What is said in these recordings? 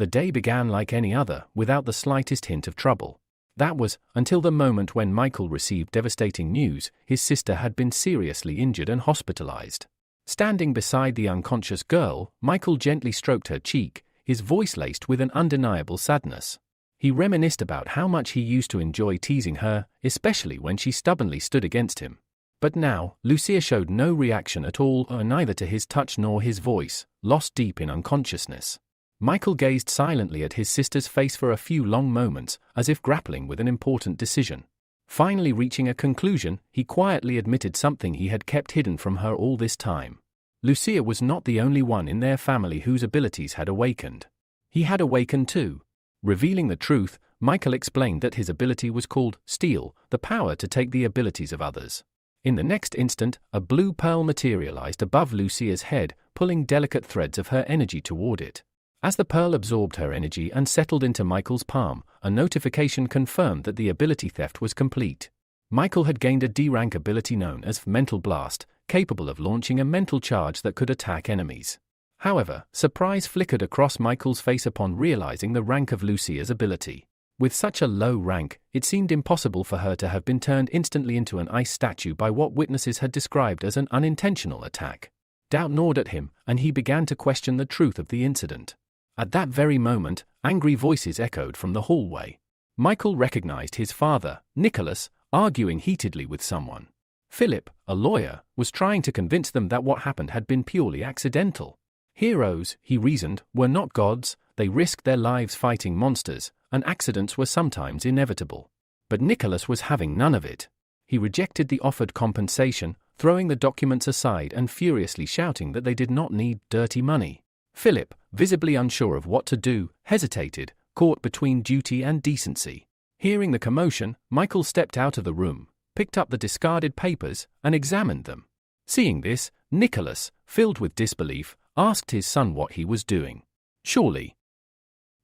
The day began like any other, without the slightest hint of trouble. That was, until the moment when Michael received devastating news: his sister had been seriously injured and hospitalized. Standing beside the unconscious girl, Michael gently stroked her cheek, his voice laced with an undeniable sadness. He reminisced about how much he used to enjoy teasing her, especially when she stubbornly stood against him. But now, Lucia showed no reaction at all, neither to his touch nor his voice, lost deep in unconsciousness. Michael gazed silently at his sister's face for a few long moments, as if grappling with an important decision. Finally reaching a conclusion, he quietly admitted something he had kept hidden from her all this time. Lucia was not the only one in their family whose abilities had awakened. He had awakened too. Revealing the truth, Michael explained that his ability was called Steal, the power to take the abilities of others. In the next instant, a blue pearl materialized above Lucia's head, pulling delicate threads of her energy toward it. As the pearl absorbed her energy and settled into Michael's palm, a notification confirmed that the ability theft was complete. Michael had gained a D-rank ability known as Mental Blast, capable of launching a mental charge that could attack enemies. However, surprise flickered across Michael's face upon realizing the rank of Lucia's ability. With such a low rank, it seemed impossible for her to have been turned instantly into an ice statue by what witnesses had described as an unintentional attack. Doubt gnawed at him, and he began to question the truth of the incident. At that very moment, angry voices echoed from the hallway. Michael recognized his father, Nicholas, arguing heatedly with someone. Philip, a lawyer, was trying to convince them that what happened had been purely accidental. Heroes, he reasoned, were not gods, they risked their lives fighting monsters, and accidents were sometimes inevitable. But Nicholas was having none of it. He rejected the offered compensation, throwing the documents aside and furiously shouting that they did not need dirty money. Philip, visibly unsure of what to do, hesitated, caught between duty and decency. Hearing the commotion, Michael stepped out of the room, picked up the discarded papers, and examined them. Seeing this, Nicholas, filled with disbelief, asked his son what he was doing. Surely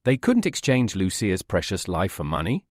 they couldn't exchange Lucia's precious life for money?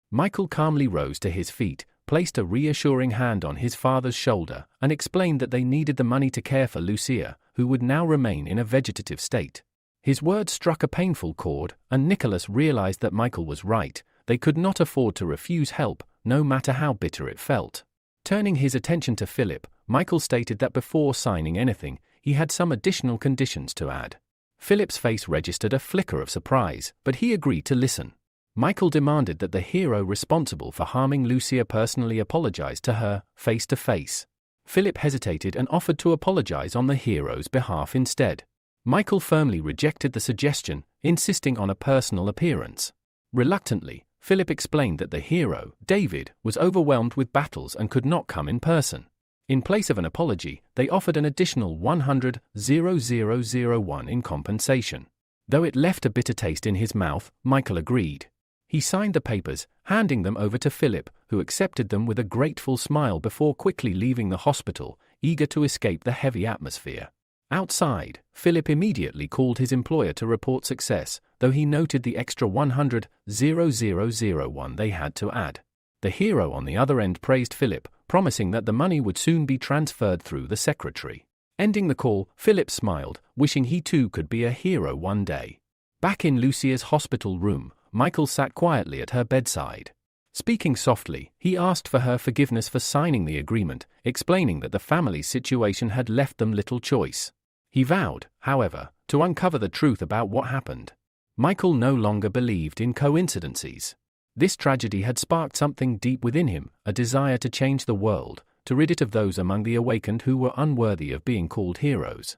Michael calmly rose to his feet, placed a reassuring hand on his father's shoulder, and explained that they needed the money to care for Lucia, who would now remain in a vegetative state. His words struck a painful chord, and Nicholas realized that Michael was right. They could not afford to refuse help, no matter how bitter it felt. Turning his attention to Philip, Michael stated that before signing anything, he had some additional conditions to add. Philip's face registered a flicker of surprise, but he agreed to listen. Michael demanded that the hero responsible for harming Lucia personally apologize to her, face to face. Philip hesitated and offered to apologize on the hero's behalf instead. Michael firmly rejected the suggestion, insisting on a personal appearance. Reluctantly, Philip explained that the hero, David, was overwhelmed with battles and could not come in person. In place of an apology, they offered an additional 100,001 in compensation. Though it left a bitter taste in his mouth, Michael agreed. He signed the papers, handing them over to Philip, who accepted them with a grateful smile before quickly leaving the hospital, eager to escape the heavy atmosphere. Outside, Philip immediately called his employer to report success, though he noted the extra 100,001 they had to add. The hero on the other end praised Philip, promising that the money would soon be transferred through the secretary. Ending the call, Philip smiled, wishing he too could be a hero one day. Back in Lucia's hospital room, Michael sat quietly at her bedside. Speaking softly, he asked for her forgiveness for signing the agreement, explaining that the family's situation had left them little choice. He vowed, however, to uncover the truth about what happened. Michael no longer believed in coincidences. This tragedy had sparked something deep within him, a desire to change the world, to rid it of those among the awakened who were unworthy of being called heroes.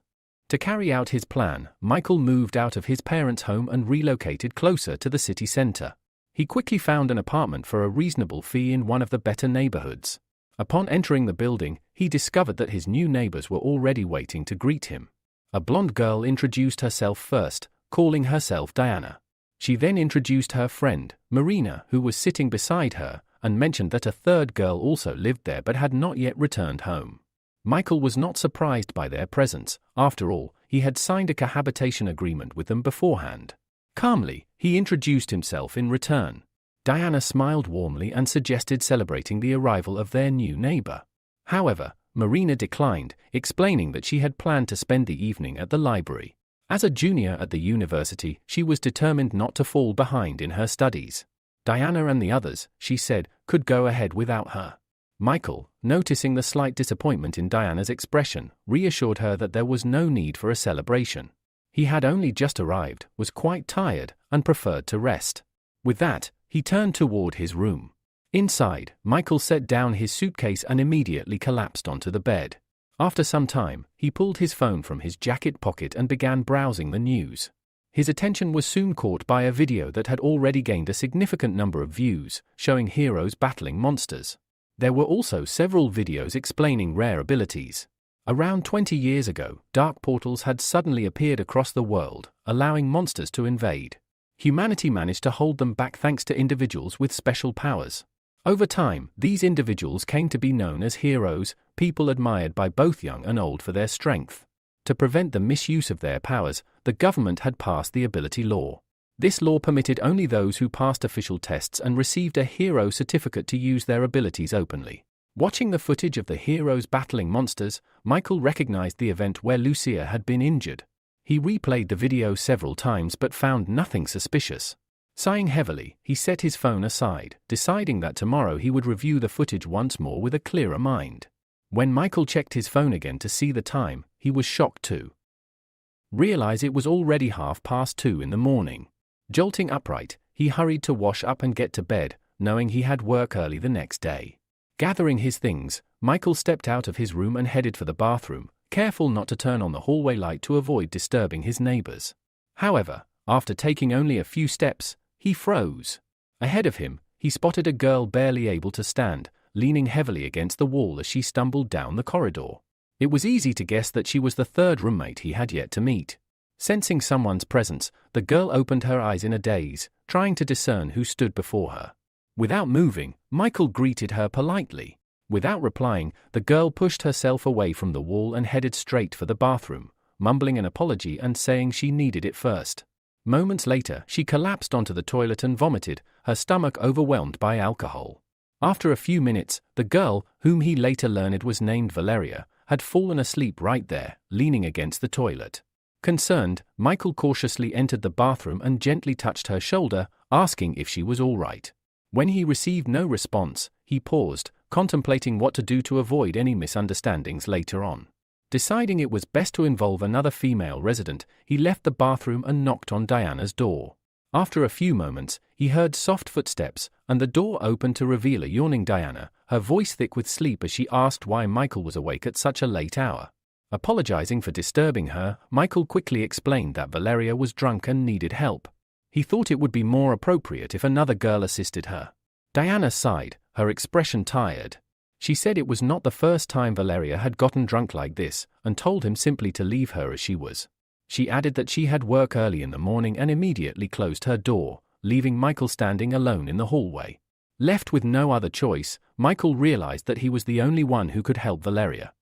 To carry out his plan, Michael moved out of his parents' home and relocated closer to the city center. He quickly found an apartment for a reasonable fee in one of the better neighborhoods. Upon entering the building, he discovered that his new neighbors were already waiting to greet him. A blonde girl introduced herself first, calling herself Diana. She then introduced her friend, Marina, who was sitting beside her, and mentioned that a third girl also lived there but had not yet returned home. Michael was not surprised by their presence. After all, he had signed a cohabitation agreement with them beforehand. Calmly, he introduced himself in return. Diana smiled warmly and suggested celebrating the arrival of their new neighbor. However, Marina declined, explaining that she had planned to spend the evening at the library. As a junior at the university, she was determined not to fall behind in her studies. Diana and the others, she said, could go ahead without her. Michael, noticing the slight disappointment in Diana's expression, reassured her that there was no need for a celebration. He had only just arrived, was quite tired, and preferred to rest. With that, he turned toward his room. Inside, Michael set down his suitcase and immediately collapsed onto the bed. After some time, he pulled his phone from his jacket pocket and began browsing the news. His attention was soon caught by a video that had already gained a significant number of views, showing heroes battling monsters. There were also several videos explaining rare abilities. Around 20 years ago, dark portals had suddenly appeared across the world, allowing monsters to invade. Humanity managed to hold them back thanks to individuals with special powers. Over time, these individuals came to be known as heroes, people admired by both young and old for their strength. To prevent the misuse of their powers, the government had passed the ability law. This law permitted only those who passed official tests and received a hero certificate to use their abilities openly. Watching the footage of the heroes battling monsters, Michael recognized the event where Lucia had been injured. He replayed the video several times but found nothing suspicious. Sighing heavily, he set his phone aside, deciding that tomorrow he would review the footage once more with a clearer mind. When Michael checked his phone again to see the time, he was shocked to realize it was already 2:30 in the morning. Jolting upright, he hurried to wash up and get to bed, knowing he had work early the next day. Gathering his things, Michael stepped out of his room and headed for the bathroom, careful not to turn on the hallway light to avoid disturbing his neighbors. However, after taking only a few steps, he froze. Ahead of him, he spotted a girl barely able to stand, leaning heavily against the wall as she stumbled down the corridor. It was easy to guess that she was the third roommate he had yet to meet. Sensing someone's presence, the girl opened her eyes in a daze, trying to discern who stood before her. Without moving, Michael greeted her politely. Without replying, the girl pushed herself away from the wall and headed straight for the bathroom, mumbling an apology and saying she needed it first. Moments later, she collapsed onto the toilet and vomited, her stomach overwhelmed by alcohol. After a few minutes, the girl, whom he later learned was named Valeria, had fallen asleep right there, leaning against the toilet. Concerned, Michael cautiously entered the bathroom and gently touched her shoulder, asking if she was all right. When he received no response, he paused, contemplating what to do to avoid any misunderstandings later on. Deciding it was best to involve another female resident, he left the bathroom and knocked on Diana's door. After a few moments, he heard soft footsteps, and the door opened to reveal a yawning Diana, her voice thick with sleep as she asked why Michael was awake at such a late hour. Apologizing for disturbing her, Michael quickly explained that Valeria was drunk and needed help. He thought it would be more appropriate if another girl assisted her. Diana sighed, her expression tired. She said it was not the first time Valeria had gotten drunk like this, and told him simply to leave her as she was. She added that she had work early in the morning and immediately closed her door, leaving Michael standing alone in the hallway. Left with no other choice, Michael realized that he was the only one who could help Valeria.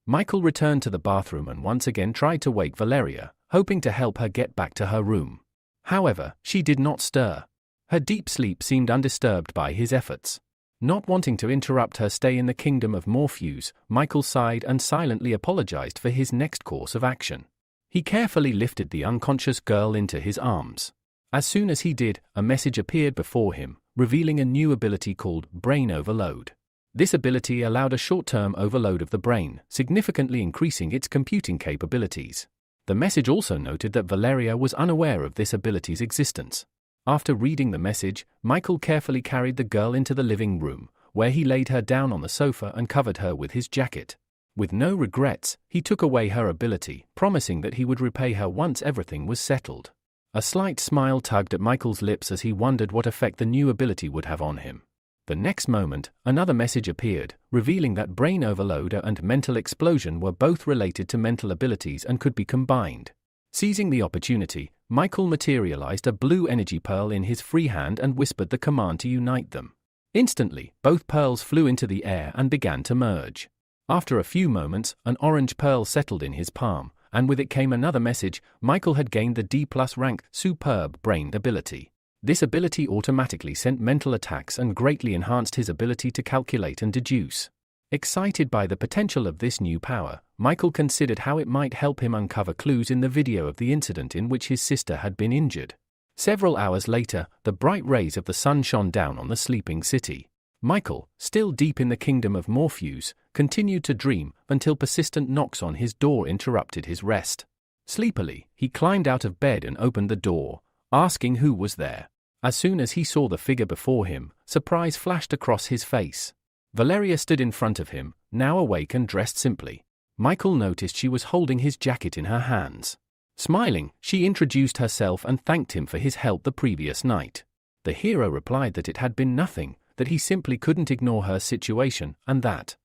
Michael returned to the bathroom and once again tried to wake Valeria, hoping to help her get back to her room. However, she did not stir. Her deep sleep seemed undisturbed by his efforts. Not wanting to interrupt her stay in the kingdom of Morpheus, Michael sighed and silently apologized for his next course of action. He carefully lifted the unconscious girl into his arms. As soon as he did, a message appeared before him, revealing a new ability called Brain Overload. This ability allowed a short-term overload of the brain, significantly increasing its computing capabilities. The message also noted that Valeria was unaware of this ability's existence. After reading the message, Michael carefully carried the girl into the living room, where he laid her down on the sofa and covered her with his jacket. With no regrets, he took away her ability, promising that he would repay her once everything was settled. A slight smile tugged at Michael's lips as he wondered what effect the new ability would have on him. The next moment, another message appeared, revealing that Brain Overload and Mental Explosion were both related to mental abilities and could be combined. Seizing the opportunity, Michael materialized a blue energy pearl in his free hand and whispered the command to unite them. Instantly, both pearls flew into the air and began to merge. After a few moments, an orange pearl settled in his palm, and with it came another message. Michael had gained the D+ rank Superb Brain ability. This ability automatically sent mental attacks and greatly enhanced his ability to calculate and deduce. Excited by the potential of this new power, Michael considered how it might help him uncover clues in the video of the incident in which his sister had been injured. Several hours later, the bright rays of the sun shone down on the sleeping city. Michael, still deep in the kingdom of Morpheus, continued to dream until persistent knocks on his door interrupted his rest. Sleepily, he climbed out of bed and opened the door, asking who was there. As soon as he saw the figure before him, surprise flashed across his face. Valeria stood in front of him, now awake and dressed simply. Michael noticed she was holding his jacket in her hands. Smiling, she introduced herself and thanked him for his help the previous night. The hero replied that it had been nothing, that he simply couldn't ignore her situation, and that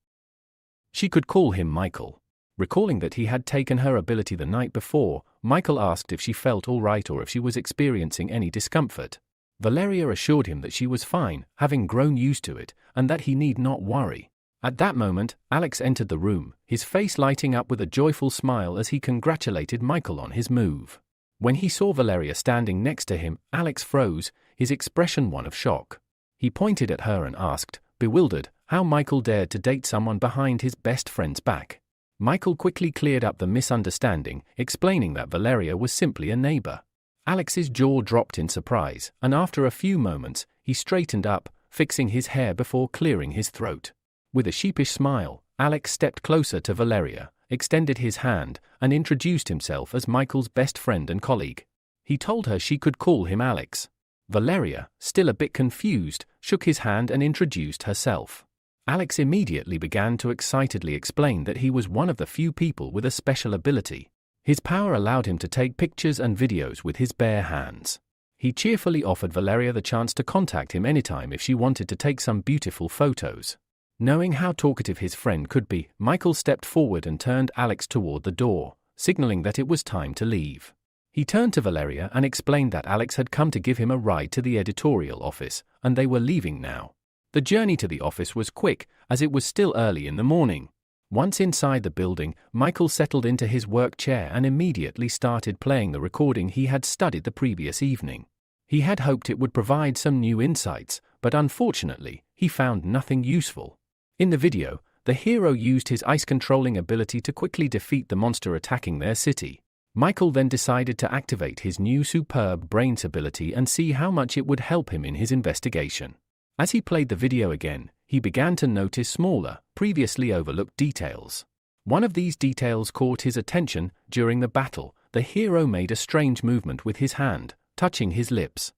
she could call him Michael. Recalling that he had taken her ability the night before, Michael asked if she felt all right or if she was experiencing any discomfort. Valeria assured him that she was fine, having grown used to it, and that he need not worry. At that moment, Alex entered the room, his face lighting up with a joyful smile as he congratulated Michael on his move. When he saw Valeria standing next to him, Alex froze, his expression one of shock. He pointed at her and asked, bewildered, how Michael dared to date someone behind his best friend's back. Michael quickly cleared up the misunderstanding, explaining that Valeria was simply a neighbor. Alex's jaw dropped in surprise, and after a few moments, he straightened up, fixing his hair before clearing his throat. With a sheepish smile, Alex stepped closer to Valeria, extended his hand, and introduced himself as Michael's best friend and colleague. He told her she could call him Alex. Valeria, still a bit confused, shook his hand and introduced herself. Alex immediately began to excitedly explain that he was one of the few people with a special ability. His power allowed him to take pictures and videos with his bare hands. He cheerfully offered Valeria the chance to contact him anytime if she wanted to take some beautiful photos. Knowing how talkative his friend could be, Michael stepped forward and turned Alex toward the door, signaling that it was time to leave. He turned to Valeria and explained that Alex had come to give him a ride to the editorial office, and they were leaving now. The journey to the office was quick, as it was still early in the morning. Once inside the building, Michael settled into his work chair and immediately started playing the recording he had studied the previous evening. He had hoped it would provide some new insights, but unfortunately, he found nothing useful. In the video, the hero used his ice-controlling ability to quickly defeat the monster attacking their city. Michael then decided to activate his new superb brains ability and see how much it would help him in his investigation. As he played the video again, he began to notice smaller, previously overlooked details. One of these details caught his attention. During the battle, the hero made a strange movement with his hand, touching his lips.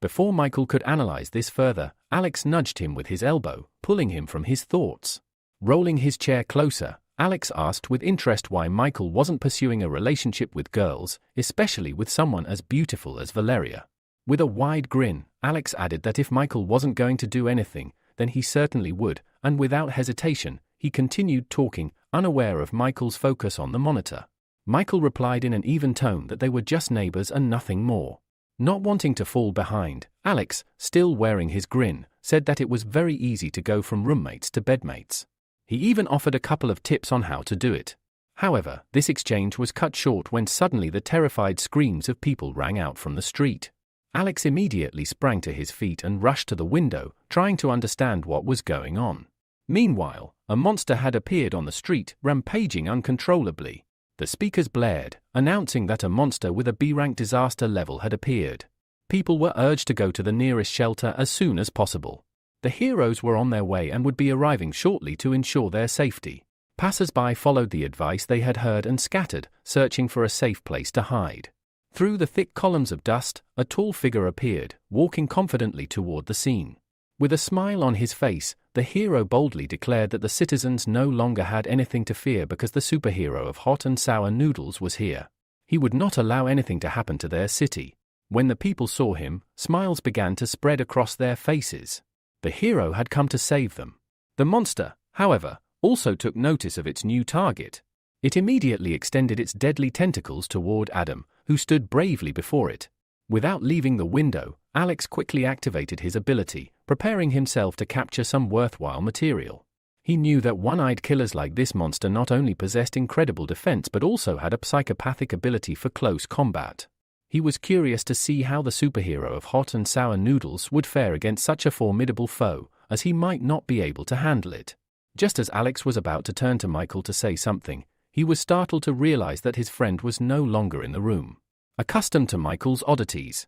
Before Michael could analyze this further, Alex nudged him with his elbow, pulling him from his thoughts. Rolling his chair closer, Alex asked with interest why Michael wasn't pursuing a relationship with girls, especially with someone as beautiful as Valeria. With a wide grin, Alex added that if Michael wasn't going to do anything, then he certainly would, and without hesitation, he continued talking, unaware of Michael's focus on the monitor. Michael replied in an even tone that they were just neighbors and nothing more. Not wanting to fall behind, Alex, still wearing his grin, said that it was very easy to go from roommates to bedmates. He even offered a couple of tips on how to do it. However, this exchange was cut short when suddenly the terrified screams of people rang out from the street. Alex immediately sprang to his feet and rushed to the window, trying to understand what was going on. Meanwhile, a monster had appeared on the street, rampaging uncontrollably. The speakers blared, announcing that a monster with a B-rank disaster level had appeared. People were urged to go to the nearest shelter as soon as possible. The heroes were on their way and would be arriving shortly to ensure their safety. Passers-by followed the advice they had heard and scattered, searching for a safe place to hide. Through the thick columns of dust, a tall figure appeared, walking confidently toward the scene. With a smile on his face, the hero boldly declared that the citizens no longer had anything to fear because the superhero of hot and sour noodles was here. He would not allow anything to happen to their city. When the people saw him, smiles began to spread across their faces. The hero had come to save them. The monster, however, also took notice of its new target. It immediately extended its deadly tentacles toward Adam, who stood bravely before it. Without leaving the window, Alex quickly activated his ability, preparing himself to capture some worthwhile material. He knew that one-eyed killers like this monster not only possessed incredible defense but also had a psychopathic ability for close combat. He was curious to see how the superhero of hot and sour noodles would fare against such a formidable foe, as he might not be able to handle it. Just as Alex was about to turn to Michael to say something, he was startled to realize that his friend was no longer in the room. Accustomed to Michael's oddities,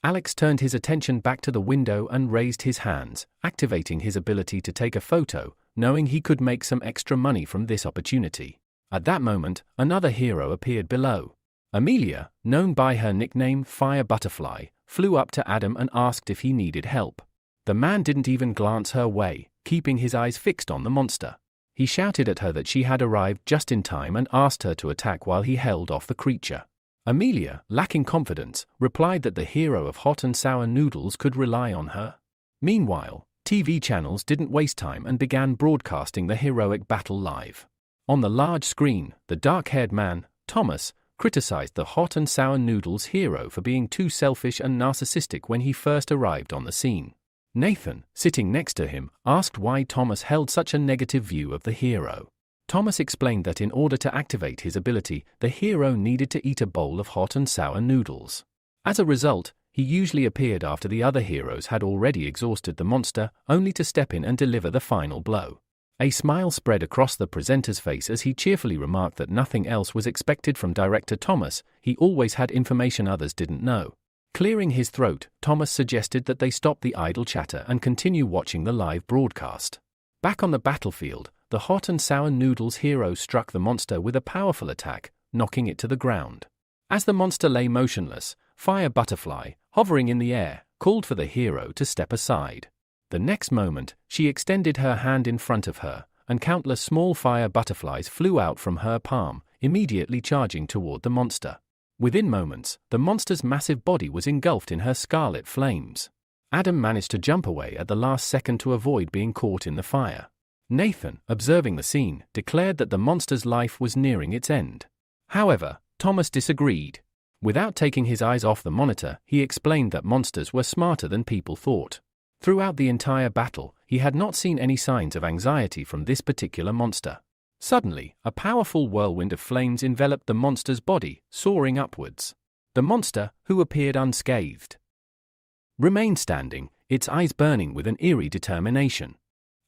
Alex turned his attention back to the window and raised his hands, activating his ability to take a photo, knowing he could make some extra money from this opportunity. At that moment, another hero appeared below. Amelia, known by her nickname Fire Butterfly, flew up to Adam and asked if he needed help. The man didn't even glance her way, keeping his eyes fixed on the monster. He shouted at her that she had arrived just in time and asked her to attack while he held off the creature. Amelia, lacking confidence, replied that the hero of hot and sour noodles could rely on her. Meanwhile, TV channels didn't waste time and began broadcasting the heroic battle live. On the large screen, the dark-haired man, Thomas, criticized the hot and sour noodles hero for being too selfish and narcissistic when he first arrived on the scene. Nathan, sitting next to him, asked why Thomas held such a negative view of the hero. Thomas explained that in order to activate his ability, the hero needed to eat a bowl of hot and sour noodles. As a result, he usually appeared after the other heroes had already exhausted the monster, only to step in and deliver the final blow. A smile spread across the presenter's face as he cheerfully remarked that nothing else was expected from director Thomas. He always had information others didn't know. Clearing his throat, Thomas suggested that they stop the idle chatter and continue watching the live broadcast. Back on the battlefield, the hot and sour noodles hero struck the monster with a powerful attack, knocking it to the ground. As the monster lay motionless, Fire Butterfly, hovering in the air, called for the hero to step aside. The next moment, she extended her hand in front of her, and countless small fire butterflies flew out from her palm, immediately charging toward the monster. Within moments, the monster's massive body was engulfed in her scarlet flames. Adam managed to jump away at the last second to avoid being caught in the fire. Nathan, observing the scene, declared that the monster's life was nearing its end. However, Thomas disagreed. Without taking his eyes off the monitor, he explained that monsters were smarter than people thought. Throughout the entire battle, he had not seen any signs of anxiety from this particular monster. Suddenly, a powerful whirlwind of flames enveloped the monster's body, soaring upwards. The monster, who appeared unscathed, remained standing, its eyes burning with an eerie determination.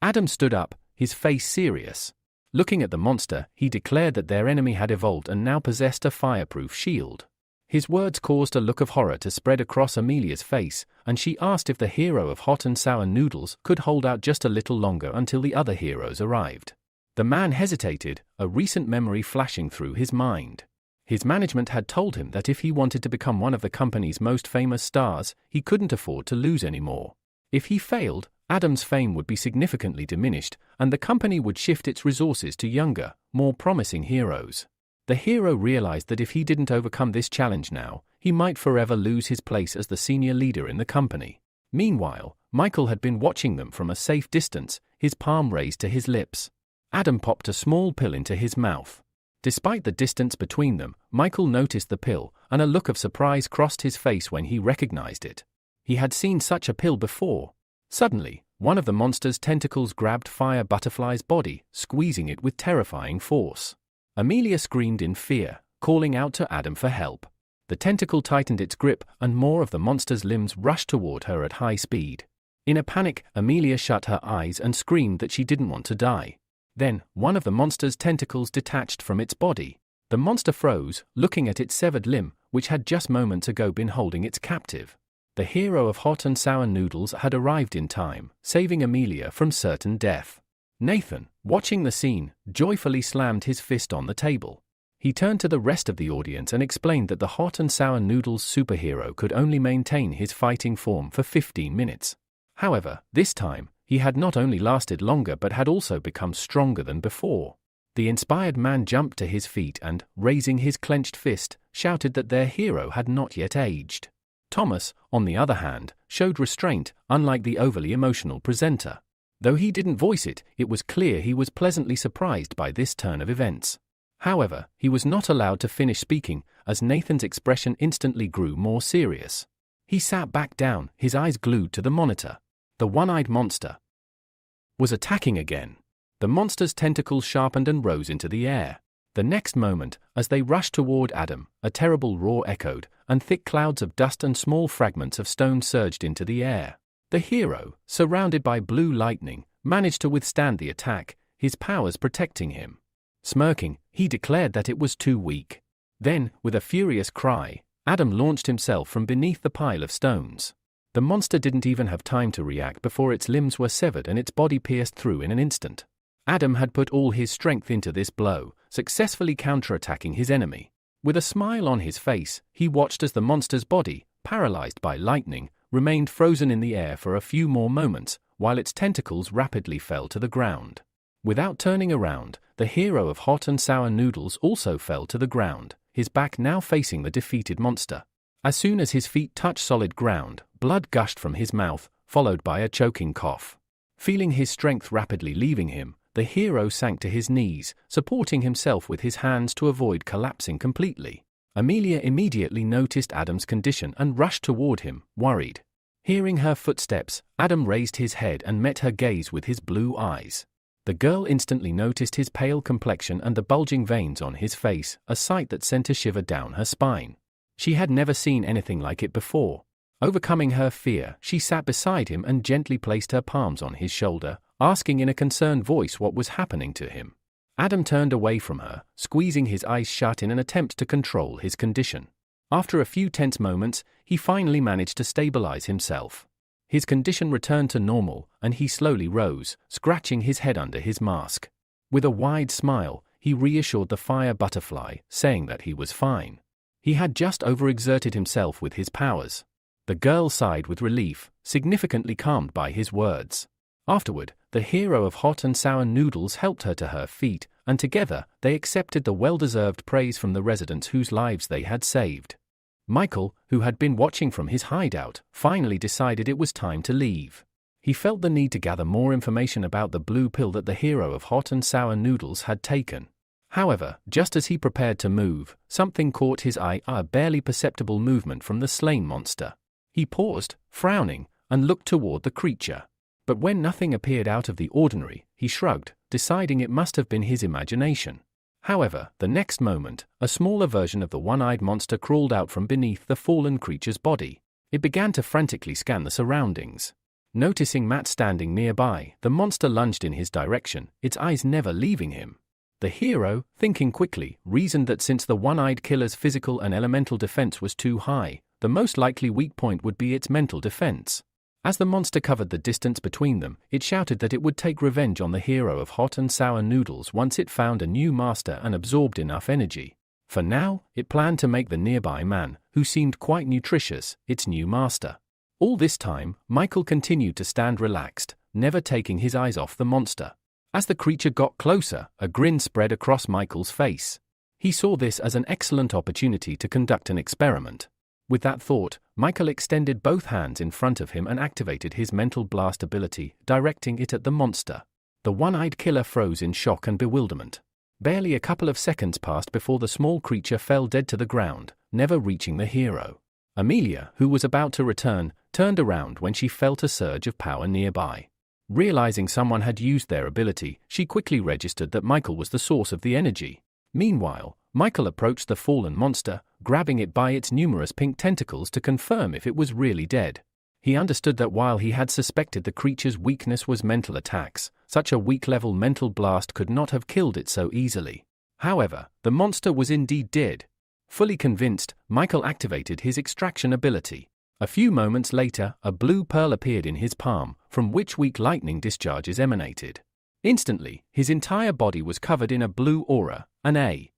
Adam stood up, his face serious. Looking at the monster, he declared that their enemy had evolved and now possessed a fireproof shield. His words caused a look of horror to spread across Amelia's face, and she asked if the hero of hot and sour noodles could hold out just a little longer until the other heroes arrived. The man hesitated, a recent memory flashing through his mind. His management had told him that if he wanted to become one of the company's most famous stars, he couldn't afford to lose anymore. If he failed, Adam's fame would be significantly diminished, and the company would shift its resources to younger, more promising heroes. The hero realized that if he didn't overcome this challenge now, he might forever lose his place as the senior leader in the company. Meanwhile, Michael had been watching them from a safe distance, his palm raised to his lips. Adam popped a small pill into his mouth. Despite the distance between them, Michael noticed the pill, and a look of surprise crossed his face when he recognized it. He had seen such a pill before. Suddenly, one of the monster's tentacles grabbed Fire Butterfly's body, squeezing it with terrifying force. Amelia screamed in fear, calling out to Adam for help. The tentacle tightened its grip, and more of the monster's limbs rushed toward her at high speed. In a panic, Amelia shut her eyes and screamed that she didn't want to die. Then, one of the monster's tentacles detached from its body. The monster froze, looking at its severed limb, which had just moments ago been holding its captive. The hero of hot and sour noodles had arrived in time, saving Amelia from certain death. Nathan, watching the scene, joyfully slammed his fist on the table. He turned to the rest of the audience and explained that the hot and sour noodles superhero could only maintain his fighting form for 15 minutes. However, this time, he had not only lasted longer but had also become stronger than before. The inspired man jumped to his feet and, raising his clenched fist, shouted that their hero had not yet aged. Thomas, on the other hand, showed restraint, unlike the overly emotional presenter. Though he didn't voice it, it was clear he was pleasantly surprised by this turn of events. However, he was not allowed to finish speaking, as Nathan's expression instantly grew more serious. He sat back down, his eyes glued to the monitor. The one-eyed monster was attacking again. The monster's tentacles sharpened and rose into the air. The next moment, as they rushed toward Adam, a terrible roar echoed, and thick clouds of dust and small fragments of stone surged into the air. The hero, surrounded by blue lightning, managed to withstand the attack, his powers protecting him. Smirking, he declared that it was too weak. Then, with a furious cry, Adam launched himself from beneath the pile of stones. The monster didn't even have time to react before its limbs were severed and its body pierced through in an instant. Adam had put all his strength into this blow, successfully counterattacking his enemy. With a smile on his face, he watched as the monster's body, paralyzed by lightning, remained frozen in the air for a few more moments, while its tentacles rapidly fell to the ground. Without turning around, the hero of hot and sour noodles also fell to the ground, his back now facing the defeated monster. As soon as his feet touched solid ground, blood gushed from his mouth, followed by a choking cough. Feeling his strength rapidly leaving him, the hero sank to his knees, supporting himself with his hands to avoid collapsing completely. Amelia immediately noticed Adam's condition and rushed toward him, worried. Hearing her footsteps, Adam raised his head and met her gaze with his blue eyes. The girl instantly noticed his pale complexion and the bulging veins on his face, a sight that sent a shiver down her spine. She had never seen anything like it before. Overcoming her fear, she sat beside him and gently placed her palms on his shoulder, asking in a concerned voice what was happening to him. Adam turned away from her, squeezing his eyes shut in an attempt to control his condition. After a few tense moments, he finally managed to stabilize himself. His condition returned to normal, and he slowly rose, scratching his head under his mask. With a wide smile, he reassured the fire butterfly, saying that he was fine. He had just overexerted himself with his powers. The girl sighed with relief, significantly calmed by his words. Afterward, the hero of hot and sour noodles helped her to her feet, and together, they accepted the well-deserved praise from the residents whose lives they had saved. Michael, who had been watching from his hideout, finally decided it was time to leave. He felt the need to gather more information about the blue pill that the hero of hot and sour noodles had taken. However, just as he prepared to move, something caught his eye, a barely perceptible movement from the slain monster. He paused, frowning, and looked toward the creature. But when nothing appeared out of the ordinary, he shrugged, deciding it must have been his imagination. However, the next moment, a smaller version of the one-eyed monster crawled out from beneath the fallen creature's body. It began to frantically scan the surroundings. Noticing Matt standing nearby, the monster lunged in his direction, its eyes never leaving him. The hero, thinking quickly, reasoned that since the one-eyed killer's physical and elemental defense was too high, the most likely weak point would be its mental defense. As the monster covered the distance between them, it shouted that it would take revenge on the hero of hot and sour noodles once it found a new master and absorbed enough energy. For now, it planned to make the nearby man, who seemed quite nutritious, its new master. All this time, Michael continued to stand relaxed, never taking his eyes off the monster. As the creature got closer, a grin spread across Michael's face. He saw this as an excellent opportunity to conduct an experiment. With that thought, Michael extended both hands in front of him and activated his mental blast ability, directing it at the monster. The one-eyed killer froze in shock and bewilderment. Barely a couple of seconds passed before the small creature fell dead to the ground, never reaching the hero. Amelia, who was about to return, turned around when she felt a surge of power nearby. Realizing someone had used their ability, she quickly registered that Michael was the source of the energy. Meanwhile, Michael approached the fallen monster, grabbing it by its numerous pink tentacles to confirm if it was really dead. He understood that while he had suspected the creature's weakness was mental attacks, such a weak-level mental blast could not have killed it so easily. However, the monster was indeed dead. Fully convinced, Michael activated his extraction ability. A few moments later, a blue pearl appeared in his palm, from which weak lightning discharges emanated. Instantly, his entire body was covered in a blue aura. An A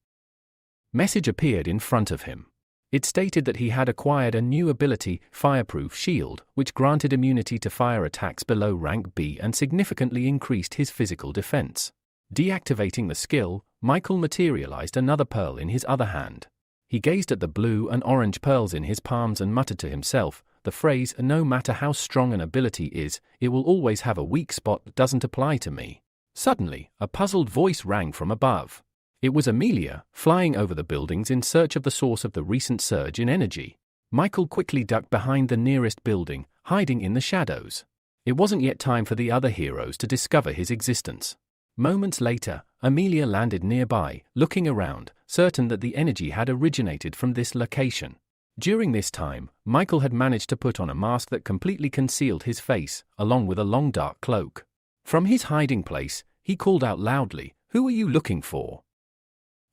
message appeared in front of him. It stated that he had acquired a new ability, Fireproof Shield, which granted immunity to fire attacks below rank B and significantly increased his physical defense. Deactivating the skill, Michael materialized another pearl in his other hand. He gazed at the blue and orange pearls in his palms and muttered to himself, the phrase, "No matter how strong an ability is, it will always have a weak spot that doesn't apply to me." Suddenly, a puzzled voice rang from above. It was Amelia, flying over the buildings in search of the source of the recent surge in energy. Michael quickly ducked behind the nearest building, hiding in the shadows. It wasn't yet time for the other heroes to discover his existence. Moments later, Amelia landed nearby, looking around, certain that the energy had originated from this location. During this time, Michael had managed to put on a mask that completely concealed his face, along with a long dark cloak. From his hiding place, he called out loudly, "Who are you looking for?"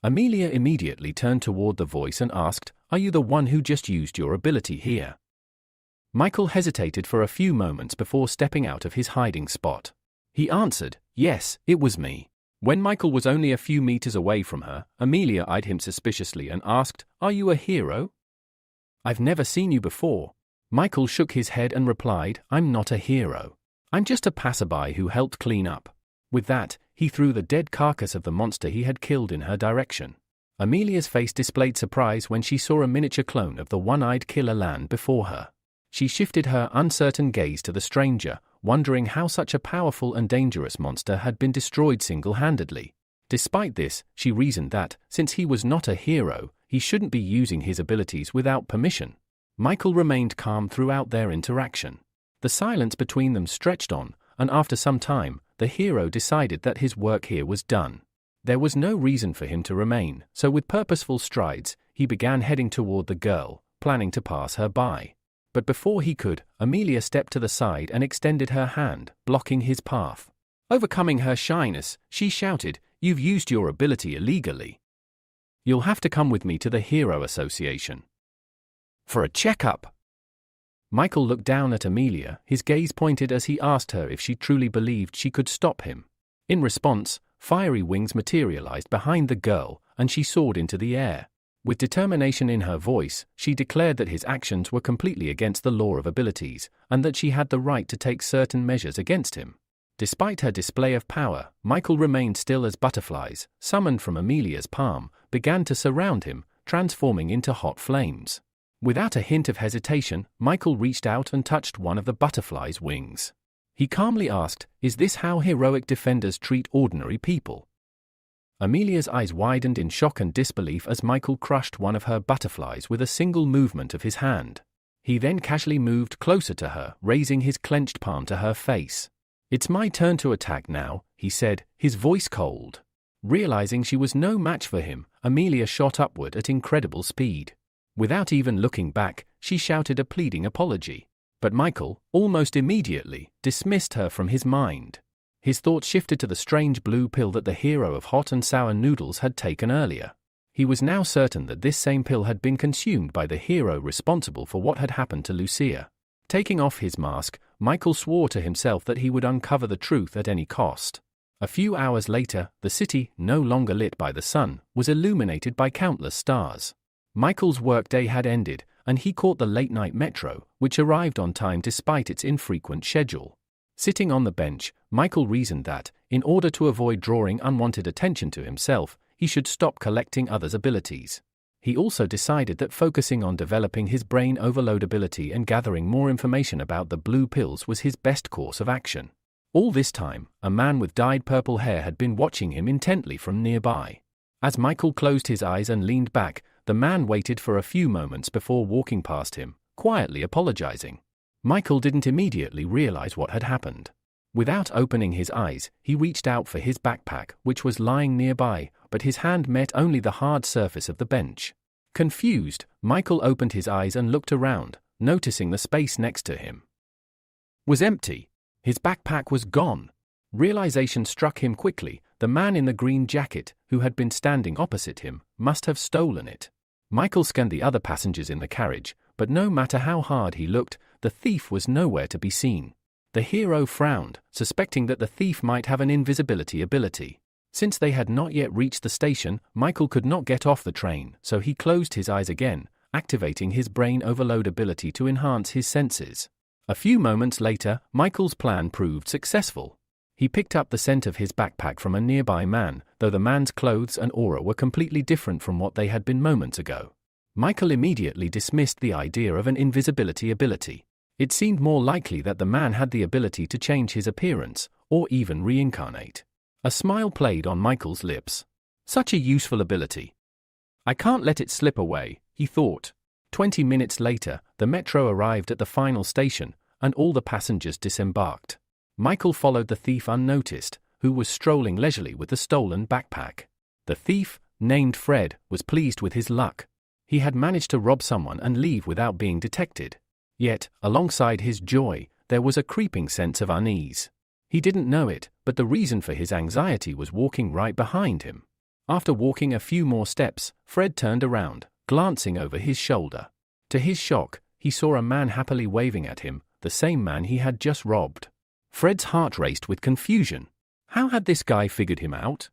Amelia immediately turned toward the voice and asked, "Are you the one who just used your ability here?" Michael hesitated for a few moments before stepping out of his hiding spot. He answered, "Yes, it was me." When Michael was only a few meters away from her, Amelia eyed him suspiciously and asked, "Are you a hero?" "I've never seen you before." Michael shook his head and replied, "I'm not a hero. I'm just a passerby who helped clean up." With that, he threw the dead carcass of the monster he had killed in her direction. Amelia's face displayed surprise when she saw a miniature clone of the one-eyed killer land before her. She shifted her uncertain gaze to the stranger, wondering how such a powerful and dangerous monster had been destroyed single-handedly. Despite this, she reasoned that, since he was not a hero, he shouldn't be using his abilities without permission. Michael remained calm throughout their interaction. The silence between them stretched on, and after some time, the hero decided that his work here was done. There was no reason for him to remain, so with purposeful strides, he began heading toward the girl, planning to pass her by. But before he could, Amelia stepped to the side and extended her hand, blocking his path. Overcoming her shyness, she shouted, "You've used your ability illegally. You'll have to come with me to the Hero Association for a checkup." Michael looked down at Amelia, his gaze pointed as he asked her if she truly believed she could stop him. In response, fiery wings materialized behind the girl, and she soared into the air. With determination in her voice, she declared that his actions were completely against the law of abilities, and that she had the right to take certain measures against him. Despite her display of power, Michael remained still as butterflies, summoned from Amelia's palm, began to surround him, transforming into hot flames. Without a hint of hesitation, Michael reached out and touched one of the butterfly's wings. He calmly asked, "Is this how heroic defenders treat ordinary people?" Amelia's eyes widened in shock and disbelief as Michael crushed one of her butterflies with a single movement of his hand. He then casually moved closer to her, raising his clenched palm to her face. "It's my turn to attack now," he said, his voice cold. Realizing she was no match for him, Amelia shot upward at incredible speed. Without even looking back, she shouted a pleading apology. But Michael, almost immediately, dismissed her from his mind. His thoughts shifted to the strange blue pill that the hero of hot and sour noodles had taken earlier. He was now certain that this same pill had been consumed by the hero responsible for what had happened to Lucia. Taking off his mask, Michael swore to himself that he would uncover the truth at any cost. A few hours later, the city, no longer lit by the sun, was illuminated by countless stars. Michael's workday had ended, and he caught the late-night metro, which arrived on time despite its infrequent schedule. Sitting on the bench, Michael reasoned that, in order to avoid drawing unwanted attention to himself, he should stop collecting others' abilities. He also decided that focusing on developing his brain overload ability and gathering more information about the blue pills was his best course of action. All this time, a man with dyed purple hair had been watching him intently from nearby. As Michael closed his eyes and leaned back, the man waited for a few moments before walking past him, quietly apologizing. Michael didn't immediately realize what had happened. Without opening his eyes, he reached out for his backpack, which was lying nearby, but his hand met only the hard surface of the bench. Confused, Michael opened his eyes and looked around, noticing the space next to him was empty. His backpack was gone. Realization struck him quickly. The man in the green jacket, who had been standing opposite him, must have stolen it. Michael scanned the other passengers in the carriage, but no matter how hard he looked, the thief was nowhere to be seen. The hero frowned, suspecting that the thief might have an invisibility ability. Since they had not yet reached the station, Michael could not get off the train, so he closed his eyes again, activating his brain overload ability to enhance his senses. A few moments later, Michael's plan proved successful. He picked up the scent of his backpack from a nearby man, though the man's clothes and aura were completely different from what they had been moments ago. Michael immediately dismissed the idea of an invisibility ability. It seemed more likely that the man had the ability to change his appearance, or even reincarnate. A smile played on Michael's lips. Such a useful ability. I can't let it slip away, he thought. 20 minutes later, the metro arrived at the final station, and all the passengers disembarked. Michael followed the thief unnoticed, who was strolling leisurely with the stolen backpack. The thief, named Fred, was pleased with his luck. He had managed to rob someone and leave without being detected. Yet, alongside his joy, there was a creeping sense of unease. He didn't know it, but the reason for his anxiety was walking right behind him. After walking a few more steps, Fred turned around, glancing over his shoulder. To his shock, he saw a man happily waving at him, the same man he had just robbed. Fred's heart raced with confusion. How had this guy figured him out?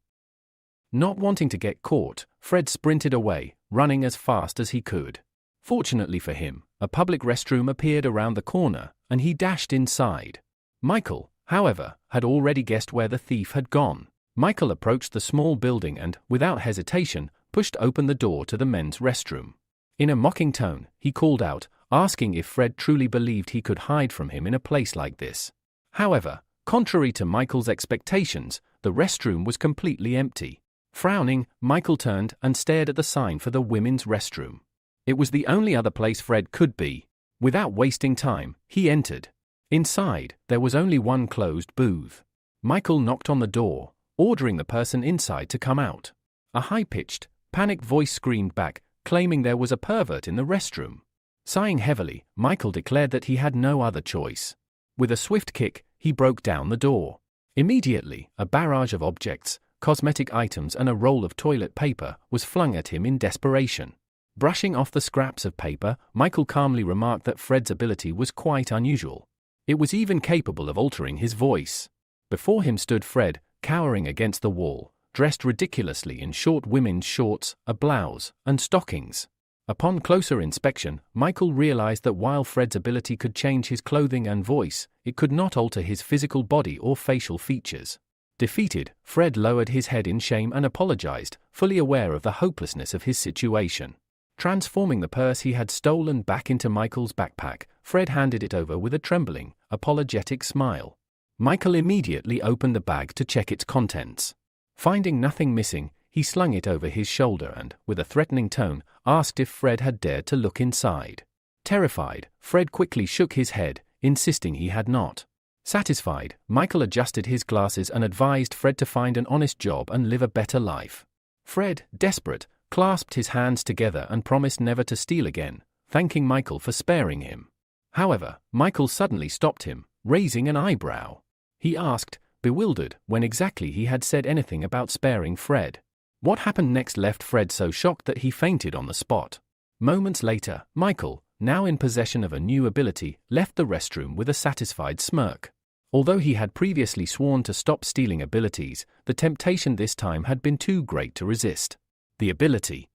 Not wanting to get caught, Fred sprinted away, running as fast as he could. Fortunately for him, a public restroom appeared around the corner, and he dashed inside. Michael, however, had already guessed where the thief had gone. Michael approached the small building and, without hesitation, pushed open the door to the men's restroom. In a mocking tone, he called out, asking if Fred truly believed he could hide from him in a place like this. However, contrary to Michael's expectations, the restroom was completely empty. Frowning, Michael turned and stared at the sign for the women's restroom. It was the only other place Fred could be. Without wasting time, he entered. Inside, there was only one closed booth. Michael knocked on the door, ordering the person inside to come out. A high-pitched, panicked voice screamed back, claiming there was a pervert in the restroom. Sighing heavily, Michael declared that he had no other choice. With a swift kick, he broke down the door. Immediately, a barrage of objects, cosmetic items and a roll of toilet paper was flung at him in desperation. Brushing off the scraps of paper, Michael calmly remarked that Fred's ability was quite unusual. It was even capable of altering his voice. Before him stood Fred, cowering against the wall, dressed ridiculously in short women's shorts, a blouse, and stockings. Upon closer inspection, Michael realized that while Fred's ability could change his clothing and voice, it could not alter his physical body or facial features. Defeated, Fred lowered his head in shame and apologized, fully aware of the hopelessness of his situation. Transforming the purse he had stolen back into Michael's backpack, Fred handed it over with a trembling, apologetic smile. Michael immediately opened the bag to check its contents. Finding nothing missing, he slung it over his shoulder and, with a threatening tone, asked if Fred had dared to look inside. Terrified, Fred quickly shook his head, insisting he had not. Satisfied, Michael adjusted his glasses and advised Fred to find an honest job and live a better life. Fred, desperate, clasped his hands together and promised never to steal again, thanking Michael for sparing him. However, Michael suddenly stopped him, raising an eyebrow. He asked, bewildered, when exactly he had said anything about sparing Fred. What happened next left Fred so shocked that he fainted on the spot. Moments later, Michael, now in possession of a new ability, left the restroom with a satisfied smirk. Although he had previously sworn to stop stealing abilities, the temptation this time had been too great to resist. The ability,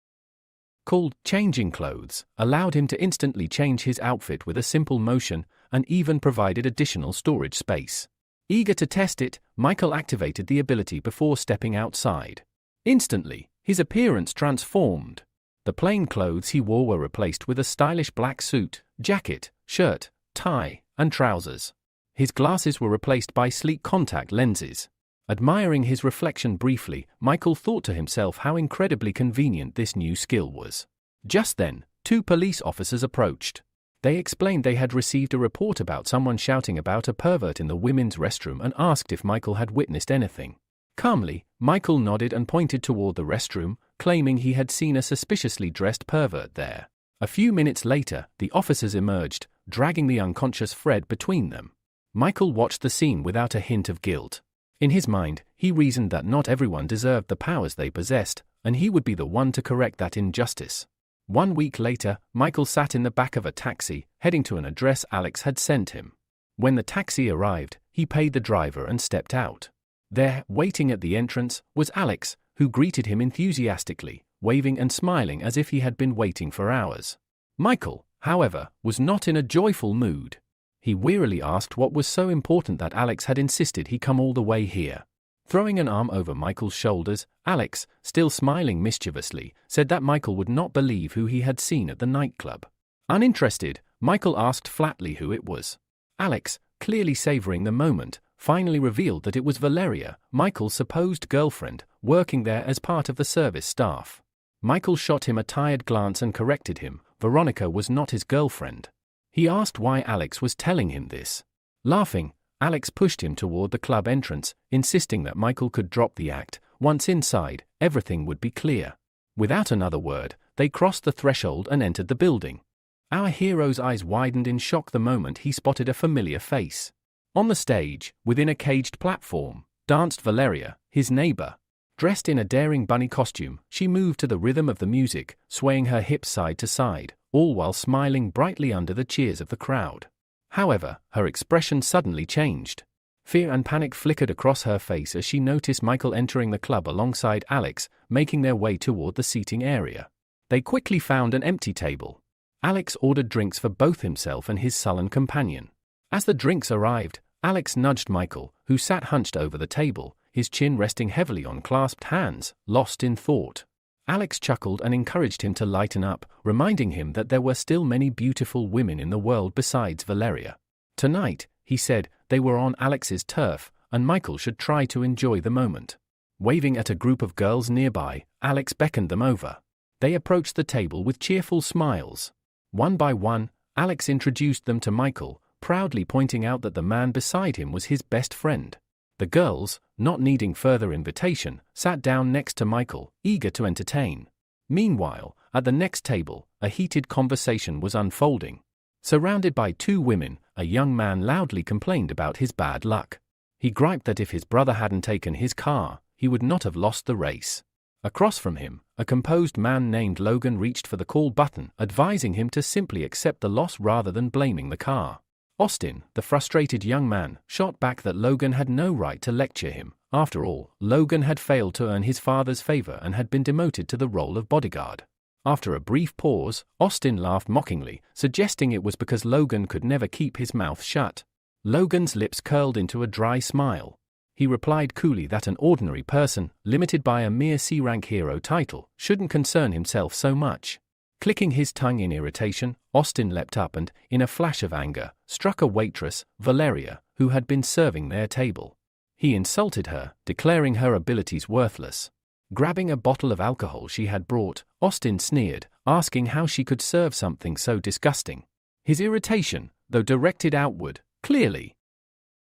called Changing Clothes, allowed him to instantly change his outfit with a simple motion and even provided additional storage space. Eager to test it, Michael activated the ability before stepping outside. Instantly, his appearance transformed. The plain clothes he wore were replaced with a stylish black suit, jacket, shirt, tie, and trousers. His glasses were replaced by sleek contact lenses. Admiring his reflection briefly, Michael thought to himself how incredibly convenient this new skill was. Just then, two police officers approached. They explained they had received a report about someone shouting about a pervert in the women's restroom and asked if Michael had witnessed anything. Calmly, Michael nodded and pointed toward the restroom, claiming he had seen a suspiciously dressed pervert there. A few minutes later, the officers emerged, dragging the unconscious Fred between them. Michael watched the scene without a hint of guilt. In his mind, he reasoned that not everyone deserved the powers they possessed, and he would be the one to correct that injustice. 1 week later, Michael sat in the back of a taxi, heading to an address Alex had sent him. When the taxi arrived, he paid the driver and stepped out. There, waiting at the entrance, was Alex, who greeted him enthusiastically, waving and smiling as if he had been waiting for hours. Michael, however, was not in a joyful mood. He wearily asked what was so important that Alex had insisted he come all the way here. Throwing an arm over Michael's shoulders, Alex, still smiling mischievously, said that Michael would not believe who he had seen at the nightclub. Uninterested, Michael asked flatly who it was. Alex, clearly savoring the moment, finally revealed that it was Valeria, Michael's supposed girlfriend, working there as part of the service staff. Michael shot him a tired glance and corrected him. Veronica was not his girlfriend. He asked why Alex was telling him this. Laughing, Alex pushed him toward the club entrance, insisting that Michael could drop the act. Once inside, everything would be clear. Without another word, they crossed the threshold and entered the building. Our hero's eyes widened in shock the moment he spotted a familiar face. On the stage, within a caged platform, danced Valeria, his neighbor. Dressed in a daring bunny costume, she moved to the rhythm of the music, swaying her hips side to side, all while smiling brightly under the cheers of the crowd. However, her expression suddenly changed. Fear and panic flickered across her face as she noticed Michael entering the club alongside Alex, making their way toward the seating area. They quickly found an empty table. Alex ordered drinks for both himself and his sullen companion. As the drinks arrived, Alex nudged Michael, who sat hunched over the table, his chin resting heavily on clasped hands, lost in thought. Alex chuckled and encouraged him to lighten up, reminding him that there were still many beautiful women in the world besides Valeria. Tonight, he said, they were on Alex's turf, and Michael should try to enjoy the moment. Waving at a group of girls nearby, Alex beckoned them over. They approached the table with cheerful smiles. One by one, Alex introduced them to Michael, proudly pointing out that the man beside him was his best friend. The girls, not needing further invitation, sat down next to Michael, eager to entertain. Meanwhile, at the next table, a heated conversation was unfolding. Surrounded by two women, a young man loudly complained about his bad luck. He griped that if his brother hadn't taken his car, he would not have lost the race. Across from him, a composed man named Logan reached for the call button, advising him to simply accept the loss rather than blaming the car. Austin, the frustrated young man, shot back that Logan had no right to lecture him. After all, Logan had failed to earn his father's favor and had been demoted to the role of bodyguard. After a brief pause, Austin laughed mockingly, suggesting it was because Logan could never keep his mouth shut. Logan's lips curled into a dry smile. He replied coolly that an ordinary person, limited by a mere C-rank hero title, shouldn't concern himself so much. Clicking his tongue in irritation, Austin leapt up and, in a flash of anger, struck a waitress, Valeria, who had been serving their table. He insulted her, declaring her abilities worthless. Grabbing a bottle of alcohol she had brought, Austin sneered, asking how she could serve something so disgusting. His irritation, though directed outward, clearly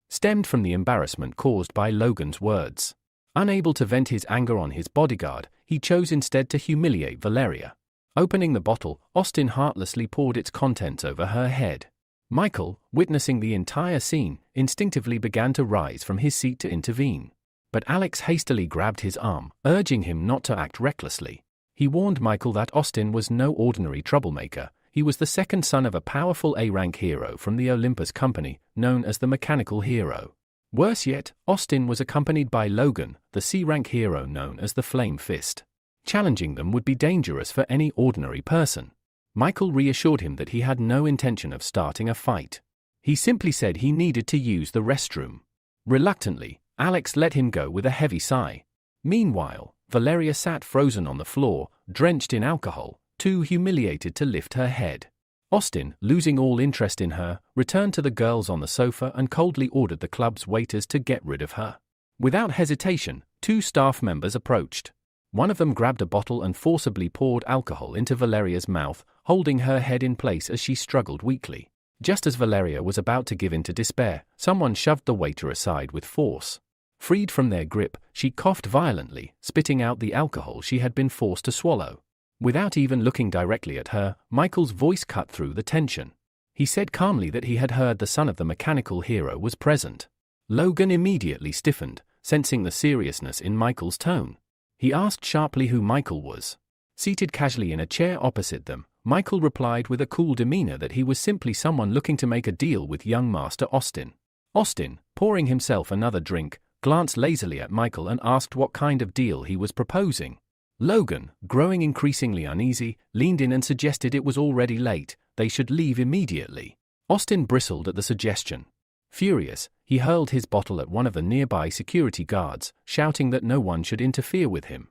stemmed from the embarrassment caused by Logan's words. Unable to vent his anger on his bodyguard, he chose instead to humiliate Valeria. Opening the bottle, Austin heartlessly poured its contents over her head. Michael, witnessing the entire scene, instinctively began to rise from his seat to intervene. But Alex hastily grabbed his arm, urging him not to act recklessly. He warned Michael that Austin was no ordinary troublemaker. He was the second son of a powerful A-rank hero from the Olympus Company, known as the Mechanical Hero. Worse yet, Austin was accompanied by Logan, the C-rank hero known as the Flame Fist. Challenging them would be dangerous for any ordinary person. Michael reassured him that he had no intention of starting a fight. He simply said he needed to use the restroom. Reluctantly, Alex let him go with a heavy sigh. Meanwhile, Valeria sat frozen on the floor, drenched in alcohol, too humiliated to lift her head. Austin, losing all interest in her, returned to the girls on the sofa and coldly ordered the club's waiters to get rid of her. Without hesitation, two staff members approached. One of them grabbed a bottle and forcibly poured alcohol into Valeria's mouth, holding her head in place as she struggled weakly. Just as Valeria was about to give in to despair, someone shoved the waiter aside with force. Freed from their grip, she coughed violently, spitting out the alcohol she had been forced to swallow. Without even looking directly at her, Michael's voice cut through the tension. He said calmly that he had heard the son of the mechanical hero was present. Logan immediately stiffened, sensing the seriousness in Michael's tone. He asked sharply who Michael was. Seated casually in a chair opposite them, Michael replied with a cool demeanor that he was simply someone looking to make a deal with young Master Austin. Austin, pouring himself another drink, glanced lazily at Michael and asked what kind of deal he was proposing. Logan, growing increasingly uneasy, leaned in and suggested it was already late, they should leave immediately. Austin bristled at the suggestion. Furious, he hurled his bottle at one of the nearby security guards, shouting that no one should interfere with him.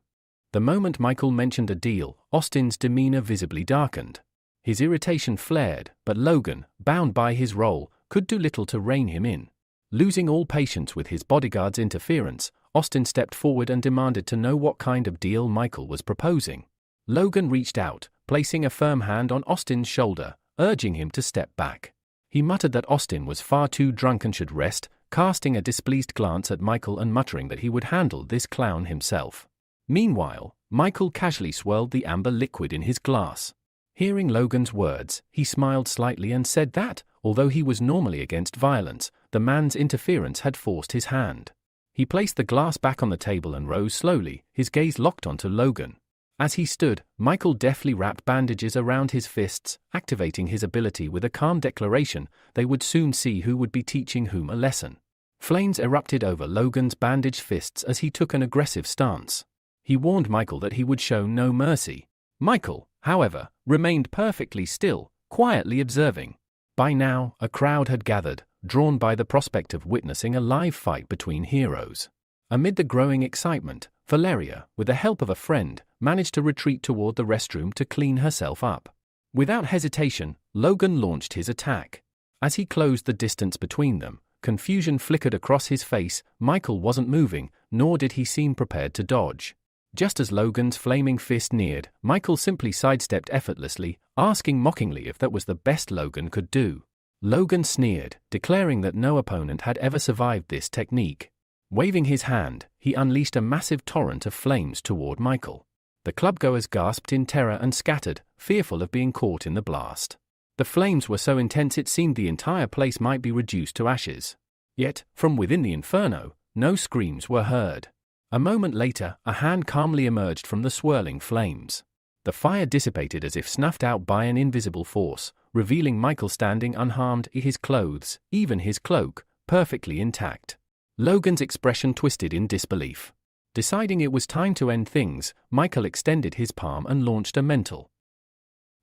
The moment Michael mentioned a deal, Austin's demeanor visibly darkened. His irritation flared, but Logan, bound by his role, could do little to rein him in. Losing all patience with his bodyguard's interference, Austin stepped forward and demanded to know what kind of deal Michael was proposing. Logan reached out, placing a firm hand on Austin's shoulder, urging him to step back. He muttered that Austin was far too drunk and should rest, casting a displeased glance at Michael and muttering that he would handle this clown himself. Meanwhile, Michael casually swirled the amber liquid in his glass. Hearing Logan's words, he smiled slightly and said that, although he was normally against violence, the man's interference had forced his hand. He placed the glass back on the table and rose slowly, his gaze locked onto Logan. As he stood, Michael deftly wrapped bandages around his fists, activating his ability with a calm declaration they would soon see who would be teaching whom a lesson. Flames erupted over Logan's bandaged fists as he took an aggressive stance. He warned Michael that he would show no mercy. Michael, however, remained perfectly still, quietly observing. By now, a crowd had gathered, drawn by the prospect of witnessing a live fight between heroes. Amid the growing excitement, Valeria, with the help of a friend, managed to retreat toward the restroom to clean herself up. Without hesitation, Logan launched his attack. As he closed the distance between them, confusion flickered across his face. Michael wasn't moving, nor did he seem prepared to dodge. Just as Logan's flaming fist neared, Michael simply sidestepped effortlessly, asking mockingly if that was the best Logan could do. Logan sneered, declaring that no opponent had ever survived this technique. Waving his hand, he unleashed a massive torrent of flames toward Michael. The clubgoers gasped in terror and scattered, fearful of being caught in the blast. The flames were so intense it seemed the entire place might be reduced to ashes. Yet, from within the inferno, no screams were heard. A moment later, a hand calmly emerged from the swirling flames. The fire dissipated as if snuffed out by an invisible force, revealing Michael standing unharmed, his clothes, even his cloak, perfectly intact. Logan's expression twisted in disbelief. Deciding it was time to end things, Michael extended his palm and launched a mental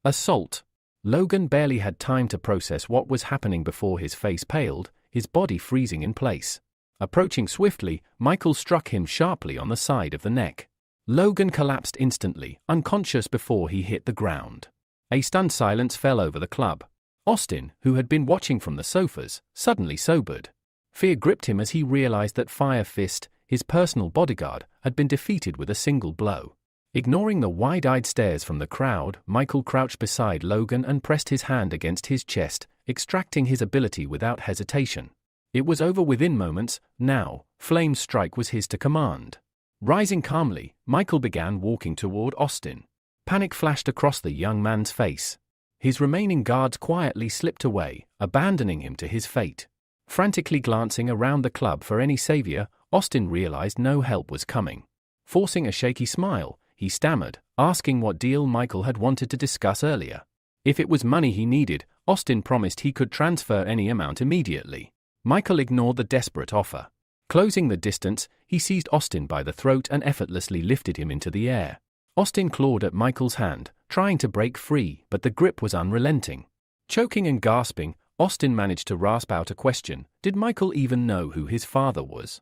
assault. Logan barely had time to process what was happening before his face paled, his body freezing in place. Approaching swiftly, Michael struck him sharply on the side of the neck. Logan collapsed instantly, unconscious before he hit the ground. A stunned silence fell over the club. Austin, who had been watching from the sofas, suddenly sobered. Fear gripped him as he realized that Fire Fist, his personal bodyguard, had been defeated with a single blow. Ignoring the wide-eyed stares from the crowd, Michael crouched beside Logan and pressed his hand against his chest, extracting his ability without hesitation. It was over within moments. Now, Flame's strike was his to command. Rising calmly, Michael began walking toward Austin. Panic flashed across the young man's face. His remaining guards quietly slipped away, abandoning him to his fate. Frantically glancing around the club for any savior, Austin realized no help was coming. Forcing a shaky smile, he stammered, asking what deal Michael had wanted to discuss earlier. If it was money he needed, Austin promised he could transfer any amount immediately. Michael ignored the desperate offer. Closing the distance, he seized Austin by the throat and effortlessly lifted him into the air. Austin clawed at Michael's hand, trying to break free, but the grip was unrelenting. Choking and gasping, Austin managed to rasp out a question. Did Michael even know who his father was?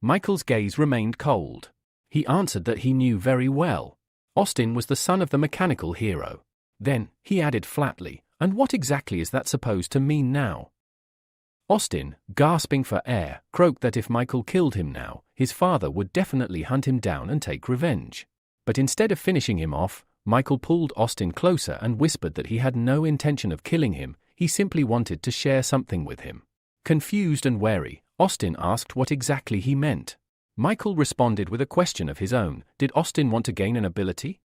Michael's gaze remained cold. He answered that he knew very well. Austin was the son of the mechanical hero. Then, he added flatly, and what exactly is that supposed to mean now? Austin, gasping for air, croaked that if Michael killed him now, his father would definitely hunt him down and take revenge. But instead of finishing him off, Michael pulled Austin closer and whispered that he had no intention of killing him, he simply wanted to share something with him. Confused and wary, Austin asked what exactly he meant. Michael responded with a question of his own. Did Austin want to gain an ability?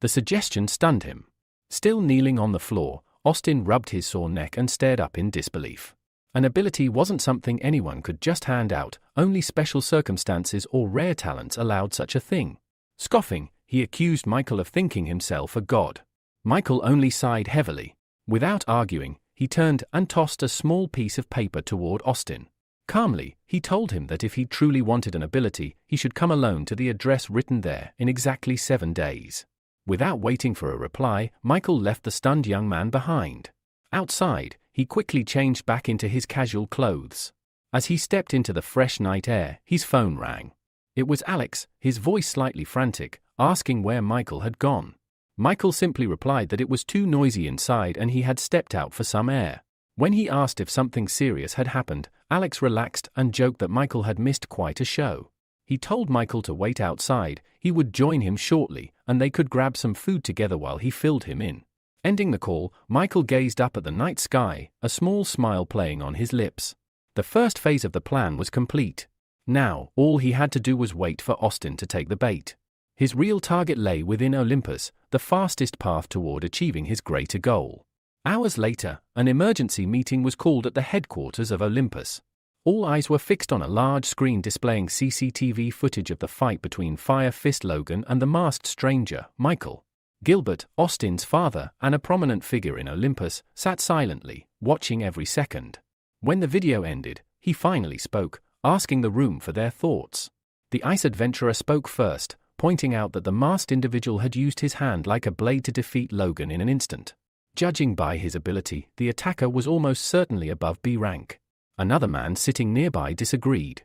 The suggestion stunned him. Still kneeling on the floor, Austin rubbed his sore neck and stared up in disbelief. An ability wasn't something anyone could just hand out, only special circumstances or rare talents allowed such a thing. Scoffing, he accused Michael of thinking himself a god. Michael only sighed heavily. Without arguing, he turned and tossed a small piece of paper toward Austin. Calmly, he told him that if he truly wanted an ability, he should come alone to the address written there in exactly 7 days. Without waiting for a reply, Michael left the stunned young man behind. Outside, he quickly changed back into his casual clothes. As he stepped into the fresh night air, his phone rang. It was Alex, his voice slightly frantic, asking where Michael had gone. Michael simply replied that it was too noisy inside and he had stepped out for some air. When he asked if something serious had happened, Alex relaxed and joked that Michael had missed quite a show. He told Michael to wait outside, he would join him shortly, and they could grab some food together while he filled him in. Ending the call, Michael gazed up at the night sky, a small smile playing on his lips. The first phase of the plan was complete. Now, all he had to do was wait for Austin to take the bait. His real target lay within Olympus, the fastest path toward achieving his greater goal. Hours later, an emergency meeting was called at the headquarters of Olympus. All eyes were fixed on a large screen displaying CCTV footage of the fight between Fire Fist Logan and the masked stranger, Michael. Gilbert, Austin's father, and a prominent figure in Olympus, sat silently, watching every second. When the video ended, he finally spoke, asking the room for their thoughts. The ice adventurer spoke first, pointing out that the masked individual had used his hand like a blade to defeat Logan in an instant. Judging by his ability, the attacker was almost certainly above B rank. Another man sitting nearby disagreed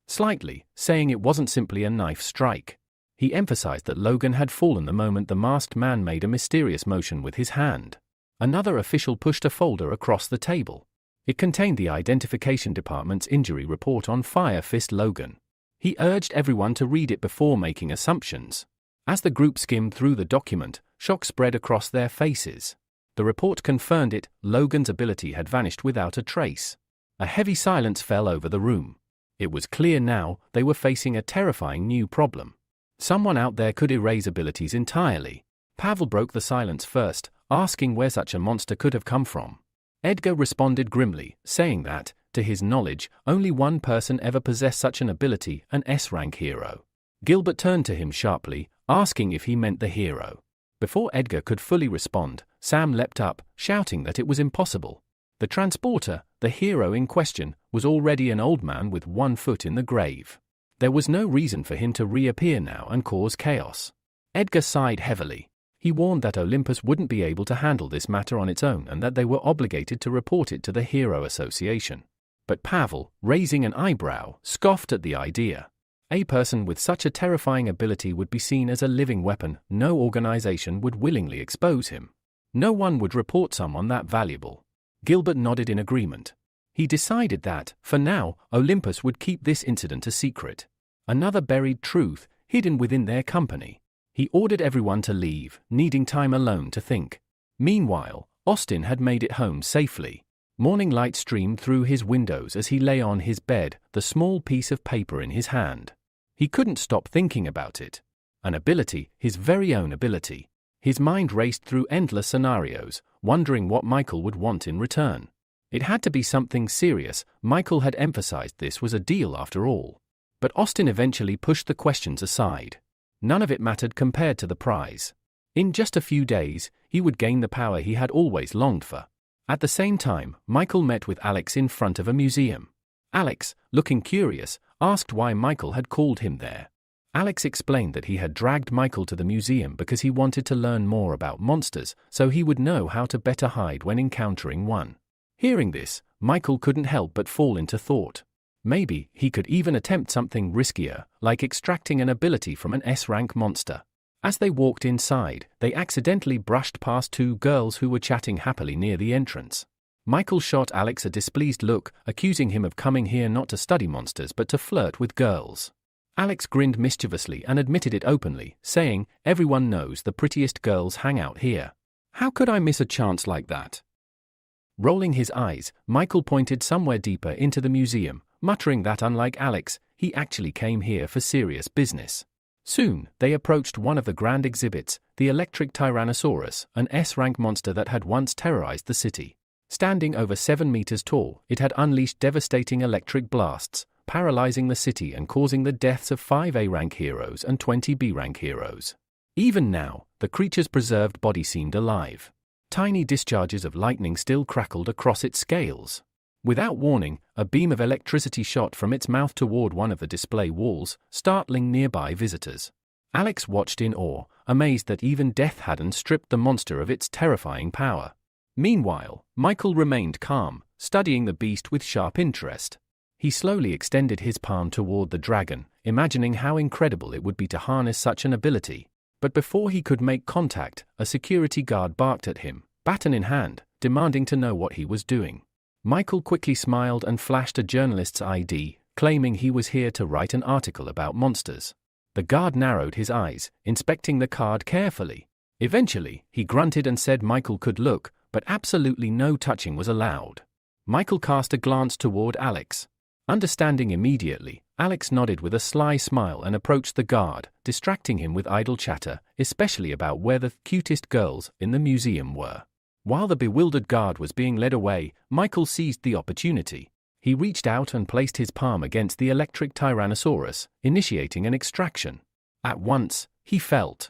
slightly, saying it wasn't simply a knife strike. He emphasized that Logan had fallen the moment the masked man made a mysterious motion with his hand. Another official pushed a folder across the table. It contained the Identification Department's injury report on Fire Fist Logan. He urged everyone to read it before making assumptions. As the group skimmed through the document, shock spread across their faces. The report confirmed it: Logan's ability had vanished without a trace. A heavy silence fell over the room. It was clear now they were facing a terrifying new problem. Someone out there could erase abilities entirely. Pavel broke the silence first, asking where such a monster could have come from. Edgar responded grimly, saying that, to his knowledge, only one person ever possessed such an ability, an S-rank hero. Gilbert turned to him sharply, asking if he meant the hero. Before Edgar could fully respond, Sam leapt up, shouting that it was impossible. The transporter, the hero in question, was already an old man with one foot in the grave. There was no reason for him to reappear now and cause chaos. Edgar sighed heavily. He warned that Olympus wouldn't be able to handle this matter on its own and that they were obligated to report it to the Hero Association. But Pavel, raising an eyebrow, scoffed at the idea. A person with such a terrifying ability would be seen as a living weapon. No organization would willingly expose him. No one would report someone that valuable. Gilbert nodded in agreement. He decided that, for now, Olympus would keep this incident a secret. Another buried truth, hidden within their company. He ordered everyone to leave, needing time alone to think. Meanwhile, Austin had made it home safely. Morning light streamed through his windows as he lay on his bed, the small piece of paper in his hand. He couldn't stop thinking about it. An ability, his very own ability. His mind raced through endless scenarios, wondering what Michael would want in return. It had to be something serious. Michael had emphasized this was a deal after all. But Austin eventually pushed the questions aside. None of it mattered compared to the prize. In just a few days, he would gain the power he had always longed for. At the same time, Michael met with Alex in front of a museum. Alex, looking curious, asked why Michael had called him there. Alex explained that he had dragged Michael to the museum because he wanted to learn more about monsters, so he would know how to better hide when encountering one. Hearing this, Michael couldn't help but fall into thought. Maybe he could even attempt something riskier, like extracting an ability from an S-rank monster. As they walked inside, they accidentally brushed past two girls who were chatting happily near the entrance. Michael shot Alex a displeased look, accusing him of coming here not to study monsters but to flirt with girls. Alex grinned mischievously and admitted it openly, saying, "Everyone knows the prettiest girls hang out here. How could I miss a chance like that?" Rolling his eyes, Michael pointed somewhere deeper into the museum, muttering that unlike Alex, he actually came here for serious business. Soon, they approached one of the grand exhibits, the electric Tyrannosaurus, an S-rank monster that had once terrorized the city. Standing over 7 meters tall, it had unleashed devastating electric blasts, paralyzing the city and causing the deaths of 5 A-rank heroes and 20 B-rank heroes. Even now, the creature's preserved body seemed alive. Tiny discharges of lightning still crackled across its scales. Without warning, a beam of electricity shot from its mouth toward one of the display walls, startling nearby visitors. Alex watched in awe, amazed that even death hadn't stripped the monster of its terrifying power. Meanwhile, Michael remained calm, studying the beast with sharp interest. He slowly extended his palm toward the dragon, imagining how incredible it would be to harness such an ability. But before he could make contact, a security guard barked at him, baton in hand, demanding to know what he was doing. Michael quickly smiled and flashed a journalist's ID, claiming he was here to write an article about monsters. The guard narrowed his eyes, inspecting the card carefully. Eventually, he grunted and said Michael could look, but absolutely no touching was allowed. Michael cast a glance toward Alex. Understanding immediately, Alex nodded with a sly smile and approached the guard, distracting him with idle chatter, especially about where the cutest girls in the museum were. While the bewildered guard was being led away, Michael seized the opportunity. He reached out and placed his palm against the electric Tyrannosaurus, initiating an extraction. At once, he felt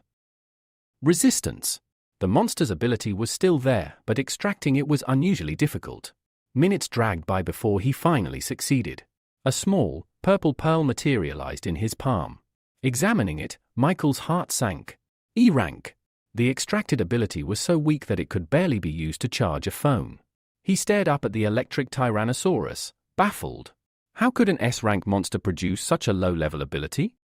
resistance. The monster's ability was still there, but extracting it was unusually difficult. Minutes dragged by before he finally succeeded. A small, purple pearl materialized in his palm. Examining it, Michael's heart sank. E rank. The extracted ability was so weak that it could barely be used to charge a phone. He stared up at the electric Tyrannosaurus, baffled. How could an S-rank monster produce such a low-level ability?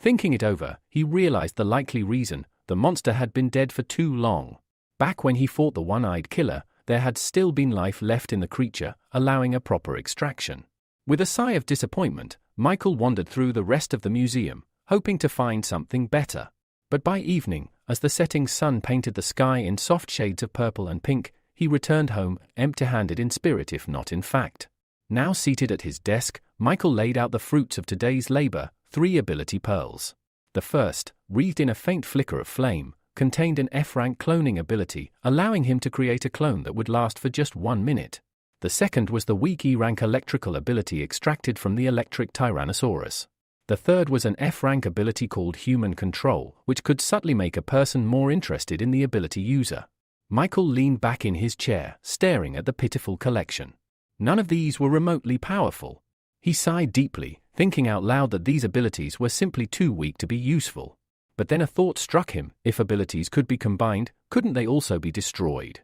Thinking it over, he realized the likely reason: the monster had been dead for too long. Back when he fought the one-eyed killer, there had still been life left in the creature, allowing a proper extraction. With a sigh of disappointment, Michael wandered through the rest of the museum, hoping to find something better. But by evening, as the setting sun painted the sky in soft shades of purple and pink, he returned home, empty-handed in spirit if not in fact. Now seated at his desk, Michael laid out the fruits of today's labor: 3 ability pearls. The first, wreathed in a faint flicker of flame, contained an F-rank cloning ability, allowing him to create a clone that would last for just 1 minute. The second was the weak E-rank electrical ability extracted from the electric Tyrannosaurus. The third was an F-rank ability called Human Control, which could subtly make a person more interested in the ability user. Michael leaned back in his chair, staring at the pitiful collection. None of these were remotely powerful. He sighed deeply, thinking out loud that these abilities were simply too weak to be useful. But then a thought struck him: if abilities could be combined, couldn't they also be destroyed?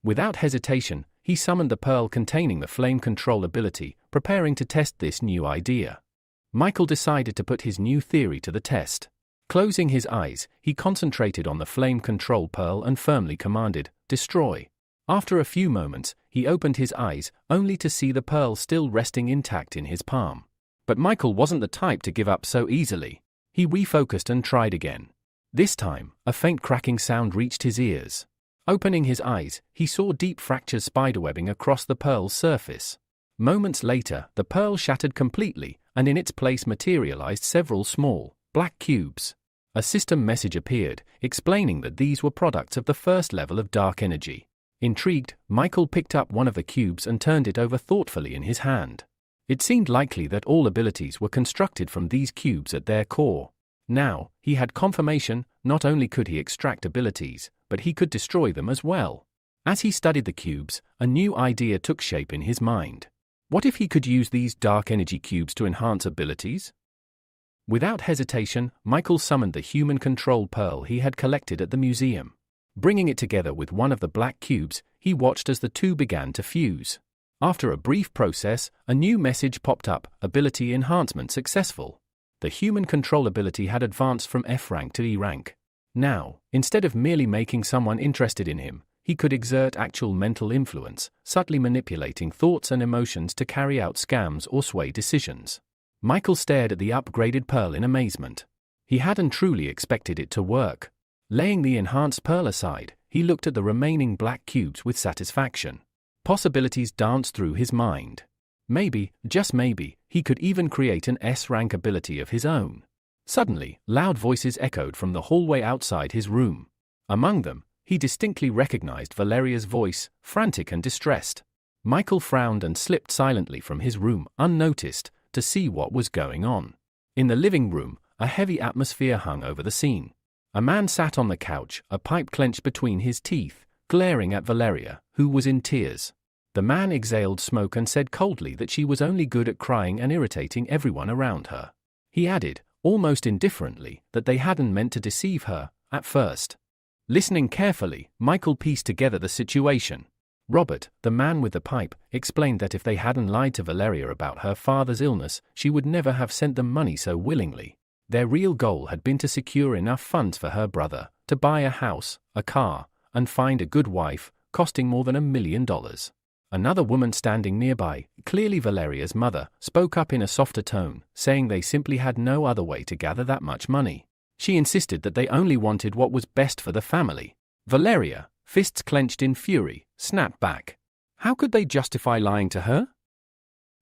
Without hesitation, he summoned the pearl containing the flame control ability, preparing to test this new idea. Michael decided to put his new theory to the test. Closing his eyes, he concentrated on the flame control pearl and firmly commanded, "Destroy." After a few moments, he opened his eyes, only to see the pearl still resting intact in his palm. But Michael wasn't the type to give up so easily. He refocused and tried again. This time, a faint cracking sound reached his ears. Opening his eyes, he saw deep fractures spiderwebbing across the pearl's surface. Moments later, the pearl shattered completely, and in its place materialized several small, black cubes. A system message appeared, explaining that these were products of the first level of dark energy. Intrigued, Michael picked up one of the cubes and turned it over thoughtfully in his hand. It seemed likely that all abilities were constructed from these cubes at their core. Now, he had confirmation: not only could he extract abilities, but he could destroy them as well. As he studied the cubes, a new idea took shape in his mind. What if he could use these dark energy cubes to enhance abilities? Without hesitation, Michael summoned the human control pearl he had collected at the museum. Bringing it together with one of the black cubes, he watched as the two began to fuse. After a brief process, a new message popped up: ability enhancement successful. The human control ability had advanced from F-rank to E-rank. Now, instead of merely making someone interested in him, he could exert actual mental influence, subtly manipulating thoughts and emotions to carry out scams or sway decisions. Michael stared at the upgraded pearl in amazement. He hadn't truly expected it to work. Laying the enhanced pearl aside, he looked at the remaining black cubes with satisfaction. Possibilities danced through his mind. Maybe, just maybe, he could even create an S-rank ability of his own. Suddenly, loud voices echoed from the hallway outside his room. Among them, he distinctly recognized Valeria's voice, frantic and distressed. Michael frowned and slipped silently from his room, unnoticed, to see what was going on. In the living room, a heavy atmosphere hung over the scene. A man sat on the couch, a pipe clenched between his teeth, glaring at Valeria, who was in tears. The man exhaled smoke and said coldly that she was only good at crying and irritating everyone around her. He added, almost indifferently, that they hadn't meant to deceive her, at first. Listening carefully, Michael pieced together the situation. Robert, the man with the pipe, explained that if they hadn't lied to Valeria about her father's illness, she would never have sent them money so willingly. Their real goal had been to secure enough funds for her brother, to buy a house, a car, and find a good wife, costing more than $1 million. Another woman standing nearby, clearly Valeria's mother, spoke up in a softer tone, saying they simply had no other way to gather that much money. She insisted that they only wanted what was best for the family. Valeria, fists clenched in fury, snapped back. How could they justify lying to her?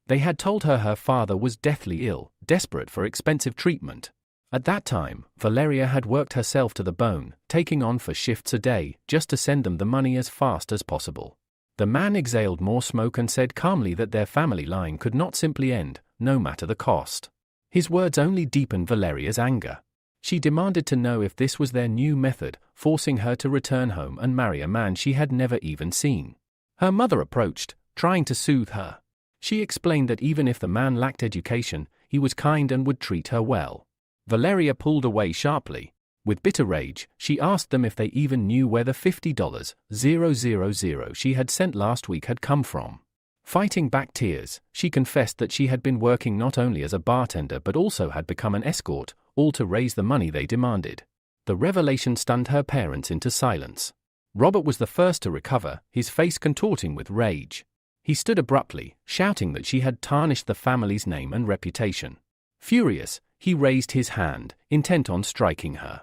They had told her her father was deathly ill, desperate for expensive treatment. At that time, Valeria had worked herself to the bone, taking on 4 shifts a day, just to send them the money as fast as possible. The man exhaled more smoke and said calmly that their family line could not simply end, no matter the cost. His words only deepened Valeria's anger. She demanded to know if this was their new method, forcing her to return home and marry a man she had never even seen. Her mother approached, trying to soothe her. She explained that even if the man lacked education, he was kind and would treat her well. Valeria pulled away sharply. With bitter rage, she asked them if they even knew where the $50,000 she had sent last week had come from. Fighting back tears, she confessed that she had been working not only as a bartender but also had become an escort, all to raise the money they demanded. The revelation stunned her parents into silence. Robert was the first to recover, his face contorting with rage. He stood abruptly, shouting that she had tarnished the family's name and reputation. Furious, he raised his hand, intent on striking her.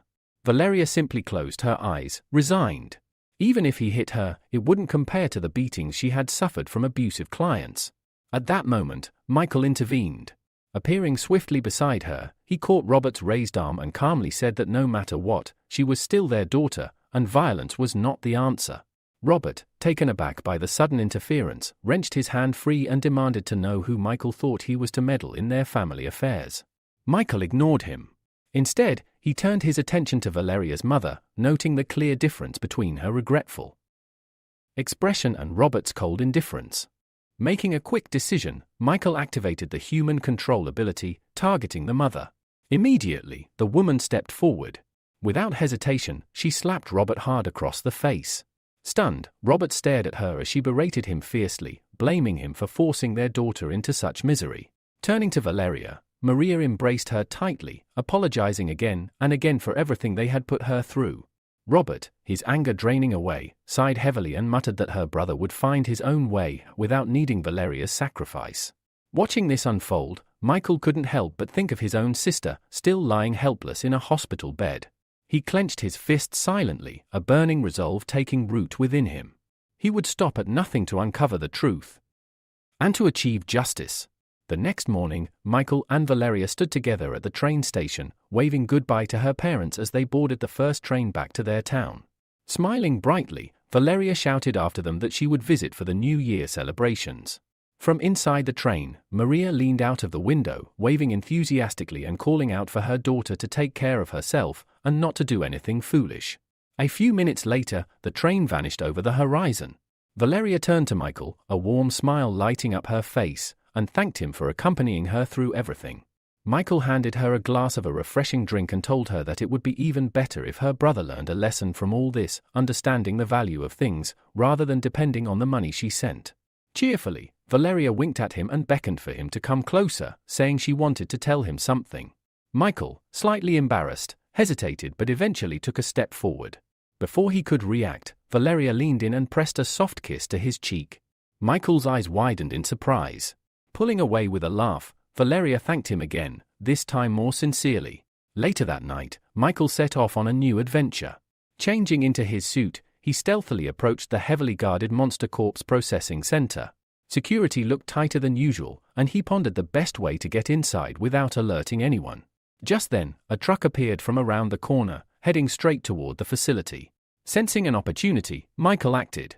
Valeria simply closed her eyes, resigned. Even if he hit her, it wouldn't compare to the beatings she had suffered from abusive clients. At that moment, Michael intervened. Appearing swiftly beside her, he caught Robert's raised arm and calmly said that no matter what, she was still their daughter, and violence was not the answer. Robert, taken aback by the sudden interference, wrenched his hand free and demanded to know who Michael thought he was to meddle in their family affairs. Michael ignored him. Instead, he turned his attention to Valeria's mother, noting the clear difference between her regretful expression and Robert's cold indifference. Making a quick decision, Michael activated the human control ability, targeting the mother. Immediately, the woman stepped forward. Without hesitation, she slapped Robert hard across the face. Stunned, Robert stared at her as she berated him fiercely, blaming him for forcing their daughter into such misery. Turning to Valeria, Maria embraced her tightly, apologizing again and again for everything they had put her through. Robert, his anger draining away, sighed heavily and muttered that her brother would find his own way without needing Valeria's sacrifice. Watching this unfold, Michael couldn't help but think of his own sister, still lying helpless in a hospital bed. He clenched his fist silently, a burning resolve taking root within him. He would stop at nothing to uncover the truth and to achieve justice. The next morning, Michael and Valeria stood together at the train station, waving goodbye to her parents as they boarded the first train back to their town. Smiling brightly, Valeria shouted after them that she would visit for the New Year celebrations. From inside the train, Maria leaned out of the window, waving enthusiastically and calling out for her daughter to take care of herself and not to do anything foolish. A few minutes later, the train vanished over the horizon. Valeria turned to Michael, a warm smile lighting up her face, and thanked him for accompanying her through everything. Michael handed her a glass of a refreshing drink and told her that it would be even better if her brother learned a lesson from all this, understanding the value of things, rather than depending on the money she sent. Cheerfully, Valeria winked at him and beckoned for him to come closer, saying she wanted to tell him something. Michael, slightly embarrassed, hesitated but eventually took a step forward. Before he could react, Valeria leaned in and pressed a soft kiss to his cheek. Michael's eyes widened in surprise. Pulling away with a laugh, Valeria thanked him again, this time more sincerely. Later that night, Michael set off on a new adventure. Changing into his suit, he stealthily approached the heavily guarded Monster Corp's processing center. Security looked tighter than usual, and he pondered the best way to get inside without alerting anyone. Just then, a truck appeared from around the corner, heading straight toward the facility. Sensing an opportunity, Michael acted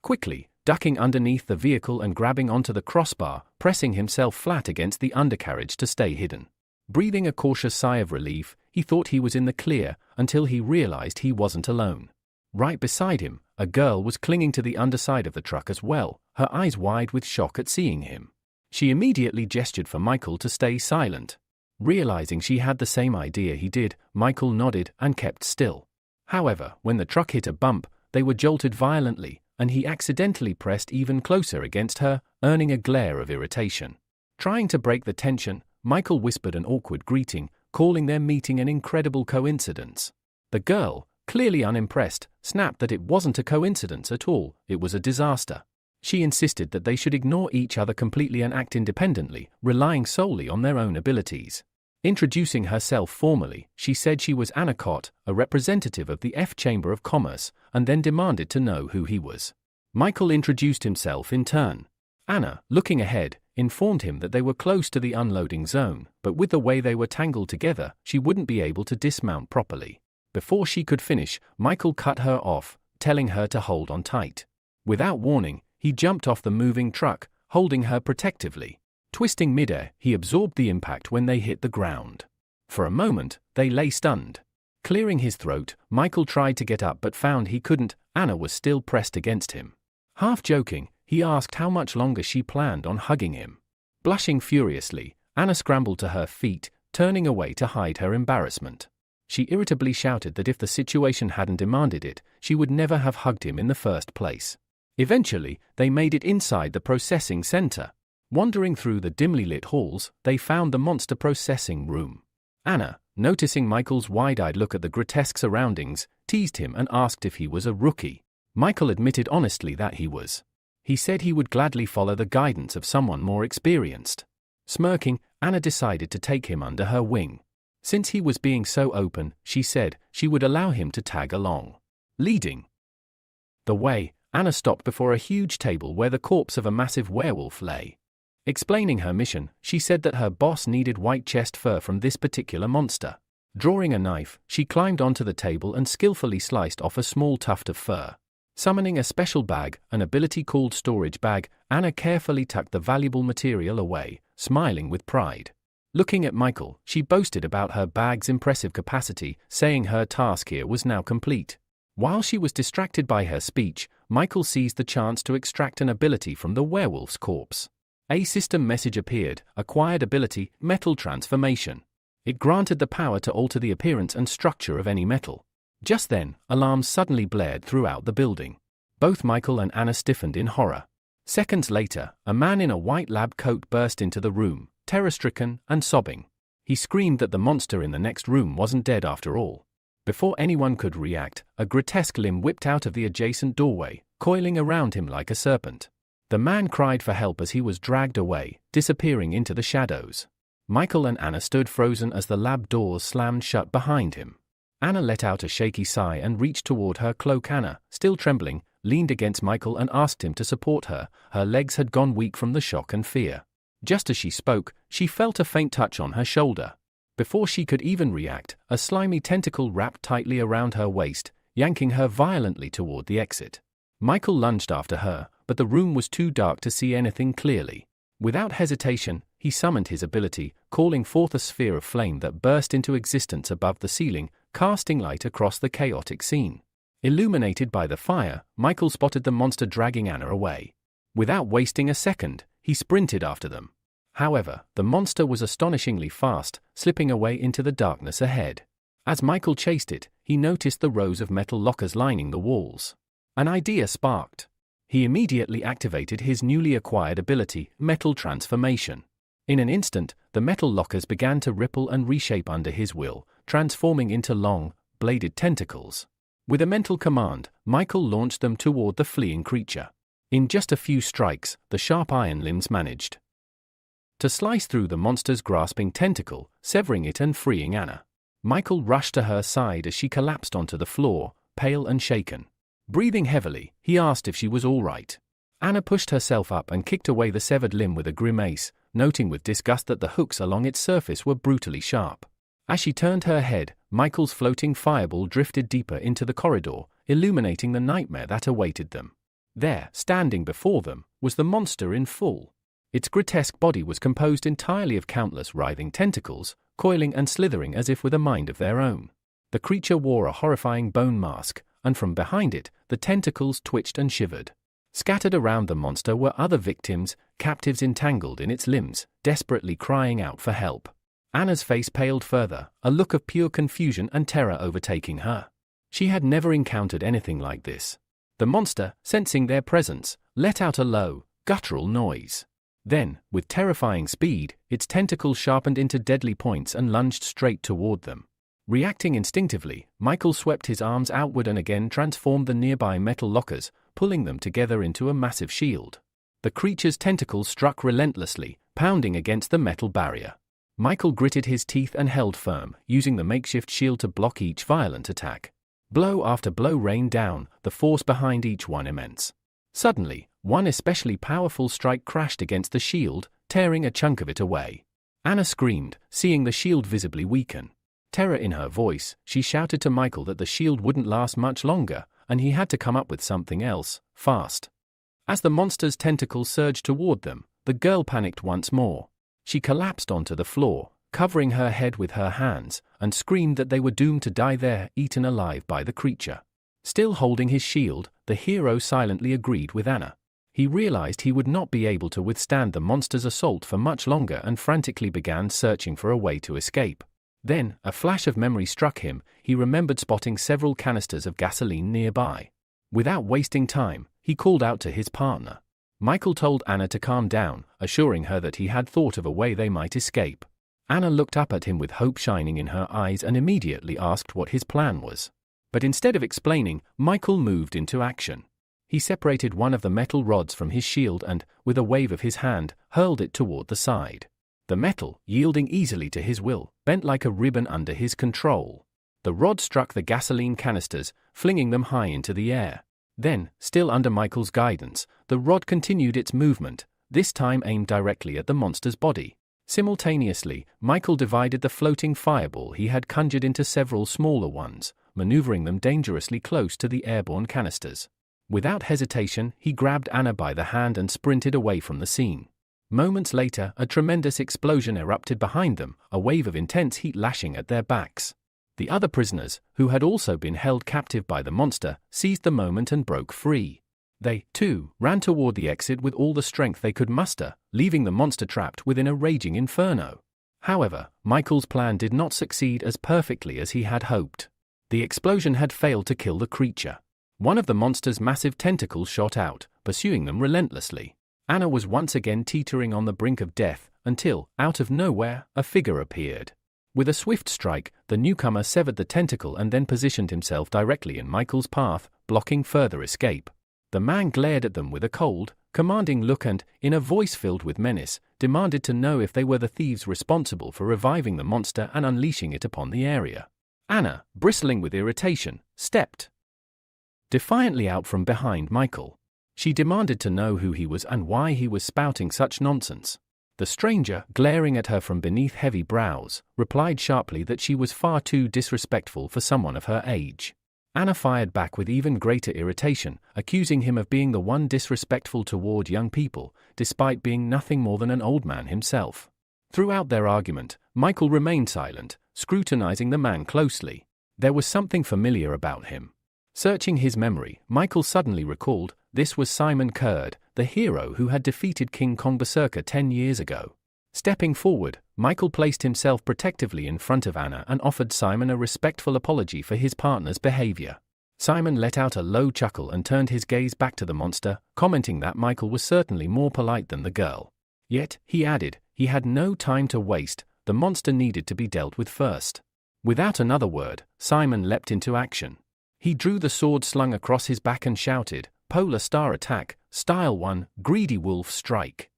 quickly, ducking underneath the vehicle and grabbing onto the crossbar, pressing himself flat against the undercarriage to stay hidden. Breathing a cautious sigh of relief, he thought he was in the clear, until he realized he wasn't alone. Right beside him, a girl was clinging to the underside of the truck as well, her eyes wide with shock at seeing him. She immediately gestured for Michael to stay silent. Realizing she had the same idea he did, Michael nodded and kept still. However, when the truck hit a bump, they were jolted violently, and he accidentally pressed even closer against her, earning a glare of irritation. Trying to break the tension, Michael whispered an awkward greeting, calling their meeting an incredible coincidence. The girl, clearly unimpressed, snapped that it wasn't a coincidence at all, it was a disaster. She insisted that they should ignore each other completely and act independently, relying solely on their own abilities. Introducing herself formally, she said she was Anna Cott, a representative of the F Chamber of Commerce, and then demanded to know who he was. Michael introduced himself in turn. Anna, looking ahead, informed him that they were close to the unloading zone, but with the way they were tangled together, she wouldn't be able to dismount properly. Before she could finish, Michael cut her off, telling her to hold on tight. Without warning, he jumped off the moving truck, holding her protectively. Twisting midair, he absorbed the impact when they hit the ground. For a moment, they lay stunned. Clearing his throat, Michael tried to get up but found he couldn't. Anna was still pressed against him. Half joking, he asked how much longer she planned on hugging him. Blushing furiously, Anna scrambled to her feet, turning away to hide her embarrassment. She irritably shouted that if the situation hadn't demanded it, she would never have hugged him in the first place. Eventually, they made it inside the processing center. Wandering through the dimly lit halls, they found the monster processing room. Anna, noticing Michael's wide-eyed look at the grotesque surroundings, teased him and asked if he was a rookie. Michael admitted honestly that he was. He said he would gladly follow the guidance of someone more experienced. Smirking, Anna decided to take him under her wing. Since he was being so open, she said she would allow him to tag along. Leading the way, Anna stopped before a huge table where the corpse of a massive werewolf lay. Explaining her mission, she said that her boss needed white chest fur from this particular monster. Drawing a knife, she climbed onto the table and skillfully sliced off a small tuft of fur. Summoning a special bag, an ability called storage bag, Anna carefully tucked the valuable material away, smiling with pride. Looking at Michael, she boasted about her bag's impressive capacity, saying her task here was now complete. While she was distracted by her speech, Michael seized the chance to extract an ability from the werewolf's corpse. A system message appeared, acquired ability, metal transformation. It granted the power to alter the appearance and structure of any metal. Just then, alarms suddenly blared throughout the building. Both Michael and Anna stiffened in horror. Seconds later, a man in a white lab coat burst into the room, terror-stricken and sobbing. He screamed that the monster in the next room wasn't dead after all. Before anyone could react, a grotesque limb whipped out of the adjacent doorway, coiling around him like a serpent. The man cried for help as he was dragged away, disappearing into the shadows. Michael and Anna stood frozen as the lab doors slammed shut behind him. Anna let out a shaky sigh and reached toward her cloak. Anna, still trembling, leaned against Michael and asked him to support her. Her legs had gone weak from the shock and fear. Just as she spoke, she felt a faint touch on her shoulder. Before she could even react, a slimy tentacle wrapped tightly around her waist, yanking her violently toward the exit. Michael lunged after her, but the room was too dark to see anything clearly. Without hesitation, he summoned his ability, calling forth a sphere of flame that burst into existence above the ceiling, casting light across the chaotic scene. Illuminated by the fire, Michael spotted the monster dragging Anna away. Without wasting a second, he sprinted after them. However, the monster was astonishingly fast, slipping away into the darkness ahead. As Michael chased it, he noticed the rows of metal lockers lining the walls. An idea sparked. He immediately activated his newly acquired ability, metal transformation. In an instant, the metal lockers began to ripple and reshape under his will, transforming into long, bladed tentacles. With a mental command, Michael launched them toward the fleeing creature. In just a few strikes, the sharp iron limbs managed to slice through the monster's grasping tentacle, severing it and freeing Anna. Michael rushed to her side as she collapsed onto the floor, pale and shaken. Breathing heavily, he asked if she was all right. Anna pushed herself up and kicked away the severed limb with a grimace, noting with disgust that the hooks along its surface were brutally sharp. As she turned her head, Michael's floating fireball drifted deeper into the corridor, illuminating the nightmare that awaited them. There, standing before them, was the monster in full. Its grotesque body was composed entirely of countless writhing tentacles, coiling and slithering as if with a mind of their own. The creature wore a horrifying bone mask, and from behind it, the tentacles twitched and shivered. Scattered around the monster were other victims, captives entangled in its limbs, desperately crying out for help. Anna's face paled further, a look of pure confusion and terror overtaking her. She had never encountered anything like this. The monster, sensing their presence, let out a low, guttural noise. Then, with terrifying speed, its tentacles sharpened into deadly points and lunged straight toward them. Reacting instinctively, Michael swept his arms outward and again transformed the nearby metal lockers, pulling them together into a massive shield. The creature's tentacles struck relentlessly, pounding against the metal barrier. Michael gritted his teeth and held firm, using the makeshift shield to block each violent attack. Blow after blow rained down, the force behind each one immense. Suddenly, one especially powerful strike crashed against the shield, tearing a chunk of it away. Anna screamed, seeing the shield visibly weaken. Terror in her voice, she shouted to Michael that the shield wouldn't last much longer, and he had to come up with something else, fast. As the monster's tentacles surged toward them, the girl panicked once more. She collapsed onto the floor, covering her head with her hands, and screamed that they were doomed to die there, eaten alive by the creature. Still holding his shield, the hero silently agreed with Anna. He realized he would not be able to withstand the monster's assault for much longer and frantically began searching for a way to escape. Then, a flash of memory struck him. He remembered spotting several canisters of gasoline nearby. Without wasting time, he called out to his partner. Michael told Anna to calm down, assuring her that he had thought of a way they might escape. Anna looked up at him with hope shining in her eyes and immediately asked what his plan was. But instead of explaining, Michael moved into action. He separated one of the metal rods from his shield and, with a wave of his hand, hurled it toward the side. The metal, yielding easily to his will, bent like a ribbon under his control. The rod struck the gasoline canisters, flinging them high into the air. Then, still under Michael's guidance, the rod continued its movement, this time aimed directly at the monster's body. Simultaneously, Michael divided the floating fireball he had conjured into several smaller ones, maneuvering them dangerously close to the airborne canisters. Without hesitation, he grabbed Anna by the hand and sprinted away from the scene. Moments later, a tremendous explosion erupted behind them, a wave of intense heat lashing at their backs. The other prisoners, who had also been held captive by the monster, seized the moment and broke free. They, too, ran toward the exit with all the strength they could muster, leaving the monster trapped within a raging inferno. However, Michael's plan did not succeed as perfectly as he had hoped. The explosion had failed to kill the creature. One of the monster's massive tentacles shot out, pursuing them relentlessly. Anna was once again teetering on the brink of death, until, out of nowhere, a figure appeared. With a swift strike, the newcomer severed the tentacle and then positioned himself directly in Michael's path, blocking further escape. The man glared at them with a cold, commanding look and, in a voice filled with menace, demanded to know if they were the thieves responsible for reviving the monster and unleashing it upon the area. Anna, bristling with irritation, stepped defiantly out from behind Michael. She demanded to know who he was and why he was spouting such nonsense. The stranger, glaring at her from beneath heavy brows, replied sharply that she was far too disrespectful for someone of her age. Anna fired back with even greater irritation, accusing him of being the one disrespectful toward young people, despite being nothing more than an old man himself. Throughout their argument, Michael remained silent, scrutinizing the man closely. There was something familiar about him. Searching his memory, Michael suddenly recalled, this was Simon Kurd, the hero who had defeated King Kong Berserker 10 years ago. Stepping forward, Michael placed himself protectively in front of Anna and offered Simon a respectful apology for his partner's behavior. Simon let out a low chuckle and turned his gaze back to the monster, commenting that Michael was certainly more polite than the girl. Yet, he added, he had no time to waste, the monster needed to be dealt with first. Without another word, Simon leapt into action. He drew the sword slung across his back and shouted, Polar Star Attack, Style 1, Greedy Wolf Strike.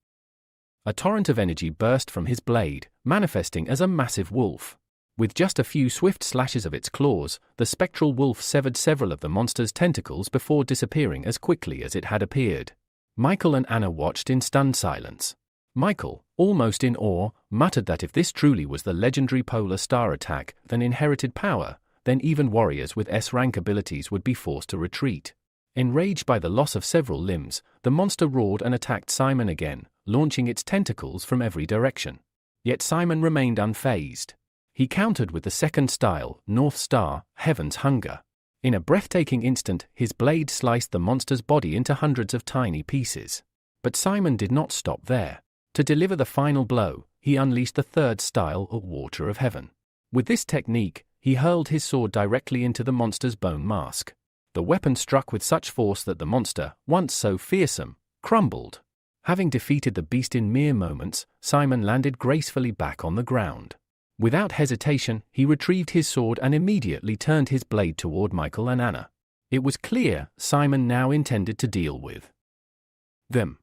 A torrent of energy burst from his blade, manifesting as a massive wolf. With just a few swift slashes of its claws, the spectral wolf severed several of the monster's tentacles before disappearing as quickly as it had appeared. Michael and Anna watched in stunned silence. Michael, almost in awe, muttered that if this truly was the legendary Polar Star Attack, then inherited power, then even warriors with S-rank abilities would be forced to retreat. Enraged by the loss of several limbs, the monster roared and attacked Simon again, launching its tentacles from every direction. Yet Simon remained unfazed. He countered with the second style, North Star, Heaven's Hunger. In a breathtaking instant, his blade sliced the monster's body into hundreds of tiny pieces. But Simon did not stop there. To deliver the final blow, he unleashed the third style, Water of Heaven. With this technique, he hurled his sword directly into the monster's bone mask. The weapon struck with such force that the monster, once so fearsome, crumbled. Having defeated the beast in mere moments, Simon landed gracefully back on the ground. Without hesitation, he retrieved his sword and immediately turned his blade toward Michael and Anna. It was clear Simon now intended to deal with them.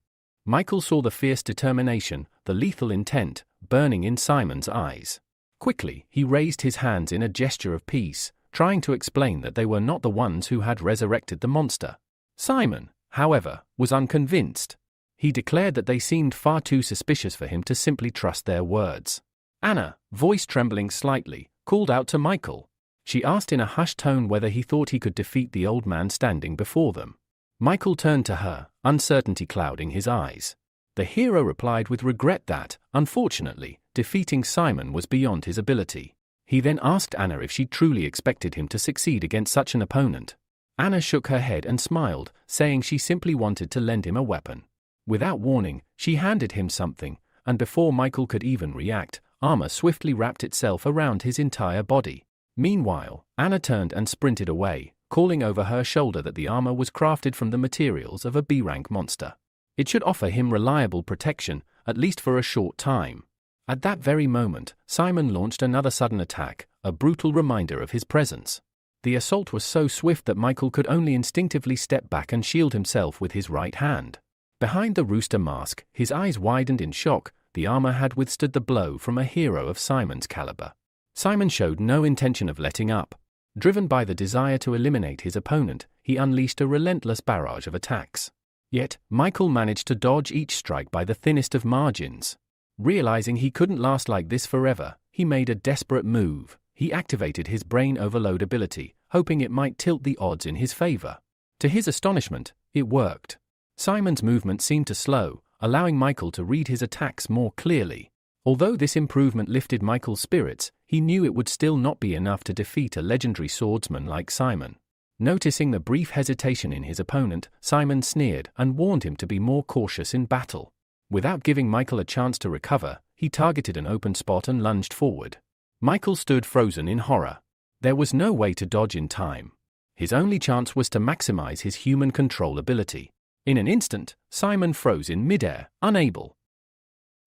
Michael saw the fierce determination, the lethal intent, burning in Simon's eyes. Quickly, he raised his hands in a gesture of peace, trying to explain that they were not the ones who had resurrected the monster. Simon, however, was unconvinced. He declared that they seemed far too suspicious for him to simply trust their words. Anna, voice trembling slightly, called out to Michael. She asked in a hushed tone whether he thought he could defeat the old man standing before them. Michael turned to her, uncertainty clouding his eyes. The hero replied with regret that, unfortunately, defeating Simon was beyond his ability. He then asked Anna if she truly expected him to succeed against such an opponent. Anna shook her head and smiled, saying she simply wanted to lend him a weapon. Without warning, she handed him something, and before Michael could even react, armor swiftly wrapped itself around his entire body. Meanwhile, Anna turned and sprinted away, calling over her shoulder that the armor was crafted from the materials of a B-rank monster. It should offer him reliable protection, at least for a short time. At that very moment, Simon launched another sudden attack, a brutal reminder of his presence. The assault was so swift that Michael could only instinctively step back and shield himself with his right hand. Behind the rooster mask, his eyes widened in shock. The armor had withstood the blow from a hero of Simon's caliber. Simon showed no intention of letting up. Driven by the desire to eliminate his opponent, he unleashed a relentless barrage of attacks. Yet, Michael managed to dodge each strike by the thinnest of margins. Realizing he couldn't last like this forever, he made a desperate move. He activated his brain overload ability, hoping it might tilt the odds in his favor. To his astonishment, it worked. Simon's movement seemed to slow, allowing Michael to read his attacks more clearly. Although this improvement lifted Michael's spirits, he knew it would still not be enough to defeat a legendary swordsman like Simon. Noticing the brief hesitation in his opponent, Simon sneered and warned him to be more cautious in battle. Without giving Michael a chance to recover, he targeted an open spot and lunged forward. Michael stood frozen in horror. There was no way to dodge in time. His only chance was to maximize his human control ability. In an instant, Simon froze in midair, unable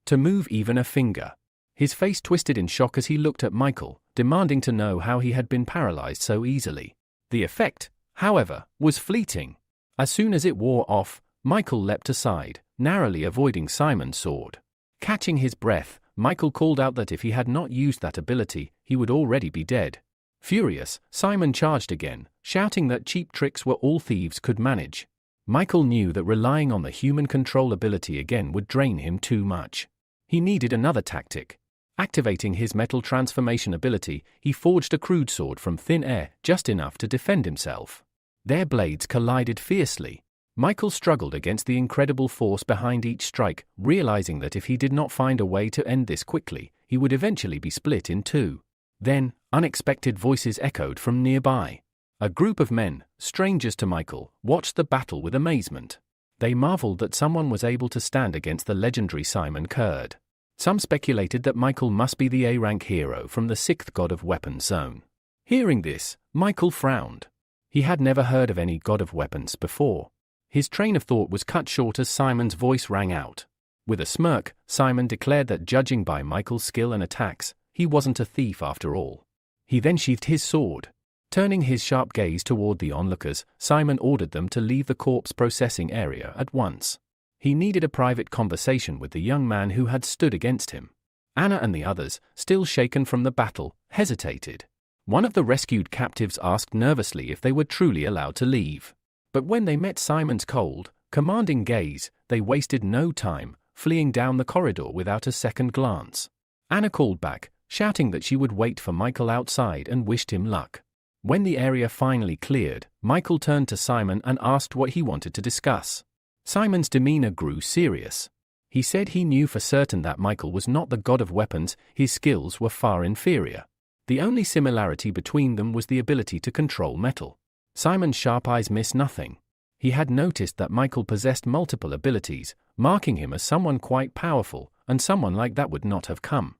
to move even a finger. His face twisted in shock as he looked at Michael, demanding to know how he had been paralyzed so easily. The effect, however, was fleeting. As soon as it wore off, Michael leapt aside, narrowly avoiding Simon's sword. Catching his breath, Michael called out that if he had not used that ability, he would already be dead. Furious, Simon charged again, shouting that cheap tricks were all thieves could manage. Michael knew that relying on the human control ability again would drain him too much. He needed another tactic. Activating his metal transformation ability, he forged a crude sword from thin air, just enough to defend himself. Their blades collided fiercely. Michael struggled against the incredible force behind each strike, realizing that if he did not find a way to end this quickly, he would eventually be split in two. Then, unexpected voices echoed from nearby. A group of men, strangers to Michael, watched the battle with amazement. They marveled that someone was able to stand against the legendary Simon Kurd. Some speculated that Michael must be the A-rank hero from the 6th God of Weapons zone. Hearing this, Michael frowned. He had never heard of any God of Weapons before. His train of thought was cut short as Simon's voice rang out. With a smirk, Simon declared that judging by Michael's skill and attacks, he wasn't a thief after all. He then sheathed his sword. Turning his sharp gaze toward the onlookers, Simon ordered them to leave the corpse processing area at once. He needed a private conversation with the young man who had stood against him. Anna and the others, still shaken from the battle, hesitated. One of the rescued captives asked nervously if they were truly allowed to leave. But when they met Simon's cold, commanding gaze, they wasted no time, fleeing down the corridor without a second glance. Anna called back, shouting that she would wait for Michael outside and wished him luck. When the area finally cleared, Michael turned to Simon and asked what he wanted to discuss. Simon's demeanor grew serious. He said he knew for certain that Michael was not the God of Weapons, his skills were far inferior. The only similarity between them was the ability to control metal. Simon's sharp eyes missed nothing. He had noticed that Michael possessed multiple abilities, marking him as someone quite powerful, and someone like that would not have come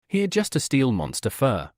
here just to steal monster fur.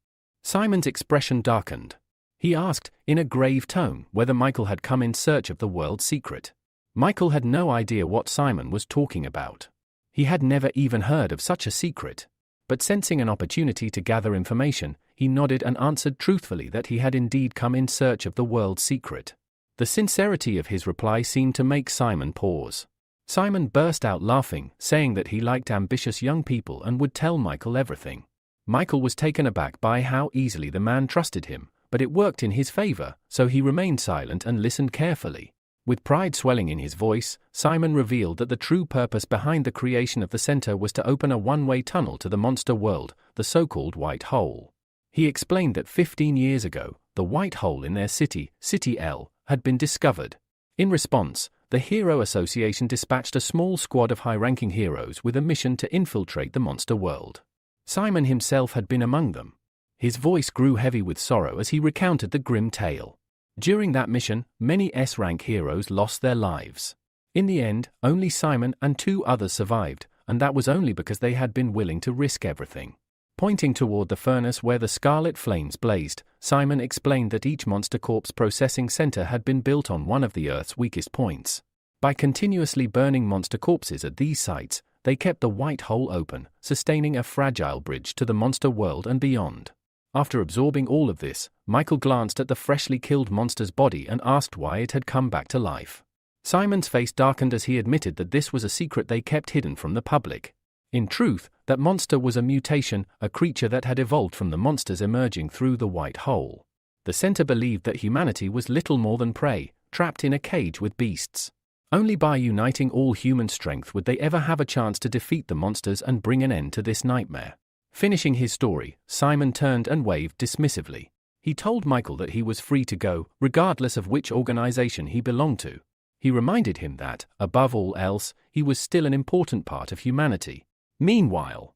Simon's expression darkened. He asked, in a grave tone, whether Michael had come in search of the world's secret. Michael had no idea what Simon was talking about. He had never even heard of such a secret. But sensing an opportunity to gather information, he nodded and answered truthfully that he had indeed come in search of the world's secret. The sincerity of his reply seemed to make Simon pause. Simon burst out laughing, saying that he liked ambitious young people and would tell Michael everything. Michael was taken aback by how easily the man trusted him, but it worked in his favor, so he remained silent and listened carefully. With pride swelling in his voice, Simon revealed that the true purpose behind the creation of the center was to open a one-way tunnel to the monster world, the so-called White Hole. He explained that 15 years ago, the White Hole in their city, City L, had been discovered. In response, the Hero Association dispatched a small squad of high-ranking heroes with a mission to infiltrate the monster world. Simon himself had been among them. His voice grew heavy with sorrow as he recounted the grim tale. During that mission, many S-rank heroes lost their lives. In the end, only Simon and 2 others survived, and that was only because they had been willing to risk everything. Pointing toward the furnace where the scarlet flames blazed, Simon explained that each Monster Corp's processing center had been built on one of the Earth's weakest points. By continuously burning monster corpses at these sites, they kept the white hole open, sustaining a fragile bridge to the monster world and beyond. After absorbing all of this, Michael glanced at the freshly killed monster's body and asked why it had come back to life. Simon's face darkened as he admitted that this was a secret they kept hidden from the public. In truth, that monster was a mutation, a creature that had evolved from the monsters emerging through the white hole. The center believed that humanity was little more than prey, trapped in a cage with beasts. Only by uniting all human strength would they ever have a chance to defeat the monsters and bring an end to this nightmare. Finishing his story, Simon turned and waved dismissively. He told Michael that he was free to go, regardless of which organization he belonged to. He reminded him that, above all else, he was still an important part of humanity. Meanwhile,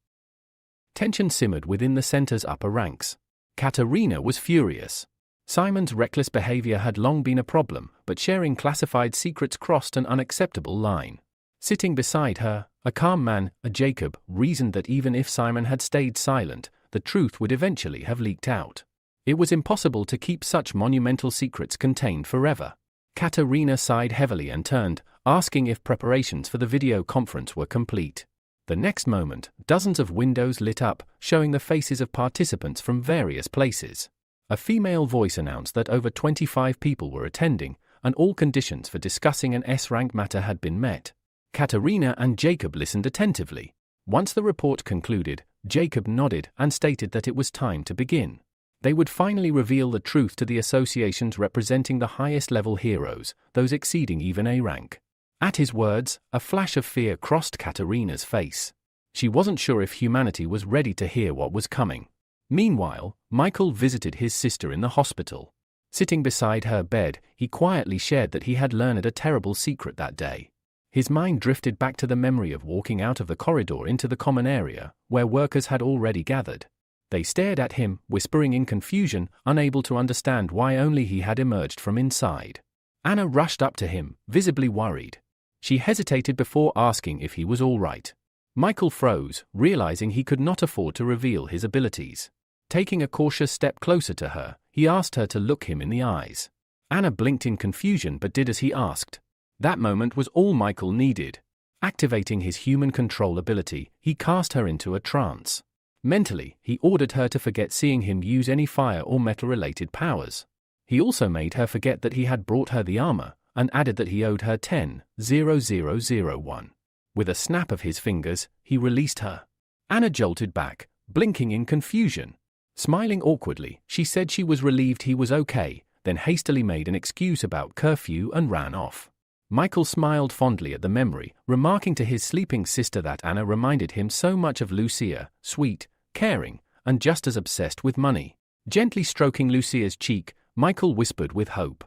tension simmered within the center's upper ranks. Katerina was furious. Simon's reckless behavior had long been a problem, but sharing classified secrets crossed an unacceptable line. Sitting beside her, a calm man, Jacob, reasoned that even if Simon had stayed silent, the truth would eventually have leaked out. It was impossible to keep such monumental secrets contained forever. Katerina sighed heavily and turned, asking if preparations for the video conference were complete. The next moment, dozens of windows lit up, showing the faces of participants from various places. A female voice announced that over 25 people were attending, and all conditions for discussing an S-rank matter had been met. Katerina and Jacob listened attentively. Once the report concluded, Jacob nodded and stated that it was time to begin. They would finally reveal the truth to the associations representing the highest-level heroes, those exceeding even A rank. At his words, a flash of fear crossed Katerina's face. She wasn't sure if humanity was ready to hear what was coming. Meanwhile, Michael visited his sister in the hospital. Sitting beside her bed, he quietly shared that he had learned a terrible secret that day. His mind drifted back to the memory of walking out of the corridor into the common area, where workers had already gathered. They stared at him, whispering in confusion, unable to understand why only he had emerged from inside. Anna rushed up to him, visibly worried. She hesitated before asking if he was all right. Michael froze, realizing he could not afford to reveal his abilities. Taking a cautious step closer to her, he asked her to look him in the eyes. Anna blinked in confusion but did as he asked. That moment was all Michael needed. Activating his human control ability, he cast her into a trance. Mentally, he ordered her to forget seeing him use any fire or metal-related powers. He also made her forget that he had brought her the armor, and added that he owed her 10,000,1. With a snap of his fingers, he released her. Anna jolted back, blinking in confusion. Smiling awkwardly, she said she was relieved he was okay, then hastily made an excuse about curfew and ran off. Michael smiled fondly at the memory, remarking to his sleeping sister that Anna reminded him so much of Lucia, sweet, caring, and just as obsessed with money. Gently stroking Lucia's cheek, Michael whispered with hope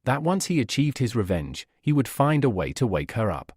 that once he achieved his revenge, he would find a way to wake her up.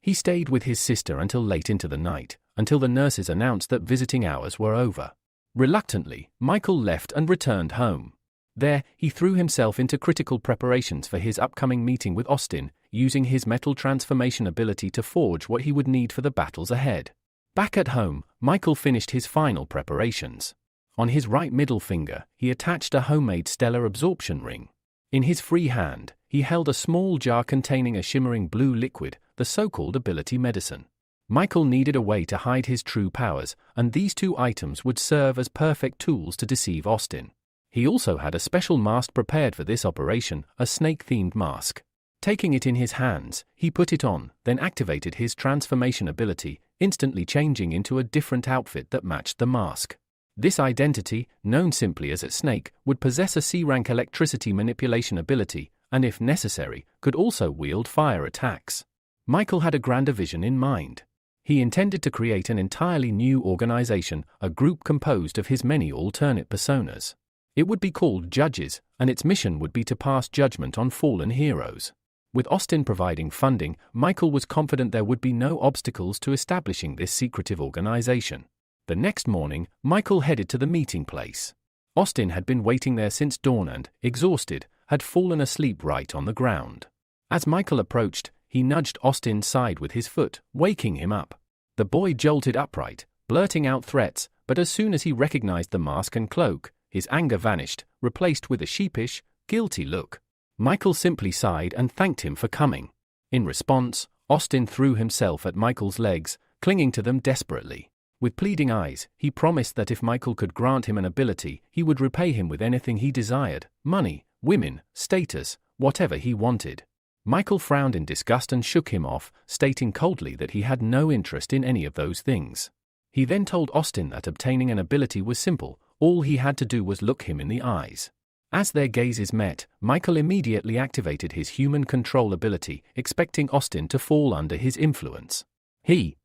He stayed with his sister until late into the night, until the nurses announced that visiting hours were over. Reluctantly, Michael left and returned home. There, he threw himself into critical preparations for his upcoming meeting with Austin, using his metal transformation ability to forge what he would need for the battles ahead. Back at home, Michael finished his final preparations. On his right middle finger, he attached a homemade stellar absorption ring. In his free hand, he held a small jar containing a shimmering blue liquid, the so-called ability medicine. Michael needed a way to hide his true powers, and these 2 items would serve as perfect tools to deceive Austin. He also had a special mask prepared for this operation, a snake-themed mask. Taking it in his hands, he put it on, then activated his transformation ability, instantly changing into a different outfit that matched the mask. This identity, known simply as a snake, would possess a C-rank electricity manipulation ability, and if necessary, could also wield fire attacks. Michael had a grander vision in mind. He intended to create an entirely new organization, a group composed of his many alternate personas. It would be called Judges, and its mission would be to pass judgment on fallen heroes. With Austin providing funding, Michael was confident there would be no obstacles to establishing this secretive organization. The next morning, Michael headed to the meeting place. Austin had been waiting there since dawn and, exhausted, had fallen asleep right on the ground. As Michael approached, he nudged Austin's side with his foot, waking him up. The boy jolted upright, blurting out threats, but as soon as he recognized the mask and cloak, his anger vanished, replaced with a sheepish, guilty look. Michael simply sighed and thanked him for coming. In response, Austin threw himself at Michael's legs, clinging to them desperately. With pleading eyes, he promised that if Michael could grant him an ability, he would repay him with anything he desired: money, women, status, whatever he wanted. Michael frowned in disgust and shook him off, stating coldly that he had no interest in any of those things. He then told Austin that obtaining an ability was simple, all he had to do was look him in the eyes. As their gazes met, Michael immediately activated his human control ability, expecting Austin to fall under his influence. He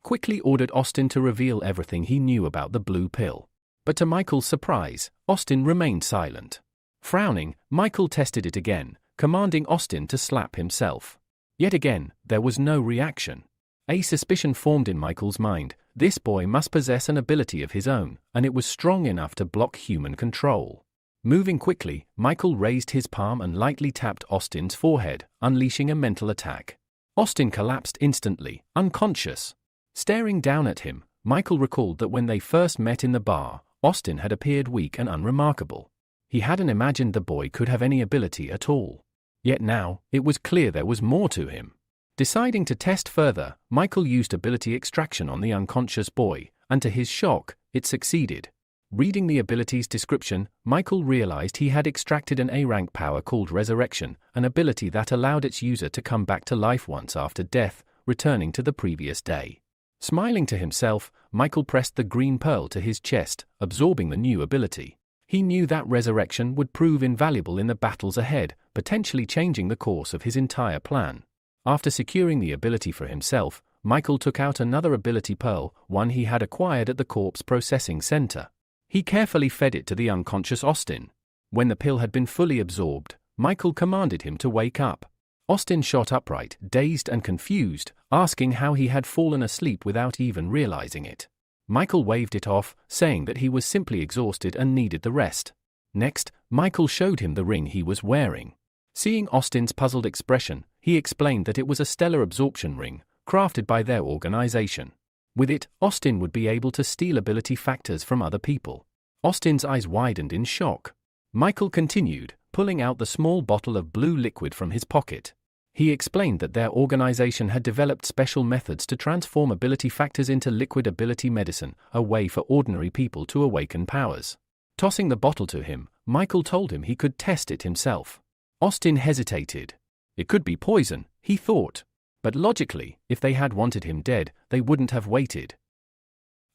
quickly ordered Austin to reveal everything he knew about the blue pill. But to Michael's surprise, Austin remained silent. Frowning, Michael tested it again, commanding Austin to slap himself. Yet again, there was no reaction. A suspicion formed in Michael's mind: this boy must possess an ability of his own, and it was strong enough to block human control. Moving quickly, Michael raised his palm and lightly tapped Austin's forehead, unleashing a mental attack. Austin collapsed instantly, unconscious. Staring down at him, Michael recalled that when they first met in the bar, Austin had appeared weak and unremarkable. He hadn't imagined the boy could have any ability at all. Yet now, it was clear there was more to him. Deciding to test further, Michael used ability extraction on the unconscious boy, and to his shock, it succeeded. Reading the ability's description, Michael realized he had extracted an A-rank power called Resurrection, an ability that allowed its user to come back to life once after death, returning to the previous day. Smiling to himself, Michael pressed the green pearl to his chest, absorbing the new ability. He knew that Resurrection would prove invaluable in the battles ahead, potentially changing the course of his entire plan. After securing the ability for himself, Michael took out another ability pearl, one he had acquired at the corpse processing center. He carefully fed it to the unconscious Austin. When the pill had been fully absorbed, Michael commanded him to wake up. Austin shot upright, dazed and confused, asking how he had fallen asleep without even realizing it. Michael waved it off, saying that he was simply exhausted and needed the rest. Next, Michael showed him the ring he was wearing. Seeing Austin's puzzled expression, he explained that it was a stellar absorption ring, crafted by their organization. With it, Austin would be able to steal ability factors from other people. Austin's eyes widened in shock. Michael continued, pulling out the small bottle of blue liquid from his pocket. He explained that their organization had developed special methods to transform ability factors into liquid ability medicine, a way for ordinary people to awaken powers. Tossing the bottle to him, Michael told him he could test it himself. Austin hesitated. It could be poison, he thought. But logically, if they had wanted him dead, they wouldn't have waited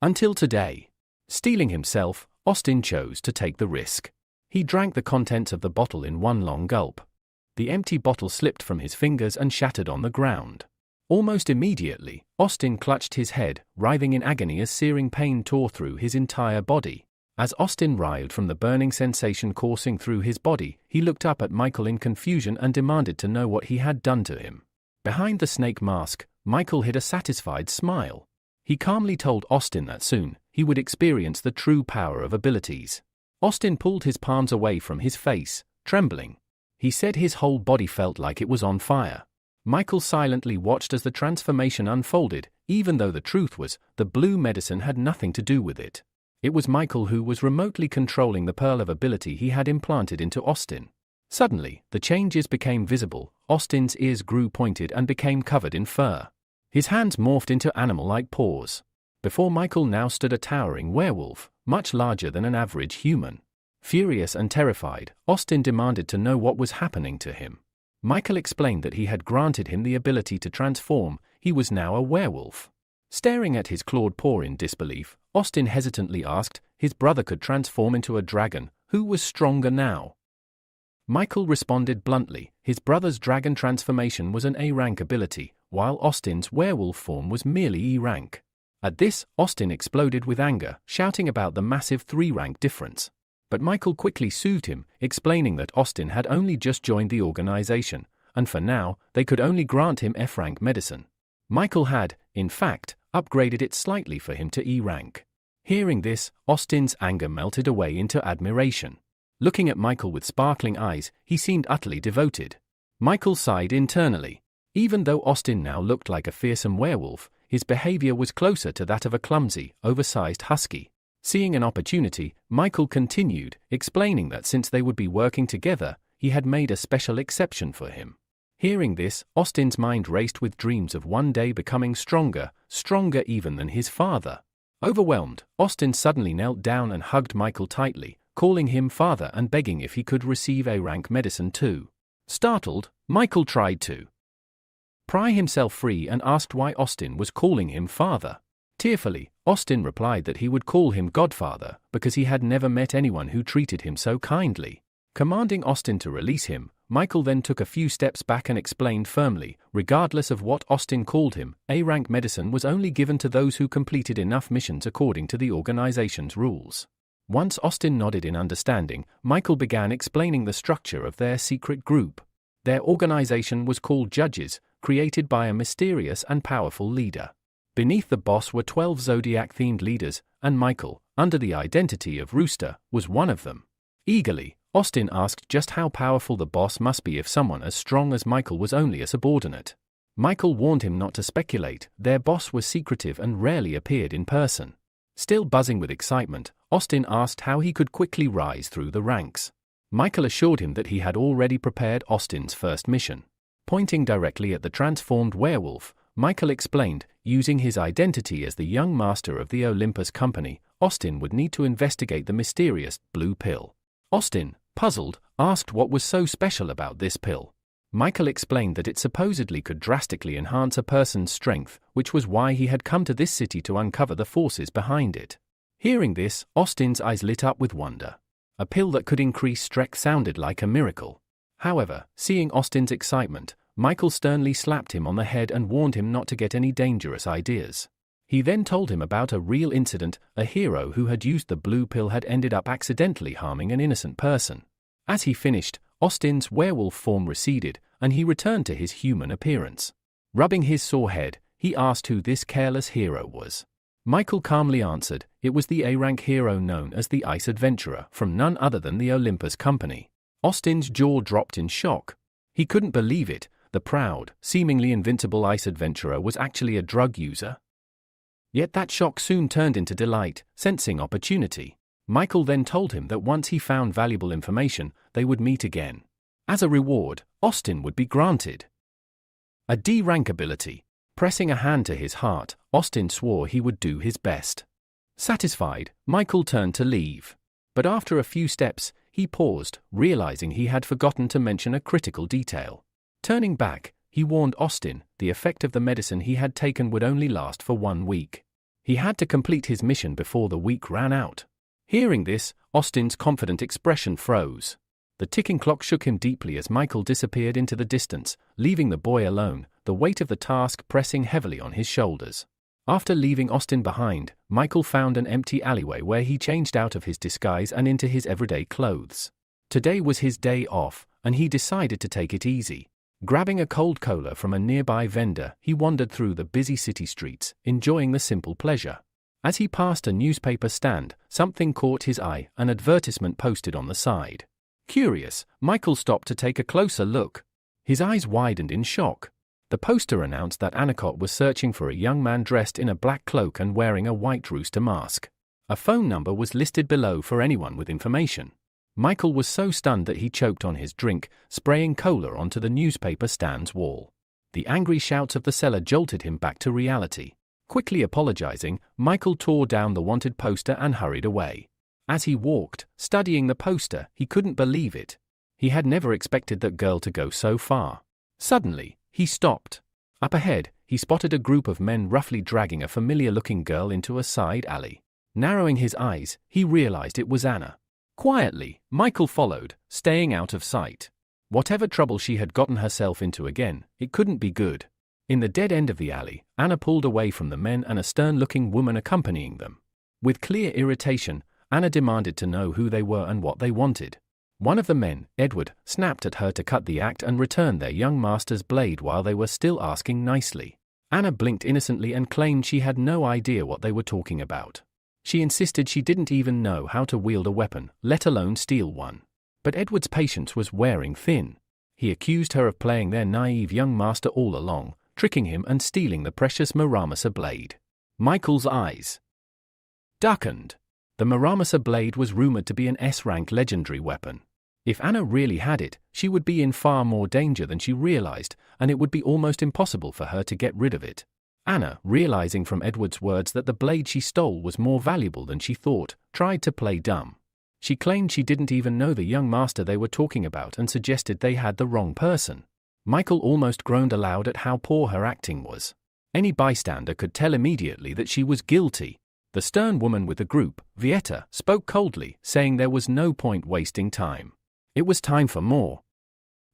until today. Steeling himself, Austin chose to take the risk. He drank the contents of the bottle in one long gulp. The empty bottle slipped from his fingers and shattered on the ground. Almost immediately, Austin clutched his head, writhing in agony as searing pain tore through his entire body. As Austin writhed from the burning sensation coursing through his body, he looked up at Michael in confusion and demanded to know what he had done to him. Behind the snake mask, Michael hid a satisfied smile. He calmly told Austin that soon, he would experience the true power of abilities. Austin pulled his palms away from his face, trembling. He said his whole body felt like it was on fire. Michael silently watched as the transformation unfolded, even though the truth was, the blue medicine had nothing to do with it. It was Michael who was remotely controlling the pearl of ability he had implanted into Austin. Suddenly, the changes became visible. Austin's ears grew pointed and became covered in fur. His hands morphed into animal-like paws. Before Michael now stood a towering werewolf, much larger than an average human. Furious and terrified, Austin demanded to know what was happening to him. Michael explained that he had granted him the ability to transform. He was now a werewolf. Staring at his clawed paw in disbelief, Austin hesitantly asked, his brother could transform into a dragon, who was stronger now? Michael responded bluntly, his brother's dragon transformation was an A-rank ability, while Austin's werewolf form was merely E-rank. At this, Austin exploded with anger, shouting about the massive 3-rank difference. But Michael quickly soothed him, explaining that Austin had only just joined the organization, and for now, they could only grant him F-rank medicine. Michael had, in fact, upgraded it slightly for him to E-rank. Hearing this, Austin's anger melted away into admiration. Looking at Michael with sparkling eyes, he seemed utterly devoted. Michael sighed internally. Even though Austin now looked like a fearsome werewolf, his behavior was closer to that of a clumsy, oversized husky. Seeing an opportunity, Michael continued, explaining that since they would be working together, he had made a special exception for him. Hearing this, Austin's mind raced with dreams of one day becoming stronger even than his father. Overwhelmed, Austin suddenly knelt down and hugged Michael tightly, calling him father and begging if he could receive A-rank medicine too. Startled, Michael tried to pry himself free and asked why Austin was calling him father. Tearfully, Austin replied that he would call him Godfather because he had never met anyone who treated him so kindly. Commanding Austin to release him, Michael then took a few steps back and explained firmly, regardless of what Austin called him, A-rank medicine was only given to those who completed enough missions according to the organization's rules. Once Austin nodded in understanding, Michael began explaining the structure of their secret group. Their organization was called Judges, created by a mysterious and powerful leader. Beneath the boss were 12 Zodiac-themed leaders, and Michael, under the identity of Rooster, was one of them. Eagerly, Austin asked just how powerful the boss must be if someone as strong as Michael was only a subordinate. Michael warned him not to speculate. Their boss was secretive and rarely appeared in person. Still buzzing with excitement, Austin asked how he could quickly rise through the ranks. Michael assured him that he had already prepared Austin's first mission. Pointing directly at the transformed werewolf, Michael explained, using his identity as the young master of the Olympus Company, Austin would need to investigate the mysterious blue pill. Austin, puzzled, asked what was so special about this pill. Michael explained that it supposedly could drastically enhance a person's strength, which was why he had come to this city to uncover the forces behind it. Hearing this, Austin's eyes lit up with wonder. A pill that could increase strength sounded like a miracle. However, seeing Austin's excitement, Michael sternly slapped him on the head and warned him not to get any dangerous ideas. He then told him about a real incident. A hero who had used the blue pill had ended up accidentally harming an innocent person. As he finished, Austin's werewolf form receded, and he returned to his human appearance. Rubbing his sore head, he asked who this careless hero was. Michael calmly answered, it was the A-rank hero known as the Ice Adventurer, from none other than the Olympus Company. Austin's jaw dropped in shock. He couldn't believe it. The proud, seemingly invincible Ice Adventurer was actually a drug user. Yet that shock soon turned into delight, sensing opportunity. Michael then told him that once he found valuable information, they would meet again. As a reward, Austin would be granted a D-rank ability. Pressing a hand to his heart, Austin swore he would do his best. Satisfied, Michael turned to leave. But after a few steps, he paused, realizing he had forgotten to mention a critical detail. Turning back, he warned Austin the effect of the medicine he had taken would only last for 1 week. He had to complete his mission before the week ran out. Hearing this, Austin's confident expression froze. The ticking clock shook him deeply as Michael disappeared into the distance, leaving the boy alone, the weight of the task pressing heavily on his shoulders. After leaving Austin behind, Michael found an empty alleyway where he changed out of his disguise and into his everyday clothes. Today was his day off, and he decided to take it easy. Grabbing a cold cola from a nearby vendor, he wandered through the busy city streets, enjoying the simple pleasure. As he passed a newspaper stand, something caught his eye, an advertisement posted on the side. Curious, Michael stopped to take a closer look. His eyes widened in shock. The poster announced that Anacott was searching for a young man dressed in a black cloak and wearing a white rooster mask. A phone number was listed below for anyone with information. Michael was so stunned that he choked on his drink, spraying cola onto the newspaper stand's wall. The angry shouts of the seller jolted him back to reality. Quickly apologizing, Michael tore down the wanted poster and hurried away. As he walked, studying the poster, he couldn't believe it. He had never expected that girl to go so far. Suddenly, he stopped. Up ahead, he spotted a group of men roughly dragging a familiar-looking girl into a side alley. Narrowing his eyes, he realized it was Anna. Quietly, Michael followed, staying out of sight. Whatever trouble she had gotten herself into again, it couldn't be good. In the dead end of the alley, Anna pulled away from the men and a stern-looking woman accompanying them. With clear irritation, Anna demanded to know who they were and what they wanted. One of the men, Edward, snapped at her to cut the act and return their young master's blade while they were still asking nicely. Anna blinked innocently and claimed she had no idea what they were talking about. She insisted she didn't even know how to wield a weapon, let alone steal one. But Edward's patience was wearing thin. He accused her of playing their naive young master all along, tricking him and stealing the precious Muramasa blade. Michael's eyes darkened. The Muramasa blade was rumored to be an S-rank legendary weapon. If Anna really had it, she would be in far more danger than she realized, and it would be almost impossible for her to get rid of it. Anna, realizing from Edward's words that the blade she stole was more valuable than she thought, tried to play dumb. She claimed she didn't even know the young master they were talking about and suggested they had the wrong person. Michael almost groaned aloud at how poor her acting was. Any bystander could tell immediately that she was guilty. The stern woman with the group, Vieta, spoke coldly, saying there was no point wasting time. It was time for more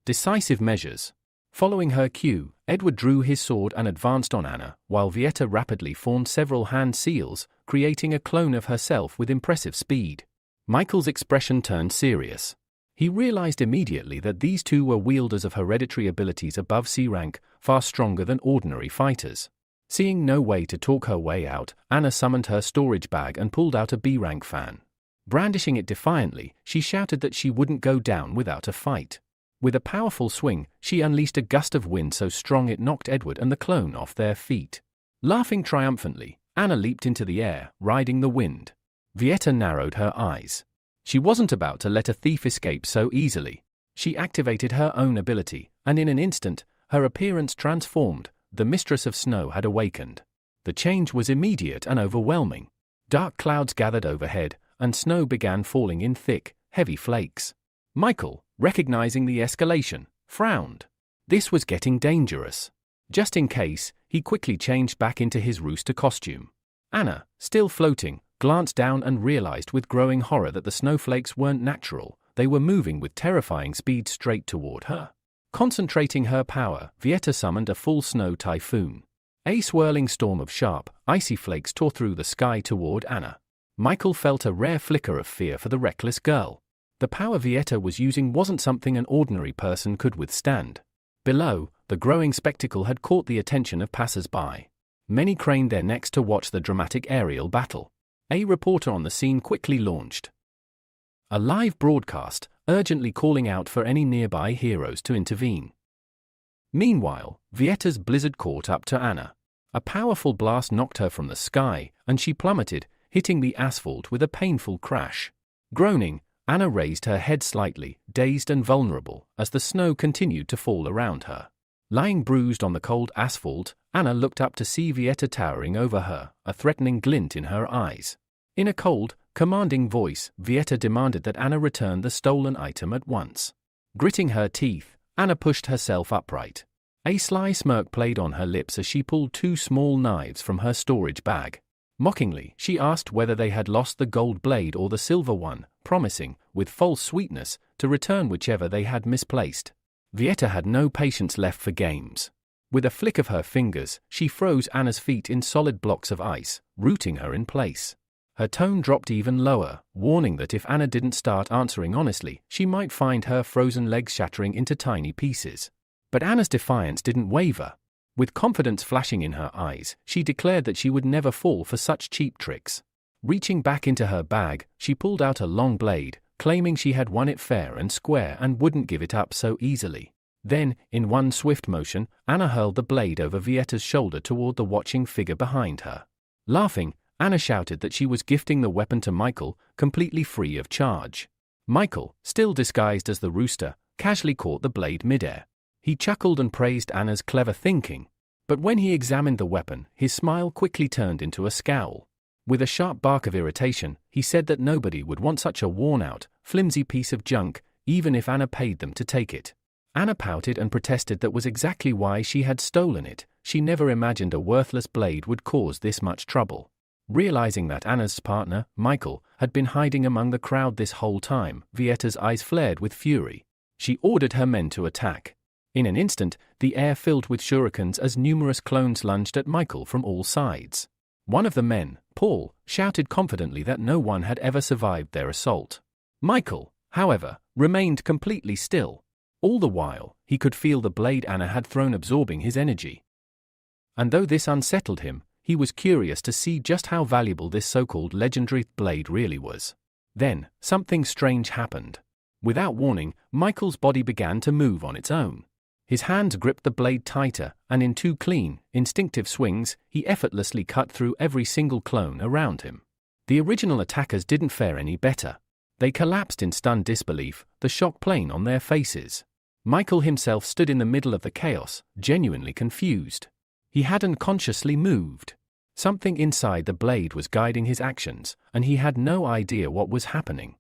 decisive measures. Following her cue, Edward drew his sword and advanced on Anna, while Vieta rapidly formed several hand seals, creating a clone of herself with impressive speed. Michael's expression turned serious. He realized immediately that these two were wielders of hereditary abilities above C rank, far stronger than ordinary fighters. Seeing no way to talk her way out, Anna summoned her storage bag and pulled out a B rank fan. Brandishing it defiantly, she shouted that she wouldn't go down without a fight. With a powerful swing, she unleashed a gust of wind so strong it knocked Edward and the clone off their feet. Laughing triumphantly, Anna leaped into the air, riding the wind. Vieta narrowed her eyes. She wasn't about to let a thief escape so easily. She activated her own ability, and in an instant, her appearance transformed. The Mistress of Snow had awakened. The change was immediate and overwhelming. Dark clouds gathered overhead, and snow began falling in thick, heavy flakes. Michael, recognizing the escalation, frowned. This was getting dangerous. Just in case, he quickly changed back into his rooster costume. Anna, still floating, glanced down and realized with growing horror that the snowflakes weren't natural, they were moving with terrifying speed straight toward her. Concentrating her power, Vieta summoned a full snow typhoon. A swirling storm of sharp, icy flakes tore through the sky toward Anna. Michael felt a rare flicker of fear for the reckless girl. The power Vieta was using wasn't something an ordinary person could withstand. Below, the growing spectacle had caught the attention of passers-by. Many craned their necks to watch the dramatic aerial battle. A reporter on the scene quickly launched a live broadcast, urgently calling out for any nearby heroes to intervene. Meanwhile, Vieta's blizzard caught up to Anna. A powerful blast knocked her from the sky, and she plummeted, hitting the asphalt with a painful crash. Groaning, Anna raised her head slightly, dazed and vulnerable, as the snow continued to fall around her. Lying bruised on the cold asphalt, Anna looked up to see Vieta towering over her, a threatening glint in her eyes. In a cold, commanding voice, Vieta demanded that Anna return the stolen item at once. Gritting her teeth, Anna pushed herself upright. A sly smirk played on her lips as she pulled two small knives from her storage bag. Mockingly, she asked whether they had lost the gold blade or the silver one, promising, with false sweetness, to return whichever they had misplaced. Vieta had no patience left for games. With a flick of her fingers, she froze Anna's feet in solid blocks of ice, rooting her in place. Her tone dropped even lower, warning that if Anna didn't start answering honestly, she might find her frozen legs shattering into tiny pieces. But Anna's defiance didn't waver. With confidence flashing in her eyes, she declared that she would never fall for such cheap tricks. Reaching back into her bag, she pulled out a long blade, claiming she had won it fair and square and wouldn't give it up so easily. Then, in one swift motion, Anna hurled the blade over Vieta's shoulder toward the watching figure behind her. Laughing, Anna shouted that she was gifting the weapon to Michael, completely free of charge. Michael, still disguised as the rooster, casually caught the blade midair. He chuckled and praised Anna's clever thinking. But when he examined the weapon, his smile quickly turned into a scowl. With a sharp bark of irritation, he said that nobody would want such a worn-out, flimsy piece of junk, even if Anna paid them to take it. Anna pouted and protested that was exactly why she had stolen it. She never imagined a worthless blade would cause this much trouble. Realizing that Anna's partner, Michael, had been hiding among the crowd this whole time, Vieta's eyes flared with fury. She ordered her men to attack. In an instant, the air filled with shurikens as numerous clones lunged at Michael from all sides. One of the men, Paul, shouted confidently that no one had ever survived their assault. Michael, however, remained completely still. All the while, he could feel the blade Anna had thrown absorbing his energy. And though this unsettled him, he was curious to see just how valuable this so-called legendary blade really was. Then, something strange happened. Without warning, Michael's body began to move on its own. His hands gripped the blade tighter, and in two clean, instinctive swings, he effortlessly cut through every single clone around him. The original attackers didn't fare any better. They collapsed in stunned disbelief, the shock plain on their faces. Michael himself stood in the middle of the chaos, genuinely confused. He hadn't consciously moved. Something inside the blade was guiding his actions, and he had no idea what was happening.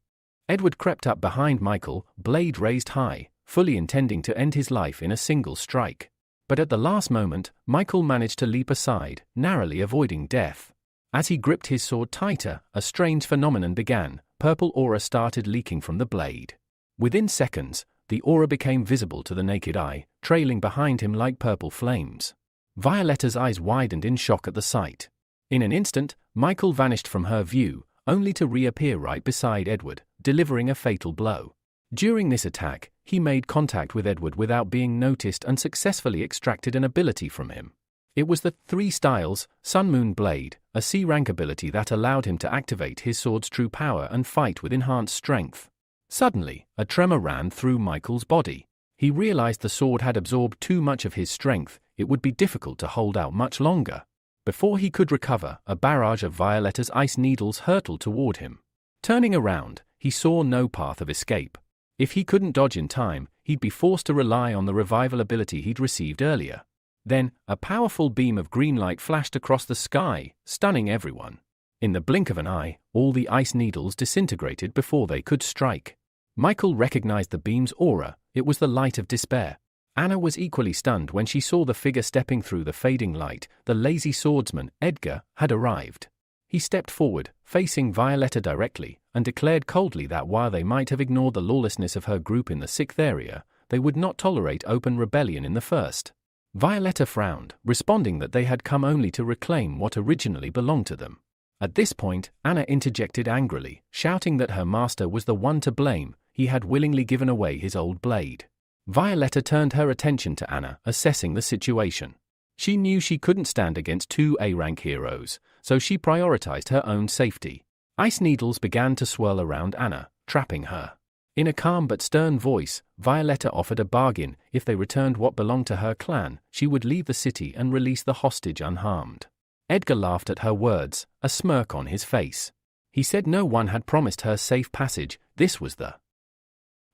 Edward crept up behind Michael, blade raised high, fully intending to end his life in a single strike. But at the last moment, Michael managed to leap aside, narrowly avoiding death. As he gripped his sword tighter, a strange phenomenon began. Purple aura started leaking from the blade. Within seconds, the aura became visible to the naked eye, trailing behind him like purple flames. Violetta's eyes widened in shock at the sight. In an instant, Michael vanished from her view, only to reappear right beside Edward, delivering a fatal blow. During this attack, he made contact with Edward without being noticed and successfully extracted an ability from him. It was the 3 Styles, Sun Moon Blade, a C-rank ability that allowed him to activate his sword's true power and fight with enhanced strength. Suddenly, a tremor ran through Michael's body. He realized the sword had absorbed too much of his strength, it would be difficult to hold out much longer. Before he could recover, a barrage of Violetta's ice needles hurtled toward him. Turning around, he saw no path of escape. If he couldn't dodge in time, he'd be forced to rely on the revival ability he'd received earlier. Then, a powerful beam of green light flashed across the sky, stunning everyone. In the blink of an eye, all the ice needles disintegrated before they could strike. Michael recognized the beam's aura, it was the light of despair. Anna was equally stunned when she saw the figure stepping through the fading light. The lazy swordsman, Edgar, had arrived. He stepped forward, facing Violetta directly, and declared coldly that while they might have ignored the lawlessness of her group in the 6th area, they would not tolerate open rebellion in the 1st. Violetta frowned, responding that they had come only to reclaim what originally belonged to them. At this point, Anna interjected angrily, shouting that her master was the one to blame. He had willingly given away his old blade. Violetta turned her attention to Anna, assessing the situation. She knew she couldn't stand against 2 A-rank heroes, so she prioritized her own safety. Ice needles began to swirl around Anna, trapping her. In a calm but stern voice, Violetta offered a bargain. If they returned what belonged to her clan, she would leave the city and release the hostage unharmed. Edgar laughed at her words, a smirk on his face. He said no one had promised her safe passage. This was the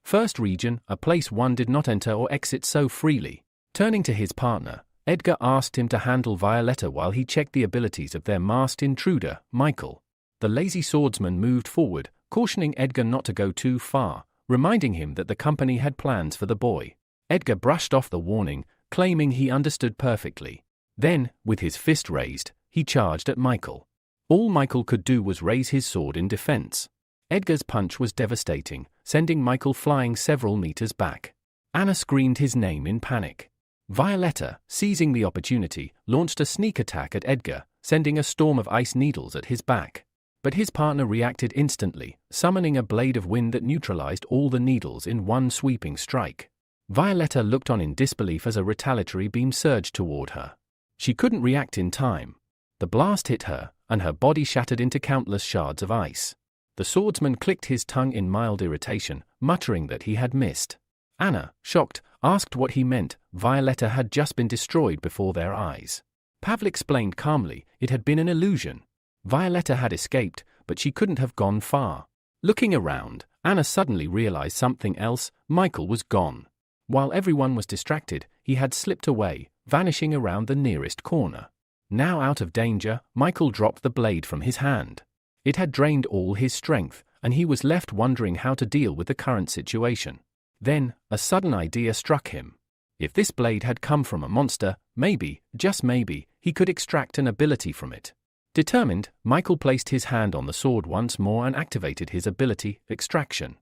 1st region, a place one did not enter or exit so freely. Turning to his partner, Edgar asked him to handle Violetta while he checked the abilities of their masked intruder, Michael. The lazy swordsman moved forward, cautioning Edgar not to go too far, reminding him that the company had plans for the boy. Edgar brushed off the warning, claiming he understood perfectly. Then, with his fist raised, he charged at Michael. All Michael could do was raise his sword in defense. Edgar's punch was devastating, sending Michael flying several meters back. Anna screamed his name in panic. Violetta, seizing the opportunity, launched a sneak attack at Edgar, sending a storm of ice needles at his back. But his partner reacted instantly, summoning a blade of wind that neutralized all the needles in one sweeping strike. Violetta looked on in disbelief as a retaliatory beam surged toward her. She couldn't react in time. The blast hit her, and her body shattered into countless shards of ice. The swordsman clicked his tongue in mild irritation, muttering that he had missed. Anna, shocked, asked what he meant. Violetta had just been destroyed before their eyes. Pavel explained calmly, it had been an illusion. Violetta had escaped, but she couldn't have gone far. Looking around, Anna suddenly realized something else. Michael was gone. While everyone was distracted, he had slipped away, vanishing around the nearest corner. Now out of danger, Michael dropped the blade from his hand. It had drained all his strength, and he was left wondering how to deal with the current situation. Then, a sudden idea struck him. If this blade had come from a monster, maybe, just maybe, he could extract an ability from it. Determined, Michael placed his hand on the sword once more and activated his ability, Extraction.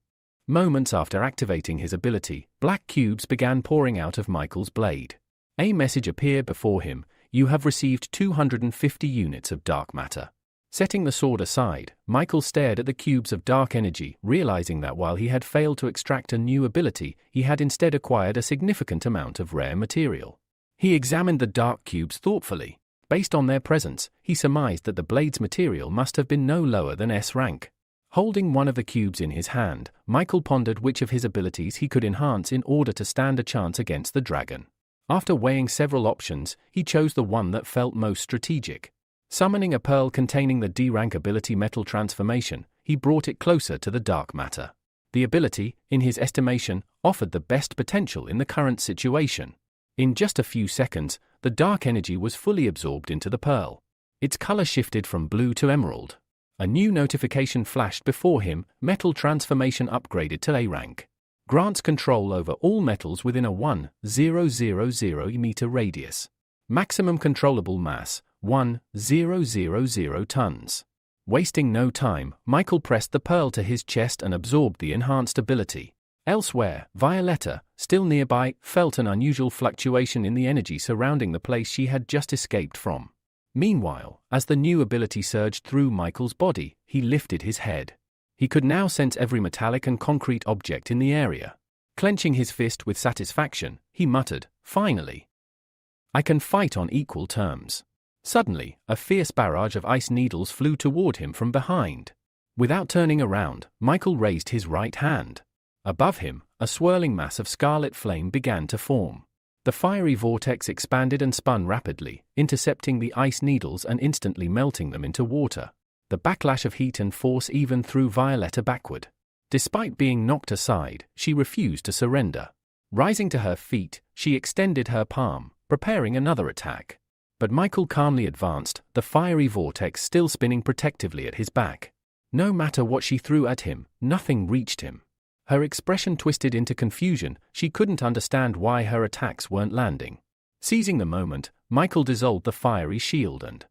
Moments after activating his ability, black cubes began pouring out of Michael's blade. A message appeared before him, you have received 250 units of dark matter. Setting the sword aside, Michael stared at the cubes of dark energy, realizing that while he had failed to extract a new ability, he had instead acquired a significant amount of rare material. He examined the dark cubes thoughtfully. Based on their presence, he surmised that the blade's material must have been no lower than S rank. Holding one of the cubes in his hand, Michael pondered which of his abilities he could enhance in order to stand a chance against the dragon. After weighing several options, he chose the one that felt most strategic. Summoning a pearl containing the D-rank ability Metal Transformation, he brought it closer to the dark matter. The ability, in his estimation, offered the best potential in the current situation. In just a few seconds, the dark energy was fully absorbed into the pearl. Its color shifted from blue to emerald. A new notification flashed before him: Metal Transformation upgraded to A rank. Grants control over all metals within a 1,000 meter radius. Maximum controllable mass, 1,000 tons. Wasting no time, Michael pressed the pearl to his chest and absorbed the enhanced ability. Elsewhere, Violetta, still nearby, felt an unusual fluctuation in the energy surrounding the place she had just escaped from. Meanwhile, as the new ability surged through Michael's body, he lifted his head. He could now sense every metallic and concrete object in the area. Clenching his fist with satisfaction, he muttered, "Finally! I can fight on equal terms." Suddenly, a fierce barrage of ice needles flew toward him from behind. Without turning around, Michael raised his right hand. Above him, a swirling mass of scarlet flame began to form. The fiery vortex expanded and spun rapidly, intercepting the ice needles and instantly melting them into water. The backlash of heat and force even threw Violetta backward. Despite being knocked aside, she refused to surrender. Rising to her feet, she extended her palm, preparing another attack. But Michael calmly advanced, the fiery vortex still spinning protectively at his back. No matter what she threw at him, nothing reached him. Her expression twisted into confusion. She couldn't understand why her attacks weren't landing. Seizing the moment, Michael dissolved the fiery shield and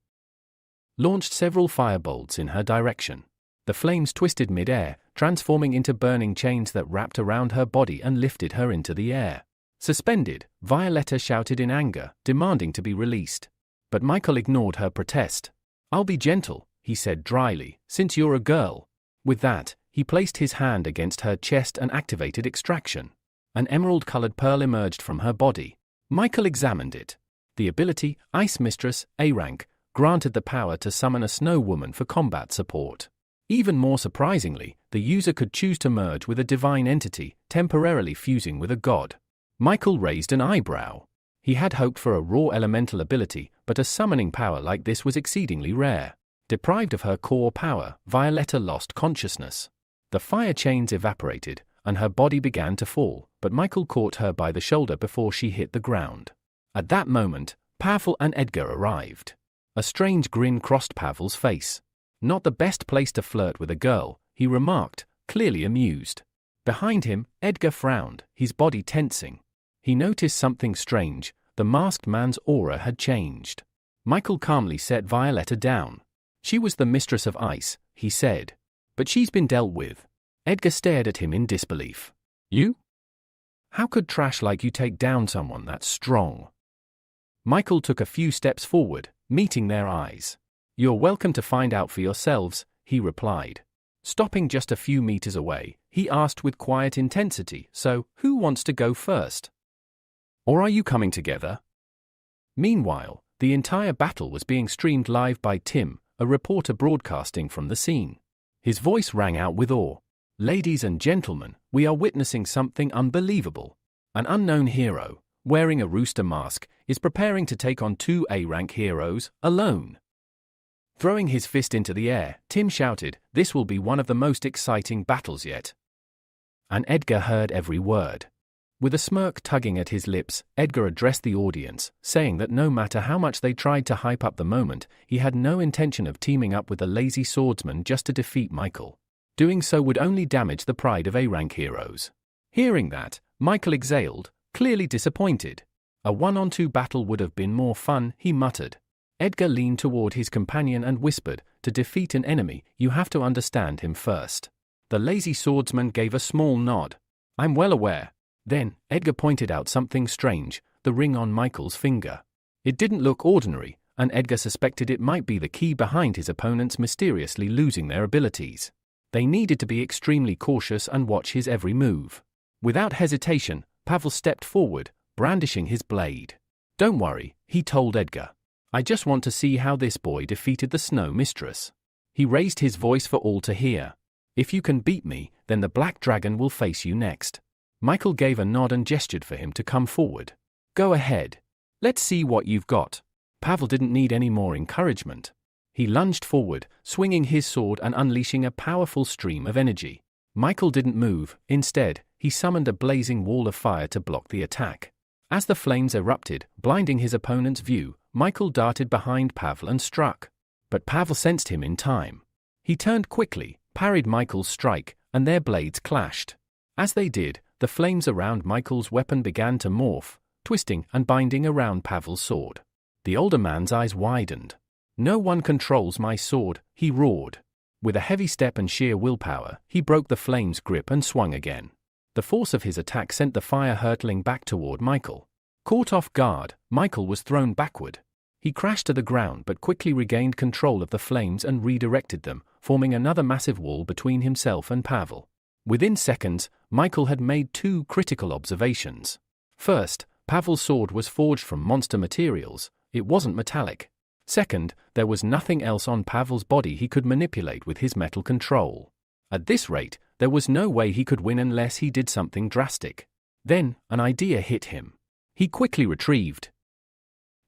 launched several firebolts in her direction. The flames twisted mid-air, transforming into burning chains that wrapped around her body and lifted her into the air. Suspended, Violetta shouted in anger, demanding to be released. But Michael ignored her protest. "I'll be gentle," he said dryly, "since you're a girl." With that, he placed his hand against her chest and activated extraction. An emerald-colored pearl emerged from her body. Michael examined it. The ability, Ice Mistress, A rank, granted the power to summon a snow woman for combat support. Even more surprisingly, the user could choose to merge with a divine entity, temporarily fusing with a god. Michael raised an eyebrow. He had hoped for a raw elemental ability, but a summoning power like this was exceedingly rare. Deprived of her core power, Violetta lost consciousness. The fire chains evaporated, and her body began to fall, but Michael caught her by the shoulder before she hit the ground. At that moment, Pavel and Edgar arrived. A strange grin crossed Pavel's face. "Not the best place to flirt with a girl," he remarked, clearly amused. Behind him, Edgar frowned, his body tensing. He noticed something strange. The masked man's aura had changed. Michael calmly set Violetta down. "She was the mistress of ice," he said. "But she's been dealt with." Edgar stared at him in disbelief. "You? How could trash like you take down someone that strong?" Michael took a few steps forward, meeting their eyes. "You're welcome to find out for yourselves," he replied. Stopping just a few meters away, he asked with quiet intensity, "So, who wants to go first? Or are you coming together?" Meanwhile, the entire battle was being streamed live by Tim, a reporter broadcasting from the scene. His voice rang out with awe. "Ladies and gentlemen, we are witnessing something unbelievable. An unknown hero, wearing a rooster mask, is preparing to take on two A-rank heroes, alone." Throwing his fist into the air, Tim shouted, "This will be one of the most exciting battles yet." And Edgar heard every word. With a smirk tugging at his lips, Edgar addressed the audience, saying that no matter how much they tried to hype up the moment, he had no intention of teaming up with a lazy swordsman just to defeat Michael. Doing so would only damage the pride of A-rank heroes. Hearing that, Michael exhaled, clearly disappointed. "A one-on-two battle would have been more fun," he muttered. Edgar leaned toward his companion and whispered, "To defeat an enemy, you have to understand him first." The lazy swordsman gave a small nod. "I'm well aware." Then, Edgar pointed out something strange, the ring on Michael's finger. It didn't look ordinary, and Edgar suspected it might be the key behind his opponents mysteriously losing their abilities. They needed to be extremely cautious and watch his every move. Without hesitation, Pavel stepped forward, brandishing his blade. "Don't worry," he told Edgar. "I just want to see how this boy defeated the Snow Mistress." He raised his voice for all to hear. "If you can beat me, then the Black Dragon will face you next." Michael gave a nod and gestured for him to come forward. "Go ahead. Let's see what you've got." Pavel didn't need any more encouragement. He lunged forward, swinging his sword and unleashing a powerful stream of energy. Michael didn't move. Instead, he summoned a blazing wall of fire to block the attack. As the flames erupted, blinding his opponent's view, Michael darted behind Pavel and struck. But Pavel sensed him in time. He turned quickly, parried Michael's strike, and their blades clashed. As they did, the flames around Michael's weapon began to morph, twisting and binding around Pavel's sword. The older man's eyes widened. "No one controls my sword," he roared. With a heavy step and sheer willpower, he broke the flame's grip and swung again. The force of his attack sent the fire hurtling back toward Michael. Caught off guard, Michael was thrown backward. He crashed to the ground but quickly regained control of the flames and redirected them, forming another massive wall between himself and Pavel. Within seconds, Michael had made two critical observations. First, Pavel's sword was forged from monster materials. It wasn't metallic. Second, there was nothing else on Pavel's body he could manipulate with his metal control. At this rate, there was no way he could win unless he did something drastic. Then, an idea hit him. He quickly retrieved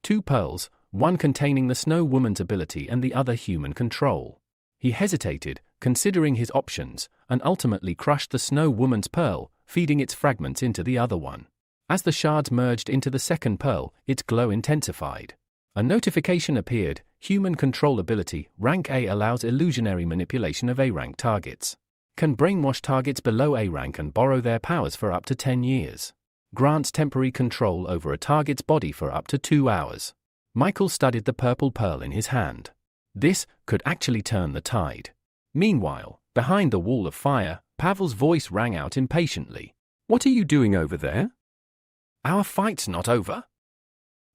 two pearls, one containing the Snow Woman's ability and the other human control. He hesitated, considering his options, and ultimately crushed the Snow Woman's pearl, feeding its fragments into the other one. As the shards merged into the second pearl, its glow intensified. A notification appeared: Human Control Ability, Rank A, allows illusionary manipulation of A-rank targets. Can brainwash targets below A-rank and borrow their powers for up to 10 years. Grants temporary control over a target's body for up to 2 hours. Michael studied the purple pearl in his hand. This could actually turn the tide. Meanwhile, behind the wall of fire, Pavel's voice rang out impatiently. "What are you doing over there?" "Our fight's not over."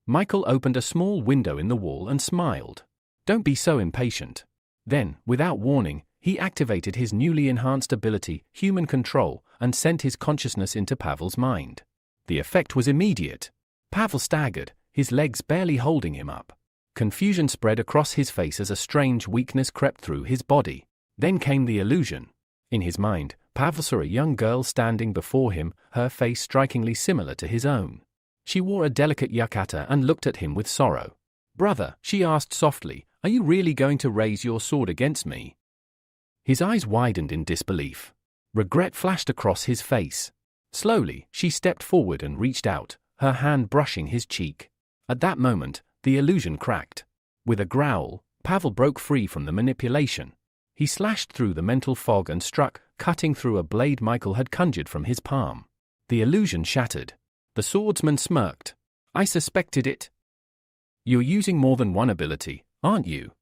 Michael opened a small window in the wall and smiled. "Don't be so impatient." Then, without warning, he activated his newly enhanced ability, Human Control, and sent his consciousness into Pavel's mind. The effect was immediate. Pavel staggered, his legs barely holding him up. Confusion spread across his face as a strange weakness crept through his body. Then came the illusion. In his mind, Pavel saw a young girl standing before him, her face strikingly similar to his own. She wore a delicate yukata and looked at him with sorrow. "Brother," she asked softly, "are you really going to raise your sword against me?" His eyes widened in disbelief. Regret flashed across his face. Slowly, she stepped forward and reached out, her hand brushing his cheek. At that moment, the illusion cracked. With a growl, Pavel broke free from the manipulation. He slashed through the mental fog and struck, cutting through a blade Michael had conjured from his palm. The illusion shattered. The swordsman smirked. "I suspected it. You're using more than one ability, aren't you?"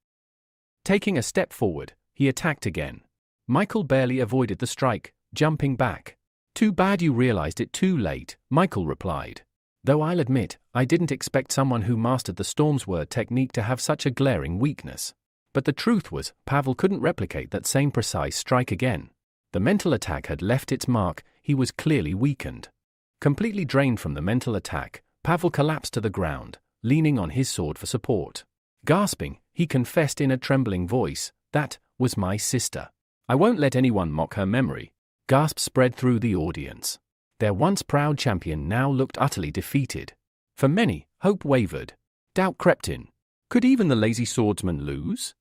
Taking a step forward, he attacked again. Michael barely avoided the strike, jumping back. "Too bad you realized it too late," Michael replied. "Though I'll admit, I didn't expect someone who mastered the Storm's Word technique to have such a glaring weakness." But the truth was, Pavel couldn't replicate that same precise strike again. The mental attack had left its mark. He was clearly weakened. Completely drained from the mental attack, Pavel collapsed to the ground, leaning on his sword for support. Gasping, he confessed in a trembling voice, "That was my sister. I won't let anyone mock her memory." Gasps spread through the audience. Their once proud champion now looked utterly defeated. For many, hope wavered. Doubt crept in. Could even the lazy swordsman lose?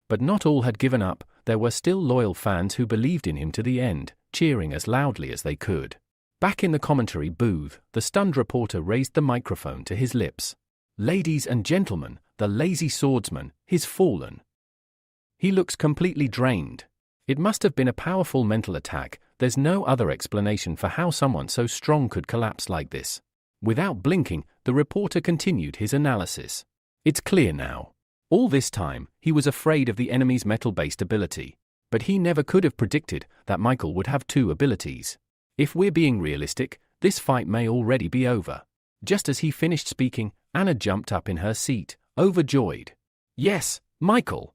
But not all had given up. There were still loyal fans who believed in him to the end, cheering as loudly as they could. Back in the commentary booth, the stunned reporter raised the microphone to his lips. "Ladies and gentlemen, the lazy swordsman, he's fallen. He looks completely drained. It must have been a powerful mental attack. There's no other explanation for how someone so strong could collapse like this." Without blinking, the reporter continued his analysis. "It's clear now. All this time, he was afraid of the enemy's metal-based ability. But he never could have predicted that Michael would have two abilities. If we're being realistic, this fight may already be over." Just as he finished speaking, Anna jumped up in her seat, overjoyed. "Yes, Michael!"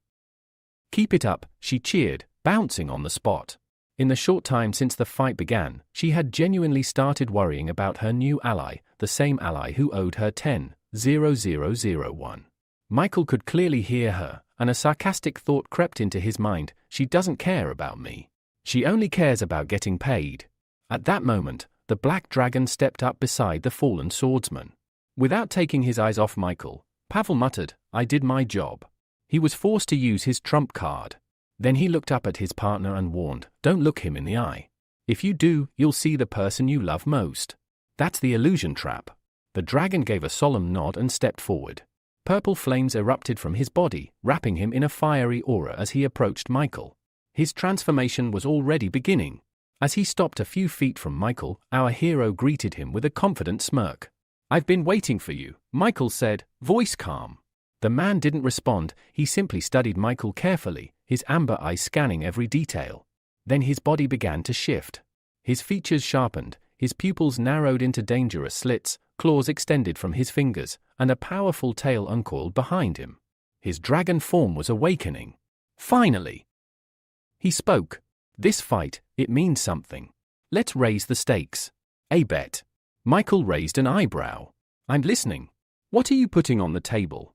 "Keep it up," she cheered, bouncing on the spot. In the short time since the fight began, she had genuinely started worrying about her new ally, the same ally who owed her 10,000,001. Michael could clearly hear her, and a sarcastic thought crept into his mind: she doesn't care about me. She only cares about getting paid. At that moment, the black dragon stepped up beside the fallen swordsman. Without taking his eyes off Michael, Pavel muttered, "I did my job." He was forced to use his trump card. Then he looked up at his partner and warned, "Don't look him in the eye. If you do, you'll see the person you love most. That's the illusion trap." The dragon gave a solemn nod and stepped forward. Purple flames erupted from his body, wrapping him in a fiery aura as he approached Michael. His transformation was already beginning. As he stopped a few feet from Michael, our hero greeted him with a confident smirk. "I've been waiting for you," Michael said, voice calm. The man didn't respond, he simply studied Michael carefully, his amber eyes scanning every detail. Then his body began to shift. His features sharpened, his pupils narrowed into dangerous slits, claws extended from his fingers, and a powerful tail uncoiled behind him. His dragon form was awakening. Finally! He spoke. "This fight, it means something. Let's raise the stakes. A bet." Michael raised an eyebrow. "I'm listening. What are you putting on the table?"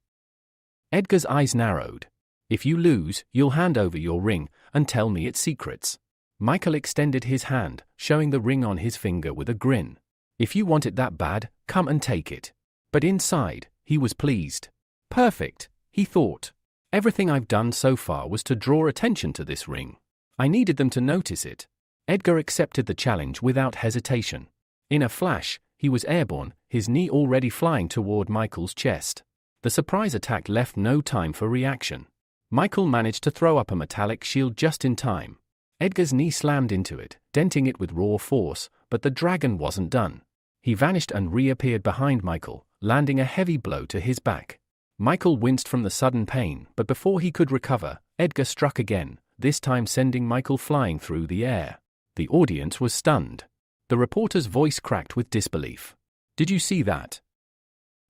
Edgar's eyes narrowed. "If you lose, you'll hand over your ring and tell me its secrets." Michael extended his hand, showing the ring on his finger with a grin. "If you want it that bad, come and take it." But inside, he was pleased. "Perfect," he thought. "Everything I've done so far was to draw attention to this ring. I needed them to notice it." Edgar accepted the challenge without hesitation. In a flash, he was airborne, his knee already flying toward Michael's chest. The surprise attack left no time for reaction. Michael managed to throw up a metallic shield just in time. Edgar's knee slammed into it, denting it with raw force, but the dragon wasn't done. He vanished and reappeared behind Michael, landing a heavy blow to his back. Michael winced from the sudden pain, but before he could recover, Edgar struck again, this time sending Michael flying through the air. The audience was stunned. The reporter's voice cracked with disbelief. "Did you see that?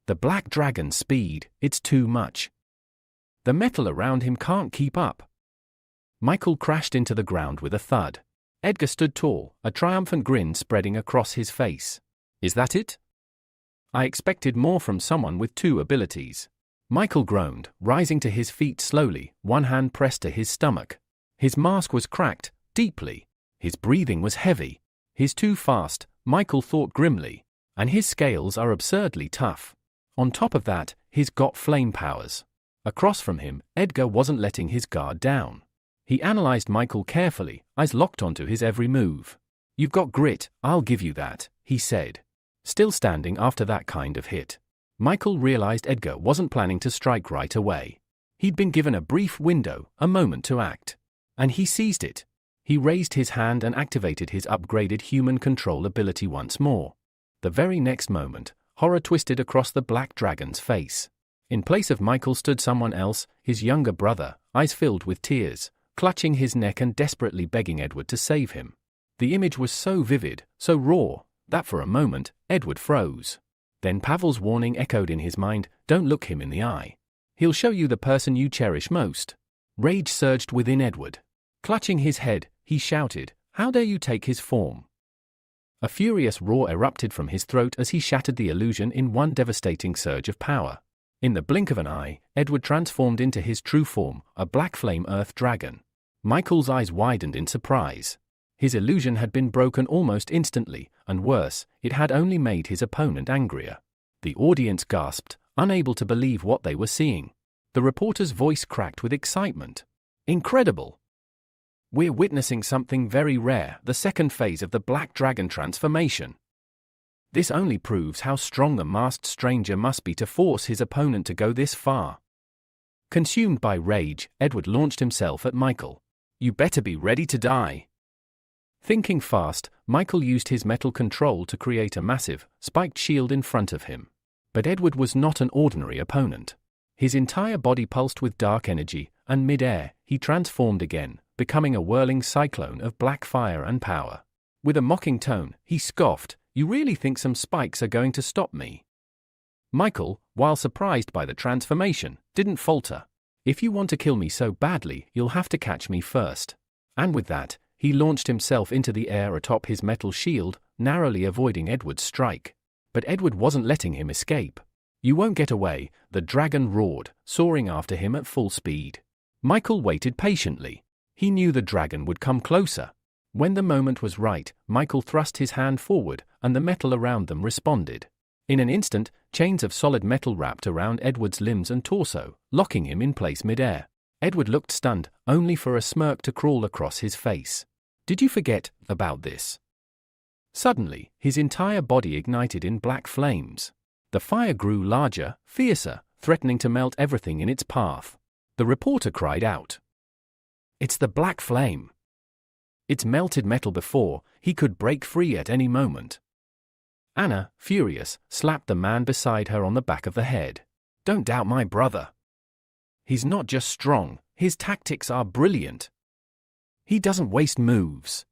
The black dragon's speed, it's too much. The metal around him can't keep up." Michael crashed into the ground with a thud. Edgar stood tall, a triumphant grin spreading across his face. "Is that it? I expected more from someone with two abilities." Michael groaned, rising to his feet slowly, one hand pressed to his stomach. His mask was cracked, deeply. His breathing was heavy. He's too fast, Michael thought grimly. And his scales are absurdly tough. On top of that, he's got flame powers. Across from him, Edgar wasn't letting his guard down. He analyzed Michael carefully, eyes locked onto his every move. "You've got grit, I'll give you that," he said. Still standing after that kind of hit. Michael realized Edgar wasn't planning to strike right away. He'd been given a brief window, a moment to act. And he seized it. He raised his hand and activated his upgraded human control ability once more. The very next moment, horror twisted across the black dragon's face. In place of Michael stood someone else, his younger brother, eyes filled with tears, clutching his neck and desperately begging Edward to save him. The image was so vivid, so raw, that for a moment, Edward froze. Then Pavel's warning echoed in his mind, "Don't look him in the eye. He'll show you the person you cherish most." Rage surged within Edward. Clutching his head, he shouted, "How dare you take his form?" A furious roar erupted from his throat as he shattered the illusion in one devastating surge of power. In the blink of an eye, Edward transformed into his true form, a black flame earth dragon. Michael's eyes widened in surprise. His illusion had been broken almost instantly, and worse, it had only made his opponent angrier. The audience gasped, unable to believe what they were seeing. The reporter's voice cracked with excitement. "Incredible! We're witnessing something very rare, the second phase of the Black Dragon transformation. This only proves how strong the masked stranger must be to force his opponent to go this far." Consumed by rage, Edward launched himself at Michael. "You better be ready to die." Thinking fast, Michael used his metal control to create a massive, spiked shield in front of him. But Edward was not an ordinary opponent. His entire body pulsed with dark energy, and mid-air, he transformed again, becoming a whirling cyclone of black fire and power. With a mocking tone, he scoffed, "You really think some spikes are going to stop me?" Michael, while surprised by the transformation, didn't falter. "If you want to kill me so badly, you'll have to catch me first." And with that, he launched himself into the air atop his metal shield, narrowly avoiding Edward's strike. But Edward wasn't letting him escape. "You won't get away," the dragon roared, soaring after him at full speed. Michael waited patiently. He knew the dragon would come closer. When the moment was right, Michael thrust his hand forward, and the metal around them responded. In an instant, chains of solid metal wrapped around Edward's limbs and torso, locking him in place mid-air. Edward looked stunned, only for a smirk to crawl across his face. "Did you forget about this?" Suddenly, his entire body ignited in black flames. The fire grew larger, fiercer, threatening to melt everything in its path. The reporter cried out. "It's the black flame. It's melted metal before, he could break free at any moment." Anna, furious, slapped the man beside her on the back of the head. "Don't doubt my brother. He's not just strong, his tactics are brilliant. He doesn't waste moves."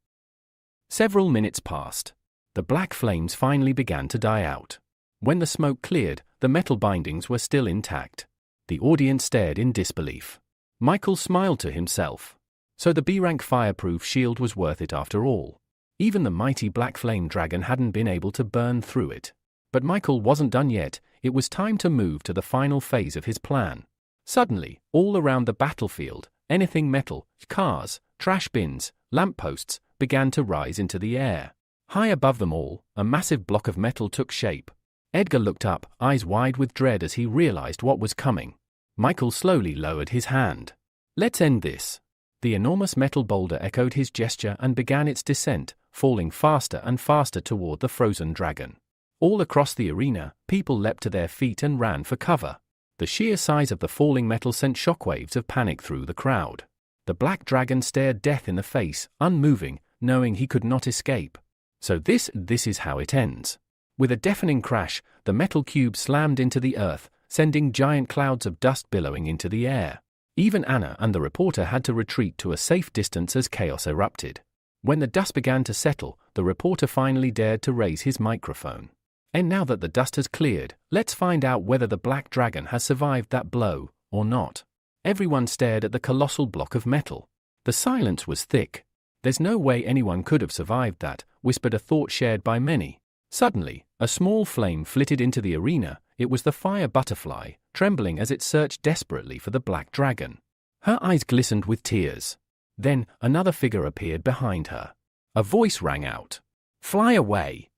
Several minutes passed. The black flames finally began to die out. When the smoke cleared, the metal bindings were still intact. The audience stared in disbelief. Michael smiled to himself. So the B-rank fireproof shield was worth it after all. Even the mighty black flame dragon hadn't been able to burn through it. But Michael wasn't done yet. It was time to move to the final phase of his plan. Suddenly, all around the battlefield, anything metal, cars, trash bins, lampposts, began to rise into the air. High above them all, a massive block of metal took shape. Edgar looked up, eyes wide with dread as he realized what was coming. Michael slowly lowered his hand. "Let's end this." The enormous metal boulder echoed his gesture and began its descent, falling faster and faster toward the frozen dragon. All across the arena, people leapt to their feet and ran for cover. The sheer size of the falling metal sent shockwaves of panic through the crowd. The black dragon stared death in the face, unmoving, knowing he could not escape. So this is how it ends. With a deafening crash, the metal cube slammed into the earth, sending giant clouds of dust billowing into the air. Even Anna and the reporter had to retreat to a safe distance as chaos erupted. When the dust began to settle, the reporter finally dared to raise his microphone. "And now that the dust has cleared, let's find out whether the black dragon has survived that blow, or not." Everyone stared at the colossal block of metal. The silence was thick. "There's no way anyone could have survived that," whispered a thought shared by many. Suddenly, a small flame flitted into the arena. It was the fire butterfly, trembling as it searched desperately for the black dragon. Her eyes glistened with tears. Then, another figure appeared behind her. A voice rang out. "Fly away!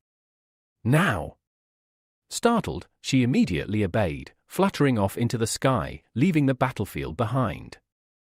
Now!" Startled, she immediately obeyed, fluttering off into the sky, leaving the battlefield behind.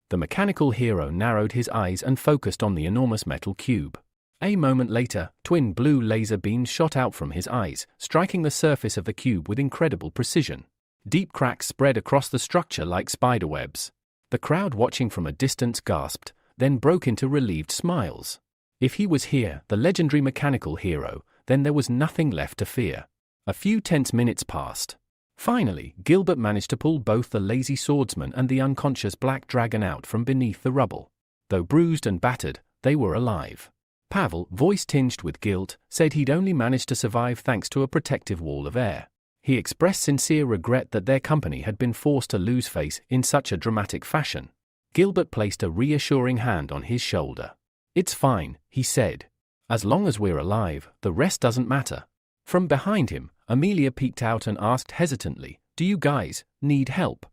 The mechanical hero narrowed his eyes and focused on the enormous metal cube. A moment later, twin blue laser beams shot out from his eyes, striking the surface of the cube with incredible precision. Deep cracks spread across the structure like spiderwebs. The crowd watching from a distance gasped, then broke into relieved smiles. If he was here, the legendary mechanical hero, then there was nothing left to fear. A few tense minutes passed. Finally, Gilbert managed to pull both the lazy swordsman and the unconscious black dragon out from beneath the rubble. Though bruised and battered, they were alive. Pavel, voice tinged with guilt, said he'd only managed to survive thanks to a protective wall of air. He expressed sincere regret that their company had been forced to lose face in such a dramatic fashion. Gilbert placed a reassuring hand on his shoulder. "It's fine," he said. "As long as we're alive, the rest doesn't matter." From behind him, Amelia peeked out and asked hesitantly, "Do you guys need help?"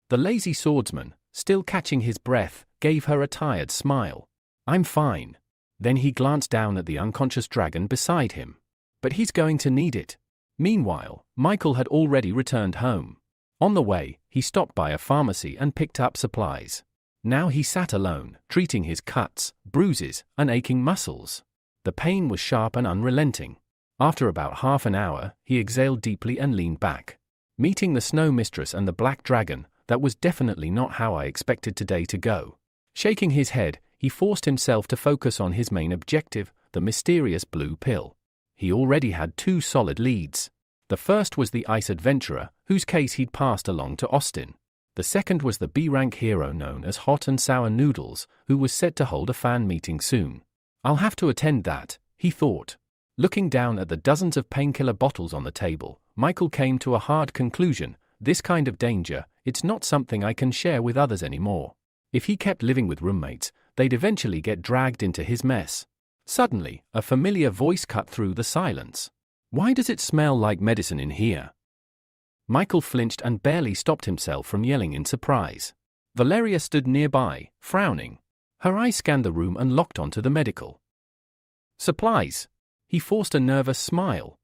The lazy swordsman, still catching his breath, gave her a tired smile. "I'm fine." Then he glanced down at the unconscious dragon beside him. "But he's going to need it." Meanwhile, Michael had already returned home. On the way, he stopped by a pharmacy and picked up supplies. Now he sat alone, treating his cuts, bruises, and aching muscles. The pain was sharp and unrelenting. After about half an hour, he exhaled deeply and leaned back. Meeting the snow mistress and the black dragon, that was definitely not how I expected today to go. Shaking his head, he forced himself to focus on his main objective, the mysterious blue pill. He already had 2 solid leads. The first was the ice adventurer, whose case he'd passed along to Austin. The second was the B-rank hero known as Hot and Sour Noodles, who was set to hold a fan meeting soon. "I'll have to attend that," he thought. Looking down at the dozens of painkiller bottles on the table, Michael came to a hard conclusion. This kind of danger, it's not something I can share with others anymore. If he kept living with roommates, they'd eventually get dragged into his mess. Suddenly, a familiar voice cut through the silence. "Why does it smell like medicine in here?" Michael flinched and barely stopped himself from yelling in surprise. Valeria stood nearby, frowning. Her eyes scanned the room and locked onto the medical supplies. He forced a nervous smile.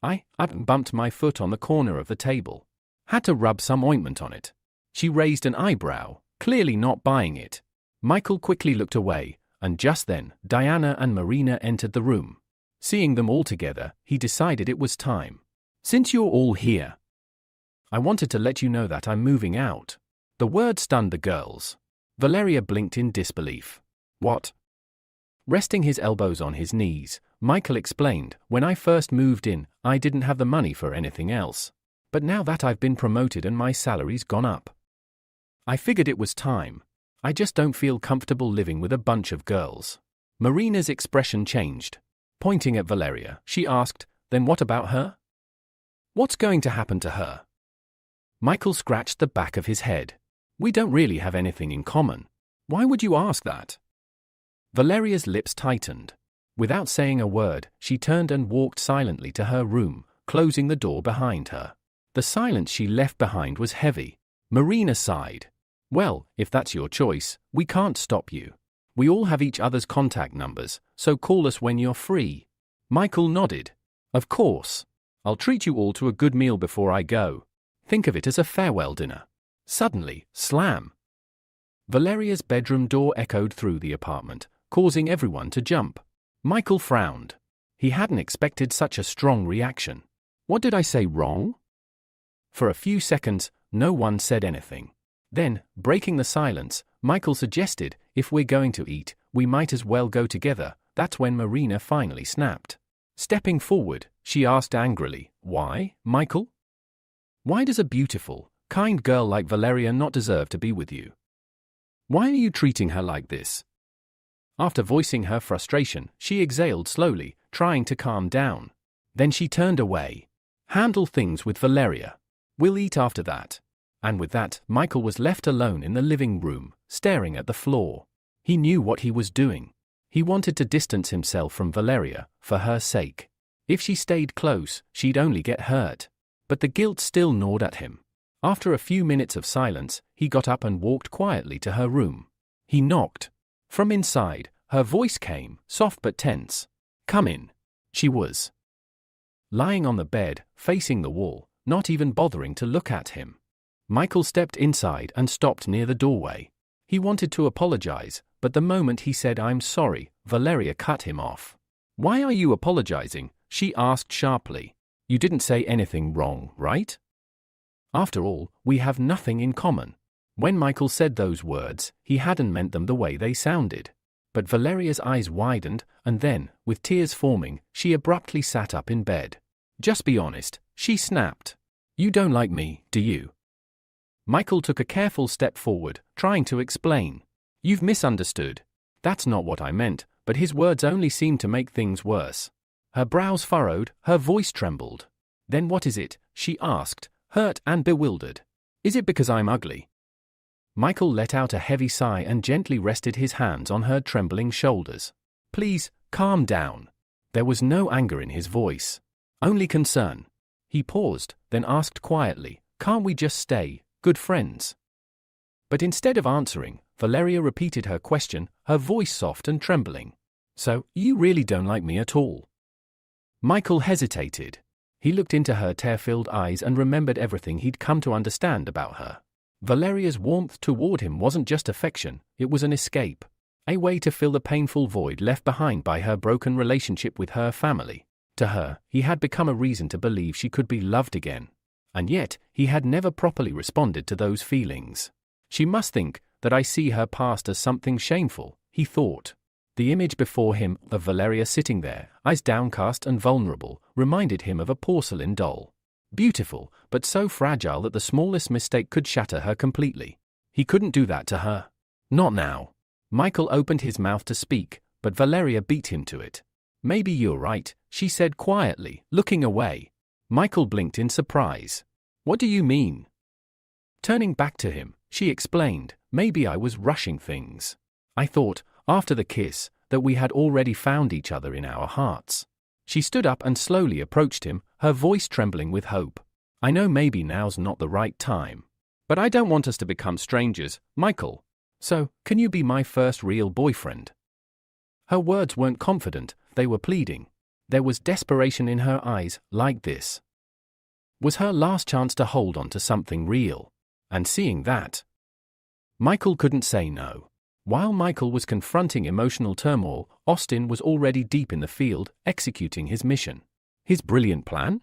I bumped my foot on the corner of the table. Had to rub some ointment on it." She raised an eyebrow, clearly not buying it. Michael quickly looked away, and just then, Diana and Marina entered the room. Seeing them all together, he decided it was time. "Since you're all here, I wanted to let you know that I'm moving out." The word stunned the girls. Valeria blinked in disbelief. "What?" Resting his elbows on his knees, Michael explained, "When I first moved in, I didn't have the money for anything else. But now that I've been promoted and my salary's gone up, I figured it was time. I just don't feel comfortable living with a bunch of girls." Marina's expression changed. Pointing at Valeria, she asked, "Then what about her? What's going to happen to her?" Michael scratched the back of his head. "We don't really have anything in common. Why would you ask that?" Valeria's lips tightened. Without saying a word, she turned and walked silently to her room, closing the door behind her. The silence she left behind was heavy. Marina sighed. "Well, if that's your choice, we can't stop you. We all have each other's contact numbers, so call us when you're free." Michael nodded. "Of course. I'll treat you all to a good meal before I go. Think of it as a farewell dinner." Suddenly, slam! Valeria's bedroom door echoed through the apartment, causing everyone to jump. Michael frowned. He hadn't expected such a strong reaction. "What did I say wrong?" For a few seconds, no one said anything. Then, breaking the silence, Michael suggested, "If we're going to eat, we might as well go together." That's when Marina finally snapped. Stepping forward, she asked angrily, "Why, Michael? Why does a beautiful, kind girl like Valeria not deserve to be with you? Why are you treating her like this?" After voicing her frustration, she exhaled slowly, trying to calm down. Then she turned away. "Handle things with Valeria. We'll eat after that." And with that, Michael was left alone in the living room, staring at the floor. He knew what he was doing. He wanted to distance himself from Valeria, for her sake. If she stayed close, she'd only get hurt. But the guilt still gnawed at him. After a few minutes of silence, he got up and walked quietly to her room. He knocked. From inside, her voice came, soft but tense. "Come in." She was lying on the bed, facing the wall, not even bothering to look at him. Michael stepped inside and stopped near the doorway. He wanted to apologize, but the moment he said "I'm sorry," Valeria cut him off. "Why are you apologizing?" she asked sharply. "You didn't say anything wrong, right? After all, we have nothing in common." When Michael said those words, he hadn't meant them the way they sounded. But Valeria's eyes widened, and then, with tears forming, she abruptly sat up in bed. "Just be honest," she snapped. "You don't like me, do you?" Michael took a careful step forward, trying to explain. "You've misunderstood. That's not what I meant," but his words only seemed to make things worse. Her brows furrowed, her voice trembled. "Then what is it?" she asked, hurt and bewildered. "Is it because I'm ugly?" Michael let out a heavy sigh and gently rested his hands on her trembling shoulders. "Please, calm down." There was no anger in his voice, only concern. He paused, then asked quietly, "Can't we just stay good friends?" But instead of answering, Valeria repeated her question, her voice soft and trembling. "So, you really don't like me at all?" Michael hesitated. He looked into her tear-filled eyes and remembered everything he'd come to understand about her. Valeria's warmth toward him wasn't just affection, it was an escape. A way to fill the painful void left behind by her broken relationship with her family. To her, he had become a reason to believe she could be loved again. And yet, he had never properly responded to those feelings. "She must think that I see her past as something shameful," he thought. The image before him of Valeria sitting there, eyes downcast and vulnerable, reminded him of a porcelain doll. Beautiful, but so fragile that the smallest mistake could shatter her completely. He couldn't do that to her. Not now. Michael opened his mouth to speak, but Valeria beat him to it. Maybe you're right, she said quietly, looking away. Michael blinked in surprise. What do you mean? Turning back to him, she explained, maybe I was rushing things. I thought, after the kiss, that we had already found each other in our hearts. She stood up and slowly approached him, her voice trembling with hope. I know maybe now's not the right time. But I don't want us to become strangers, Michael. So, can you be my first real boyfriend? Her words weren't confident, they were pleading. There was desperation in her eyes, like this was her last chance to hold on to something real. And seeing that, Michael couldn't say no. While Michael was confronting emotional turmoil, Austin was already deep in the field, executing his mission. His brilliant plan?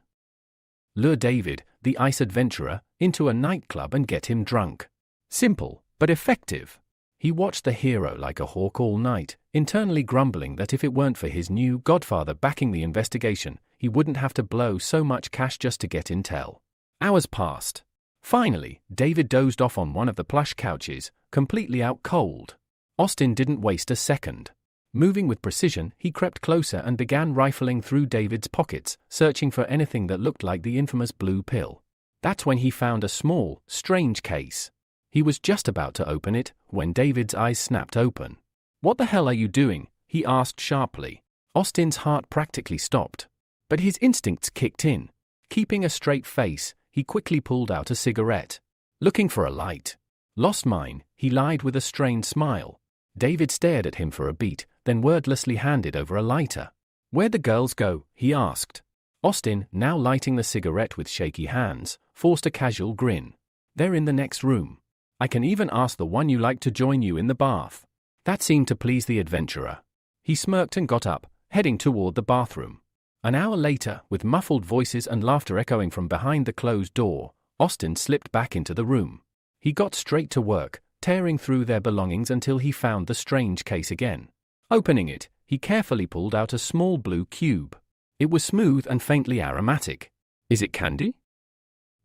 Lure David, the ice adventurer, into a nightclub and get him drunk. Simple, but effective. He watched the hero like a hawk all night, internally grumbling that if it weren't for his new godfather backing the investigation, he wouldn't have to blow so much cash just to get intel. Hours passed. Finally, David dozed off on one of the plush couches, completely out cold. Austin didn't waste a second. Moving with precision, he crept closer and began rifling through David's pockets, searching for anything that looked like the infamous blue pill. That's when he found a small, strange case. He was just about to open it, when David's eyes snapped open. What the hell are you doing? He asked sharply. Austin's heart practically stopped. But his instincts kicked in. Keeping a straight face, he quickly pulled out a cigarette. Looking for a light. Lost mine, he lied with a strained smile. David stared at him for a beat, then wordlessly handed over a lighter. Where'd the girls go? He asked. Austin, now lighting the cigarette with shaky hands, forced a casual grin. They're in the next room. I can even ask the one you like to join you in the bath. That seemed to please the adventurer. He smirked and got up, heading toward the bathroom. An hour later, with muffled voices and laughter echoing from behind the closed door, Austin slipped back into the room. He got straight to work, tearing through their belongings until he found the strange case again. Opening it, he carefully pulled out a small blue cube. It was smooth and faintly aromatic. Is it candy?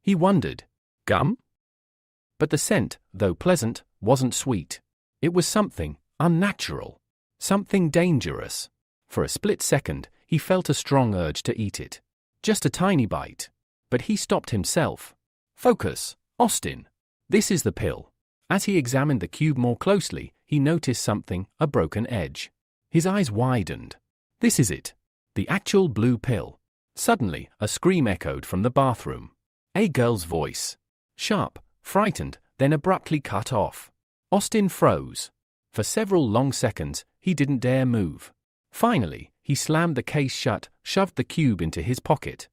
He wondered. Gum? But the scent, though pleasant, wasn't sweet. It was something unnatural. Something dangerous. For a split second, he felt a strong urge to eat it. Just a tiny bite. But he stopped himself. Focus, Austin. This is the pill. As he examined the cube more closely, he noticed something, a broken edge. His eyes widened. This is it. The actual blue pill. Suddenly, a scream echoed from the bathroom. A girl's voice. Sharp, frightened, then abruptly cut off. Austin froze. For several long seconds, he didn't dare move. Finally, he slammed the case shut, shoved the cube into his pocket,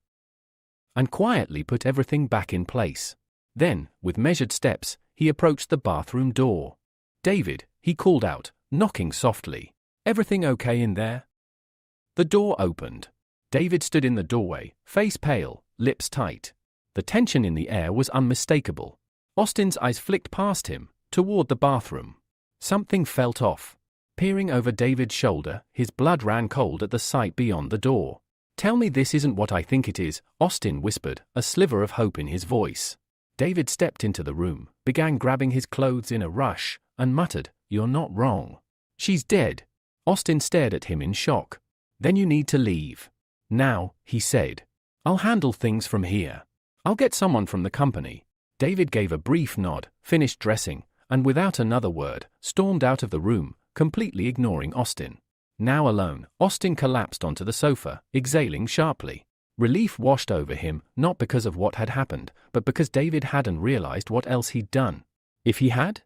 and quietly put everything back in place. Then, with measured steps, he approached the bathroom door. David, he called out, knocking softly. Everything okay in there? The door opened. David stood in the doorway, face pale, lips tight. The tension in the air was unmistakable. Austin's eyes flicked past him, toward the bathroom. Something felt off. Peering over David's shoulder, his blood ran cold at the sight beyond the door. Tell me this isn't what I think it is, Austin whispered, a sliver of hope in his voice. David stepped into the room, began grabbing his clothes in a rush, and muttered, "You're not wrong. She's dead." Austin stared at him in shock. "Then you need to leave. Now," he said. "I'll handle things from here. I'll get someone from the company." David gave a brief nod, finished dressing, and without another word, stormed out of the room, completely ignoring Austin. Now alone, Austin collapsed onto the sofa, exhaling sharply. Relief washed over him, not because of what had happened, but because David hadn't realized what else he'd done. If he had?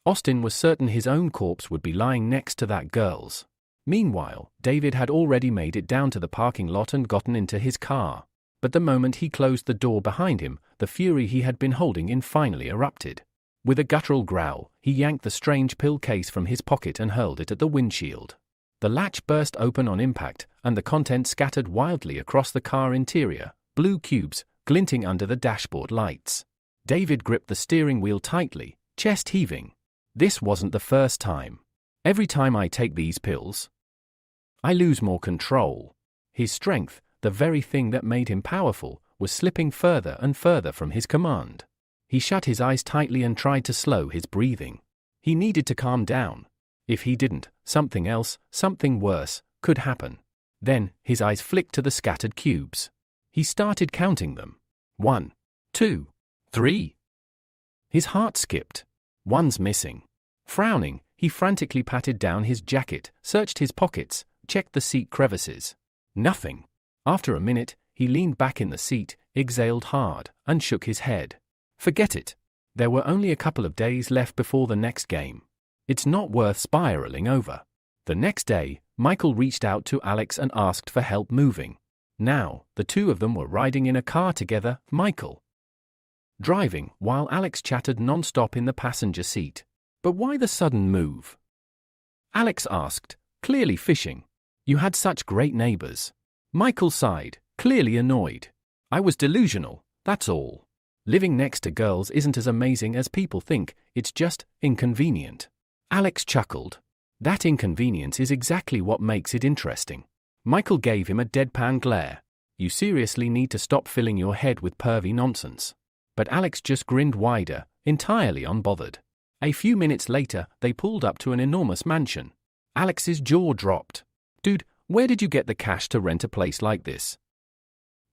Austin was certain his own corpse would be lying next to that girl's. Meanwhile, David had already made it down to the parking lot and gotten into his car. But the moment he closed the door behind him, the fury he had been holding in finally erupted. With a guttural growl, he yanked the strange pill case from his pocket and hurled it at the windshield. The latch burst open on impact, and the contents scattered wildly across the car interior, blue cubes, glinting under the dashboard lights. David gripped the steering wheel tightly, chest heaving. This wasn't the first time. Every time I take these pills, I lose more control. His strength, the very thing that made him powerful, was slipping further and further from his command. He shut his eyes tightly and tried to slow his breathing. He needed to calm down. If he didn't, something else, something worse, could happen. Then, his eyes flicked to the scattered cubes. He started counting them. 1, 2, 3. His heart skipped. One's missing. Frowning, he frantically patted down his jacket, searched his pockets, checked the seat crevices. Nothing. After a minute, he leaned back in the seat, exhaled hard, and shook his head. Forget it. There were only a couple of days left before the next game. It's not worth spiraling over. The next day, Michael reached out to Alex and asked for help moving. Now, the two of them were riding in a car together, Michael driving, while Alex chattered non-stop in the passenger seat. But why the sudden move? Alex asked, clearly fishing. You had such great neighbors. Michael sighed, clearly annoyed. I was delusional, that's all. Living next to girls isn't as amazing as people think, it's just inconvenient. Alex chuckled. That inconvenience is exactly what makes it interesting. Michael gave him a deadpan glare. You seriously need to stop filling your head with pervy nonsense. But Alex just grinned wider, entirely unbothered. A few minutes later, they pulled up to an enormous mansion. Alex's jaw dropped. Dude, where did you get the cash to rent a place like this?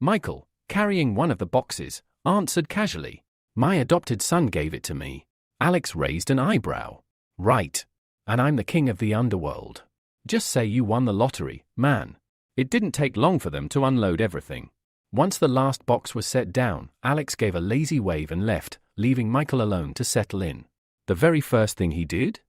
Michael, carrying one of the boxes, answered casually. My adopted son gave it to me. Alex raised an eyebrow. Right. And I'm the king of the underworld. Just say you won the lottery, man. It didn't take long for them to unload everything. Once the last box was set down, Alex gave a lazy wave and left, leaving Michael alone to settle in. The very first thing he did?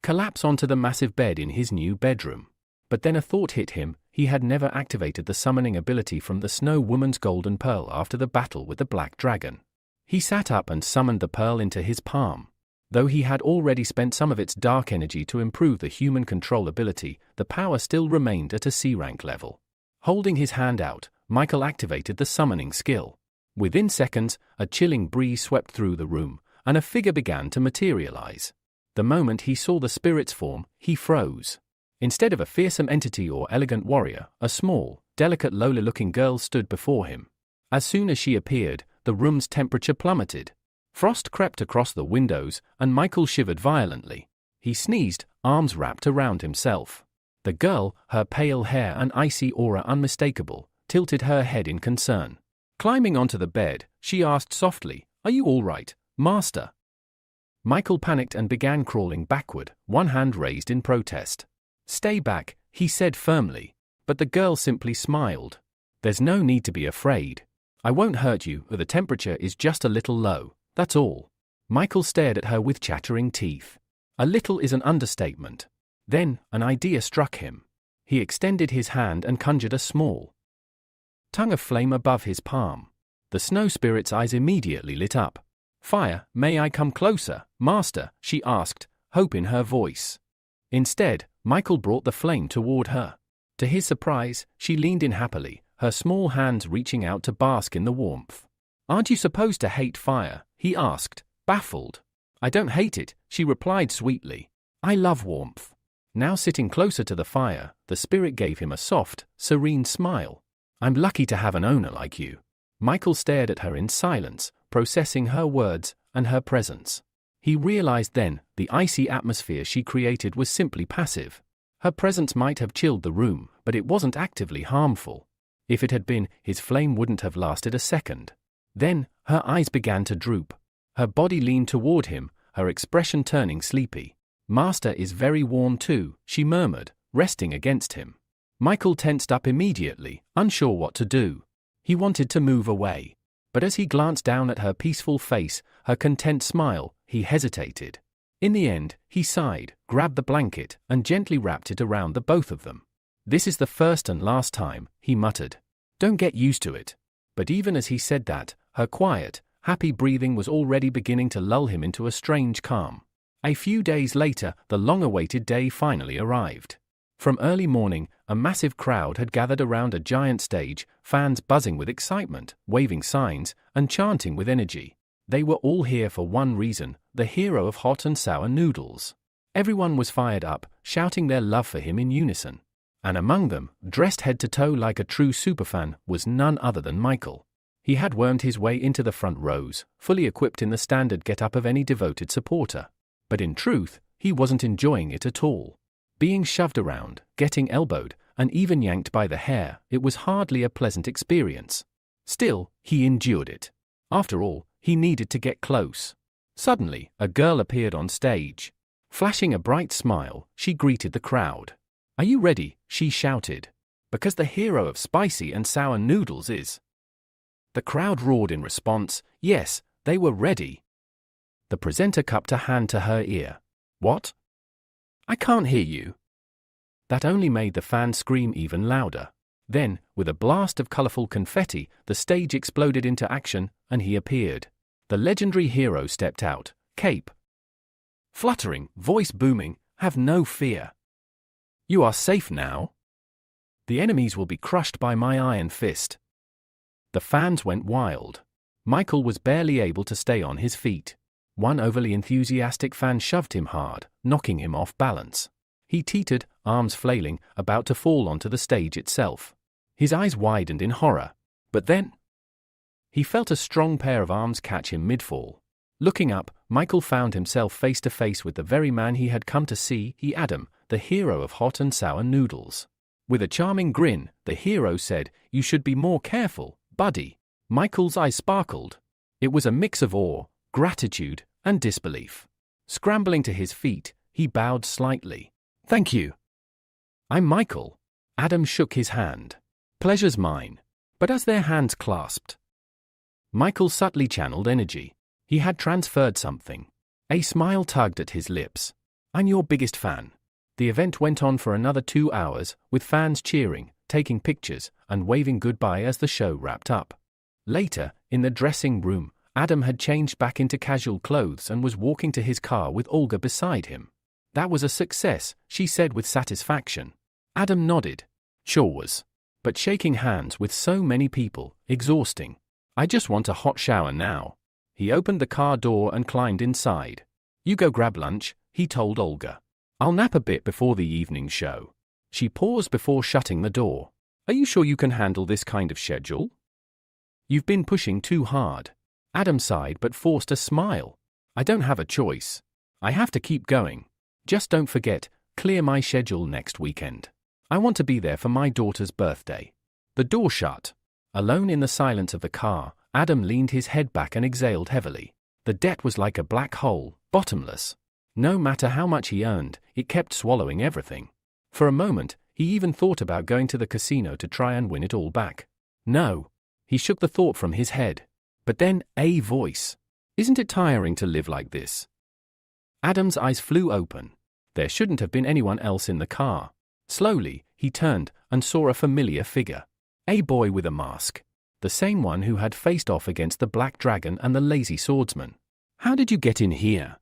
Collapse onto the massive bed in his new bedroom. But then a thought hit him. He had never activated the summoning ability from the Snow Woman's golden pearl after the battle with the Black Dragon. He sat up and summoned the pearl into his palm. Though he had already spent some of its dark energy to improve the human control ability, the power still remained at a C-rank level. Holding his hand out, Michael activated the summoning skill. Within seconds, a chilling breeze swept through the room, and a figure began to materialize. The moment he saw the spirit's form, he froze. Instead of a fearsome entity or elegant warrior, a small, delicate lowly-looking girl stood before him. As soon as she appeared, the room's temperature plummeted. Frost crept across the windows, and Michael shivered violently. He sneezed, arms wrapped around himself. The girl, her pale hair and icy aura unmistakable, tilted her head in concern. Climbing onto the bed, she asked softly, "Are you all right, Master?" Michael panicked and began crawling backward, one hand raised in protest. "Stay back," he said firmly. But the girl simply smiled. "There's no need to be afraid. I won't hurt you, the temperature is just a little low, that's all." Michael stared at her with chattering teeth. A little is an understatement. Then, an idea struck him. He extended his hand and conjured a small tongue of flame above his palm. The snow spirit's eyes immediately lit up. "Fire, may I come closer, Master?" she asked, hope in her voice. Instead, Michael brought the flame toward her. To his surprise, she leaned in happily, her small hands reaching out to bask in the warmth. "Aren't you supposed to hate fire?" he asked, baffled. "I don't hate it," she replied sweetly. "I love warmth." Now sitting closer to the fire, the spirit gave him a soft, serene smile. "I'm lucky to have an owner like you." Michael stared at her in silence, processing her words and her presence. He realized then, the icy atmosphere she created was simply passive. Her presence might have chilled the room, but it wasn't actively harmful. If it had been, his flame wouldn't have lasted a second. Then, her eyes began to droop. Her body leaned toward him, her expression turning sleepy. "Master is very warm too," she murmured, resting against him. Michael tensed up immediately, unsure what to do. He wanted to move away. But as he glanced down at her peaceful face, her content smile, he hesitated. In the end, he sighed, grabbed the blanket, and gently wrapped it around the both of them. "This is the first and last time," he muttered. "Don't get used to it." But even as he said that, her quiet, happy breathing was already beginning to lull him into a strange calm. A few days later, the long-awaited day finally arrived. From early morning, a massive crowd had gathered around a giant stage, fans buzzing with excitement, waving signs, and chanting with energy. They were all here for one reason, the hero of hot and sour noodles. Everyone was fired up, shouting their love for him in unison. And among them, dressed head to toe like a true superfan, was none other than Michael. He had wormed his way into the front rows, fully equipped in the standard get-up of any devoted supporter. But in truth, he wasn't enjoying it at all. Being shoved around, getting elbowed, and even yanked by the hair, it was hardly a pleasant experience. Still, he endured it. After all, he needed to get close. Suddenly, a girl appeared on stage. Flashing a bright smile, she greeted the crowd. "Are you ready?" she shouted. "Because the hero of spicy and sour noodles is." The crowd roared in response. Yes, they were ready. The presenter cupped a hand to her ear. "What? I can't hear you." That only made the fans scream even louder. Then, with a blast of colorful confetti, the stage exploded into action, and he appeared. The legendary hero stepped out, cape fluttering, voice booming, "Have no fear. You are safe now. The enemies will be crushed by my iron fist." The fans went wild. Michael was barely able to stay on his feet. One overly enthusiastic fan shoved him hard, knocking him off balance. He teetered, arms flailing, about to fall onto the stage itself. His eyes widened in horror. But then he felt a strong pair of arms catch him mid-fall. Looking up, Michael found himself face to face with the very man he had come to see, Adam, the hero of hot and sour noodles. With a charming grin, the hero said, "You should be more careful, buddy." Michael's eyes sparkled. It was a mix of awe, gratitude, and disbelief. Scrambling to his feet, he bowed slightly. "Thank you. I'm Michael." Adam shook his hand. "Pleasure's mine." But as their hands clasped, Michael subtly channeled energy. He had transferred something. A smile tugged at his lips. "I'm your biggest fan." The event went on for another 2 hours, with fans cheering, taking pictures, and waving goodbye as the show wrapped up. Later, in the dressing room, Adam had changed back into casual clothes and was walking to his car with Olga beside him. "That was a success," she said with satisfaction. Adam nodded. "Sure was. But shaking hands with so many people, exhausting. I just want a hot shower now." He opened the car door and climbed inside. "You go grab lunch," he told Olga. "I'll nap a bit before the evening show." She paused before shutting the door. "Are you sure you can handle this kind of schedule? You've been pushing too hard." Adam sighed but forced a smile. "I don't have a choice. I have to keep going. Just don't forget, clear my schedule next weekend. I want to be there for my daughter's birthday." The door shut. Alone in the silence of the car, Adam leaned his head back and exhaled heavily. The debt was like a black hole, bottomless. No matter how much he earned, it kept swallowing everything. For a moment, he even thought about going to the casino to try and win it all back. No. He shook the thought from his head. But then, a voice. "Isn't it tiring to live like this?" Adam's eyes flew open. There shouldn't have been anyone else in the car. Slowly, he turned and saw a familiar figure. A boy with a mask. The same one who had faced off against the Black Dragon and the Lazy Swordsman. "How did you get in here?"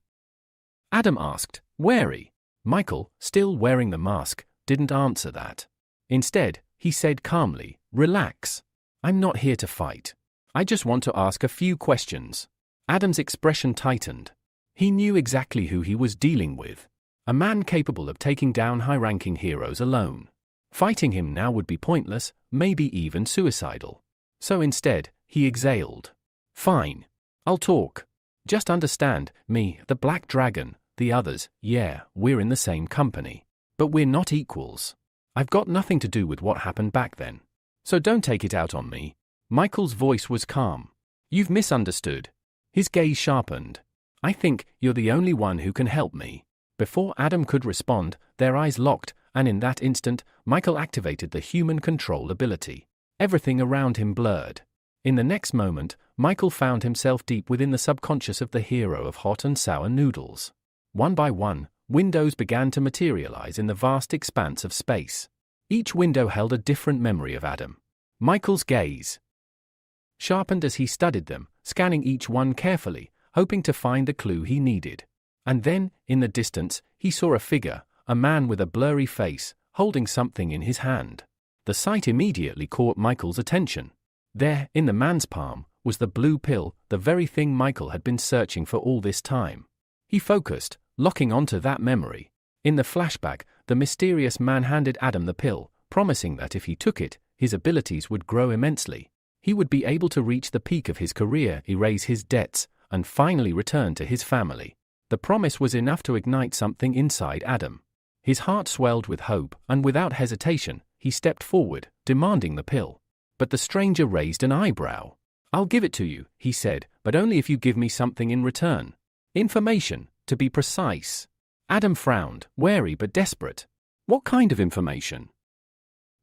Adam asked, wary. Michael, still wearing the mask, didn't answer that. Instead, he said calmly, "Relax. I'm not here to fight. I just want to ask a few questions." Adam's expression tightened. He knew exactly who he was dealing with. A man capable of taking down high-ranking heroes alone. Fighting him now would be pointless, maybe even suicidal. So instead, he exhaled. "Fine. I'll talk. Just understand, me, the Black Dragon, the others, yeah, we're in the same company. But we're not equals. I've got nothing to do with what happened back then. So don't take it out on me." Michael's voice was calm. "You've misunderstood." His gaze sharpened. "I think you're the only one who can help me." Before Adam could respond, their eyes locked, and in that instant, Michael activated the human control ability. Everything around him blurred. In the next moment, Michael found himself deep within the subconscious of the hero of hot and sour noodles. One by one, windows began to materialize in the vast expanse of space. Each window held a different memory of Adam. Michael's gaze sharpened as he studied them, scanning each one carefully, hoping to find the clue he needed. And then, in the distance, he saw a figure, a man with a blurry face, holding something in his hand. The sight immediately caught Michael's attention. There, in the man's palm, was the blue pill, the very thing Michael had been searching for all this time. He focused, locking onto that memory. In the flashback, the mysterious man handed Adam the pill, promising that if he took it, his abilities would grow immensely. He would be able to reach the peak of his career, erase his debts, and finally return to his family. The promise was enough to ignite something inside Adam. His heart swelled with hope, and without hesitation, he stepped forward, demanding the pill. But the stranger raised an eyebrow. "I'll give it to you," he said, "but only if you give me something in return. Information, to be precise." Adam frowned, wary but desperate. "What kind of information?"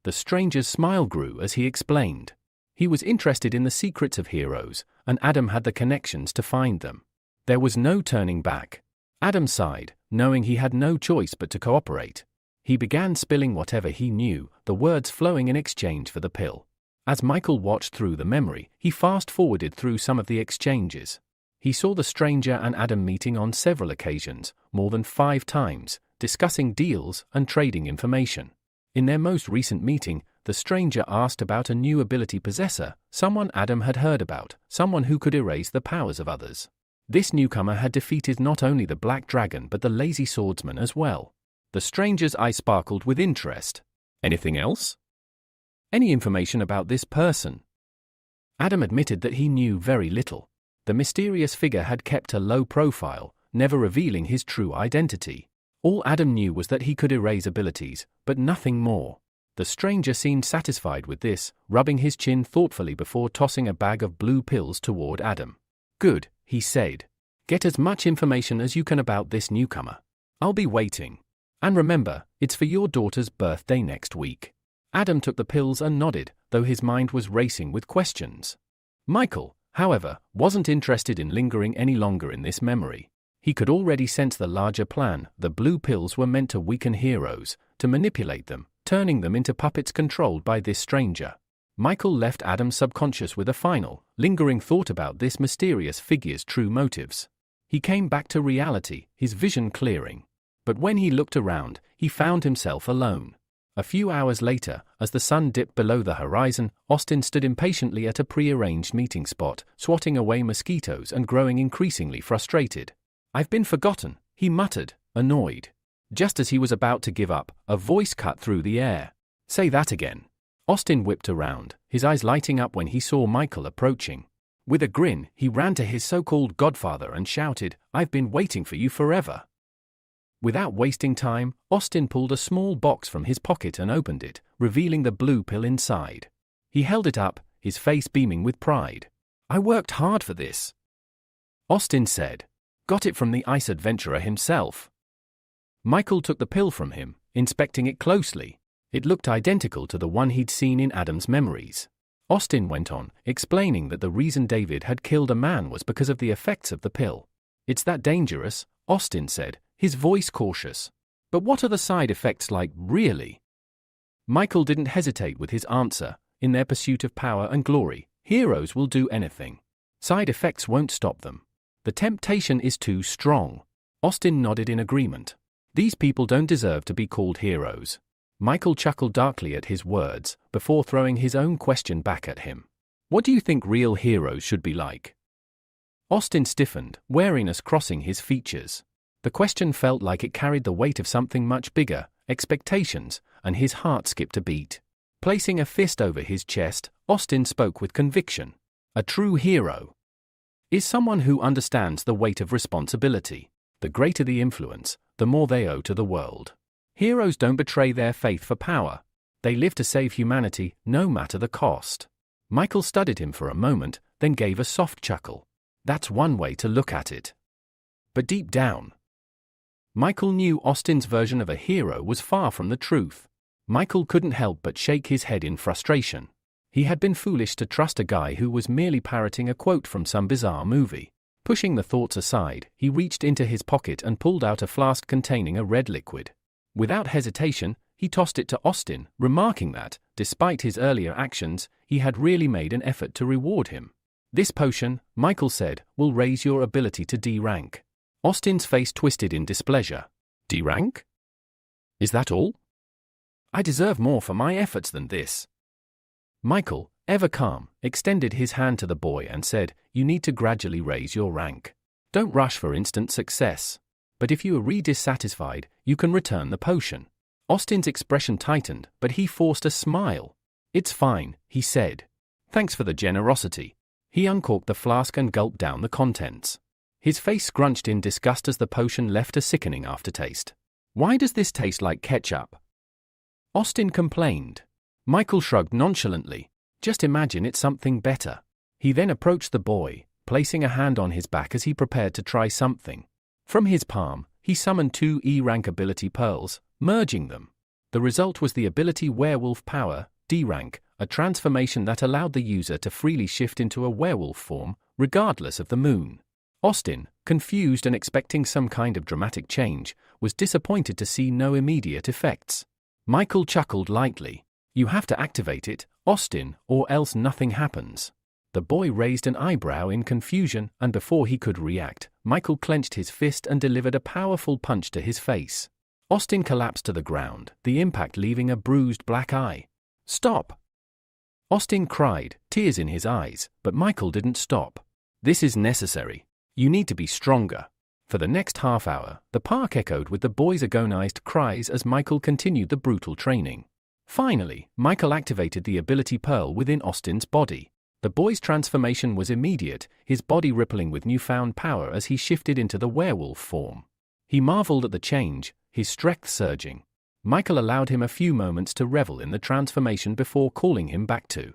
The stranger's smile grew as he explained. He was interested in the secrets of heroes, and Adam had the connections to find them. There was no turning back. Adam sighed, knowing he had no choice but to cooperate. He began spilling whatever he knew, the words flowing in exchange for the pill. As Michael watched through the memory, he fast-forwarded through some of the exchanges. He saw the stranger and Adam meeting on several occasions, more than 5 times, discussing deals and trading information. In their most recent meeting, the stranger asked about a new ability possessor, someone Adam had heard about, someone who could erase the powers of others. This newcomer had defeated not only the Black Dragon but the Lazy Swordsman as well. The stranger's eye sparkled with interest. "Anything else? Any information about this person?" Adam admitted that he knew very little. The mysterious figure had kept a low profile, never revealing his true identity. All Adam knew was that he could erase abilities, but nothing more. The stranger seemed satisfied with this, rubbing his chin thoughtfully before tossing a bag of blue pills toward Adam. "Good," he said. "Get as much information as you can about this newcomer. I'll be waiting. And remember, it's for your daughter's birthday next week." Adam took the pills and nodded, though his mind was racing with questions. Michael, however, wasn't interested in lingering any longer in this memory. He could already sense the larger plan. The blue pills were meant to weaken heroes, to manipulate them, turning them into puppets controlled by this stranger. Michael left Adam's subconscious with a final, lingering thought about this mysterious figure's true motives. He came back to reality, his vision clearing. But when he looked around, he found himself alone. A few hours later, as the sun dipped below the horizon, Austin stood impatiently at a pre-arranged meeting spot, swatting away mosquitoes and growing increasingly frustrated. "I've been forgotten," he muttered, annoyed. Just as he was about to give up, a voice cut through the air. "Say that again." Austin whipped around, his eyes lighting up when he saw Michael approaching. With a grin, he ran to his so-called godfather and shouted, "I've been waiting for you forever." Without wasting time, Austin pulled a small box from his pocket and opened it, revealing the blue pill inside. He held it up, his face beaming with pride. "I worked hard for this," Austin said. "Got it from the ice adventurer himself." Michael took the pill from him, inspecting it closely. It looked identical to the one he'd seen in Adam's memories. Austin went on, explaining that the reason David had killed a man was because of the effects of the pill. "It's that dangerous," Austin said, his voice cautious. "But what are the side effects like, really?" Michael didn't hesitate with his answer. In their pursuit of power and glory, heroes will do anything. Side effects won't stop them. The temptation is too strong. Austin nodded in agreement. These people don't deserve to be called heroes. Michael chuckled darkly at his words, before throwing his own question back at him. "What do you think real heroes should be like?" Austin stiffened, wariness crossing his features. The question felt like it carried the weight of something much bigger, expectations, and his heart skipped a beat. Placing a fist over his chest, Austin spoke with conviction. "A true hero is someone who understands the weight of responsibility. The greater the influence, the more they owe to the world. Heroes don't betray their faith for power. They live to save humanity, no matter the cost." Michael studied him for a moment, then gave a soft chuckle. That's one way to look at it. But deep down, Michael knew Austin's version of a hero was far from the truth. Michael couldn't help but shake his head in frustration. He had been foolish to trust a guy who was merely parroting a quote from some bizarre movie. Pushing the thoughts aside, he reached into his pocket and pulled out a flask containing a red liquid. Without hesitation, he tossed it to Austin, remarking that, despite his earlier actions, he had really made an effort to reward him. "This potion," Michael said, "will raise your ability to D-rank." Austin's face twisted in displeasure. "D-rank? Is that all? I deserve more for my efforts than this." Michael, ever calm, extended his hand to the boy and said, "You need to gradually raise your rank. Don't rush for instant success. But if you are dissatisfied, you can return the potion." Austin's expression tightened, but he forced a smile. "It's fine," he said. "Thanks for the generosity." He uncorked the flask and gulped down the contents. His face scrunched in disgust as the potion left a sickening aftertaste. "Why does this taste like ketchup?" Austin complained. Michael shrugged nonchalantly. Just imagine it's something better. He then approached the boy, placing a hand on his back as he prepared to try something. From his palm, he summoned 2 E-rank ability pearls, merging them. The result was the ability Werewolf Power, D-rank, a transformation that allowed the user to freely shift into a werewolf form, regardless of the moon. Austin, confused and expecting some kind of dramatic change, was disappointed to see no immediate effects. Michael chuckled lightly. You have to activate it, Austin, or else nothing happens. The boy raised an eyebrow in confusion, and before he could react, Michael clenched his fist and delivered a powerful punch to his face. Austin collapsed to the ground, the impact leaving a bruised black eye. "Stop!" Austin cried, tears in his eyes, but Michael didn't stop. "This is necessary. You need to be stronger." For the next half hour, the park echoed with the boys' agonized cries as Michael continued the brutal training. Finally, Michael activated the ability pearl within Austin's body. The boy's transformation was immediate, his body rippling with newfound power as he shifted into the werewolf form. He marveled at the change, his strength surging. Michael allowed him a few moments to revel in the transformation before calling him back to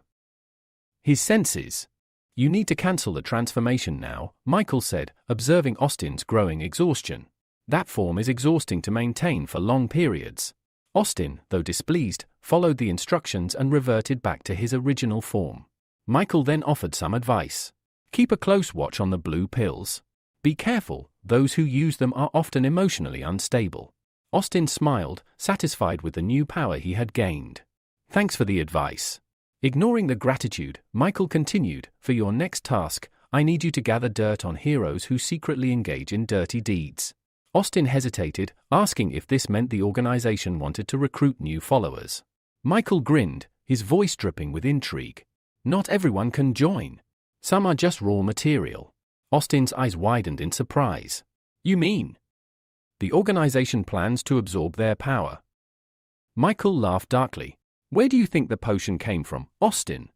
his senses. "You need to cancel the transformation now," Michael said, observing Austin's growing exhaustion. "That form is exhausting to maintain for long periods." Austin, though displeased, followed the instructions and reverted back to his original form. Michael then offered some advice. "Keep a close watch on the blue pills. Be careful, those who use them are often emotionally unstable." Austin smiled, satisfied with the new power he had gained. "Thanks for the advice." Ignoring the gratitude, Michael continued, "For your next task, I need you to gather dirt on heroes who secretly engage in dirty deeds." Austin hesitated, asking if this meant the organization wanted to recruit new followers. Michael grinned, his voice dripping with intrigue. "Not everyone can join. Some are just raw material." Austin's eyes widened in surprise. "You mean?" "The organization plans to absorb their power." Michael laughed darkly. "Where do you think the potion came from, Austin?"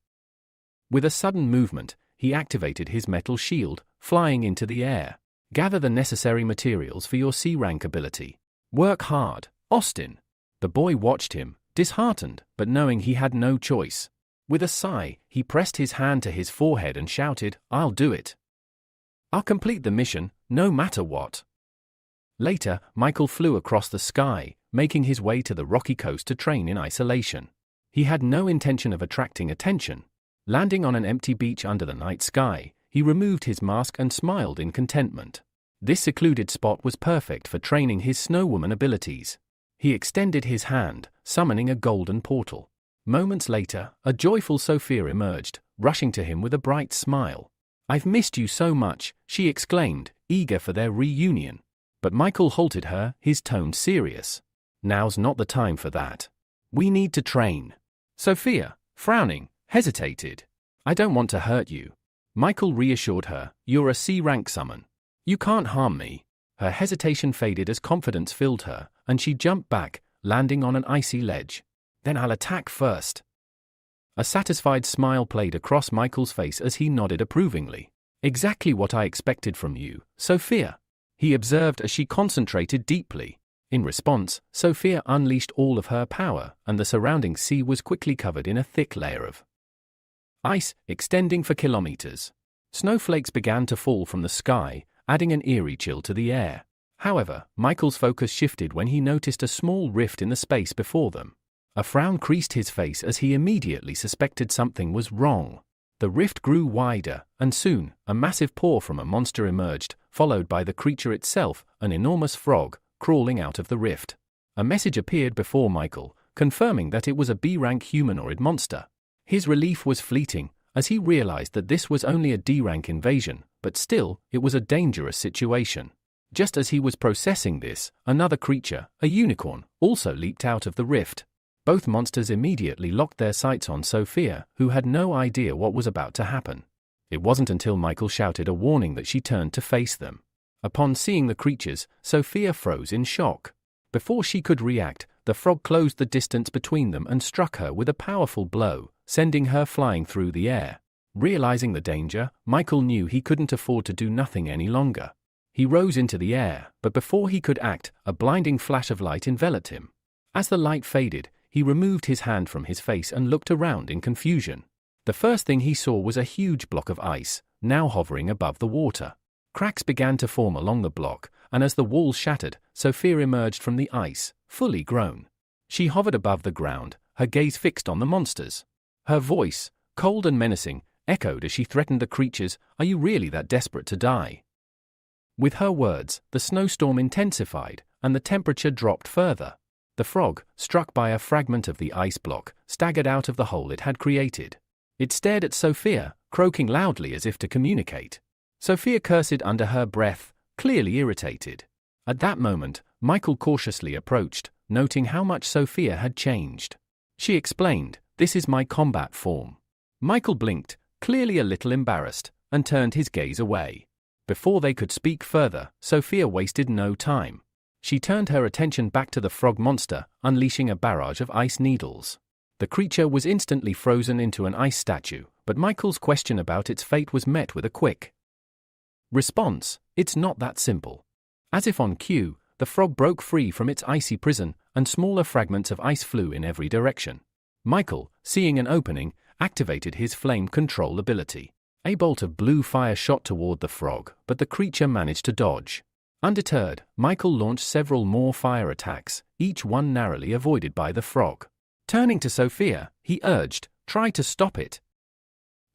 With a sudden movement, he activated his metal shield, flying into the air. "Gather the necessary materials for your C-rank ability. Work hard, Austin." The boy watched him, disheartened, but knowing he had no choice. With a sigh, he pressed his hand to his forehead and shouted, "I'll do it. I'll complete the mission, no matter what." Later, Michael flew across the sky, making his way to the rocky coast to train in isolation. He had no intention of attracting attention. Landing on an empty beach under the night sky, he removed his mask and smiled in contentment. This secluded spot was perfect for training his snowwoman abilities. He extended his hand, summoning a golden portal. Moments later, a joyful Sophia emerged, rushing to him with a bright smile. "I've missed you so much," she exclaimed, eager for their reunion. But Michael halted her, his tone serious. "Now's not the time for that. We need to train." Sophia, frowning, hesitated. "I don't want to hurt you." Michael reassured her, "You're a C-rank summon. You can't harm me." Her hesitation faded as confidence filled her, and she jumped back, landing on an icy ledge. "Then I'll attack first." A satisfied smile played across Michael's face as he nodded approvingly. "Exactly what I expected from you, Sophia," he observed as she concentrated deeply. In response, Sophia unleashed all of her power, and the surrounding sea was quickly covered in a thick layer of ice, extending for kilometers. Snowflakes began to fall from the sky, adding an eerie chill to the air. However, Michael's focus shifted when he noticed a small rift in the space before them. A frown creased his face as he immediately suspected something was wrong. The rift grew wider, and soon, a massive paw from a monster emerged, followed by the creature itself, an enormous frog, crawling out of the rift. A message appeared before Michael, confirming that it was a B-rank humanoid monster. His relief was fleeting, as he realized that this was only a D-rank invasion, but still, it was a dangerous situation. Just as he was processing this, another creature, a unicorn, also leaped out of the rift. Both monsters immediately locked their sights on Sophia, who had no idea what was about to happen. It wasn't until Michael shouted a warning that she turned to face them. Upon seeing the creatures, Sophia froze in shock. Before she could react, the frog closed the distance between them and struck her with a powerful blow, sending her flying through the air. Realizing the danger, Michael knew he couldn't afford to do nothing any longer. He rose into the air, but before he could act, a blinding flash of light enveloped him. As the light faded, he removed his hand from his face and looked around in confusion. The first thing he saw was a huge block of ice, now hovering above the water. Cracks began to form along the block, and as the walls shattered, Sophia emerged from the ice, fully grown. She hovered above the ground, her gaze fixed on the monsters. Her voice, cold and menacing, echoed as she threatened the creatures, "Are you really that desperate to die?" With her words, the snowstorm intensified, and the temperature dropped further. The frog, struck by a fragment of the ice block, staggered out of the hole it had created. It stared at Sophia, croaking loudly as if to communicate. Sophia cursed under her breath, clearly irritated. At that moment, Michael cautiously approached, noting how much Sophia had changed. She explained, "This is my combat form." Michael blinked, clearly a little embarrassed, and turned his gaze away. Before they could speak further, Sophia wasted no time. She turned her attention back to the frog monster, unleashing a barrage of ice needles. The creature was instantly frozen into an ice statue, but Michael's question about its fate was met with a quick response. "It's not that simple." As if on cue, the frog broke free from its icy prison, and smaller fragments of ice flew in every direction. Michael, seeing an opening, activated his flame control ability. A bolt of blue fire shot toward the frog, but the creature managed to dodge. Undeterred, Michael launched several more fire attacks, each one narrowly avoided by the frog. Turning to Sophia, he urged, "Try to stop it."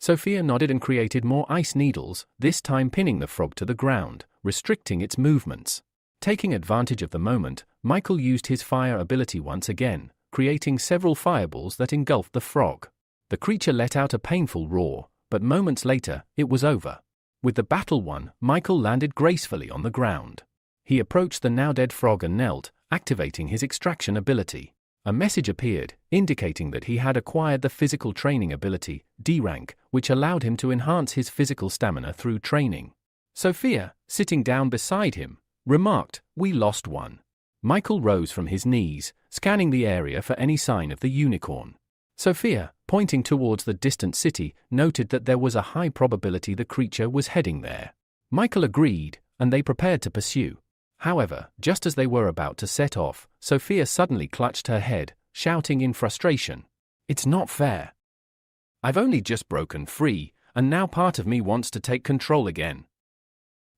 Sophia nodded and created more ice needles, this time pinning the frog to the ground, restricting its movements. Taking advantage of the moment, Michael used his fire ability once again, creating several fireballs that engulfed the frog. The creature let out a painful roar, but moments later, it was over. With the battle won, Michael landed gracefully on the ground. He approached the now-dead frog and knelt, activating his extraction ability. A message appeared, indicating that he had acquired the physical training ability, D rank, which allowed him to enhance his physical stamina through training. Sophia, sitting down beside him, remarked, "We lost one." Michael rose from his knees, scanning the area for any sign of the unicorn. Sophia, pointing towards the distant city, noted that there was a high probability the creature was heading there. Michael agreed, and they prepared to pursue. However, just as they were about to set off, Sophia suddenly clutched her head, shouting in frustration, "It's not fair. I've only just broken free, and now part of me wants to take control again."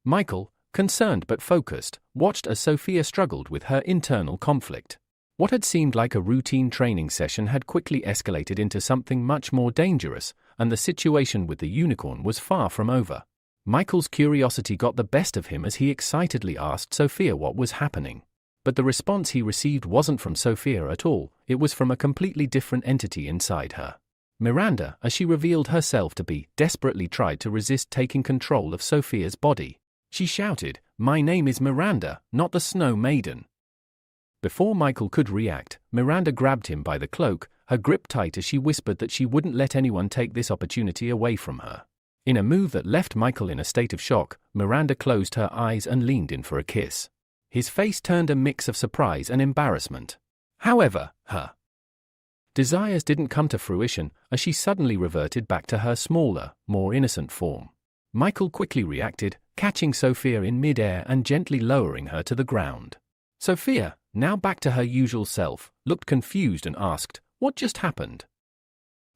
Michael, concerned but focused, watched as Sophia struggled with her internal conflict. What had seemed like a routine training session had quickly escalated into something much more dangerous, and the situation with the unicorn was far from over. Michael's curiosity got the best of him as he excitedly asked Sophia what was happening. But the response he received wasn't from Sophia at all, it was from a completely different entity inside her. Miranda, as she revealed herself to be, desperately tried to resist taking control of Sophia's body. She shouted, "My name is Miranda, not the Snow Maiden." Before Michael could react, Miranda grabbed him by the cloak, her grip tight as she whispered that she wouldn't let anyone take this opportunity away from her. In a move that left Michael in a state of shock, Miranda closed her eyes and leaned in for a kiss. His face turned a mix of surprise and embarrassment. However, her desires didn't come to fruition as she suddenly reverted back to her smaller, more innocent form. Michael quickly reacted, catching Sophia in mid-air and gently lowering her to the ground. Sophia, now back to her usual self, looked confused and asked, "What just happened?"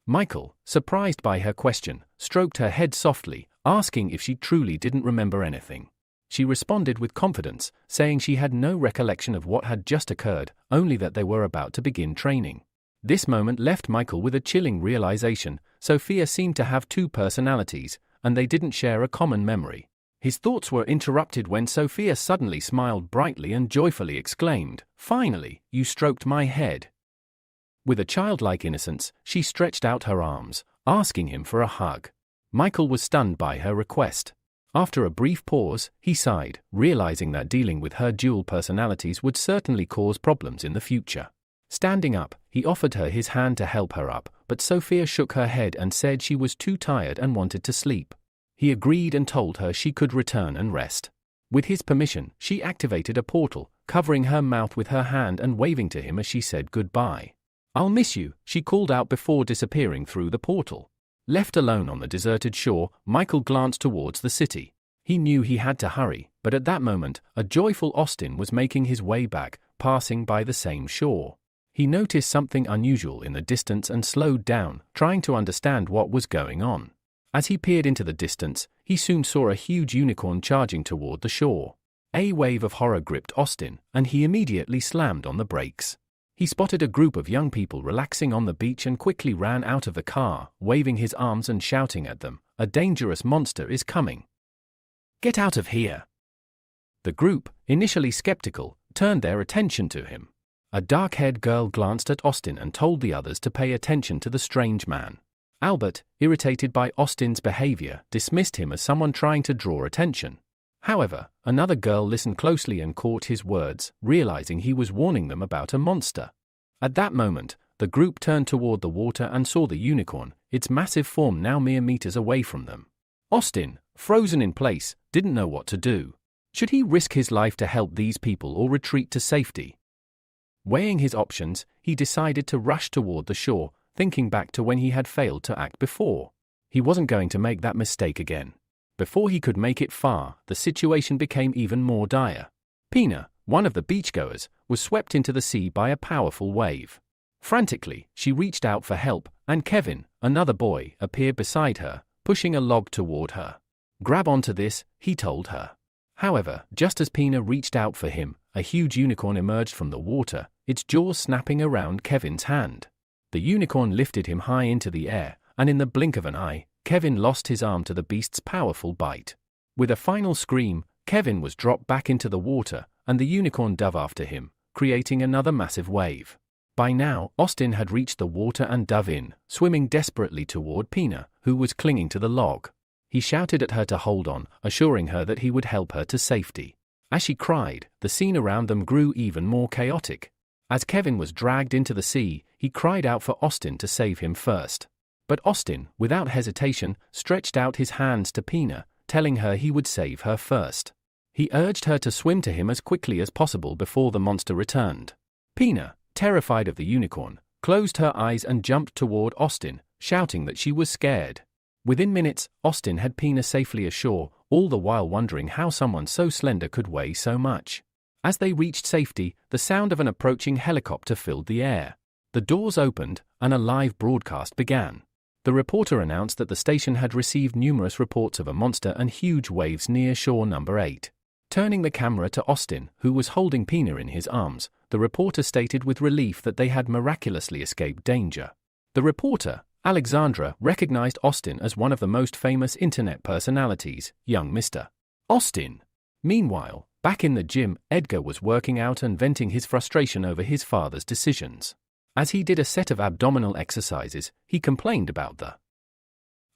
Michael, surprised by her question, stroked her head softly, asking if she truly didn't remember anything. She responded with confidence, saying she had no recollection of what had just occurred, only that they were about to begin training. This moment left Michael with a chilling realization. Sophia seemed to have two personalities, and they didn't share a common memory. His thoughts were interrupted when Sophia suddenly smiled brightly and joyfully exclaimed, "Finally, you stroked my head." With a childlike innocence, she stretched out her arms, asking him for a hug. Michael was stunned by her request. After a brief pause, he sighed, realizing that dealing with her dual personalities would certainly cause problems in the future. Standing up, he offered her his hand to help her up, but Sophia shook her head and said she was too tired and wanted to sleep. He agreed and told her she could return and rest. With his permission, she activated a portal, covering her mouth with her hand and waving to him as she said goodbye. "I'll miss you," she called out before disappearing through the portal. Left alone on the deserted shore, Michael glanced towards the city. He knew he had to hurry, but at that moment, a joyful Austin was making his way back, passing by the same shore. He noticed something unusual in the distance and slowed down, trying to understand what was going on. As he peered into the distance, he soon saw a huge unicorn charging toward the shore. A wave of horror gripped Austin, and he immediately slammed on the brakes. He spotted a group of young people relaxing on the beach and quickly ran out of the car, waving his arms and shouting at them, "A dangerous monster is coming. Get out of here!" The group, initially skeptical, turned their attention to him. A dark-haired girl glanced at Austin and told the others to pay attention to the strange man. Albert, irritated by Austin's behavior, dismissed him as someone trying to draw attention. However, another girl listened closely and caught his words, realizing he was warning them about a monster. At that moment, the group turned toward the water and saw the unicorn, its massive form now mere meters away from them. Austin, frozen in place, didn't know what to do. Should he risk his life to help these people or retreat to safety? Weighing his options, he decided to rush toward the shore, thinking back to when he had failed to act before. He wasn't going to make that mistake again. Before he could make it far, the situation became even more dire. Pina, one of the beachgoers, was swept into the sea by a powerful wave. Frantically, she reached out for help, and Kevin, another boy, appeared beside her, pushing a log toward her. "Grab onto this," he told her. However, just as Pina reached out for him, a huge unicorn emerged from the water, its jaws snapping around Kevin's hand. The unicorn lifted him high into the air, and in the blink of an eye, Kevin lost his arm to the beast's powerful bite. With a final scream, Kevin was dropped back into the water, and the unicorn dove after him, creating another massive wave. By now, Austin had reached the water and dove in, swimming desperately toward Pina, who was clinging to the log. He shouted at her to hold on, assuring her that he would help her to safety. As she cried, the scene around them grew even more chaotic. As Kevin was dragged into the sea, he cried out for Austin to save him first. But Austin, without hesitation, stretched out his hands to Pina, telling her he would save her first. He urged her to swim to him as quickly as possible before the monster returned. Pina, terrified of the unicorn, closed her eyes and jumped toward Austin, shouting that she was scared. Within minutes, Austin had Pina safely ashore, all the while wondering how someone so slender could weigh so much. As they reached safety, the sound of an approaching helicopter filled the air. The doors opened, and a live broadcast began. The reporter announced that the station had received numerous reports of a monster and huge waves near shore number 8. Turning the camera to Austin, who was holding Pina in his arms, the reporter stated with relief that they had miraculously escaped danger. The reporter, Alexandra, recognized Austin as one of the most famous internet personalities, young Mr. Austin. Meanwhile, back in the gym, Edgar was working out and venting his frustration over his father's decisions. As he did a set of abdominal exercises, he complained about the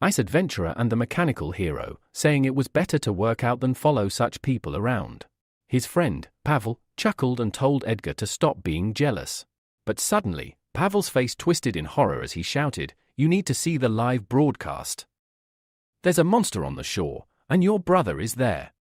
ice adventurer and the mechanical hero, saying it was better to work out than follow such people around. His friend, Pavel, chuckled and told Edgar to stop being jealous. But suddenly, Pavel's face twisted in horror as he shouted, "You need to see the live broadcast. There's a monster on the shore, and your brother is there."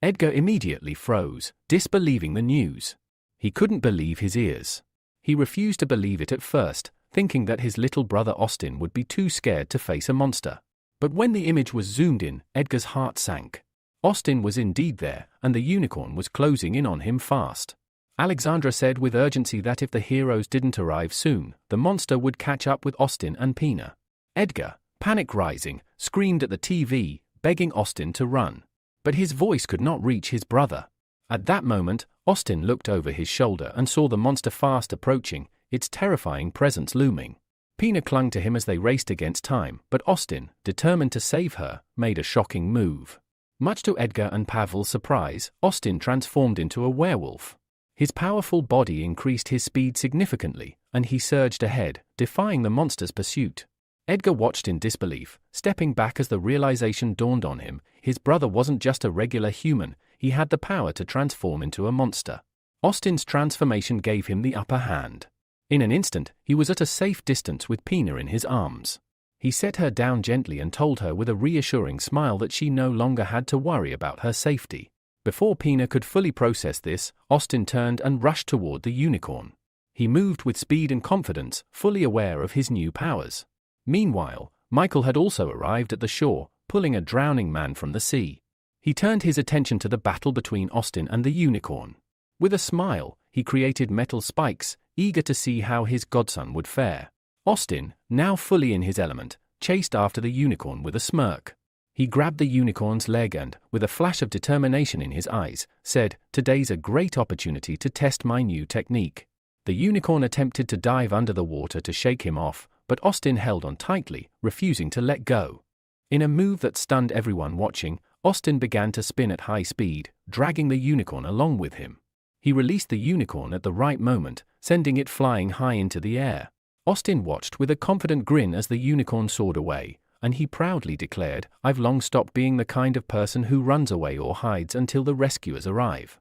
Edgar immediately froze, disbelieving the news. He couldn't believe his ears. He refused to believe it at first, thinking that his little brother Austin would be too scared to face a monster. But when the image was zoomed in, Edgar's heart sank. Austin was indeed there, and the unicorn was closing in on him fast. Alexandra said with urgency that if the heroes didn't arrive soon, the monster would catch up with Austin and Pina. Edgar, panic rising, screamed at the TV, begging Austin to run. But his voice could not reach his brother. At that moment, Austin looked over his shoulder and saw the monster fast approaching, its terrifying presence looming. Pina clung to him as they raced against time, but Austin, determined to save her, made a shocking move. Much to Edgar and Pavel's surprise, Austin transformed into a werewolf. His powerful body increased his speed significantly, and he surged ahead, defying the monster's pursuit. Edgar watched in disbelief, stepping back as the realization dawned on him. His brother wasn't just a regular human, he had the power to transform into a monster. Austin's transformation gave him the upper hand. In an instant, he was at a safe distance with Pina in his arms. He set her down gently and told her with a reassuring smile that she no longer had to worry about her safety. Before Pina could fully process this, Austin turned and rushed toward the unicorn. He moved with speed and confidence, fully aware of his new powers. Meanwhile, Michael had also arrived at the shore, pulling a drowning man from the sea. He turned his attention to the battle between Austin and the unicorn. With a smile, he created metal spikes, eager to see how his godson would fare. Austin, now fully in his element, chased after the unicorn with a smirk. He grabbed the unicorn's leg and, with a flash of determination in his eyes, said, "Today's a great opportunity to test my new technique." The unicorn attempted to dive under the water to shake him off, but Austin held on tightly, refusing to let go. In a move that stunned everyone watching, Austin began to spin at high speed, dragging the unicorn along with him. He released the unicorn at the right moment, sending it flying high into the air. Austin watched with a confident grin as the unicorn soared away, and he proudly declared, "I've long stopped being the kind of person who runs away or hides until the rescuers arrive."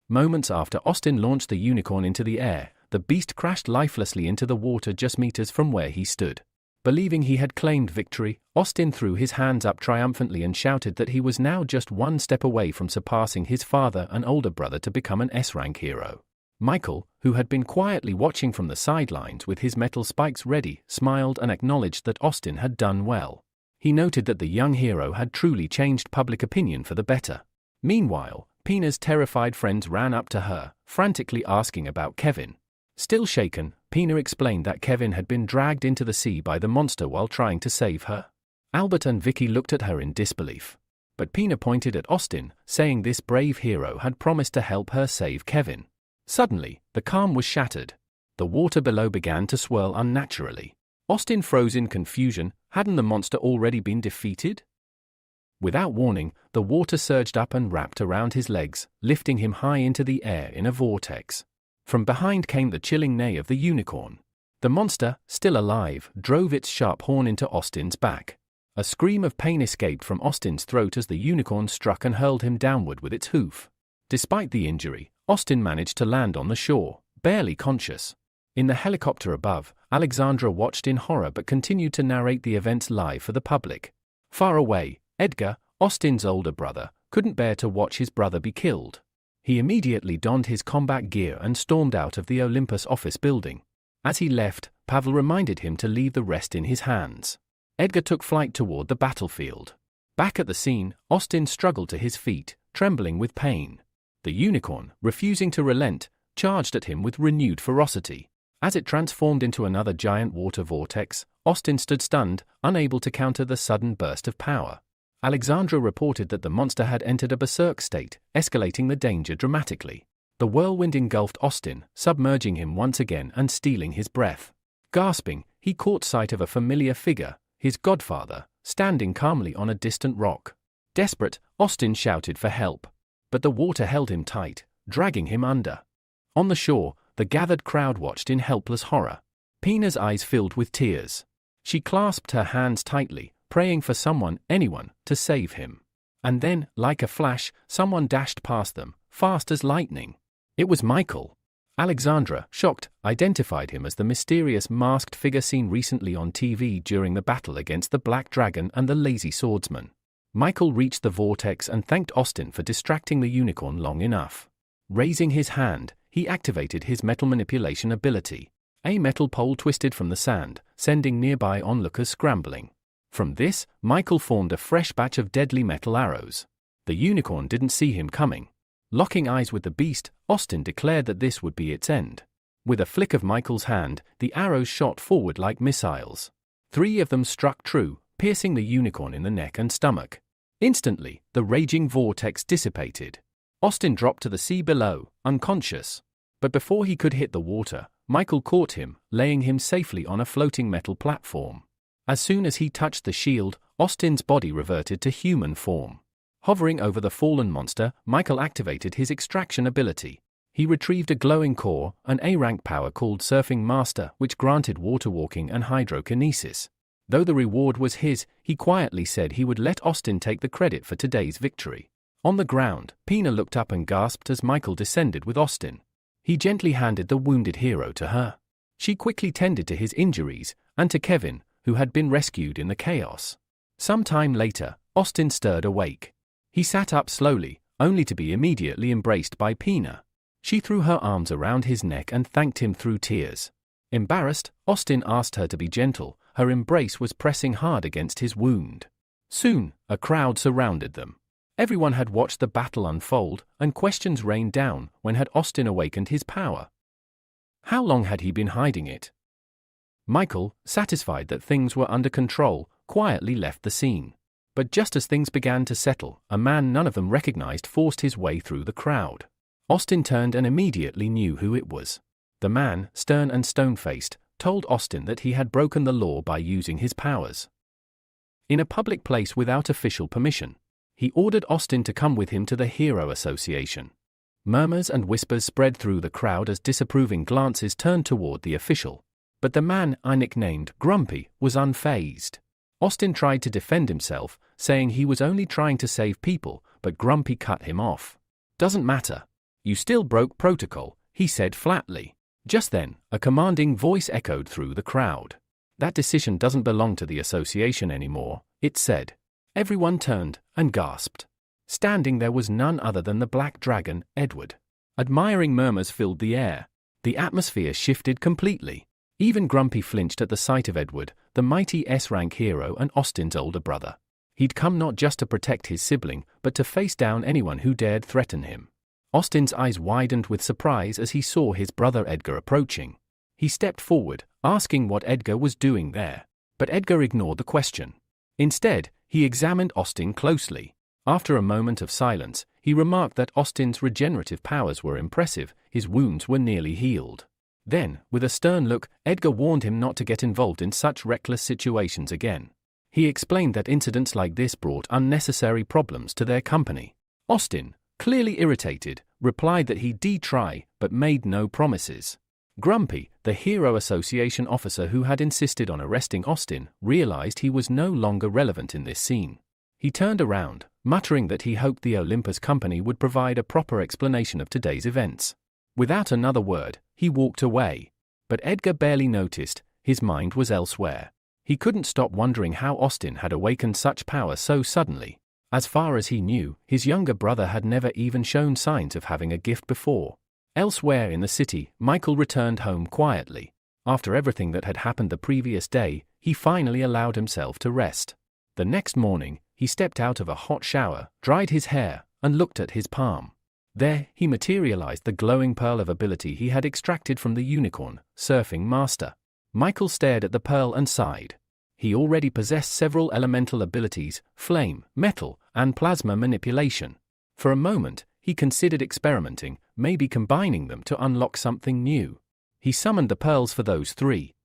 Moments after Austin launched the unicorn into the air, the beast crashed lifelessly into the water just meters from where he stood. Believing he had claimed victory, Austin threw his hands up triumphantly and shouted that he was now just one step away from surpassing his father and older brother to become an S-rank hero. Michael, who had been quietly watching from the sidelines with his metal spikes ready, smiled and acknowledged that Austin had done well. He noted that the young hero had truly changed public opinion for the better. Meanwhile, Pina's terrified friends ran up to her, frantically asking about Kevin. Still shaken, Pina explained that Kevin had been dragged into the sea by the monster while trying to save her. Albert and Vicky looked at her in disbelief. But Pina pointed at Austin, saying this brave hero had promised to help her save Kevin. Suddenly, the calm was shattered. The water below began to swirl unnaturally. Austin froze in confusion. Hadn't the monster already been defeated? Without warning, the water surged up and wrapped around his legs, lifting him high into the air in a vortex. From behind came the chilling neigh of the unicorn. The monster, still alive, drove its sharp horn into Austin's back. A scream of pain escaped from Austin's throat as the unicorn struck and hurled him downward with its hoof. Despite the injury, Austin managed to land on the shore, barely conscious. In the helicopter above, Alexandra watched in horror but continued to narrate the events live for the public. Far away, Edgar, Austin's older brother, couldn't bear to watch his brother be killed. He immediately donned his combat gear and stormed out of the Olympus office building. As he left, Pavel reminded him to leave the rest in his hands. Edgar took flight toward the battlefield. Back at the scene, Austin struggled to his feet, trembling with pain. The unicorn, refusing to relent, charged at him with renewed ferocity. As it transformed into another giant water vortex, Austin stood stunned, unable to counter the sudden burst of power. Alexandra reported that the monster had entered a berserk state, escalating the danger dramatically. The whirlwind engulfed Austin, submerging him once again and stealing his breath. Gasping, he caught sight of a familiar figure, his godfather, standing calmly on a distant rock. Desperate, Austin shouted for help. But the water held him tight, dragging him under. On the shore, the gathered crowd watched in helpless horror. Pina's eyes filled with tears. She clasped her hands tightly, praying for someone, anyone, to save him. And then, like a flash, someone dashed past them, fast as lightning. It was Michael. Alexandra, shocked, identified him as the mysterious masked figure seen recently on TV during the battle against the Black Dragon and the Lazy Swordsman. Michael reached the vortex and thanked Austin for distracting the unicorn long enough. Raising his hand, he activated his metal manipulation ability. A metal pole twisted from the sand, sending nearby onlookers scrambling. From this, Michael formed a fresh batch of deadly metal arrows. The unicorn didn't see him coming. Locking eyes with the beast, Austin declared that this would be its end. With a flick of Michael's hand, the arrows shot forward like missiles. 3 of them struck true, piercing the unicorn in the neck and stomach. Instantly, the raging vortex dissipated. Austin dropped to the sea below, unconscious. But before he could hit the water, Michael caught him, laying him safely on a floating metal platform. As soon as he touched the shield, Austin's body reverted to human form. Hovering over the fallen monster, Michael activated his extraction ability. He retrieved a glowing core, an A-rank power called Surfing Master, which granted water walking and hydrokinesis. Though the reward was his, he quietly said he would let Austin take the credit for today's victory. On the ground, Pina looked up and gasped as Michael descended with Austin. He gently handed the wounded hero to her. She quickly tended to his injuries, and to Kevin, who had been rescued in the chaos. Some time later, Austin stirred awake. He sat up slowly, only to be immediately embraced by Pina. She threw her arms around his neck and thanked him through tears. Embarrassed, Austin asked her to be gentle. Her embrace was pressing hard against his wound. Soon, a crowd surrounded them. Everyone had watched the battle unfold, and questions rained down. When had Austin awakened his power? How long had he been hiding it? Michael, satisfied that things were under control, quietly left the scene. But just as things began to settle, a man none of them recognized forced his way through the crowd. Austin turned and immediately knew who it was. The man, stern and stone-faced, told Austin that he had broken the law by using his powers. In a public place without official permission, he ordered Austin to come with him to the Hero Association. Murmurs and whispers spread through the crowd as disapproving glances turned toward the official. But the man, I nicknamed Grumpy, was unfazed. Austin tried to defend himself, saying he was only trying to save people, but Grumpy cut him off. "Doesn't matter. You still broke protocol," he said flatly. Just then, a commanding voice echoed through the crowd. "That decision doesn't belong to the association anymore," it said. Everyone turned and gasped. Standing there was none other than the Black Dragon, Edward. Admiring murmurs filled the air. The atmosphere shifted completely. Even Grumpy flinched at the sight of Edward, the mighty S-rank hero and Austin's older brother. He'd come not just to protect his sibling, but to face down anyone who dared threaten him. Austin's eyes widened with surprise as he saw his brother Edgar approaching. He stepped forward, asking what Edgar was doing there. But Edgar ignored the question. Instead, he examined Austin closely. After a moment of silence, he remarked that Austin's regenerative powers were impressive, his wounds were nearly healed. Then, with a stern look, Edgar warned him not to get involved in such reckless situations again. He explained that incidents like this brought unnecessary problems to their company. Austin, clearly irritated, replied that he'd try, but made no promises. Grumpy, the Hero Association officer who had insisted on arresting Austin, realized he was no longer relevant in this scene. He turned around, muttering that he hoped the Olympus company would provide a proper explanation of today's events. Without another word, he walked away. But Edgar barely noticed, his mind was elsewhere. He couldn't stop wondering how Austin had awakened such power so suddenly. As far as he knew, his younger brother had never even shown signs of having a gift before. Elsewhere in the city, Michael returned home quietly. After everything that had happened the previous day, he finally allowed himself to rest. The next morning, he stepped out of a hot shower, dried his hair, and looked at his palm. There, he materialized the glowing pearl of ability he had extracted from the unicorn, Surfing Master. Michael stared at the pearl and sighed. He already possessed several elemental abilities, flame, metal, and plasma manipulation. For a moment, he considered experimenting, maybe combining them to unlock something new. He summoned the pearls for those three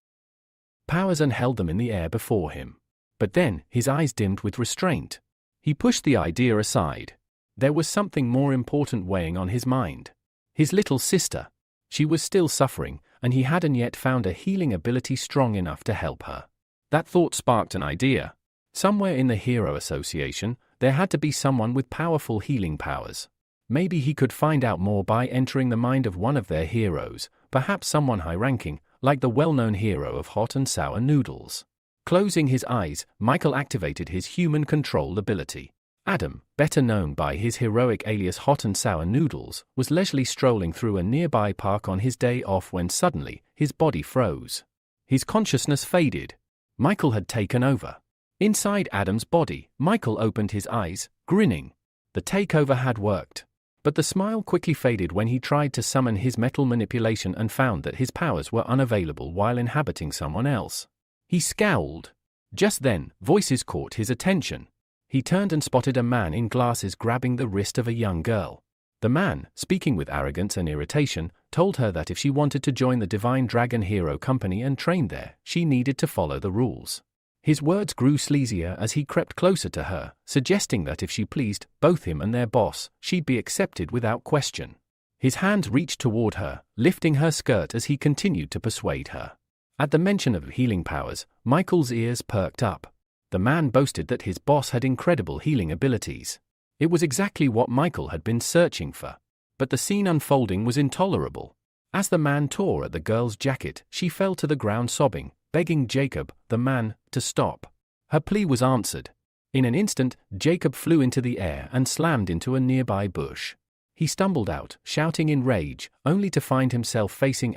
powers and held them in the air before him. But then, his eyes dimmed with restraint. He pushed the idea aside. There was something more important weighing on his mind. His little sister. She was still suffering, and he hadn't yet found a healing ability strong enough to help her. That thought sparked an idea. Somewhere in the Hero Association, there had to be someone with powerful healing powers. Maybe he could find out more by entering the mind of one of their heroes, perhaps someone high-ranking, like the well-known hero of hot and sour noodles. Closing his eyes, Michael activated his human control ability. Adam, better known by his heroic alias Hot and Sour Noodles, was leisurely strolling through a nearby park on his day off when suddenly, his body froze. His consciousness faded. Michael had taken over. Inside Adam's body, Michael opened his eyes, grinning. The takeover had worked. But the smile quickly faded when he tried to summon his metal manipulation and found that his powers were unavailable while inhabiting someone else. He scowled. Just then, voices caught his attention. He turned and spotted a man in glasses grabbing the wrist of a young girl. The man, speaking with arrogance and irritation, told her that if she wanted to join the Divine Dragon Hero Company and train there, she needed to follow the rules. His words grew sleazier as he crept closer to her, suggesting that if she pleased both him and their boss, she'd be accepted without question. His hand reached toward her, lifting her skirt as he continued to persuade her. At the mention of healing powers, Michael's ears perked up. The man boasted that his boss had incredible healing abilities. It was exactly what Michael had been searching for. But the scene unfolding was intolerable. As the man tore at the girl's jacket, she fell to the ground sobbing, begging Jacob, the man, to stop. Her plea was answered. In an instant, Jacob flew into the air and slammed into a nearby bush. He stumbled out, shouting in rage, only to find himself facing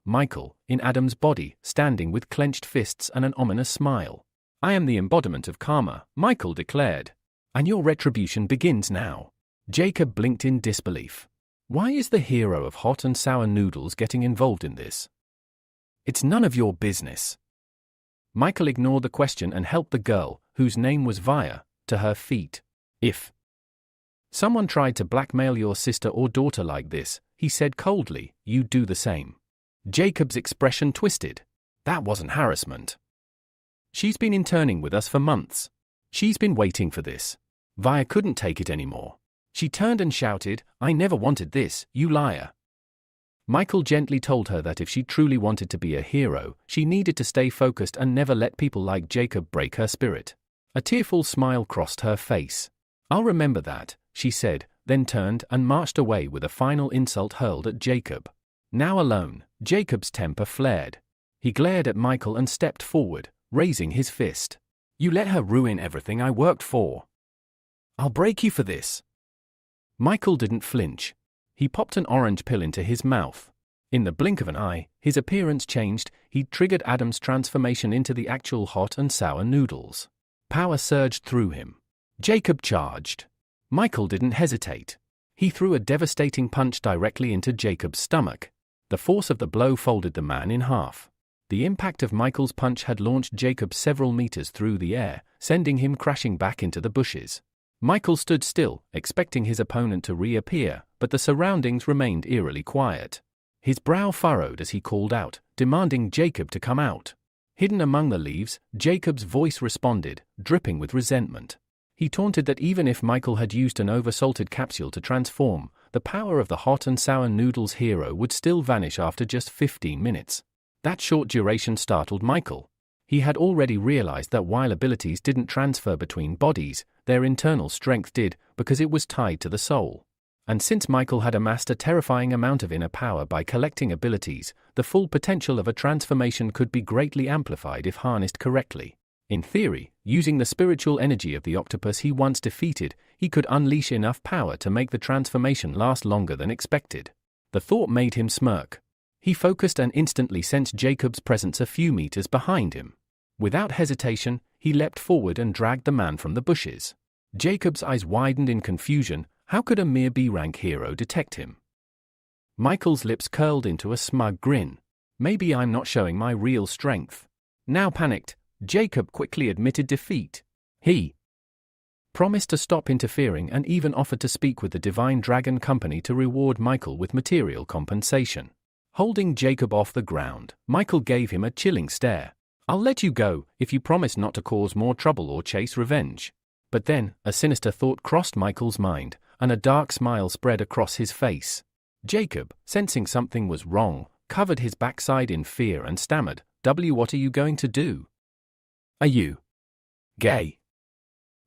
Michael, in Adam's body, standing with clenched fists and an ominous smile. "I am the embodiment of karma," Michael declared. "And your retribution begins now." Jacob blinked in disbelief. Why is the hero of hot and sour noodles getting involved in this? It's none of your business. Michael ignored the question and helped the girl, whose name was Via, to her feet. If someone tried to blackmail your sister or daughter like this, he said coldly, you'd do the same. Jacob's expression twisted. That wasn't harassment. She's been interning with us for months. She's been waiting for this. Via couldn't take it anymore. She turned and shouted, I never wanted this, you liar. Michael gently told her that if she truly wanted to be a hero, she needed to stay focused and never let people like Jacob break her spirit. A tearful smile crossed her face. I'll remember that, she said, then turned and marched away with a final insult hurled at Jacob. Now alone, Jacob's temper flared. He glared at Michael and stepped forward, raising his fist. You let her ruin everything I worked for. I'll break you for this. Michael didn't flinch. He popped an orange pill into his mouth. In the blink of an eye, his appearance changed. He'd triggered Adam's transformation into the actual hot and sour noodles. Power surged through him. Jacob charged. Michael didn't hesitate. He threw a devastating punch directly into Jacob's stomach. The force of the blow folded the man in half. The impact of Michael's punch had launched Jacob several meters through the air, sending him crashing back into the bushes. Michael stood still, expecting his opponent to reappear, but the surroundings remained eerily quiet. His brow furrowed as he called out, demanding Jacob to come out. Hidden among the leaves, Jacob's voice responded, dripping with resentment. He taunted that even if Michael had used an oversalted capsule to transform, the power of the hot and sour noodles hero would still vanish after just 15 minutes. That short duration startled Michael. He had already realized that while abilities didn't transfer between bodies, their internal strength did, because it was tied to the soul. And since Michael had amassed a terrifying amount of inner power by collecting abilities, the full potential of a transformation could be greatly amplified if harnessed correctly. In theory, using the spiritual energy of the octopus he once defeated, he could unleash enough power to make the transformation last longer than expected. The thought made him smirk. He focused and instantly sensed Jacob's presence a few meters behind him. Without hesitation, he leapt forward and dragged the man from the bushes. Jacob's eyes widened in confusion. How could a mere B-rank hero detect him? Michael's lips curled into a smug grin. Maybe I'm not showing my real strength. Now panicked, Jacob quickly admitted defeat. He promised to stop interfering and even offered to speak with the Divine Dragon Company to reward Michael with material compensation. Holding Jacob off the ground, Michael gave him a chilling stare. I'll let you go if you promise not to cause more trouble or chase revenge. But then, a sinister thought crossed Michael's mind, and a dark smile spread across his face. Jacob, sensing something was wrong, covered his backside in fear and stammered, What are you going to do? Are you gay?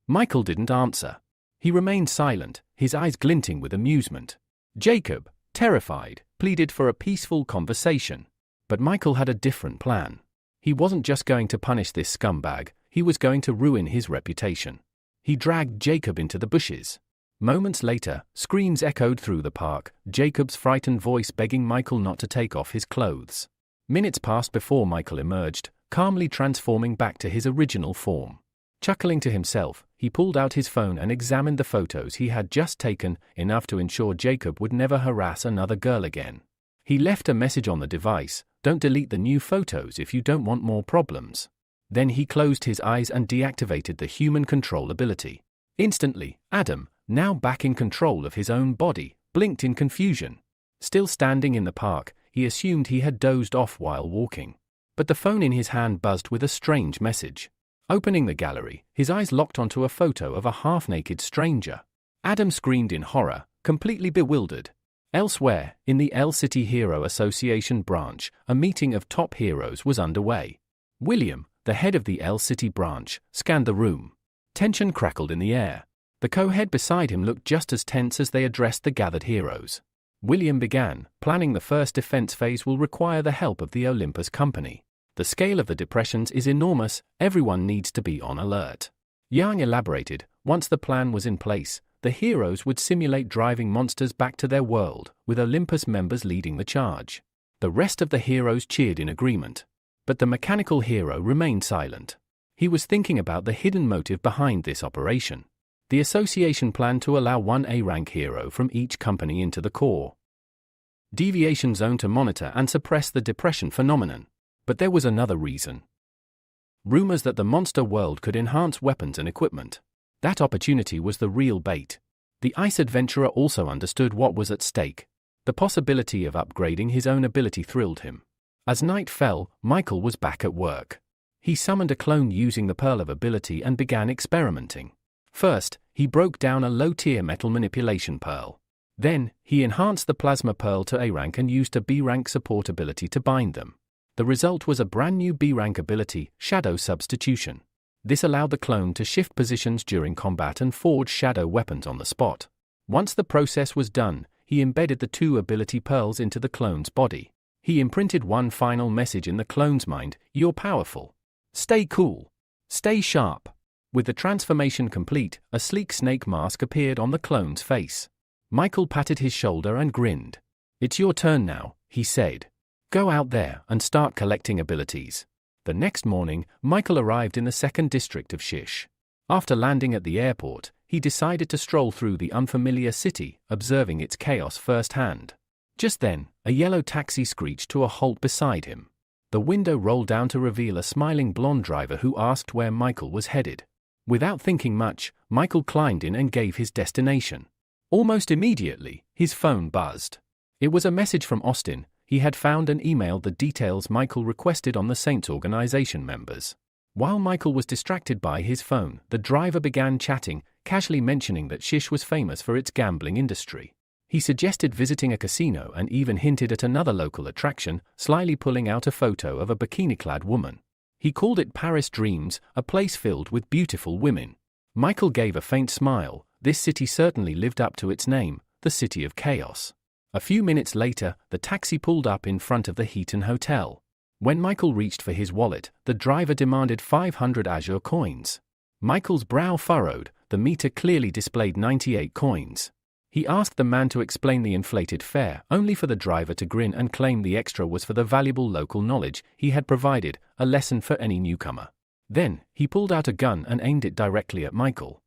Michael didn't answer. He remained silent, his eyes glinting with amusement. Jacob, terrified, pleaded for a peaceful conversation. But Michael had a different plan. He wasn't just going to punish this scumbag, he was going to ruin his reputation. He dragged Jacob into the bushes. Moments later, screams echoed through the park, Jacob's frightened voice begging Michael not to take off his clothes. Minutes passed before Michael emerged, calmly transforming back to his original form. Chuckling to himself, he pulled out his phone and examined the photos he had just taken, enough to ensure Jacob would never harass another girl again. He left a message on the device, don't delete the new photos if you don't want more problems. Then he closed his eyes and deactivated the human control ability. Instantly, Adam, now back in control of his own body, blinked in confusion. Still standing in the park, he assumed he had dozed off while walking. But the phone in his hand buzzed with a strange message. Opening the gallery, his eyes locked onto a photo of a half-naked stranger. Adam screamed in horror, completely bewildered. Elsewhere, in the L-City Hero Association branch, a meeting of top heroes was underway. William, the head of the L-City branch, scanned the room. Tension crackled in the air. The co-head beside him looked just as tense as they addressed the gathered heroes. William began, planning the first defense phase will require the help of the Olympus Company. The scale of the depressions is enormous, everyone needs to be on alert. Yang elaborated, once the plan was in place, the heroes would simulate driving monsters back to their world, with Olympus members leading the charge. The rest of the heroes cheered in agreement. But the mechanical hero remained silent. He was thinking about the hidden motive behind this operation. The association planned to allow one A-rank hero from each company into the core deviation zone to monitor and suppress the depression phenomenon. But there was another reason. Rumors that the monster world could enhance weapons and equipment. That opportunity was the real bait. The ice adventurer also understood what was at stake. The possibility of upgrading his own ability thrilled him. As night fell, Michael was back at work. He summoned a clone using the Pearl of Ability and began experimenting. First, he broke down a low-tier metal manipulation pearl. Then, he enhanced the plasma pearl to A-rank and used a B-rank support ability to bind them. The result was a brand new B-rank ability, Shadow Substitution. This allowed the clone to shift positions during combat and forge shadow weapons on the spot. Once the process was done, he embedded the two ability pearls into the clone's body. He imprinted one final message in the clone's mind: "You're powerful. Stay cool. Stay sharp." With the transformation complete, a sleek snake mask appeared on the clone's face. Michael patted his shoulder and grinned. "It's your turn now," he said. "Go out there and start collecting abilities." The next morning, Michael arrived in the 2nd district of Shish. After landing at the airport, he decided to stroll through the unfamiliar city, observing its chaos firsthand. Just then, a yellow taxi screeched to a halt beside him. The window rolled down to reveal a smiling blonde driver who asked where Michael was headed. Without thinking much, Michael climbed in and gave his destination. Almost immediately, his phone buzzed. It was a message from Austin. He had found and emailed the details Michael requested on the Saints organization members. While Michael was distracted by his phone, the driver began chatting, casually mentioning that Shish was famous for its gambling industry. He suggested visiting a casino and even hinted at another local attraction, slyly pulling out a photo of a bikini-clad woman. He called it Paris Dreams, a place filled with beautiful women. Michael gave a faint smile. This city certainly lived up to its name, the City of Chaos. A few minutes later, the taxi pulled up in front of the Heaton Hotel. When Michael reached for his wallet, the driver demanded 500 Azure coins. Michael's brow furrowed. The meter clearly displayed 98 coins. He asked the man to explain the inflated fare, only for the driver to grin and claim the extra was for the valuable local knowledge he had provided, a lesson for any newcomer. Then, he pulled out a gun and aimed it directly at Michael,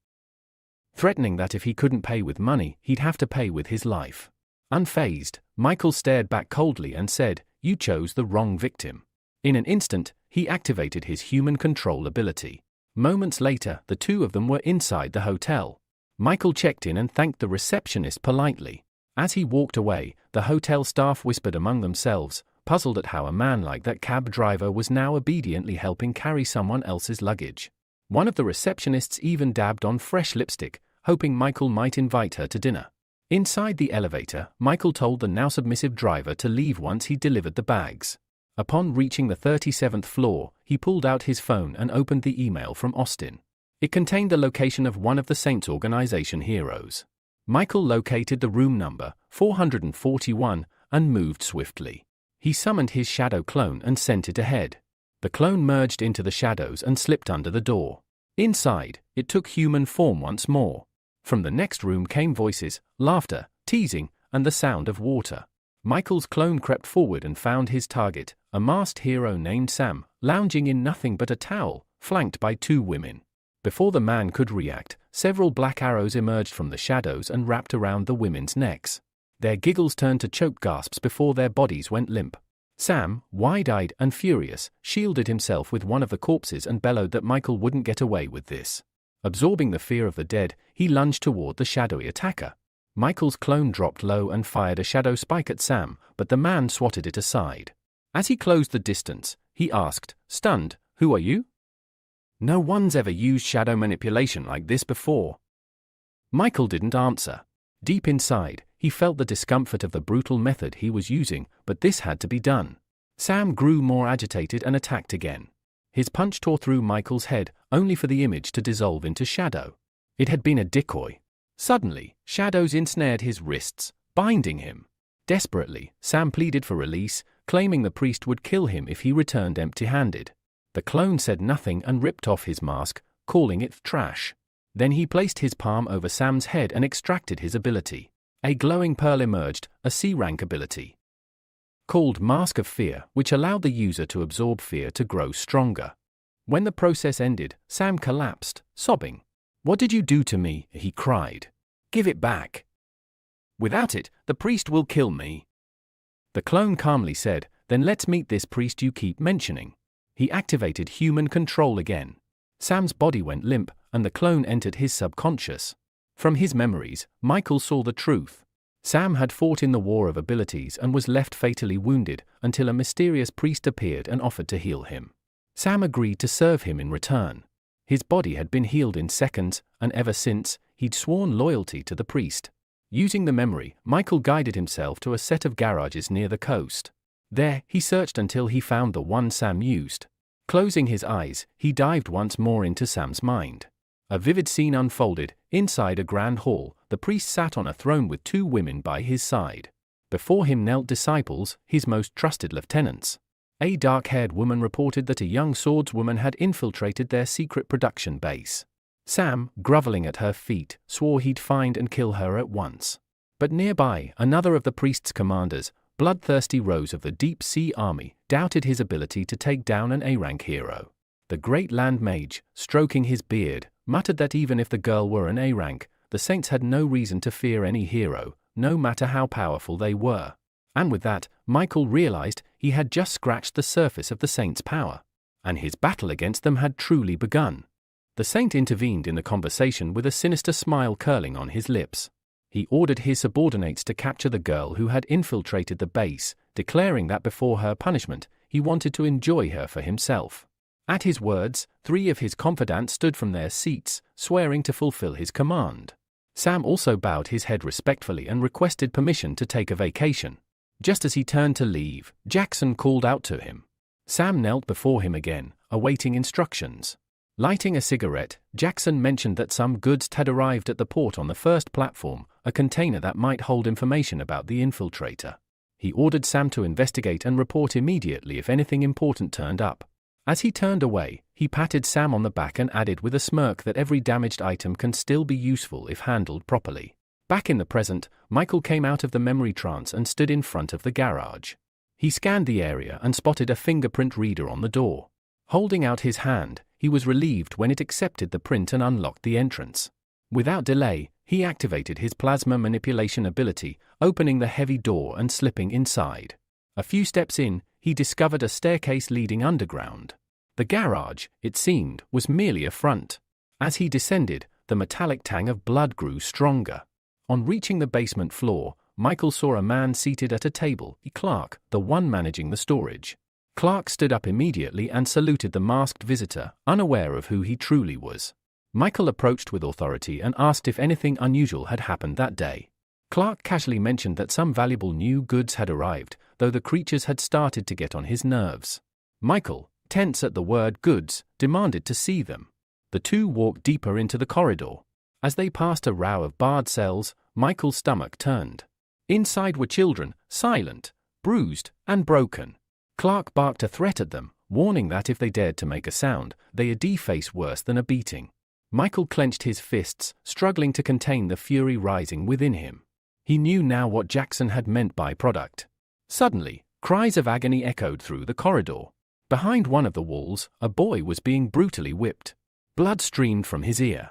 threatening that if he couldn't pay with money, he'd have to pay with his life. Unfazed, Michael stared back coldly and said, "You chose the wrong victim." In an instant, he activated his human control ability. Moments later, the two of them were inside the hotel. Michael checked in and thanked the receptionist politely. As he walked away, the hotel staff whispered among themselves, puzzled at how a man like that cab driver was now obediently helping carry someone else's luggage. One of the receptionists even dabbed on fresh lipstick, hoping Michael might invite her to dinner. Inside the elevator, Michael told the now submissive driver to leave once he delivered the bags. Upon reaching the 37th floor, he pulled out his phone and opened the email from Austin. It contained the location of one of the Saints organization heroes. Michael located the room number, 441, and moved swiftly. He summoned his shadow clone and sent it ahead. The clone merged into the shadows and slipped under the door. Inside, it took human form once more. From the next room came voices, laughter, teasing, and the sound of water. Michael's clone crept forward and found his target, a masked hero named Sam, lounging in nothing but a towel, flanked by two women. Before the man could react, several black arrows emerged from the shadows and wrapped around the women's necks. Their giggles turned to choked gasps before their bodies went limp. Sam, wide-eyed and furious, shielded himself with one of the corpses and bellowed that Michael wouldn't get away with this. Absorbing the fear of the dead, he lunged toward the shadowy attacker. Michael's clone dropped low and fired a shadow spike at Sam, but the man swatted it aside. As he closed the distance, he asked, stunned, "Who are you?" "No one's ever used shadow manipulation like this before." Michael didn't answer. Deep inside, he felt the discomfort of the brutal method he was using, but this had to be done. Sam grew more agitated and attacked again. His punch tore through Michael's head, only for the image to dissolve into shadow. It had been a decoy. Suddenly, shadows ensnared his wrists, binding him. Desperately, Sam pleaded for release, claiming the priest would kill him if he returned empty-handed. The clone said nothing and ripped off his mask, calling it trash. Then he placed his palm over Sam's head and extracted his ability. A glowing pearl emerged, a C-rank ability, called Mask of Fear, which allowed the user to absorb fear to grow stronger. When the process ended, Sam collapsed, sobbing. "What did you do to me?" he cried. "Give it back. Without it, the priest will kill me." The clone calmly said, "Then let's meet this priest you keep mentioning." He activated human control again. Sam's body went limp, and the clone entered his subconscious. From his memories, Michael saw the truth. Sam had fought in the war of abilities and was left fatally wounded until a mysterious priest appeared and offered to heal him. Sam agreed to serve him in return. His body had been healed in seconds, and ever since, he'd sworn loyalty to the priest. Using the memory, Michael guided himself to a set of garages near the coast. There, he searched until he found the one Sam used. Closing his eyes, he dived once more into Sam's mind. A vivid scene unfolded. Inside a grand hall, the priest sat on a throne with two women by his side. Before him knelt disciples, his most trusted lieutenants. A dark-haired woman reported that a young swordswoman had infiltrated their secret production base. Sam, groveling at her feet, swore he'd find and kill her at once. But nearby, another of the priest's commanders, bloodthirsty Rose of the Deep Sea Army, doubted his ability to take down an A-rank hero. The great land mage, stroking his beard, muttered that even if the girl were an A-rank, the saints had no reason to fear any hero, no matter how powerful they were. And with that, Michael realized he had just scratched the surface of the saints' power, and his battle against them had truly begun. The saint intervened in the conversation with a sinister smile curling on his lips. He ordered his subordinates to capture the girl who had infiltrated the base, declaring that before her punishment, he wanted to enjoy her for himself. At his words, 3 of his confidants stood from their seats, swearing to fulfill his command. Sam also bowed his head respectfully and requested permission to take a vacation. Just as he turned to leave, Jackson called out to him. Sam knelt before him again, awaiting instructions. Lighting a cigarette, Jackson mentioned that some goods had arrived at the port on the first platform, a container that might hold information about the infiltrator. He ordered Sam to investigate and report immediately if anything important turned up. As he turned away, he patted Sam on the back and added with a smirk that every damaged item can still be useful if handled properly. Back in the present, Michael came out of the memory trance and stood in front of the garage. He scanned the area and spotted a fingerprint reader on the door. Holding out his hand, he was relieved when it accepted the print and unlocked the entrance. Without delay, he activated his plasma manipulation ability, opening the heavy door and slipping inside. A few steps in, he discovered a staircase leading underground. The garage, it seemed, was merely a front. As he descended, the metallic tang of blood grew stronger. On reaching the basement floor, Michael saw a man seated at a table, Clark, the one managing the storage. Clark stood up immediately and saluted the masked visitor, unaware of who he truly was. Michael approached with authority and asked if anything unusual had happened that day. Clark casually mentioned that some valuable new goods had arrived, though the creatures had started to get on his nerves. Michael, tense at the word goods, demanded to see them. The two walked deeper into the corridor. As they passed a row of barred cells, Michael's stomach turned. Inside were children, silent, bruised, and broken. Clark barked a threat at them, warning that if they dared to make a sound, they'd face worse than a beating. Michael clenched his fists, struggling to contain the fury rising within him. He knew now what Jackson had meant by product. Suddenly, cries of agony echoed through the corridor. Behind one of the walls, a boy was being brutally whipped. Blood streamed from his ear.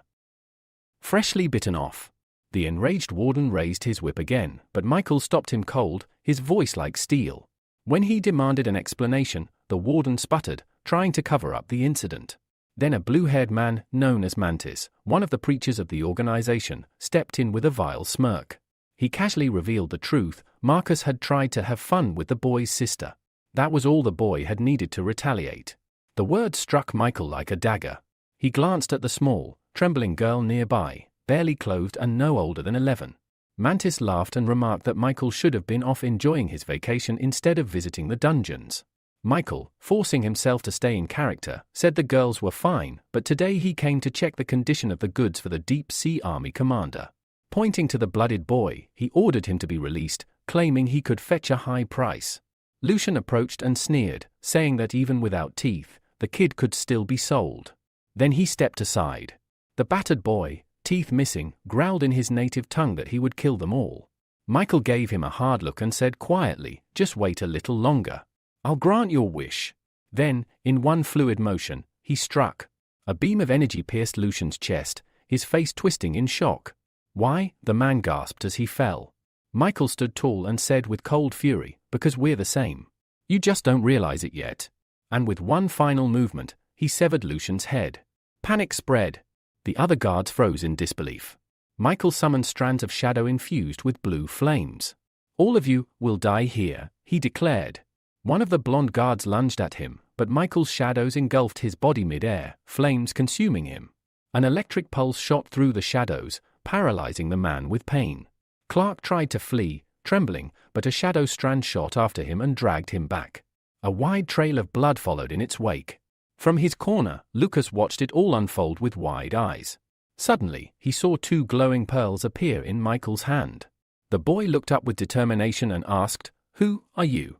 Freshly bitten off. The enraged warden raised his whip again, but Michael stopped him cold, his voice like steel. When he demanded an explanation, the warden sputtered, trying to cover up the incident. Then a blue-haired man, known as Mantis, one of the preachers of the organization, stepped in with a vile smirk. He casually revealed the truth. Marcus had tried to have fun with the boy's sister. That was all the boy had needed to retaliate. The word struck Michael like a dagger. He glanced at the small, trembling girl nearby, barely clothed and no older than 11. Mantis laughed and remarked that Michael should have been off enjoying his vacation instead of visiting the dungeons. Michael, forcing himself to stay in character, said the girls were fine, but today he came to check the condition of the goods for the Deep Sea Army commander. Pointing to the blooded boy, he ordered him to be released, claiming he could fetch a high price. Lucian approached and sneered, saying that even without teeth, the kid could still be sold. Then he stepped aside. The battered boy, teeth missing, growled in his native tongue that he would kill them all. Michael gave him a hard look and said quietly, "Just wait a little longer. I'll grant your wish." Then, in one fluid motion, he struck. A beam of energy pierced Lucian's chest, his face twisting in shock. "Why?" the man gasped as he fell. Michael stood tall and said with cold fury, "Because we're the same. You just don't realize it yet." And with one final movement, he severed Lucian's head. Panic spread. The other guards froze in disbelief. Michael summoned strands of shadow infused with blue flames. "All of you will die here," he declared. One of the blonde guards lunged at him, but Michael's shadows engulfed his body mid-air, flames consuming him. An electric pulse shot through the shadows, paralyzing the man with pain. Clark tried to flee, trembling, but a shadow strand shot after him and dragged him back. A wide trail of blood followed in its wake. From his corner, Lucas watched it all unfold with wide eyes. Suddenly, he saw two glowing pearls appear in Michael's hand. The boy looked up with determination and asked, "Who are you?"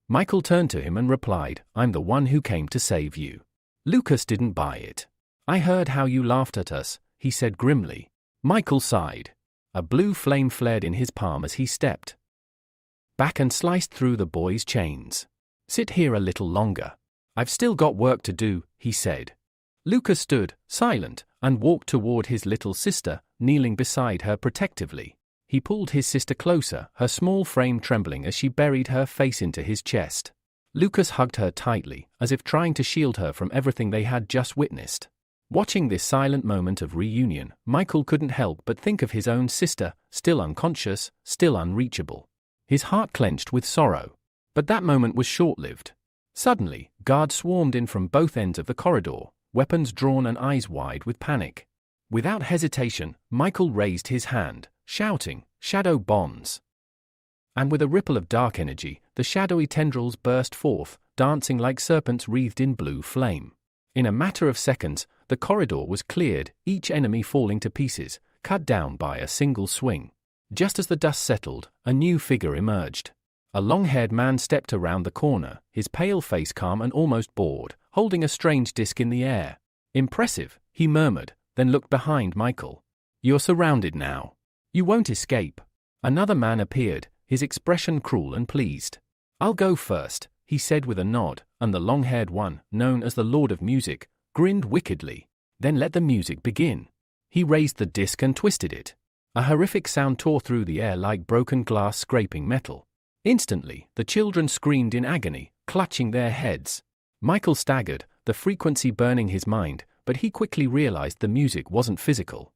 Michael turned to him and replied, "I'm the one who came to save you." Lucas didn't buy it. "I heard how you laughed at us," he said grimly. Michael sighed. A blue flame flared in his palm as he stepped back and sliced through the boy's chains. "Sit here a little longer. I've still got work to do," he said. Lucas stood, silent, and walked toward his little sister, kneeling beside her protectively. He pulled his sister closer, her small frame trembling as she buried her face into his chest. Lucas hugged her tightly, as if trying to shield her from everything they had just witnessed. Watching this silent moment of reunion, Michael couldn't help but think of his own sister, still unconscious, still unreachable. His heart clenched with sorrow. But that moment was short-lived. Suddenly, guards swarmed in from both ends of the corridor, weapons drawn and eyes wide with panic. Without hesitation, Michael raised his hand, shouting, "Shadow bombs!" And with a ripple of dark energy, the shadowy tendrils burst forth, dancing like serpents wreathed in blue flame. In a matter of seconds, the corridor was cleared, each enemy falling to pieces, cut down by a single swing. Just as the dust settled, a new figure emerged. A long-haired man stepped around the corner, his pale face calm and almost bored, holding a strange disc in the air. "Impressive," he murmured, then looked behind Michael. "You're surrounded now. You won't escape." Another man appeared, his expression cruel and pleased. "I'll go first," he said with a nod, and the long-haired one, known as the Lord of Music, grinned wickedly. "Then let the music begin." He raised the disc and twisted it. A horrific sound tore through the air like broken glass scraping metal. Instantly, the children screamed in agony, clutching their heads. Michael staggered, the frequency burning his mind, but he quickly realized the music wasn't physical.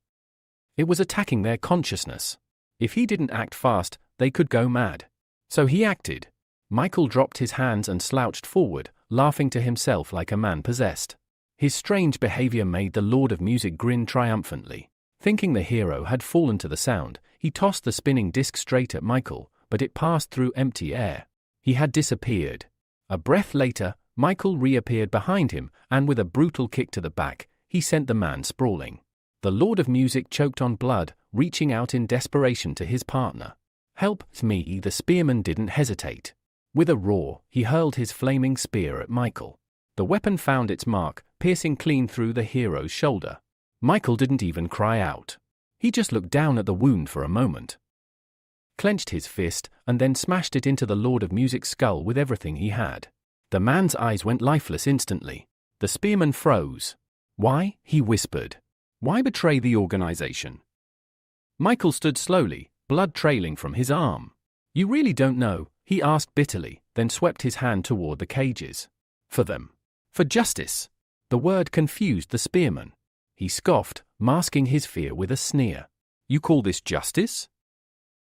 It was attacking their consciousness. If he didn't act fast, they could go mad. So he acted. Michael dropped his hands and slouched forward, laughing to himself like a man possessed. His strange behavior made the Lord of Music grin triumphantly. Thinking the hero had fallen to the sound, he tossed the spinning disc straight at Michael, but it passed through empty air. He had disappeared. A breath later, Michael reappeared behind him, and with a brutal kick to the back, he sent the man sprawling. The Lord of Music choked on blood, reaching out in desperation to his partner. "Help me!" The spearman didn't hesitate. With a roar, he hurled his flaming spear at Michael. The weapon found its mark, piercing clean through the hero's shoulder. Michael didn't even cry out. He just looked down at the wound for a moment, clenched his fist, and then smashed it into the Lord of Music's skull with everything he had. The man's eyes went lifeless instantly. The spearman froze. "Why?" he whispered. "Why betray the organization?" Michael stood slowly, blood trailing from his arm. "You really don't know?" he asked bitterly, then swept his hand toward the cages. "For them. For justice." The word confused the spearman. He scoffed, masking his fear with a sneer. "You call this justice?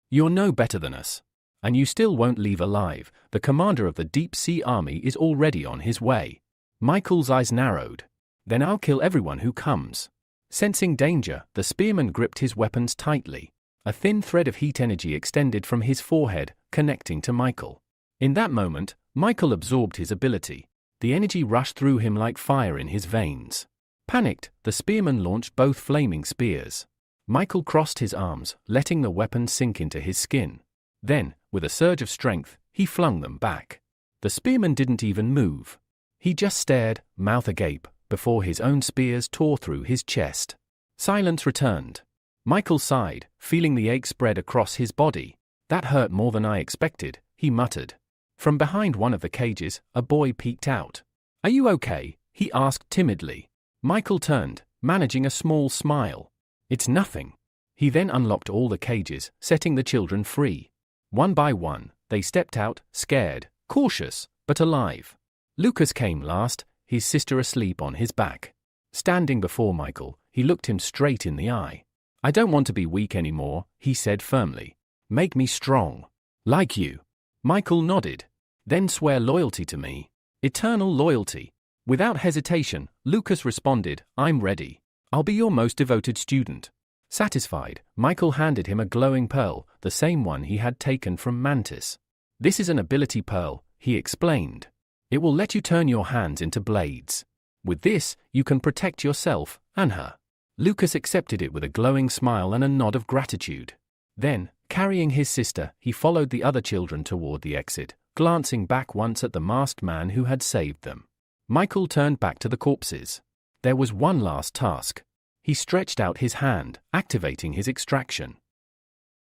You're no better than us. And you still won't leave alive. The commander of the Deep Sea Army is already on his way." Michael's eyes narrowed. "Then I'll kill everyone who comes." Sensing danger, the spearman gripped his weapons tightly. A thin thread of heat energy extended from his forehead, connecting to Michael. In that moment, Michael absorbed his ability. The energy rushed through him like fire in his veins. Panicked, the spearman launched both flaming spears. Michael crossed his arms, letting the weapon sink into his skin. Then, with a surge of strength, he flung them back. The spearman didn't even move. He just stared, mouth agape, before his own spears tore through his chest. Silence returned. Michael sighed, feeling the ache spread across his body. "That hurt more than I expected," he muttered. From behind one of the cages, a boy peeked out. "Are you okay?" he asked timidly. Michael turned, managing a small smile. It's nothing. He then unlocked all the cages, setting the children free. One by one, they stepped out, scared, cautious, but alive. Lucas came last, his sister asleep on his back. Standing before Michael, he looked him straight in the eye. "I don't want to be weak anymore," he said firmly. "Make me strong. Like you." Michael nodded. "Then swear loyalty to me. Eternal loyalty." Without hesitation, Lucas responded, "I'm ready. I'll be your most devoted student." Satisfied, Michael handed him a glowing pearl, the same one he had taken from Mantis. "This is an ability pearl," he explained. "It will let you turn your hands into blades. With this, you can protect yourself and her." Lucas accepted it with a glowing smile and a nod of gratitude. Then, carrying his sister, he followed the other children toward the exit, glancing back once at the masked man who had saved them. Michael turned back to the corpses. There was one last task. He stretched out his hand, activating his extraction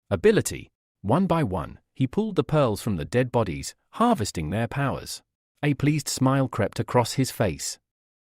ability. One by one, he pulled the pearls from the dead bodies, harvesting their powers. A pleased smile crept across his face.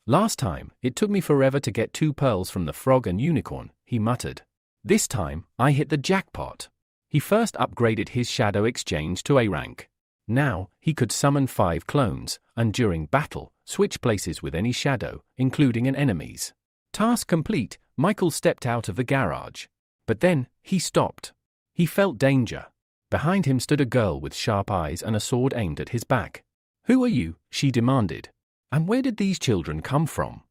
"Last time, it took me forever to get 2 pearls from the frog and unicorn," he muttered. "This time, I hit the jackpot." He first upgraded his shadow exchange to A rank. Now, he could summon 5 clones, and during battle, switch places with any shadow, including an enemy's. Task complete, Michael stepped out of the garage. But then, he stopped. He felt danger. Behind him stood a girl with sharp eyes and a sword aimed at his back. "Who are you?" she demanded. "And where did these children come from?"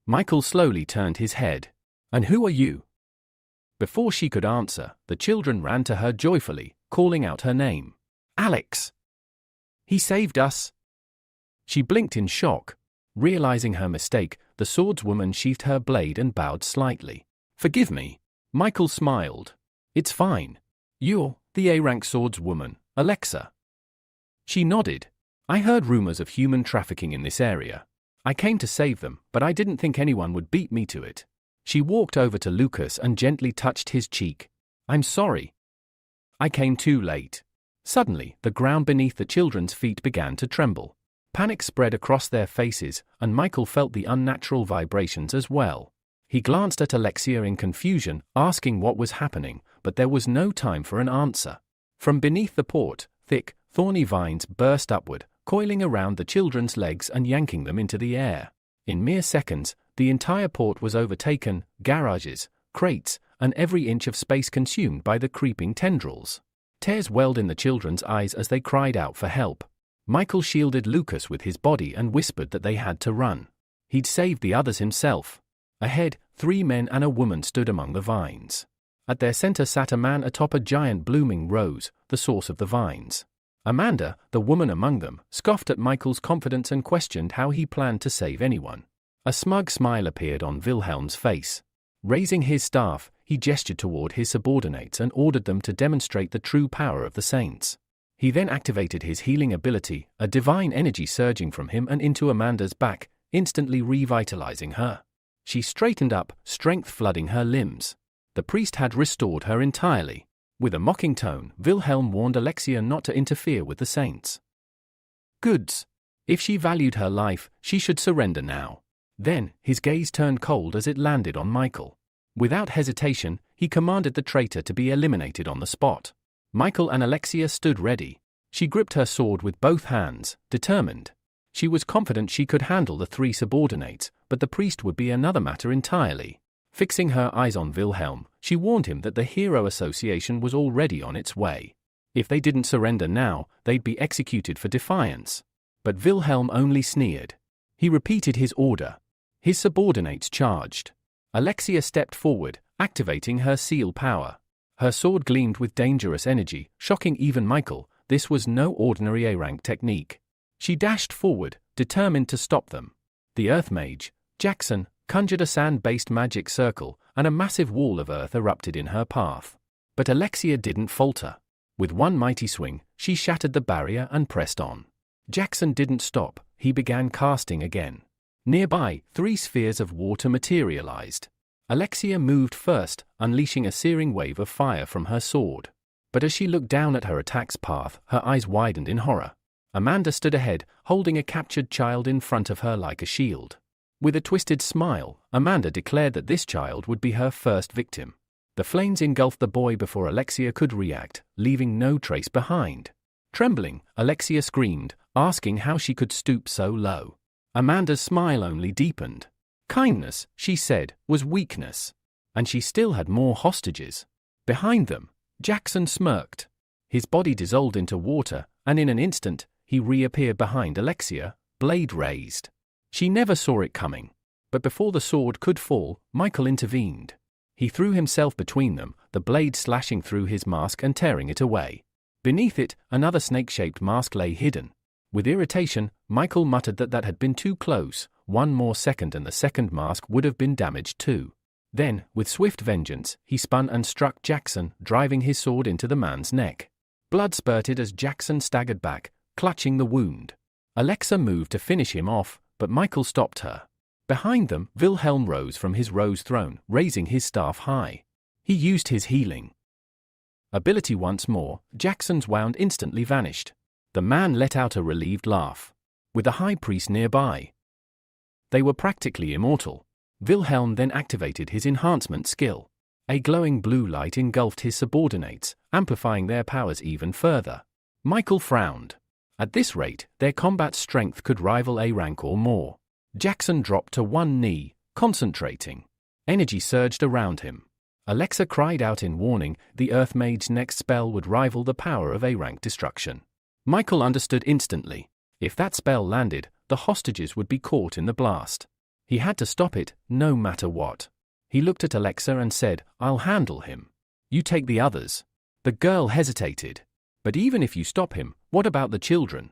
Michael slowly turned his head. "And who are you?" Before she could answer, the children ran to her joyfully, calling out her name. "Alex! He saved us!" She blinked in shock. Realizing her mistake, the swordswoman sheathed her blade and bowed slightly. "Forgive me." Michael smiled. "It's fine. You're the A-rank swordswoman, Alexa." She nodded. "I heard rumors of human trafficking in this area. I came to save them, but I didn't think anyone would beat me to it." She walked over to Lucas and gently touched his cheek. "I'm sorry. I came too late." Suddenly, the ground beneath the children's feet began to tremble. Panic spread across their faces, and Michael felt the unnatural vibrations as well. He glanced at Alexia in confusion, asking what was happening, but there was no time for an answer. From beneath the port, thick, thorny vines burst upward, coiling around the children's legs and yanking them into the air. In mere seconds, the entire port was overtaken, garages, crates, and every inch of space consumed by the creeping tendrils. Tears welled in the children's eyes as they cried out for help. Michael shielded Lucas with his body and whispered that they had to run. He'd saved the others himself. Ahead, 3 men and a woman stood among the vines. At their center sat a man atop a giant blooming rose, the source of the vines. Amanda, the woman among them, scoffed at Michael's confidence and questioned how he planned to save anyone. A smug smile appeared on Wilhelm's face. Raising his staff, he gestured toward his subordinates and ordered them to demonstrate the true power of the saints. He then activated his healing ability, a divine energy surging from him and into Amanda's back, instantly revitalizing her. She straightened up, strength flooding her limbs. The priest had restored her entirely. With a mocking tone, Wilhelm warned Alexia not to interfere with the saints. Goods. If she valued her life, she should surrender now. Then, his gaze turned cold as it landed on Michael. Without hesitation, he commanded the traitor to be eliminated on the spot. Michael and Alexia stood ready. She gripped her sword with both hands, determined. She was confident she could handle the 3 subordinates, but the priest would be another matter entirely. Fixing her eyes on Wilhelm, she warned him that the Hero Association was already on its way. If they didn't surrender now, they'd be executed for defiance. But Wilhelm only sneered. He repeated his order. His subordinates charged. Alexia stepped forward, activating her seal power. Her sword gleamed with dangerous energy, shocking even Michael. This was no ordinary A-rank technique. She dashed forward, determined to stop them. The Earth Mage, Jackson, conjured a sand-based magic circle, and a massive wall of earth erupted in her path. But Alexia didn't falter. With one mighty swing, she shattered the barrier and pressed on. Jackson didn't stop. He began casting again. Nearby, 3 spheres of water materialized. Alexia moved first, unleashing a searing wave of fire from her sword. But as she looked down at her attack's path, her eyes widened in horror. Amanda stood ahead, holding a captured child in front of her like a shield. With a twisted smile, Amanda declared that this child would be her first victim. The flames engulfed the boy before Alexia could react, leaving no trace behind. Trembling, Alexia screamed, asking how she could stoop so low. Amanda's smile only deepened. Kindness, she said, was weakness. And she still had more hostages. Behind them, Jackson smirked. His body dissolved into water, and in an instant, he reappeared behind Alexia, blade raised. She never saw it coming. But before the sword could fall, Michael intervened. He threw himself between them, the blade slashing through his mask and tearing it away. Beneath it, another snake-shaped mask lay hidden. With irritation, Michael muttered that had been too close. One more second and the second mask would have been damaged too. Then, with swift vengeance, he spun and struck Jackson, driving his sword into the man's neck. Blood spurted as Jackson staggered back, clutching the wound. Alexa moved to finish him off, but Michael stopped her. Behind them, Wilhelm rose from his rose throne, raising his staff high. He used his healing ability once more. Jackson's wound instantly vanished. The man let out a relieved laugh. With the high priest nearby, they were practically immortal. Wilhelm then activated his enhancement skill. A glowing blue light engulfed his subordinates, amplifying their powers even further. Michael frowned. At this rate, their combat strength could rival A rank or more. Jackson dropped to one knee, concentrating. Energy surged around him. Alexa cried out in warning. The Earth Mage's next spell would rival the power of A rank destruction. Michael understood instantly. If that spell landed, the hostages would be caught in the blast. He had to stop it, no matter what. He looked at Alexa and said, "I'll handle him. You take the others." The girl hesitated. "But even if you stop him, what about the children?"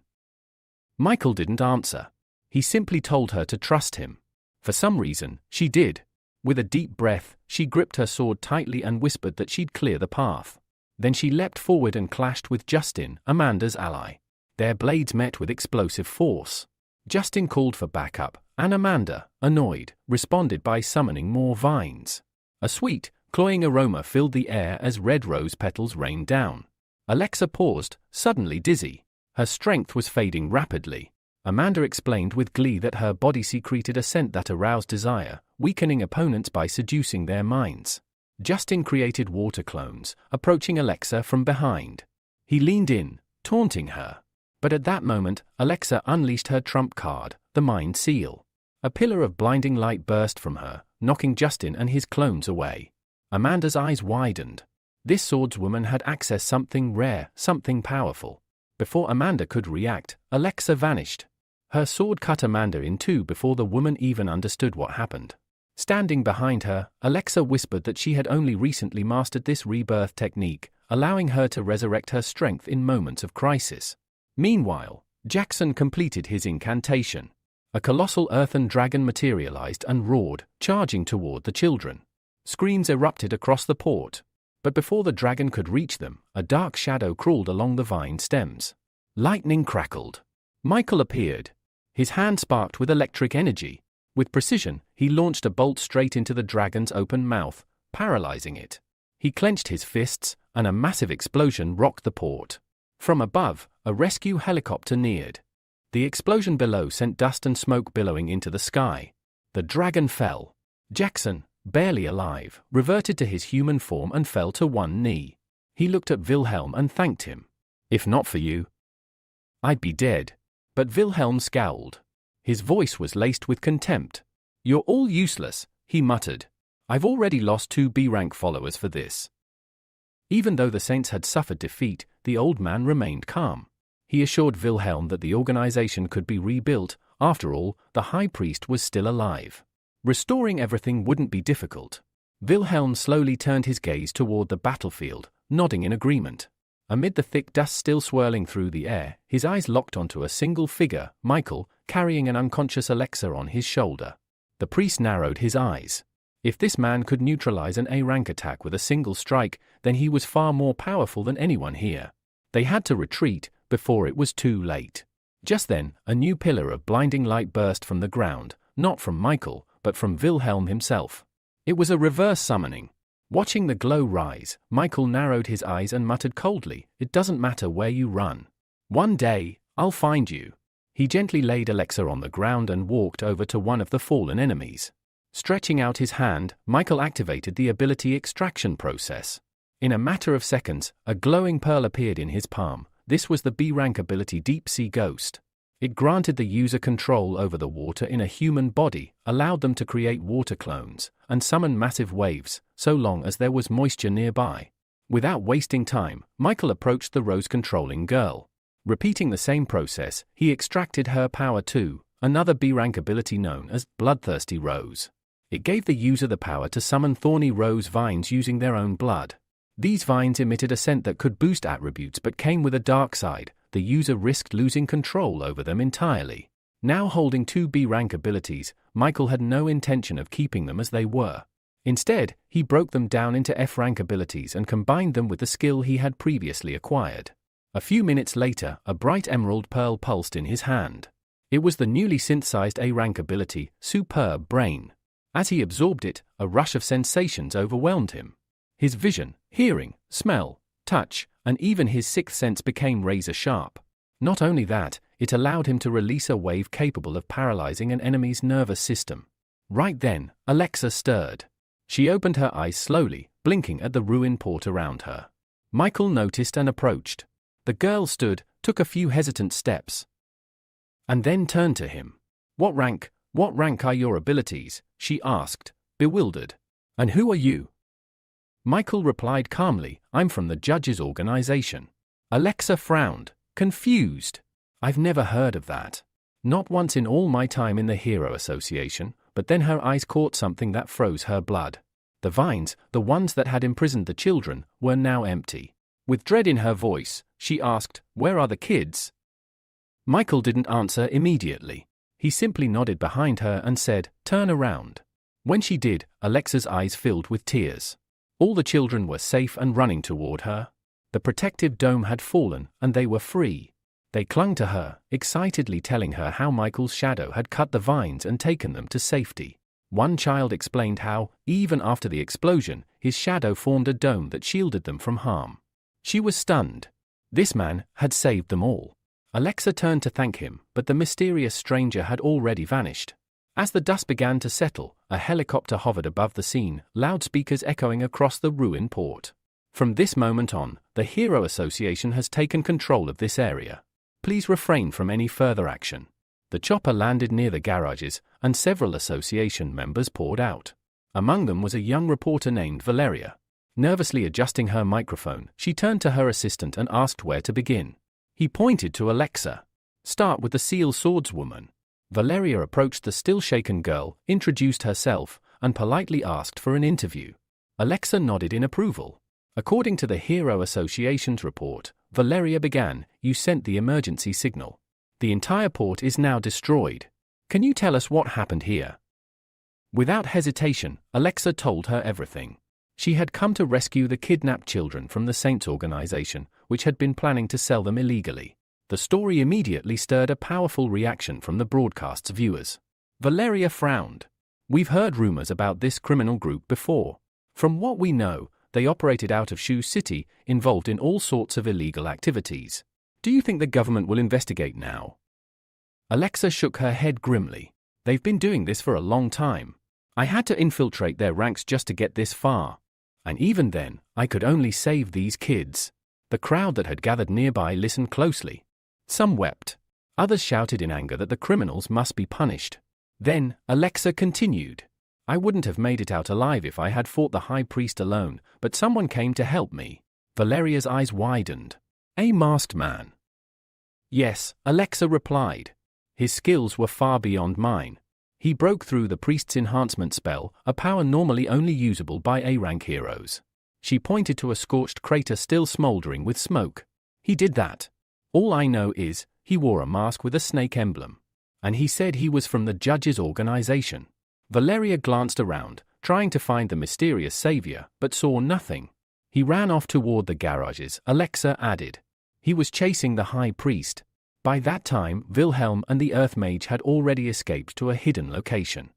Michael didn't answer. He simply told her to trust him. For some reason, she did. With a deep breath, she gripped her sword tightly and whispered that she'd clear the path. Then she leapt forward and clashed with Justin, Amanda's ally. Their blades met with explosive force. Justin called for backup, and Amanda, annoyed, responded by summoning more vines. A sweet, cloying aroma filled the air as red rose petals rained down. Alexa paused, suddenly dizzy. Her strength was fading rapidly. Amanda explained with glee that her body secreted a scent that aroused desire, weakening opponents by seducing their minds. Justin created water clones, approaching Alexa from behind. He leaned in, taunting her. But at that moment, Alexa unleashed her trump card, the Mind Seal. A pillar of blinding light burst from her, knocking Justin and his clones away. Amanda's eyes widened. This swordswoman had accessed something rare, something powerful. Before Amanda could react, Alexa vanished. Her sword cut Amanda in two before the woman even understood what happened. Standing behind her, Alexa whispered that she had only recently mastered this rebirth technique, allowing her to resurrect her strength in moments of crisis. Meanwhile, Jackson completed his incantation. A colossal earthen dragon materialized and roared, charging toward the children. Screams erupted across the port. But before the dragon could reach them, a dark shadow crawled along the vine stems. Lightning crackled. Michael appeared. His hand sparked with electric energy. With precision, he launched a bolt straight into the dragon's open mouth, paralyzing it. He clenched his fists, and a massive explosion rocked the port. From above, a rescue helicopter neared. The explosion below sent dust and smoke billowing into the sky. The dragon fell. Jackson, barely alive, reverted to his human form and fell to one knee. He looked at Wilhelm and thanked him. "If not for you, I'd be dead." But Wilhelm scowled. His voice was laced with contempt. "You're all useless," he muttered. "I've already lost 2 B-rank followers for this." Even though the Saints had suffered defeat, the old man remained calm. He assured Wilhelm that the organization could be rebuilt. After all, the high priest was still alive. Restoring everything wouldn't be difficult. Wilhelm slowly turned his gaze toward the battlefield, nodding in agreement. Amid the thick dust still swirling through the air, his eyes locked onto a single figure, Michael, carrying an unconscious Alexa on his shoulder. The priest narrowed his eyes. If this man could neutralize an A-rank attack with a single strike, then he was far more powerful than anyone here. They had to retreat before it was too late. Just then, a new pillar of blinding light burst from the ground, not from Michael, but from Wilhelm himself. It was a reverse summoning. Watching the glow rise, Michael narrowed his eyes and muttered coldly, "It doesn't matter where you run. One day, I'll find you." He gently laid Alexa on the ground and walked over to one of the fallen enemies. Stretching out his hand, Michael activated the ability extraction process. In a matter of seconds, a glowing pearl appeared in his palm. This was the B-rank ability Deep Sea Ghost. It granted the user control over the water in a human body, allowed them to create water clones, and summon massive waves, so long as there was moisture nearby. Without wasting time, Michael approached the rose-controlling girl. Repeating the same process, he extracted her power too, another B-rank ability known as Bloodthirsty Rose. It gave the user the power to summon thorny rose vines using their own blood. These vines emitted a scent that could boost attributes but came with a dark side. The user risked losing control over them entirely. Now holding two B-rank abilities, Michael had no intention of keeping them as they were. Instead, he broke them down into F-rank abilities and combined them with the skill he had previously acquired. A few minutes later, a bright emerald pearl pulsed in his hand. It was the newly synthesized A-rank ability, Superb Brain. As he absorbed it, a rush of sensations overwhelmed him. His vision, hearing, smell, touch, and even his sixth sense became razor-sharp. Not only that, it allowed him to release a wave capable of paralyzing an enemy's nervous system. Right then, Alexa stirred. She opened her eyes slowly, blinking at the ruined port around her. Michael noticed and approached. The girl stood, took a few hesitant steps, and then turned to him. What rank are your abilities?" she asked, bewildered. "And who are you?" Michael replied calmly, "I'm from the judges' organization." Alexa frowned, confused. "I've never heard of that. Not once in all my time in the Hero Association," but then her eyes caught something that froze her blood. The vines, the ones that had imprisoned the children, were now empty. With dread in her voice, she asked, "Where are the kids?" Michael didn't answer immediately. He simply nodded behind her and said, "Turn around." When she did, Alexa's eyes filled with tears. All the children were safe and running toward her. The protective dome had fallen, and they were free. They clung to her, excitedly telling her how Michael's shadow had cut the vines and taken them to safety. One child explained how, even after the explosion, his shadow formed a dome that shielded them from harm. She was stunned. This man had saved them all. Alexa turned to thank him, but the mysterious stranger had already vanished. As the dust began to settle, a helicopter hovered above the scene, loudspeakers echoing across the ruined port. From this moment on, the Hero Association has taken control of this area. Please refrain from any further action. The chopper landed near the garages, and several association members poured out. Among them was a young reporter named Valeria. Nervously adjusting her microphone, she turned to her assistant and asked where to begin. He pointed to Alexa. "Start with the Seal Swordswoman." Valeria approached the still-shaken girl, introduced herself, and politely asked for an interview. Alexa nodded in approval. According to the Hero Association's report, Valeria began, "You sent the emergency signal. The entire port is now destroyed. Can you tell us what happened here?" Without hesitation, Alexa told her everything. She had come to rescue the kidnapped children from the Saints organization, which had been planning to sell them illegally. The story immediately stirred a powerful reaction from the broadcast's viewers. Valeria frowned. "We've heard rumors about this criminal group before. From what we know, they operated out of Shu City, involved in all sorts of illegal activities. Do you think the government will investigate now?" Alexa shook her head grimly. "They've been doing this for a long time. I had to infiltrate their ranks just to get this far. And even then, I could only save these kids." The crowd that had gathered nearby listened closely. Some wept. Others shouted in anger that the criminals must be punished. Then, Alexa continued. "I wouldn't have made it out alive if I had fought the High Priest alone, but someone came to help me." Valeria's eyes widened. "A masked man?" "Yes," Alexa replied. "His skills were far beyond mine. He broke through the priest's enhancement spell, a power normally only usable by A-rank heroes." She pointed to a scorched crater still smoldering with smoke. "He did that. All I know is, he wore a mask with a snake emblem. And he said he was from the judges' organization." Valeria glanced around, trying to find the mysterious savior, but saw nothing. "He ran off toward the garages," Alexa added. "He was chasing the High Priest." By that time, Wilhelm and the Earth Mage had already escaped to a hidden location.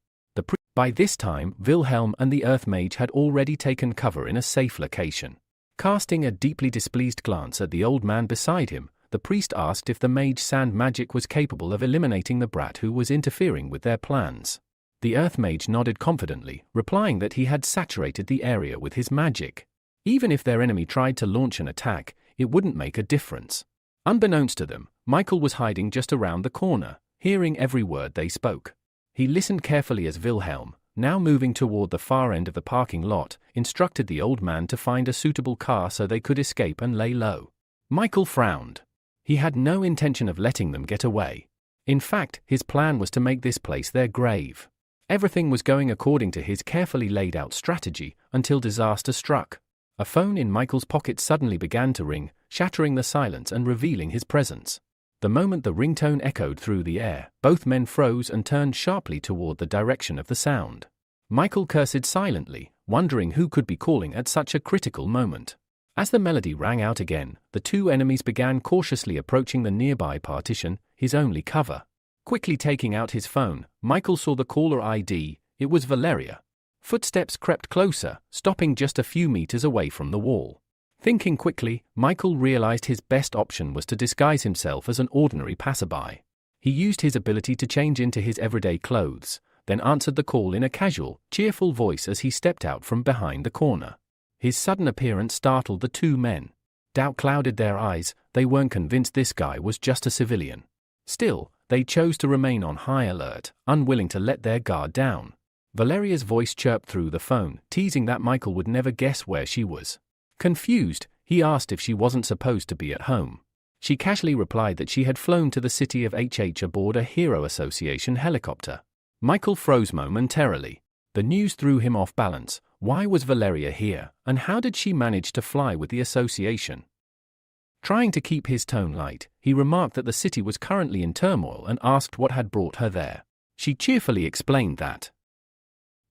By this time, Wilhelm and the Earth Mage had already taken cover in a safe location. Casting a deeply displeased glance at the old man beside him, the priest asked if the mage sand magic was capable of eliminating the brat who was interfering with their plans. The earth mage nodded confidently, replying that he had saturated the area with his magic. Even if their enemy tried to launch an attack, it wouldn't make a difference. Unbeknownst to them, Michael was hiding just around the corner, hearing every word they spoke. He listened carefully as Wilhelm, now moving toward the far end of the parking lot, instructed the old man to find a suitable car so they could escape and lay low. Michael frowned. He had no intention of letting them get away. In fact, his plan was to make this place their grave. Everything was going according to his carefully laid out strategy until disaster struck. A phone in Michael's pocket suddenly began to ring, shattering the silence and revealing his presence. The moment the ringtone echoed through the air, both men froze and turned sharply toward the direction of the sound. Michael cursed silently, wondering who could be calling at such a critical moment. As the melody rang out again, the two enemies began cautiously approaching the nearby partition, his only cover. Quickly taking out his phone, Michael saw the caller ID. It was Valeria. Footsteps crept closer, stopping just a few meters away from the wall. Thinking quickly, Michael realized his best option was to disguise himself as an ordinary passerby. He used his ability to change into his everyday clothes, then answered the call in a casual, cheerful voice as he stepped out from behind the corner. His sudden appearance startled the two men. Doubt clouded their eyes. They weren't convinced this guy was just a civilian. Still, they chose to remain on high alert, unwilling to let their guard down. Valeria's voice chirped through the phone, teasing that Michael would never guess where she was. Confused, he asked if she wasn't supposed to be at home. She casually replied that she had flown to the city of HH aboard a Hero Association helicopter. Michael froze momentarily. The news threw him off balance. Why was Valeria here, and how did she manage to fly with the association? Trying to keep his tone light, he remarked that the city was currently in turmoil and asked what had brought her there. She cheerfully explained that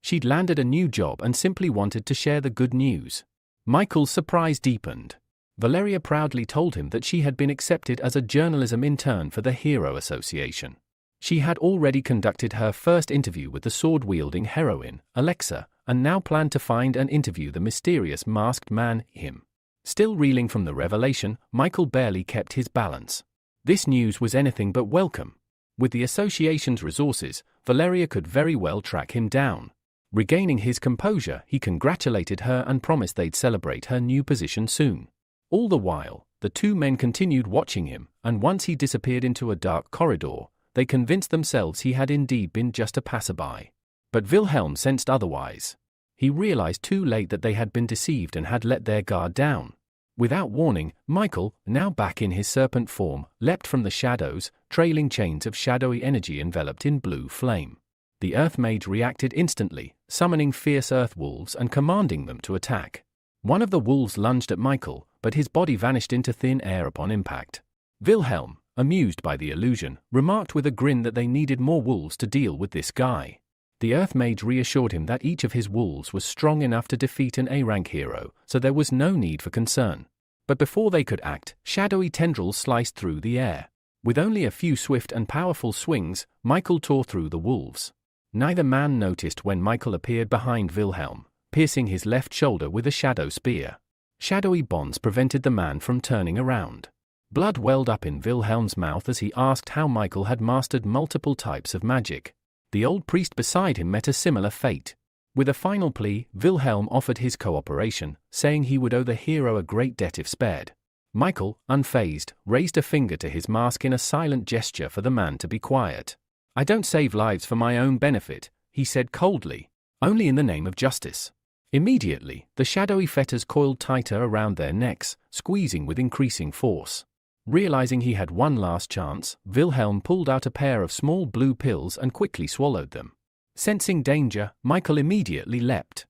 she'd landed a new job and simply wanted to share the good news. Michael's surprise deepened. Valeria proudly told him that she had been accepted as a journalism intern for the Hero Association. She had already conducted her first interview with the sword-wielding heroine, Alexa, and now planned to find and interview the mysterious masked man, him. Still reeling from the revelation, Michael barely kept his balance. This news was anything but welcome. With the association's resources, Valeria could very well track him down. Regaining his composure, he congratulated her and promised they'd celebrate her new position soon. All the while, the two men continued watching him, and once he disappeared into a dark corridor, they convinced themselves he had indeed been just a passerby. But Wilhelm sensed otherwise. He realized too late that they had been deceived and had let their guard down. Without warning, Michael, now back in his serpent form, leapt from the shadows, trailing chains of shadowy energy enveloped in blue flame. The Earth Mage reacted instantly, summoning fierce earth wolves and commanding them to attack. One of the wolves lunged at Michael, but his body vanished into thin air upon impact. Wilhelm, amused by the illusion, remarked with a grin that they needed more wolves to deal with this guy. The Earth Mage reassured him that each of his wolves was strong enough to defeat an A-rank hero, so there was no need for concern. But before they could act, shadowy tendrils sliced through the air. With only a few swift and powerful swings, Michael tore through the wolves. Neither man noticed when Michael appeared behind Wilhelm, piercing his left shoulder with a shadow spear. Shadowy bonds prevented the man from turning around. Blood welled up in Wilhelm's mouth as he asked how Michael had mastered multiple types of magic. The old priest beside him met a similar fate. With a final plea, Wilhelm offered his cooperation, saying he would owe the hero a great debt if spared. Michael, unfazed, raised a finger to his mask in a silent gesture for the man to be quiet. "I don't save lives for my own benefit," he said coldly, "only in the name of justice." Immediately, the shadowy fetters coiled tighter around their necks, squeezing with increasing force. Realizing he had one last chance, Wilhelm pulled out a pair of small blue pills and quickly swallowed them. Sensing danger, Michael immediately leapt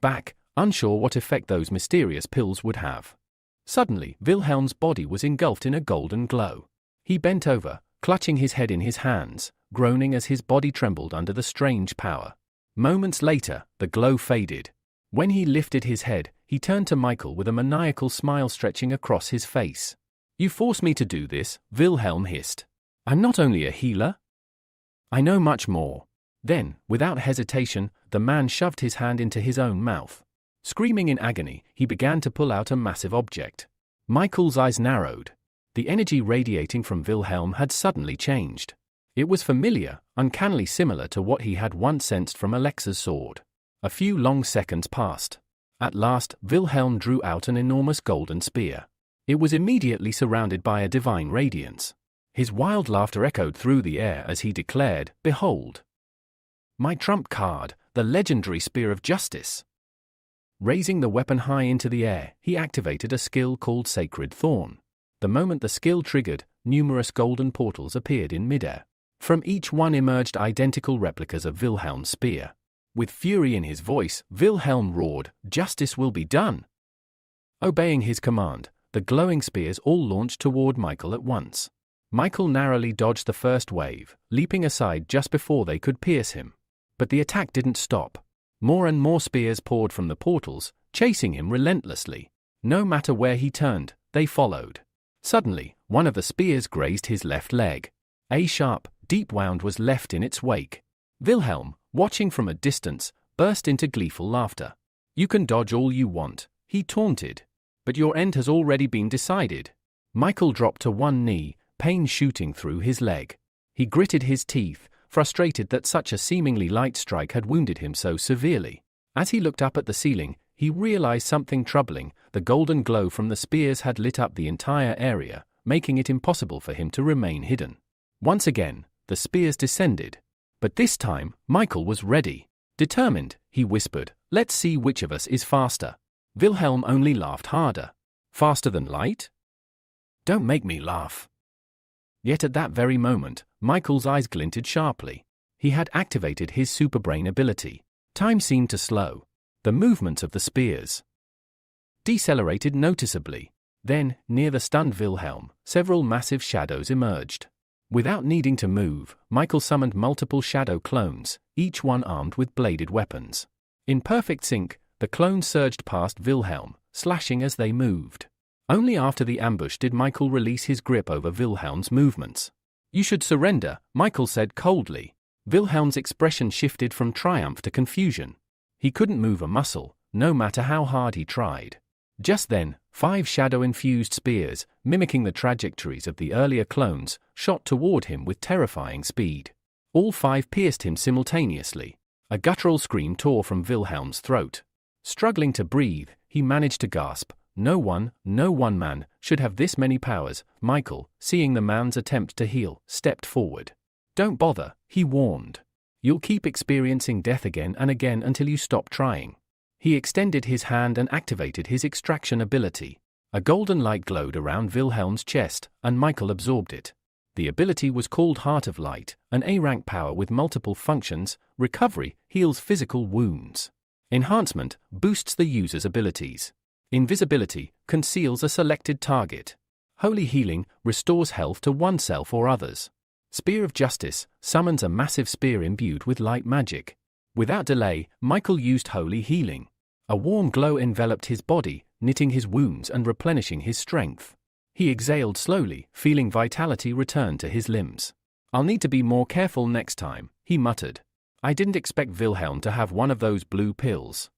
back, unsure what effect those mysterious pills would have. Suddenly, Wilhelm's body was engulfed in a golden glow. He bent over, clutching his head in his hands, groaning as his body trembled under the strange power. Moments later, the glow faded. When he lifted his head, he turned to Michael with a maniacal smile stretching across his face. "You force me to do this," Wilhelm hissed. "I'm not only a healer. I know much more." Then, without hesitation, the man shoved his hand into his own mouth. Screaming in agony, he began to pull out a massive object. Michael's eyes narrowed. The energy radiating from Wilhelm had suddenly changed. It was familiar, uncannily similar to what he had once sensed from Alexa's sword. A few long seconds passed. At last, Wilhelm drew out an enormous golden spear. It was immediately surrounded by a divine radiance. His wild laughter echoed through the air as he declared, "Behold! My trump card, the legendary Spear of Justice." Raising the weapon high into the air, he activated a skill called Sacred Thorn. The moment the skill triggered, numerous golden portals appeared in midair. From each one emerged identical replicas of Wilhelm's spear. With fury in his voice, Wilhelm roared, "Justice will be done!" Obeying his command, the glowing spears all launched toward Michael at once. Michael narrowly dodged the first wave, leaping aside just before they could pierce him. But the attack didn't stop. More and more spears poured from the portals, chasing him relentlessly. No matter where he turned, they followed. Suddenly, one of the spears grazed his left leg. A sharp, deep wound was left in its wake. Wilhelm, watching from a distance, burst into gleeful laughter. "You can dodge all you want," he taunted. "But your end has already been decided." Michael dropped to one knee, pain shooting through his leg. He gritted his teeth, frustrated that such a seemingly light strike had wounded him so severely. As he looked up at the ceiling, he realized something troubling. The golden glow from the spears had lit up the entire area, making it impossible for him to remain hidden. Once again, the spears descended. But this time, Michael was ready. Determined, he whispered, "Let's see which of us is faster." Wilhelm only laughed harder. "Faster than light? Don't make me laugh." Yet at that very moment, Michael's eyes glinted sharply. He had activated his superbrain ability. Time seemed to slow. The movements of the spears decelerated noticeably. Then, near the stunned Wilhelm, several massive shadows emerged. Without needing to move, Michael summoned multiple shadow clones, each one armed with bladed weapons. In perfect sync, the clones surged past Wilhelm, slashing as they moved. Only after the ambush did Michael release his grip over Wilhelm's movements. "You should surrender," Michael said coldly. Wilhelm's expression shifted from triumph to confusion. He couldn't move a muscle, no matter how hard he tried. Just then, 5 shadow-infused spears, mimicking the trajectories of the earlier clones, shot toward him with terrifying speed. All 5 pierced him simultaneously. A guttural scream tore from Wilhelm's throat. Struggling to breathe, he managed to gasp. No one man, should have this many powers." Michael, seeing the man's attempt to heal, stepped forward. "Don't bother," he warned. "You'll keep experiencing death again and again until you stop trying." He extended his hand and activated his extraction ability. A golden light glowed around Wilhelm's chest, and Michael absorbed it. The ability was called Heart of Light, an A-rank power with multiple functions. Recovery heals physical wounds. Enhancement boosts the user's abilities. Invisibility conceals a selected target. Holy Healing restores health to oneself or others. Spear of Justice summons a massive spear imbued with light magic. Without delay, Michael used Holy Healing. A warm glow enveloped his body, knitting his wounds and replenishing his strength. He exhaled slowly, feeling vitality return to his limbs. "I'll need to be more careful next time," he muttered. "I didn't expect Wilhelm to have one of those blue pills.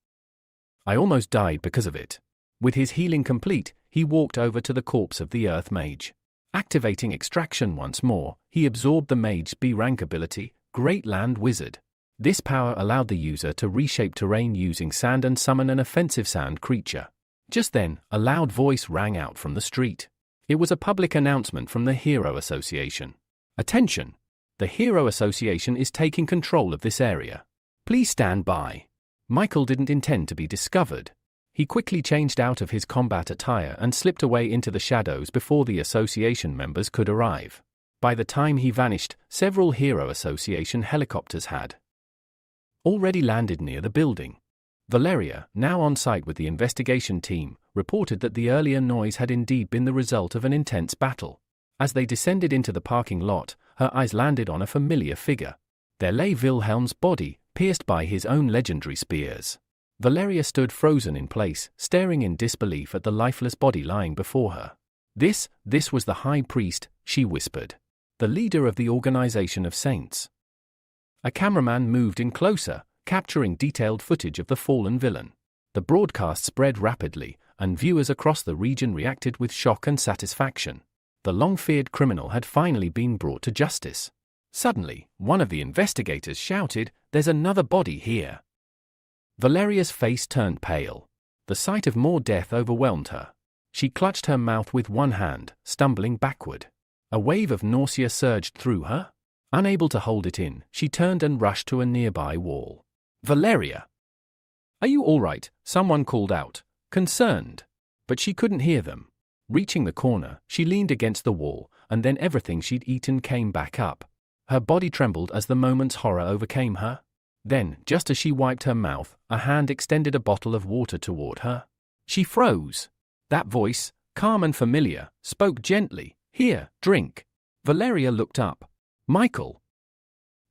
I almost died because of it." With his healing complete, he walked over to the corpse of the Earth Mage. Activating extraction once more, he absorbed the Mage's B-rank ability, Great Land Wizard. This power allowed the user to reshape terrain using sand and summon an offensive sand creature. Just then, a loud voice rang out from the street. It was a public announcement from the Hero Association. "Attention! The Hero Association is taking control of this area. Please stand by." Michael didn't intend to be discovered. He quickly changed out of his combat attire and slipped away into the shadows before the association members could arrive. By the time he vanished, several Hero Association helicopters had already landed near the building. Valeria, now on site with the investigation team, reported that the earlier noise had indeed been the result of an intense battle. As they descended into the parking lot, her eyes landed on a familiar figure. There lay Wilhelm's body, pierced by his own legendary spears. Valeria stood frozen in place, staring in disbelief at the lifeless body lying before her. This was the High Priest," she whispered. "The leader of the Organization of Saints." A cameraman moved in closer, capturing detailed footage of the fallen villain. The broadcast spread rapidly, and viewers across the region reacted with shock and satisfaction. The long-feared criminal had finally been brought to justice. Suddenly, one of the investigators shouted, "There's another body here." Valeria's face turned pale. The sight of more death overwhelmed her. She clutched her mouth with one hand, stumbling backward. A wave of nausea surged through her. Unable to hold it in, she turned and rushed to a nearby wall. "Valeria! Are you all right?" someone called out, concerned. But she couldn't hear them. Reaching the corner, she leaned against the wall, and then everything she'd eaten came back up. Her body trembled as the moment's horror overcame her. Then, just as she wiped her mouth, a hand extended a bottle of water toward her. She froze. That voice, calm and familiar, spoke gently. "Here, drink." Valeria looked up. "Michael."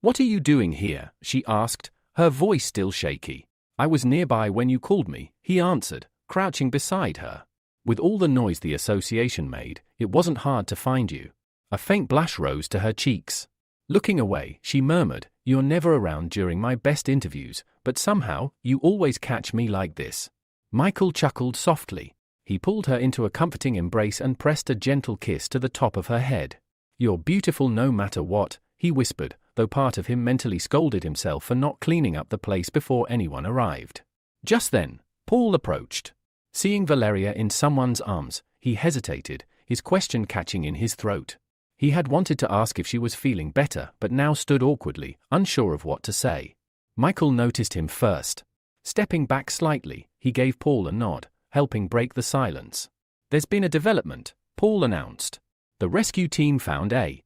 "What are you doing here?" she asked, her voice still shaky. "I was nearby when you called me," he answered, crouching beside her. "With all the noise the association made, it wasn't hard to find you." A faint blush rose to her cheeks. Looking away, she murmured, "You're never around during my best interviews, but somehow, you always catch me like this." Michael chuckled softly. He pulled her into a comforting embrace and pressed a gentle kiss to the top of her head. "You're beautiful no matter what," he whispered, though part of him mentally scolded himself for not cleaning up the place before anyone arrived. Just then, Paul approached. Seeing Valeria in someone's arms, he hesitated, his question catching in his throat. He had wanted to ask if she was feeling better, but now stood awkwardly, unsure of what to say. Michael noticed him first. Stepping back slightly, he gave Paul a nod, helping break the silence. "There's been a development," Paul announced. "The rescue team found a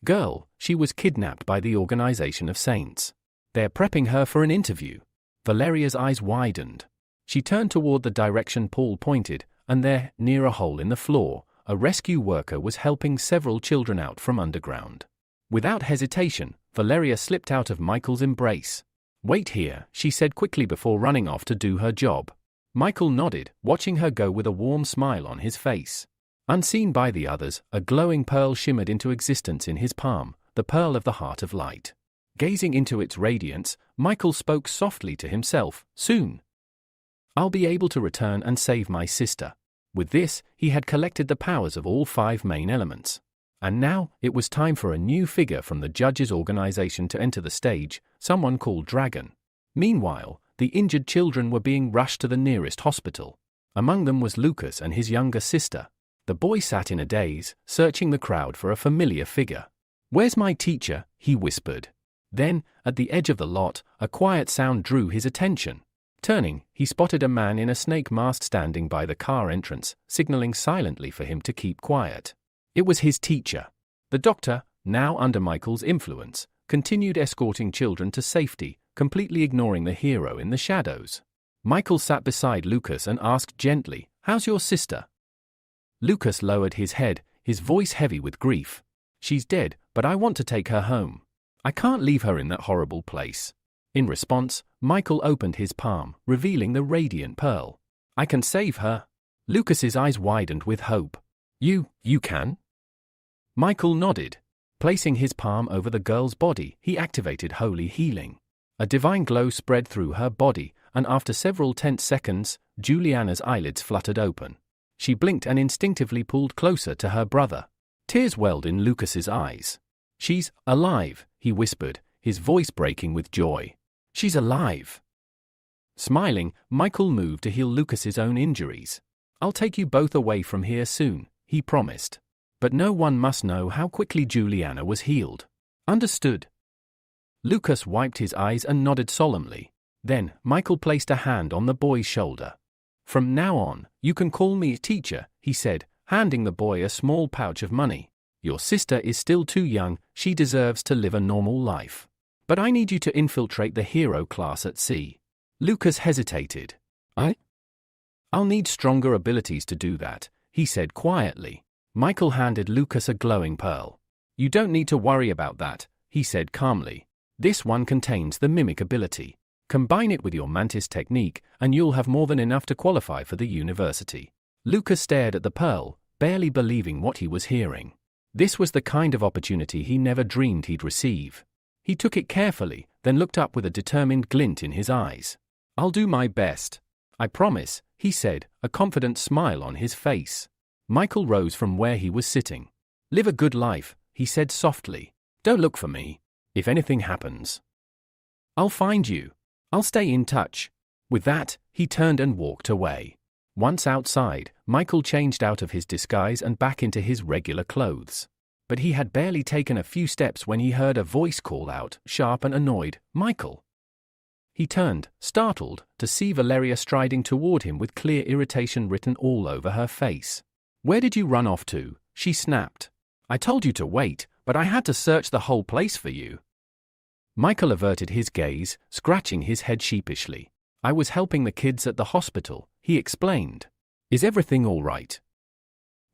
girl. She was kidnapped by the Organization of Saints. They're prepping her for an interview." Valeria's eyes widened. She turned toward the direction Paul pointed, and there, near a hole in the floor, a rescue worker was helping several children out from underground. Without hesitation, Valeria slipped out of Michael's embrace. "Wait here," she said quickly before running off to do her job. Michael nodded, watching her go with a warm smile on his face. Unseen by the others, a glowing pearl shimmered into existence in his palm, the pearl of the heart of light. Gazing into its radiance, Michael spoke softly to himself, "Soon I'll be able to return and save my sister." With this, he had collected the powers of all 5 main elements. And now, it was time for a new figure from the judge's organization to enter the stage, someone called Dragon. Meanwhile, the injured children were being rushed to the nearest hospital. Among them was Lucas and his younger sister. The boy sat in a daze, searching the crowd for a familiar figure. "Where's my teacher?" he whispered. Then, at the edge of the lot, a quiet sound drew his attention. Turning, he spotted a man in a snake mask standing by the car entrance, signaling silently for him to keep quiet. It was his teacher. The doctor, now under Michael's influence, continued escorting children to safety, completely ignoring the hero in the shadows. Michael sat beside Lucas and asked gently, "How's your sister?" Lucas lowered his head, his voice heavy with grief. "She's dead, but I want to take her home. I can't leave her in that horrible place." In response, Michael opened his palm, revealing the radiant pearl. "I can save her." Lucas's eyes widened with hope. You can?" Michael nodded. Placing his palm over the girl's body, he activated holy healing. A divine glow spread through her body, and after several tense seconds, Juliana's eyelids fluttered open. She blinked and instinctively pulled closer to her brother. Tears welled in Lucas's eyes. "She's alive," he whispered, his voice breaking with joy. "She's alive." Smiling, Michael moved to heal Lucas's own injuries. "I'll take you both away from here soon," he promised. "But no one must know how quickly Juliana was healed." "Understood." Lucas wiped his eyes and nodded solemnly. Then, Michael placed a hand on the boy's shoulder. "From now on, you can call me teacher," he said, handing the boy a small pouch of money. "Your sister is still too young, she deserves to live a normal life. But I need you to infiltrate the hero class at sea." Lucas hesitated. I'll need stronger abilities to do that," he said quietly. Michael handed Lucas a glowing pearl. "You don't need to worry about that," he said calmly. "This one contains the mimic ability. Combine it with your mantis technique, and you'll have more than enough to qualify for the university." Lucas stared at the pearl, barely believing what he was hearing. This was the kind of opportunity he never dreamed he'd receive. He took it carefully, then looked up with a determined glint in his eyes. "I'll do my best. I promise," he said, a confident smile on his face. Michael rose from where he was sitting. "Live a good life," he said softly. "Don't look for me. If anything happens, I'll find you. I'll stay in touch." With that, he turned and walked away. Once outside, Michael changed out of his disguise and back into his regular clothes. But he had barely taken a few steps when he heard a voice call out, sharp and annoyed, "Michael!" He turned, startled, to see Valeria striding toward him with clear irritation written all over her face. "Where did you run off to?" she snapped. "I told you to wait, but I had to search the whole place for you." Michael averted his gaze, scratching his head sheepishly. "I was helping the kids at the hospital," he explained. "Is everything all right?"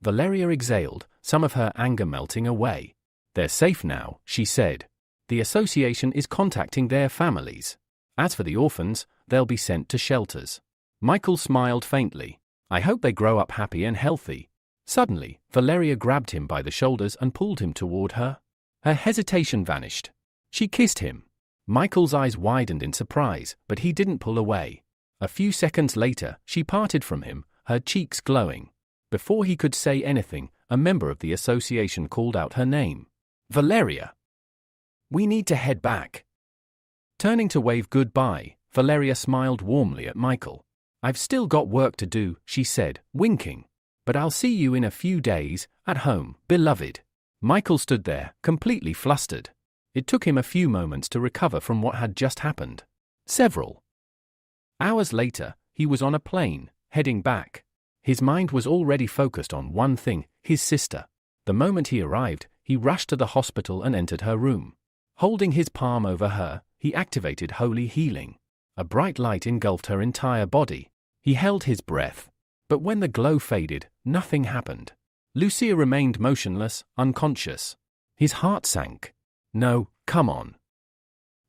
Valeria exhaled, some of her anger melting away. "They're safe now," she said. "The association is contacting their families. As for the orphans, they'll be sent to shelters." Michael smiled faintly. "I hope they grow up happy and healthy." Suddenly, Valeria grabbed him by the shoulders and pulled him toward her. Her hesitation vanished. She kissed him. Michael's eyes widened in surprise, but he didn't pull away. A few seconds later, she parted from him, her cheeks glowing. Before he could say anything, a member of the association called out her name. "Valeria! We need to head back." Turning to wave goodbye, Valeria smiled warmly at Michael. "I've still got work to do," she said, winking. "But I'll see you in a few days, at home, beloved." Michael stood there, completely flustered. It took him a few moments to recover from what had just happened. Several hours later, he was on a plane, heading back. His mind was already focused on one thing, his sister. The moment he arrived, he rushed to the hospital and entered her room. Holding his palm over her, he activated Holy Healing. A bright light engulfed her entire body. He held his breath. But when the glow faded, nothing happened. Lucia remained motionless, unconscious. His heart sank. "No, come on."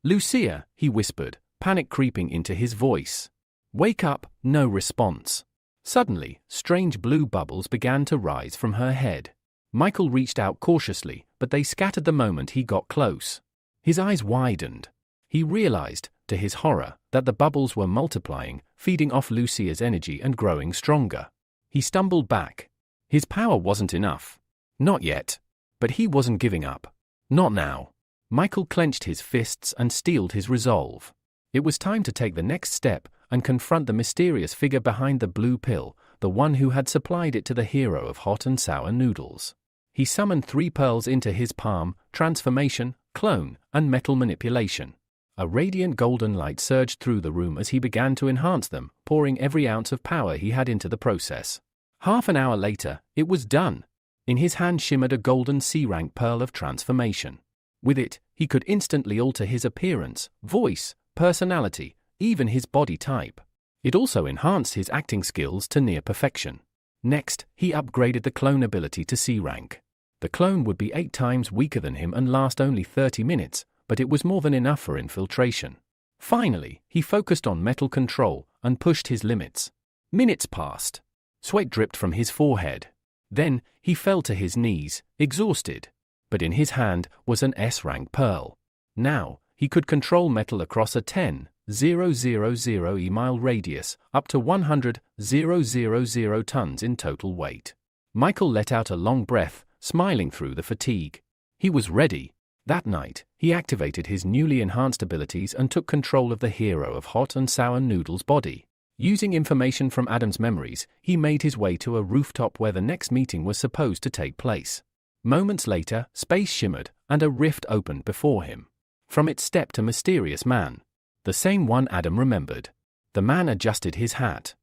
"Lucia," he whispered, panic creeping into his voice. "Wake up," no response. Suddenly, strange blue bubbles began to rise from her head. Michael reached out cautiously, but they scattered the moment he got close. His eyes widened. He realized, to his horror, that the bubbles were multiplying, feeding off Lucia's energy and growing stronger. He stumbled back. His power wasn't enough. Not yet. But he wasn't giving up. Not now. Michael clenched his fists and steeled his resolve. It was time to take the next step and confront the mysterious figure behind the blue pill, the one who had supplied it to the hero of hot and sour noodles. He summoned 3 pearls into his palm: transformation, clone, and metal manipulation. A radiant golden light surged through the room as he began to enhance them, pouring every ounce of power he had into the process. Half an hour later, it was done. In his hand shimmered a golden C-rank pearl of transformation. With it, he could instantly alter his appearance, voice, personality, even his body type. It also enhanced his acting skills to near perfection. Next, he upgraded the clone ability to C-rank. The clone would be 8 times weaker than him and last only 30 minutes, but it was more than enough for infiltration. Finally, he focused on metal control and pushed his limits. Minutes passed. Sweat dripped from his forehead. Then, he fell to his knees, exhausted. But in his hand was an S-rank pearl. Now, he could control metal across a 10,000 mile radius, up to 100,000 tons in total weight. Michael let out a long breath, smiling through the fatigue. He was ready. That night, he activated his newly enhanced abilities and took control of the hero of hot and sour noodles' body. Using information from Adam's memories, he made his way to a rooftop where the next meeting was supposed to take place. Moments later, space shimmered, and a rift opened before him. From it stepped a mysterious man. The same one Adam remembered. The man adjusted his hat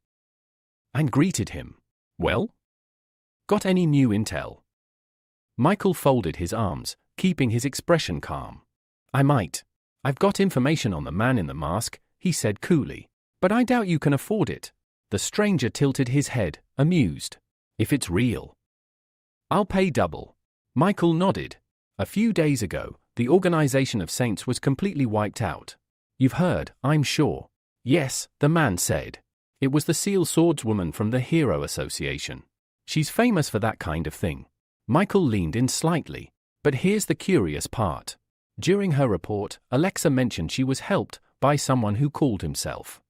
and greeted him. "Well? Got any new intel?" Michael folded his arms, keeping his expression calm. "I might. I've got information on the man in the mask," he said coolly. "But I doubt you can afford it." The stranger tilted his head, amused. "If it's real, I'll pay double." Michael nodded. "A few days ago, the Organization of Saints was completely wiped out. You've heard, I'm sure." "Yes," the man said. "It was the Seal Swordswoman from the Hero Association. She's famous for that kind of thing." Michael leaned in slightly. But here's the curious part. During her report, Alexa mentioned she was helped by someone who called himself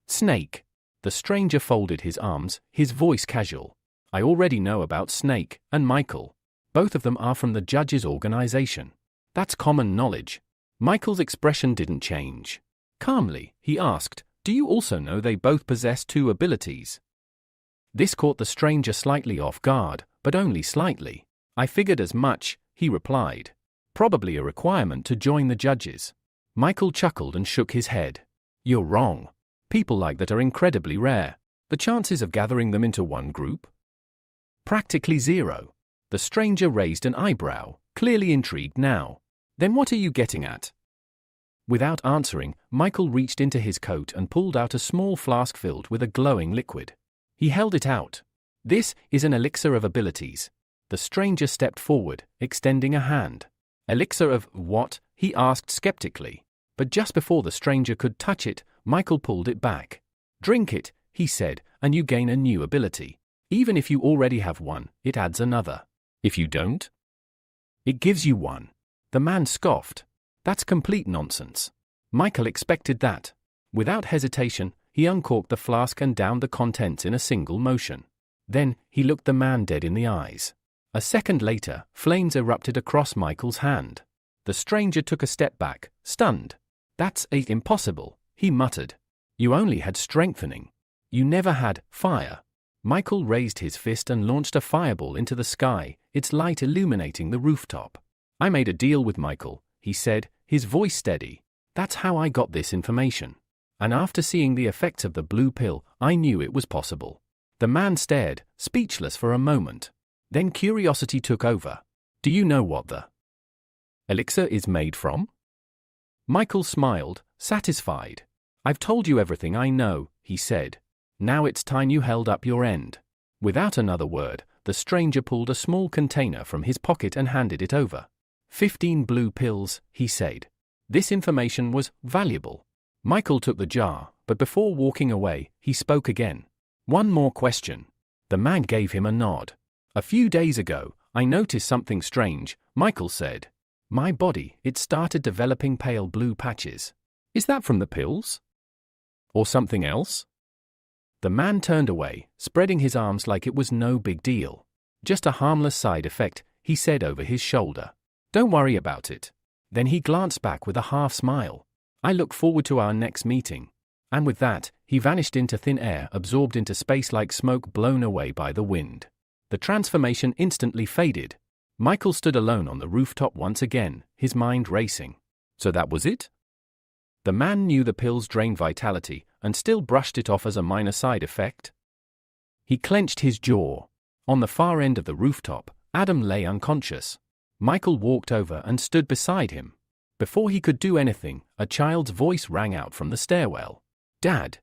Snake. The stranger folded his arms, his voice casual. I already know about Snake and Michael. Both of them are from the judge's organization. That's common knowledge. Michael's expression didn't change. Calmly, he asked, do you also know they both possess 2 abilities? This caught the stranger slightly off guard, but only slightly. I figured as much, he replied. Probably a requirement to join the judges. Michael chuckled and shook his head. You're wrong. People like that are incredibly rare. The chances of gathering them into one group? Practically zero. The stranger raised an eyebrow, clearly intrigued now. Then what are you getting at? Without answering, Michael reached into his coat and pulled out a small flask filled with a glowing liquid. He held it out. This is an elixir of abilities. The stranger stepped forward, extending a hand. Elixir of what? He asked skeptically. But just before the stranger could touch it, Michael pulled it back. Drink it, he said, and you gain a new ability. Even if you already have one, it adds another. If you don't, it gives you one. The man scoffed. That's complete nonsense. Michael expected that. Without hesitation, he uncorked the flask and downed the contents in a single motion. Then, he looked the man dead in the eyes. A second later, flames erupted across Michael's hand. The stranger took a step back, stunned. That's impossible, he muttered. You only had strengthening. You never had fire. Michael raised his fist and launched a fireball into the sky, its light illuminating the rooftop. I made a deal with Michael, he said, his voice steady. That's how I got this information. And after seeing the effects of the blue pill, I knew it was possible. The man stared, speechless for a moment. Then curiosity took over. Do you know what the elixir is made from? Michael smiled, satisfied. I've told you everything I know, he said. Now it's time you held up your end. Without another word, the stranger pulled a small container from his pocket and handed it over. 15 blue pills, he said. This information was valuable. Michael took the jar, but before walking away, he spoke again. One more question. The man gave him a nod. A few days ago, I noticed something strange, Michael said. My body, it started developing pale blue patches. Is that from the pills? Or something else? The man turned away, spreading his arms like it was no big deal. Just a harmless side effect, he said over his shoulder. Don't worry about it. Then he glanced back with a half smile. I look forward to our next meeting. And with that, he vanished into thin air, absorbed into space like smoke blown away by the wind. The transformation instantly faded. Michael stood alone on the rooftop once again, his mind racing. So that was it? The man knew the pills drained vitality and still brushed it off as a minor side effect. He clenched his jaw. On the far end of the rooftop, Adam lay unconscious. Michael walked over and stood beside him. Before he could do anything, a child's voice rang out from the stairwell. Dad!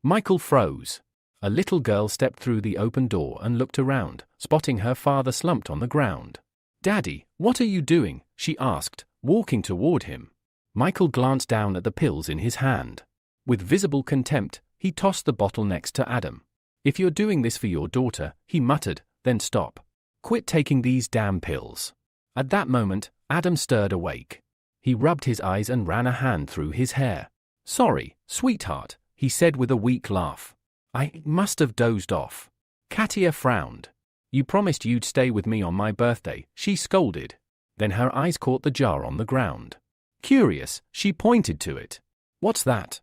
Michael froze. A little girl stepped through the open door and looked around, spotting her father slumped on the ground. Daddy, what are you doing? She asked, walking toward him. Michael glanced down at the pills in his hand. With visible contempt, he tossed the bottle next to Adam. If you're doing this for your daughter, he muttered, then stop. Quit taking these damn pills. At that moment, Adam stirred awake. He rubbed his eyes and ran a hand through his hair. Sorry, sweetheart, he said with a weak laugh. I must have dozed off. Katia frowned. You promised you'd stay with me on my birthday, she scolded. Then her eyes caught the jar on the ground. Curious, she pointed to it. What's that?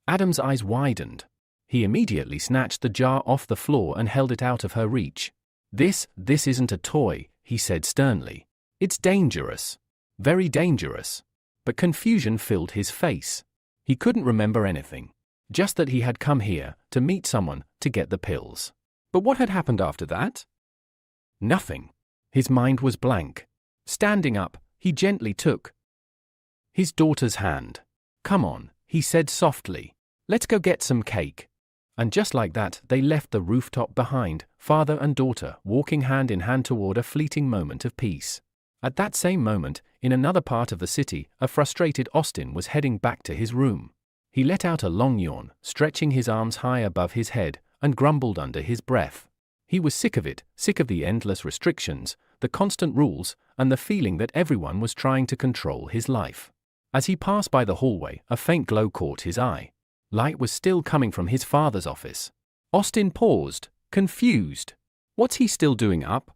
Adam's eyes widened. He immediately snatched the jar off the floor and held it out of her reach. This isn't a toy, he said sternly. It's dangerous. Very dangerous. But confusion filled his face. He couldn't remember anything. Just that he had come here, to meet someone, to get the pills. But what had happened after that? Nothing. His mind was blank. Standing up, he gently took his daughter's hand. Come on, he said softly. Let's go get some cake. And just like that, they left the rooftop behind, father and daughter walking hand in hand toward a fleeting moment of peace. At that same moment, in another part of the city, a frustrated Austin was heading back to his room. He let out a long yawn, stretching his arms high above his head, and grumbled under his breath. He was sick of it, sick of the endless restrictions, the constant rules, and the feeling that everyone was trying to control his life. As he passed by the hallway, a faint glow caught his eye. Light was still coming from his father's office. Austin paused, confused. What's he still doing up?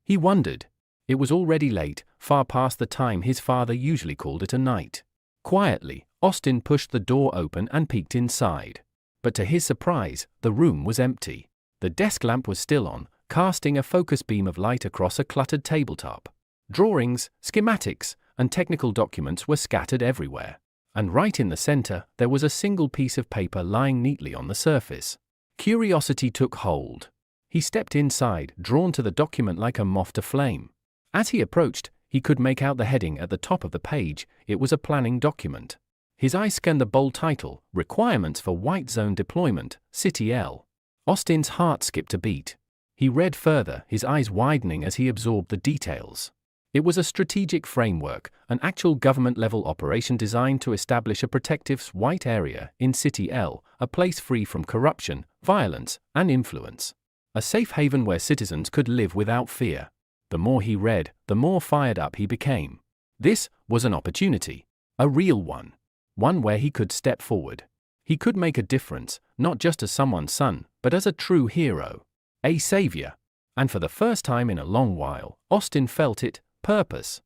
He wondered. It was already late, far past the time his father usually called it a night. Quietly, Austin pushed the door open and peeked inside. But to his surprise, the room was empty. The desk lamp was still on, casting a focus beam of light across a cluttered tabletop. Drawings, schematics, and technical documents were scattered everywhere. And right in the center, there was a single piece of paper lying neatly on the surface. Curiosity took hold. He stepped inside, drawn to the document like a moth to flame. As he approached, he could make out the heading at the top of the page. It was a planning document. His eye scanned the bold title, Requirements for White Zone Deployment, City L. Austin's heart skipped a beat. He read further, his eyes widening as he absorbed the details. It was a strategic framework, an actual government-level operation designed to establish a protective white area in City L, a place free from corruption, violence, and influence. A safe haven where citizens could live without fear. The more he read, the more fired up he became. This was an opportunity. A real one. One where he could step forward. He could make a difference, not just as someone's son, but as a true hero. A savior. And for the first time in a long while, Austin felt it, purpose.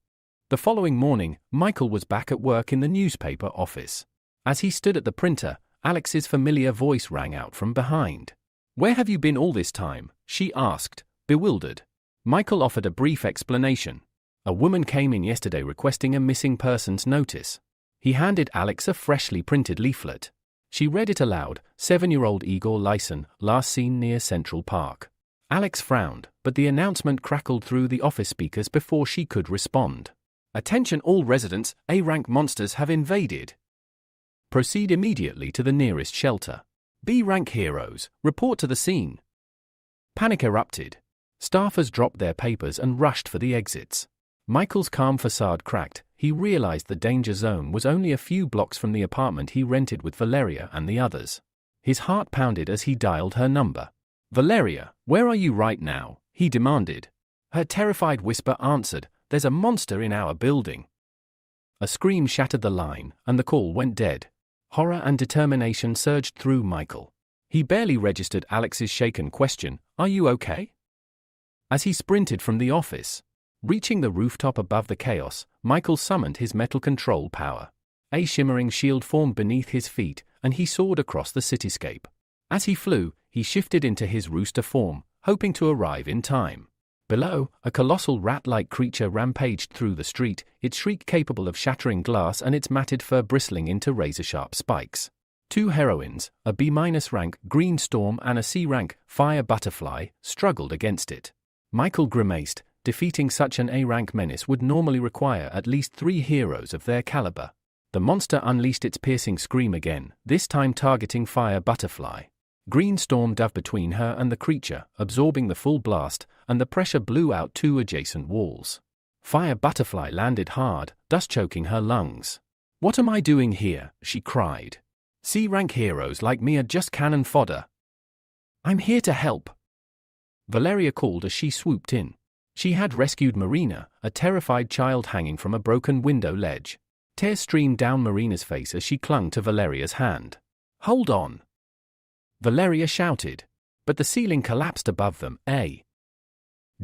The following morning, Michael was back at work in the newspaper office. As he stood at the printer, Alex's familiar voice rang out from behind. "Where have you been all this time?" she asked, bewildered. Michael offered a brief explanation. A woman came in yesterday requesting a missing persons notice. He handed Alex a freshly printed leaflet. She read it aloud, 7-year-old Igor Lyson, last seen near Central Park. Alex frowned, but the announcement crackled through the office speakers before she could respond. "Attention all residents, A-rank monsters have invaded. Proceed immediately to the nearest shelter. B-rank heroes, report to the scene." Panic erupted. Staffers dropped their papers and rushed for the exits. Michael's calm facade cracked. He realized the danger zone was only a few blocks from the apartment he rented with Valeria and the others. His heart pounded as he dialed her number. "Valeria, where are you right now?" he demanded. Her terrified whisper answered, "There's a monster in our building." A scream shattered the line, and the call went dead. Horror and determination surged through Michael. He barely registered Alex's shaken question, "Are you okay?" As he sprinted from the office. Reaching the rooftop above the chaos, Michael summoned his metal control power. A shimmering shield formed beneath his feet, and he soared across the cityscape. As he flew, he shifted into his rooster form, hoping to arrive in time. Below, a colossal rat-like creature rampaged through the street, its shriek capable of shattering glass and its matted fur bristling into razor-sharp spikes. Two heroines, a B-rank green storm and a C-rank fire butterfly, struggled against it. Michael grimaced. Defeating such an A-rank menace would normally require at least 3 heroes of their caliber. The monster unleashed its piercing scream again, this time targeting Fire Butterfly. Green Storm dove between her and the creature, absorbing the full blast, and the pressure blew out 2 adjacent walls. Fire Butterfly landed hard, dust choking her lungs. "What am I doing here?" she cried. "C-rank heroes like me are just cannon fodder." "I'm here to help," Valeria called as she swooped in. She had rescued Marina, a terrified child hanging from a broken window ledge. Tears streamed down Marina's face as she clung to Valeria's hand. "Hold on!" Valeria shouted. But the ceiling collapsed above them, a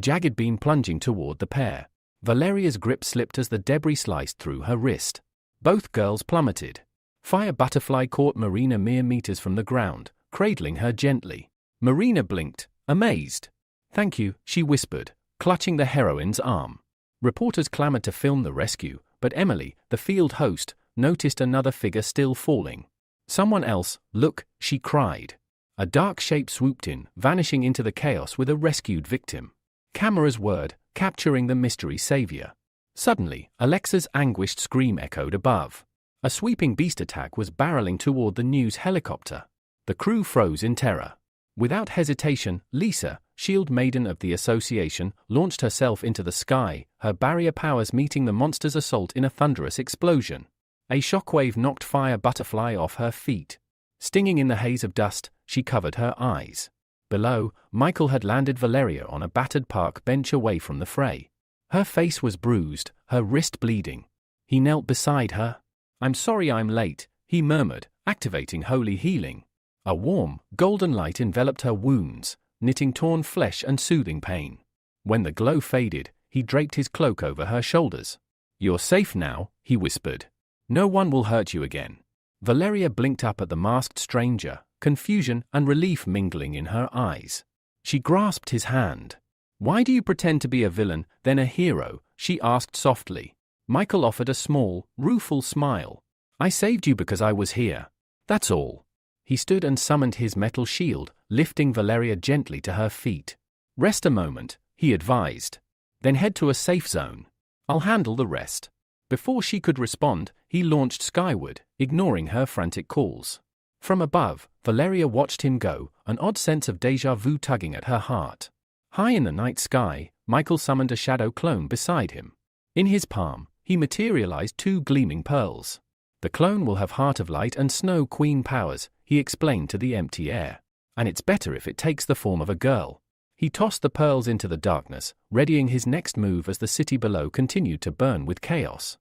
jagged beam plunging toward the pair. Valeria's grip slipped as the debris sliced through her wrist. Both girls plummeted. Fire Butterfly caught Marina mere meters from the ground, cradling her gently. Marina blinked, amazed. "Thank you," she whispered, clutching the heroine's arm. Reporters clamored to film the rescue, but Emily, the field host, noticed another figure still falling. "Someone else, look," she cried. A dark shape swooped in, vanishing into the chaos with a rescued victim. Camera's word, capturing the mystery savior. Suddenly, Alexa's anguished scream echoed above. A sweeping beast attack was barreling toward the news helicopter. The crew froze in terror. Without hesitation, Lisa, shield maiden of the association, launched herself into the sky, her barrier powers meeting the monster's assault in a thunderous explosion. A shockwave knocked Fire Butterfly off her feet. Stinging in the haze of dust, she covered her eyes. Below, Michael had landed Valeria on a battered park bench away from the fray. Her face was bruised, her wrist bleeding. He knelt beside her. "I'm sorry I'm late," he murmured, activating holy healing. A warm, golden light enveloped her wounds, knitting torn flesh and soothing pain. When the glow faded, he draped his cloak over her shoulders. "You're safe now," he whispered. "No one will hurt you again." Valeria blinked up at the masked stranger, confusion and relief mingling in her eyes. She grasped his hand. "Why do you pretend to be a villain, then a hero?" she asked softly. Michael offered a small, rueful smile. "I saved you because I was here. That's all." He stood and summoned his metal shield, lifting Valeria gently to her feet. "Rest a moment," he advised. "Then head to a safe zone. I'll handle the rest." Before she could respond, he launched skyward, ignoring her frantic calls. From above, Valeria watched him go, an odd sense of déjà vu tugging at her heart. High in the night sky, Michael summoned a shadow clone beside him. In his palm, he materialized 2 gleaming pearls. "The clone will have Heart of Light and Snow Queen powers," he explained to the empty air. "And it's better if it takes the form of a girl." He tossed the pearls into the darkness, readying his next move as the city below continued to burn with chaos.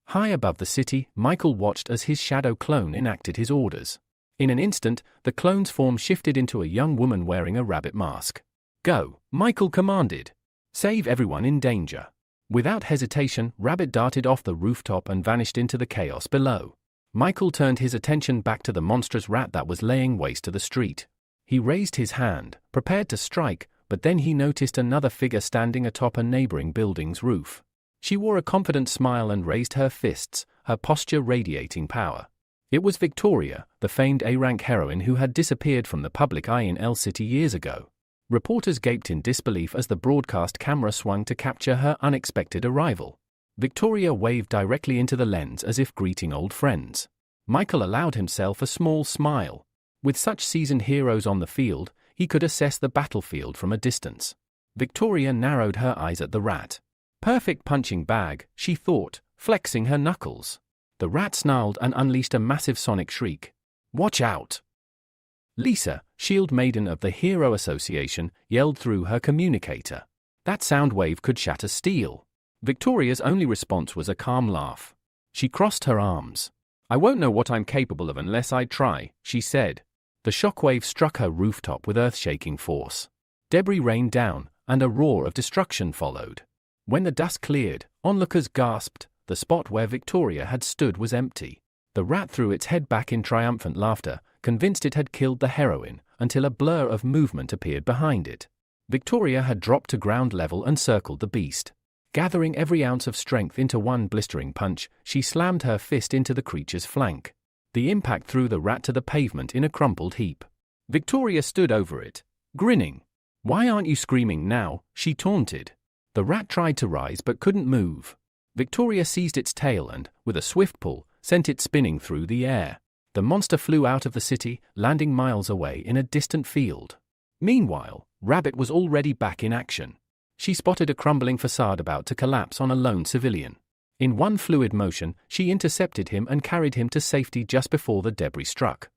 High above the city, Michael watched as his shadow clone enacted his orders. In an instant, the clone's form shifted into a young woman wearing a rabbit mask. "Go," Michael commanded. "Save everyone in danger." Without hesitation, Rabbit darted off the rooftop and vanished into the chaos below. Michael turned his attention back to the monstrous rat that was laying waste to the street. He raised his hand, prepared to strike, but then he noticed another figure standing atop a neighboring building's roof. She wore a confident smile and raised her fists, her posture radiating power. It was Victoria, the famed A-rank heroine who had disappeared from the public eye in El City years ago. Reporters gaped in disbelief as the broadcast camera swung to capture her unexpected arrival. Victoria waved directly into the lens as if greeting old friends. Michael allowed himself a small smile. With such seasoned heroes on the field, he could assess the battlefield from a distance. Victoria narrowed her eyes at the rat. "Perfect punching bag," she thought, flexing her knuckles. The rat snarled and unleashed a massive sonic shriek. "Watch out!" Lisa, Shield Maiden of the Hero Association, yelled through her communicator. That sound wave could shatter steel. Victoria's only response was a calm laugh. She crossed her arms. "I won't know what I'm capable of unless I try," she said. The shockwave struck her rooftop with earth-shaking force. Debris rained down, and a roar of destruction followed. When the dust cleared, onlookers gasped. The spot where Victoria had stood was empty. The rat threw its head back in triumphant laughter, convinced it had killed the heroine, until a blur of movement appeared behind it. Victoria had dropped to ground level and circled the beast. Gathering every ounce of strength into one blistering punch, she slammed her fist into the creature's flank. The impact threw the rat to the pavement in a crumpled heap. Victoria stood over it, grinning. "Why aren't you screaming now?" she taunted. The rat tried to rise but couldn't move. Victoria seized its tail and, with a swift pull, sent it spinning through the air. The monster flew out of the city, landing miles away in a distant field. Meanwhile, Rabbit was already back in action. She spotted a crumbling facade about to collapse on a lone civilian. In one fluid motion, she intercepted him and carried him to safety just before the debris struck.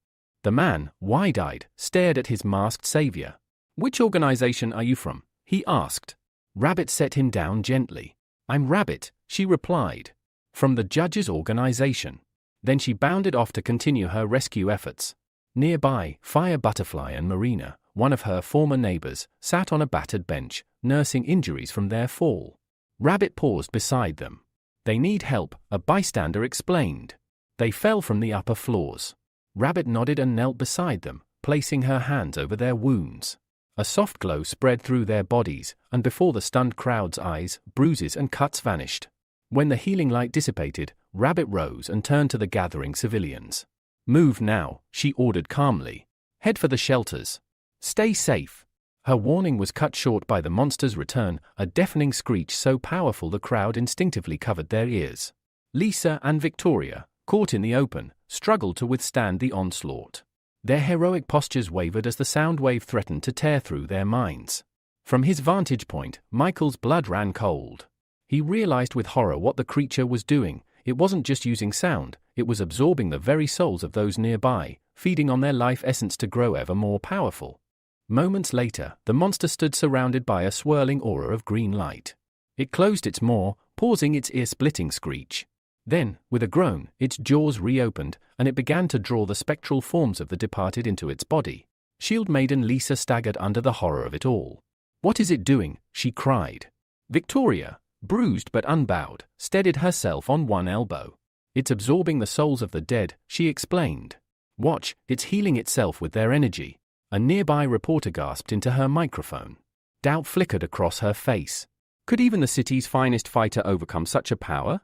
The man, wide-eyed, stared at his masked savior. "Which organization are you from?" he asked. Rabbit set him down gently. "I'm Rabbit," she replied. "From the judge's organization." Then she bounded off to continue her rescue efforts. Nearby, Fire Butterfly and Marina, one of her former neighbors, sat on a battered bench, nursing injuries from their fall. Rabbit paused beside them. "They need help," a bystander explained. "They fell from the upper floors." Rabbit nodded and knelt beside them, placing her hands over their wounds. A soft glow spread through their bodies, and before the stunned crowd's eyes, bruises and cuts vanished. When the healing light dissipated, Rabbit rose and turned to the gathering civilians. "Move now," she ordered calmly. "Head for the shelters. Stay safe." Her warning was cut short by the monster's return, a deafening screech so powerful the crowd instinctively covered their ears. Lisa and Victoria, caught in the open, struggled to withstand the onslaught. Their heroic postures wavered as the sound wave threatened to tear through their minds. From his vantage point, Michael's blood ran cold. He realized with horror what the creature was doing. It wasn't just using sound, it was absorbing the very souls of those nearby, feeding on their life essence to grow ever more powerful. Moments later, the monster stood surrounded by a swirling aura of green light. It closed its maw, pausing its ear-splitting screech. Then, with a groan, its jaws reopened, and it began to draw the spectral forms of the departed into its body. Shield Maiden Lisa staggered under the horror of it all. "What is it doing?" she cried. Victoria, bruised but unbowed, steadied herself on one elbow. "It's absorbing the souls of the dead," she explained. "Watch, it's healing itself with their energy." A nearby reporter gasped into her microphone. Doubt flickered across her face. Could even the city's finest fighter overcome such a power?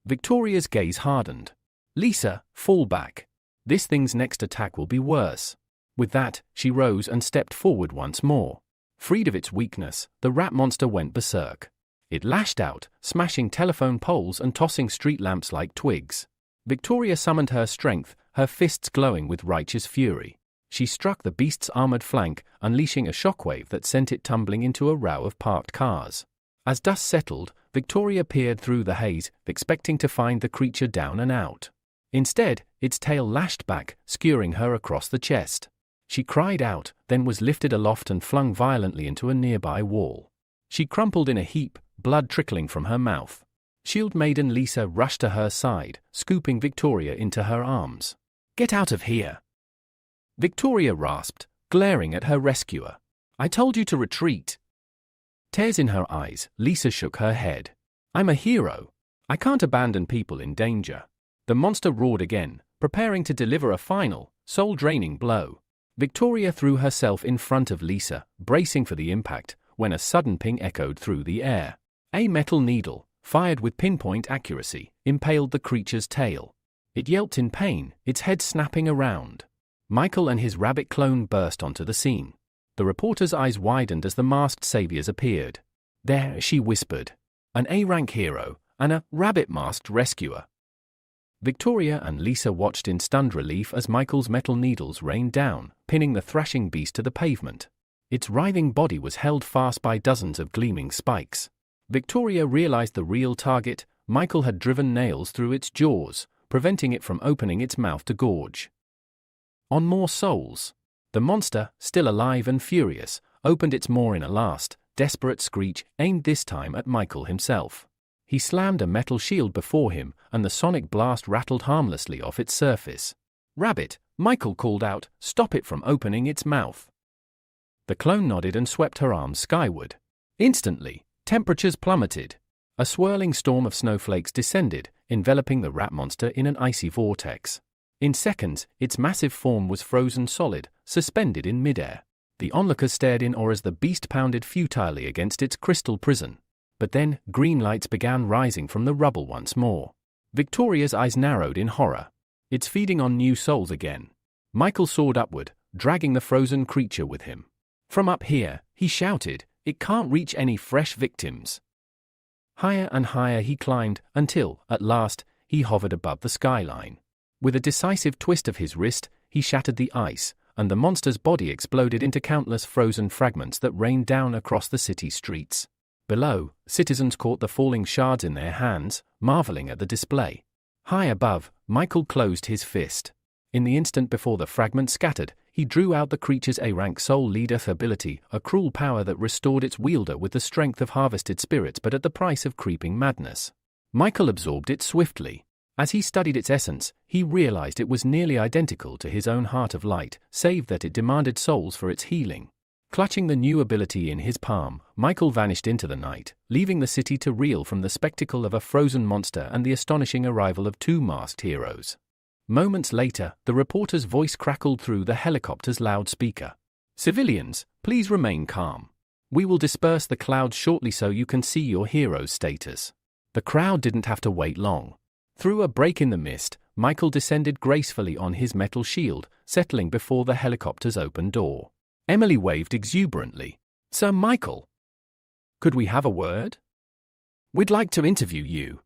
Victoria's gaze hardened. "Lisa, fall back. This thing's next attack will be worse." With that, she rose and stepped forward once more. Freed of its weakness, the rat monster went berserk. It lashed out, smashing telephone poles and tossing street lamps like twigs. Victoria summoned her strength, her fists glowing with righteous fury. She struck the beast's armored flank, unleashing a shockwave that sent it tumbling into a row of parked cars. As dust settled, Victoria peered through the haze, expecting to find the creature down and out. Instead, its tail lashed back, skewering her across the chest. She cried out, then was lifted aloft and flung violently into a nearby wall. She crumpled in a heap, blood trickling from her mouth. Shield Maiden Lisa rushed to her side, scooping Victoria into her arms. "Get out of here!" Victoria rasped, glaring at her rescuer. "I told you to retreat." Tears in her eyes, Lisa shook her head. "I'm a hero. I can't abandon people in danger." The monster roared again, preparing to deliver a final, soul-draining blow. Victoria threw herself in front of Lisa, bracing for the impact, when a sudden ping echoed through the air. A metal needle, fired with pinpoint accuracy, impaled the creature's tail. It yelped in pain, its head snapping around. Michael and his rabbit clone burst onto the scene. The reporter's eyes widened as the masked saviors appeared. "There," she whispered. "An A-rank hero, and a rabbit-masked rescuer." Victoria and Lisa watched in stunned relief as Michael's metal needles rained down, pinning the thrashing beast to the pavement. Its writhing body was held fast by dozens of gleaming spikes. Victoria realized the real target. Michael had driven nails through its jaws, preventing it from opening its mouth to gorge on more souls. The monster, still alive and furious, opened its maw in a last, desperate screech, aimed this time at Michael himself. He slammed a metal shield before him, and the sonic blast rattled harmlessly off its surface. "Rabbit," Michael called out, "stop it from opening its mouth." The clone nodded and swept her arms skyward. Instantly, temperatures plummeted. A swirling storm of snowflakes descended, enveloping the rat monster in an icy vortex. In seconds, its massive form was frozen solid, suspended in midair. The onlookers stared in awe as the beast pounded futilely against its crystal prison. But then, green lights began rising from the rubble once more. Victoria's eyes narrowed in horror. "It's feeding on new souls again." Michael soared upward, dragging the frozen creature with him. From up here, he shouted, "It can't reach any fresh victims." Higher and higher he climbed, until, at last, he hovered above the skyline. With a decisive twist of his wrist, he shattered the ice, and the monster's body exploded into countless frozen fragments that rained down across the city streets. Below, citizens caught the falling shards in their hands, marveling at the display. High above, Michael closed his fist. In the instant before the fragments scattered, he drew out the creature's A-rank soul leader ability, a cruel power that restored its wielder with the strength of harvested spirits but at the price of creeping madness. Michael absorbed it swiftly. As he studied its essence, he realized it was nearly identical to his own Heart of Light, save that it demanded souls for its healing. Clutching the new ability in his palm, Michael vanished into the night, leaving the city to reel from the spectacle of a frozen monster and the astonishing arrival of two masked heroes. Moments later, the reporter's voice crackled through the helicopter's loudspeaker. "Civilians, please remain calm. We will disperse the clouds shortly so you can see your hero's status." The crowd didn't have to wait long. Through a break in the mist, Michael descended gracefully on his metal shield, settling before the helicopter's open door. Emily waved exuberantly. "Sir Michael, could we have a word? We'd like to interview you."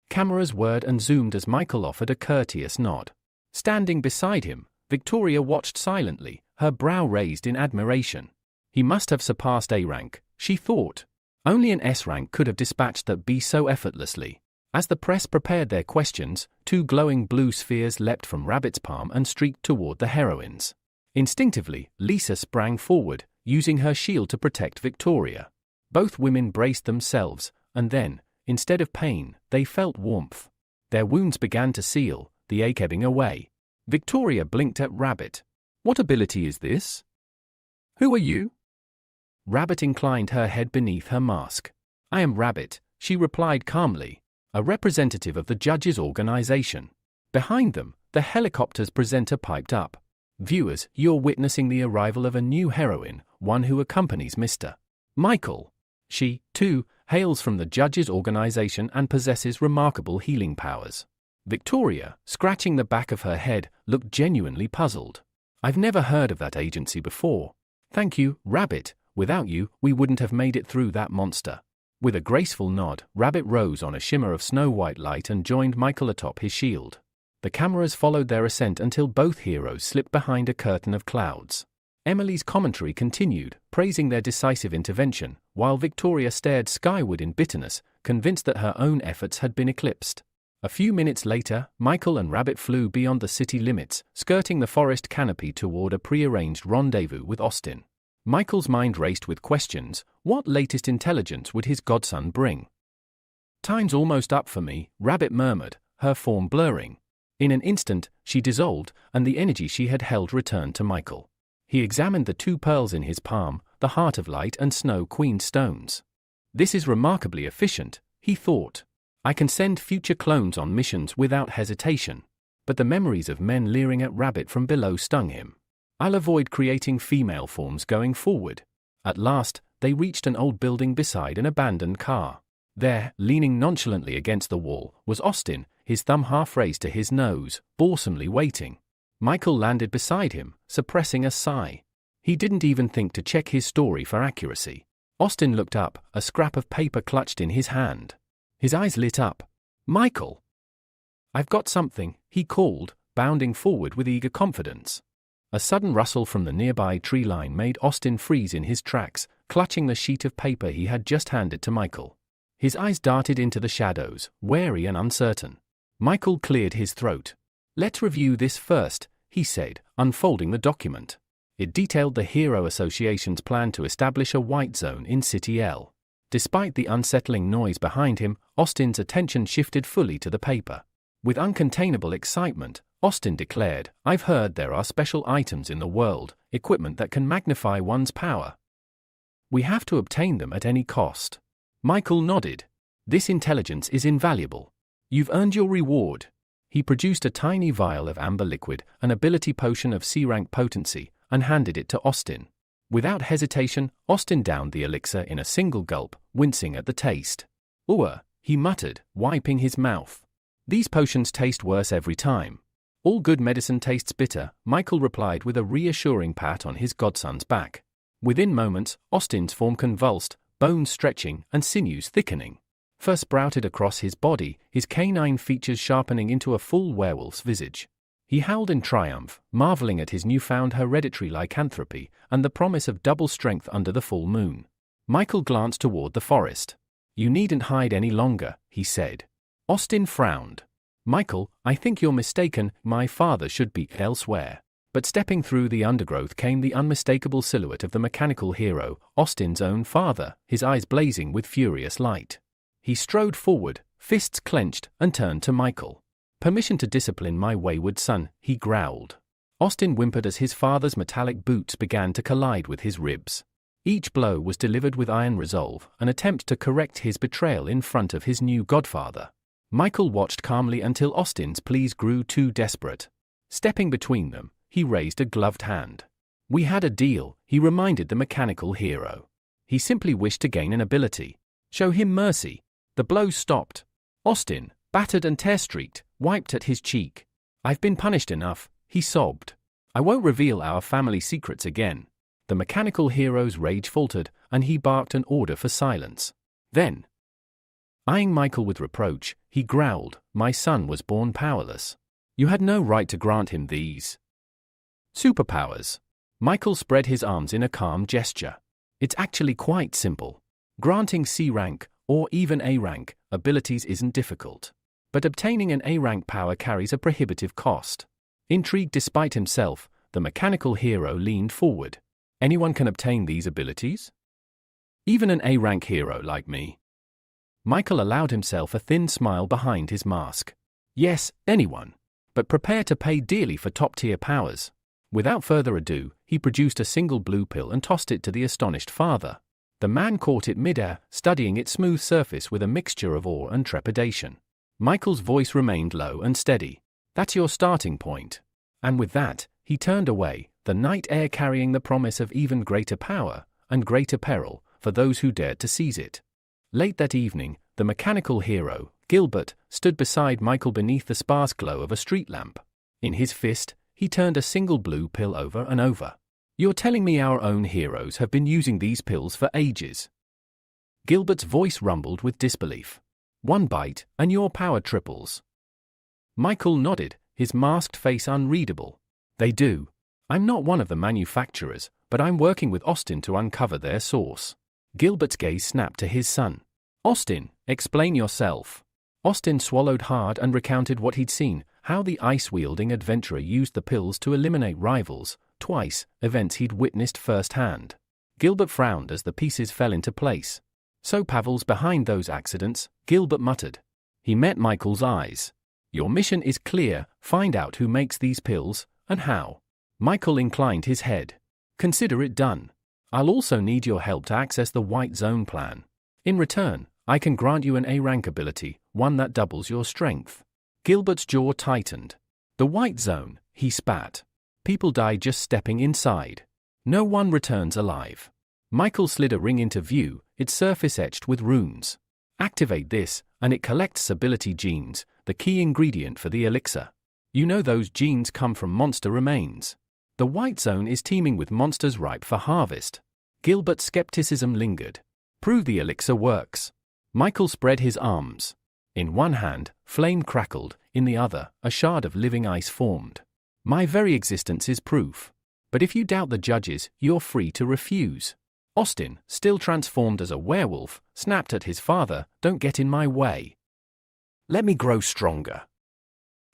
Cameras whirred and zoomed as Michael offered a courteous nod. Standing beside him, Victoria watched silently, her brow raised in admiration. He must have surpassed A-rank, she thought. Only an S-rank could have dispatched that beast so effortlessly. As the press prepared their questions, two glowing blue spheres leapt from Rabbit's palm and streaked toward the heroines. Instinctively, Lisa sprang forward, using her shield to protect Victoria. Both women braced themselves, and then, instead of pain, they felt warmth. Their wounds began to seal, the ache ebbing away. Victoria blinked at Rabbit. What ability is this? Who are you? Rabbit inclined her head beneath her mask. I am Rabbit, she replied calmly, a representative of the judges' organization. Behind them, the helicopter's presenter piped up. Viewers, you're witnessing the arrival of a new heroine, one who accompanies Mr. Michael. She, too, hails from the judges' organization and possesses remarkable healing powers. Victoria, scratching the back of her head, looked genuinely puzzled. I've never heard of that agency before. Thank you, Rabbit. Without you, we wouldn't have made it through that monster. With a graceful nod, Rabbit rose on a shimmer of snow-white light and joined Michael atop his shield. The cameras followed their ascent until both heroes slipped behind a curtain of clouds. Emily's commentary continued, praising their decisive intervention, while Victoria stared skyward in bitterness, convinced that her own efforts had been eclipsed. A few minutes later, Michael and Rabbit flew beyond the city limits, skirting the forest canopy toward a prearranged rendezvous with Austin. Michael's mind raced with questions. What latest intelligence would his godson bring? Time's almost up for me, Rabbit murmured, her form blurring. In an instant, she dissolved, and the energy she had held returned to Michael. He examined the two pearls in his palm, the Heart of Light and Snow Queen stones. This is remarkably efficient, he thought. I can send future clones on missions without hesitation. But the memories of men leering at Rabbit from below stung him. I'll avoid creating female forms going forward. At last, they reached an old building beside an abandoned car. There, leaning nonchalantly against the wall, was Austin, his thumb half raised to his nose, boresomely waiting. Michael landed beside him, suppressing a sigh. He didn't even think to check his story for accuracy. Austin looked up, a scrap of paper clutched in his hand. His eyes lit up. Michael! I've got something, he called, bounding forward with eager confidence. A sudden rustle from the nearby tree line made Austin freeze in his tracks, clutching the sheet of paper he had just handed to Michael. His eyes darted into the shadows, wary and uncertain. Michael cleared his throat. Let's review this first, he said, unfolding the document. It detailed the Hero Association's plan to establish a white zone in City L. Despite the unsettling noise behind him, Austin's attention shifted fully to the paper. With uncontainable excitement, Austin declared, I've heard there are special items in the world, equipment that can magnify one's power. We have to obtain them at any cost. Michael nodded. This intelligence is invaluable. You've earned your reward. He produced a tiny vial of amber liquid, an ability potion of C-rank potency, and handed it to Austin. Without hesitation, Austin downed the elixir in a single gulp, wincing at the taste. He muttered, wiping his mouth. These potions taste worse every time. All good medicine tastes bitter, Michael replied with a reassuring pat on his godson's back. Within moments, Austin's form convulsed, bones stretching and sinews thickening. Fur sprouted across his body, his canine features sharpening into a full werewolf's visage. He howled in triumph, marveling at his newfound hereditary lycanthropy and the promise of double strength under the full moon. Michael glanced toward the forest. You needn't hide any longer, he said. Austin frowned. Michael, I think you're mistaken, my father should be elsewhere. But stepping through the undergrowth came the unmistakable silhouette of the mechanical hero, Austin's own father, his eyes blazing with furious light. He strode forward, fists clenched, and turned to Michael. Permission to discipline my wayward son, he growled. Austin whimpered as his father's metallic boots began to collide with his ribs. Each blow was delivered with iron resolve, an attempt to correct his betrayal in front of his new godfather. Michael watched calmly until Austin's pleas grew too desperate. Stepping between them, he raised a gloved hand. We had a deal, he reminded the mechanical hero. He simply wished to gain an ability. Show him mercy. The blows stopped. Austin, battered and tear-streaked, wiped at his cheek. I've been punished enough, he sobbed. I won't reveal our family secrets again. The mechanical hero's rage faltered, and he barked an order for silence. Then, eyeing Michael with reproach, he growled, my son was born powerless. You had no right to grant him these superpowers. Michael spread his arms in a calm gesture. It's actually quite simple. Granting C rank, or even A rank, abilities isn't difficult. But obtaining an A rank power carries a prohibitive cost. Intrigued despite himself, the mechanical hero leaned forward. Anyone can obtain these abilities? Even an A rank hero like me. Michael allowed himself a thin smile behind his mask. Yes, anyone. But prepare to pay dearly for top-tier powers. Without further ado, he produced a single blue pill and tossed it to the astonished father. The man caught it midair, studying its smooth surface with a mixture of awe and trepidation. Michael's voice remained low and steady. "That's your starting point." And with that, he turned away, the night air carrying the promise of even greater power and greater peril for those who dared to seize it. Late that evening, the mechanical hero, Gilbert, stood beside Michael beneath the sparse glow of a street lamp. In his fist, he turned a single blue pill over and over. "You're telling me our own heroes have been using these pills for ages?" Gilbert's voice rumbled with disbelief. "One bite, and your power triples." Michael nodded, his masked face unreadable. "They do. I'm not one of the manufacturers, but I'm working with Austin to uncover their source." Gilbert's gaze snapped to his son. "Austin, explain yourself." Austin swallowed hard and recounted what he'd seen, how the ice-wielding adventurer used the pills to eliminate rivals, twice, events he'd witnessed firsthand. Gilbert frowned as the pieces fell into place. "So Pavel's behind those accidents," Gilbert muttered. He met Michael's eyes. "Your mission is clear, find out who makes these pills, and how." Michael inclined his head. "Consider it done. I'll also need your help to access the White Zone plan. In return, I can grant you an A-rank ability, one that doubles your strength." Gilbert's jaw tightened. "The White Zone," he spat. "People die just stepping inside. No one returns alive." Michael slid a ring into view, its surface etched with runes. "Activate this, and it collects ability genes, the key ingredient for the elixir. You know those genes come from monster remains. The White Zone is teeming with monsters ripe for harvest." Gilbert's skepticism lingered. "Prove the elixir works." Michael spread his arms. In one hand, flame crackled, in the other, a shard of living ice formed. "My very existence is proof. But if you doubt the judges, you're free to refuse." Austin, still transformed as a werewolf, snapped at his father, "Don't get in my way. Let me grow stronger."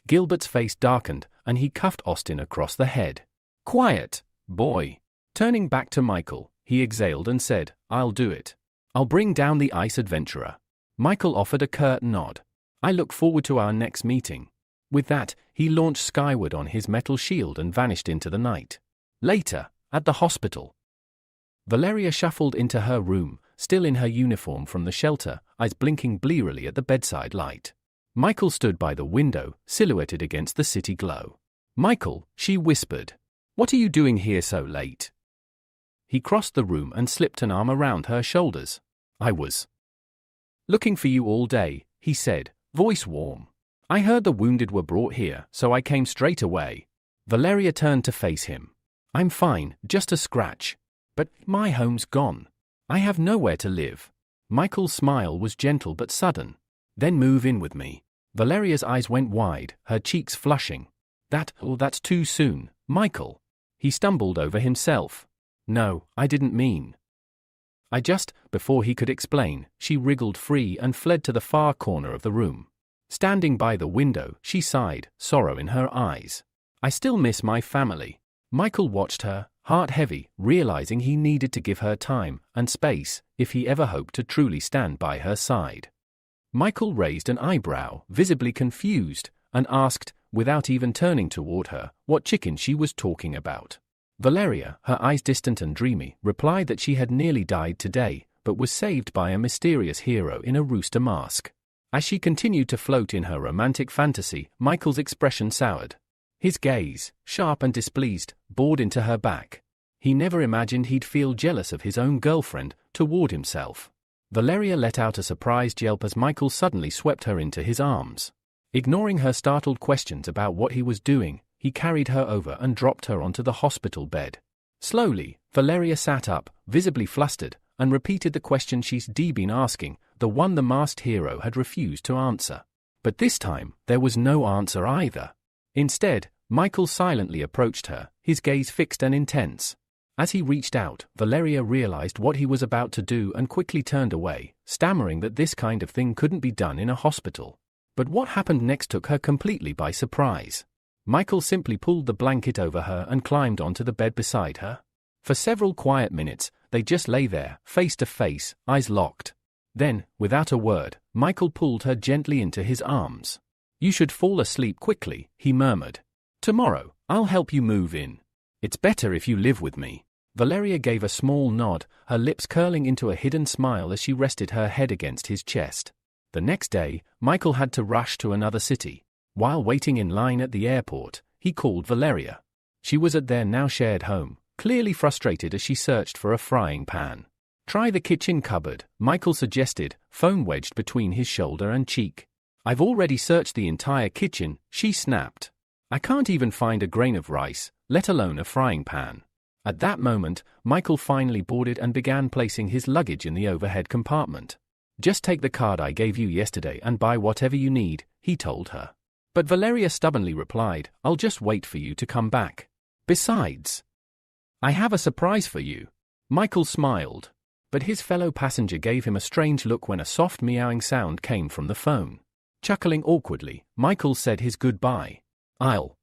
Gilbert's face darkened, and he cuffed Austin across the head. "Quiet, boy." Turning back to Michael, he exhaled and said, "I'll do it. I'll bring down the ice adventurer." Michael offered a curt nod. "I look forward to our next meeting." With that, he launched skyward on his metal shield and vanished into the night. Later, at the hospital, Valeria shuffled into her room, still in her uniform from the shelter, eyes blinking blearily at the bedside light. Michael stood by the window, silhouetted against the city glow. "Michael," she whispered. "What are you doing here so late?" He crossed the room and slipped an arm around her shoulders. "I was looking for you all day," he said, voice warm. "I heard the wounded were brought here, so I came straight away." Valeria turned to face him. "I'm fine, just a scratch. But my home's gone. I have nowhere to live." Michael's smile was gentle but sudden. "Then move in with me." Valeria's eyes went wide, her cheeks flushing. That's too soon, Michael." He stumbled over himself. "No, I didn't mean. I just..." Before he could explain, she wriggled free and fled to the far corner of the room. Standing by the window, she sighed, sorrow in her eyes. "I still miss my family." Michael watched her, heart heavy, realizing he needed to give her time and space if he ever hoped to truly stand by her side. Michael raised an eyebrow, visibly confused, and asked, without even turning toward her, what chicken she was talking about. Valeria, her eyes distant and dreamy, replied that she had nearly died today, but was saved by a mysterious hero in a rooster mask. As she continued to float in her romantic fantasy, Michael's expression soured. His gaze, sharp and displeased, bored into her back. He never imagined he'd feel jealous of his own girlfriend, toward himself. Valeria let out a surprised yelp as Michael suddenly swept her into his arms. Ignoring her startled questions about what he was doing, he carried her over and dropped her onto the hospital bed. Slowly, Valeria sat up, visibly flustered, and repeated the question she'd been asking, the one the masked hero had refused to answer. But this time, there was no answer either. Instead, Michael silently approached her, his gaze fixed and intense. As he reached out, Valeria realized what he was about to do and quickly turned away, stammering that this kind of thing couldn't be done in a hospital. But what happened next took her completely by surprise. Michael simply pulled the blanket over her and climbed onto the bed beside her. For several quiet minutes, they just lay there, face to face, eyes locked. Then, without a word, Michael pulled her gently into his arms. "You should fall asleep quickly," he murmured. "Tomorrow, I'll help you move in." It's better if you live with me. Valeria gave a small nod, her lips curling into a hidden smile as she rested her head against his chest. The next day, Michael had to rush to another city. While waiting in line at the airport, he called Valeria. She was at their now shared home, clearly frustrated as she searched for a frying pan. Try the kitchen cupboard, Michael suggested, phone wedged between his shoulder and cheek. I've already searched the entire kitchen, she snapped. I can't even find a grain of rice, let alone a frying pan. At that moment, Michael finally boarded and began placing his luggage in the overhead compartment. Just take the card I gave you yesterday and buy whatever you need, he told her. But Valeria stubbornly replied, I'll just wait for you to come back. Besides, I have a surprise for you. Michael smiled. But his fellow passenger gave him a strange look when a soft meowing sound came from the phone. Chuckling awkwardly, Michael said his goodbye. I'll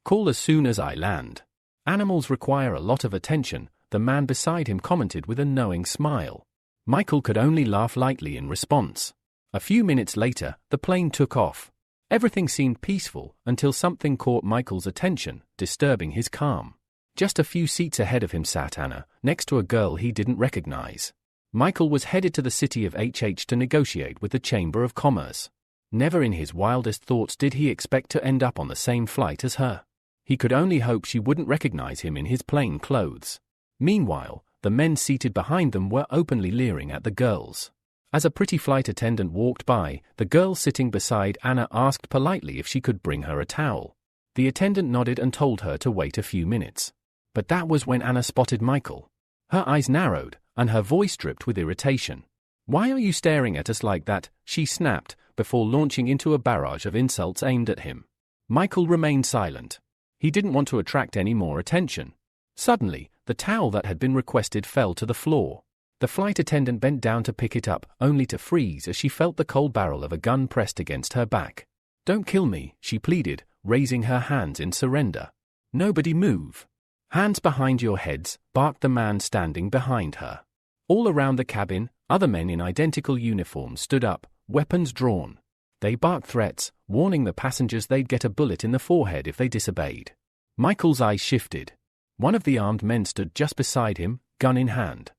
call as soon as I land. Animals require a lot of attention, the man beside him commented with a knowing smile. Michael could only laugh lightly in response. A few minutes later, the plane took off. Everything seemed peaceful until something caught Michael's attention, disturbing his calm. Just a few seats ahead of him sat Anna, next to a girl he didn't recognize. Michael was headed to the city of HH to negotiate with the Chamber of Commerce. Never in his wildest thoughts did he expect to end up on the same flight as her. He could only hope she wouldn't recognize him in his plain clothes. Meanwhile, the men seated behind them were openly leering at the girls. As a pretty flight attendant walked by, the girl sitting beside Anna asked politely if she could bring her a towel. The attendant nodded and told her to wait a few minutes. But that was when Anna spotted Michael. Her eyes narrowed, and her voice dripped with irritation. Why are you staring at us like that? She snapped, before launching into a barrage of insults aimed at him. Michael remained silent. He didn't want to attract any more attention. Suddenly, the towel that had been requested fell to the floor. The flight attendant bent down to pick it up, only to freeze as she felt the cold barrel of a gun pressed against her back. Don't kill me, she pleaded, raising her hands in surrender. Nobody move. Hands behind your heads, barked the man standing behind her. All around the cabin, other men in identical uniforms stood up, weapons drawn. They barked threats, warning the passengers they'd get a bullet in the forehead if they disobeyed. Michael's eyes shifted. One of the armed men stood just beside him, gun in hand.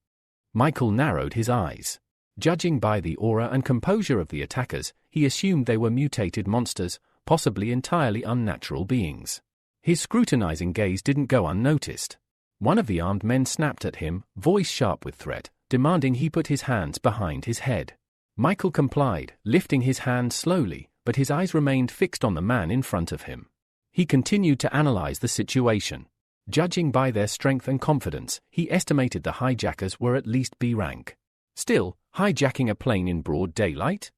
Michael narrowed his eyes. Judging by the aura and composure of the attackers, he assumed they were mutated monsters, possibly entirely unnatural beings. His scrutinizing gaze didn't go unnoticed. One of the armed men snapped at him, voice sharp with threat, demanding he put his hands behind his head. Michael complied, lifting his hand slowly, but his eyes remained fixed on the man in front of him. He continued to analyze the situation. Judging by their strength and confidence, he estimated the hijackers were at least B rank. Still, hijacking a plane in broad daylight?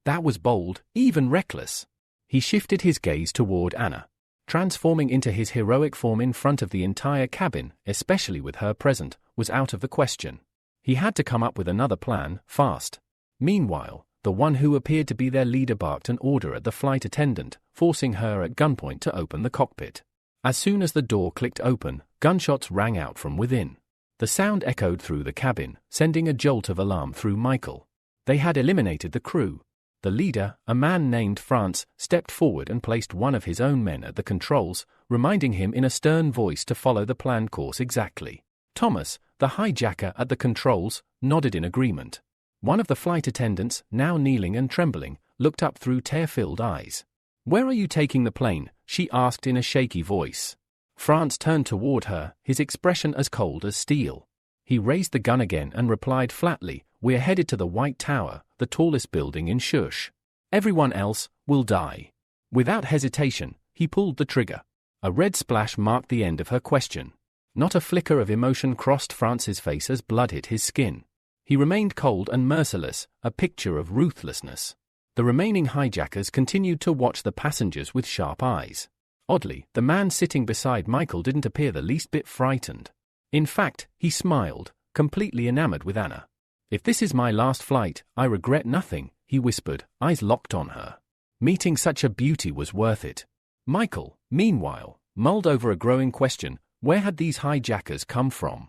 That was bold, even reckless. He shifted his gaze toward Anna. Transforming into his heroic form in front of the entire cabin, especially with her present, was out of the question. He had to come up with another plan, fast. Meanwhile, the one who appeared to be their leader barked an order at the flight attendant, forcing her at gunpoint to open the cockpit. As soon as the door clicked open, gunshots rang out from within. The sound echoed through the cabin, sending a jolt of alarm through Michael. They had eliminated the crew. The leader, a man named France, stepped forward and placed one of his own men at the controls, reminding him in a stern voice to follow the planned course exactly. Thomas, the hijacker at the controls, nodded in agreement. One of the flight attendants, now kneeling and trembling, looked up through tear-filled eyes. "Where are you taking the plane?" she asked in a shaky voice. France turned toward her, his expression as cold as steel. He raised the gun again and replied flatly, "We're headed to the White Tower, the tallest building in Shush. Everyone else will die." Without hesitation, he pulled the trigger. A red splash marked the end of her question. Not a flicker of emotion crossed France's face as blood hit his skin. He remained cold and merciless, a picture of ruthlessness. The remaining hijackers continued to watch the passengers with sharp eyes. Oddly, the man sitting beside Michael didn't appear the least bit frightened. In fact, he smiled, completely enamored with Anna. "If this is my last flight, I regret nothing," he whispered, eyes locked on her. Meeting such a beauty was worth it. Michael, meanwhile, mulled over a growing question: where had these hijackers come from?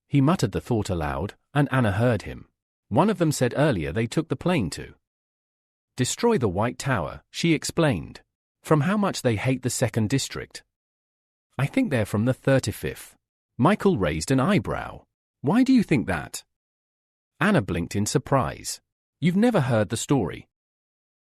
He muttered the thought aloud, and Anna heard him. One of them said earlier they took the plane to destroy the White Tower, she explained. From how much they hate the second district. I think they're from the 35th. Michael raised an eyebrow. Why do you think that? Anna blinked in surprise. You've never heard the story.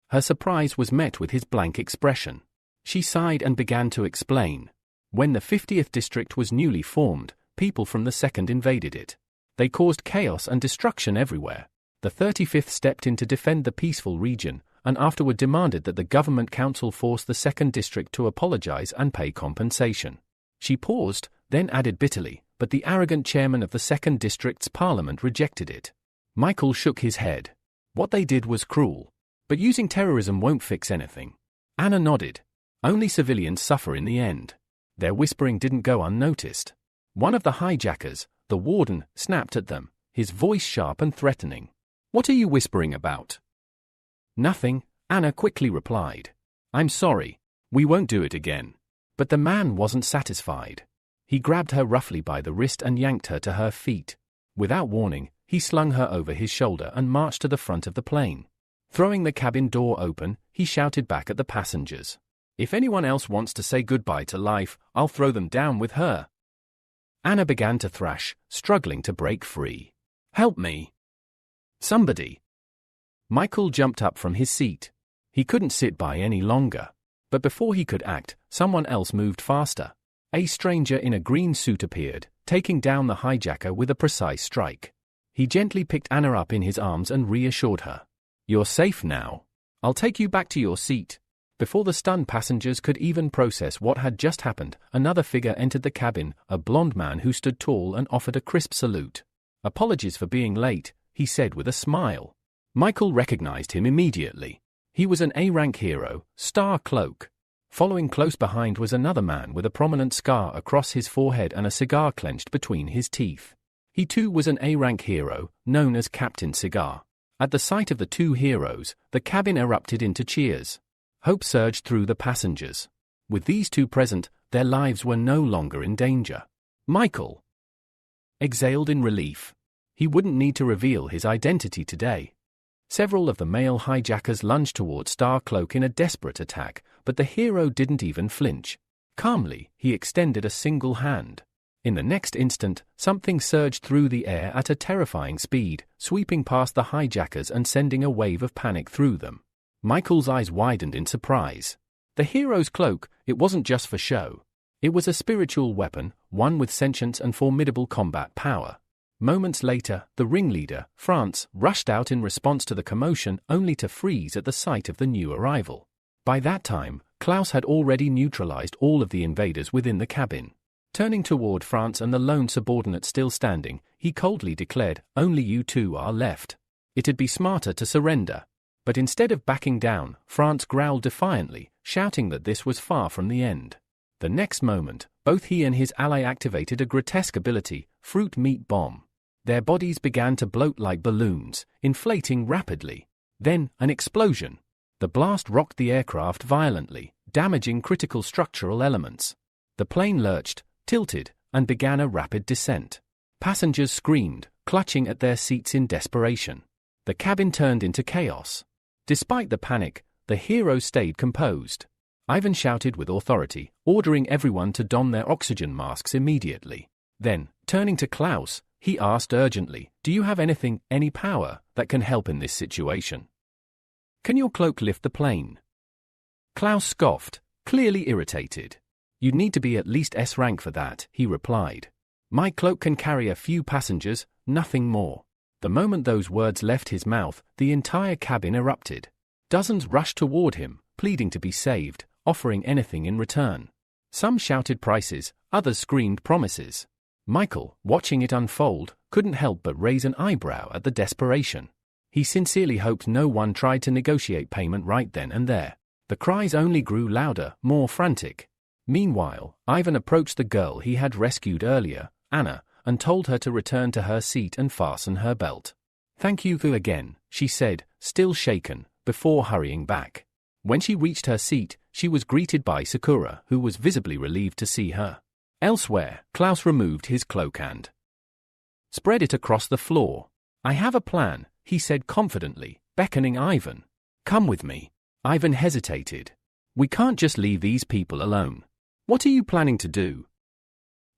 Her surprise was met with his blank expression. She sighed and began to explain. When the 50th district was newly formed, people from the 2nd invaded it. They caused chaos and destruction everywhere. The 35th stepped in to defend the peaceful region, and afterward demanded that the government council force the 2nd district to apologize and pay compensation. She paused, then added bitterly, but the arrogant chairman of the 2nd district's parliament rejected it. Michael shook his head. What they did was cruel. But using terrorism won't fix anything. Anna nodded. Only civilians suffer in the end. Their whispering didn't go unnoticed. One of the hijackers, the warden, snapped at them, his voice sharp and threatening. What are you whispering about? Nothing, Anna quickly replied. I'm sorry. We won't do it again. But the man wasn't satisfied. He grabbed her roughly by the wrist and yanked her to her feet. Without warning, he slung her over his shoulder and marched to the front of the plane. Throwing the cabin door open, he shouted back at the passengers. If anyone else wants to say goodbye to life, I'll throw them down with her. Anna began to thrash, struggling to break free. Help me. Somebody. Michael jumped up from his seat. He couldn't sit by any longer. But before he could act, someone else moved faster. A stranger in a green suit appeared, taking down the hijacker with a precise strike. He gently picked Anna up in his arms and reassured her. You're safe now. I'll take you back to your seat. Before the stunned passengers could even process what had just happened, another figure entered the cabin, a blond man who stood tall and offered a crisp salute. Apologies for being late, he said with a smile. Michael recognized him immediately. He was an A-rank hero, Star Cloak. Following close behind was another man with a prominent scar across his forehead and a cigar clenched between his teeth. He too was an A-rank hero, known as Captain Cigar. At the sight of the two heroes, the cabin erupted into cheers. Hope surged through the passengers. With these two present, their lives were no longer in danger. Michael exhaled in relief. He wouldn't need to reveal his identity today. Several of the male hijackers lunged toward Star Cloak in a desperate attack, but the hero didn't even flinch. Calmly, he extended a single hand. In the next instant, something surged through the air at a terrifying speed, sweeping past the hijackers and sending a wave of panic through them. Michael's eyes widened in surprise. The hero's cloak, it wasn't just for show. It was a spiritual weapon, one with sentience and formidable combat power. Moments later, the ringleader, France, rushed out in response to the commotion only to freeze at the sight of the new arrival. By that time, Klaus had already neutralized all of the invaders within the cabin. Turning toward France and the lone subordinate still standing, he coldly declared, "Only you two are left. It'd be smarter to surrender." But instead of backing down, France growled defiantly, shouting that this was far from the end. The next moment, both he and his ally activated a grotesque ability, Fruit Meat Bomb. Their bodies began to bloat like balloons, inflating rapidly. Then, an explosion. The blast rocked the aircraft violently, damaging critical structural elements. The plane lurched, tilted, and began a rapid descent. Passengers screamed, clutching at their seats in desperation. The cabin turned into chaos. Despite the panic, the hero stayed composed. Ivan shouted with authority, ordering everyone to don their oxygen masks immediately. Then, turning to Klaus, he asked urgently, "Do you have anything, any power, that can help in this situation? Can your cloak lift the plane?" Klaus scoffed, clearly irritated. "You'd need to be at least S rank for that," he replied. "My cloak can carry a few passengers, nothing more." The moment those words left his mouth, the entire cabin erupted. Dozens rushed toward him, pleading to be saved, offering anything in return. Some shouted prices, others screamed promises. Michael, watching it unfold, couldn't help but raise an eyebrow at the desperation. He sincerely hoped no one tried to negotiate payment right then and there. The cries only grew louder, more frantic. Meanwhile, Ivan approached the girl he had rescued earlier, Anna, and told her to return to her seat and fasten her belt. "Thank you again," she said, still shaken, before hurrying back. When she reached her seat, she was greeted by Sakura, who was visibly relieved to see her. Elsewhere, Klaus removed his cloak and spread it across the floor. "I have a plan," he said confidently, beckoning Ivan. "Come with me." Ivan hesitated. "We can't just leave these people alone." What are you planning to do?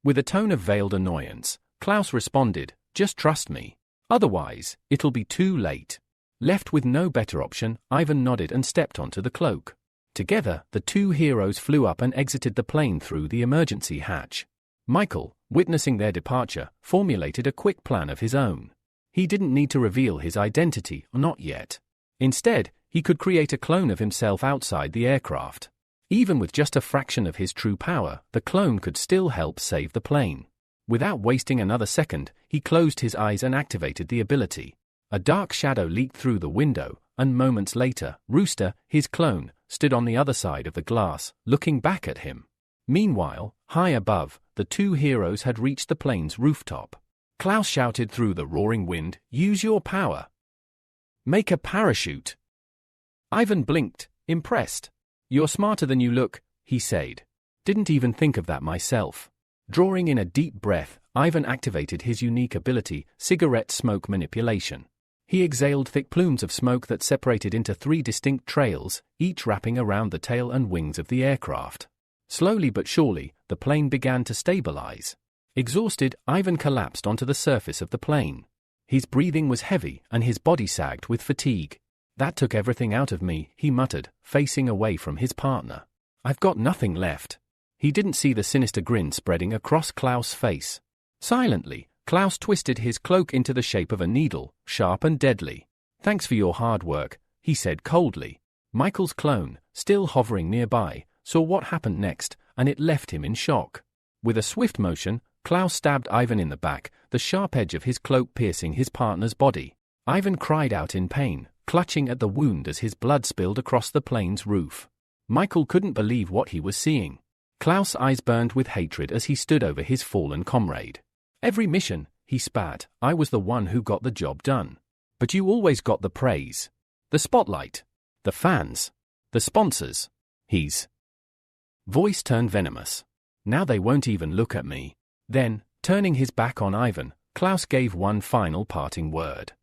With a tone of veiled annoyance, Klaus responded, just trust me. Otherwise, it'll be too late. Left with no better option, Ivan nodded and stepped onto the cloak. Together, the two heroes flew up and exited the plane through the emergency hatch. Michael, witnessing their departure, formulated a quick plan of his own. He didn't need to reveal his identity, not yet. Instead, he could create a clone of himself outside the aircraft. Even with just a fraction of his true power, the clone could still help save the plane. Without wasting another second, he closed his eyes and activated the ability. A dark shadow leaked through the window, and moments later, Rooster, his clone, stood on the other side of the glass, looking back at him. Meanwhile, high above, the two heroes had reached the plane's rooftop. Klaus shouted through the roaring wind, "Use your power! Make a parachute!" Ivan blinked, impressed. "You're smarter than you look," he said. "Didn't even think of that myself." Drawing in a deep breath, Ivan activated his unique ability, cigarette smoke manipulation. He exhaled thick plumes of smoke that separated into 3 distinct trails, each wrapping around the tail and wings of the aircraft. Slowly but surely, the plane began to stabilize. Exhausted, Ivan collapsed onto the surface of the plane. His breathing was heavy and his body sagged with fatigue. "That took everything out of me," he muttered, facing away from his partner. "I've got nothing left." He didn't see the sinister grin spreading across Klaus' face. Silently, Klaus twisted his cloak into the shape of a needle, sharp and deadly. "Thanks for your hard work," he said coldly. Michael's clone, still hovering nearby, saw what happened next, and it left him in shock. With a swift motion, Klaus stabbed Ivan in the back, the sharp edge of his cloak piercing his partner's body. Ivan cried out in pain, clutching at the wound as his blood spilled across the plane's roof. Michael couldn't believe what he was seeing. Klaus' eyes burned with hatred as he stood over his fallen comrade. "Every mission," he spat, "I was the one who got the job done. But you always got the praise. The spotlight. The fans. The sponsors. His voice turned venomous. Now they won't even look at me." Then, turning his back on Ivan, Klaus gave one final parting word.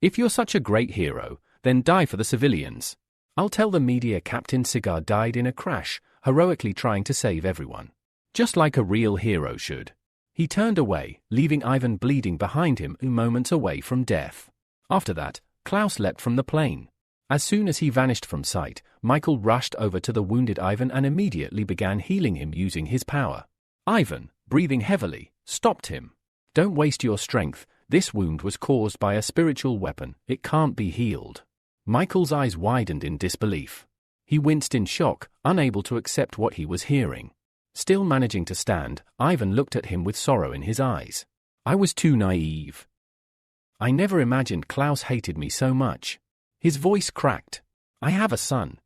"If you're such a great hero, then die for the civilians. I'll tell the media Captain Cigar died in a crash, heroically trying to save everyone. Just like a real hero should." He turned away, leaving Ivan bleeding behind him moments away from death. After that, Klaus leapt from the plane. As soon as he vanished from sight, Michael rushed over to the wounded Ivan and immediately began healing him using his power. Ivan, breathing heavily, stopped him. "Don't waste your strength. This wound was caused by a spiritual weapon. It can't be healed." Michael's eyes widened in disbelief. He winced in shock, unable to accept what he was hearing. Still managing to stand, Ivan looked at him with sorrow in his eyes. "I was too naive. I never imagined Klaus hated me so much." His voice cracked. "I have a son.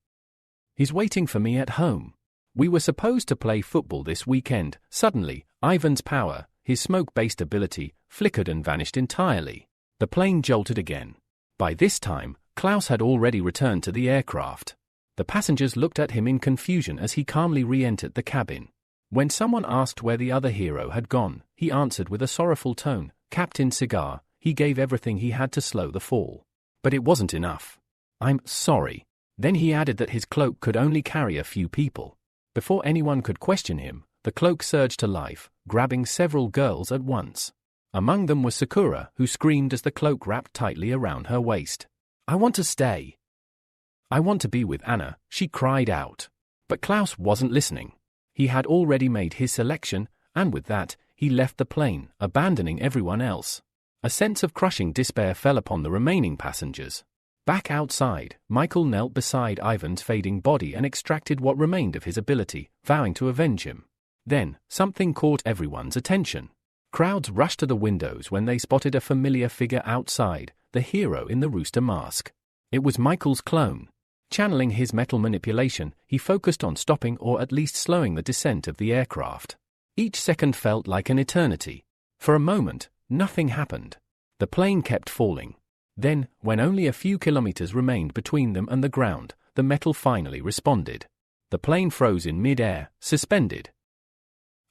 He's waiting for me at home. We were supposed to play football this weekend." Suddenly, Ivan's power, his smoke-based ability, flickered and vanished entirely. The plane jolted again. By this time, Klaus had already returned to the aircraft. The passengers looked at him in confusion as he calmly re-entered the cabin. When someone asked where the other hero had gone, he answered with a sorrowful tone, "Captain Cigar, he gave everything he had to slow the fall. But it wasn't enough. I'm sorry." Then he added that his cloak could only carry a few people. Before anyone could question him, the cloak surged to life, grabbing several girls at once. Among them was Sakura, who screamed as the cloak wrapped tightly around her waist. "I want to stay. I want to be with Anna," she cried out. But Klaus wasn't listening. He had already made his selection, and with that, he left the plane, abandoning everyone else. A sense of crushing despair fell upon the remaining passengers. Back outside, Michael knelt beside Ivan's fading body and extracted what remained of his ability, vowing to avenge him. Then, something caught everyone's attention. Crowds rushed to the windows when they spotted a familiar figure outside, the hero in the rooster mask. It was Michael's clone. Channeling his metal manipulation, he focused on stopping or at least slowing the descent of the aircraft. Each second felt like an eternity. For a moment, nothing happened. The plane kept falling. Then, when only a few kilometers remained between them and the ground, the metal finally responded. The plane froze in mid-air, suspended,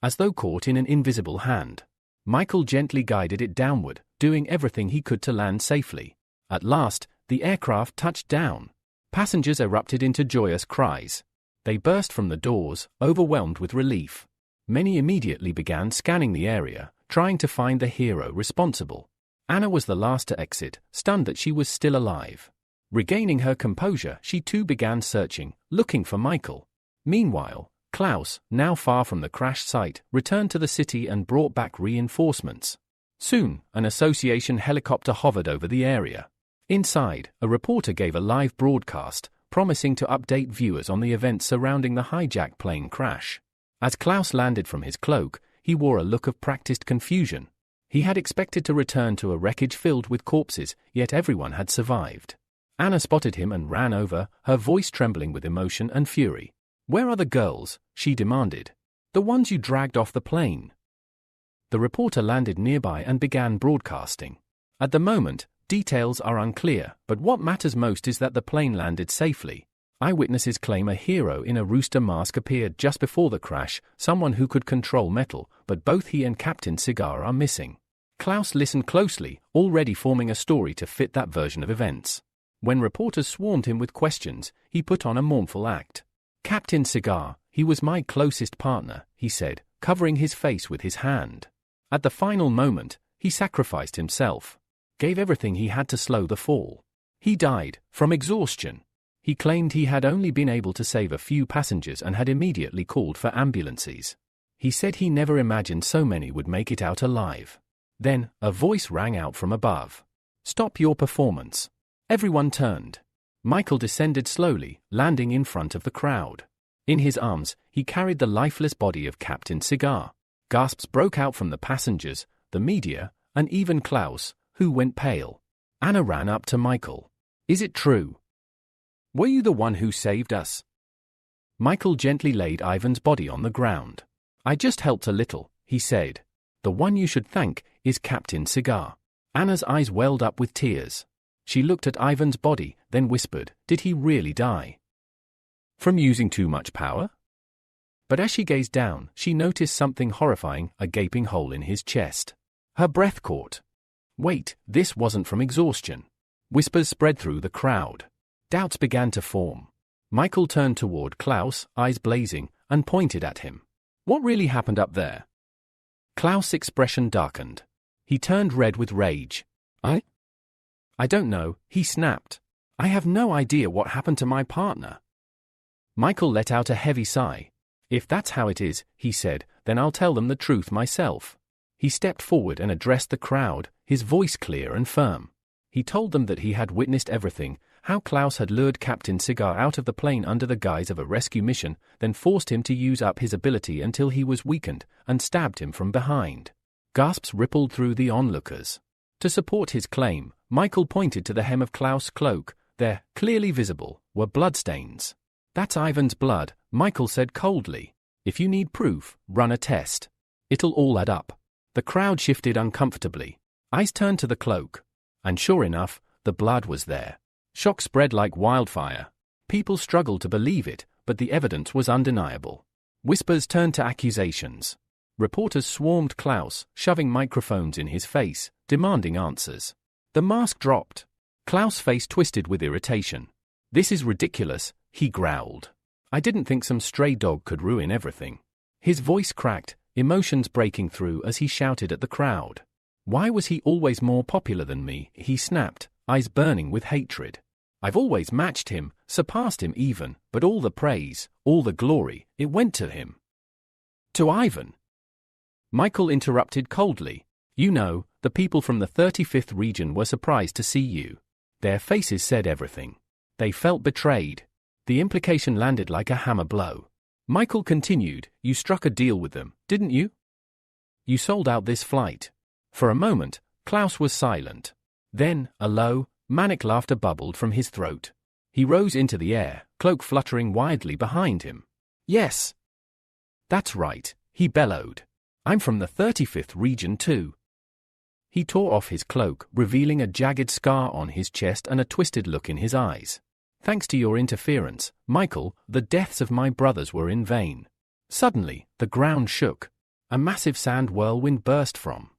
as though caught in an invisible hand. Michael gently guided it downward, doing everything he could to land safely. At last, the aircraft touched down. Passengers erupted into joyous cries. They burst from the doors, overwhelmed with relief. Many immediately began scanning the area, trying to find the hero responsible. Anna was the last to exit, stunned that she was still alive. Regaining her composure, she too began searching, looking for Michael. Meanwhile, Klaus, now far from the crash site, returned to the city and brought back reinforcements. Soon, an association helicopter hovered over the area. Inside, a reporter gave a live broadcast, promising to update viewers on the events surrounding the hijacked plane crash. As Klaus landed from his cloak, he wore a look of practiced confusion. He had expected to return to a wreckage filled with corpses, yet everyone had survived. Anna spotted him and ran over, her voice trembling with emotion and fury. "Where are the girls?" she demanded. "The ones you dragged off the plane." The reporter landed nearby and began broadcasting. At the moment, details are unclear, but what matters most is that the plane landed safely. Eyewitnesses claim a hero in a rooster mask appeared just before the crash, someone who could control metal, but both he and Captain Cigar are missing. Klaus listened closely, already forming a story to fit that version of events. When reporters swarmed him with questions, he put on a mournful act. "Captain Cigar, he was my closest partner," he said, covering his face with his hand. At the final moment, he sacrificed himself. Gave everything he had to slow the fall. He died, from exhaustion. He claimed he had only been able to save a few passengers and had immediately called for ambulances. He said he never imagined so many would make it out alive. Then, a voice rang out from above. "Stop your performance." Everyone turned. Michael descended slowly, landing in front of the crowd. In his arms, he carried the lifeless body of Captain Cigar. Gasps broke out from the passengers, the media, and even Klaus, who went pale. Anna ran up to Michael. "Is it true? Were you the one who saved us?" Michael gently laid Ivan's body on the ground. "I just helped a little," he said. "The one you should thank is Captain Cigar." Anna's eyes welled up with tears. She looked at Ivan's body, then whispered, "Did he really die? From using too much power?" But as she gazed down, she noticed something horrifying, a gaping hole in his chest. Her breath caught. Wait, this wasn't from exhaustion. Whispers spread through the crowd. Doubts began to form. Michael turned toward Klaus, eyes blazing, and pointed at him. "What really happened up there?" Klaus' expression darkened. He turned red with rage. I don't know," he snapped. "I have no idea what happened to my partner." Michael let out a heavy sigh. "If that's how it is," he said, "then I'll tell them the truth myself." He stepped forward and addressed the crowd, his voice clear and firm. He told them that he had witnessed everything, how Klaus had lured Captain Cigar out of the plane under the guise of a rescue mission, then forced him to use up his ability until he was weakened, and stabbed him from behind. Gasps rippled through the onlookers. To support his claim, Michael pointed to the hem of Klaus' cloak. There, clearly visible, were bloodstains. "That's Ivan's blood," Michael said coldly. "If you need proof, run a test. It'll all add up." The crowd shifted uncomfortably. Eyes turned to the cloak. And sure enough, the blood was there. Shock spread like wildfire. People struggled to believe it, but the evidence was undeniable. Whispers turned to accusations. Reporters swarmed Klaus, shoving microphones in his face, demanding answers. The mask dropped. Klaus' face twisted with irritation. "This is ridiculous," he growled. "I didn't think some stray dog could ruin everything." His voice cracked, emotions breaking through as he shouted at the crowd. "Why was he always more popular than me?" he snapped, eyes burning with hatred. "I've always matched him, surpassed him even, but all the praise, all the glory, it went to him." "To Ivan?" Michael interrupted coldly. "You know, the people from the 35th region were surprised to see you. Their faces said everything. They felt betrayed." The implication landed like a hammer blow. Michael continued, "You struck a deal with them, didn't you? You sold out this flight." For a moment, Klaus was silent. Then, a low, manic laughter bubbled from his throat. He rose into the air, cloak fluttering wildly behind him. "Yes. That's right," he bellowed. "I'm from the 35th region too." He tore off his cloak, revealing a jagged scar on his chest and a twisted look in his eyes. "Thanks to your interference, Michael, the deaths of my brothers were in vain." Suddenly, the ground shook. A massive sand whirlwind burst from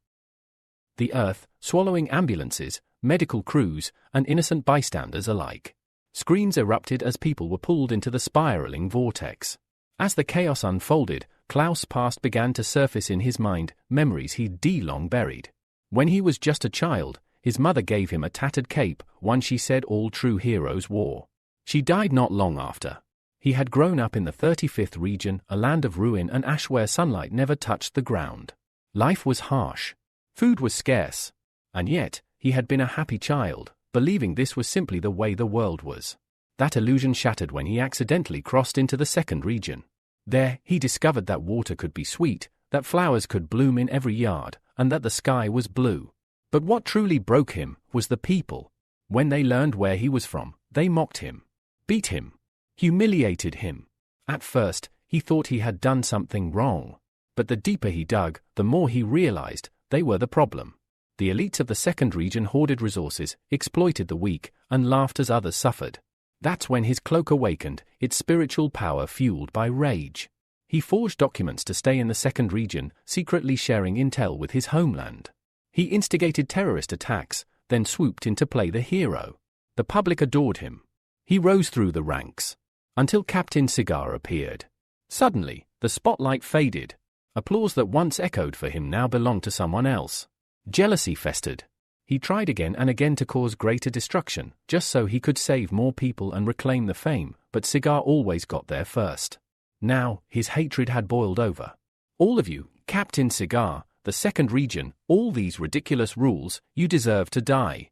the earth, swallowing ambulances, medical crews, and innocent bystanders alike. Screams erupted as people were pulled into the spiraling vortex. As the chaos unfolded, Klaus' past began to surface in his mind, memories he'd long buried. When he was just a child, his mother gave him a tattered cape, one she said all true heroes wore. She died not long after. He had grown up in the 35th region, a land of ruin and ash where sunlight never touched the ground. Life was harsh. Food was scarce. And yet, he had been a happy child, believing this was simply the way the world was. That illusion shattered when he accidentally crossed into the 2nd region. There, he discovered that water could be sweet, that flowers could bloom in every yard, and that the sky was blue. But what truly broke him was the people. When they learned where he was from, they mocked him, beat him, humiliated him. At first, he thought he had done something wrong. But the deeper he dug, the more he realized they were the problem. The elites of the 2nd region hoarded resources, exploited the weak, and laughed as others suffered. That's when his cloak awakened, its spiritual power fueled by rage. He forged documents to stay in the 2nd region, secretly sharing intel with his homeland. He instigated terrorist attacks, then swooped in to play the hero. The public adored him. He rose through the ranks, until Captain Cigar appeared. Suddenly, the spotlight faded. Applause that once echoed for him now belonged to someone else. Jealousy festered. He tried again and again to cause greater destruction, just so he could save more people and reclaim the fame, but Cigar always got there first. Now, his hatred had boiled over. All of you, Captain Cigar, the 2nd region, all these ridiculous rules, you deserve to die.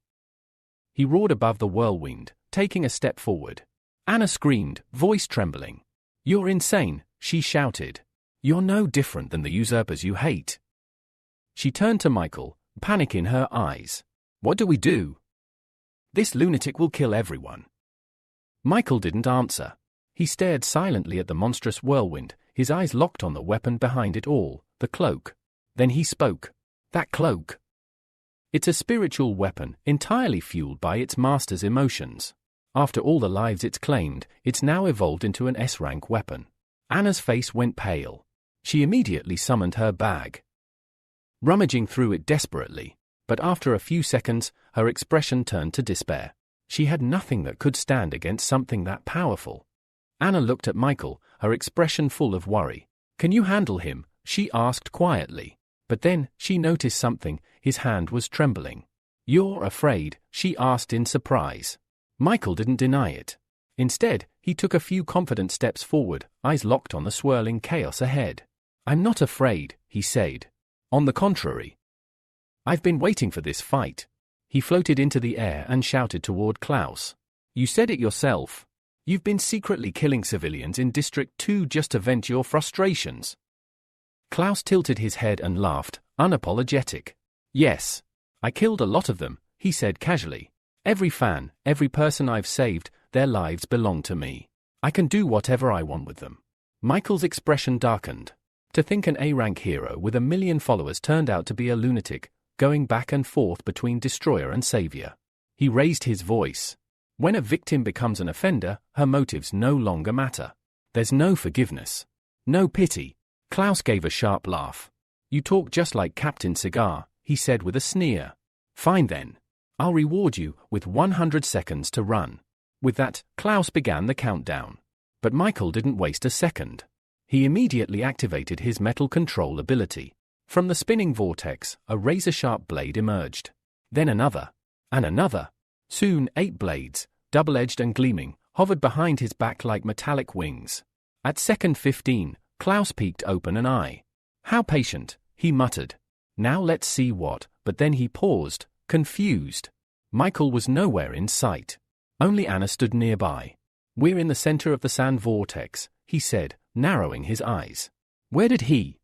He roared above the whirlwind, taking a step forward. Anna screamed, voice trembling. You're insane, she shouted. You're no different than the usurpers you hate. She turned to Michael, panic in her eyes. What do we do? This lunatic will kill everyone. Michael didn't answer. He stared silently at the monstrous whirlwind, his eyes locked on the weapon behind it all, the cloak. Then he spoke. That cloak. It's a spiritual weapon, entirely fueled by its master's emotions. After all the lives it's claimed, it's now evolved into an S-rank weapon. Anna's face went pale. She immediately summoned her bag, rummaging through it desperately. But after a few seconds, her expression turned to despair. She had nothing that could stand against something that powerful. Anna looked at Michael, her expression full of worry. Can you handle him? She asked quietly. But then, she noticed something, his hand was trembling. You're afraid? She asked in surprise. Michael didn't deny it. Instead, he took a few confident steps forward, eyes locked on the swirling chaos ahead. I'm not afraid, he said. On the contrary. I've been waiting for this fight. He floated into the air and shouted toward Klaus. You said it yourself. You've been secretly killing civilians in District 2 just to vent your frustrations. Klaus tilted his head and laughed, unapologetic. Yes. I killed a lot of them, he said casually. Every fan, every person I've saved, their lives belong to me. I can do whatever I want with them. Michael's expression darkened. To think an A-rank hero with 1 million followers turned out to be a lunatic, going back and forth between destroyer and savior. He raised his voice. When a victim becomes an offender, her motives no longer matter. There's no forgiveness. No pity. Klaus gave a sharp laugh. You talk just like Captain Cigar, he said with a sneer. Fine then. I'll reward you with 100 seconds to run. With that, Klaus began the countdown. But Michael didn't waste a second. He immediately activated his metal control ability. From the spinning vortex, a razor-sharp blade emerged. Then another. And another. Soon 8 blades, double-edged and gleaming, hovered behind his back like metallic wings. At second 15, Klaus peeked open an eye. How patient, he muttered. Now let's see what, but then he paused, confused. Michael was nowhere in sight. Only Anna stood nearby. We're in the center of the sand vortex, he said, narrowing his eyes. Where did he?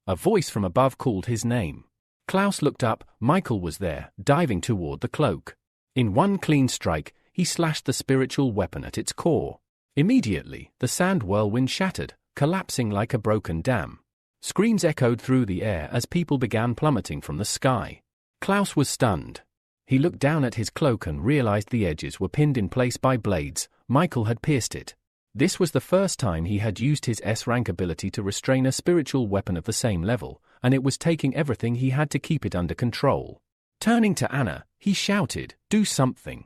A voice from above called his name. Klaus looked up. Michael was there, diving toward the cloak. In one clean strike, he slashed the spiritual weapon at its core. Immediately, the sand whirlwind shattered, collapsing like a broken dam. Screams echoed through the air as people began plummeting from the sky. Klaus was stunned. He looked down at his cloak and realized the edges were pinned in place by blades. Michael had pierced it. This was the first time he had used his S-rank ability to restrain a spiritual weapon of the same level, and it was taking everything he had to keep it under control. Turning to Anna, he shouted, "Do something."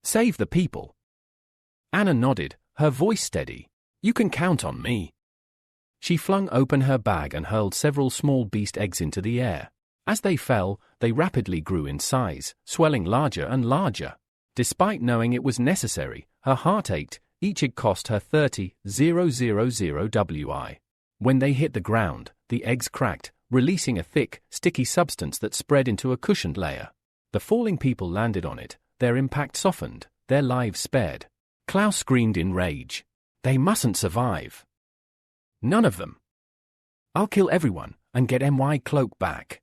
Save the people. Anna nodded, her voice steady. You can count on me. She flung open her bag and hurled several small beast eggs into the air. As they fell, they rapidly grew in size, swelling larger and larger. Despite knowing it was necessary, her heart ached. Each egg cost her 30,000 Wi. When they hit the ground, the eggs cracked, releasing a thick, sticky substance that spread into a cushioned layer. The falling people landed on it, their impact softened, their lives spared. Klaus screamed in rage. They mustn't survive. None of them. I'll kill everyone and get my cloak back.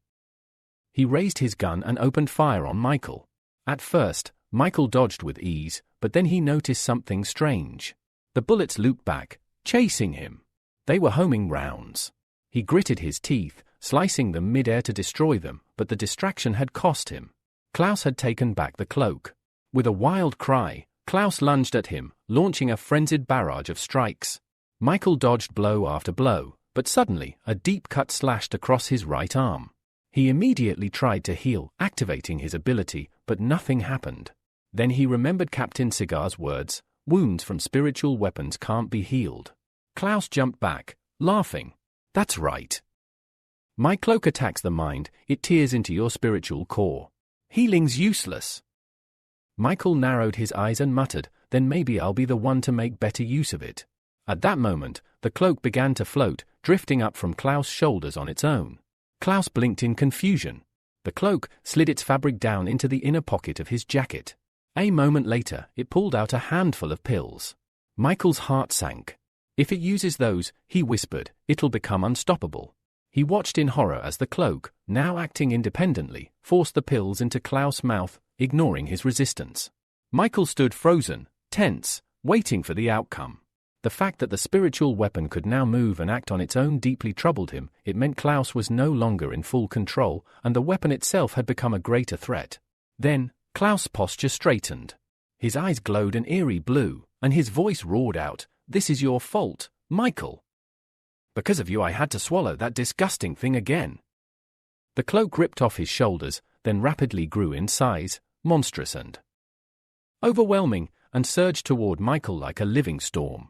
He raised his gun and opened fire on Michael. At first, Michael dodged with ease, but then he noticed something strange. The bullets looped back, chasing him. They were homing rounds. He gritted his teeth, slicing them mid-air to destroy them, but the distraction had cost him. Klaus had taken back the cloak. With a wild cry, Klaus lunged at him, launching a frenzied barrage of strikes. Michael dodged blow after blow, but suddenly, a deep cut slashed across his right arm. He immediately tried to heal, activating his ability, but nothing happened. Then he remembered Captain Cigar's words, wounds from spiritual weapons can't be healed. Klaus jumped back, laughing. That's right. My cloak attacks the mind, it tears into your spiritual core. Healing's useless. Michael narrowed his eyes and muttered, then maybe I'll be the one to make better use of it. At that moment, the cloak began to float, drifting up from Klaus' shoulders on its own. Klaus blinked in confusion. The cloak slid its fabric down into the inner pocket of his jacket. A moment later, it pulled out a handful of pills. Michael's heart sank. If it uses those, he whispered, it'll become unstoppable. He watched in horror as the cloak, now acting independently, forced the pills into Klaus' mouth, ignoring his resistance. Michael stood frozen, tense, waiting for the outcome. The fact that the spiritual weapon could now move and act on its own deeply troubled him. It meant Klaus was no longer in full control, and the weapon itself had become a greater threat. Then, Klaus' posture straightened. His eyes glowed an eerie blue, and his voice roared out, "This is your fault, Michael. Because of you I had to swallow that disgusting thing again." The cloak ripped off his shoulders, then rapidly grew in size, monstrous and overwhelming, and surged toward Michael like a living storm.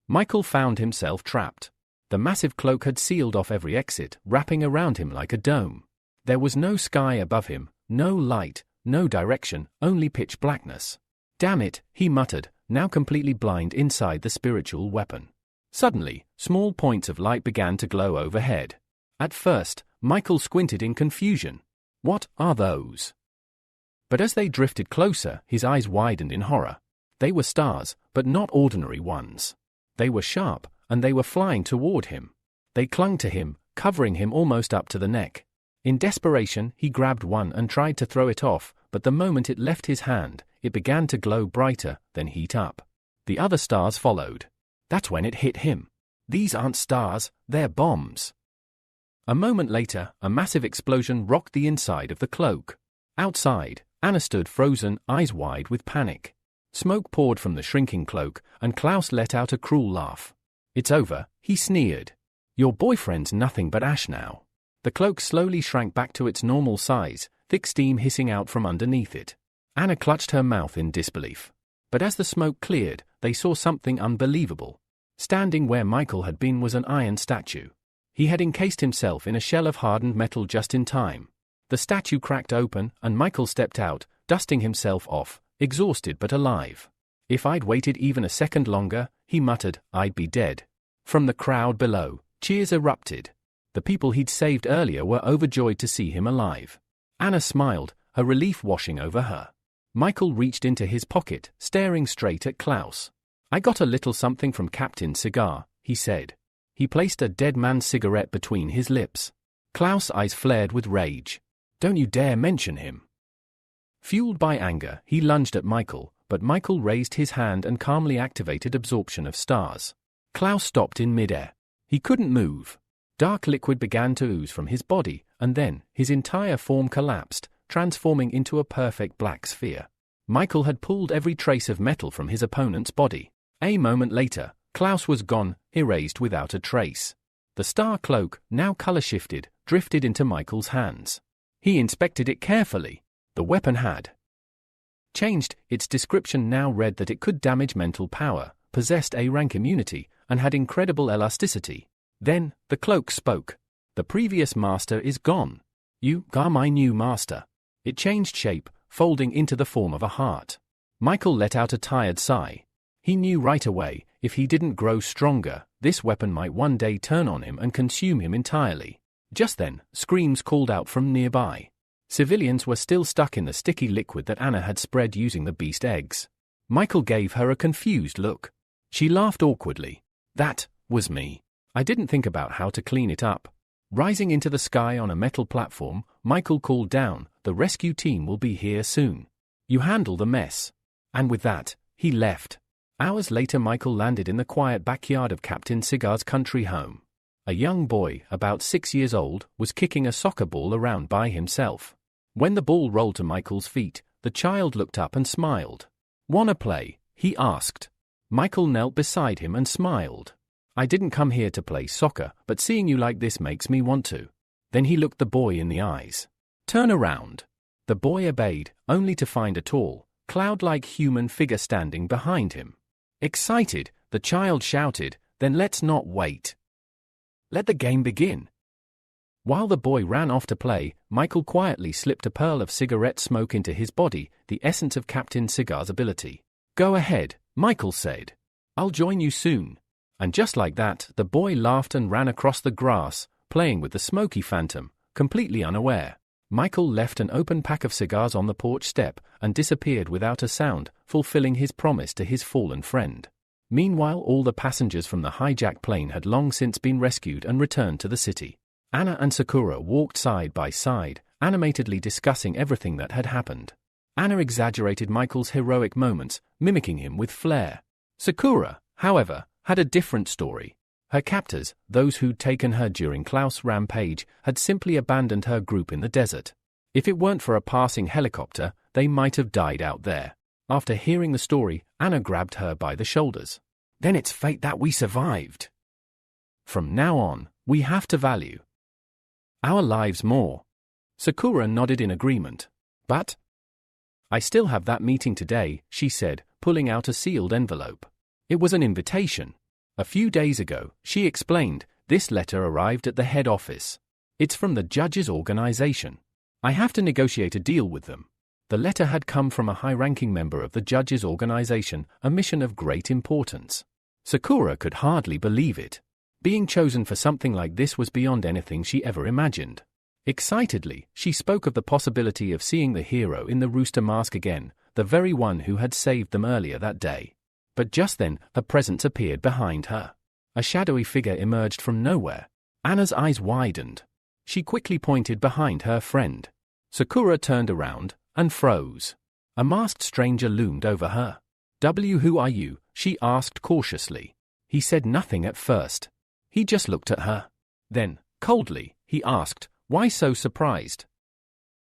Michael found himself trapped. The massive cloak had sealed off every exit, wrapping around him like a dome. There was no sky above him, no light, no direction, only pitch blackness. Damn it, he muttered, now completely blind inside the spiritual weapon. Suddenly, small points of light began to glow overhead. At first, Michael squinted in confusion. What are those? But as they drifted closer, his eyes widened in horror. They were stars, but not ordinary ones. They were sharp, and they were flying toward him. They clung to him, covering him almost up to the neck. In desperation, he grabbed one and tried to throw it off, but the moment it left his hand, it began to glow brighter, then heat up. The other stars followed. That's when it hit him. These aren't stars, they're bombs. A moment later, a massive explosion rocked the inside of the cloak. Outside, Anna stood frozen, eyes wide with panic. Smoke poured from the shrinking cloak, and Klaus let out a cruel laugh. "It's over," he sneered. "Your boyfriend's nothing but ash now." The cloak slowly shrank back to its normal size, thick steam hissing out from underneath it. Anna clutched her mouth in disbelief. But as the smoke cleared, they saw something unbelievable. Standing where Michael had been was an iron statue. He had encased himself in a shell of hardened metal just in time. The statue cracked open, and Michael stepped out, dusting himself off, exhausted but alive. "If I'd waited even a second longer," he muttered, "I'd be dead." From the crowd below, cheers erupted. The people he'd saved earlier were overjoyed to see him alive. Anna smiled, her relief washing over her. Michael reached into his pocket, staring straight at Klaus. "I got a little something from Captain Cigar," he said. He placed a dead man's cigarette between his lips. Klaus' eyes flared with rage. "Don't you dare mention him." Fueled by anger, he lunged at Michael, but Michael raised his hand and calmly activated absorption of stars. Klaus stopped in midair. He couldn't move. Dark liquid began to ooze from his body, and then, his entire form collapsed, transforming into a perfect black sphere. Michael had pulled every trace of metal from his opponent's body. A moment later, Klaus was gone, erased without a trace. The star cloak, now color-shifted, drifted into Michael's hands. He inspected it carefully. The weapon had Changed, its description now read that it could damage mental power, possessed A-rank immunity, and had incredible elasticity. Then, the cloak spoke. The previous master is gone. You are my new master. It changed shape, folding into the form of a heart. Michael let out a tired sigh. He knew right away, if he didn't grow stronger, this weapon might one day turn on him and consume him entirely. Just then, screams called out from nearby. Civilians were still stuck in the sticky liquid that Anna had spread using the beast eggs. Michael gave her a confused look. She laughed awkwardly. That was me. I didn't think about how to clean it up. Rising into the sky on a metal platform, Michael called down, "The rescue team will be here soon. You handle the mess." And with that, he left. Hours later, Michael landed in the quiet backyard of Captain Cigar's country home. A young boy, about 6 years old, was kicking a soccer ball around by himself. When the ball rolled to Michael's feet, the child looked up and smiled. "Wanna play?" he asked. Michael knelt beside him and smiled. "I didn't come here to play soccer, but seeing you like this makes me want to." Then he looked the boy in the eyes. "Turn around." The boy obeyed, only to find a tall, cloud-like human figure standing behind him. Excited, the child shouted, "Then let's not wait. Let the game begin." While the boy ran off to play, Michael quietly slipped a pearl of cigarette smoke into his body, the essence of Captain Cigar's ability. "Go ahead," Michael said. "I'll join you soon." And just like that, the boy laughed and ran across the grass, playing with the smoky phantom, completely unaware. Michael left an open pack of cigars on the porch step and disappeared without a sound, fulfilling his promise to his fallen friend. Meanwhile, all the passengers from the hijacked plane had long since been rescued and returned to the city. Anna and Sakura walked side by side, animatedly discussing everything that had happened. Anna exaggerated Michael's heroic moments, mimicking him with flair. Sakura, however, had a different story. Her captors, those who'd taken her during Klaus' rampage, had simply abandoned her group in the desert. If it weren't for a passing helicopter, they might have died out there. After hearing the story, Anna grabbed her by the shoulders. "Then it's fate that we survived. From now on, we have to value our lives more." Sakura nodded in agreement. "But I still have that meeting today," she said, pulling out a sealed envelope. It was an invitation. A few days ago, she explained, this letter arrived at the head office. "It's from the judges' organization. I have to negotiate a deal with them." The letter had come from a high-ranking member of the judges' organization, a mission of great importance. Sakura could hardly believe it. Being chosen for something like this was beyond anything she ever imagined. Excitedly, she spoke of the possibility of seeing the hero in the rooster mask again, the very one who had saved them earlier that day. But just then, a presence appeared behind her. A shadowy figure emerged from nowhere. Anna's eyes widened. She quickly pointed behind her friend. Sakura turned around and froze. A masked stranger loomed over her. "Who are you?" she asked cautiously. He said nothing at first. He just looked at her. Then, coldly, he asked, "Why so surprised?"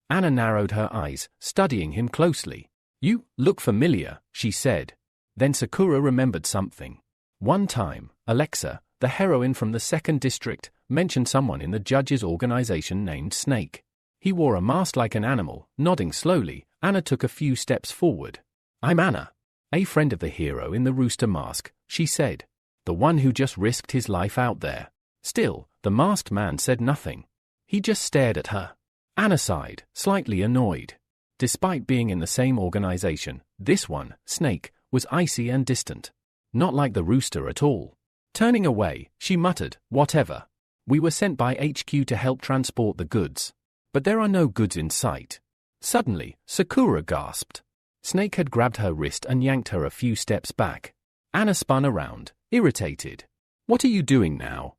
Anna narrowed her eyes, studying him closely. "You look familiar," she said. Then Sakura remembered something. One time, Alexa, the heroine from the 2nd District, mentioned someone in the judges' organization named Snake. He wore a mask like an animal. Nodding slowly, Anna took a few steps forward. "I'm Anna, a friend of the hero in the rooster mask," she said. "The one who just risked his life out there." Still, the masked man said nothing. He just stared at her. Anna sighed, slightly annoyed. Despite being in the same organization, this one, Snake, was icy and distant. Not like the rooster at all. Turning away, she muttered, "Whatever. We were sent by HQ to help transport the goods. But there are no goods in sight." Suddenly, Sakura gasped. Snake had grabbed her wrist and yanked her a few steps back. Anna spun around, irritated. "What are you doing now?"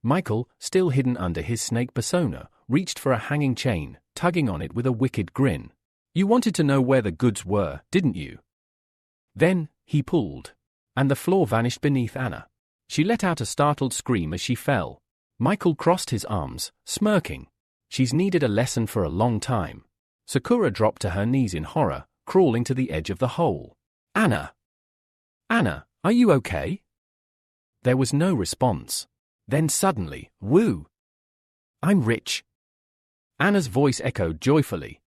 Michael, still hidden under his snake persona, reached for a hanging chain, tugging on it with a wicked grin. "You wanted to know where the goods were, didn't you?" Then, he pulled. And the floor vanished beneath Anna. She let out a startled scream as she fell. Michael crossed his arms, smirking. She's needed a lesson for a long time. Sakura dropped to her knees in horror, crawling to the edge of the hole. "Anna! Anna, are you okay?" There was no response. Then suddenly, woo! "I'm rich." Anna's voice echoed joyfully.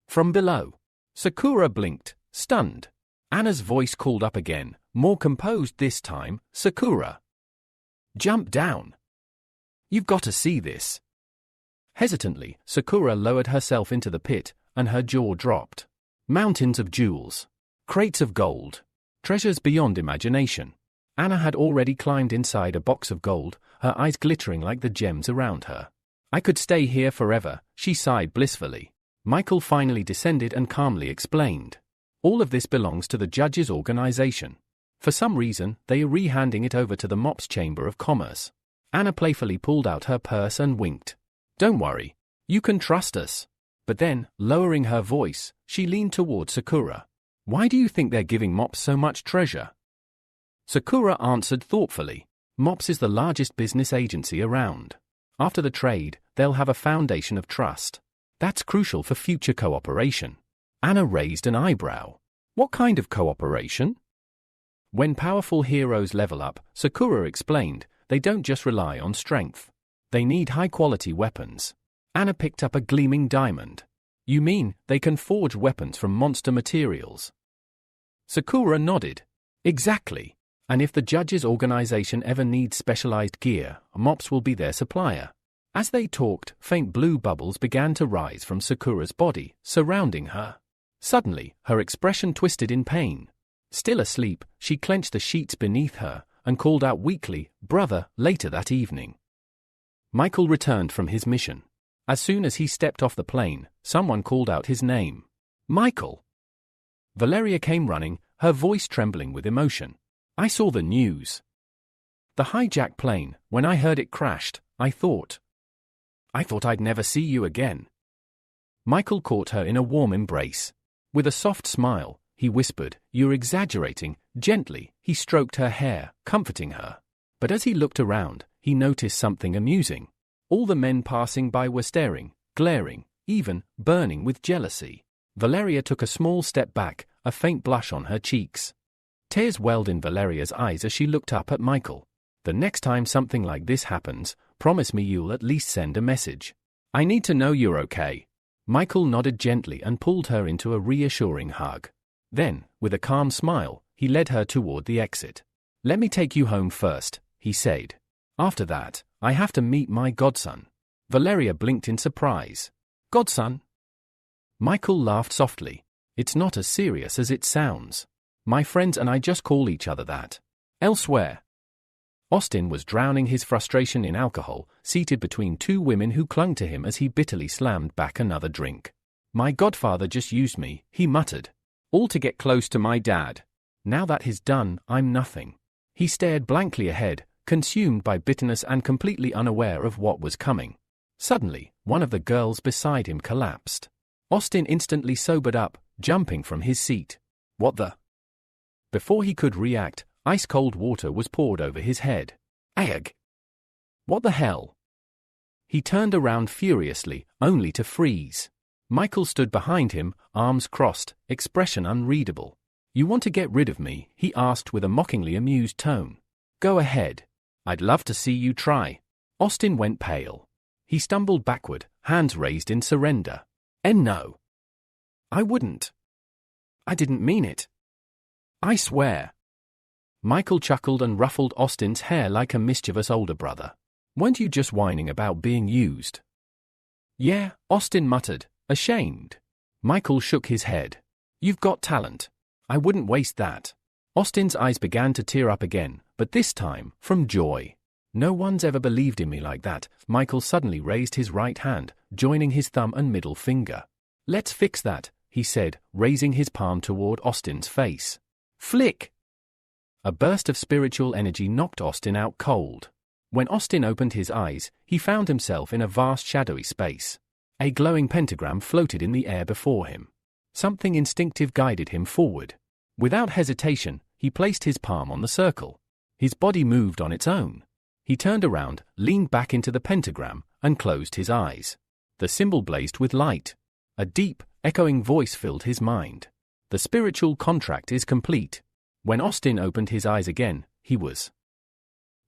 From below. Sakura blinked, stunned. Anna's voice called up again, more composed this time. Sakura, jump down. You've got to see this. Hesitantly, Sakura lowered herself into the pit, and her jaw dropped. Mountains of jewels. Crates of gold. Treasures beyond imagination. Anna had already climbed inside a box of gold, her eyes glittering like the gems around her. I could stay here forever, she sighed blissfully. Michael finally descended and calmly explained. All of this belongs to the judges' organization. For some reason, they are re-handing it over to the MOPS Chamber of Commerce. Anna playfully pulled out her purse and winked. Don't worry. You can trust us. But then, lowering her voice, she leaned toward Sakura. Why do you think they're giving MOPS so much treasure? Sakura answered thoughtfully. MOPS is the largest business agency around. After the trade, they'll have a foundation of trust. That's crucial for future cooperation. Anna raised an eyebrow. What kind of cooperation? When powerful heroes level up, Sakura explained, they don't just rely on strength. They need high-quality weapons. Anna picked up a gleaming diamond. You mean, they can forge weapons from monster materials? Sakura nodded. Exactly. And if the judges' organization ever needs specialized gear, MOPS will be their supplier. As they talked, faint blue bubbles began to rise from Sakura's body, surrounding her. Suddenly, her expression twisted in pain. Still asleep, she clenched the sheets beneath her and called out weakly, "Brother," later that evening. Michael returned from his mission. As soon as he stepped off the plane, someone called out his name. Michael! Valeria came running, her voice trembling with emotion. I saw the news. The hijacked plane, when I heard it crashed, I thought I'd never see you again. Michael caught her in a warm embrace. With a soft smile, he whispered, You're exaggerating. Gently, he stroked her hair, comforting her. But as he looked around, he noticed something amusing. All the men passing by were staring, glaring, even burning with jealousy. Valeria took a small step back, a faint blush on her cheeks. Tears welled in Valeria's eyes as she looked up at Michael. The next time something like this happens, promise me you'll at least send a message. I need to know you're okay. Michael nodded gently and pulled her into a reassuring hug. Then, with a calm smile, he led her toward the exit. Let me take you home first, he said. After that, I have to meet my godson. Valeria blinked in surprise. Godson? Michael laughed softly. It's not as serious as it sounds. My friends and I just call each other that. Elsewhere. Austin was drowning his frustration in alcohol, seated between two women who clung to him as he bitterly slammed back another drink. My godfather just used me, he muttered. All to get close to my dad. Now that he's done, I'm nothing. He stared blankly ahead, consumed by bitterness and completely unaware of what was coming. Suddenly, one of the girls beside him collapsed. Austin instantly sobered up, jumping from his seat. What the? Before he could react, ice-cold water was poured over his head. Ag! What the hell? He turned around furiously, only to freeze. Michael stood behind him, arms crossed, expression unreadable. You want to get rid of me? He asked with a mockingly amused tone. Go ahead. I'd love to see you try. Austin went pale. He stumbled backward, hands raised in surrender. And no. I wouldn't. I didn't mean it. I swear. Michael chuckled and ruffled Austin's hair like a mischievous older brother. Weren't you just whining about being used? Yeah, Austin muttered, ashamed. Michael shook his head. You've got talent. I wouldn't waste that. Austin's eyes began to tear up again, but this time, from joy. No one's ever believed in me like that. Michael suddenly raised his right hand, joining his thumb and middle finger. Let's fix that, he said, raising his palm toward Austin's face. Flick! A burst of spiritual energy knocked Austin out cold. When Austin opened his eyes, he found himself in a vast shadowy space. A glowing pentagram floated in the air before him. Something instinctive guided him forward. Without hesitation, he placed his palm on the circle. His body moved on its own. He turned around, leaned back into the pentagram, and closed his eyes. The symbol blazed with light. A deep, echoing voice filled his mind. The spiritual contract is complete. When Austin opened his eyes again, he was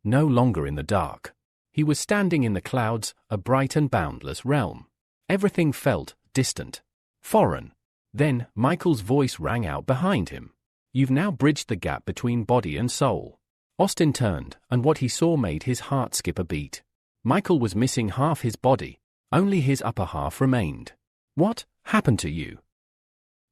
no longer in the dark. He was standing in the clouds, a bright and boundless realm. Everything felt distant, foreign. Then, Michael's voice rang out behind him. You've now bridged the gap between body and soul. Austin turned, and what he saw made his heart skip a beat. Michael was missing half his body. Only his upper half remained. What happened to you?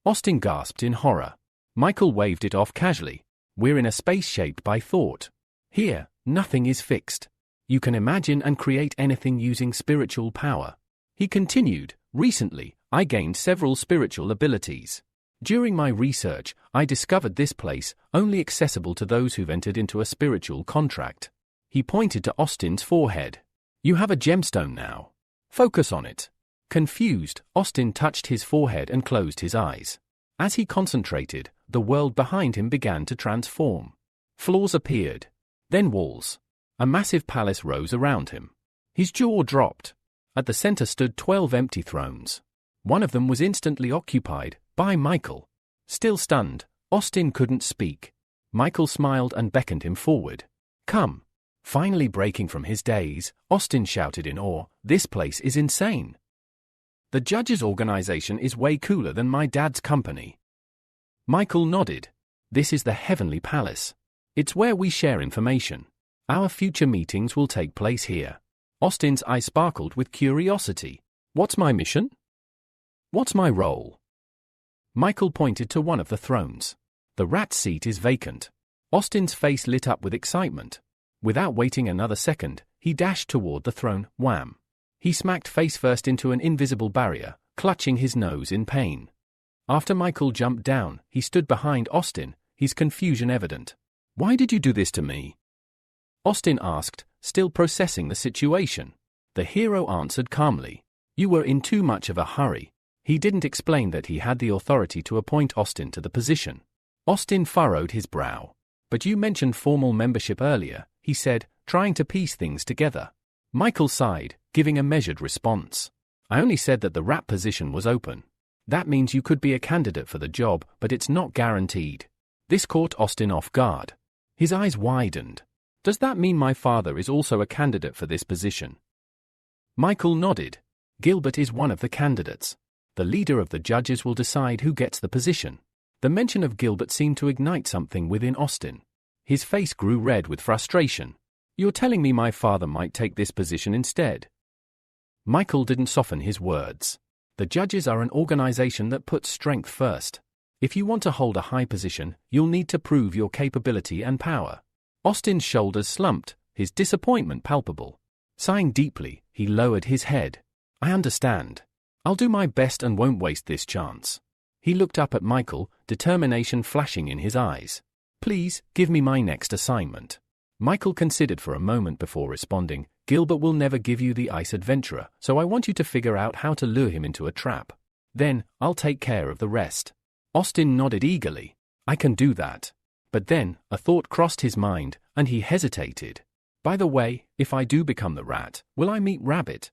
Austin gasped in horror. Michael waved it off casually. We're in a space shaped by thought. Here, nothing is fixed. You can imagine and create anything using spiritual power. He continued, recently, I gained several spiritual abilities. During my research, I discovered this place, only accessible to those who've entered into a spiritual contract. He pointed to Austin's forehead. You have a gemstone now. Focus on it. Confused, Austin touched his forehead and closed his eyes. As he concentrated, the world behind him began to transform. Floors appeared. Then walls. A massive palace rose around him. His jaw dropped. At the center stood 12 empty thrones. One of them was instantly occupied by Michael. Still stunned, Austin couldn't speak. Michael smiled and beckoned him forward. Come. Finally breaking from his daze, Austin shouted in awe, this place is insane. The judges' organization is way cooler than my dad's company. Michael nodded. This is the Heavenly Palace. It's where we share information. Our future meetings will take place here. Austin's eyes sparkled with curiosity. What's my mission? What's my role? Michael pointed to one of the thrones. The rat's seat is vacant. Austin's face lit up with excitement. Without waiting another second, he dashed toward the throne, wham. He smacked face first into an invisible barrier, clutching his nose in pain. After Michael jumped down, he stood behind Austin, his confusion evident. Why did you do this to me? Austin asked, still processing the situation. The hero answered calmly. You were in too much of a hurry. He didn't explain that he had the authority to appoint Austin to the position. Austin furrowed his brow. But you mentioned formal membership earlier, he said, trying to piece things together. Michael sighed, giving a measured response. I only said that the rat position was open. That means you could be a candidate for the job, but it's not guaranteed. This caught Austin off guard. His eyes widened. Does that mean my father is also a candidate for this position? Michael nodded. Gilbert is one of the candidates. The leader of the judges will decide who gets the position. The mention of Gilbert seemed to ignite something within Austin. His face grew red with frustration. You're telling me my father might take this position instead? Michael didn't soften his words. The judges are an organization that puts strength first. If you want to hold a high position, you'll need to prove your capability and power. Austin's shoulders slumped, his disappointment palpable. Sighing deeply, he lowered his head. I understand. I'll do my best and won't waste this chance. He looked up at Michael, determination flashing in his eyes. Please, give me my next assignment. Michael considered for a moment before responding. Gilbert will never give you the ice adventurer, so I want you to figure out how to lure him into a trap. Then, I'll take care of the rest. Austin nodded eagerly. I can do that. But then, a thought crossed his mind, and he hesitated. By the way, if I do become the rat, will I meet Rabbit?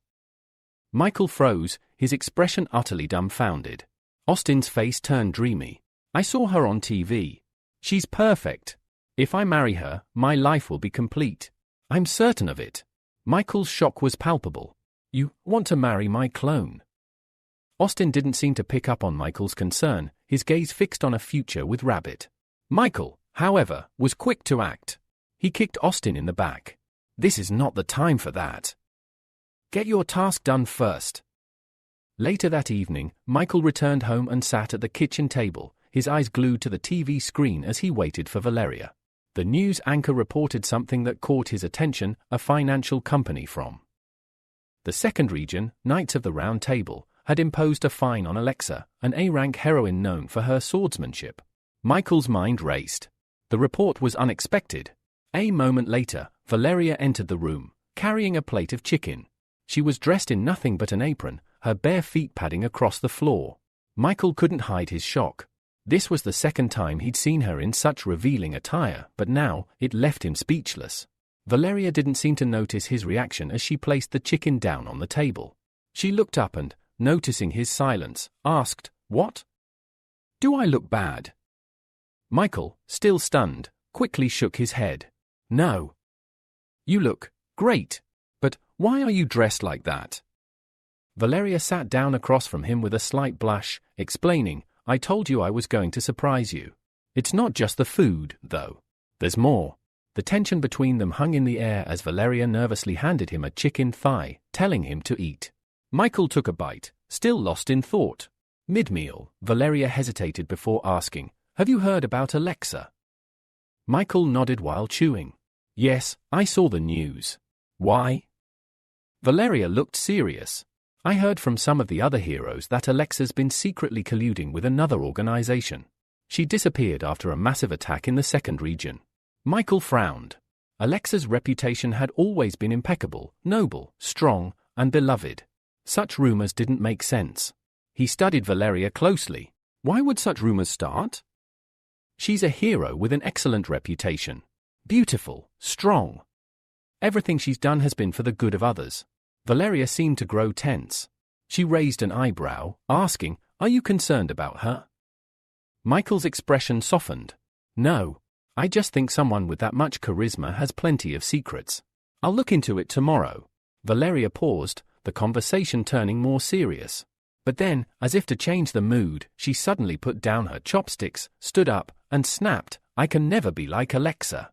Michael froze, his expression utterly dumbfounded. Austin's face turned dreamy. I saw her on TV. She's perfect. If I marry her, my life will be complete. I'm certain of it. Michael's shock was palpable. You want to marry my clone? Austin didn't seem to pick up on Michael's concern, his gaze fixed on a future with Rabbit. Michael, however, was quick to act. He kicked Austin in the back. This is not the time for that. Get your task done first. Later that evening, Michael returned home and sat at the kitchen table, his eyes glued to the TV screen as he waited for Valeria. The news anchor reported something that caught his attention, a financial company from the second region, Knights of the Round Table, had imposed a fine on Alexa, an A-rank heroine known for her swordsmanship. Michael's mind raced. The report was unexpected. A moment later, Valeria entered the room, carrying a plate of chicken. She was dressed in nothing but an apron, her bare feet padding across the floor. Michael couldn't hide his shock. This was the second time he'd seen her in such revealing attire, but now, it left him speechless. Valeria didn't seem to notice his reaction as she placed the chicken down on the table. She looked up and, noticing his silence, asked, What? Do I look bad? Michael, still stunned, quickly shook his head. No. You look great. But why are you dressed like that? Valeria sat down across from him with a slight blush, explaining, I told you I was going to surprise you. It's not just the food, though. There's more. The tension between them hung in the air as Valeria nervously handed him a chicken thigh, telling him to eat. Michael took a bite, still lost in thought. Mid-meal, Valeria hesitated before asking, "Have you heard about Alexa?" Michael nodded while chewing. "Yes, I saw the news." "Why?" Valeria looked serious. "I heard from some of the other heroes that Alexa's been secretly colluding with another organization. She disappeared after a massive attack in the second region." Michael frowned. Alexa's reputation had always been impeccable, noble, strong, and beloved. Such rumors didn't make sense. He studied Valeria closely. Why would such rumors start? She's a hero with an excellent reputation. Beautiful, strong. Everything she's done has been for the good of others. Valeria seemed to grow tense. She raised an eyebrow, asking, "Are you concerned about her?" Michael's expression softened. "No. I just think someone with that much charisma has plenty of secrets. I'll look into it tomorrow." Valeria paused, the conversation turning more serious. But then, as if to change the mood, she suddenly put down her chopsticks, stood up, and snapped, "I can never be like Alexa.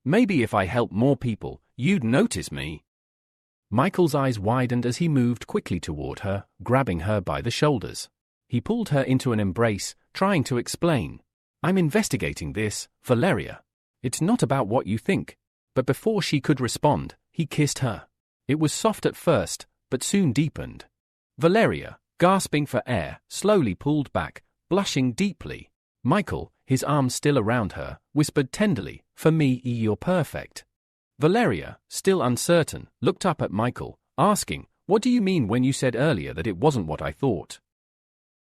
Maybe if I help more people, you'd notice me." Michael's eyes widened as he moved quickly toward her, grabbing her by the shoulders. He pulled her into an embrace, trying to explain. "I'm investigating this, Valeria. It's not about what you think." But before she could respond, he kissed her. It was soft at first, but soon deepened. Valeria, gasping for air, slowly pulled back, blushing deeply. Michael, his arms still around her, whispered tenderly, "For me, you're perfect." Valeria, still uncertain, looked up at Michael, asking, "What do you mean when you said earlier that it wasn't what I thought?"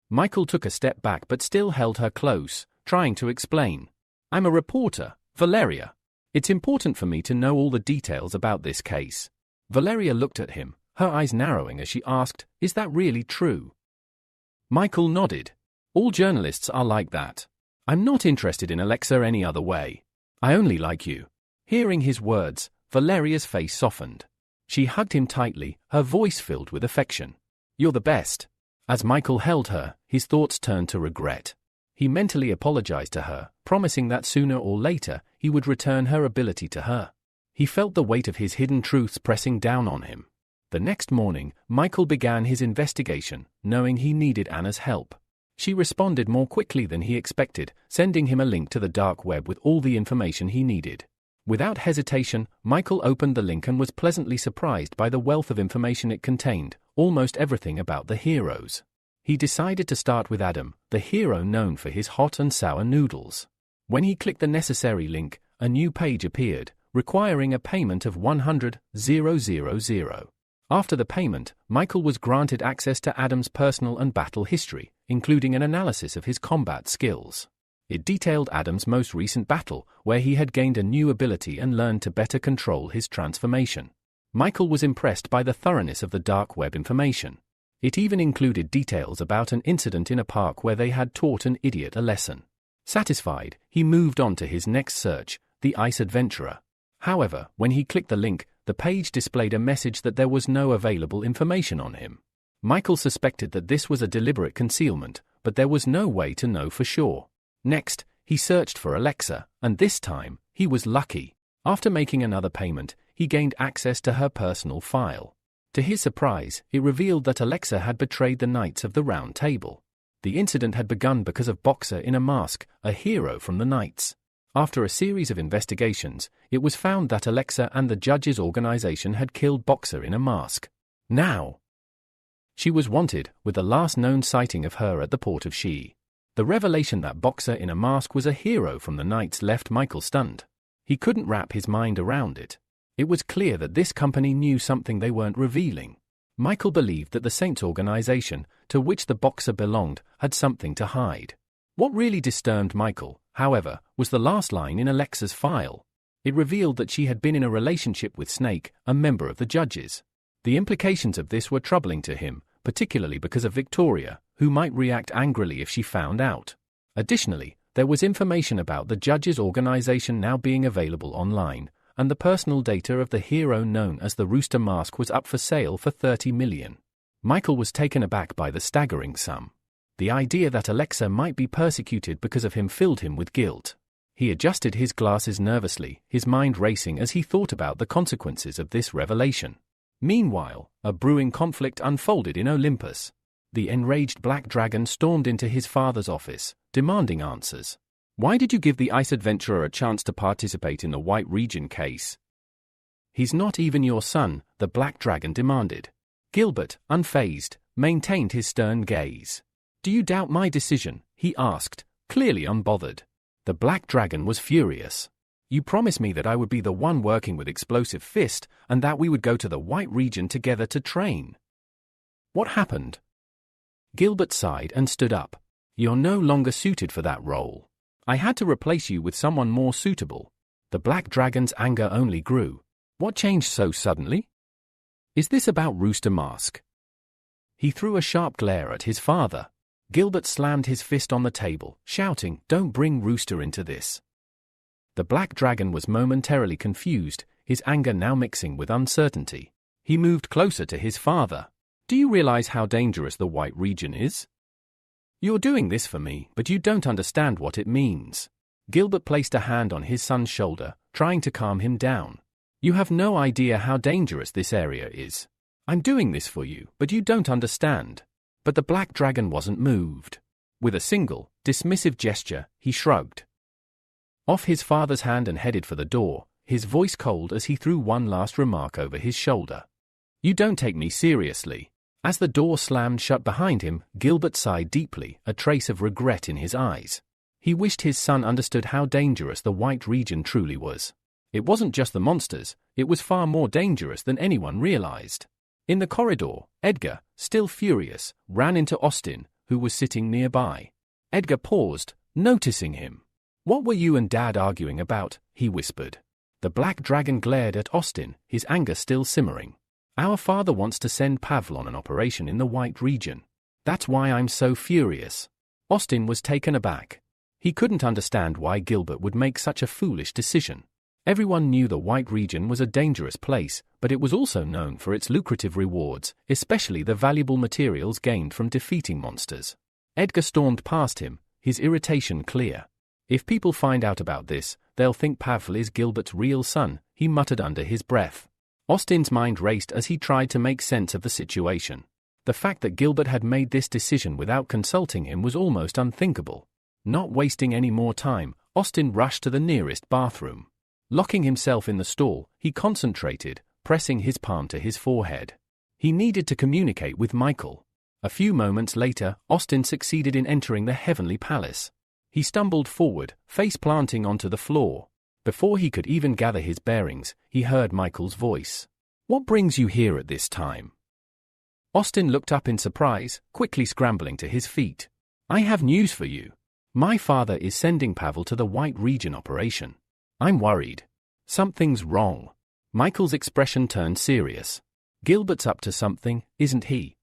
Michael took a step back but still held her close, trying to explain. "I'm a reporter, Valeria. It's important for me to know all the details about this case." Valeria looked at him, her eyes narrowing as she asked, "Is that really true?" Michael nodded. "All journalists are like that. I'm not interested in Alexa any other way. I only like you." Hearing his words, Valeria's face softened. She hugged him tightly, her voice filled with affection. "You're the best." As Michael held her, his thoughts turned to regret. He mentally apologized to her, promising that sooner or later he would return her ability to her. He felt the weight of his hidden truths pressing down on him. The next morning, Michael began his investigation, knowing he needed Anna's help. She responded more quickly than he expected, sending him a link to the dark web with all the information he needed. Without hesitation, Michael opened the link and was pleasantly surprised by the wealth of information it contained, almost everything about the heroes. He decided to start with Adam, the hero known for his hot and sour noodles. When he clicked the necessary link, a new page appeared, requiring a payment of 100,000. After the payment, Michael was granted access to Adam's personal and battle history, including an analysis of his combat skills. It detailed Adam's most recent battle, where he had gained a new ability and learned to better control his transformation. Michael was impressed by the thoroughness of the dark web information. It even included details about an incident in a park where they had taught an idiot a lesson. Satisfied, he moved on to his next search, the Ice Adventurer. However, when he clicked the link, the page displayed a message that there was no available information on him. Michael suspected that this was a deliberate concealment, but there was no way to know for sure. Next, he searched for Alexa, and this time, he was lucky. After making another payment, he gained access to her personal file. To his surprise, it revealed that Alexa had betrayed the Knights of the Round Table. The incident had begun because of Boxer in a Mask, a hero from the Knights. After a series of investigations, it was found that Alexa and the Judges' organization had killed Boxer in a Mask. Now, she was wanted, with the last known sighting of her at the port of Shi. The revelation that Boxer in a Mask was a hero from the Knights left Michael stunned. He couldn't wrap his mind around it. It was clear that this company knew something they weren't revealing. Michael believed that the Saints organization, to which the Boxer belonged, had something to hide. What really disturbed Michael, however, was the last line in Alexa's file. It revealed that she had been in a relationship with Snake, a member of the Judges. The implications of this were troubling to him, particularly because of Victoria, who might react angrily if she found out. Additionally, there was information about the Judges' organization now being available online, and the personal data of the hero known as the Rooster Mask was up for sale for 30 million. Michael was taken aback by the staggering sum. The idea that Alexa might be persecuted because of him filled him with guilt. He adjusted his glasses nervously, his mind racing as he thought about the consequences of this revelation. Meanwhile, a brewing conflict unfolded in Olympus. The enraged Black Dragon stormed into his father's office, demanding answers. Why did you give the ice adventurer a chance to participate in the White Region case? He's not even your son, the Black Dragon demanded. Gilbert, unfazed, maintained his stern gaze. Do you doubt my decision? He asked, clearly unbothered. The Black Dragon was furious. You promised me that I would be the one working with Explosive Fist and that we would go to the White Region together to train. What happened? Gilbert sighed and stood up. You're no longer suited for that role. I had to replace you with someone more suitable. The Black Dragon's anger only grew. What changed so suddenly? Is this about Rooster Mask? He threw a sharp glare at his father. Gilbert slammed his fist on the table, shouting, Don't bring Rooster into this. The Black Dragon was momentarily confused, his anger now mixing with uncertainty. He moved closer to his father. Do you realize how dangerous the White Region is? You're doing this for me, but you don't understand what it means. Gilbert placed a hand on his son's shoulder, trying to calm him down. You have no idea how dangerous this area is. I'm doing this for you, but you don't understand. But the Black Dragon wasn't moved. With a single, dismissive gesture, he shrugged off his father's hand and headed for the door, his voice cold as he threw one last remark over his shoulder. You don't take me seriously. As the door slammed shut behind him, Gilbert sighed deeply, a trace of regret in his eyes. He wished his son understood how dangerous the White Region truly was. It wasn't just the monsters, it was far more dangerous than anyone realized. In the corridor, Edgar, still furious, ran into Austin, who was sitting nearby. Edgar paused, noticing him. What were you and Dad arguing about? He whispered. The Black Dragon glared at Austin, his anger still simmering. Our father wants to send Pavel on an operation in the White Region. That's why I'm so furious. Austin was taken aback. He couldn't understand why Gilbert would make such a foolish decision. Everyone knew the White Region was a dangerous place, but it was also known for its lucrative rewards, especially the valuable materials gained from defeating monsters. Edgar stormed past him, his irritation clear. If people find out about this, they'll think Pavel is Gilbert's real son, he muttered under his breath. Austin's mind raced as he tried to make sense of the situation. The fact that Gilbert had made this decision without consulting him was almost unthinkable. Not wasting any more time, Austin rushed to the nearest bathroom. Locking himself in the stall, he concentrated, pressing his palm to his forehead. He needed to communicate with Michael. A few moments later, Austin succeeded in entering the Heavenly Palace. He stumbled forward, face planting onto the floor. Before he could even gather his bearings, he heard Michael's voice. What brings you here at this time? Austin looked up in surprise, quickly scrambling to his feet. I have news for you. My father is sending Pavel to the White Region operation. I'm worried. Something's wrong. Michael's expression turned serious. Gilbert's up to something, isn't he?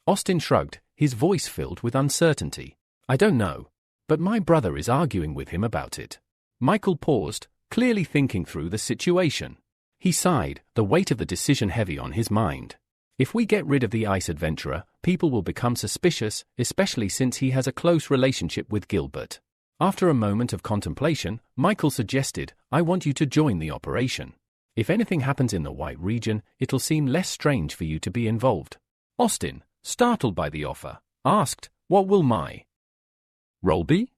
Austin shrugged, his voice filled with uncertainty. I don't know. But my brother is arguing with him about it. Michael paused, clearly thinking through the situation. He sighed, the weight of the decision heavy on his mind. If we get rid of the ice adventurer, people will become suspicious, especially since he has a close relationship with Gilbert. After a moment of contemplation, Michael suggested, I want you to join the operation. If anything happens in the White Region, it'll seem less strange for you to be involved. Austin, startled by the offer, asked, what will my role be?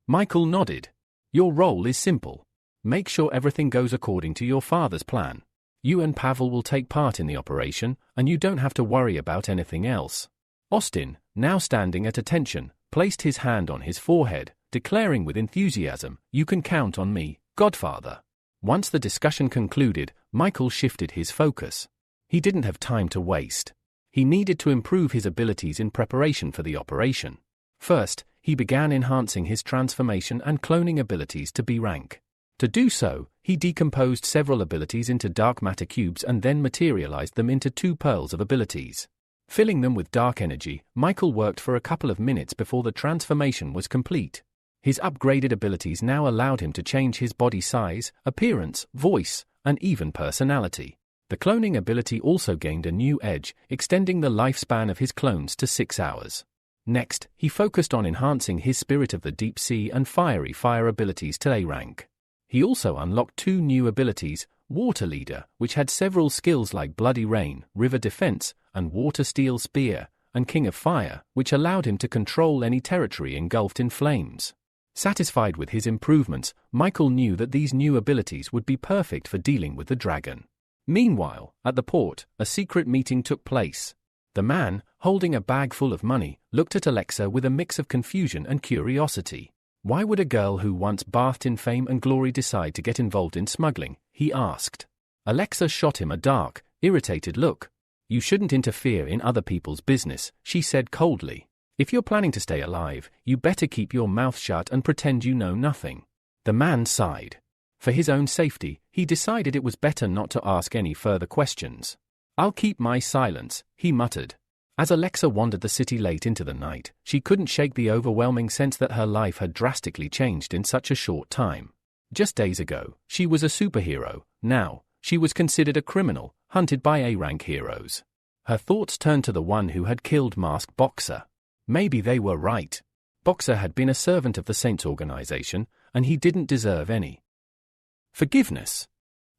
Michael nodded. Your role is simple. Make sure everything goes according to your father's plan. You and Pavel will take part in the operation, and you don't have to worry about anything else. Austin, now standing at attention, placed his hand on his forehead, declaring with enthusiasm, You can count on me, Godfather. Once the discussion concluded, Michael shifted his focus. He didn't have time to waste. He needed to improve his abilities in preparation for the operation. First, he began enhancing his transformation and cloning abilities to B rank. To do so, he decomposed several abilities into dark matter cubes and then materialized them into 2 pearls of abilities. Filling them with dark energy, Michael worked for a couple of minutes before the transformation was complete. His upgraded abilities now allowed him to change his body size, appearance, voice, and even personality. The cloning ability also gained a new edge, extending the lifespan of his clones to 6 hours. Next, he focused on enhancing his Spirit of the Deep Sea and Fiery Fire abilities to A rank. He also unlocked 2 new abilities, Water Leader, which had several skills like Bloody Rain, River Defense, and Water Steel Spear, and King of Fire, which allowed him to control any territory engulfed in flames. Satisfied with his improvements, Michael knew that these new abilities would be perfect for dealing with the dragon. Meanwhile, at the port, a secret meeting took place. The man, holding a bag full of money, looked at Alexa with a mix of confusion and curiosity. Why would a girl who once bathed in fame and glory decide to get involved in smuggling? He asked. Alexa shot him a dark, irritated look. You shouldn't interfere in other people's business, she said coldly. If you're planning to stay alive, you better keep your mouth shut and pretend you know nothing. The man sighed. For his own safety, he decided it was better not to ask any further questions. I'll keep my silence, he muttered. As Alexa wandered the city late into the night, she couldn't shake the overwhelming sense that her life had drastically changed in such a short time. Just days ago, she was a superhero. Now, she was considered a criminal, hunted by A-rank heroes. Her thoughts turned to the one who had killed Masked Boxer. Maybe they were right. Boxer had been a servant of the Saints organization, and he didn't deserve any forgiveness.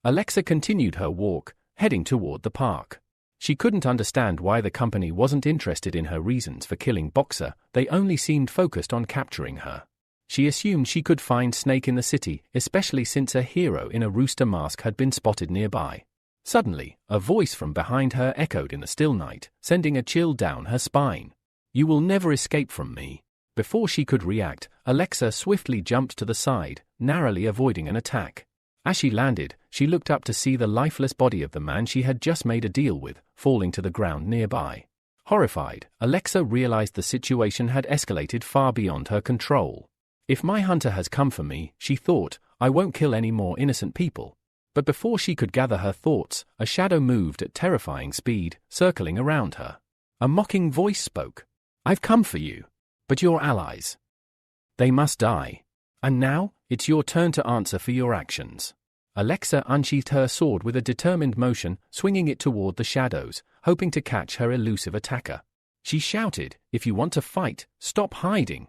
Alexa continued her walk, heading toward the park. She couldn't understand why the company wasn't interested in her reasons for killing Boxer, they only seemed focused on capturing her. She assumed she could find Snake in the city, especially since a hero in a rooster mask had been spotted nearby. Suddenly, a voice from behind her echoed in the still night, sending a chill down her spine. You will never escape from me. Before she could react, Alexa swiftly jumped to the side, narrowly avoiding an attack. As she landed, she looked up to see the lifeless body of the man she had just made a deal with, falling to the ground nearby. Horrified, Alexa realized the situation had escalated far beyond her control. If my hunter has come for me, she thought, I won't kill any more innocent people. But before she could gather her thoughts, a shadow moved at terrifying speed, circling around her. A mocking voice spoke. I've come for you. But your allies. They must die. And now, it's your turn to answer for your actions. Alexa unsheathed her sword with a determined motion, swinging it toward the shadows, hoping to catch her elusive attacker. She shouted, if you want to fight, stop hiding.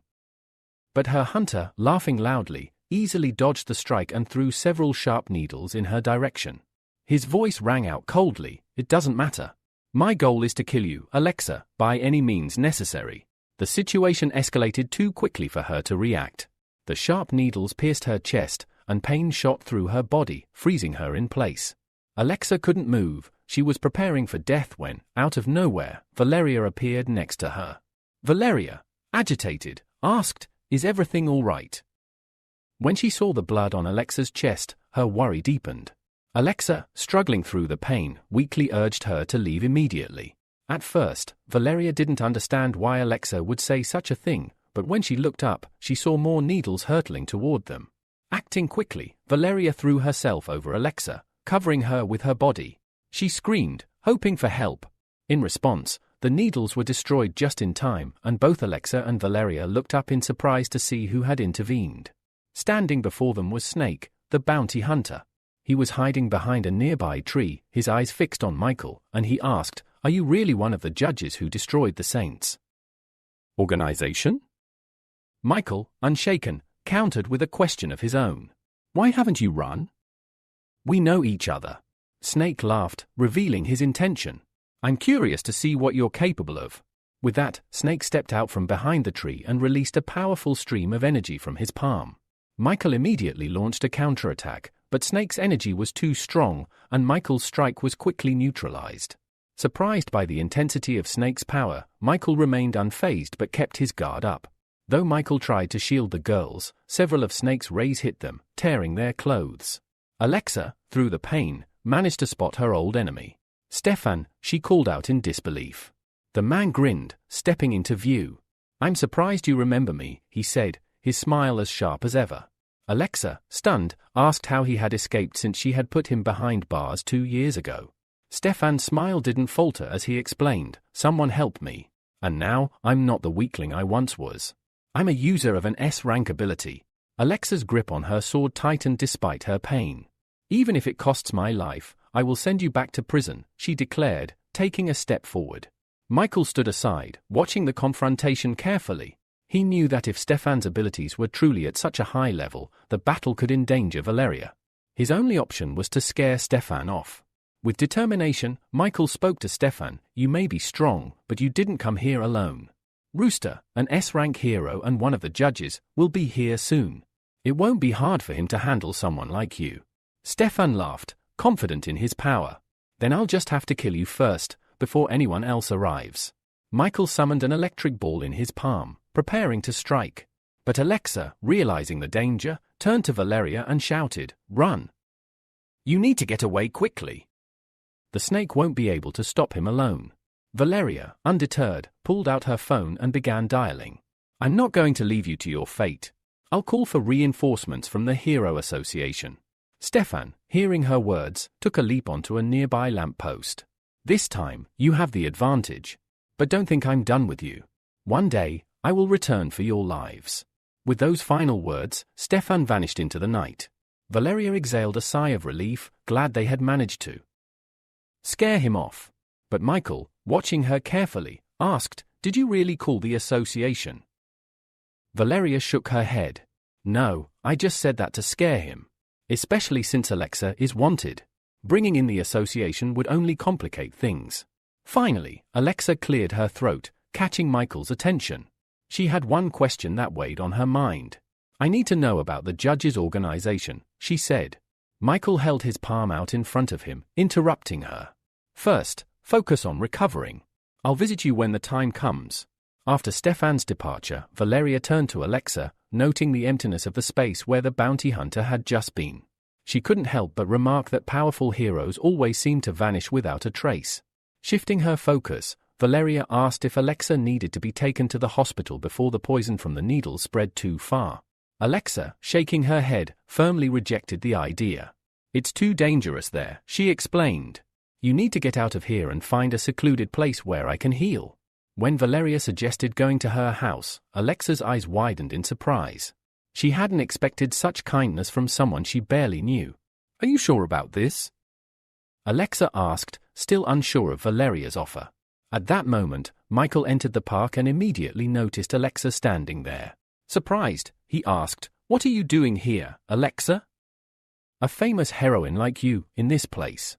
But her hunter, laughing loudly, easily dodged the strike and threw several sharp needles in her direction. His voice rang out coldly, it doesn't matter. My goal is to kill you, Alexa, by any means necessary. The situation escalated too quickly for her to react. The sharp needles pierced her chest, and pain shot through her body, freezing her in place. Alexa couldn't move. She was preparing for death when, out of nowhere, Valeria appeared next to her. Valeria, agitated, asked, is everything all right? When she saw the blood on Alexa's chest, her worry deepened. Alexa, struggling through the pain, weakly urged her to leave immediately. At first, Valeria didn't understand why Alexa would say such a thing, but when she looked up, she saw more needles hurtling toward them. Acting quickly, Valeria threw herself over Alexa, covering her with her body. She screamed, hoping for help. In response, the needles were destroyed just in time, and both Alexa and Valeria looked up in surprise to see who had intervened. Standing before them was Snake, the bounty hunter. He was hiding behind a nearby tree, his eyes fixed on Michael, and he asked, are you really one of the judges who destroyed the Saints organization? Michael, unshaken, countered with a question of his own. Why haven't you run? We know each other. Snake laughed, revealing his intention. I'm curious to see what you're capable of. With that, Snake stepped out from behind the tree and released a powerful stream of energy from his palm. Michael immediately launched a counterattack, but Snake's energy was too strong, and Michael's strike was quickly neutralized. Surprised by the intensity of Snake's power, Michael remained unfazed but kept his guard up. Though Michael tried to shield the girls, several of Snake's rays hit them, tearing their clothes. Alexa, through the pain, managed to spot her old enemy. Stefan, she called out in disbelief. The man grinned, stepping into view. I'm surprised you remember me, he said, his smile as sharp as ever. Alexa, stunned, asked how he had escaped since she had put him behind bars 2 years ago. Stefan's smile didn't falter as he explained, someone helped me. And now, I'm not the weakling I once was. I'm a user of an S-rank ability. Alexa's grip on her sword tightened despite her pain. Even if it costs my life, I will send you back to prison, she declared, taking a step forward. Michael stood aside, watching the confrontation carefully. He knew that if Stefan's abilities were truly at such a high level, the battle could endanger Valeria. His only option was to scare Stefan off. With determination, Michael spoke to Stefan. "You may be strong, but you didn't come here alone. Rooster, an S-rank hero and one of the judges, will be here soon. It won't be hard for him to handle someone like you." Stefan laughed, confident in his power. "Then I'll just have to kill you first, before anyone else arrives." Michael summoned an electric ball in his palm, preparing to strike. But Alexa, realizing the danger, turned to Valeria and shouted, "Run! You need to get away quickly. The snake won't be able to stop him alone." Valeria, undeterred, pulled out her phone and began dialing. "I'm not going to leave you to your fate. I'll call for reinforcements from the Hero Association." Stefan, hearing her words, took a leap onto a nearby lamppost. "This time, you have the advantage. But don't think I'm done with you. One day, I will return for your lives." With those final words, Stefan vanished into the night. Valeria exhaled a sigh of relief, glad they had managed to scare him off. But Michael, watching her carefully, asked, "Did you really call the association?" Valeria shook her head. "No, I just said that to scare him. Especially since Alexa is wanted. Bringing in the association would only complicate things." Finally, Alexa cleared her throat, catching Michael's attention. She had one question that weighed on her mind. "I need to know about the judges' organization," she said. Michael held his palm out in front of him, interrupting her. "First, focus on recovering. I'll visit you when the time comes." After Stefan's departure, Valeria turned to Alexa, noting the emptiness of the space where the bounty hunter had just been. She couldn't help but remark that powerful heroes always seem to vanish without a trace. Shifting her focus, Valeria asked if Alexa needed to be taken to the hospital before the poison from the needle spread too far. Alexa, shaking her head, firmly rejected the idea. "It's too dangerous there," she explained. "You need to get out of here and find a secluded place where I can heal." When Valeria suggested going to her house, Alexa's eyes widened in surprise. She hadn't expected such kindness from someone she barely knew. "Are you sure about this?" Alexa asked, still unsure of Valeria's offer. At that moment, Michael entered the park and immediately noticed Alexa standing there. Surprised, he asked, "What are you doing here, Alexa? A famous heroine like you, in this place?"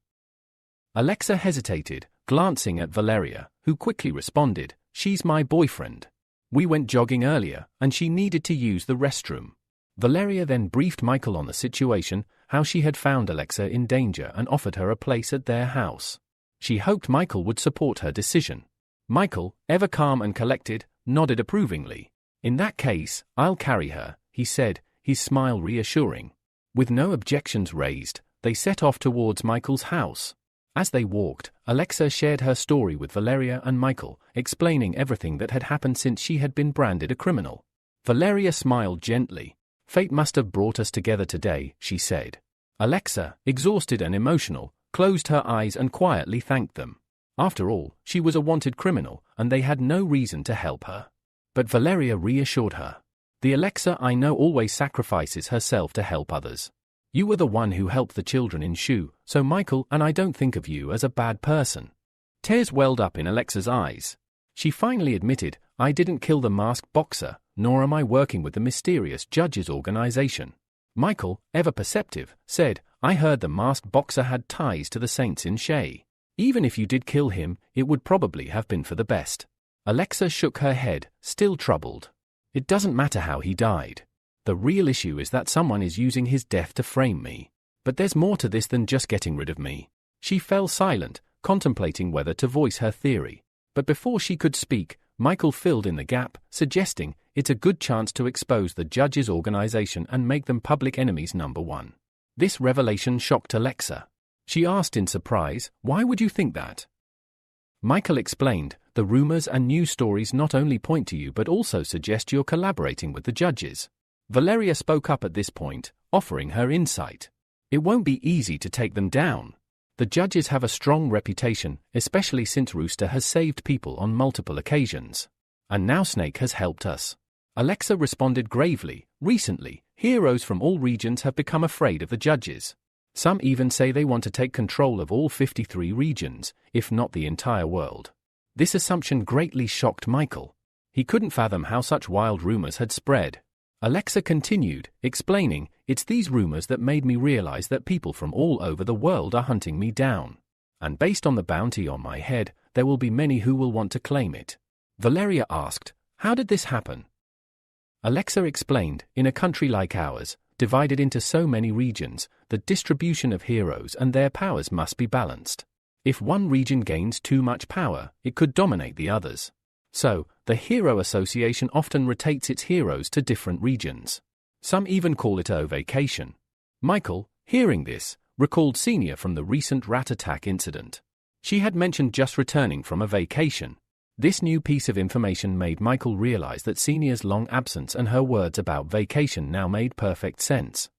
Alexa hesitated, glancing at Valeria, who quickly responded, "She's my boyfriend. We went jogging earlier, and she needed to use the restroom." Valeria then briefed Michael on the situation, how she had found Alexa in danger and offered her a place at their house. She hoped Michael would support her decision. Michael, ever calm and collected, nodded approvingly. "In that case, I'll carry her," he said, his smile reassuring. With no objections raised, they set off towards Michael's house. As they walked, Alexa shared her story with Valeria and Michael, explaining everything that had happened since she had been branded a criminal. Valeria smiled gently. "Fate must have brought us together today," she said. Alexa, exhausted and emotional, closed her eyes and quietly thanked them. After all, she was a wanted criminal, and they had no reason to help her. But Valeria reassured her. "The Alexa I know always sacrifices herself to help others. You were the one who helped the children in Shu, so Michael and I don't think of you as a bad person." Tears welled up in Alexa's eyes. She finally admitted, "I didn't kill the masked boxer, nor am I working with the mysterious judges organization." Michael, ever perceptive, said, "I heard the masked boxer had ties to the saints in Shay. Even if you did kill him, it would probably have been for the best." Alexa shook her head, still troubled. "It doesn't matter how he died. The real issue is that someone is using his death to frame me. But there's more to this than just getting rid of me." She fell silent, contemplating whether to voice her theory. But before she could speak, Michael filled in the gap, suggesting, "It's a good chance to expose the judges' organization and make them public enemies number one." This revelation shocked Alexa. She asked in surprise, "Why would you think that?" Michael explained, "The rumors and news stories not only point to you but also suggest you're collaborating with the judges." Valeria spoke up at this point, offering her insight. "It won't be easy to take them down. The judges have a strong reputation, especially since Rooster has saved people on multiple occasions. And now Snake has helped us." Alexa responded gravely, "Recently, heroes from all regions have become afraid of the judges. Some even say they want to take control of all 53 regions, if not the entire world. This assumption greatly shocked Michael. He couldn't fathom how such wild rumors had spread. Alexa continued, explaining, "It's these rumors that made me realize that people from all over the world are hunting me down. And based on the bounty on my head, there will be many who will want to claim it." Valeria asked, "How did this happen?" Alexa explained, "In a country like ours, divided into so many regions, the distribution of heroes and their powers must be balanced. If one region gains too much power, it could dominate the others. So, the Hero Association often rotates its heroes to different regions. Some even call it a vacation." Michael, hearing this, recalled Senior from the recent rat attack incident. She had mentioned just returning from a vacation. This new piece of information made Michael realize that Senior's long absence and her words about vacation now made perfect sense.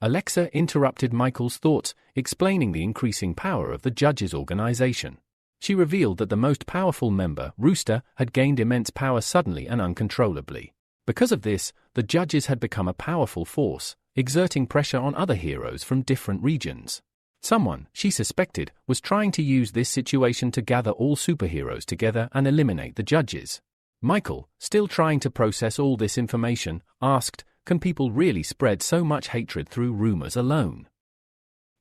Alexa interrupted Michael's thoughts, explaining the increasing power of the judges' organization. She revealed that the most powerful member, Rooster, had gained immense power suddenly and uncontrollably. Because of this, the judges had become a powerful force, exerting pressure on other heroes from different regions. Someone, she suspected, was trying to use this situation to gather all superheroes together and eliminate the judges. Michael, still trying to process all this information, asked, "Can people really spread so much hatred through rumors alone?"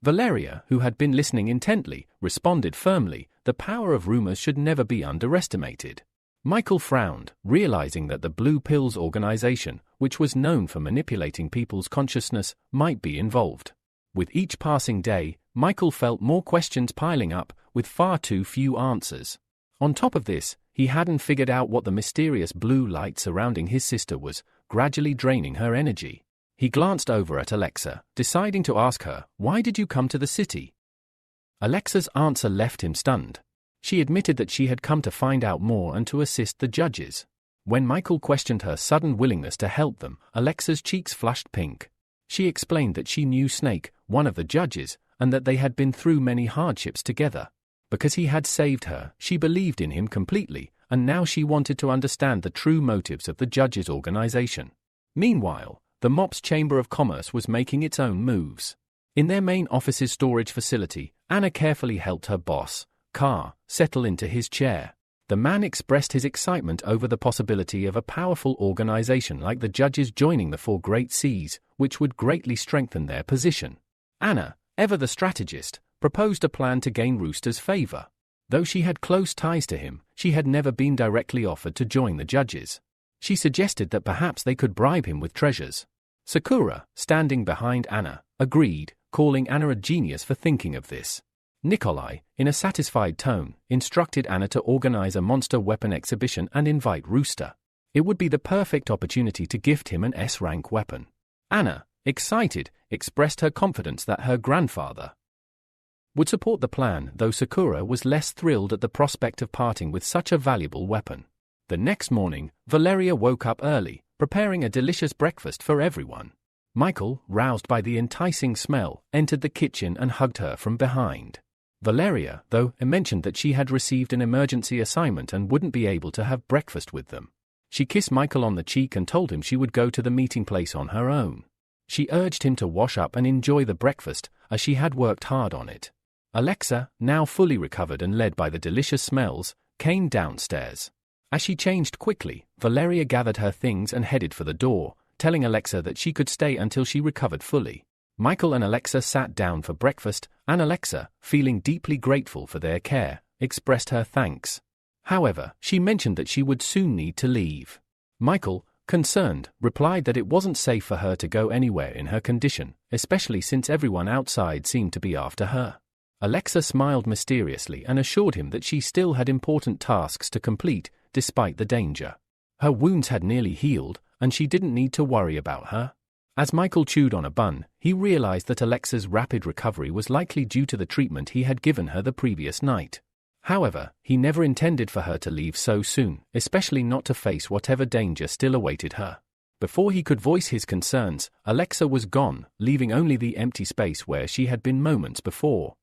Valeria, who had been listening intently, responded firmly, "The power of rumors should never be underestimated." Michael frowned, realizing that the Blue Pills organization, which was known for manipulating people's consciousness, might be involved. With each passing day, Michael felt more questions piling up, with far too few answers. On top of this, he hadn't figured out what the mysterious blue light surrounding his sister was, gradually draining her energy. He glanced over at Alexa, deciding to ask her, "Why did you come to the city?" Alexa's answer left him stunned. She admitted that she had come to find out more and to assist the judges. When Michael questioned her sudden willingness to help them, Alexa's cheeks flushed pink. She explained that she knew Snake, one of the judges, and that they had been through many hardships together. Because he had saved her, she believed in him completely, and now she wanted to understand the true motives of the judges' organization. Meanwhile, the MOPS Chamber of Commerce was making its own moves. In their main office's storage facility, Anna carefully helped her boss, Carr, settle into his chair. The man expressed his excitement over the possibility of a powerful organization like the judges joining the Four Great Seas, which would greatly strengthen their position. Anna, ever the strategist, proposed a plan to gain Rooster's favor. Though she had close ties to him, she had never been directly offered to join the judges. She suggested that perhaps they could bribe him with treasures. Sakura, standing behind Anna, agreed, calling Anna a genius for thinking of this. Nikolai, in a satisfied tone, instructed Anna to organize a monster weapon exhibition and invite Rooster. It would be the perfect opportunity to gift him an S-rank weapon. Anna, excited, expressed her confidence that her grandfather would support the plan, though Sakura was less thrilled at the prospect of parting with such a valuable weapon. The next morning, Valeria woke up early, preparing a delicious breakfast for everyone. Michael, roused by the enticing smell, entered the kitchen and hugged her from behind. Valeria, though, mentioned that she had received an emergency assignment and wouldn't be able to have breakfast with them. She kissed Michael on the cheek and told him she would go to the meeting place on her own. She urged him to wash up and enjoy the breakfast, as she had worked hard on it. Alexa, now fully recovered and led by the delicious smells, came downstairs. As she changed quickly, Valeria gathered her things and headed for the door, telling Alexa that she could stay until she recovered fully. Michael and Alexa sat down for breakfast, and Alexa, feeling deeply grateful for their care, expressed her thanks. However, she mentioned that she would soon need to leave. Michael, concerned, replied that it wasn't safe for her to go anywhere in her condition, especially since everyone outside seemed to be after her. Alexa smiled mysteriously and assured him that she still had important tasks to complete, despite the danger. Her wounds had nearly healed, and she didn't need to worry about her. As Michael chewed on a bun, he realized that Alexa's rapid recovery was likely due to the treatment he had given her the previous night. However, he never intended for her to leave so soon, especially not to face whatever danger still awaited her. Before he could voice his concerns, Alexa was gone, leaving only the empty space where she had been moments before.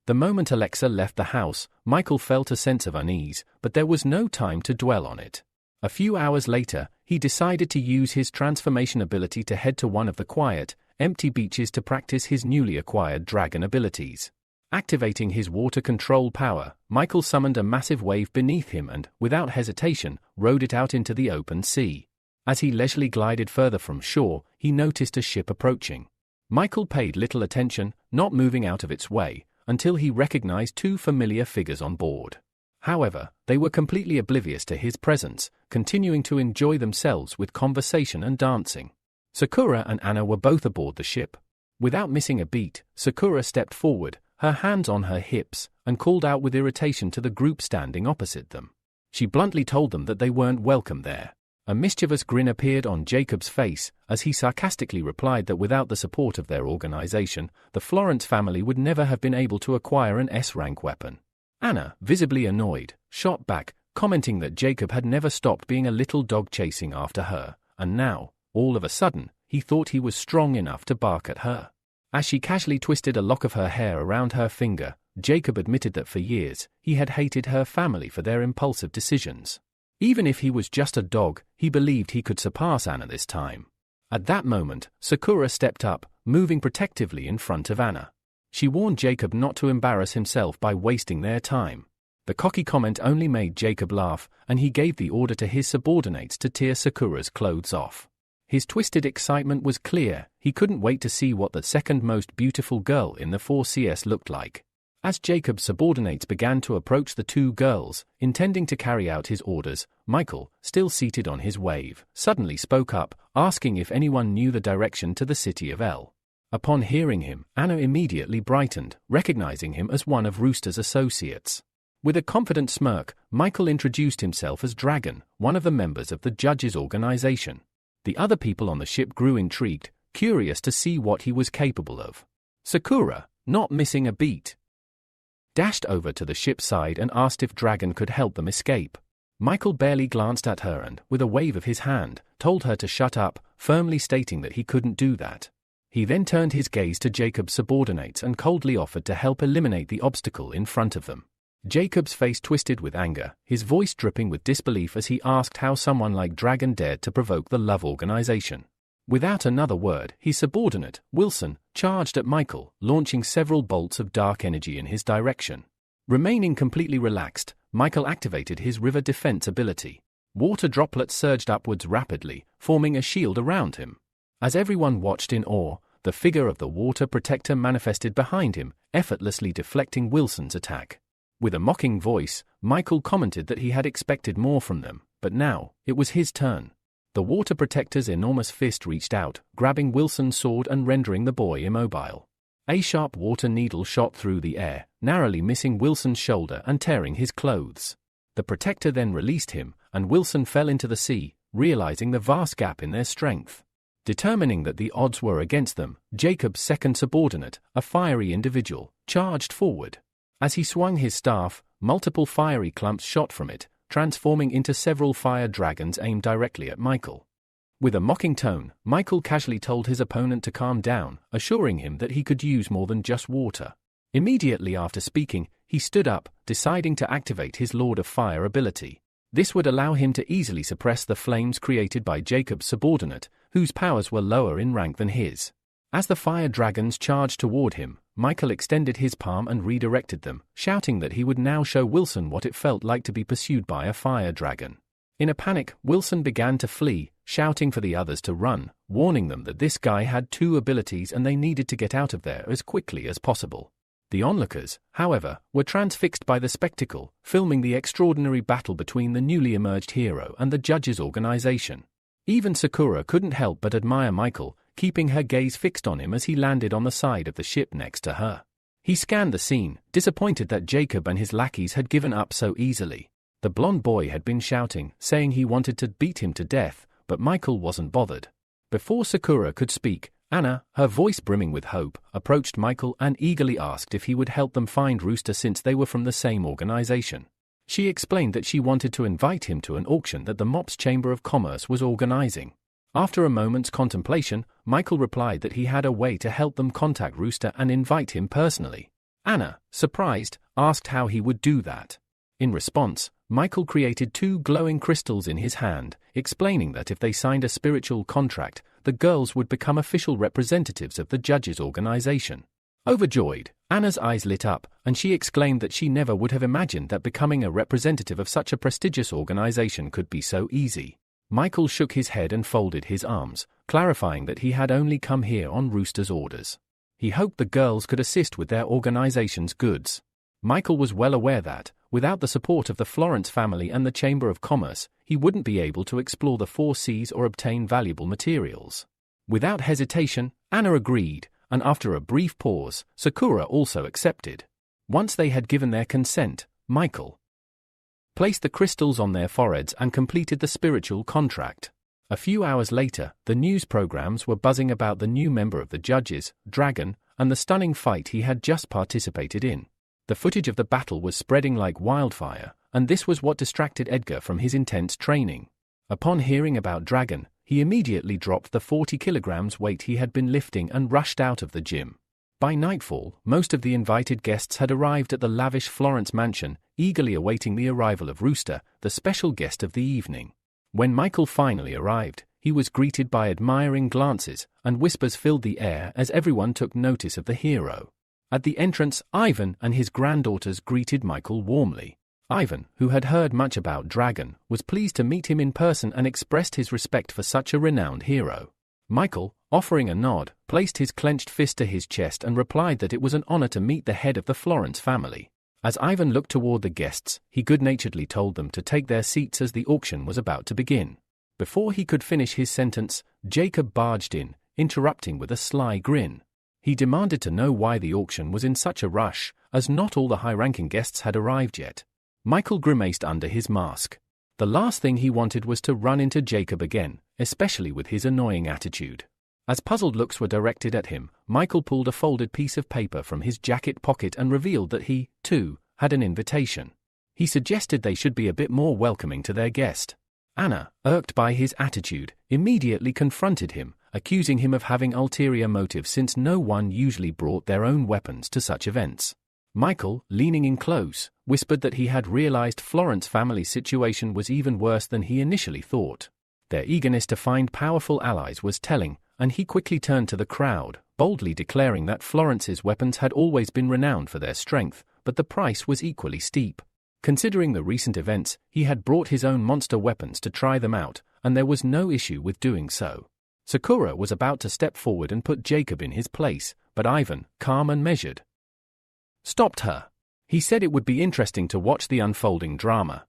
The moment Alexa left the house, Michael felt a sense of unease, but there was no time to dwell on it. A few hours later, he decided to use his transformation ability to head to one of the quiet, empty beaches to practice his newly acquired dragon abilities. Activating his water control power, Michael summoned a massive wave beneath him and, without hesitation, rode it out into the open sea. As he leisurely glided further from shore, he noticed a ship approaching. Michael paid little attention, not moving out of its way, until he recognized two familiar figures on board. However, they were completely oblivious to his presence, continuing to enjoy themselves with conversation and dancing. Sakura and Anna were both aboard the ship. Without missing a beat, Sakura stepped forward, her hands on her hips, and called out with irritation to the group standing opposite them. She bluntly told them that they weren't welcome there. A mischievous grin appeared on Jacob's face as he sarcastically replied that without the support of their organization, the Florence family would never have been able to acquire an S-rank weapon. Anna, visibly annoyed, shot back, commenting that Jacob had never stopped being a little dog chasing after her, and now, all of a sudden, he thought he was strong enough to bark at her. As she casually twisted a lock of her hair around her finger, Jacob admitted that for years, he had hated her family for their impulsive decisions. Even if he was just a dog, he believed he could surpass Anna this time. At that moment, Sakura stepped up, moving protectively in front of Anna. She warned Jacob not to embarrass himself by wasting their time. The cocky comment only made Jacob laugh, and he gave the order to his subordinates to tear Sakura's clothes off. His twisted excitement was clear. He couldn't wait to see what the second most beautiful girl in the 4CS looked like. As Jacob's subordinates began to approach the two girls, intending to carry out his orders, Michael, still seated on his wave, suddenly spoke up, asking if anyone knew the direction to the city of L. Upon hearing him, Anna immediately brightened, recognizing him as one of Rooster's associates. With a confident smirk, Michael introduced himself as Dragon, one of the members of the judges' organization. The other people on the ship grew intrigued, curious to see what he was capable of. Sakura, not missing a beat, dashed over to the ship's side and asked if Dragon could help them escape. Michael barely glanced at her and, with a wave of his hand, told her to shut up, firmly stating that he couldn't do that. He then turned his gaze to Jacob's subordinates and coldly offered to help eliminate the obstacle in front of them. Jacob's face twisted with anger, his voice dripping with disbelief as he asked how someone like Dragon dared to provoke the Love Organization. Without another word, his subordinate, Wilson, charged at Michael, launching several bolts of dark energy in his direction. Remaining completely relaxed, Michael activated his river defense ability. Water droplets surged upwards rapidly, forming a shield around him. As everyone watched in awe, the figure of the water protector manifested behind him, effortlessly deflecting Wilson's attack. With a mocking voice, Michael commented that he had expected more from them, but now, it was his turn. The water protector's enormous fist reached out, grabbing Wilson's sword and rendering the boy immobile. A sharp water needle shot through the air, narrowly missing Wilson's shoulder and tearing his clothes. The protector then released him, and Wilson fell into the sea, realizing the vast gap in their strength. Determining that the odds were against them, Jacob's second subordinate, a fiery individual, charged forward. As he swung his staff, multiple fiery clumps shot from it, transforming into several fire dragons aimed directly at Michael. With a mocking tone, Michael casually told his opponent to calm down, assuring him that he could use more than just water. Immediately after speaking, he stood up, deciding to activate his Lord of Fire ability. This would allow him to easily suppress the flames created by Jacob's subordinate, whose powers were lower in rank than his. As the fire dragons charged toward him, Michael extended his palm and redirected them, shouting that he would now show Wilson what it felt like to be pursued by a fire dragon. In a panic, Wilson began to flee, shouting for the others to run, warning them that this guy had two abilities and they needed to get out of there as quickly as possible. The onlookers, however, were transfixed by the spectacle, filming the extraordinary battle between the newly emerged hero and the judges' organization. Even Sakura couldn't help but admire Michael, keeping her gaze fixed on him as he landed on the side of the ship next to her. He scanned the scene, disappointed that Jacob and his lackeys had given up so easily. The blonde boy had been shouting, saying he wanted to beat him to death, but Michael wasn't bothered. Before Sakura could speak, Anna, her voice brimming with hope, approached Michael and eagerly asked if he would help them find Rooster since they were from the same organization. She explained that she wanted to invite him to an auction that the MOPS Chamber of Commerce was organizing. After a moment's contemplation, Michael replied that he had a way to help them contact Rooster and invite him personally. Anna, surprised, asked how he would do that. In response, Michael created two glowing crystals in his hand, explaining that if they signed a spiritual contract, the girls would become official representatives of the judges' organization. Overjoyed, Anna's eyes lit up, and she exclaimed that she never would have imagined that becoming a representative of such a prestigious organization could be so easy. Michael shook his head and folded his arms, clarifying that he had only come here on Rooster's orders. He hoped the girls could assist with their organization's goods. Michael was well aware that, without the support of the Florence family and the Chamber of Commerce, he wouldn't be able to explore the 4 seas or obtain valuable materials. Without hesitation, Anna agreed, and after a brief pause, Sakura also accepted. Once they had given their consent, Michael placed the crystals on their foreheads and completed the spiritual contract. A few hours later, the news programs were buzzing about the new member of the judges, Dragon, and the stunning fight he had just participated in. The footage of the battle was spreading like wildfire, and this was what distracted Edgar from his intense training. Upon hearing about Dragon, he immediately dropped the 40 kilograms weight he had been lifting and rushed out of the gym. By nightfall, most of the invited guests had arrived at the lavish Florence mansion, eagerly awaiting the arrival of Rooster, the special guest of the evening. When Michael finally arrived, he was greeted by admiring glances, and whispers filled the air as everyone took notice of the hero. At the entrance, Ivan and his granddaughters greeted Michael warmly. Ivan, who had heard much about Dragon, was pleased to meet him in person and expressed his respect for such a renowned hero. Michael, offering a nod, placed his clenched fist to his chest and replied that it was an honor to meet the head of the Florence family. As Ivan looked toward the guests, he good-naturedly told them to take their seats as the auction was about to begin. Before he could finish his sentence, Jacob barged in, interrupting with a sly grin. He demanded to know why the auction was in such a rush, as not all the high-ranking guests had arrived yet. Michael grimaced under his mask. The last thing he wanted was to run into Jacob again, especially with his annoying attitude. As puzzled looks were directed at him, Michael pulled a folded piece of paper from his jacket pocket and revealed that he, too, had an invitation. He suggested they should be a bit more welcoming to their guest. Anna, irked by his attitude, immediately confronted him, accusing him of having ulterior motives since no one usually brought their own weapons to such events. Michael, leaning in close, whispered that he had realized Florence family's situation was even worse than he initially thought. Their eagerness to find powerful allies was telling, and he quickly turned to the crowd, boldly declaring that Florence's weapons had always been renowned for their strength, but the price was equally steep. Considering the recent events, he had brought his own monster weapons to try them out, and there was no issue with doing so. Sakura was about to step forward and put Jacob in his place, but Ivan, calm and measured, stopped her. He said it would be interesting to watch the unfolding drama.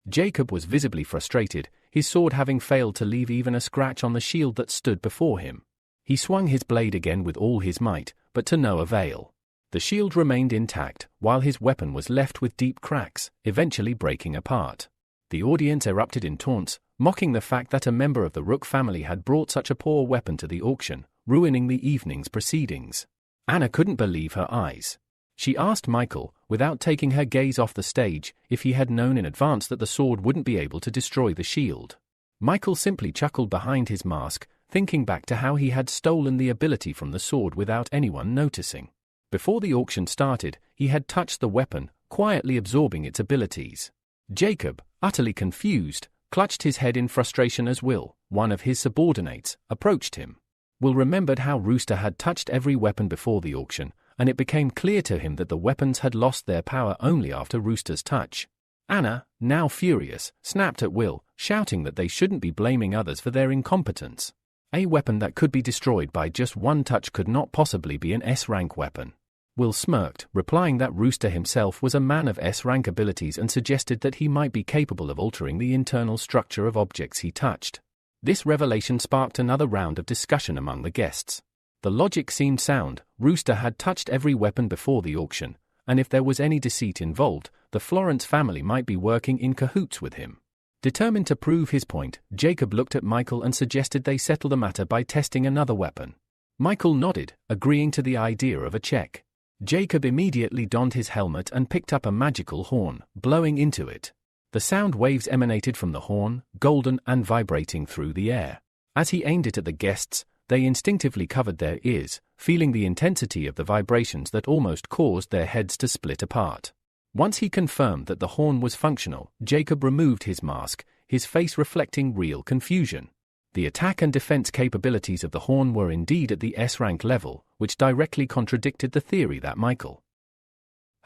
Jacob was visibly frustrated, his sword having failed to leave even a scratch on the shield that stood before him. He swung his blade again with all his might, but to no avail. The shield remained intact, while his weapon was left with deep cracks, eventually breaking apart. The audience erupted in taunts, mocking the fact that a member of the Rook family had brought such a poor weapon to the auction, ruining the evening's proceedings. Anna couldn't believe her eyes. She asked Michael, without taking her gaze off the stage, if he had known in advance that the sword wouldn't be able to destroy the shield. Michael simply chuckled behind his mask, thinking back to how he had stolen the ability from the sword without anyone noticing. Before the auction started, he had touched the weapon, quietly absorbing its abilities. Jacob, utterly confused, clutched his head in frustration as Will, one of his subordinates, approached him. Will remembered how Rooster had touched every weapon before the auction, and it became clear to him that the weapons had lost their power only after Rooster's touch. Anna, now furious, snapped at Will, shouting that they shouldn't be blaming others for their incompetence. A weapon that could be destroyed by just one touch could not possibly be an S-rank weapon. Will smirked, replying that Rooster himself was a man of S-rank abilities and suggested that he might be capable of altering the internal structure of objects he touched. This revelation sparked another round of discussion among the guests. The logic seemed sound. Rooster had touched every weapon before the auction, and if there was any deceit involved, the Florence family might be working in cahoots with him. Determined to prove his point, Jacob looked at Michael and suggested they settle the matter by testing another weapon. Michael nodded, agreeing to the idea of a check. Jacob immediately donned his helmet and picked up a magical horn, blowing into it. The sound waves emanated from the horn, golden and vibrating through the air. As he aimed it at the guests, they instinctively covered their ears, feeling the intensity of the vibrations that almost caused their heads to split apart. Once he confirmed that the horn was functional, Jacob removed his mask, his face reflecting real confusion. The attack and defense capabilities of the horn were indeed at the S-rank level, which directly contradicted the theory that Michael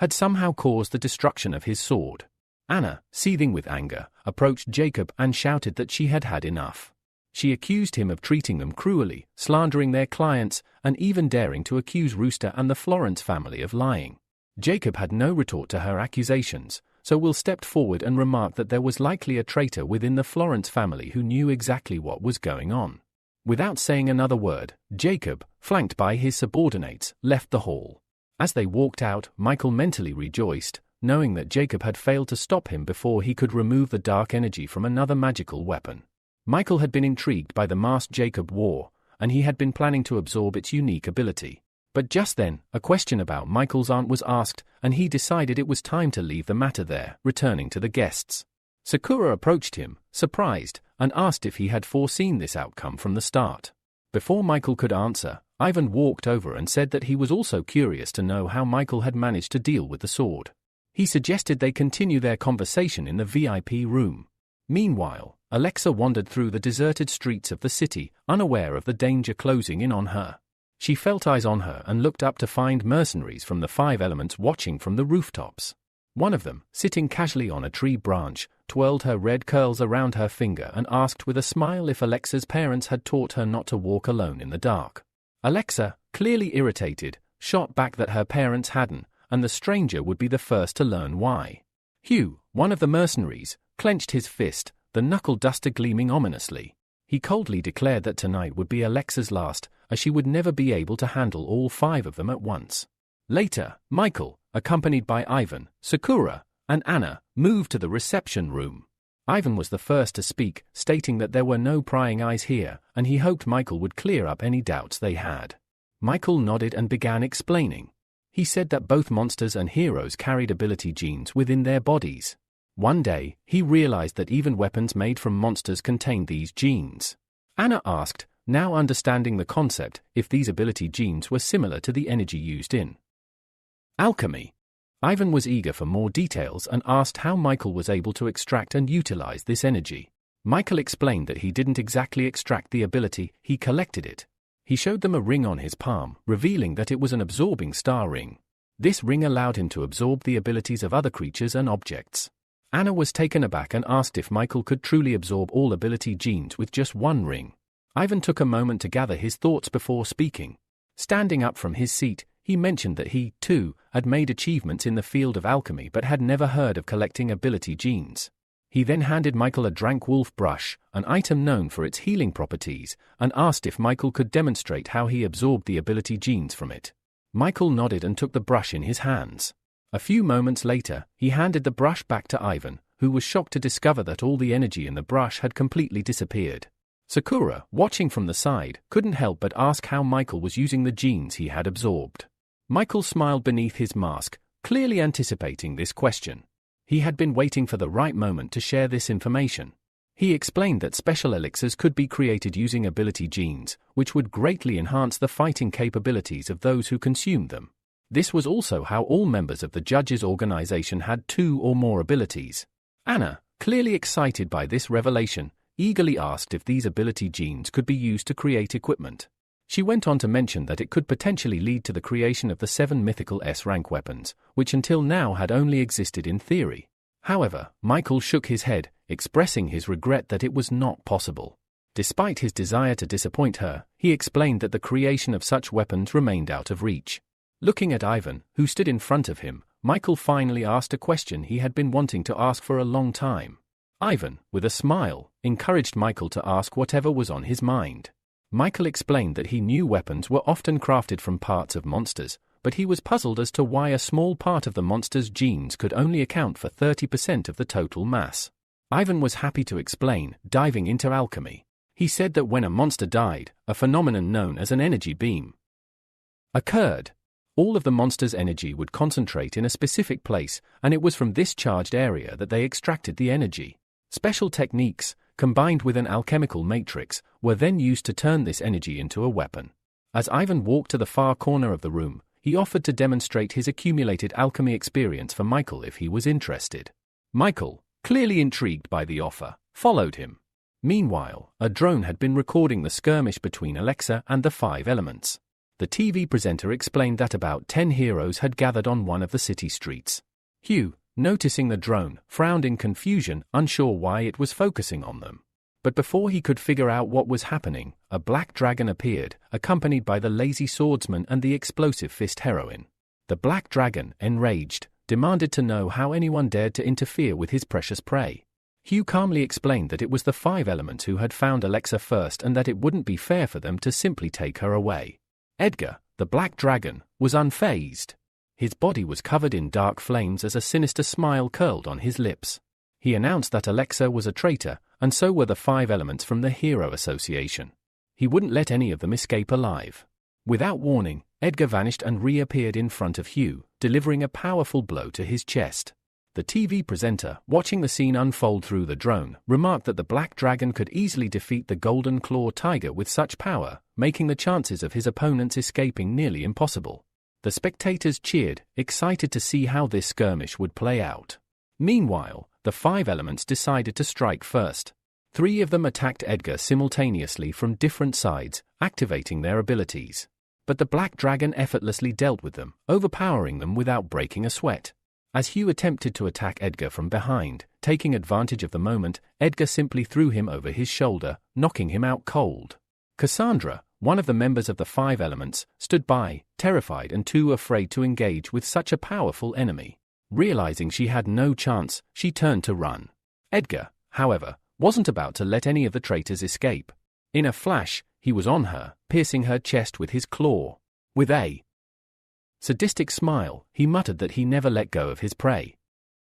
had somehow caused the destruction of his sword. Anna, seething with anger, approached Jacob and shouted that she had had enough. She accused him of treating them cruelly, slandering their clients, and even daring to accuse Rooster and the Florence family of lying. Jacob had no retort to her accusations, so Will stepped forward and remarked that there was likely a traitor within the Florence family who knew exactly what was going on. Without saying another word, Jacob, flanked by his subordinates, left the hall. As they walked out, Michael mentally rejoiced, knowing that Jacob had failed to stop him before he could remove the dark energy from another magical weapon. Michael had been intrigued by the mask Jacob wore, and he had been planning to absorb its unique ability. But just then, a question about Michael's aunt was asked, and he decided it was time to leave the matter there, returning to the guests. Sakura approached him, surprised, and asked if he had foreseen this outcome from the start. Before Michael could answer, Ivan walked over and said that he was also curious to know how Michael had managed to deal with the sword. He suggested they continue their conversation in the VIP room. Meanwhile, Alexa wandered through the deserted streets of the city, unaware of the danger closing in on her. She felt eyes on her and looked up to find mercenaries from the 5 elements watching from the rooftops. One of them, sitting casually on a tree branch, twirled her red curls around her finger and asked with a smile if Alexa's parents had taught her not to walk alone in the dark. Alexa, clearly irritated, shot back that her parents hadn't, and the stranger would be the first to learn why. Hugh, one of the mercenaries, clenched his fist, the knuckle duster gleaming ominously. He coldly declared that tonight would be Alexa's last, as she would never be able to handle all 5 of them at once. Later, Michael, accompanied by Ivan, Sakura, and Anna, moved to the reception room. Ivan was the first to speak, stating that there were no prying eyes here, and he hoped Michael would clear up any doubts they had. Michael nodded and began explaining. He said that both monsters and heroes carried ability genes within their bodies. One day, he realized that even weapons made from monsters contained these genes. Anna asked, now understanding the concept, if these ability genes were similar to the energy used in alchemy. Ivan was eager for more details and asked how Michael was able to extract and utilize this energy. Michael explained that he didn't exactly extract the ability, he collected it. He showed them a ring on his palm, revealing that it was an absorbing star ring. This ring allowed him to absorb the abilities of other creatures and objects. Anna was taken aback and asked if Michael could truly absorb all ability genes with just one ring. Ivan took a moment to gather his thoughts before speaking. Standing up from his seat, he mentioned that he, too, had made achievements in the field of alchemy but had never heard of collecting ability genes. He then handed Michael a drank wolf brush, an item known for its healing properties, and asked if Michael could demonstrate how he absorbed the ability genes from it. Michael nodded and took the brush in his hands. A few moments later, he handed the brush back to Ivan, who was shocked to discover that all the energy in the brush had completely disappeared. Sakura, watching from the side, couldn't help but ask how Michael was using the genes he had absorbed. Michael smiled beneath his mask, clearly anticipating this question. He had been waiting for the right moment to share this information. He explained that special elixirs could be created using ability genes, which would greatly enhance the fighting capabilities of those who consumed them. This was also how all members of the judges' organization had 2 or more abilities. Anna, clearly excited by this revelation, eagerly asked if these ability genes could be used to create equipment. She went on to mention that it could potentially lead to the creation of the 7 mythical S-rank weapons, which until now had only existed in theory. However, Michael shook his head, expressing his regret that it was not possible. Despite his desire to disappoint her, he explained that the creation of such weapons remained out of reach. Looking at Ivan, who stood in front of him, Michael finally asked a question he had been wanting to ask for a long time. Ivan, with a smile, encouraged Michael to ask whatever was on his mind. Michael explained that he knew weapons were often crafted from parts of monsters, but he was puzzled as to why a small part of the monster's genes could only account for 30% of the total mass. Ivan was happy to explain, diving into alchemy. He said that when a monster died, a phenomenon known as an energy beam occurred. All of the monster's energy would concentrate in a specific place, and it was from this charged area that they extracted the energy. Special techniques, combined with an alchemical matrix, were then used to turn this energy into a weapon. As Ivan walked to the far corner of the room, he offered to demonstrate his accumulated alchemy experience for Michael if he was interested. Michael, clearly intrigued by the offer, followed him. Meanwhile, a drone had been recording the skirmish between Alexa and the 5 elements. The TV presenter explained that about 10 heroes had gathered on one of the city streets. Hugh, noticing the drone, frowned in confusion, unsure why it was focusing on them. But before he could figure out what was happening, a black dragon appeared, accompanied by the lazy swordsman and the explosive fist heroine. The black dragon, enraged, demanded to know how anyone dared to interfere with his precious prey. Hugh calmly explained that it was the 5 elements who had found Alexa first and that it wouldn't be fair for them to simply take her away. Edgar, the black dragon, was unfazed. His body was covered in dark flames as a sinister smile curled on his lips. He announced that Alexa was a traitor, and so were the 5 elements from the Hero Association. He wouldn't let any of them escape alive. Without warning, Edgar vanished and reappeared in front of Hugh, delivering a powerful blow to his chest. The TV presenter, watching the scene unfold through the drone, remarked that the black dragon could easily defeat the golden claw tiger with such power, making the chances of his opponents escaping nearly impossible. The spectators cheered, excited to see how this skirmish would play out. Meanwhile, the 5 elements decided to strike first. 3 of them attacked Edgar simultaneously from different sides, activating their abilities. But the black dragon effortlessly dealt with them, overpowering them without breaking a sweat. As Hugh attempted to attack Edgar from behind, taking advantage of the moment, Edgar simply threw him over his shoulder, knocking him out cold. Cassandra, one of the members of the 5 elements, stood by, terrified and too afraid to engage with such a powerful enemy. Realizing she had no chance, she turned to run. Edgar, however, wasn't about to let any of the traitors escape. In a flash, he was on her, piercing her chest with his claw. With a sadistic smile, he muttered that he never let go of his prey.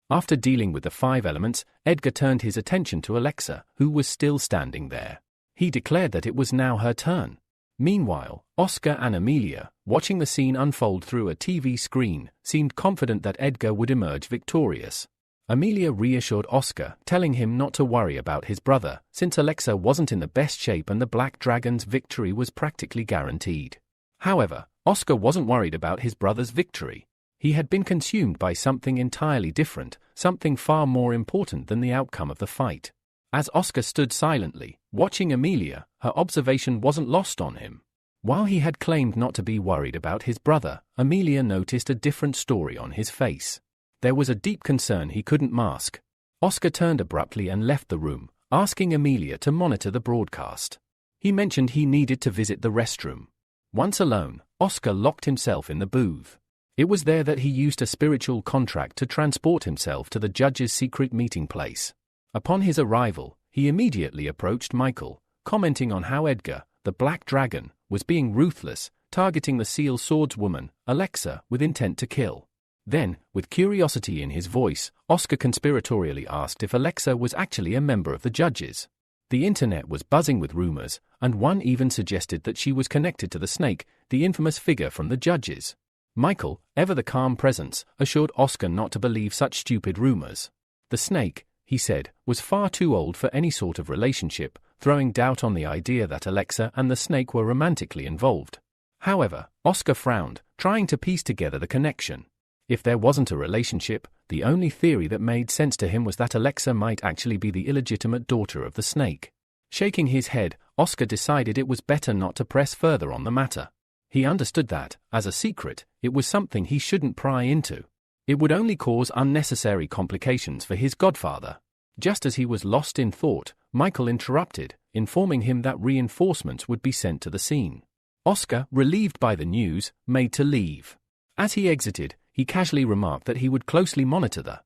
After dealing with the 5 elements, Edgar turned his attention to Alexa, who was still standing there. He declared that it was now her turn. Meanwhile, Oscar and Amelia, watching the scene unfold through a TV screen, seemed confident that Edgar would emerge victorious. Amelia reassured Oscar, telling him not to worry about his brother, since Alexa wasn't in the best shape and the Black Dragon's victory was practically guaranteed. However, Oscar wasn't worried about his brother's victory. He had been consumed by something entirely different, something far more important than the outcome of the fight. As Oscar stood silently, watching Amelia, her observation wasn't lost on him. While he had claimed not to be worried about his brother, Amelia noticed a different story on his face. There was a deep concern he couldn't mask. Oscar turned abruptly and left the room, asking Amelia to monitor the broadcast. He mentioned he needed to visit the restroom. Once alone, Oscar locked himself in the booth. It was there that he used a spiritual contract to transport himself to the judge's secret meeting place. Upon his arrival, he immediately approached Michael, commenting on how Edgar, the Black Dragon, was being ruthless, targeting the Seal Swordswoman, Alexa, with intent to kill. Then, with curiosity in his voice, Oscar conspiratorially asked if Alexa was actually a member of the judges. The internet was buzzing with rumors, and one even suggested that she was connected to the Snake, the infamous figure from the judges. Michael, ever the calm presence, assured Oscar not to believe such stupid rumors. The Snake, he said, was far too old for any sort of relationship, throwing doubt on the idea that Alexa and the Snake were romantically involved. However, Oscar frowned, trying to piece together the connection. If there wasn't a relationship, the only theory that made sense to him was that Alexa might actually be the illegitimate daughter of the Snake. Shaking his head, Oscar decided it was better not to press further on the matter. He understood that, as a secret, it was something he shouldn't pry into. It would only cause unnecessary complications for his godfather. Just as he was lost in thought, Michael interrupted, informing him that reinforcements would be sent to the scene. Oscar, relieved by the news, made to leave. As he exited, he casually remarked that he would closely monitor the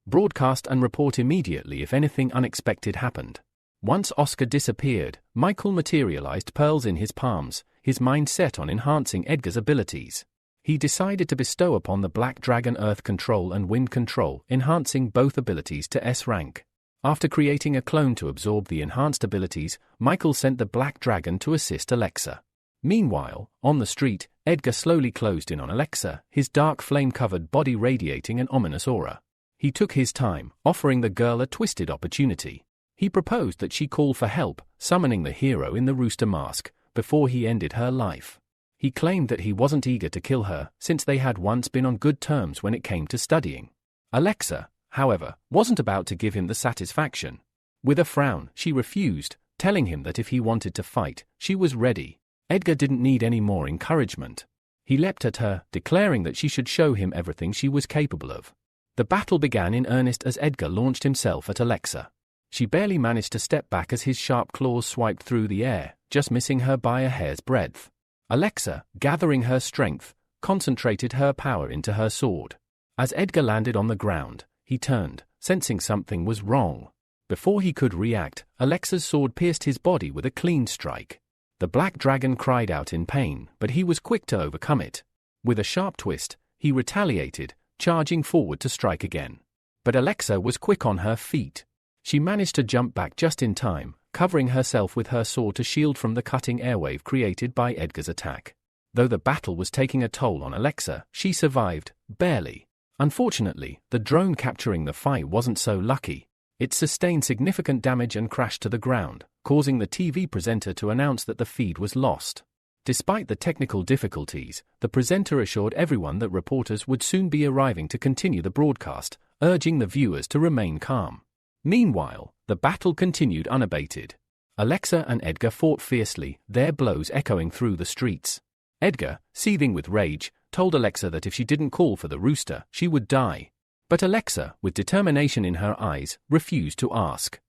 broadcast and report immediately if anything unexpected happened. Once Oscar disappeared, Michael materialized pearls in his palms, his mind set on enhancing Edgar's abilities. He decided to bestow upon the Black Dragon Earth Control and Wind Control, enhancing both abilities to S rank. After creating a clone to absorb the enhanced abilities, Michael sent the Black Dragon to assist Alexa. Meanwhile, on the street, Edgar slowly closed in on Alexa, his dark flame-covered body radiating an ominous aura. He took his time, offering the girl a twisted opportunity. He proposed that she call for help, summoning the hero in the rooster mask, before he ended her life. He claimed that he wasn't eager to kill her, since they had once been on good terms when it came to studying. Alexa, however, wasn't about to give him the satisfaction. With a frown, she refused, telling him that if he wanted to fight, she was ready. Edgar didn't need any more encouragement. He leapt at her, declaring that she should show him everything she was capable of. The battle began in earnest as Edgar launched himself at Alexa. She barely managed to step back as his sharp claws swiped through the air, just missing her by a hair's breadth. Alexa, gathering her strength, concentrated her power into her sword. As Edgar landed on the ground, he turned, sensing something was wrong. Before he could react, Alexa's sword pierced his body with a clean strike. The black dragon cried out in pain, but he was quick to overcome it. With a sharp twist, he retaliated, charging forward to strike again. But Alexa was quick on her feet. She managed to jump back just in time, covering herself with her sword to shield from the cutting airwave created by Edgar's attack. Though the battle was taking a toll on Alexa, she survived, barely. Unfortunately, the drone capturing the fight wasn't so lucky. It sustained significant damage and crashed to the ground, causing the TV presenter to announce that the feed was lost. Despite the technical difficulties, the presenter assured everyone that reporters would soon be arriving to continue the broadcast, urging the viewers to remain calm. Meanwhile, the battle continued unabated. Alexa and Edgar fought fiercely, their blows echoing through the streets. Edgar, seething with rage, told Alexa that if she didn't call for the rooster, she would die. But Alexa, with determination in her eyes, refused to ask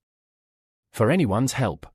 for anyone's help.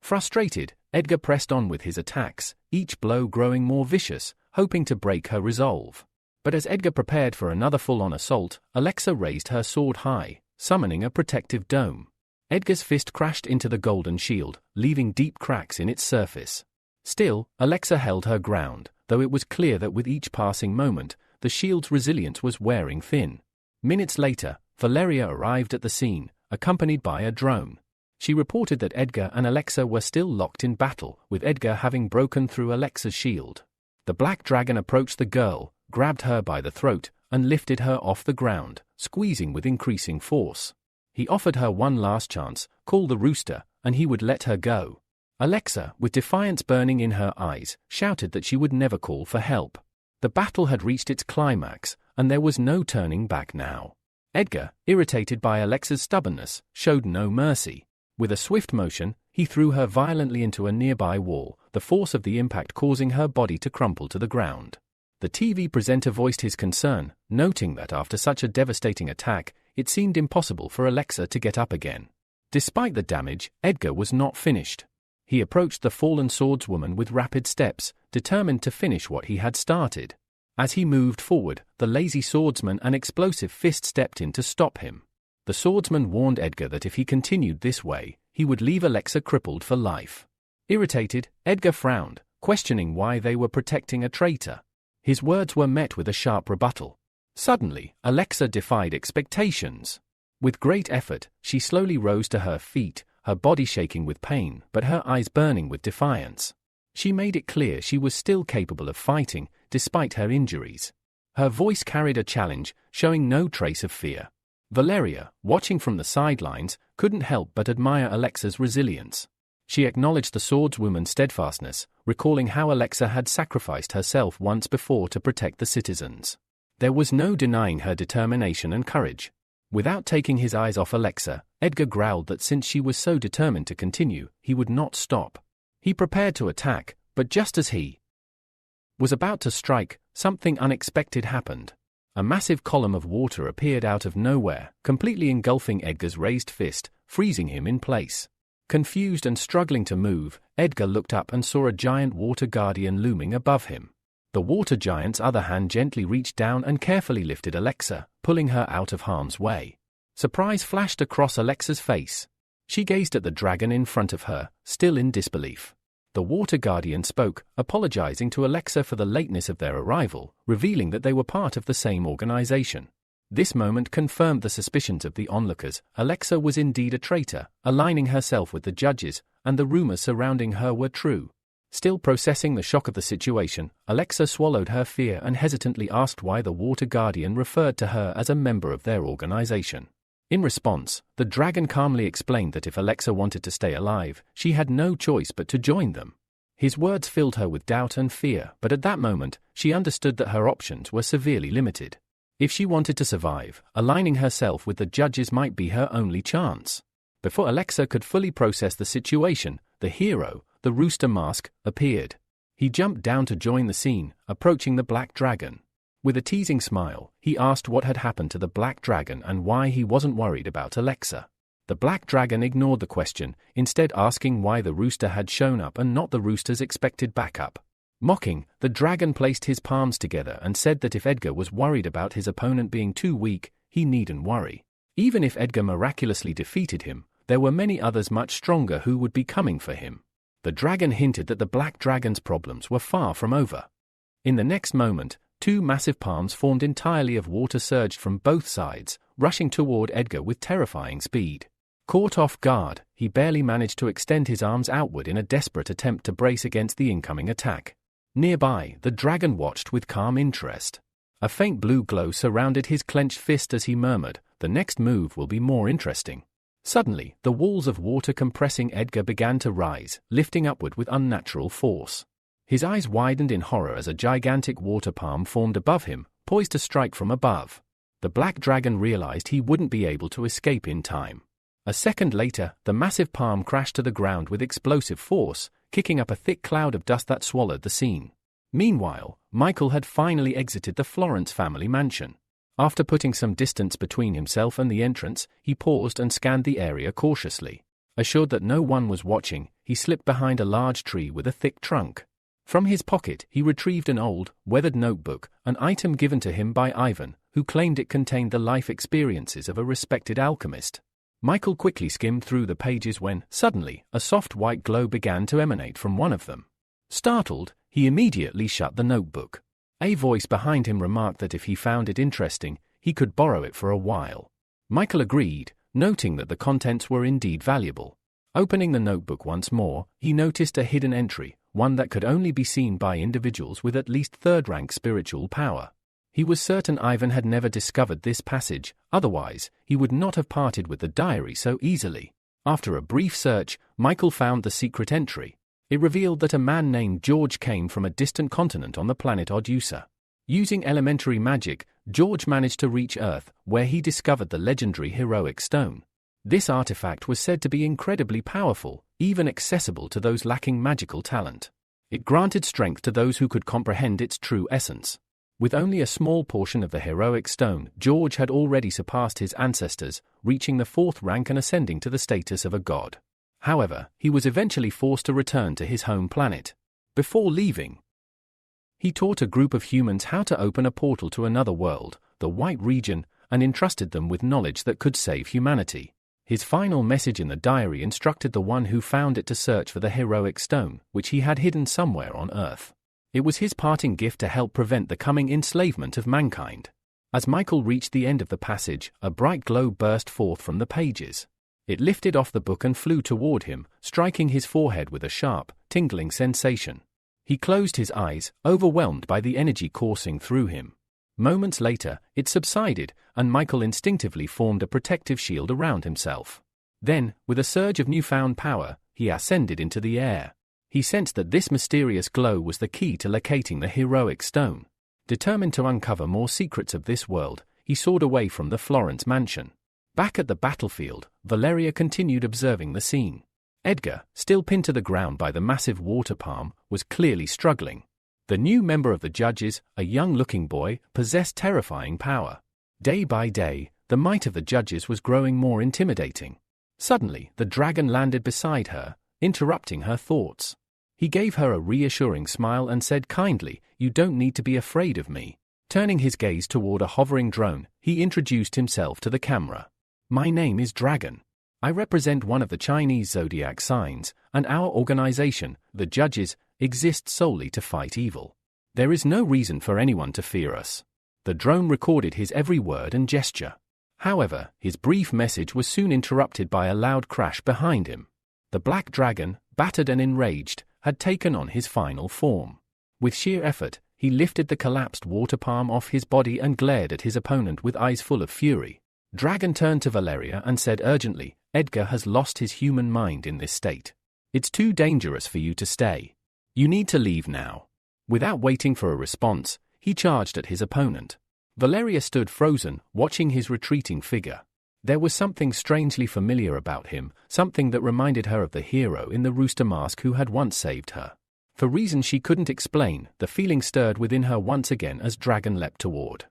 Frustrated, Edgar pressed on with his attacks, each blow growing more vicious, hoping to break her resolve. But as Edgar prepared for another full-on assault, Alexa raised her sword high, summoning a protective dome. Edgar's fist crashed into the golden shield, leaving deep cracks in its surface. Still, Alexa held her ground, though it was clear that with each passing moment, the shield's resilience was wearing thin. Minutes later, Valeria arrived at the scene, accompanied by a drone. She reported that Edgar and Alexa were still locked in battle, with Edgar having broken through Alexa's shield. The black dragon approached the girl, grabbed her by the throat, and lifted her off the ground, squeezing with increasing force. He offered her one last chance, call the rooster, and he would let her go. Alexa, with defiance burning in her eyes, shouted that she would never call for help. The battle had reached its climax, and there was no turning back now. Edgar, irritated by Alexa's stubbornness, showed no mercy. With a swift motion, he threw her violently into a nearby wall, the force of the impact causing her body to crumple to the ground. The TV presenter voiced his concern, noting that after such a devastating attack, it seemed impossible for Alexa to get up again. Despite the damage, Edgar was not finished. He approached the fallen swordswoman with rapid steps, determined to finish what he had started. As he moved forward, the lazy swordsman and explosive fist stepped in to stop him. The swordsman warned Edgar that if he continued this way, he would leave Alexa crippled for life. Irritated, Edgar frowned, questioning why they were protecting a traitor. His words were met with a sharp rebuttal. Suddenly, Alexa defied expectations. With great effort, she slowly rose to her feet, her body shaking with pain, but her eyes burning with defiance. She made it clear she was still capable of fighting, despite her injuries. Her voice carried a challenge, showing no trace of fear. Valeria, watching from the sidelines, couldn't help but admire Alexa's resilience. She acknowledged the swordswoman's steadfastness, recalling how Alexa had sacrificed herself once before to protect the citizens. There was no denying her determination and courage. Without taking his eyes off Alexa, Edgar growled that since she was so determined to continue, he would not stop. He prepared to attack, but just as he was about to strike, something unexpected happened. A massive column of water appeared out of nowhere, completely engulfing Edgar's raised fist, freezing him in place. Confused and struggling to move, Edgar looked up and saw a giant water guardian looming above him. The water giant's other hand gently reached down and carefully lifted Alexa, pulling her out of harm's way. Surprise flashed across Alexa's face. She gazed at the dragon in front of her, still in disbelief. The water guardian spoke, apologizing to Alexa for the lateness of their arrival, revealing that they were part of the same organization. This moment confirmed the suspicions of the onlookers. Alexa was indeed a traitor, aligning herself with the judges, and the rumors surrounding her were true. Still processing the shock of the situation, Alexa swallowed her fear and hesitantly asked why the water guardian referred to her as a member of their organization. In response, the dragon calmly explained that if Alexa wanted to stay alive, she had no choice but to join them. His words filled her with doubt and fear, but at that moment, she understood that her options were severely limited. If she wanted to survive, aligning herself with the judges might be her only chance. Before Alexa could fully process the situation, the hero, the Rooster Mask, appeared. He jumped down to join the scene, approaching the black dragon. With a teasing smile, he asked what had happened to the black dragon and why he wasn't worried about Alexa. The black dragon ignored the question, instead asking why the rooster had shown up and not the rooster's expected backup. Mocking, the dragon placed his palms together and said that if Edgar was worried about his opponent being too weak, he needn't worry. Even if Edgar miraculously defeated him, there were many others much stronger who would be coming for him. The dragon hinted that the black dragon's problems were far from over. In the next moment, two massive palms formed entirely of water surged from both sides, rushing toward Edgar with terrifying speed. Caught off guard, he barely managed to extend his arms outward in a desperate attempt to brace against the incoming attack. Nearby, the dragon watched with calm interest. A faint blue glow surrounded his clenched fist as he murmured, "The next move will be more interesting." Suddenly, the walls of water compressing Edgar began to rise, lifting upward with unnatural force. His eyes widened in horror as a gigantic water palm formed above him, poised to strike from above. The black dragon realized he wouldn't be able to escape in time. A second later, the massive palm crashed to the ground with explosive force, kicking up a thick cloud of dust that swallowed the scene. Meanwhile, Michael had finally exited the Florence family mansion. After putting some distance between himself and the entrance, he paused and scanned the area cautiously. Assured that no one was watching, he slipped behind a large tree with a thick trunk. From his pocket, he retrieved an old, weathered notebook, an item given to him by Ivan, who claimed it contained the life experiences of a respected alchemist. Michael quickly skimmed through the pages when, suddenly, a soft white glow began to emanate from one of them. Startled, he immediately shut the notebook. A voice behind him remarked that if he found it interesting, he could borrow it for a while. Michael agreed, noting that the contents were indeed valuable. Opening the notebook once more, he noticed a hidden entry, one that could only be seen by individuals with at least third-rank spiritual power. He was certain Ivan had never discovered this passage, otherwise, he would not have parted with the diary so easily. After a brief search, Michael found the secret entry. It revealed that a man named George came from a distant continent on the planet Odusa. Using elementary magic, George managed to reach Earth, where he discovered the legendary heroic stone. This artifact was said to be incredibly powerful, even accessible to those lacking magical talent. It granted strength to those who could comprehend its true essence. With only a small portion of the heroic stone, George had already surpassed his ancestors, reaching the 4th rank and ascending to the status of a god. However, he was eventually forced to return to his home planet. Before leaving, he taught a group of humans how to open a portal to another world, the White Region, and entrusted them with knowledge that could save humanity. His final message in the diary instructed the one who found it to search for the heroic stone, which he had hidden somewhere on Earth. It was his parting gift to help prevent the coming enslavement of mankind. As Michael reached the end of the passage, a bright glow burst forth from the pages. It lifted off the book and flew toward him, striking his forehead with a sharp, tingling sensation. He closed his eyes, overwhelmed by the energy coursing through him. Moments later, it subsided, and Michael instinctively formed a protective shield around himself. Then, with a surge of newfound power, he ascended into the air. He sensed that this mysterious glow was the key to locating the heroic stone. Determined to uncover more secrets of this world, he soared away from the Florence mansion. Back at the battlefield, Valeria continued observing the scene. Edgar, still pinned to the ground by the massive water palm, was clearly struggling. The new member of the judges, a young-looking boy, possessed terrifying power. Day by day, the might of the judges was growing more intimidating. Suddenly, the dragon landed beside her, interrupting her thoughts. He gave her a reassuring smile and said kindly, "You don't need to be afraid of me." Turning his gaze toward a hovering drone, he introduced himself to the camera. "My name is Dragon. I represent one of the Chinese zodiac signs, and our organization, the Judges, exists solely to fight evil. There is no reason for anyone to fear us." The drone recorded his every word and gesture. However, his brief message was soon interrupted by a loud crash behind him. The black dragon, battered and enraged, had taken on his final form. With sheer effort, he lifted the collapsed water palm off his body and glared at his opponent with eyes full of fury. Dragon turned to Valeria and said urgently, "Edgar has lost his human mind in this state. It's too dangerous for you to stay. You need to leave now." Without waiting for a response, he charged at his opponent. Valeria stood frozen, watching his retreating figure. There was something strangely familiar about him, something that reminded her of the hero in the rooster mask who had once saved her. For reasons she couldn't explain, the feeling stirred within her once again as dragon leapt toward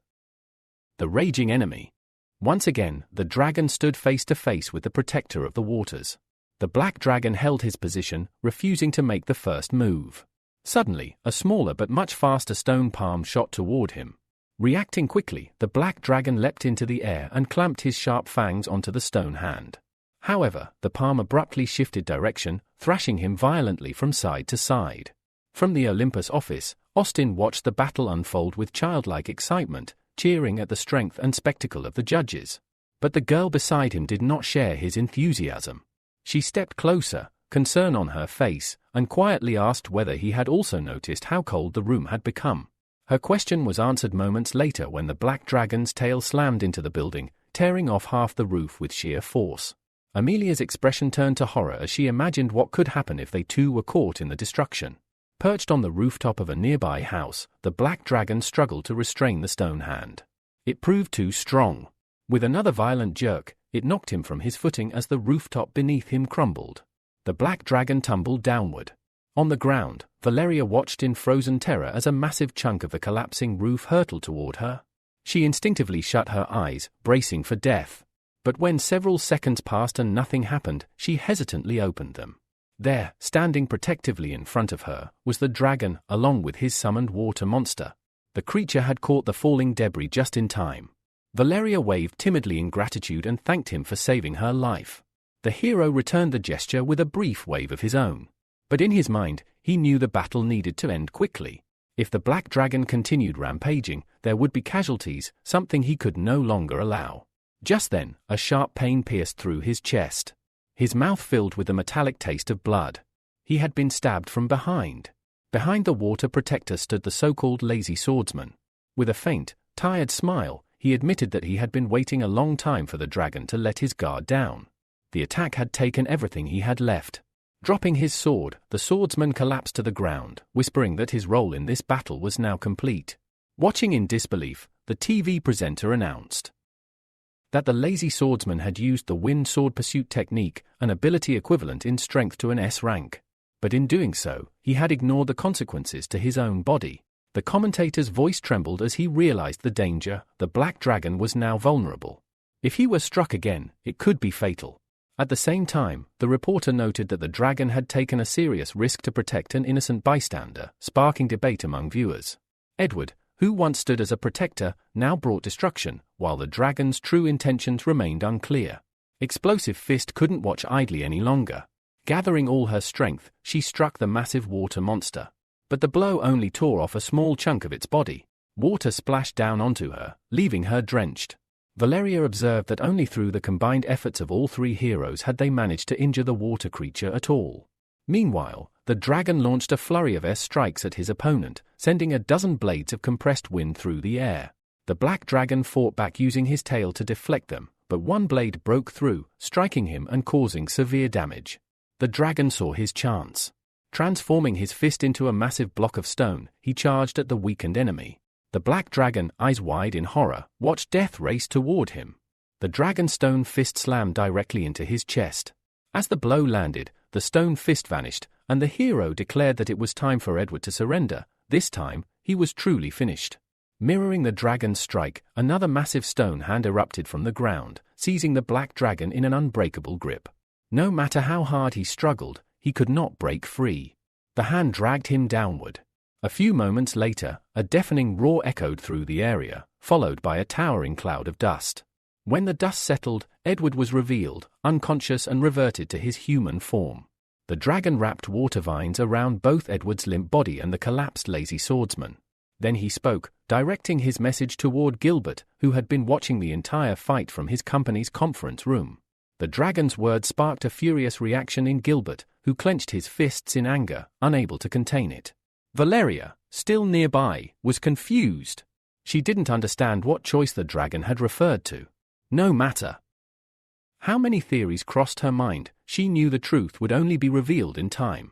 the raging enemy. Once again, the dragon stood face to face with the protector of the waters. The black dragon held his position, refusing to make the first move. Suddenly, a smaller but much faster stone palm shot toward him. Reacting quickly, the black dragon leapt into the air and clamped his sharp fangs onto the stone hand. However, the palm abruptly shifted direction, thrashing him violently from side to side. From the Olympus office, Austin watched the battle unfold with childlike excitement, cheering at the strength and spectacle of the judges. But the girl beside him did not share his enthusiasm. She stepped closer, concern on her face, and quietly asked whether he had also noticed how cold the room had become. Her question was answered moments later when the black dragon's tail slammed into the building, tearing off half the roof with sheer force. Amelia's expression turned to horror as she imagined what could happen if they too were caught in the destruction. Perched on the rooftop of a nearby house, the black dragon struggled to restrain the stone hand. It proved too strong. With another violent jerk, it knocked him from his footing as the rooftop beneath him crumbled. The black dragon tumbled downward. On the ground, Valeria watched in frozen terror as a massive chunk of the collapsing roof hurtled toward her. She instinctively shut her eyes, bracing for death. But when several seconds passed and nothing happened, she hesitantly opened them. There, standing protectively in front of her, was the dragon, along with his summoned water monster. The creature had caught the falling debris just in time. Valeria waved timidly in gratitude and thanked him for saving her life. The hero returned the gesture with a brief wave of his own. But in his mind, he knew the battle needed to end quickly. If the black dragon continued rampaging, there would be casualties, something he could no longer allow. Just then, a sharp pain pierced through his chest. His mouth filled with the metallic taste of blood. He had been stabbed from behind. Behind the water protector stood the so-called lazy swordsman. With a faint, tired smile, he admitted that he had been waiting a long time for the dragon to let his guard down. The attack had taken everything he had left. Dropping his sword, the swordsman collapsed to the ground, whispering that his role in this battle was now complete. Watching in disbelief, the TV presenter announced that the lazy swordsman had used the wind sword pursuit technique, an ability equivalent in strength to an S rank. But in doing so, he had ignored the consequences to his own body. The commentator's voice trembled as he realized the danger. The black dragon was now vulnerable. If he were struck again, it could be fatal. At the same time, the reporter noted that the dragon had taken a serious risk to protect an innocent bystander, sparking debate among viewers. Edward, who once stood as a protector, now brought destruction, while the dragon's true intentions remained unclear. Explosive Fist couldn't watch idly any longer. Gathering all her strength, she struck the massive water monster. But the blow only tore off a small chunk of its body. Water splashed down onto her, leaving her drenched. Valeria observed that only through the combined efforts of all three heroes had they managed to injure the water creature at all. Meanwhile, the dragon launched a flurry of S-strikes at his opponent, sending a dozen blades of compressed wind through the air. The black dragon fought back using his tail to deflect them, but one blade broke through, striking him and causing severe damage. The dragon saw his chance. Transforming his fist into a massive block of stone, he charged at the weakened enemy. The black dragon, eyes wide in horror, watched death race toward him. The dragon's stone fist slammed directly into his chest. As the blow landed, the stone fist vanished, and the hero declared that it was time for Edward to surrender. This time, he was truly finished. Mirroring the dragon's strike, another massive stone hand erupted from the ground, seizing the black dragon in an unbreakable grip. No matter how hard he struggled, he could not break free. The hand dragged him downward. A few moments later, a deafening roar echoed through the area, followed by a towering cloud of dust. When the dust settled, Edward was revealed, unconscious and reverted to his human form. The dragon wrapped water vines around both Edward's limp body and the collapsed lazy swordsman. Then he spoke, directing his message toward Gilbert, who had been watching the entire fight from his company's conference room. The dragon's words sparked a furious reaction in Gilbert, who clenched his fists in anger, unable to contain it. Valeria, still nearby, was confused. She didn't understand what choice the dragon had referred to. No matter how many theories crossed her mind, she knew the truth would only be revealed in time.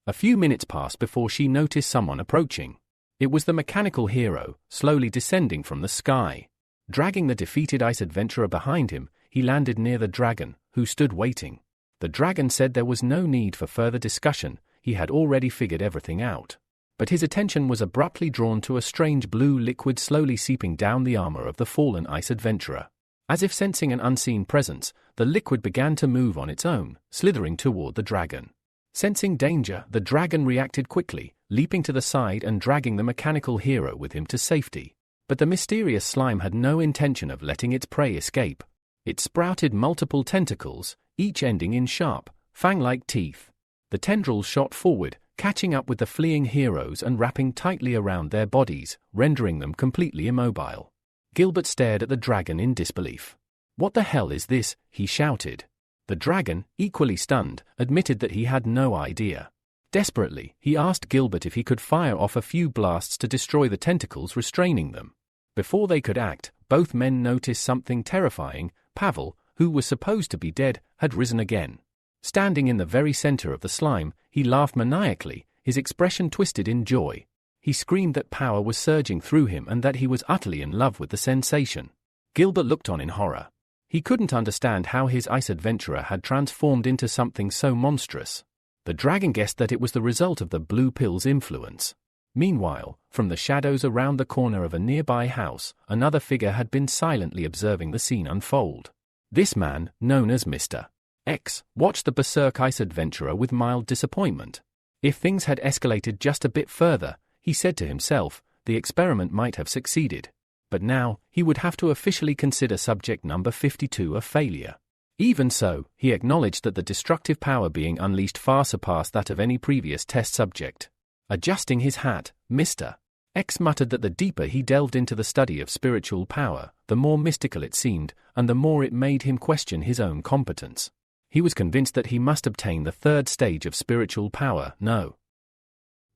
A few minutes passed before she noticed someone approaching. It was the mechanical hero, slowly descending from the sky. Dragging the defeated ice adventurer behind him, he landed near the dragon, who stood waiting. The dragon said there was no need for further discussion. he had already figured everything out. But his attention was abruptly drawn to a strange blue liquid slowly seeping down the armor of the fallen ice adventurer. As if sensing an unseen presence, the liquid began to move on its own, slithering toward the dragon. Sensing danger, the dragon reacted quickly, leaping to the side and dragging the mechanical hero with him to safety. But the mysterious slime had no intention of letting its prey escape. It sprouted multiple tentacles, each ending in sharp, fang-like teeth. The tendrils shot forward, catching up with the fleeing heroes and wrapping tightly around their bodies, rendering them completely immobile. Gilbert stared at the dragon in disbelief. "What the hell is this?" he shouted. The dragon, equally stunned, admitted that he had no idea. Desperately, he asked Gilbert if he could fire off a few blasts to destroy the tentacles restraining them. Before they could act, both men noticed something terrifying. Pavel, who was supposed to be dead, had risen again. Standing in the very center of the slime, he laughed maniacally, his expression twisted in joy. He screamed that power was surging through him and that he was utterly in love with the sensation. Gilbert looked on in horror. He couldn't understand how his ice adventurer had transformed into something so monstrous. The dragon guessed that it was the result of the blue pill's influence. Meanwhile, from the shadows around the corner of a nearby house, another figure had been silently observing the scene unfold. This man, known as Mr. X, watched the berserk ice adventurer with mild disappointment. If things had escalated just a bit further, he said to himself, the experiment might have succeeded. But now, he would have to officially consider subject number 52 a failure. Even so, he acknowledged that the destructive power being unleashed far surpassed that of any previous test subject. Adjusting his hat, Mr. X muttered that the deeper he delved into the study of spiritual power, the more mystical it seemed, and the more it made him question his own competence. He was convinced that he must obtain the third stage of spiritual power, no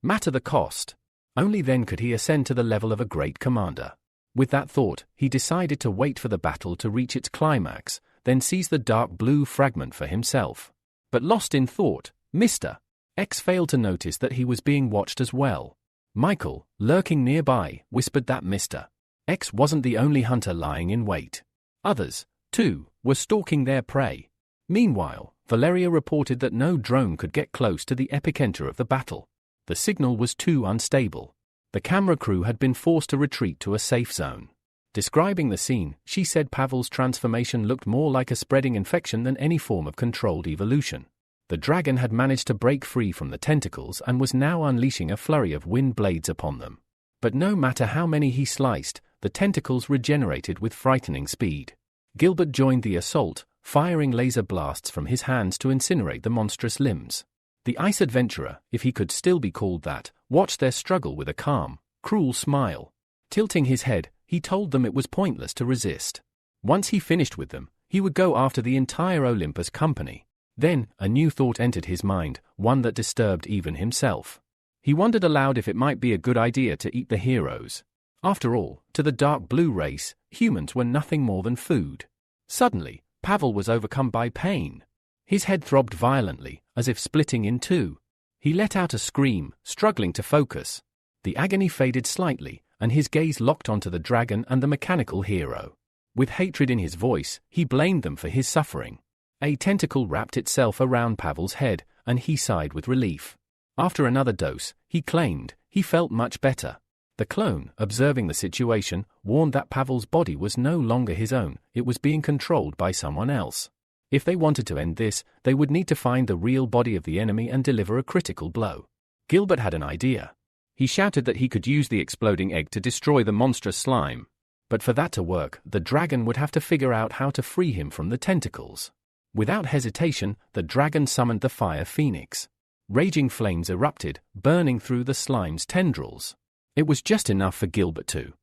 matter the cost. Only then could he ascend to the level of a great commander. With that thought, he decided to wait for the battle to reach its climax, then seize the dark blue fragment for himself. But lost in thought, Mr. X failed to notice that he was being watched as well. Michael, lurking nearby, whispered that Mr. X wasn't the only hunter lying in wait. Others, too, were stalking their prey. Meanwhile, Valeria reported that no drone could get close to the epicenter of the battle. The signal was too unstable. The camera crew had been forced to retreat to a safe zone. Describing the scene, she said Pavel's transformation looked more like a spreading infection than any form of controlled evolution. The dragon had managed to break free from the tentacles and was now unleashing a flurry of wind blades upon them. But no matter how many he sliced, the tentacles regenerated with frightening speed. Gilbert joined the assault, firing laser blasts from his hands to incinerate the monstrous limbs. The ice adventurer, if he could still be called that, watched their struggle with a calm, cruel smile. Tilting his head, he told them it was pointless to resist. Once he finished with them, he would go after the entire Olympus company. Then, a new thought entered his mind, one that disturbed even himself. He wondered aloud if it might be a good idea to eat the heroes. After all, to the dark blue race, humans were nothing more than food. Suddenly, Pavel was overcome by pain. His head throbbed violently, as if splitting in two. He let out a scream, struggling to focus. The agony faded slightly, and his gaze locked onto the dragon and the mechanical hero. With hatred in his voice, he blamed them for his suffering. A tentacle wrapped itself around Pavel's head, and he sighed with relief. After another dose, he claimed, he felt much better. The clone, observing the situation, warned that Pavel's body was no longer his own, it was being controlled by someone else. If they wanted to end this, they would need to find the real body of the enemy and deliver a critical blow. Gilbert had an idea. He shouted that he could use the exploding egg to destroy the monstrous slime. But for that to work, the dragon would have to figure out how to free him from the tentacles. Without hesitation, the dragon summoned the fire phoenix. Raging flames erupted, burning through the slime's tendrils. It was just enough for Gilbert to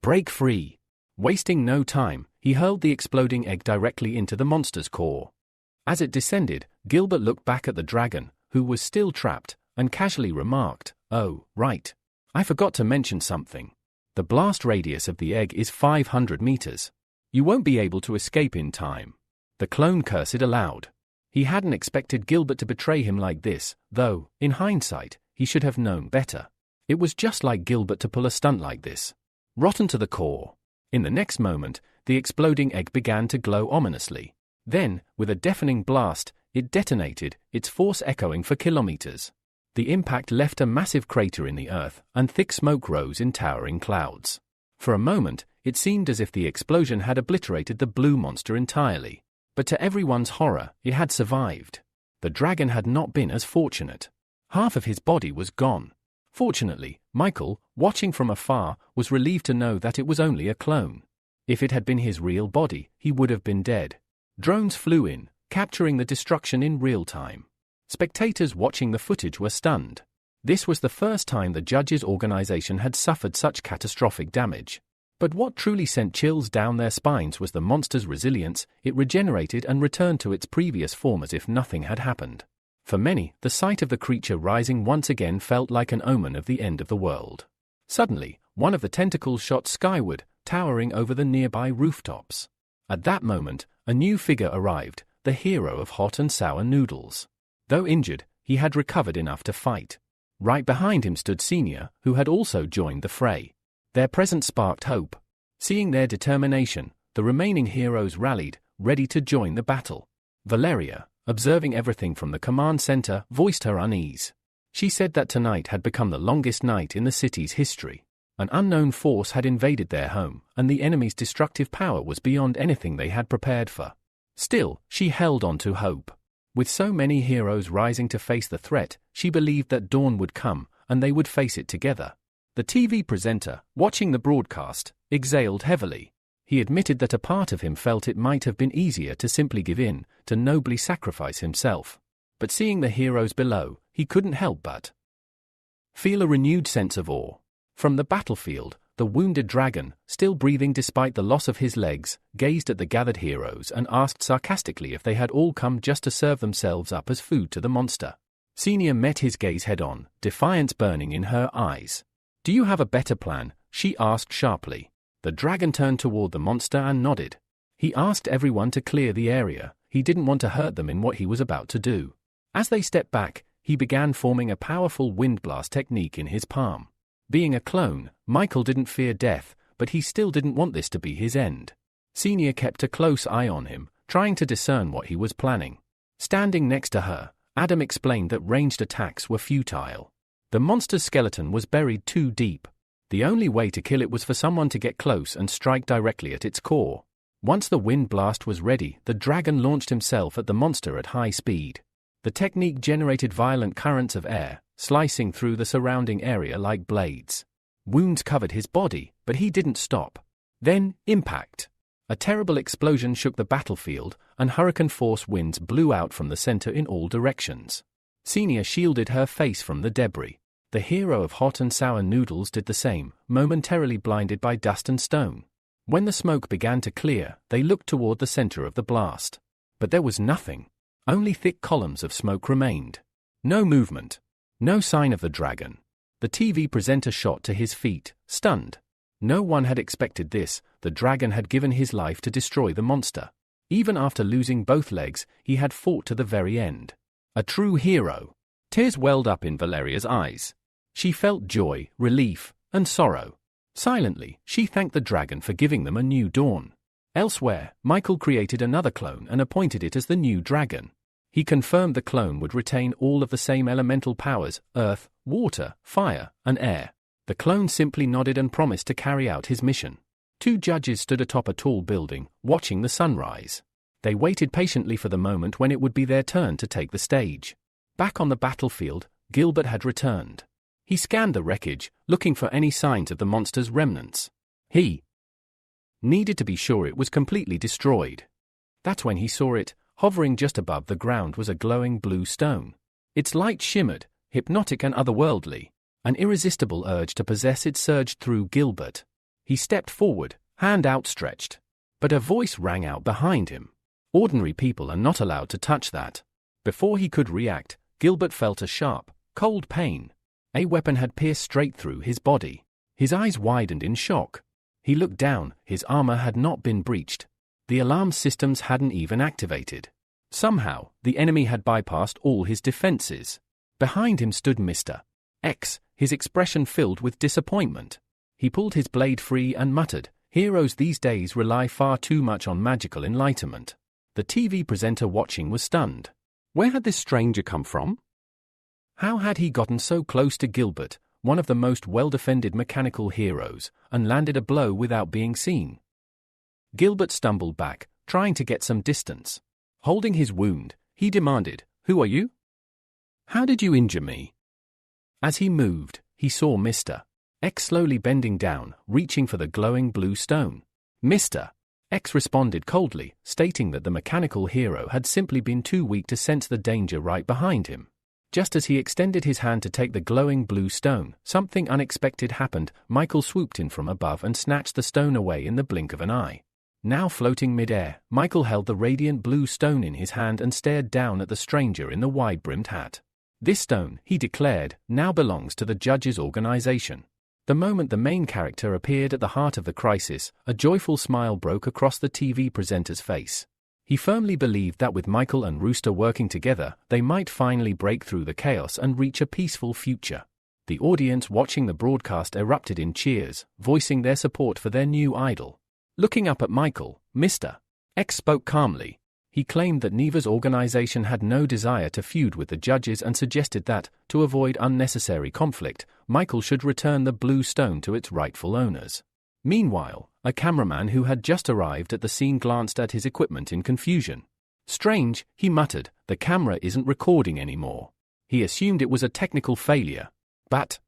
break free. Wasting no time, he hurled the exploding egg directly into the monster's core. As it descended, Gilbert looked back at the dragon, who was still trapped, and casually remarked, "Oh, right. I forgot to mention something. The blast radius of the egg is 500 meters. You won't be able to escape in time." The clone cursed aloud. He hadn't expected Gilbert to betray him like this, though, in hindsight, he should have known better. It was just like Gilbert to pull a stunt like this. Rotten to the core. In the next moment, the exploding egg began to glow ominously. Then, with a deafening blast, it detonated, its force echoing for kilometers. The impact left a massive crater in the earth, and thick smoke rose in towering clouds. For a moment, it seemed as if the explosion had obliterated the blue monster entirely. But to everyone's horror, it had survived. The dragon had not been as fortunate. Half of his body was gone. Fortunately, Michael, watching from afar, was relieved to know that it was only a clone. If it had been his real body, he would have been dead. Drones flew in, capturing the destruction in real time. Spectators watching the footage were stunned. This was the first time the judges' organization had suffered such catastrophic damage. But what truly sent chills down their spines was the monster's resilience. It regenerated and returned to its previous form as if nothing had happened. For many, the sight of the creature rising once again felt like an omen of the end of the world. Suddenly, one of the tentacles shot skyward, towering over the nearby rooftops. At that moment, a new figure arrived, the hero of hot and sour noodles. Though injured, he had recovered enough to fight. Right behind him stood Senior, who had also joined the fray. Their presence sparked hope. Seeing their determination, the remaining heroes rallied, ready to join the battle. Valeria, observing everything from the command center, voiced her unease. She said that tonight had become the longest night in the city's history. An unknown force had invaded their home, and the enemy's destructive power was beyond anything they had prepared for. Still, she held on to hope. With so many heroes rising to face the threat, she believed that dawn would come, and they would face it together. The TV presenter, watching the broadcast, exhaled heavily. He admitted that a part of him felt it might have been easier to simply give in, to nobly sacrifice himself. But seeing the heroes below, he couldn't help but feel a renewed sense of awe. From the battlefield, the wounded dragon, still breathing despite the loss of his legs, gazed at the gathered heroes and asked sarcastically if they had all come just to serve themselves up as food to the monster. Senior met his gaze head-on, defiance burning in her eyes. "Do you have a better plan?" she asked sharply. The dragon turned toward the monster and nodded. He asked everyone to clear the area. He didn't want to hurt them in what he was about to do. As they stepped back, he began forming a powerful wind blast technique in his palm. Being a clone, Michael didn't fear death, but he still didn't want this to be his end. Senior kept a close eye on him, trying to discern what he was planning. Standing next to her, Adam explained that ranged attacks were futile. The monster's skeleton was buried too deep. The only way to kill it was for someone to get close and strike directly at its core. Once the wind blast was ready, the dragon launched himself at the monster at high speed. The technique generated violent currents of air, slicing through the surrounding area like blades. Wounds covered his body, but he didn't stop. Then, impact. A terrible explosion shook the battlefield, and hurricane-force winds blew out from the center in all directions. Senior shielded her face from the debris. The hero of hot and sour noodles did the same, momentarily blinded by dust and stone. When the smoke began to clear, they looked toward the center of the blast. But there was nothing. Only thick columns of smoke remained. No movement. No sign of the dragon. The TV presenter shot to his feet, stunned. No one had expected this. The dragon had given his life to destroy the monster. Even after losing both legs, he had fought to the very end. A true hero. Tears welled up in Valeria's eyes. She felt joy, relief, and sorrow. Silently, she thanked the dragon for giving them a new dawn. Elsewhere, Michael created another clone and appointed it as the new dragon. He confirmed the clone would retain all of the same elemental powers: earth, water, fire, and air. The clone simply nodded and promised to carry out his mission. Two judges stood atop a tall building, watching the sunrise. They waited patiently for the moment when it would be their turn to take the stage. Back on the battlefield, Gilbert had returned. He scanned the wreckage, looking for any signs of the monster's remnants. He needed to be sure it was completely destroyed. That's when he saw it. Hovering just above the ground was a glowing blue stone. Its light shimmered, hypnotic and otherworldly. An irresistible urge to possess it surged through Gilbert. He stepped forward, hand outstretched. But a voice rang out behind him. Ordinary people are not allowed to touch that. Before he could react, Gilbert felt a sharp, cold pain. A weapon had pierced straight through his body. His eyes widened in shock. He looked down. His armor had not been breached. The alarm systems hadn't even activated. Somehow, the enemy had bypassed all his defenses. Behind him stood Mr. X, his expression filled with disappointment. He pulled his blade free and muttered, "Heroes these days rely far too much on magical enlightenment." The TV presenter watching was stunned. Where had this stranger come from? How had he gotten so close to Gilbert, one of the most well-defended mechanical heroes, and landed a blow without being seen? Gilbert stumbled back, trying to get some distance. Holding his wound, he demanded, "Who are you? How did you injure me?" As he moved, he saw Mr. X slowly bending down, reaching for the glowing blue stone. Mr. X responded coldly, stating that the mechanical hero had simply been too weak to sense the danger right behind him. Just as he extended his hand to take the glowing blue stone, something unexpected happened. Michael swooped in from above and snatched the stone away in the blink of an eye. Now floating mid-air, Michael held the radiant blue stone in his hand and stared down at the stranger in the wide-brimmed hat. "This stone," he declared, "now belongs to the judge's organization." The moment the main character appeared at the heart of the crisis, a joyful smile broke across the TV presenter's face. He firmly believed that with Michael and Rooster working together, they might finally break through the chaos and reach a peaceful future. The audience watching the broadcast erupted in cheers, voicing their support for their new idol. Looking up at Michael, Mr. X spoke calmly. He claimed that Neva's organization had no desire to feud with the judges and suggested that, to avoid unnecessary conflict, Michael should return the blue stone to its rightful owners. Meanwhile, a cameraman who had just arrived at the scene glanced at his equipment in confusion. "Strange," he muttered, "the camera isn't recording anymore." He assumed it was a technical failure. But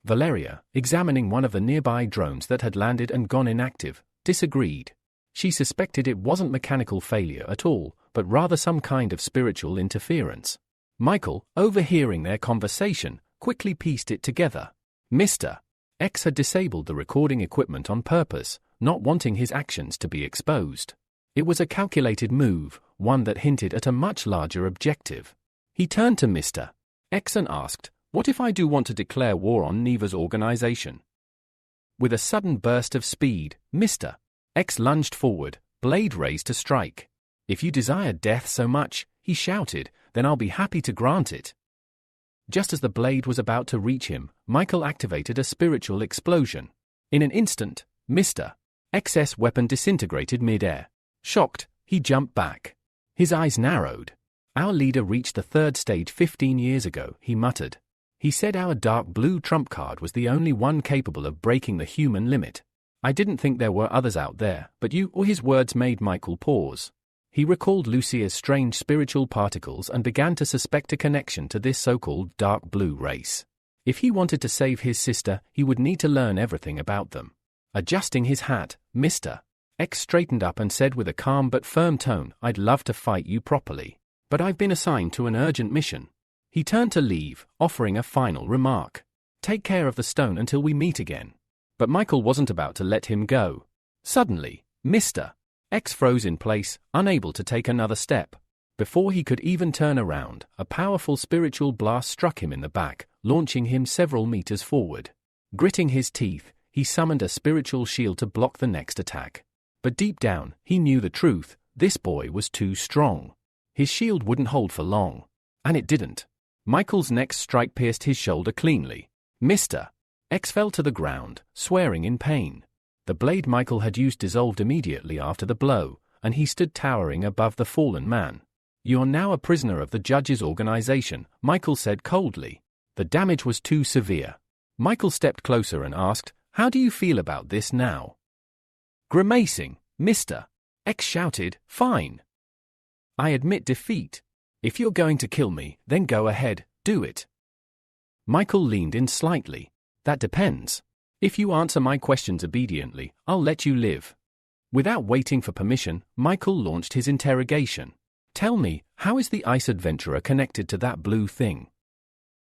Valeria, examining one of the nearby drones that had landed and gone inactive, disagreed. She suspected it wasn't mechanical failure at all, but rather some kind of spiritual interference. Michael, overhearing their conversation, quickly pieced it together. Mr. X had disabled the recording equipment on purpose, not wanting his actions to be exposed. It was a calculated move, one that hinted at a much larger objective. He turned to Mr. X and asked, "What if I do want to declare war on Neva's organization?" With a sudden burst of speed, Mr. X lunged forward, blade raised to strike. "If you desire death so much," he shouted, "then I'll be happy to grant it." Just as the blade was about to reach him, Michael activated a spiritual explosion. In an instant, Mr. X's weapon disintegrated mid-air. Shocked, he jumped back. His eyes narrowed. "Our leader reached the third stage 15 years ago," he muttered. "He said our dark blue trump card was the only one capable of breaking the human limit. I didn't think there were others out there, but you..." Or his words made Michael pause. He recalled Lucia's strange spiritual particles and began to suspect a connection to this so-called dark blue race. If he wanted to save his sister, he would need to learn everything about them. Adjusting his hat, Mr. X straightened up and said with a calm but firm tone, "I'd love to fight you properly, but I've been assigned to an urgent mission." He turned to leave, offering a final remark. "Take care of the stone until we meet again." But Michael wasn't about to let him go. Suddenly, Mr. X froze in place, unable to take another step. Before he could even turn around, a powerful spiritual blast struck him in the back, launching him several meters forward. Gritting his teeth, he summoned a spiritual shield to block the next attack. But deep down, he knew the truth: this boy was too strong. His shield wouldn't hold for long. And it didn't. Michael's next strike pierced his shoulder cleanly. Mr. X fell to the ground, swearing in pain. The blade Michael had used dissolved immediately after the blow, and he stood towering above the fallen man. "You're now a prisoner of the judge's organization," Michael said coldly. The damage was too severe. Michael stepped closer and asked, "How do you feel about this now?" Grimacing, Mr. X shouted, "Fine. I admit defeat. If you're going to kill me, then go ahead, do it." Michael leaned in slightly. "That depends. If you answer my questions obediently, I'll let you live." Without waiting for permission, Michael launched his interrogation. "Tell me, how is the ice adventurer connected to that blue thing?"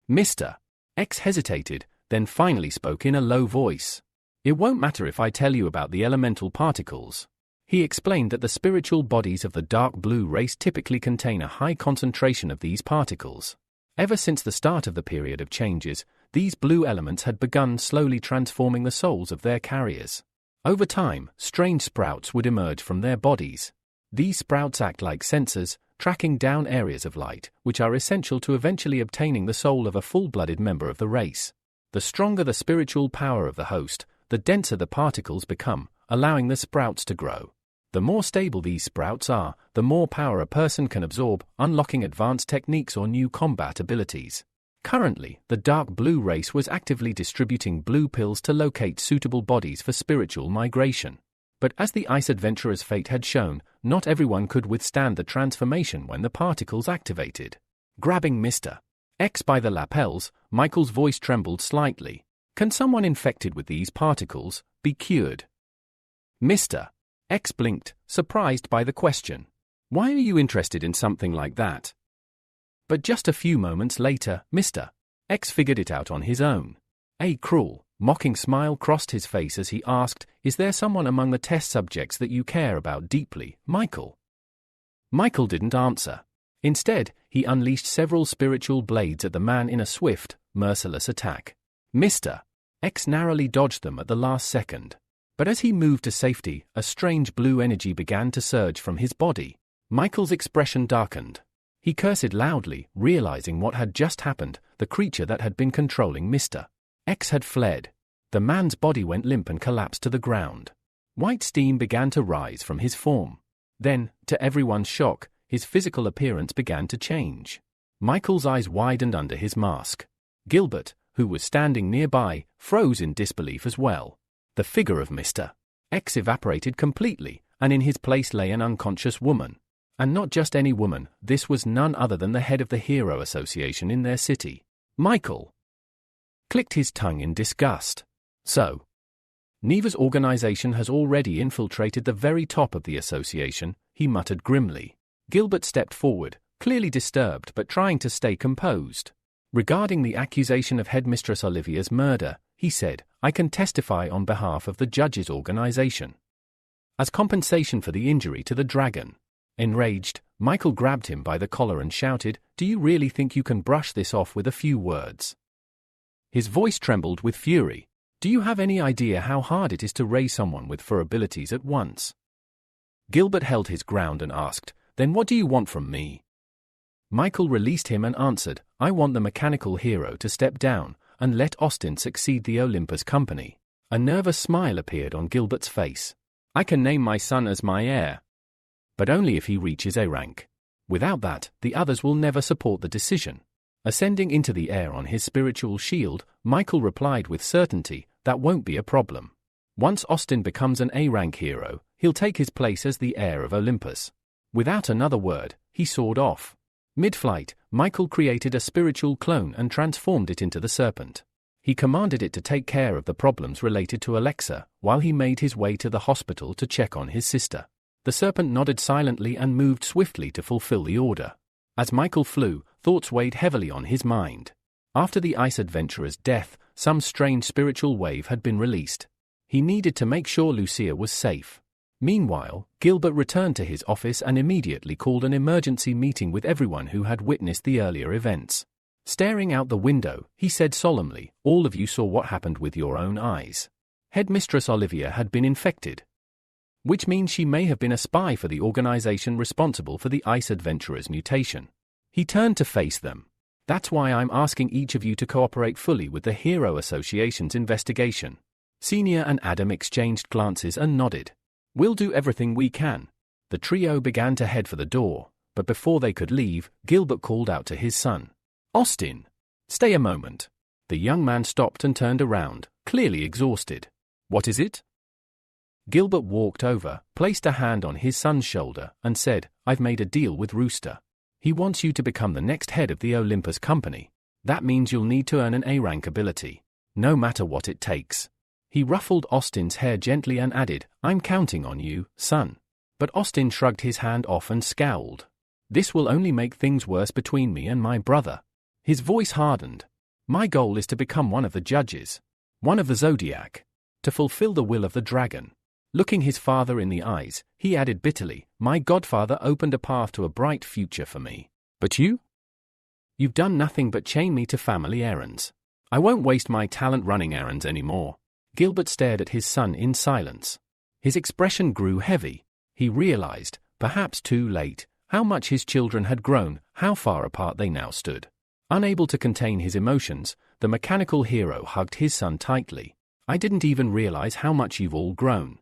Mr. X hesitated, then finally spoke in a low voice. "It won't matter if I tell you about the elemental particles." He explained that the spiritual bodies of the dark blue race typically contain a high concentration of these particles. Ever since the start of the period of changes, these blue elements had begun slowly transforming the souls of their carriers. Over time, strange sprouts would emerge from their bodies. These sprouts act like sensors, tracking down areas of light, which are essential to eventually obtaining the soul of a full-blooded member of the race. The stronger the spiritual power of the host, the denser the particles become, allowing the sprouts to grow. The more stable these sprouts are, the more power a person can absorb, unlocking advanced techniques or new combat abilities. Currently, the dark blue race was actively distributing blue pills to locate suitable bodies for spiritual migration. But as the ice adventurer's fate had shown, not everyone could withstand the transformation when the particles activated. Grabbing Mr. X by the lapels, Michael's voice trembled slightly. Can someone infected with these particles be cured? Mr. X blinked, surprised by the question. Why are you interested in something like that? But just a few moments later, Mr. X figured it out on his own. A cruel, mocking smile crossed his face as he asked, "Is there someone among the test subjects that you care about deeply, Michael?" Michael didn't answer. Instead, he unleashed several spiritual blades at the man in a swift, merciless attack. Mr. X narrowly dodged them at the last second. But as he moved to safety, a strange blue energy began to surge from his body. Michael's expression darkened. He cursed loudly, realizing what had just happened. The creature that had been controlling Mr. X had fled. The man's body went limp and collapsed to the ground. White steam began to rise from his form. Then, to everyone's shock, his physical appearance began to change. Michael's eyes widened under his mask. Gilbert, who was standing nearby, froze in disbelief as well. The figure of Mr. X evaporated completely, and in his place lay an unconscious woman. And not just any woman, this was none other than the head of the Hero Association in their city. Michael clicked his tongue in disgust. So, Neva's organization has already infiltrated the very top of the association, he muttered grimly. Gilbert stepped forward, clearly disturbed but trying to stay composed. Regarding the accusation of Headmistress Olivia's murder, he said, "I can testify on behalf of the judge's organization. As compensation for the injury to the dragon." Enraged, Michael grabbed him by the collar and shouted, "Do you really think you can brush this off with a few words?" His voice trembled with fury. "Do you have any idea how hard it is to raise someone with 4 abilities at once?" Gilbert held his ground and asked, "Then what do you want from me?" Michael released him and answered, "I want the mechanical hero to step down and let Austin succeed the Olympus company." A nervous smile appeared on Gilbert's face. "I can name my son as my heir, but only if he reaches A rank. Without that, the others will never support the decision." Ascending into the air on his spiritual shield, Michael replied with certainty, "That won't be a problem. Once Austin becomes an A-rank hero, he'll take his place as the heir of Olympus." Without another word, he soared off. Mid-flight, Michael created a spiritual clone and transformed it into the serpent. He commanded it to take care of the problems related to Alexa, while he made his way to the hospital to check on his sister. The serpent nodded silently and moved swiftly to fulfill the order. As Michael flew, thoughts weighed heavily on his mind. After the ice adventurer's death, some strange spiritual wave had been released. He needed to make sure Lucia was safe. Meanwhile, Gilbert returned to his office and immediately called an emergency meeting with everyone who had witnessed the earlier events. Staring out the window, he said solemnly, "All of you saw what happened with your own eyes. Headmistress Olivia had been infected, which means she may have been a spy for the organization responsible for the ice adventurer's mutation." He turned to face them. "That's why I'm asking each of you to cooperate fully with the Hero Association's investigation." Senior and Adam exchanged glances and nodded. "We'll do everything we can." The trio began to head for the door, but before they could leave, Gilbert called out to his son, "Austin, stay a moment." The young man stopped and turned around, clearly exhausted. "What is it?" Gilbert walked over, placed a hand on his son's shoulder, and said, "I've made a deal with Rooster. He wants you to become the next head of the Olympus company. That means you'll need to earn an A-rank ability, no matter what it takes." He ruffled Austin's hair gently and added, "I'm counting on you, son." But Austin shrugged his hand off and scowled. "This will only make things worse between me and my brother." His voice hardened. "My goal is to become one of the judges, one of the Zodiac, to fulfill the will of the dragon." Looking his father in the eyes, he added bitterly, "My godfather opened a path to a bright future for me. But you? You've done nothing but chain me to family errands. I won't waste my talent running errands anymore." Gilbert stared at his son in silence. His expression grew heavy. He realized, perhaps too late, how much his children had grown, how far apart they now stood. Unable to contain his emotions, the mechanical hero hugged his son tightly. "I didn't even realize how much you've all grown,"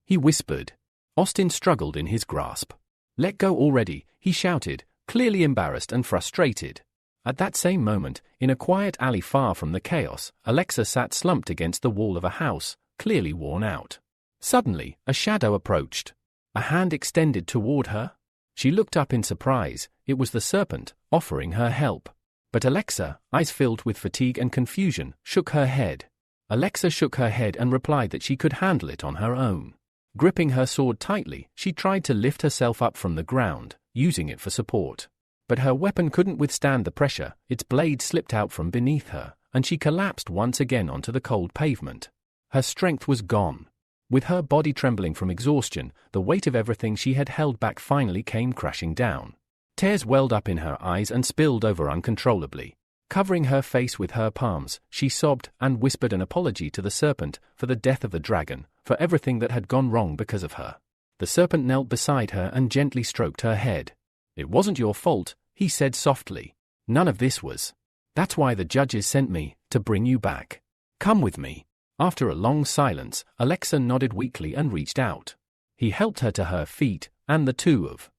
he whispered. Austin struggled in his grasp. "Let go already," he shouted, clearly embarrassed and frustrated. At that same moment, in a quiet alley far from the chaos, Alexa sat slumped against the wall of a house, clearly worn out. Suddenly, a shadow approached. A hand extended toward her. She looked up in surprise. It was the serpent, offering her help. But Alexa, eyes filled with fatigue and confusion, shook her head. Alexa shook her head and replied that she could handle it on her own. Gripping her sword tightly, she tried to lift herself up from the ground, using it for support. But her weapon couldn't withstand the pressure. Its blade slipped out from beneath her, and she collapsed once again onto the cold pavement. Her strength was gone. With her body trembling from exhaustion, the weight of everything she had held back finally came crashing down. Tears welled up in her eyes and spilled over uncontrollably. Covering her face with her palms, she sobbed and whispered an apology to the serpent for the death of the dragon, for everything that had gone wrong because of her. The serpent knelt beside her and gently stroked her head. "It wasn't your fault," he said softly. "None of this was. That's why the judges sent me, to bring you back. Come with me." After a long silence, Alexa nodded weakly and reached out. He helped her to her feet, and the two of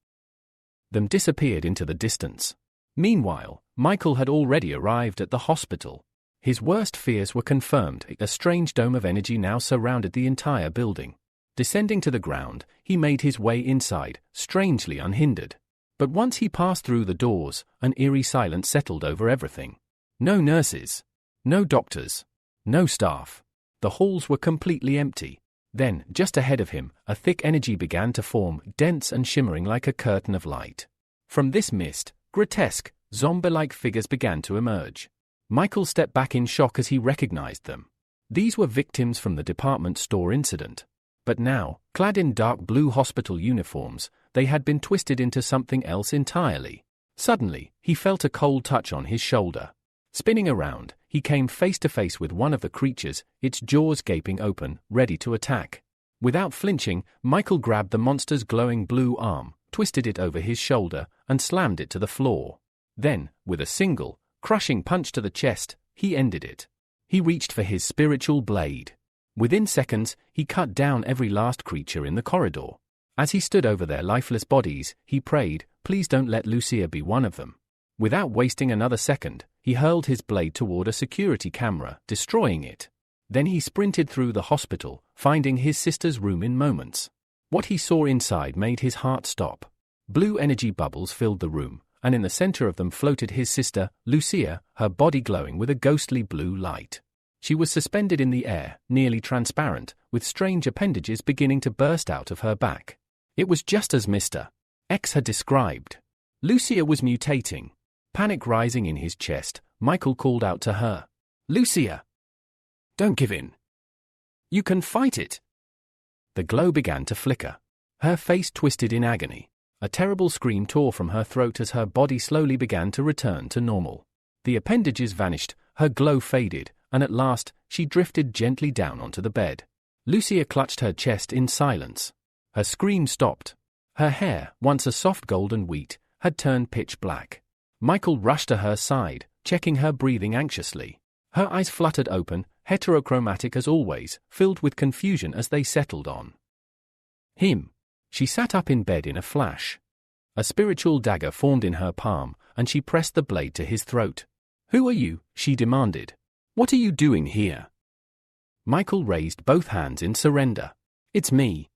them disappeared into the distance. Meanwhile, Michael had already arrived at the hospital. His worst fears were confirmed. A strange dome of energy now surrounded the entire building. Descending to the ground, he made his way inside, strangely unhindered. But once he passed through the doors, an eerie silence settled over everything. No nurses. No doctors. No staff. The halls were completely empty. Then, just ahead of him, a thick energy began to form, dense and shimmering like a curtain of light. From this mist, grotesque, zombie-like figures began to emerge. Michael stepped back in shock as he recognized them. These were victims from the department store incident. But now, clad in dark blue hospital uniforms, they had been twisted into something else entirely. Suddenly, he felt a cold touch on his shoulder. Spinning around, he came face to face with one of the creatures, its jaws gaping open, ready to attack. Without flinching, Michael grabbed the monster's glowing blue arm, twisted it over his shoulder, and slammed it to the floor. Then, with a single, crushing punch to the chest, he ended it. He reached for his spiritual blade. Within seconds, he cut down every last creature in the corridor. As he stood over their lifeless bodies, he prayed, "Please don't let Lucia be one of them." Without wasting another second, he hurled his blade toward a security camera, destroying it. Then he sprinted through the hospital, finding his sister's room in moments. What he saw inside made his heart stop. Blue energy bubbles filled the room, and in the center of them floated his sister, Lucia, her body glowing with a ghostly blue light. She was suspended in the air, nearly transparent, with strange appendages beginning to burst out of her back. It was just as Mr. X had described. Lucia was mutating. Panic rising in his chest, Michael called out to her. "Lucia! Don't give in. You can fight it!" The glow began to flicker. Her face twisted in agony. A terrible scream tore from her throat as her body slowly began to return to normal. The appendages vanished, her glow faded, and at last, she drifted gently down onto the bed. Lucia clutched her chest in silence. Her scream stopped. Her hair, once a soft golden wheat, had turned pitch black. Michael rushed to her side, checking her breathing anxiously. Her eyes fluttered open, heterochromatic as always, filled with confusion as they settled on him. She sat up in bed in a flash. A spiritual dagger formed in her palm, and she pressed the blade to his throat. "Who are you?" she demanded. "What are you doing here?" Michael raised both hands in surrender. "It's me."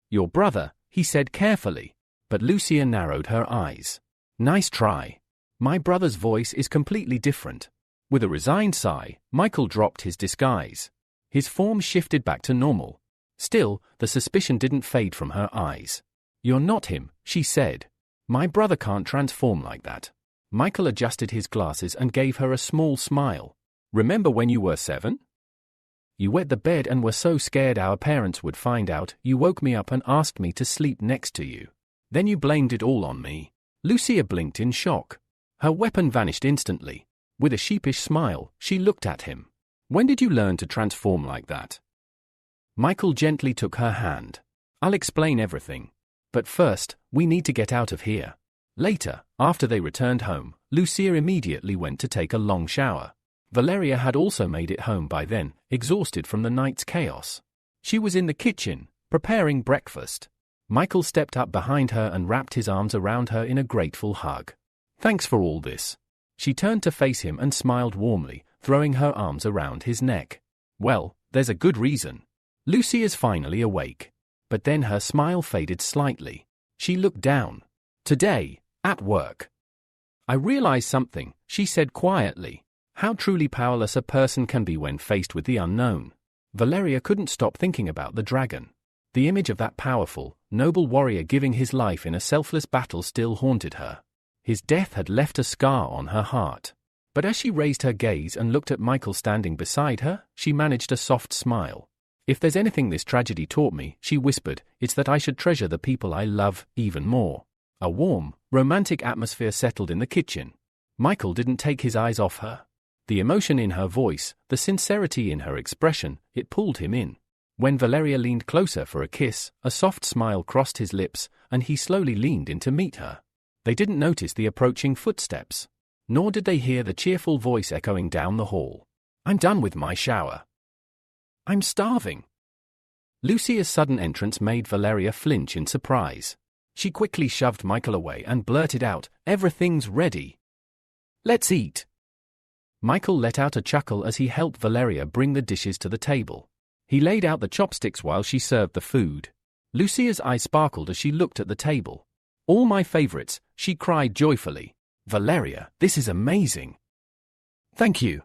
"Your brother," he said carefully. But Lucia narrowed her eyes. "Nice try. My brother's voice is completely different." With a resigned sigh, Michael dropped his disguise. His form shifted back to normal. Still, the suspicion didn't fade from her eyes. "You're not him," she said. "My brother can't transform like that." Michael adjusted his glasses and gave her a small smile. "Remember when you were 7? You wet the bed and were so scared our parents would find out, you woke me up and asked me to sleep next to you. Then you blamed it all on me." Lucia blinked in shock. Her weapon vanished instantly. With a sheepish smile, she looked at him. "When did you learn to transform like that?" Michael gently took her hand. "I'll explain everything. But first, we need to get out of here." Later, after they returned home, Lucia immediately went to take a long shower. Valeria had also made it home by then, exhausted from the night's chaos. She was in the kitchen, preparing breakfast. Michael stepped up behind her and wrapped his arms around her in a grateful hug. Thanks for all this. She turned to face him and smiled warmly, throwing her arms around his neck. Well, there's a good reason. Lucy is finally awake. But then her smile faded slightly. She looked down. Today, at work. I realized something, she said quietly. How truly powerless a person can be when faced with the unknown. Valeria couldn't stop thinking about the dragon. The image of that powerful, noble warrior giving his life in a selfless battle still haunted her. His death had left a scar on her heart. But as she raised her gaze and looked at Michael standing beside her, she managed a soft smile. If there's anything this tragedy taught me, she whispered, it's that I should treasure the people I love even more. A warm, romantic atmosphere settled in the kitchen. Michael didn't take his eyes off her. The emotion in her voice, the sincerity in her expression, it pulled him in. When Valeria leaned closer for a kiss, a soft smile crossed his lips, and he slowly leaned in to meet her. They didn't notice the approaching footsteps. Nor did they hear the cheerful voice echoing down the hall. I'm done with my shower. I'm starving. Lucia's sudden entrance made Valeria flinch in surprise. She quickly shoved Michael away and blurted out, everything's ready. Let's eat. Michael let out a chuckle as he helped Valeria bring the dishes to the table. He laid out the chopsticks while she served the food. Lucia's eyes sparkled as she looked at the table. All my favorites, she cried joyfully. Valeria, this is amazing. Thank you.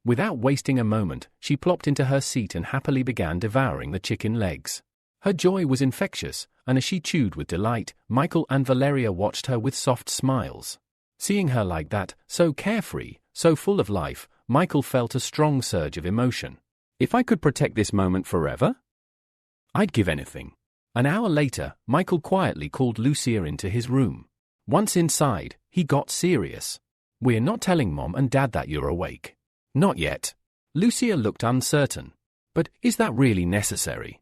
Without wasting a moment, she plopped into her seat and happily began devouring the chicken legs. Her joy was infectious, and as she chewed with delight, Michael and Valeria watched her with soft smiles. Seeing her like that, so carefree, so full of life, Michael felt a strong surge of emotion. If I could protect this moment forever? I'd give anything. An hour later, Michael quietly called Lucia into his room. Once inside, he got serious. We're not telling Mom and Dad that you're awake. Not yet. Lucia looked uncertain. But is that really necessary?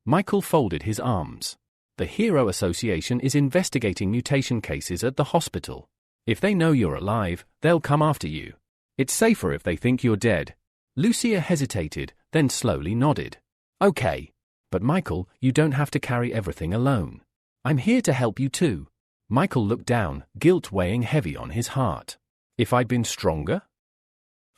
Michael folded his arms. The Hero Association is investigating mutation cases at the hospital. If they know you're alive, they'll come after you. It's safer if they think you're dead. Lucia hesitated, then slowly nodded. Okay. But Michael, you don't have to carry everything alone. I'm here to help you too. Michael looked down, guilt weighing heavy on his heart. If I'd been stronger?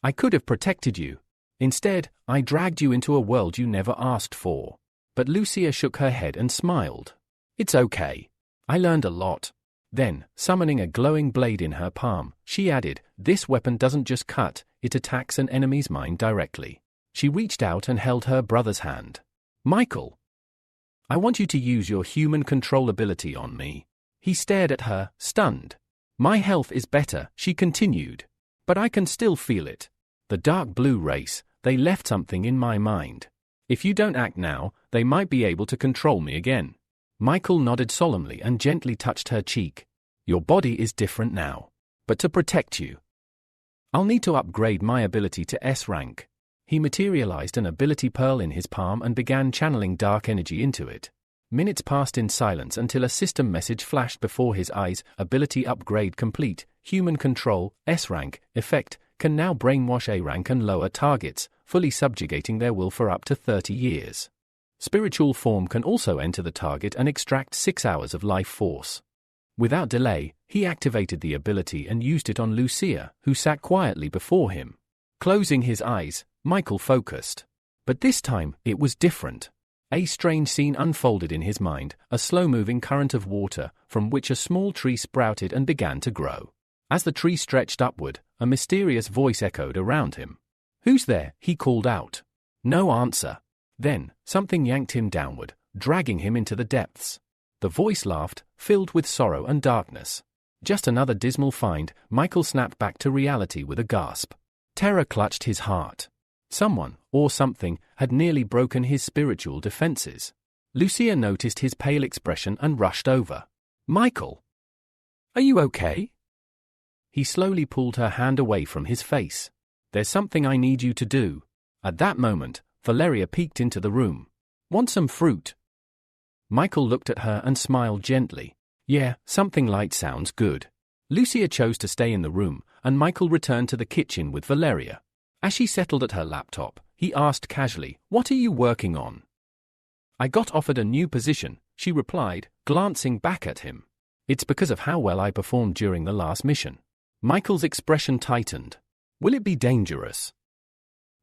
I could have protected you. Instead, I dragged you into a world you never asked for. But Lucia shook her head and smiled. It's okay. I learned a lot. Then, summoning a glowing blade in her palm, she added, this weapon doesn't just cut, it attacks an enemy's mind directly. She reached out and held her brother's hand. Michael, I want you to use your human control ability on me. He stared at her, stunned. My health is better, she continued. But I can still feel it. The dark blue race, they left something in my mind. If you don't act now, they might be able to control me again. Michael nodded solemnly and gently touched her cheek. Your body is different now. But to protect you, I'll need to upgrade my ability to S rank. He materialized an ability pearl in his palm and began channeling dark energy into it. Minutes passed in silence until a system message flashed before his eyes. Ability upgrade complete. Human control, S rank, effect, can now brainwash A rank and lower targets, fully subjugating their will for up to 30 years. Spiritual form can also enter the target and extract 6 hours of life force. Without delay, he activated the ability and used it on Lucia, who sat quietly before him. Closing his eyes, Michael focused. But this time, it was different. A strange scene unfolded in his mind, a slow-moving current of water, from which a small tree sprouted and began to grow. As the tree stretched upward, a mysterious voice echoed around him. Who's there? He called out. No answer. Then, something yanked him downward, dragging him into the depths. The voice laughed, filled with sorrow and darkness. Just another dismal find, Michael snapped back to reality with a gasp. Terror clutched his heart. Someone, or something, had nearly broken his spiritual defenses. Lucia noticed his pale expression and rushed over. Michael! Are you okay? He slowly pulled her hand away from his face. There's something I need you to do. At that moment, Valeria peeked into the room. Want some fruit? Michael looked at her and smiled gently. Yeah, something light sounds good. Lucia chose to stay in the room, and Michael returned to the kitchen with Valeria. As she settled at her laptop, he asked casually, What are you working on? I got offered a new position, she replied, glancing back at him. It's because of how well I performed during the last mission. Michael's expression tightened. Will it be dangerous?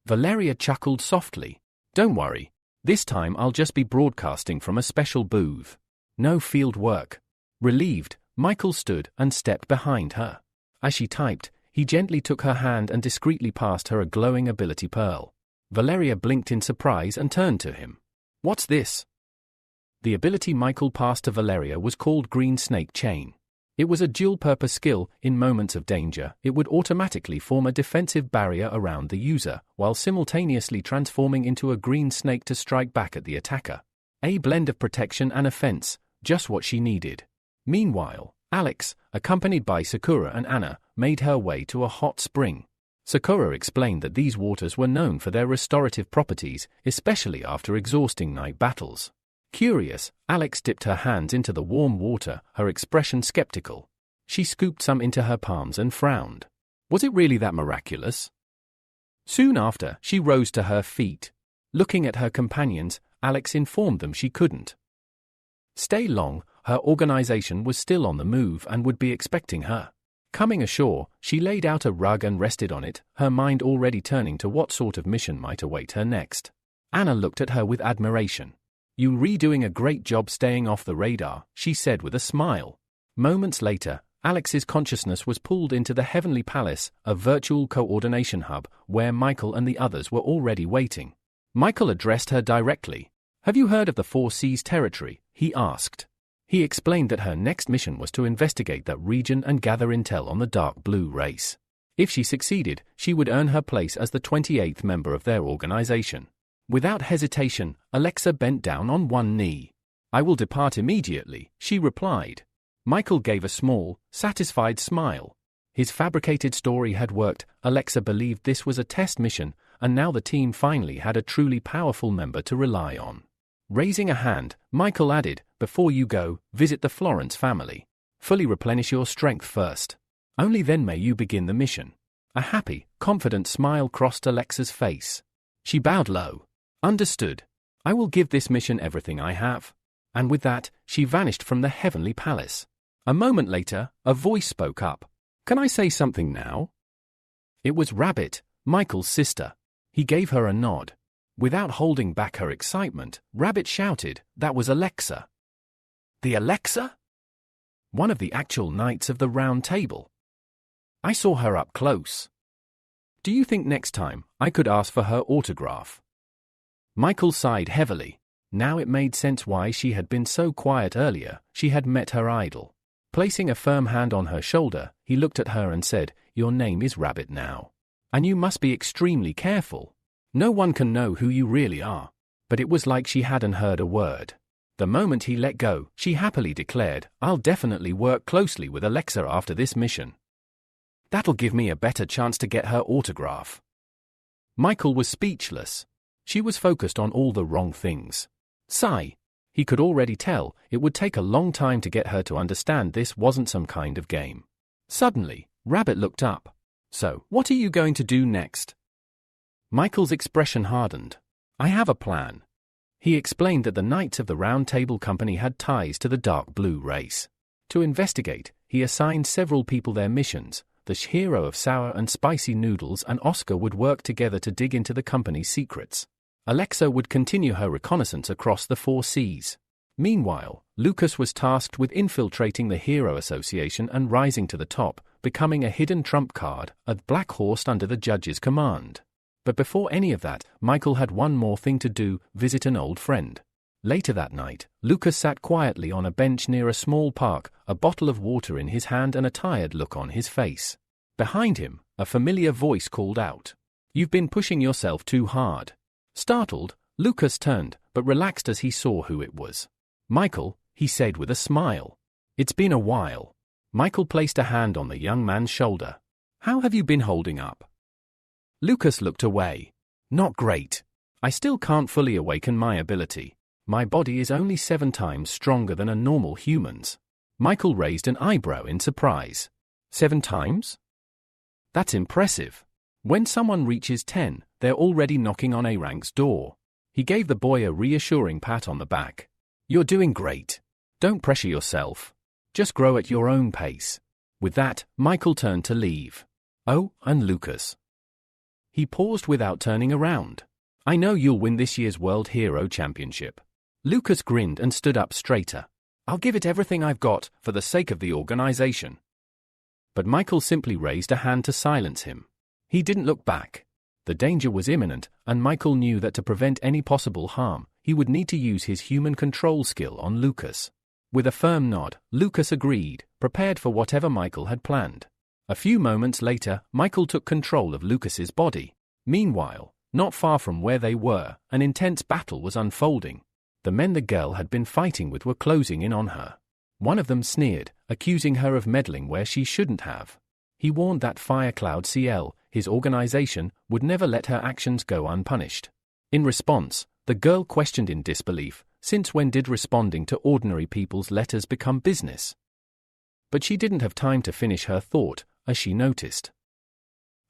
Valeria chuckled softly. Don't worry. This time I'll just be broadcasting from a special booth. No field work. Relieved, Michael stood and stepped behind her. As she typed, he gently took her hand and discreetly passed her a glowing ability pearl. Valeria blinked in surprise and turned to him. What's this? The ability Michael passed to Valeria was called Green Snake Chain. It was a dual-purpose skill. In moments of danger, it would automatically form a defensive barrier around the user, while simultaneously transforming into a green snake to strike back at the attacker. A blend of protection and offense, just what she needed. Meanwhile, Alex, accompanied by Sakura and Anna, made her way to a hot spring. Sakura explained that these waters were known for their restorative properties, especially after exhausting night battles. Curious, Alex dipped her hands into the warm water, her expression skeptical. She scooped some into her palms and frowned. Was it really that miraculous? Soon after, she rose to her feet. Looking at her companions, Alex informed them she couldn't stay long. Her organization was still on the move and would be expecting her. Coming ashore, she laid out a rug and rested on it, her mind already turning to what sort of mission might await her next. Anna looked at her with admiration. You're redoing a great job staying off the radar, she said with a smile. Moments later, Alex's consciousness was pulled into the Heavenly Palace, a virtual coordination hub, where Michael and the others were already waiting. Michael addressed her directly. Have you heard of the Four Seas territory? He asked. He explained that her next mission was to investigate that region and gather intel on the Dark Blue race. If she succeeded, she would earn her place as the 28th member of their organization. Without hesitation, Alexa bent down on one knee. I will depart immediately, she replied. Michael gave a small, satisfied smile. His fabricated story had worked. Alexa believed this was a test mission, and now the team finally had a truly powerful member to rely on. Raising a hand, Michael added, before you go, visit the Florence family. Fully replenish your strength first. Only then may you begin the mission. A happy, confident smile crossed Alexa's face. She bowed low. Understood. I will give this mission everything I have. And with that, she vanished from the Heavenly Palace. A moment later, a voice spoke up. Can I say something now? It was Rabbit, Michael's sister. He gave her a nod. Without holding back her excitement, Rabbit shouted, that was Alexa. The Alexa? One of the actual knights of the Round Table. I saw her up close. Do you think next time I could ask for her autograph? Michael sighed heavily. Now it made sense why she had been so quiet earlier. She had met her idol. Placing a firm hand on her shoulder, he looked at her and said, your name is Rabbit now. And you must be extremely careful. No one can know who you really are. But it was like she hadn't heard a word. The moment he let go, she happily declared, I'll definitely work closely with Alexa after this mission. That'll give me a better chance to get her autograph. Michael was speechless. She was focused on all the wrong things. Sigh. He could already tell it would take a long time to get her to understand this wasn't some kind of game. Suddenly, Rabbit looked up. So, what are you going to do next? Michael's expression hardened. I have a plan. He explained that the Knights of the Round Table Company had ties to the Dark Blue race. To investigate, he assigned several people their missions. The hero of sour and spicy noodles and Oscar would work together to dig into the company's secrets. Alexa would continue her reconnaissance across the Four Seas. Meanwhile, Lucas was tasked with infiltrating the Hero Association and rising to the top, becoming a hidden trump card, a black horse under the judge's command. But before any of that, Michael had one more thing to do, visit an old friend. Later that night, Lucas sat quietly on a bench near a small park, a bottle of water in his hand and a tired look on his face. Behind him, a familiar voice called out. You've been pushing yourself too hard. Startled, Lucas turned, but relaxed as he saw who it was. Michael, he said with a smile. It's been a while. Michael placed a hand on the young man's shoulder. How have you been holding up? Lucas looked away. Not great. I still can't fully awaken my ability. My body is only 7 times stronger than a normal human's. Michael raised an eyebrow in surprise. 7 times? That's impressive. When someone reaches 10, they're already knocking on A rank's door. He gave the boy a reassuring pat on the back. "You're doing great. Don't pressure yourself. Just grow at your own pace." With that, Michael turned to leave. "Oh, and Lucas." He paused without turning around. "I know you'll win this year's World Hero Championship." Lucas grinned and stood up straighter. "I'll give it everything I've got for the sake of the organization." But Michael simply raised a hand to silence him. He didn't look back. The danger was imminent, and Michael knew that to prevent any possible harm, he would need to use his human control skill on Lucas. With a firm nod, Lucas agreed, prepared for whatever Michael had planned. A few moments later, Michael took control of Lucas's body. Meanwhile, not far from where they were, an intense battle was unfolding. The men the girl had been fighting with were closing in on her. One of them sneered, accusing her of meddling where she shouldn't have. He warned that Firecloud CL, his organization, would never let her actions go unpunished. In response, the girl questioned in disbelief, since when did responding to ordinary people's letters become business? But she didn't have time to finish her thought, as she noticed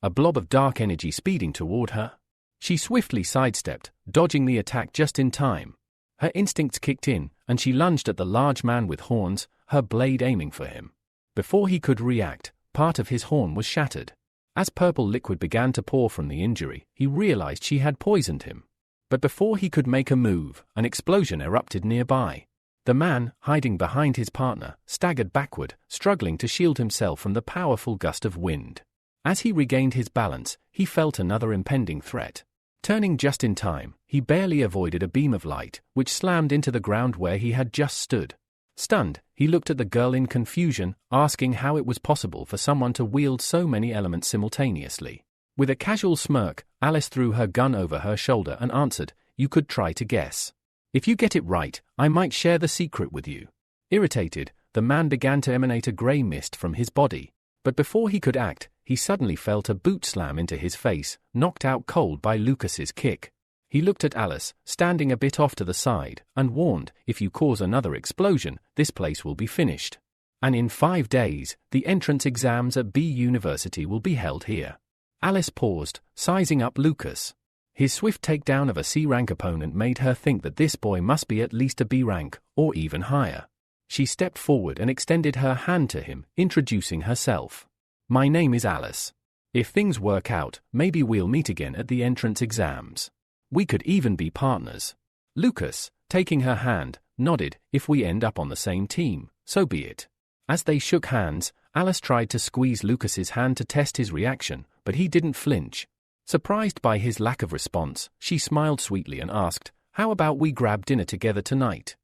a blob of dark energy speeding toward her. She swiftly sidestepped, dodging the attack just in time. Her instincts kicked in, and she lunged at the large man with horns, her blade aiming for him. Before he could react, part of his horn was shattered. As purple liquid began to pour from the injury, he realized she had poisoned him. But before he could make a move, an explosion erupted nearby. The man, hiding behind his partner, staggered backward, struggling to shield himself from the powerful gust of wind. As he regained his balance, he felt another impending threat. Turning just in time, he barely avoided a beam of light, which slammed into the ground where he had just stood. Stunned, he looked at the girl in confusion, asking how it was possible for someone to wield so many elements simultaneously. With a casual smirk, Alice threw her gun over her shoulder and answered, "You could try to guess. If you get it right, I might share the secret with you." Irritated, the man began to emanate a grey mist from his body. But before he could act, he suddenly felt a boot slam into his face, knocked out cold by Lucas's kick. He looked at Alice, standing a bit off to the side, and warned, "If you cause another explosion, this place will be finished. And in 5 days, the entrance exams at B University will be held here." Alice paused, sizing up Lucas. His swift takedown of a C-rank opponent made her think that this boy must be at least a B rank, or even higher. She stepped forward and extended her hand to him, introducing herself. "My name is Alice. If things work out, maybe we'll meet again at the entrance exams. We could even be partners." Lucas, taking her hand, nodded. "If we end up on the same team, so be it." As they shook hands, Alice tried to squeeze Lucas's hand to test his reaction, but he didn't flinch. Surprised by his lack of response, she smiled sweetly and asked, "How about we grab dinner together tonight?"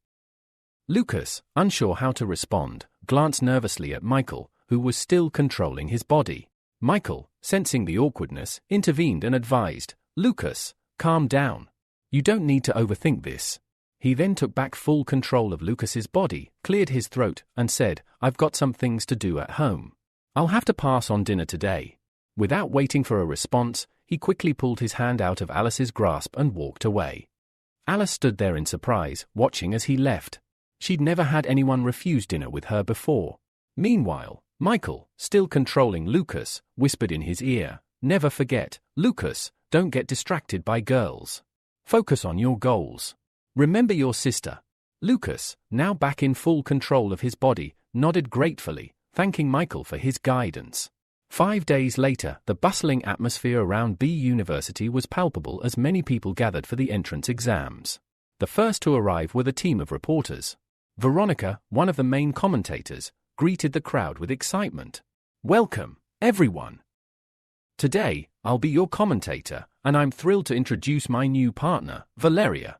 Lucas, unsure how to respond, glanced nervously at Michael, who was still controlling his body. Michael, sensing the awkwardness, intervened and advised, "Lucas, calm down. You don't need to overthink this." He then took back full control of Lucas's body, cleared his throat, and said, "I've got some things to do at home. I'll have to pass on dinner today." Without waiting for a response, he quickly pulled his hand out of Alice's grasp and walked away. Alice stood there in surprise, watching as he left. She'd never had anyone refuse dinner with her before. Meanwhile, Michael, still controlling Lucas, whispered in his ear, "Never forget, Lucas, don't get distracted by girls. Focus on your goals. Remember your sister." Lucas, now back in full control of his body, nodded gratefully, thanking Michael for his guidance. 5 days later, the bustling atmosphere around B University was palpable as many people gathered for the entrance exams. The first to arrive were the team of reporters. Veronica, one of the main commentators, greeted the crowd with excitement. "Welcome, everyone. Today, I'll be your commentator, and I'm thrilled to introduce my new partner, Valeria."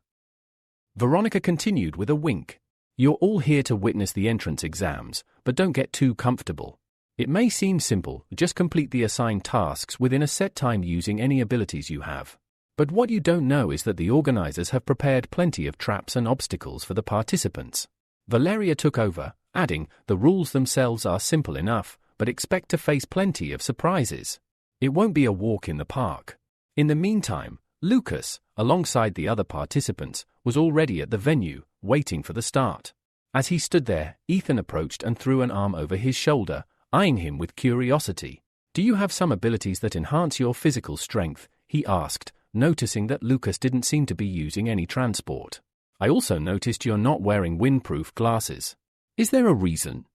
Veronica continued with a wink. "You're all here to witness the entrance exams, but don't get too comfortable. It may seem simple, just complete the assigned tasks within a set time using any abilities you have. But what you don't know is that the organizers have prepared plenty of traps and obstacles for the participants." Valeria took over, adding, "The rules themselves are simple enough, but expect to face plenty of surprises. It won't be a walk in the park." In the meantime, Lucas, alongside the other participants, was already at the venue, waiting for the start. As he stood there, Ethan approached and threw an arm over his shoulder, eyeing him with curiosity. "Do you have some abilities that enhance your physical strength?" he asked, noticing that Lucas didn't seem to be using any transport. I also noticed you're not wearing windproof glasses. Is there a reason?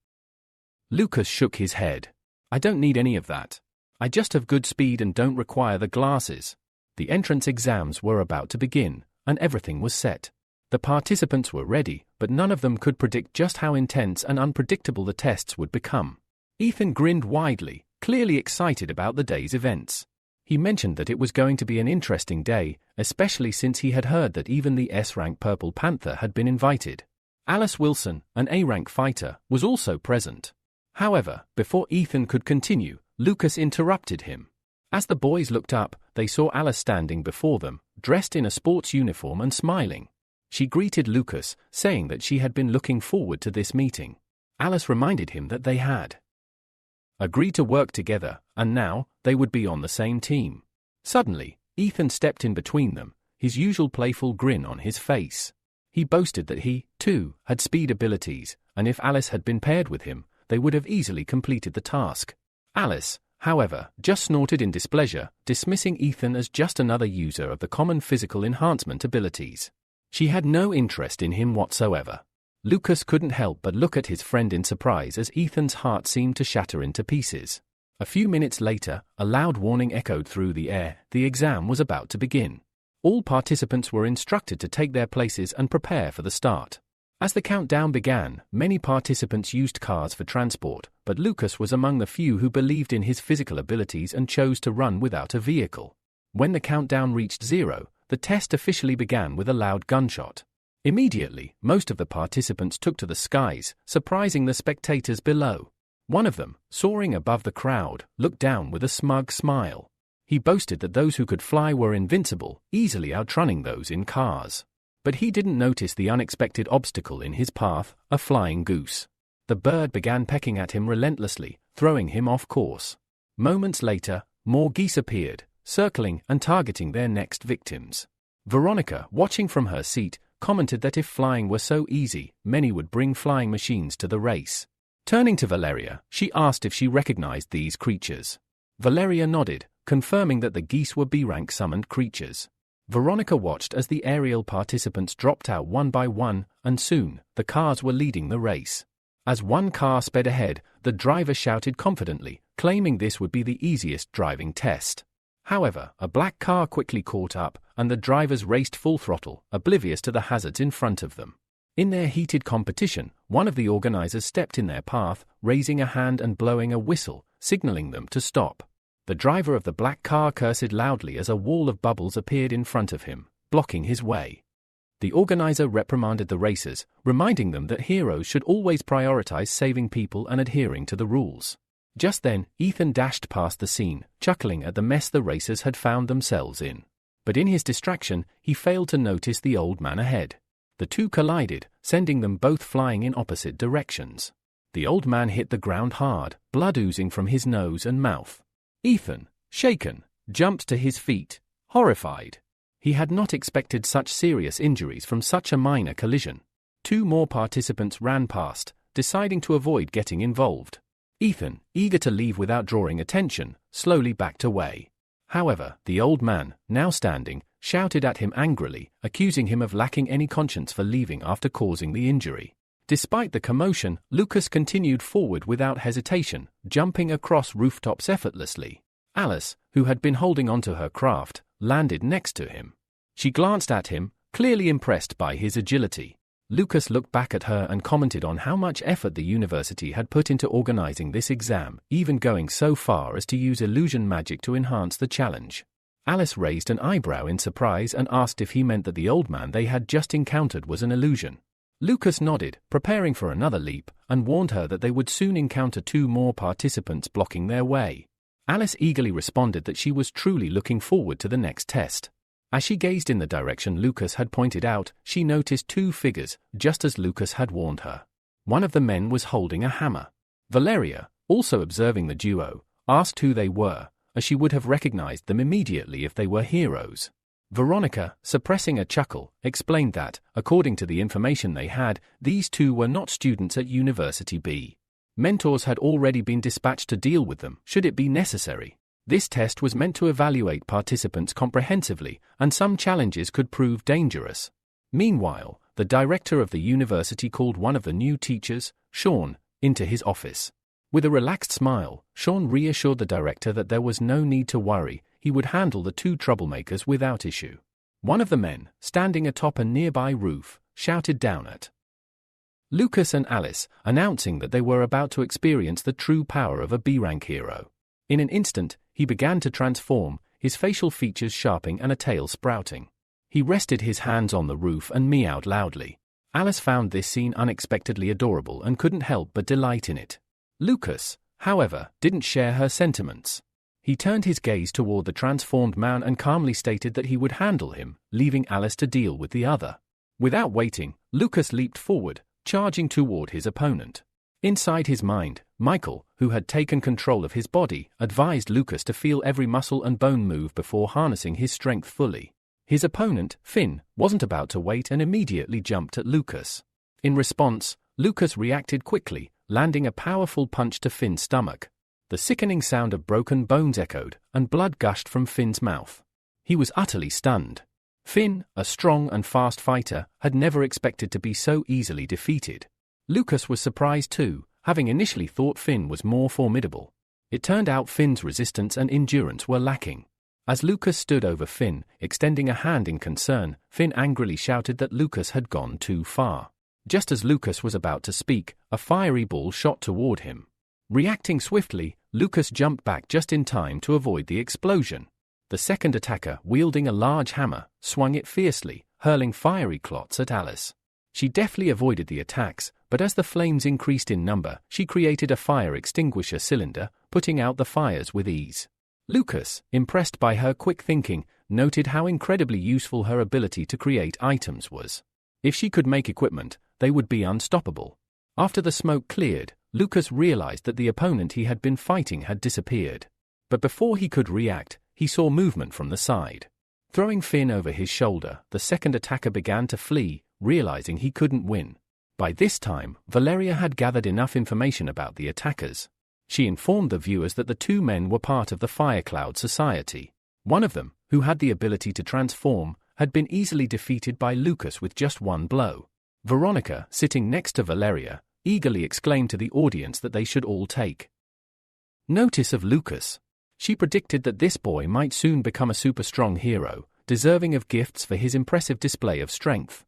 Lucas shook his head. I don't need any of that. I just have good speed and don't require the glasses. The entrance exams were about to begin, and everything was set. The participants were ready, but none of them could predict just how intense and unpredictable the tests would become. Ethan grinned widely, clearly excited about the day's events. He mentioned that it was going to be an interesting day, especially since he had heard that even the S-rank Purple Panther had been invited. Alice Wilson, an A-rank fighter, was also present. However, before Ethan could continue, Lucas interrupted him. As the boys looked up, they saw Alice standing before them, dressed in a sports uniform and smiling. She greeted Lucas, saying that she had been looking forward to this meeting. Alice reminded him that they had agreed to work together, and now, they would be on the same team. Suddenly, Ethan stepped in between them, his usual playful grin on his face. He boasted that he, too, had speed abilities, and if Alice had been paired with him, they would have easily completed the task. Alice, however, just snorted in displeasure, dismissing Ethan as just another user of the common physical enhancement abilities. She had no interest in him whatsoever. Lucas couldn't help but look at his friend in surprise as Ethan's heart seemed to shatter into pieces. A few minutes later, a loud warning echoed through the air. The exam was about to begin. All participants were instructed to take their places and prepare for the start. As the countdown began, many participants used cars for transport, but Lucas was among the few who believed in his physical abilities and chose to run without a vehicle. When the countdown reached 0, the test officially began with a loud gunshot. Immediately, most of the participants took to the skies, surprising the spectators below. One of them, soaring above the crowd, looked down with a smug smile. He boasted that those who could fly were invincible, easily outrunning those in cars. But he didn't notice the unexpected obstacle in his path, a flying goose. The bird began pecking at him relentlessly, throwing him off course. Moments later, more geese appeared, circling and targeting their next victims. Veronica, watching from her seat, commented that if flying were so easy, many would bring flying machines to the race. Turning to Valeria, she asked if she recognized these creatures. Valeria nodded, confirming that the geese were B-rank summoned creatures. Veronica watched as the aerial participants dropped out one by one, and soon, the cars were leading the race. As one car sped ahead, the driver shouted confidently, claiming this would be the easiest driving test. However, a black car quickly caught up, and the drivers raced full throttle, oblivious to the hazards in front of them. In their heated competition, one of the organizers stepped in their path, raising a hand and blowing a whistle, signaling them to stop. The driver of the black car cursed loudly as a wall of bubbles appeared in front of him, blocking his way. The organizer reprimanded the racers, reminding them that heroes should always prioritize saving people and adhering to the rules. Just then, Ethan dashed past the scene, chuckling at the mess the racers had found themselves in. But in his distraction, he failed to notice the old man ahead. The two collided, sending them both flying in opposite directions. The old man hit the ground hard, blood oozing from his nose and mouth. Ethan, shaken, jumped to his feet, horrified. He had not expected such serious injuries from such a minor collision. Two more participants ran past, deciding to avoid getting involved. Ethan, eager to leave without drawing attention, slowly backed away. However, the old man, now standing, shouted at him angrily, accusing him of lacking any conscience for leaving after causing the injury. Despite the commotion, Lucas continued forward without hesitation, jumping across rooftops effortlessly. Alice, who had been holding onto her craft, landed next to him. She glanced at him, clearly impressed by his agility. Lucas looked back at her and commented on how much effort the university had put into organizing this exam, even going so far as to use illusion magic to enhance the challenge. Alice raised an eyebrow in surprise and asked if he meant that the old man they had just encountered was an illusion. Lucas nodded, preparing for another leap, and warned her that they would soon encounter two more participants blocking their way. Alice eagerly responded that she was truly looking forward to the next test. As she gazed in the direction Lucas had pointed out, she noticed two figures, just as Lucas had warned her. One of the men was holding a hammer. Valeria, also observing the duo, asked who they were, as she would have recognized them immediately if they were heroes. Veronica, suppressing a chuckle, explained that, according to the information they had, these two were not students at University B. Mentors had already been dispatched to deal with them, should it be necessary. This test was meant to evaluate participants comprehensively, and some challenges could prove dangerous. Meanwhile, the director of the university called one of the new teachers, Sean, into his office. With a relaxed smile, Sean reassured the director that there was no need to worry, he would handle the two troublemakers without issue. One of the men, standing atop a nearby roof, shouted down at Lucas and Alice, announcing that they were about to experience the true power of a B-rank hero. In an instant, he began to transform, his facial features sharpening and a tail sprouting. He rested his hands on the roof and meowed loudly. Alice found this scene unexpectedly adorable and couldn't help but delight in it. Lucas, however, didn't share her sentiments. He turned his gaze toward the transformed man and calmly stated that he would handle him, leaving Alice to deal with the other. Without waiting, Lucas leaped forward, charging toward his opponent. Inside his mind, Michael, who had taken control of his body, advised Lucas to feel every muscle and bone move before harnessing his strength fully. His opponent, Finn, wasn't about to wait and immediately jumped at Lucas. In response, Lucas reacted quickly, landing a powerful punch to Finn's stomach. The sickening sound of broken bones echoed, and blood gushed from Finn's mouth. He was utterly stunned. Finn, a strong and fast fighter, had never expected to be so easily defeated. Lucas was surprised too, having initially thought Finn was more formidable. It turned out Finn's resistance and endurance were lacking. As Lucas stood over Finn, extending a hand in concern, Finn angrily shouted that Lucas had gone too far. Just as Lucas was about to speak, a fiery ball shot toward him. Reacting swiftly, Lucas jumped back just in time to avoid the explosion. The second attacker, wielding a large hammer, swung it fiercely, hurling fiery clots at Alice. She deftly avoided the attacks, but as the flames increased in number, she created a fire extinguisher cylinder, putting out the fires with ease. Lucas, impressed by her quick thinking, noted how incredibly useful her ability to create items was. If she could make equipment, they would be unstoppable. After the smoke cleared, Lucas realized that the opponent he had been fighting had disappeared. But before he could react, he saw movement from the side. Throwing Finn over his shoulder, the second attacker began to flee, realizing he couldn't win. By this time, Valeria had gathered enough information about the attackers. She informed the viewers that the two men were part of the Fire Cloud Society. One of them, who had the ability to transform, had been easily defeated by Lucas with just one blow. Veronica, sitting next to Valeria, eagerly exclaimed to the audience that they should all take notice of Lucas. She predicted that this boy might soon become a super-strong hero, deserving of gifts for his impressive display of strength.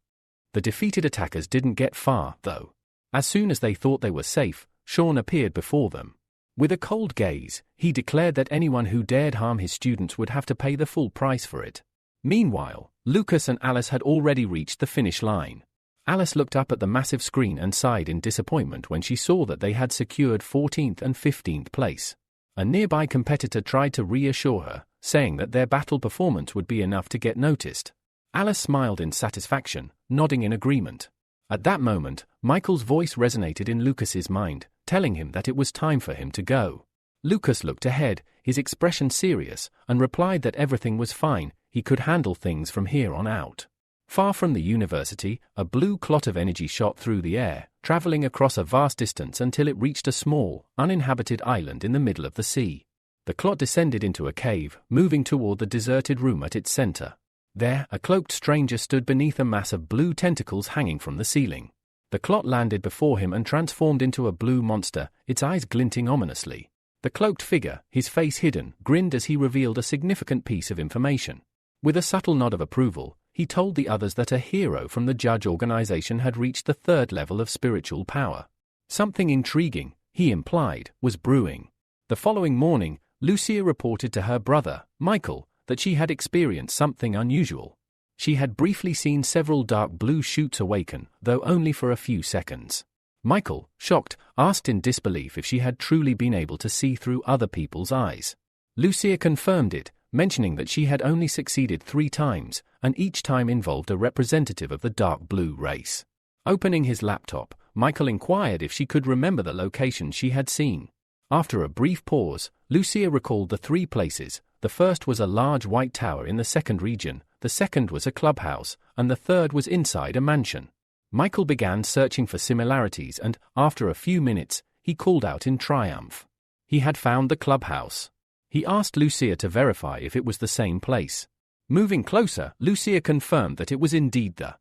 The defeated attackers didn't get far, though. As soon as they thought they were safe, Sean appeared before them. With a cold gaze, he declared that anyone who dared harm his students would have to pay the full price for it. Meanwhile, Lucas and Alice had already reached the finish line. Alice looked up at the massive screen and sighed in disappointment when she saw that they had secured 14th and 15th place. A nearby competitor tried to reassure her, saying that their battle performance would be enough to get noticed. Alice smiled in satisfaction, nodding in agreement. At that moment, Michael's voice resonated in Lucas's mind, telling him that it was time for him to go. Lucas looked ahead, his expression serious, and replied that everything was fine, he could handle things from here on out. Far from the university, a blue clot of energy shot through the air, traveling across a vast distance until it reached a small, uninhabited island in the middle of the sea. The clot descended into a cave, moving toward the deserted room at its center. There, a cloaked stranger stood beneath a mass of blue tentacles hanging from the ceiling. The clot landed before him and transformed into a blue monster, its eyes glinting ominously. The cloaked figure, his face hidden, grinned as he revealed a significant piece of information. With a subtle nod of approval, he told the others that a hero from the Judge organization had reached the 3rd level of spiritual power. Something intriguing, he implied, was brewing. The following morning, Lucia reported to her brother, Michael, that she had experienced something unusual. She had briefly seen several dark blue shoots awaken, though only for a few seconds. Michael, shocked, asked in disbelief if she had truly been able to see through other people's eyes. Lucia confirmed it, mentioning that she had only succeeded 3 times, and each time involved a representative of the dark blue race. Opening his laptop, Michael inquired if she could remember the locations she had seen. After a brief pause, Lucia recalled the 3 places. The first was a large white tower in the 2nd region, the second was a clubhouse, and the third was inside a mansion. Michael began searching for similarities and, after a few minutes, he called out in triumph. He had found the clubhouse. He asked Lucia to verify if it was the same place. Moving closer, Lucia confirmed that it was indeed the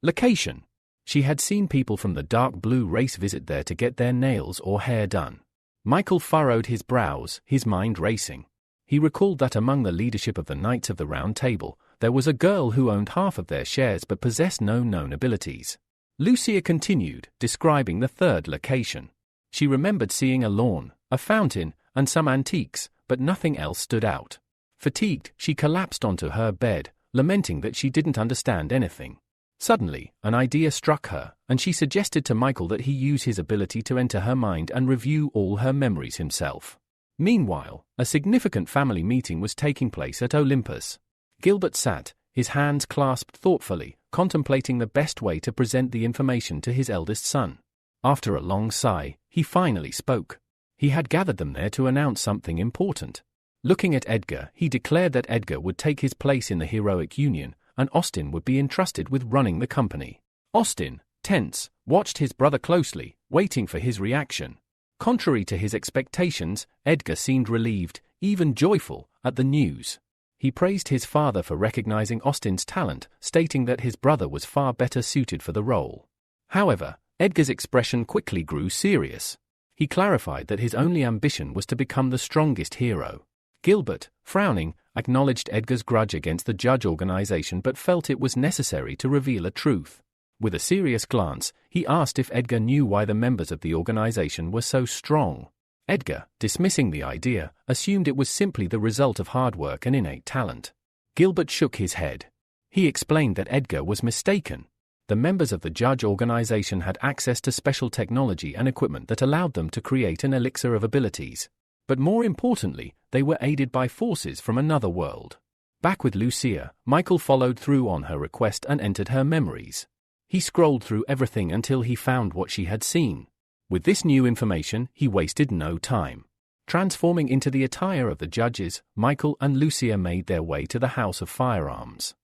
location. She had seen people from the dark blue race visit there to get their nails or hair done. Michael furrowed his brows, his mind racing. He recalled that among the leadership of the Knights of the Round Table, there was a girl who owned half of their shares but possessed no known abilities. Lucia continued, describing the third location. She remembered seeing a lawn, a fountain, and some antiques, but nothing else stood out. Fatigued, she collapsed onto her bed, lamenting that she didn't understand anything. Suddenly, an idea struck her, and she suggested to Michael that he use his ability to enter her mind and review all her memories himself. Meanwhile, a significant family meeting was taking place at Olympus. Gilbert sat, his hands clasped thoughtfully, contemplating the best way to present the information to his eldest son. After a long sigh, he finally spoke. He had gathered them there to announce something important. Looking at Edgar, he declared that Edgar would take his place in the heroic union, and Austin would be entrusted with running the company. Austin, tense, watched his brother closely, waiting for his reaction. Contrary to his expectations, Edgar seemed relieved, even joyful, at the news. He praised his father for recognizing Austin's talent, stating that his brother was far better suited for the role. However, Edgar's expression quickly grew serious. He clarified that his only ambition was to become the strongest hero. Gilbert, frowning, acknowledged Edgar's grudge against the Judge organization but felt it was necessary to reveal a truth. With a serious glance, he asked if Edgar knew why the members of the organization were so strong. Edgar, dismissing the idea, assumed it was simply the result of hard work and innate talent. Gilbert shook his head. He explained that Edgar was mistaken. The members of the Judge organization had access to special technology and equipment that allowed them to create an elixir of abilities. But more importantly, they were aided by forces from another world. Back with Lucia, Michael followed through on her request and entered her memories. He scrolled through everything until he found what she had seen. With this new information, he wasted no time. Transforming into the attire of the judges, Michael and Lucia made their way to the House of Firearms.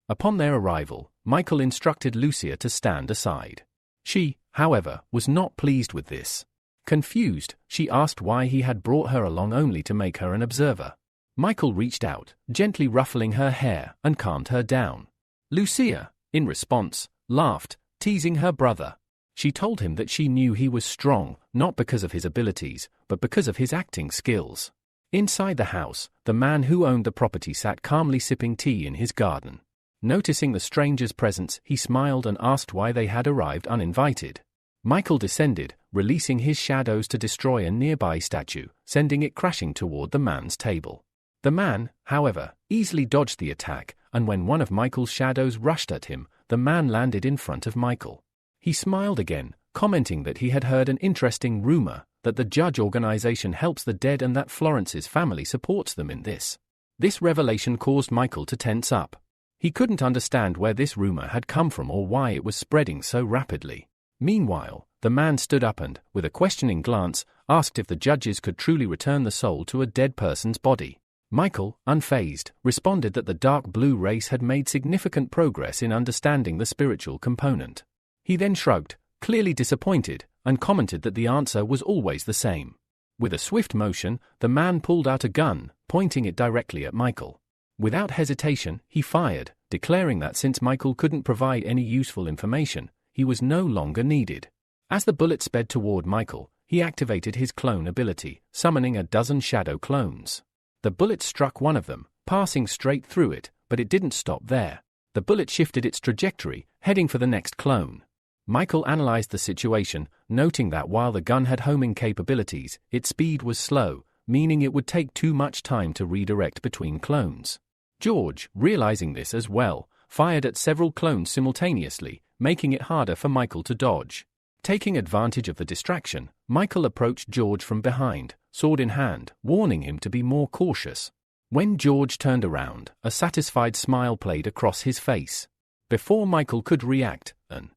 Upon their arrival, Michael instructed Lucia to stand aside. She, however, was not pleased with this. Confused, she asked why he had brought her along only to make her an observer. Michael reached out, gently ruffling her hair, and calmed her down. Lucia, in response, laughed, teasing her brother. She told him that she knew he was strong, not because of his abilities, but because of his acting skills. Inside the house, the man who owned the property sat calmly sipping tea in his garden. Noticing the stranger's presence, he smiled and asked why they had arrived uninvited. Michael descended, releasing his shadows to destroy a nearby statue, sending it crashing toward the man's table. The man, however, easily dodged the attack, and when one of Michael's shadows rushed at him, the man landed in front of Michael. He smiled again, commenting that he had heard an interesting rumor, that the Judge organization helps the dead and that Florence's family supports them in this. This revelation caused Michael to tense up. He couldn't understand where this rumor had come from or why it was spreading so rapidly. Meanwhile, the man stood up and, with a questioning glance, asked if the judges could truly return the soul to a dead person's body. Michael, unfazed, responded that the dark blue race had made significant progress in understanding the spiritual component. He then shrugged, clearly disappointed, and commented that the answer was always the same. With a swift motion, the man pulled out a gun, pointing it directly at Michael. Without hesitation, he fired, declaring that since Michael couldn't provide any useful information, he was no longer needed. As the bullet sped toward Michael, he activated his clone ability, summoning a dozen shadow clones. The bullet struck one of them, passing straight through it, but it didn't stop there. The bullet shifted its trajectory, heading for the next clone. Michael analyzed the situation, noting that while the gun had homing capabilities, its speed was slow, meaning it would take too much time to redirect between clones. George, realizing this as well, fired at several clones simultaneously, making it harder for Michael to dodge. Taking advantage of the distraction, Michael approached George from behind, sword in hand, warning him to be more cautious. When George turned around, a satisfied smile played across his face. Before Michael could react, an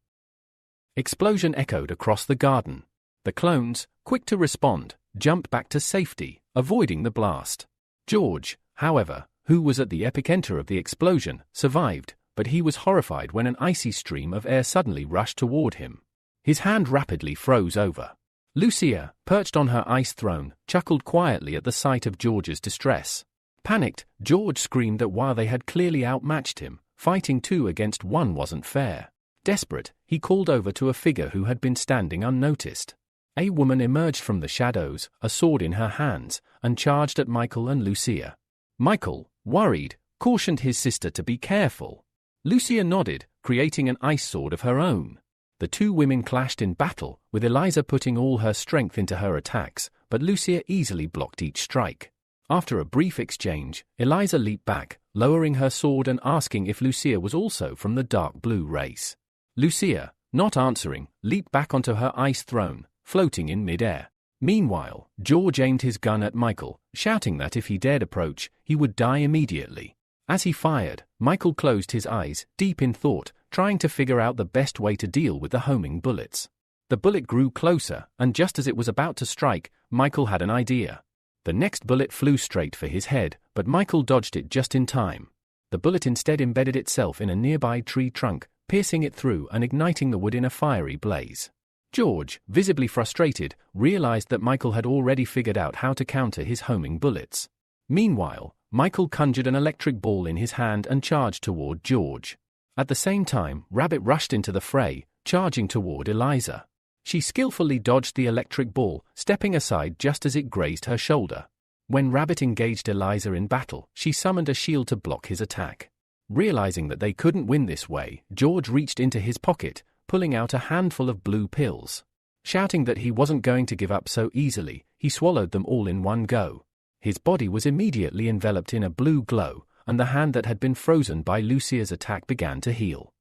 explosion echoed across the garden. The clones, quick to respond, jumped back to safety, avoiding the blast. George, however, who was at the epicenter of the explosion, survived, but he was horrified when an icy stream of air suddenly rushed toward him. His hand rapidly froze over. Lucia, perched on her ice throne, chuckled quietly at the sight of George's distress. Panicked, George screamed that while they had clearly outmatched him, fighting 2 against 1 wasn't fair. Desperate, he called over to a figure who had been standing unnoticed. A woman emerged from the shadows, a sword in her hands, and charged at Michael and Lucia. Michael, worried, cautioned his sister to be careful. Lucia nodded, creating an ice sword of her own. The 2 women clashed in battle, with Eliza putting all her strength into her attacks, but Lucia easily blocked each strike. After a brief exchange, Eliza leaped back, lowering her sword and asking if Lucia was also from the dark blue race. Lucia, not answering, leaped back onto her ice throne, floating in mid-air. Meanwhile, George aimed his gun at Michael, shouting that if he dared approach, he would die immediately. As he fired, Michael closed his eyes, deep in thought, trying to figure out the best way to deal with the homing bullets. The bullet grew closer, and just as it was about to strike, Michael had an idea. The next bullet flew straight for his head, but Michael dodged it just in time. The bullet instead embedded itself in a nearby tree trunk, piercing it through and igniting the wood in a fiery blaze. George, visibly frustrated, realized that Michael had already figured out how to counter his homing bullets. Meanwhile, Michael conjured an electric ball in his hand and charged toward George. At the same time, Rabbit rushed into the fray, charging toward Eliza. She skillfully dodged the electric ball, stepping aside just as it grazed her shoulder. When Rabbit engaged Eliza in battle, she summoned a shield to block his attack. Realizing that they couldn't win this way, George reached into his pocket, pulling out a handful of blue pills. Shouting that he wasn't going to give up so easily, he swallowed them all in one go. His body was immediately enveloped in a blue glow, and the hand that had been frozen by Lucia's attack began to heal.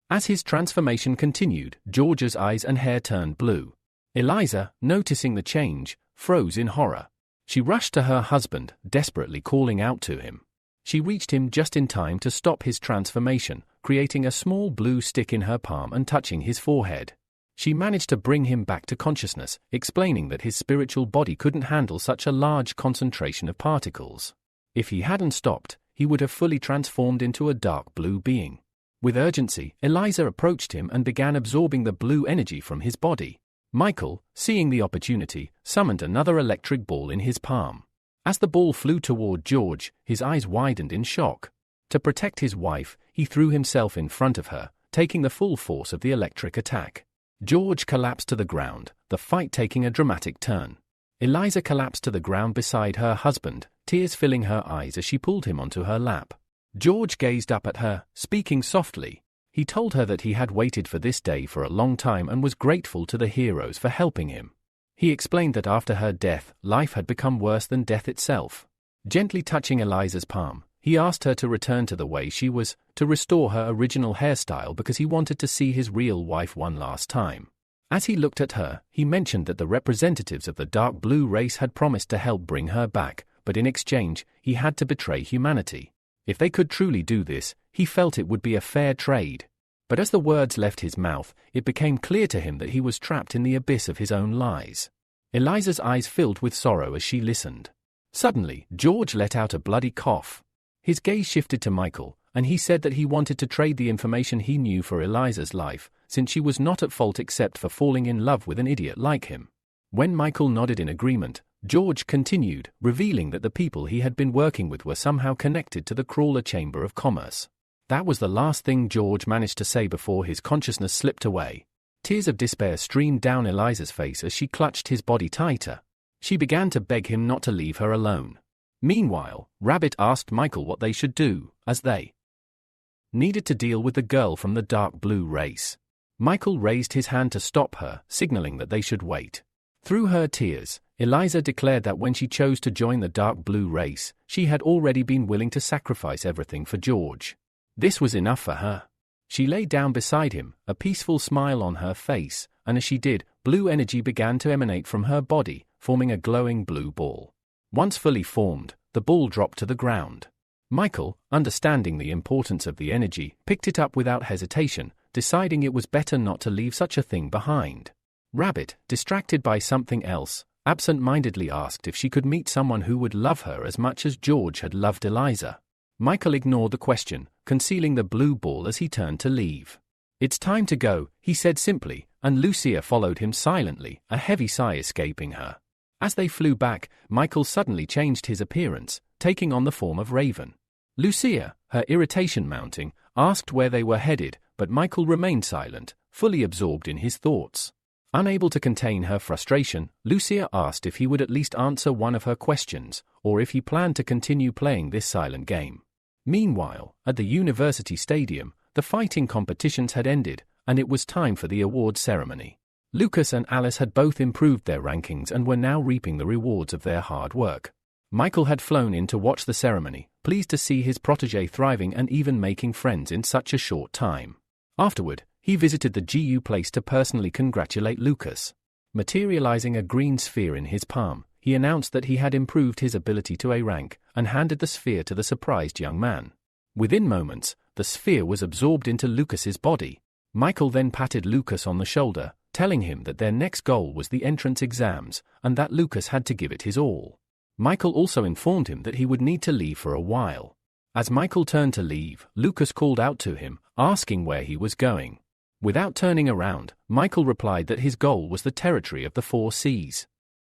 As his transformation continued, George's eyes and hair turned blue. Eliza, noticing the change, froze in horror. She rushed to her husband, desperately calling out to him. She reached him just in time to stop his transformation, creating a small blue stick in her palm and touching his forehead. She managed to bring him back to consciousness, explaining that his spiritual body couldn't handle such a large concentration of particles. If he hadn't stopped, he would have fully transformed into a dark blue being. With urgency, Eliza approached him and began absorbing the blue energy from his body. Michael, seeing the opportunity, summoned another electric ball in his palm. As the ball flew toward George, his eyes widened in shock. To protect his wife, he threw himself in front of her, taking the full force of the electric attack. George collapsed to the ground, the fight taking a dramatic turn. Eliza collapsed to the ground beside her husband, tears filling her eyes as she pulled him onto her lap. George gazed up at her, speaking softly. He told her that he had waited for this day for a long time and was grateful to the heroes for helping him. He explained that after her death, life had become worse than death itself. Gently touching Eliza's palm, he asked her to return to the way she was, to restore her original hairstyle because he wanted to see his real wife one last time. As he looked at her, he mentioned that the representatives of the dark blue race had promised to help bring her back, but in exchange, he had to betray humanity. If they could truly do this, he felt it would be a fair trade. But as the words left his mouth, it became clear to him that he was trapped in the abyss of his own lies. Eliza's eyes filled with sorrow as she listened. Suddenly, George let out a bloody cough. His gaze shifted to Michael, and he said that he wanted to trade the information he knew for Eliza's life, since she was not at fault except for falling in love with an idiot like him. When Michael nodded in agreement, George continued, revealing that the people he had been working with were somehow connected to the Crawler Chamber of Commerce. That was the last thing George managed to say before his consciousness slipped away. Tears of despair streamed down Eliza's face as she clutched his body tighter. She began to beg him not to leave her alone. Meanwhile, Rabbit asked Michael what they should do, as they needed to deal with the girl from the dark blue race. Michael raised his hand to stop her, signaling that they should wait. Through her tears, Eliza declared that when she chose to join the dark blue race, she had already been willing to sacrifice everything for George. This was enough for her. She lay down beside him, a peaceful smile on her face, and as she did, blue energy began to emanate from her body, forming a glowing blue ball. Once fully formed, the ball dropped to the ground. Michael, understanding the importance of the energy, picked it up without hesitation, deciding it was better not to leave such a thing behind. Rabbit, distracted by something else, absent-mindedly asked if she could meet someone who would love her as much as George had loved Eliza. Michael ignored the question, concealing the blue ball as he turned to leave. "It's time to go," he said simply, and Lucia followed him silently, a heavy sigh escaping her. As they flew back, Michael suddenly changed his appearance, taking on the form of Raven. Lucia, her irritation mounting, asked where they were headed, but Michael remained silent, fully absorbed in his thoughts. Unable to contain her frustration, Lucia asked if he would at least answer one of her questions, or if he planned to continue playing this silent game. Meanwhile, at the university stadium, the fighting competitions had ended, and it was time for the award ceremony. Lucas and Alice had both improved their rankings and were now reaping the rewards of their hard work. Michael had flown in to watch the ceremony, pleased to see his protégé thriving and even making friends in such a short time. Afterward, he visited the GU place to personally congratulate Lucas. Materializing a green sphere in his palm, he announced that he had improved his ability to A rank and handed the sphere to the surprised young man. Within moments, the sphere was absorbed into Lucas's body. Michael then patted Lucas on the shoulder, telling him that their next goal was the entrance exams and that Lucas had to give it his all. Michael also informed him that he would need to leave for a while. As Michael turned to leave, Lucas called out to him, asking where he was going. Without turning around, Michael replied that his goal was the territory of the 4 Seas.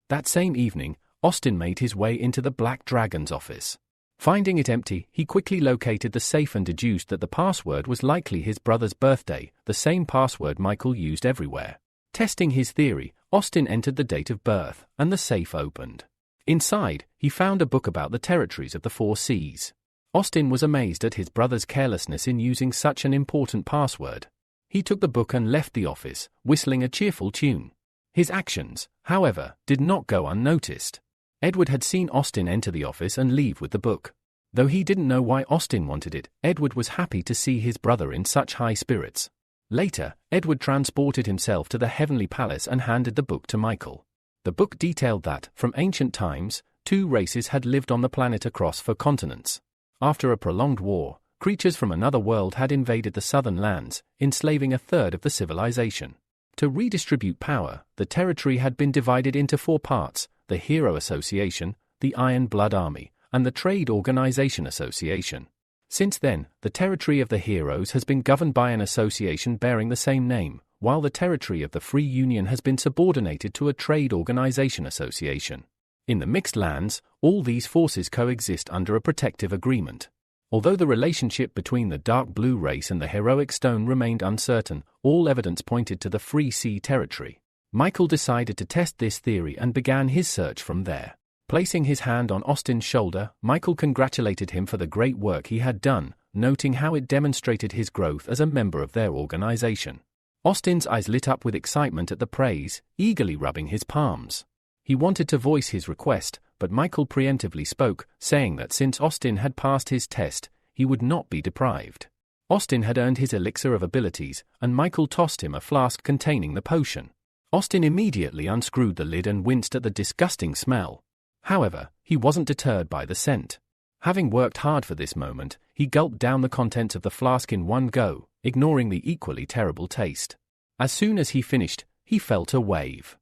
That same evening, Austin made his way into the Black Dragon's office. Finding it empty, he quickly located the safe and deduced that the password was likely his brother's birthday, the same password Michael used everywhere. Testing his theory, Austin entered the date of birth, and the safe opened. Inside, he found a book about the territories of the 4 Seas. Austin was amazed at his brother's carelessness in using such an important password. He took the book and left the office, whistling a cheerful tune. His actions, however, did not go unnoticed. Edward had seen Austin enter the office and leave with the book. Though he didn't know why Austin wanted it, Edward was happy to see his brother in such high spirits. Later, Edward transported himself to the Heavenly Palace and handed the book to Michael. The book detailed that, from ancient times, 2 races had lived on the planet across 4 continents. After a prolonged war, creatures from another world had invaded the southern lands, enslaving 1/3 of the civilization. To redistribute power, the territory had been divided into 4 parts: the Hero Association, the Iron Blood Army, and the Trade Organization Association. Since then, the territory of the Heroes has been governed by an association bearing the same name, while the territory of the Free Union has been subordinated to a Trade Organization Association. In the Mixed Lands, all these forces coexist under a protective agreement. Although the relationship between the Dark Blue race and the Heroic Stone remained uncertain, all evidence pointed to the Free Sea territory. Michael decided to test this theory and began his search from there. Placing his hand on Austin's shoulder, Michael congratulated him for the great work he had done, noting how it demonstrated his growth as a member of their organization. Austin's eyes lit up with excitement at the praise, eagerly rubbing his palms. He wanted to voice his request, but Michael preemptively spoke, saying that since Austin had passed his test, he would not be deprived. Austin had earned his elixir of abilities, and Michael tossed him a flask containing the potion. Austin immediately unscrewed the lid and winced at the disgusting smell. However, he wasn't deterred by the scent. Having worked hard for this moment, he gulped down the contents of the flask in one go, ignoring the equally terrible taste. As soon as he finished, he felt a wave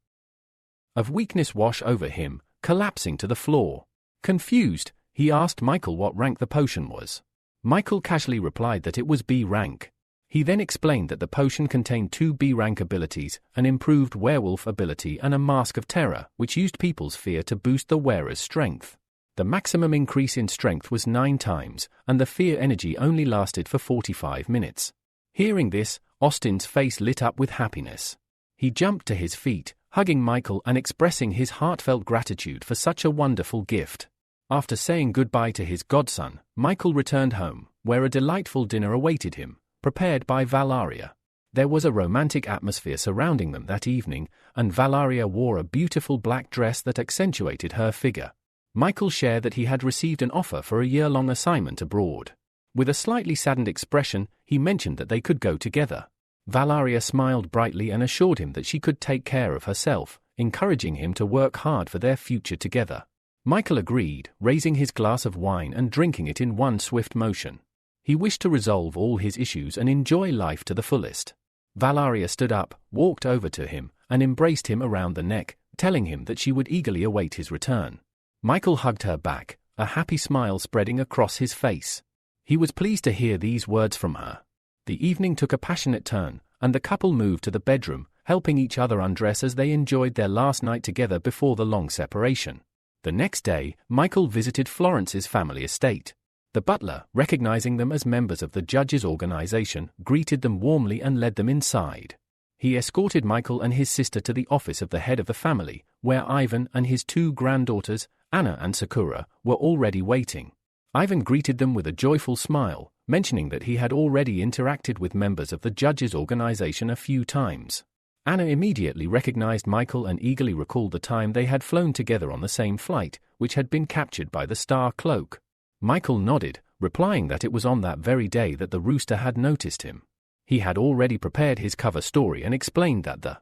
of weakness wash over him, collapsing to the floor. Confused, he asked Michael what rank the potion was. Michael casually replied that it was B rank. He then explained that the potion contained 2 B rank abilities, an improved werewolf ability and a mask of terror, which used people's fear to boost the wearer's strength. The maximum increase in strength was 9 times, and the fear energy only lasted for 45 minutes. Hearing this, Austin's face lit up with happiness. He jumped to his feet, hugging Michael and expressing his heartfelt gratitude for such a wonderful gift. After saying goodbye to his godson, Michael returned home, where a delightful dinner awaited him, prepared by Valaria. There was a romantic atmosphere surrounding them that evening, and Valaria wore a beautiful black dress that accentuated her figure. Michael shared that he had received an offer for a year-long assignment abroad. With a slightly saddened expression, he mentioned that they could go together. Valaria smiled brightly and assured him that she could take care of herself, encouraging him to work hard for their future together. Michael agreed, raising his glass of wine and drinking it in one swift motion. He wished to resolve all his issues and enjoy life to the fullest. Valaria stood up, walked over to him, and embraced him around the neck, telling him that she would eagerly await his return. Michael hugged her back, a happy smile spreading across his face. He was pleased to hear these words from her. The evening took a passionate turn, and the couple moved to the bedroom, helping each other undress as they enjoyed their last night together before the long separation. The next day, Michael visited Florence's family estate. The butler, recognizing them as members of the judge's organization, greeted them warmly and led them inside. He escorted Michael and his sister to the office of the head of the family, where Ivan and his two granddaughters, Anna and Sakura, were already waiting. Ivan greeted them with a joyful smile, mentioning that he had already interacted with members of the judge's organization a few times. Anna immediately recognized Michael and eagerly recalled the time they had flown together on the same flight, which had been captured by the Star Cloak. Michael nodded, replying that it was on that very day that the rooster had noticed him. He had already prepared his cover story and explained that the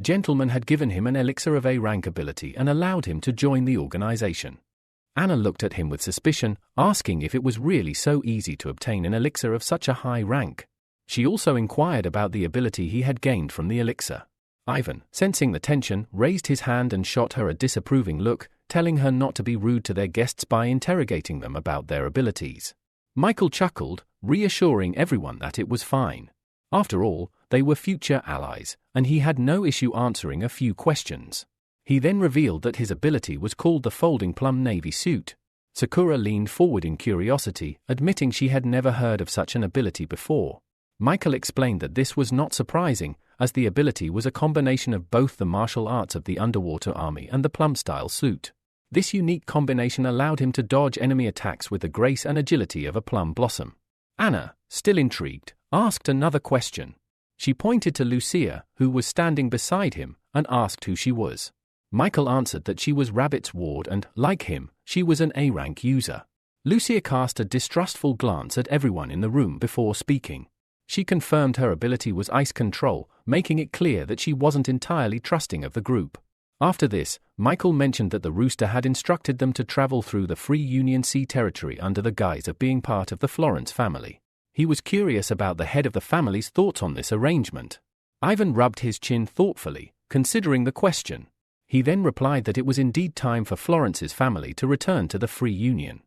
gentleman had given him an elixir of A-rank ability and allowed him to join the organization. Anna looked at him with suspicion, asking if it was really so easy to obtain an elixir of such a high rank. She also inquired about the ability he had gained from the elixir. Ivan, sensing the tension, raised his hand and shot her a disapproving look, telling her not to be rude to their guests by interrogating them about their abilities. Michael chuckled, reassuring everyone that it was fine. After all, they were future allies, and he had no issue answering a few questions. He then revealed that his ability was called the Folding Plum Navy Suit. Sakura leaned forward in curiosity, admitting she had never heard of such an ability before. Michael explained that this was not surprising, as the ability was a combination of both the martial arts of the underwater army and the plum-style suit. This unique combination allowed him to dodge enemy attacks with the grace and agility of a plum blossom. Anna, still intrigued, asked another question. She pointed to Lucia, who was standing beside him, and asked who she was. Michael answered that she was Rabbit's ward and, like him, she was an A-rank user. Lucia cast a distrustful glance at everyone in the room before speaking. She confirmed her ability was ice control, making it clear that she wasn't entirely trusting of the group. After this, Michael mentioned that the rooster had instructed them to travel through the Free Union Sea territory under the guise of being part of the Florence family. He was curious about the head of the family's thoughts on this arrangement. Ivan rubbed his chin thoughtfully, considering the question. He then replied that it was indeed time for Florence's family to return to the Free Union.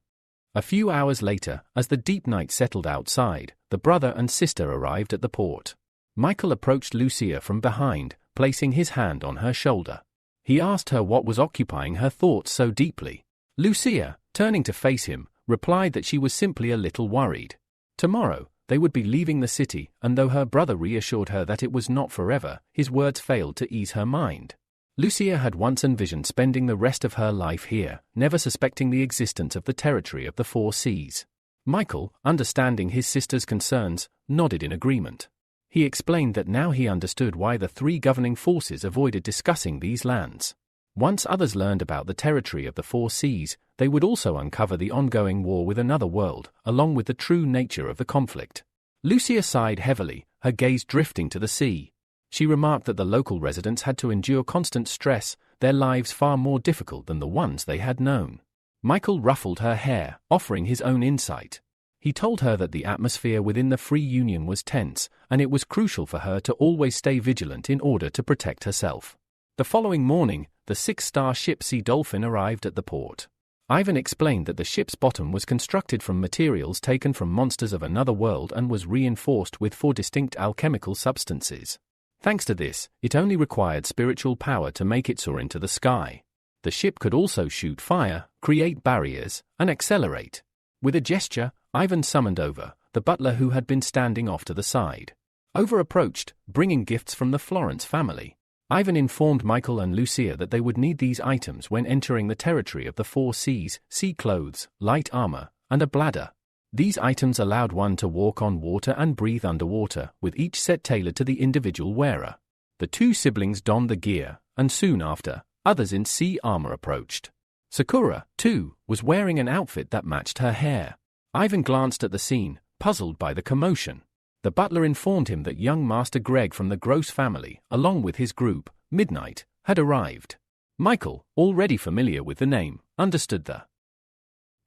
A few hours later, as the deep night settled outside, the brother and sister arrived at the port. Michael approached Lucia from behind, placing his hand on her shoulder. He asked her what was occupying her thoughts so deeply. Lucia, turning to face him, replied that she was simply a little worried. Tomorrow, they would be leaving the city, and though her brother reassured her that it was not forever, his words failed to ease her mind. Lucia had once envisioned spending the rest of her life here, never suspecting the existence of the territory of the Four Seas. Michael, understanding his sister's concerns, nodded in agreement. He explained that now he understood why the three governing forces avoided discussing these lands. Once others learned about the territory of the Four Seas, they would also uncover the ongoing war with another world, along with the true nature of the conflict. Lucia sighed heavily, her gaze drifting to the sea. She remarked that the local residents had to endure constant stress, their lives far more difficult than the ones they had known. Michael ruffled her hair, offering his own insight. He told her that the atmosphere within the Free Union was tense, and it was crucial for her to always stay vigilant in order to protect herself. The following morning, the 6-star ship Sea Dolphin arrived at the port. Ivan explained that the ship's bottom was constructed from materials taken from monsters of another world and was reinforced with 4 distinct alchemical substances. Thanks to this, it only required spiritual power to make it soar into the sky. The ship could also shoot fire, create barriers, and accelerate. With a gesture, Ivan summoned Over, the butler who had been standing off to the side. Over approached, bringing gifts from the Florence family. Ivan informed Michael and Lucia that they would need these items when entering the territory of the Four Seas: sea clothes, light armor, and a bladder. These items allowed one to walk on water and breathe underwater, with each set tailored to the individual wearer. The two siblings donned the gear, and soon after, others in sea armor approached. Sakura, too, was wearing an outfit that matched her hair. Ivan glanced at the scene, puzzled by the commotion. The butler informed him that young Master Greg from the Gross family, along with his group, Midnight, had arrived. Michael, already familiar with the name, understood the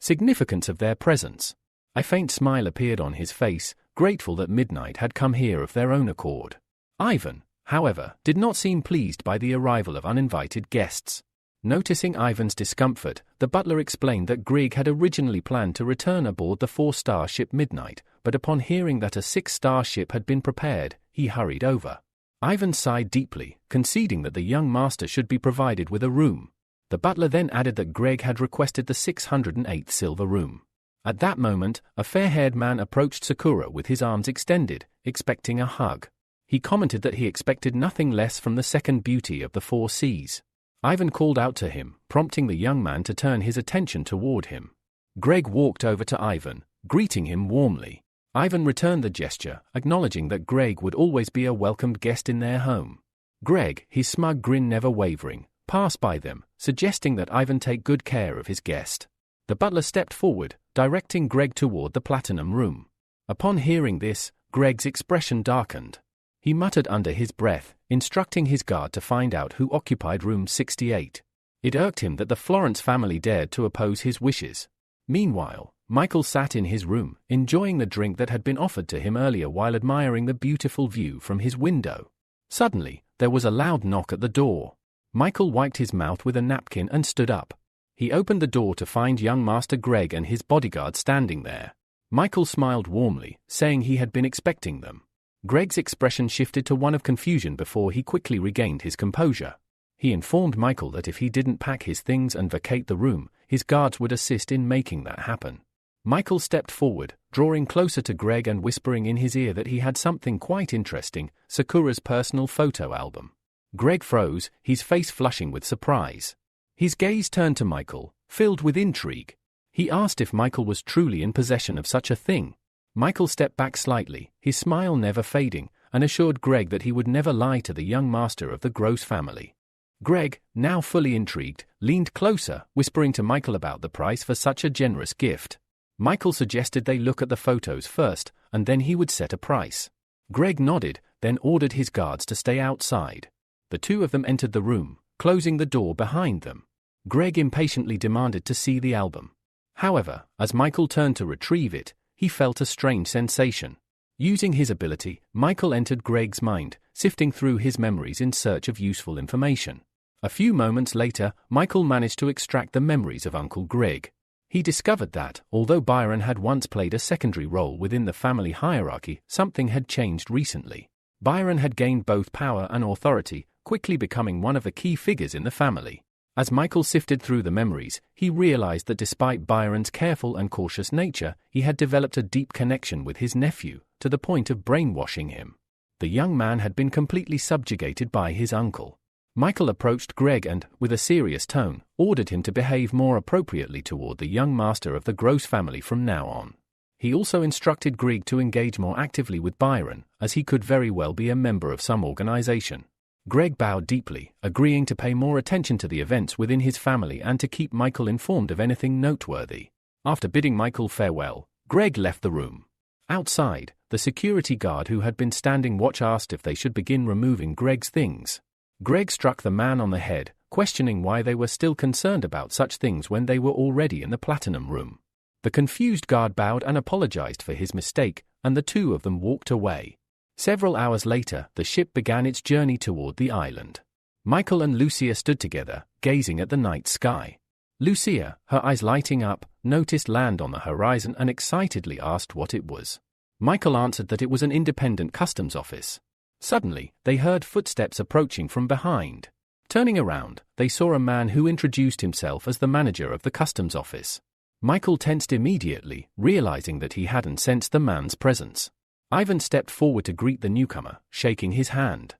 significance of their presence. A faint smile appeared on his face, grateful that Midnight had come here of their own accord. Ivan, however, did not seem pleased by the arrival of uninvited guests. Noticing Ivan's discomfort, the butler explained that Greg had originally planned to return aboard the 4-star ship Midnight, but upon hearing that a 6-star ship had been prepared, he hurried over. Ivan sighed deeply, conceding that the young master should be provided with a room. The butler then added that Greg had requested the 608th silver room. At that moment, a fair-haired man approached Sakura with his arms extended, expecting a hug. He commented that he expected nothing less from the second beauty of the four seas. Ivan called out to him, prompting the young man to turn his attention toward him. Greg walked over to Ivan, greeting him warmly. Ivan returned the gesture, acknowledging that Greg would always be a welcomed guest in their home. Greg, his smug grin never wavering, passed by them, suggesting that Ivan take good care of his guest. The butler stepped forward, directing Greg toward the platinum room. Upon hearing this, Greg's expression darkened. He muttered under his breath, instructing his guard to find out who occupied room 68. It irked him that the Florence family dared to oppose his wishes. Meanwhile, Michael sat in his room, enjoying the drink that had been offered to him earlier while admiring the beautiful view from his window. Suddenly, there was a loud knock at the door. Michael wiped his mouth with a napkin and stood up. He opened the door to find young Master Greg and his bodyguard standing there. Michael smiled warmly, saying he had been expecting them. Greg's expression shifted to one of confusion before he quickly regained his composure. He informed Michael that if he didn't pack his things and vacate the room, his guards would assist in making that happen. Michael stepped forward, drawing closer to Greg and whispering in his ear that he had something quite interesting, Sakura's personal photo album. Greg froze, his face flushing with surprise. His gaze turned to Michael, filled with intrigue. He asked if Michael was truly in possession of such a thing. Michael stepped back slightly, his smile never fading, and assured Greg that he would never lie to the young master of the Gross family. Greg, now fully intrigued, leaned closer, whispering to Michael about the price for such a generous gift. Michael suggested they look at the photos first, and then he would set a price. Greg nodded, then ordered his guards to stay outside. The two of them entered the room, closing the door behind them. Greg impatiently demanded to see the album. However, as Michael turned to retrieve it, he felt a strange sensation. Using his ability, Michael entered Greg's mind, sifting through his memories in search of useful information. A few moments later, Michael managed to extract the memories of Uncle Greg. He discovered that, although Byron had once played a secondary role within the family hierarchy, something had changed recently. Byron had gained both power and authority, quickly becoming one of the key figures in the family. As Michael sifted through the memories, he realized that despite Byron's careful and cautious nature, he had developed a deep connection with his nephew, to the point of brainwashing him. The young man had been completely subjugated by his uncle. Michael approached Greg and, with a serious tone, ordered him to behave more appropriately toward the young master of the Gross family from now on. He also instructed Greg to engage more actively with Byron, as he could very well be a member of some organization. Greg bowed deeply, agreeing to pay more attention to the events within his family and to keep Michael informed of anything noteworthy. After bidding Michael farewell, Greg left the room. Outside, the security guard who had been standing watch asked if they should begin removing Greg's things. Greg struck the man on the head, questioning why they were still concerned about such things when they were already in the platinum room. The confused guard bowed and apologized for his mistake, and the two of them walked away. Several hours later, the ship began its journey toward the island. Michael and Lucia stood together, gazing at the night sky. Lucia, her eyes lighting up, noticed land on the horizon and excitedly asked what it was. Michael answered that it was an independent customs office. Suddenly, they heard footsteps approaching from behind. Turning around, they saw a man who introduced himself as the manager of the customs office. Michael tensed immediately, realizing that he hadn't sensed the man's presence. Ivan stepped forward to greet the newcomer, shaking his hand.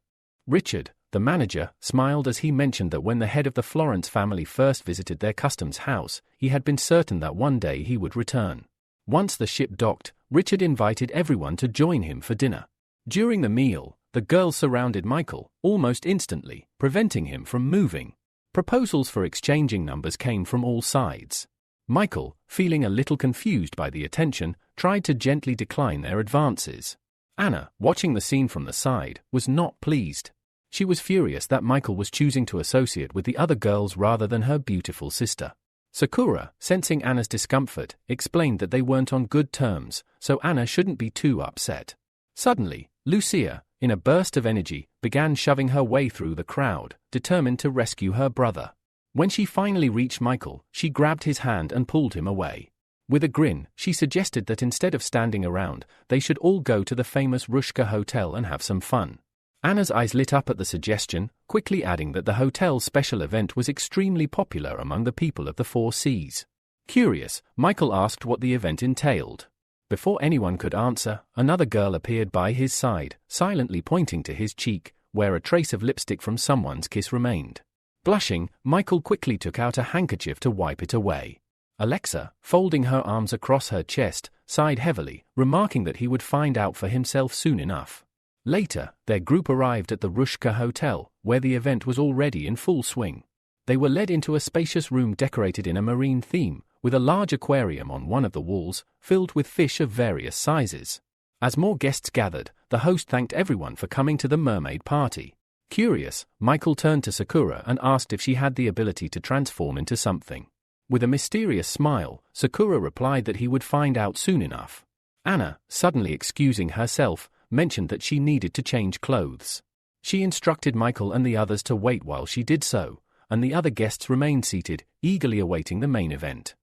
Richard, the manager, smiled as he mentioned that when the head of the Florence family first visited their customs house, he had been certain that one day he would return. Once the ship docked, Richard invited everyone to join him for dinner. During the meal, the girls surrounded Michael, almost instantly, preventing him from moving. Proposals for exchanging numbers came from all sides. Michael, feeling a little confused by the attention, tried to gently decline their advances. Anna, watching the scene from the side, was not pleased. She was furious that Michael was choosing to associate with the other girls rather than her beautiful sister. Sakura, sensing Anna's discomfort, explained that they weren't on good terms, so Anna shouldn't be too upset. Suddenly, Lucia, in a burst of energy, began shoving her way through the crowd, determined to rescue her brother. When she finally reached Michael, she grabbed his hand and pulled him away. With a grin, she suggested that instead of standing around, they should all go to the famous Rushka Hotel and have some fun. Anna's eyes lit up at the suggestion, quickly adding that the hotel's special event was extremely popular among the people of the Four Seas. Curious, Michael asked what the event entailed. Before anyone could answer, another girl appeared by his side, silently pointing to his cheek, where a trace of lipstick from someone's kiss remained. Blushing, Michael quickly took out a handkerchief to wipe it away. Alexa, folding her arms across her chest, sighed heavily, remarking that he would find out for himself soon enough. Later, their group arrived at the Rushka Hotel, where the event was already in full swing. They were led into a spacious room decorated in a marine theme, with a large aquarium on one of the walls, filled with fish of various sizes. As more guests gathered, the host thanked everyone for coming to the mermaid party. Curious, Michael turned to Sakura and asked if she had the ability to transform into something. With a mysterious smile, Sakura replied that he would find out soon enough. Anna, suddenly excusing herself, mentioned that she needed to change clothes. She instructed Michael and the others to wait while she did so, and the other guests remained seated, eagerly awaiting the main event.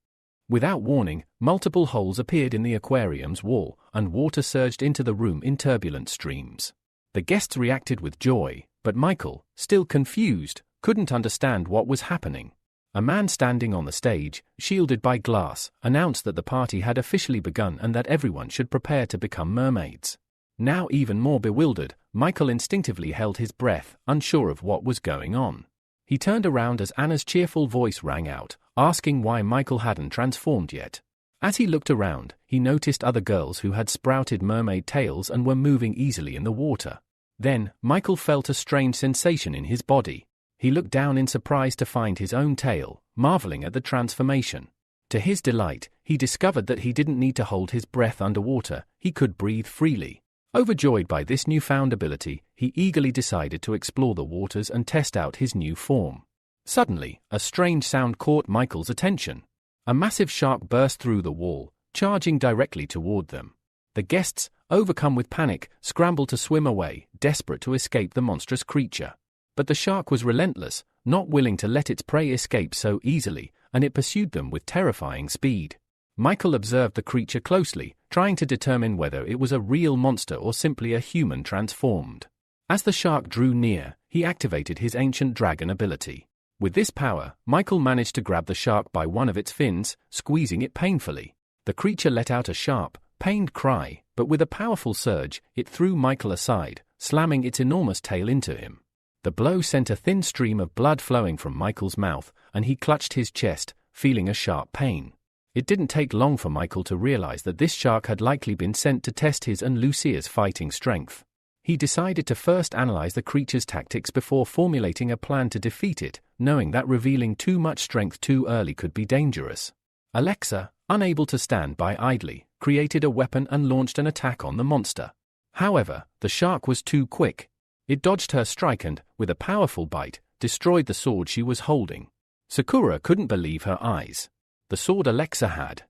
Without warning, multiple holes appeared in the aquarium's wall, and water surged into the room in turbulent streams. The guests reacted with joy, but Michael, still confused, couldn't understand what was happening. A man standing on the stage, shielded by glass, announced that the party had officially begun and that everyone should prepare to become mermaids. Now even more bewildered, Michael instinctively held his breath, unsure of what was going on. He turned around as Anna's cheerful voice rang out, asking why Michael hadn't transformed yet. As he looked around, he noticed other girls who had sprouted mermaid tails and were moving easily in the water. Then, Michael felt a strange sensation in his body. He looked down in surprise to find his own tail, marveling at the transformation. To his delight, he discovered that he didn't need to hold his breath underwater, he could breathe freely. Overjoyed by this newfound ability, he eagerly decided to explore the waters and test out his new form. Suddenly, a strange sound caught Michael's attention. A massive shark burst through the wall, charging directly toward them. The guests, overcome with panic, scrambled to swim away, desperate to escape the monstrous creature. But the shark was relentless, not willing to let its prey escape so easily, and it pursued them with terrifying speed. Michael observed the creature closely, trying to determine whether it was a real monster or simply a human transformed. As the shark drew near, he activated his ancient dragon ability. With this power, Michael managed to grab the shark by one of its fins, squeezing it painfully. The creature let out a sharp, pained cry, but with a powerful surge, it threw Michael aside, slamming its enormous tail into him. The blow sent a thin stream of blood flowing from Michael's mouth, and he clutched his chest, feeling a sharp pain. It didn't take long for Michael to realize that this shark had likely been sent to test his and Lucia's fighting strength. He decided to first analyze the creature's tactics before formulating a plan to defeat it, knowing that revealing too much strength too early could be dangerous. Alexa, unable to stand by idly, created a weapon and launched an attack on the monster. However, the shark was too quick. It dodged her strike and, with a powerful bite, destroyed the sword she was holding. Sakura couldn't believe her eyes. The sword Alexa had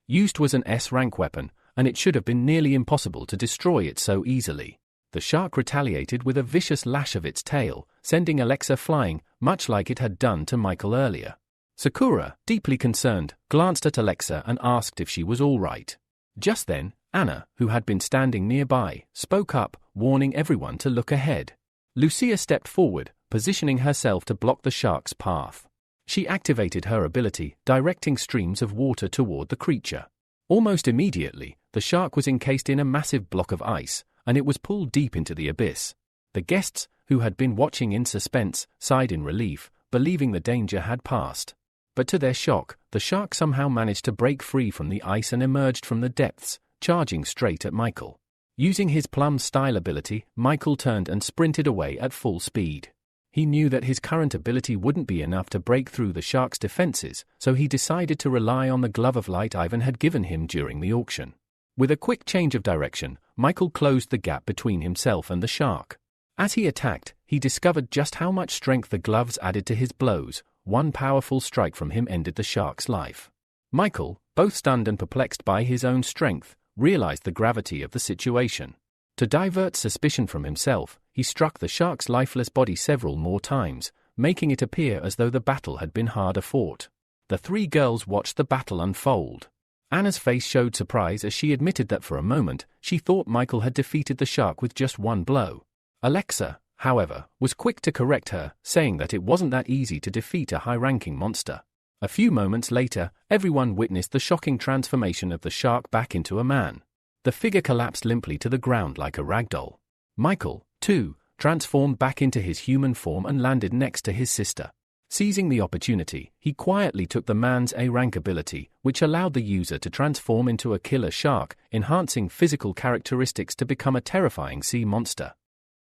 used was an S-rank weapon, and it should have been nearly impossible to destroy it so easily. The shark retaliated with a vicious lash of its tail, sending Alexa flying, much like it had done to Michael earlier. Sakura, deeply concerned, glanced at Alexa and asked if she was all right. Just then, Anna, who had been standing nearby, spoke up, warning everyone to look ahead. Lucia stepped forward, positioning herself to block the shark's path. She activated her ability, directing streams of water toward the creature. Almost immediately, the shark was encased in a massive block of ice, and it was pulled deep into the abyss. The guests, who had been watching in suspense, sighed in relief, believing the danger had passed. But to their shock, the shark somehow managed to break free from the ice and emerged from the depths, charging straight at Michael. Using his plum-style ability, Michael turned and sprinted away at full speed. He knew that his current ability wouldn't be enough to break through the shark's defenses, so he decided to rely on the glove of light Ivan had given him during the auction. With a quick change of direction, Michael closed the gap between himself and the shark. As he attacked, he discovered just how much strength the gloves added to his blows. One powerful strike from him ended the shark's life. Michael, both stunned and perplexed by his own strength, realized the gravity of the situation. To divert suspicion from himself, he struck the shark's lifeless body several more times, making it appear as though the battle had been harder fought. The three girls watched the battle unfold. Anna's face showed surprise as she admitted that for a moment, she thought Michael had defeated the shark with just one blow. Alexa, however, was quick to correct her, saying that it wasn't that easy to defeat a high-ranking monster. A few moments later, everyone witnessed the shocking transformation of the shark back into a man. The figure collapsed limply to the ground like a ragdoll. Michael, too, transformed back into his human form and landed next to his sister. Seizing the opportunity, he quietly took the man's A-rank ability, which allowed the user to transform into a killer shark, enhancing physical characteristics to become a terrifying sea monster.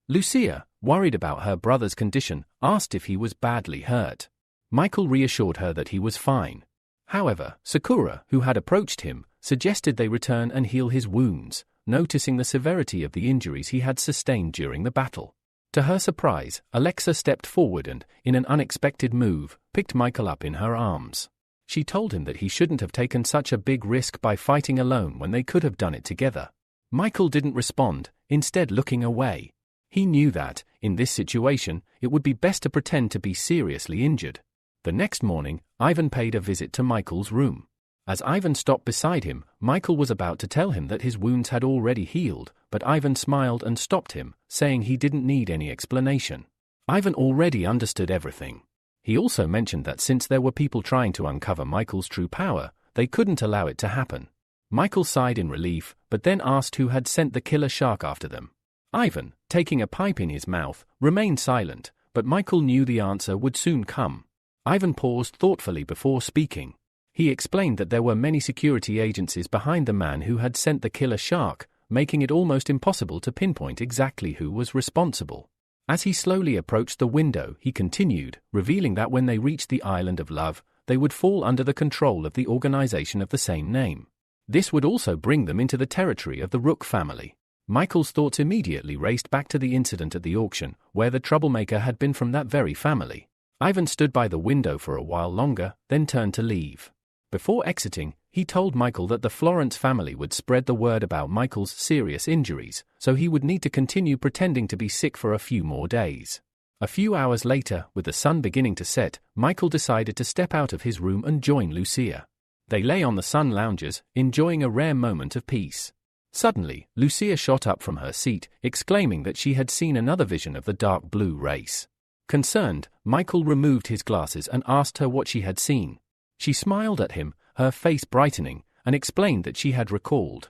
Lucia, worried about her brother's condition, asked if he was badly hurt. Michael reassured her that he was fine. However, Sakura, who had approached him, suggested they return and heal his wounds, noticing the severity of the injuries he had sustained during the battle. To her surprise, Alexa stepped forward and, in an unexpected move, picked Michael up in her arms. She told him that he shouldn't have taken such a big risk by fighting alone when they could have done it together. Michael didn't respond, instead looking away. He knew that, in this situation, it would be best to pretend to be seriously injured. The next morning, Ivan paid a visit to Michael's room. As Ivan stopped beside him, Michael was about to tell him that his wounds had already healed, but Ivan smiled and stopped him, saying he didn't need any explanation. Ivan already understood everything. He also mentioned that since there were people trying to uncover Michael's true power, they couldn't allow it to happen. Michael sighed in relief, but then asked who had sent the killer shark after them. Ivan, taking a pipe in his mouth, remained silent, but Michael knew the answer would soon come. Ivan paused thoughtfully before speaking. He explained that there were many security agencies behind the man who had sent the killer shark, making it almost impossible to pinpoint exactly who was responsible. As he slowly approached the window, he continued, revealing that when they reached the Island of Love, they would fall under the control of the organization of the same name. This would also bring them into the territory of the Rook family. Michael's thoughts immediately raced back to the incident at the auction, where the troublemaker had been from that very family. Ivan stood by the window for a while longer, then turned to leave. Before exiting, he told Michael that the Florence family would spread the word about Michael's serious injuries, so he would need to continue pretending to be sick for a few more days. A few hours later, with the sun beginning to set, Michael decided to step out of his room and join Lucia. They lay on the sun lounges, enjoying a rare moment of peace. Suddenly, Lucia shot up from her seat, exclaiming that she had seen another vision of the dark blue race. Concerned, Michael removed his glasses and asked her what she had seen. She smiled at him, her face brightening, and explained that she had recalled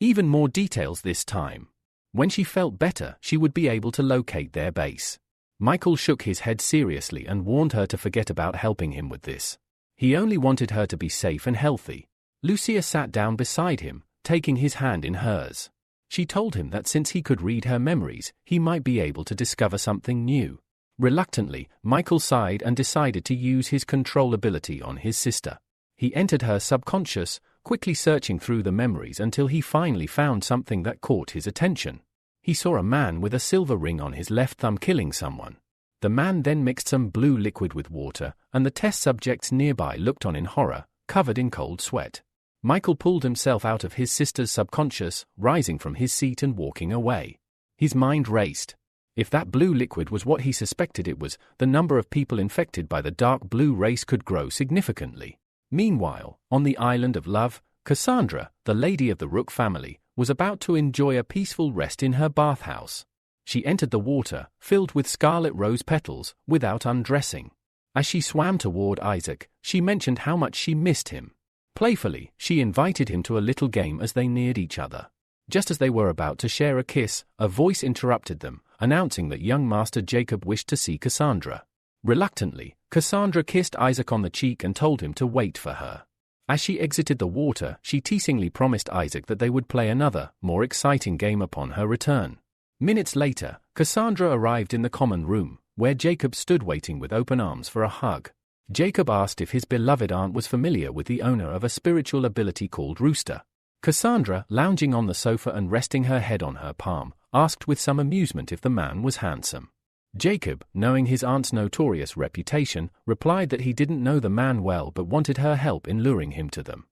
even more details this time. When she felt better, she would be able to locate their base. Michael shook his head seriously and warned her to forget about helping him with this. He only wanted her to be safe and healthy. Lucia sat down beside him, taking his hand in hers. She told him that since he could read her memories, he might be able to discover something new. Reluctantly, Michael sighed and decided to use his control ability on his sister. He entered her subconscious, quickly searching through the memories until he finally found something that caught his attention. He saw a man with a silver ring on his left thumb killing someone. The man then mixed some blue liquid with water, and the test subjects nearby looked on in horror, covered in cold sweat. Michael pulled himself out of his sister's subconscious, rising from his seat and walking away. His mind raced. If that blue liquid was what he suspected it was, the number of people infected by the dark blue race could grow significantly. Meanwhile, on the Island of Love, Cassandra, the lady of the Rook family, was about to enjoy a peaceful rest in her bathhouse. She entered the water, filled with scarlet rose petals, without undressing. As she swam toward Isaac, she mentioned how much she missed him. Playfully, she invited him to a little game as they neared each other. Just as they were about to share a kiss, a voice interrupted them, announcing that young Master Jacob wished to see Cassandra. Reluctantly, Cassandra kissed Isaac on the cheek and told him to wait for her. As she exited the water, she teasingly promised Isaac that they would play another, more exciting game upon her return. Minutes later, Cassandra arrived in the common room, where Jacob stood waiting with open arms for a hug. Jacob asked if his beloved aunt was familiar with the owner of a spiritual ability called Rooster. Cassandra, lounging on the sofa and resting her head on her palm, asked with some amusement if the man was handsome. Jacob, knowing his aunt's notorious reputation, replied that he didn't know the man well but wanted her help in luring him to them.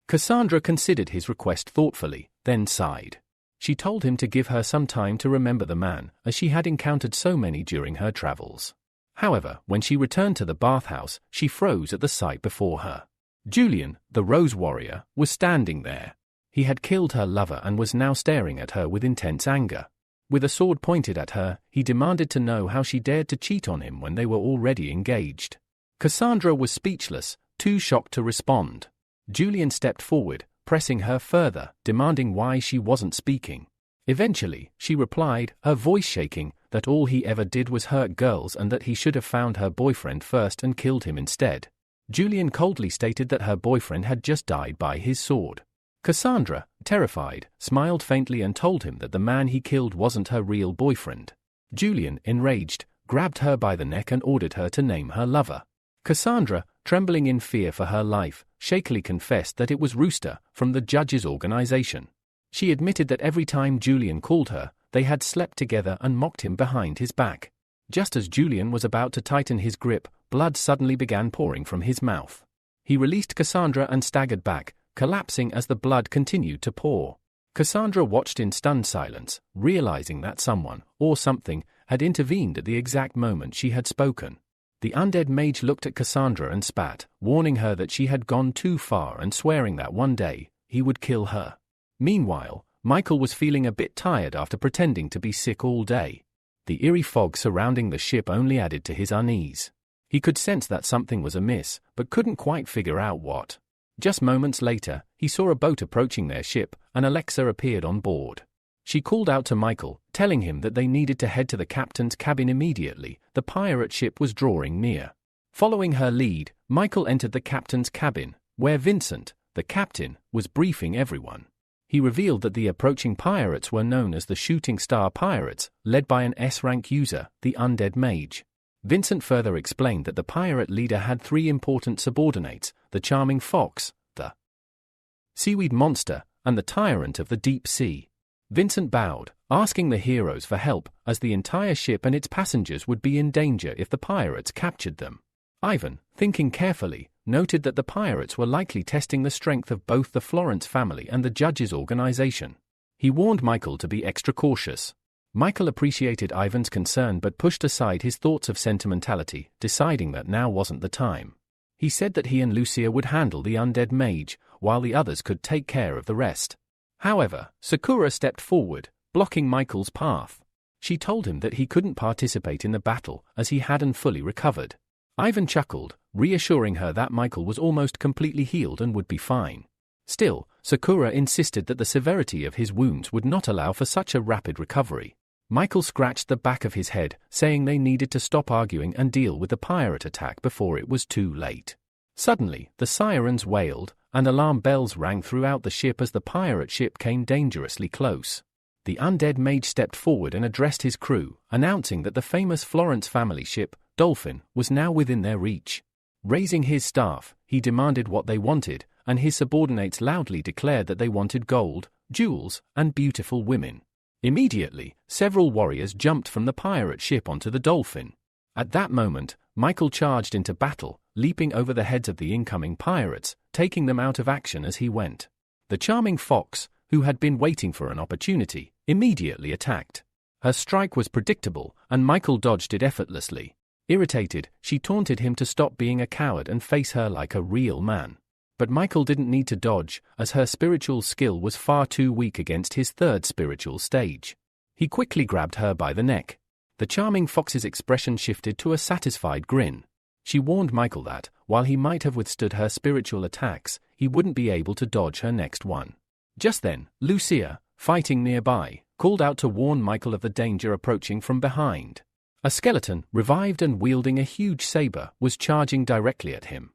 Cassandra considered his request thoughtfully, then sighed. She told him to give her some time to remember the man, as she had encountered so many during her travels. However, when she returned to the bathhouse, she froze at the sight before her. Julian, the Rose Warrior, was standing there. He had killed her lover and was now staring at her with intense anger. With a sword pointed at her, he demanded to know how she dared to cheat on him when they were already engaged. Cassandra was speechless, too shocked to respond. Julian stepped forward, pressing her further, demanding why she wasn't speaking. Eventually, she replied, her voice shaking, that all he ever did was hurt girls and that he should have found her boyfriend first and killed him instead. Julian coldly stated that her boyfriend had just died by his sword. Cassandra, terrified, smiled faintly and told him that the man he killed wasn't her real boyfriend. Julian, enraged, grabbed her by the neck and ordered her to name her lover. Cassandra, trembling in fear for her life, shakily confessed that it was Rooster, from the judge's organization. She admitted that every time Julian called her, they had slept together and mocked him behind his back. Just as Julian was about to tighten his grip, blood suddenly began pouring from his mouth. He released Cassandra and staggered back, collapsing as the blood continued to pour. Cassandra watched in stunned silence, realizing that someone, or something, had intervened at the exact moment she had spoken. The undead mage looked at Cassandra and spat, warning her that she had gone too far and swearing that one day, he would kill her. Meanwhile, Michael was feeling a bit tired after pretending to be sick all day. The eerie fog surrounding the ship only added to his unease. He could sense that something was amiss, but couldn't quite figure out what. Just moments later, he saw a boat approaching their ship, and Alexa appeared on board. She called out to Michael, telling him that they needed to head to the captain's cabin immediately. The pirate ship was drawing near. Following her lead, Michael entered the captain's cabin, where Vincent, the captain, was briefing everyone. He revealed that the approaching pirates were known as the Shooting Star Pirates, led by an S-rank user, the Undead Mage. Vincent further explained that the pirate leader had 3 important subordinates, the Charming Fox, the Seaweed Monster, and the Tyrant of the Deep Sea. Vincent bowed, asking the heroes for help, as the entire ship and its passengers would be in danger if the pirates captured them. Ivan, thinking carefully, noted that the pirates were likely testing the strength of both the Florence family and the judge's organization. He warned Michael to be extra cautious. Michael appreciated Ivan's concern but pushed aside his thoughts of sentimentality, deciding that now wasn't the time. He said that he and Lucia would handle the undead mage, while the others could take care of the rest. However, Sakura stepped forward, blocking Michael's path. She told him that he couldn't participate in the battle as he hadn't fully recovered. Ivan chuckled, reassuring her that Michael was almost completely healed and would be fine. Still, Sakura insisted that the severity of his wounds would not allow for such a rapid recovery. Michael scratched the back of his head, saying they needed to stop arguing and deal with the pirate attack before it was too late. Suddenly, the sirens wailed, and alarm bells rang throughout the ship as the pirate ship came dangerously close. The undead mage stepped forward and addressed his crew, announcing that the famous Florence family ship, Dolphin, was now within their reach. Raising his staff, he demanded what they wanted, and his subordinates loudly declared that they wanted gold, jewels, and beautiful women. Immediately, several warriors jumped from the pirate ship onto the Dolphin. At that moment, Michael charged into battle, leaping over the heads of the incoming pirates, taking them out of action as he went. The Charming Fox, who had been waiting for an opportunity, immediately attacked. Her strike was predictable, and Michael dodged it effortlessly. Irritated, she taunted him to stop being a coward and face her like a real man. But Michael didn't need to dodge, as her spiritual skill was far too weak against his 3rd spiritual stage. He quickly grabbed her by the neck. The Charming Fox's expression shifted to a satisfied grin. She warned Michael that, while he might have withstood her spiritual attacks, he wouldn't be able to dodge her next one. Just then, Lucia, fighting nearby, called out to warn Michael of the danger approaching from behind. A skeleton, revived and wielding a huge saber, was charging directly at him.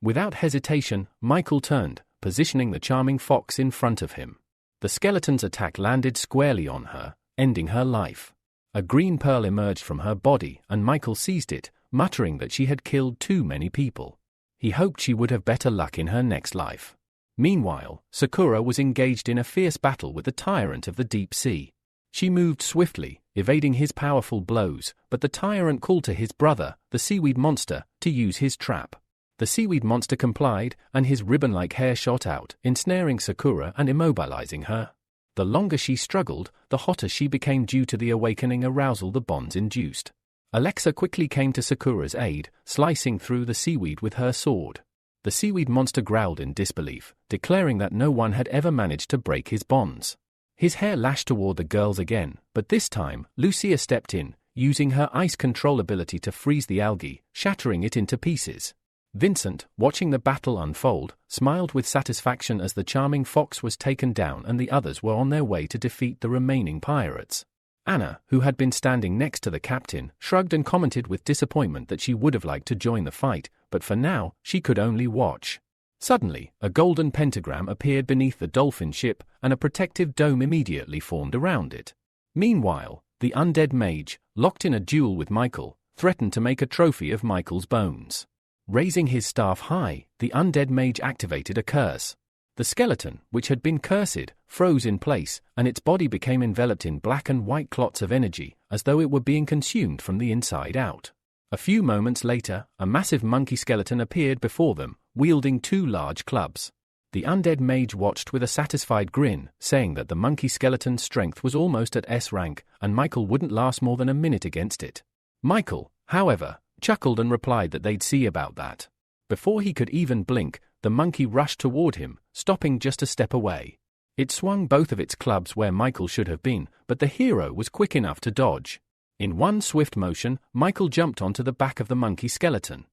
Without hesitation, Michael turned, positioning the Charming Fox in front of him. The skeleton's attack landed squarely on her, ending her life. A green pearl emerged from her body, and Michael seized it, muttering that she had killed too many people. He hoped she would have better luck in her next life. Meanwhile, Sakura was engaged in a fierce battle with the Tyrant of the Deep Sea. She moved swiftly, evading his powerful blows, but the tyrant called to his brother, the Seaweed Monster, to use his trap. The Seaweed Monster complied, and his ribbon-like hair shot out, ensnaring Sakura and immobilizing her. The longer she struggled, the hotter she became due to the awakening arousal the bonds induced. Alexa quickly came to Sakura's aid, slicing through the seaweed with her sword. The Seaweed Monster growled in disbelief, declaring that no one had ever managed to break his bonds. His hair lashed toward the girls again, but this time, Lucia stepped in, using her ice control ability to freeze the algae, shattering it into pieces. Vincent, watching the battle unfold, smiled with satisfaction as the charming fox was taken down and the others were on their way to defeat the remaining pirates. Anna, who had been standing next to the captain, shrugged and commented with disappointment that she would have liked to join the fight, but for now, she could only watch. Suddenly, a golden pentagram appeared beneath the dolphin ship, and a protective dome immediately formed around it. Meanwhile, the undead mage, locked in a duel with Michael, threatened to make a trophy of Michael's bones. Raising his staff high, the undead mage activated a curse. The skeleton, which had been cursed, froze in place, and its body became enveloped in black and white clots of energy, as though it were being consumed from the inside out. A few moments later, a massive monkey skeleton appeared before them, wielding 2 large clubs. The undead mage watched with a satisfied grin, saying that the monkey skeleton's strength was almost at S rank, and Michael wouldn't last more than a minute against it. Michael, however, chuckled and replied that they'd see about that. Before he could even blink, the monkey rushed toward him, stopping just a step away. It swung both of its clubs where Michael should have been, but the hero was quick enough to dodge. In one swift motion, Michael jumped onto the back of the monkey skeleton.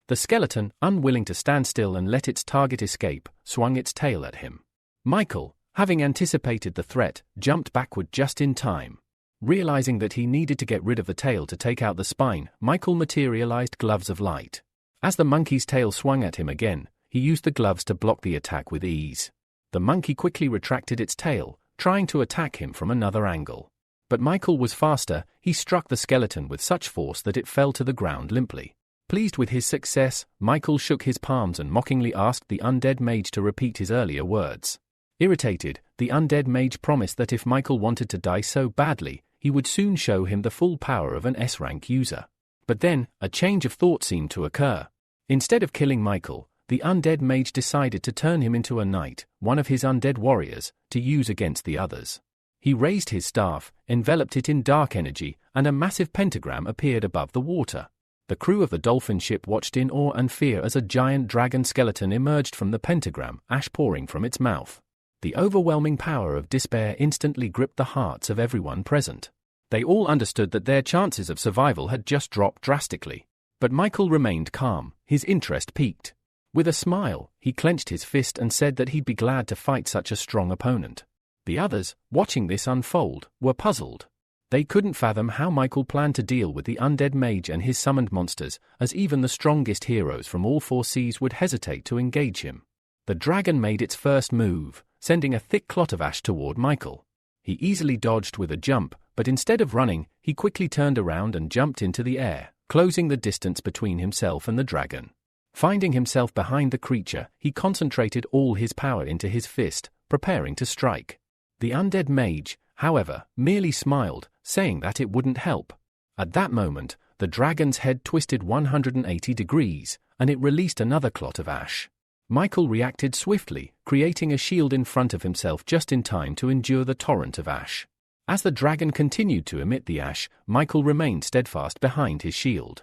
The skeleton, unwilling to stand still and let its target escape, swung its tail at him. Michael, having anticipated the threat, jumped backward just in time. Realizing that he needed to get rid of the tail to take out the spine, Michael materialized gloves of light. As the monkey's tail swung at him again, he used the gloves to block the attack with ease. The monkey quickly retracted its tail, trying to attack him from another angle. But Michael was faster. He struck the skeleton with such force that it fell to the ground limply. Pleased with his success, Michael shook his palms and mockingly asked the undead mage to repeat his earlier words. Irritated, the undead mage promised that if Michael wanted to die so badly, he would soon show him the full power of an S-rank user. But then, a change of thought seemed to occur. Instead of killing Michael, the undead mage decided to turn him into a knight, one of his undead warriors, to use against the others. He raised his staff, enveloped it in dark energy, and a massive pentagram appeared above the water. The crew of the dolphin ship watched in awe and fear as a giant dragon skeleton emerged from the pentagram, ash pouring from its mouth. The overwhelming power of despair instantly gripped the hearts of everyone present. They all understood that their chances of survival had just dropped drastically. But Michael remained calm, his interest piqued. With a smile, he clenched his fist and said that he'd be glad to fight such a strong opponent. The others, watching this unfold, were puzzled. They couldn't fathom how Michael planned to deal with the undead mage and his summoned monsters, as even the strongest heroes from all 4 seas would hesitate to engage him. The dragon made its first move, sending a thick clot of ash toward Michael. He easily dodged with a jump, but instead of running, he quickly turned around and jumped into the air, closing the distance between himself and the dragon. Finding himself behind the creature, he concentrated all his power into his fist, preparing to strike. The undead mage, however, merely smiled, saying that it wouldn't help. At that moment, the dragon's head twisted 180 degrees, and it released another clot of ash. Michael reacted swiftly, creating a shield in front of himself just in time to endure the torrent of ash. As the dragon continued to emit the ash, Michael remained steadfast behind his shield.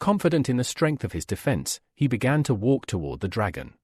Confident in the strength of his defense, he began to walk toward the dragon.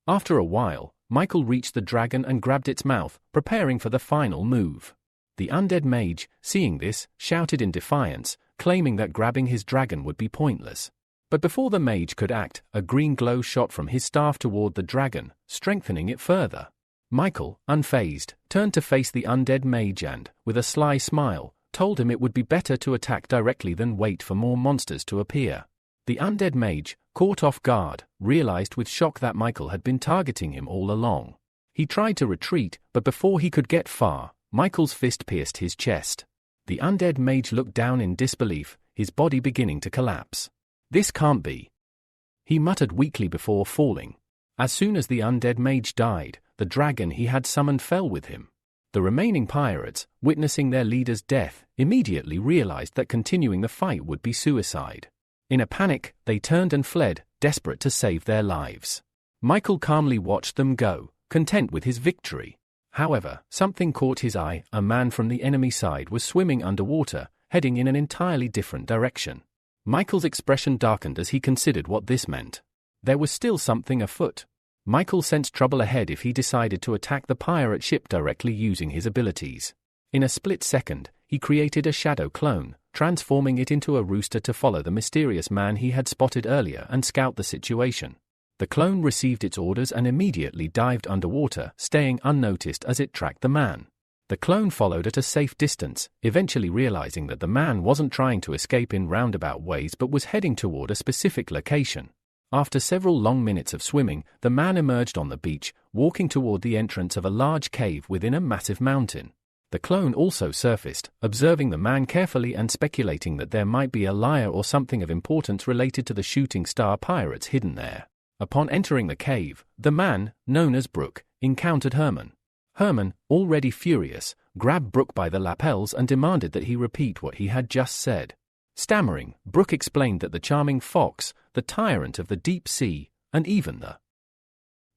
After a while, Michael reached the dragon and grabbed its mouth, preparing for the final move. The undead mage, seeing this, shouted in defiance, claiming that grabbing his dragon would be pointless. But before the mage could act, a green glow shot from his staff toward the dragon, strengthening it further. Michael, unfazed, turned to face the undead mage and, with a sly smile, told him it would be better to attack directly than wait for more monsters to appear. The undead mage, caught off guard, realized with shock that Michael had been targeting him all along. He tried to retreat, but before he could get far, Michael's fist pierced his chest. The undead mage looked down in disbelief, his body beginning to collapse. "This can't be," he muttered weakly before falling. As soon as the undead mage died, the dragon he had summoned fell with him. The remaining pirates, witnessing their leader's death, immediately realized that continuing the fight would be suicide. In a panic, they turned and fled, desperate to save their lives. Michael calmly watched them go, content with his victory. However, something caught his eye. A man from the enemy side was swimming underwater, heading in an entirely different direction. Michael's expression darkened as he considered what this meant. There was still something afoot. Michael sensed trouble ahead if he decided to attack the pirate ship directly using his abilities. In a split second, he created a shadow clone, transforming it into a rooster to follow the mysterious man he had spotted earlier and scout the situation. The clone received its orders and immediately dived underwater, staying unnoticed as it tracked the man. The clone followed at a safe distance, eventually realizing that the man wasn't trying to escape in roundabout ways but was heading toward a specific location. After several long minutes of swimming, the man emerged on the beach, walking toward the entrance of a large cave within a massive mountain. The clone also surfaced, observing the man carefully and speculating that there might be a lyre or something of importance related to the shooting star pirates hidden there. Upon entering the cave, the man, known as Brooke, encountered Herman. Herman, already furious, grabbed Brooke by the lapels and demanded that he repeat what he had just said. Stammering, Brooke explained that the charming fox, the tyrant of the deep sea, and even the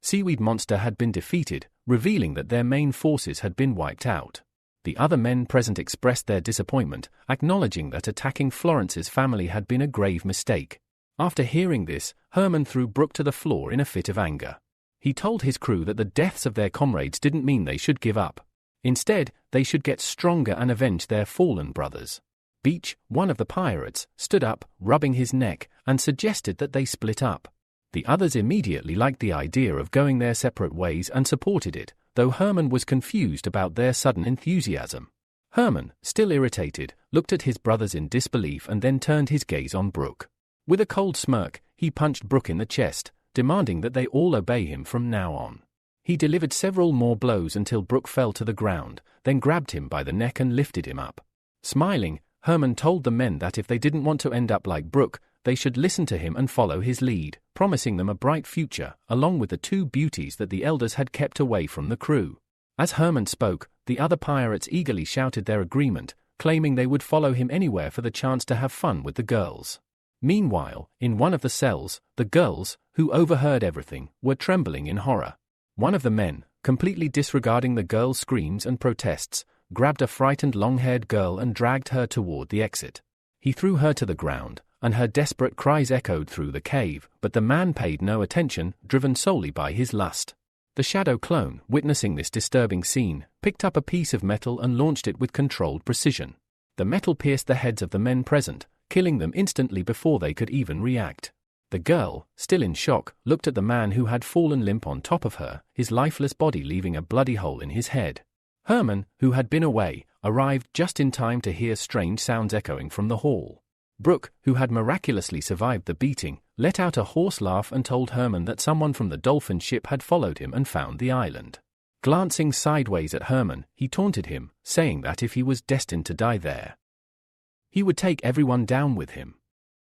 seaweed monster had been defeated, revealing that their main forces had been wiped out. The other men present expressed their disappointment, acknowledging that attacking Florence's family had been a grave mistake. After hearing this, Herman threw Brooke to the floor in a fit of anger. He told his crew that the deaths of their comrades didn't mean they should give up. Instead, they should get stronger and avenge their fallen brothers. Beach, one of the pirates, stood up, rubbing his neck, and suggested that they split up. The others immediately liked the idea of going their separate ways and supported it, though Herman was confused about their sudden enthusiasm. Herman, still irritated, looked at his brothers in disbelief and then turned his gaze on Brooke. With a cold smirk, he punched Brooke in the chest, demanding that they all obey him from now on. He delivered several more blows until Brooke fell to the ground, then grabbed him by the neck and lifted him up. Smiling, Herman told the men that if they didn't want to end up like Brooke, they should listen to him and follow his lead, promising them a bright future, along with the two beauties that the elders had kept away from the crew. As Herman spoke, the other pirates eagerly shouted their agreement, claiming they would follow him anywhere for the chance to have fun with the girls. Meanwhile, in one of the cells, the girls, who overheard everything, were trembling in horror. One of the men, completely disregarding the girls' screams and protests, grabbed a frightened long-haired girl and dragged her toward the exit. He threw her to the ground, and her desperate cries echoed through the cave, but the man paid no attention, driven solely by his lust. The shadow clone, witnessing this disturbing scene, picked up a piece of metal and launched it with controlled precision. The metal pierced the heads of the men present, killing them instantly before they could even react. The girl, still in shock, looked at the man who had fallen limp on top of her, his lifeless body leaving a bloody hole in his head. Herman, who had been away, arrived just in time to hear strange sounds echoing from the hall. Brooke, who had miraculously survived the beating, let out a hoarse laugh and told Herman that someone from the dolphin ship had followed him and found the island. Glancing sideways at Herman, he taunted him, saying that if he was destined to die there, he would take everyone down with him.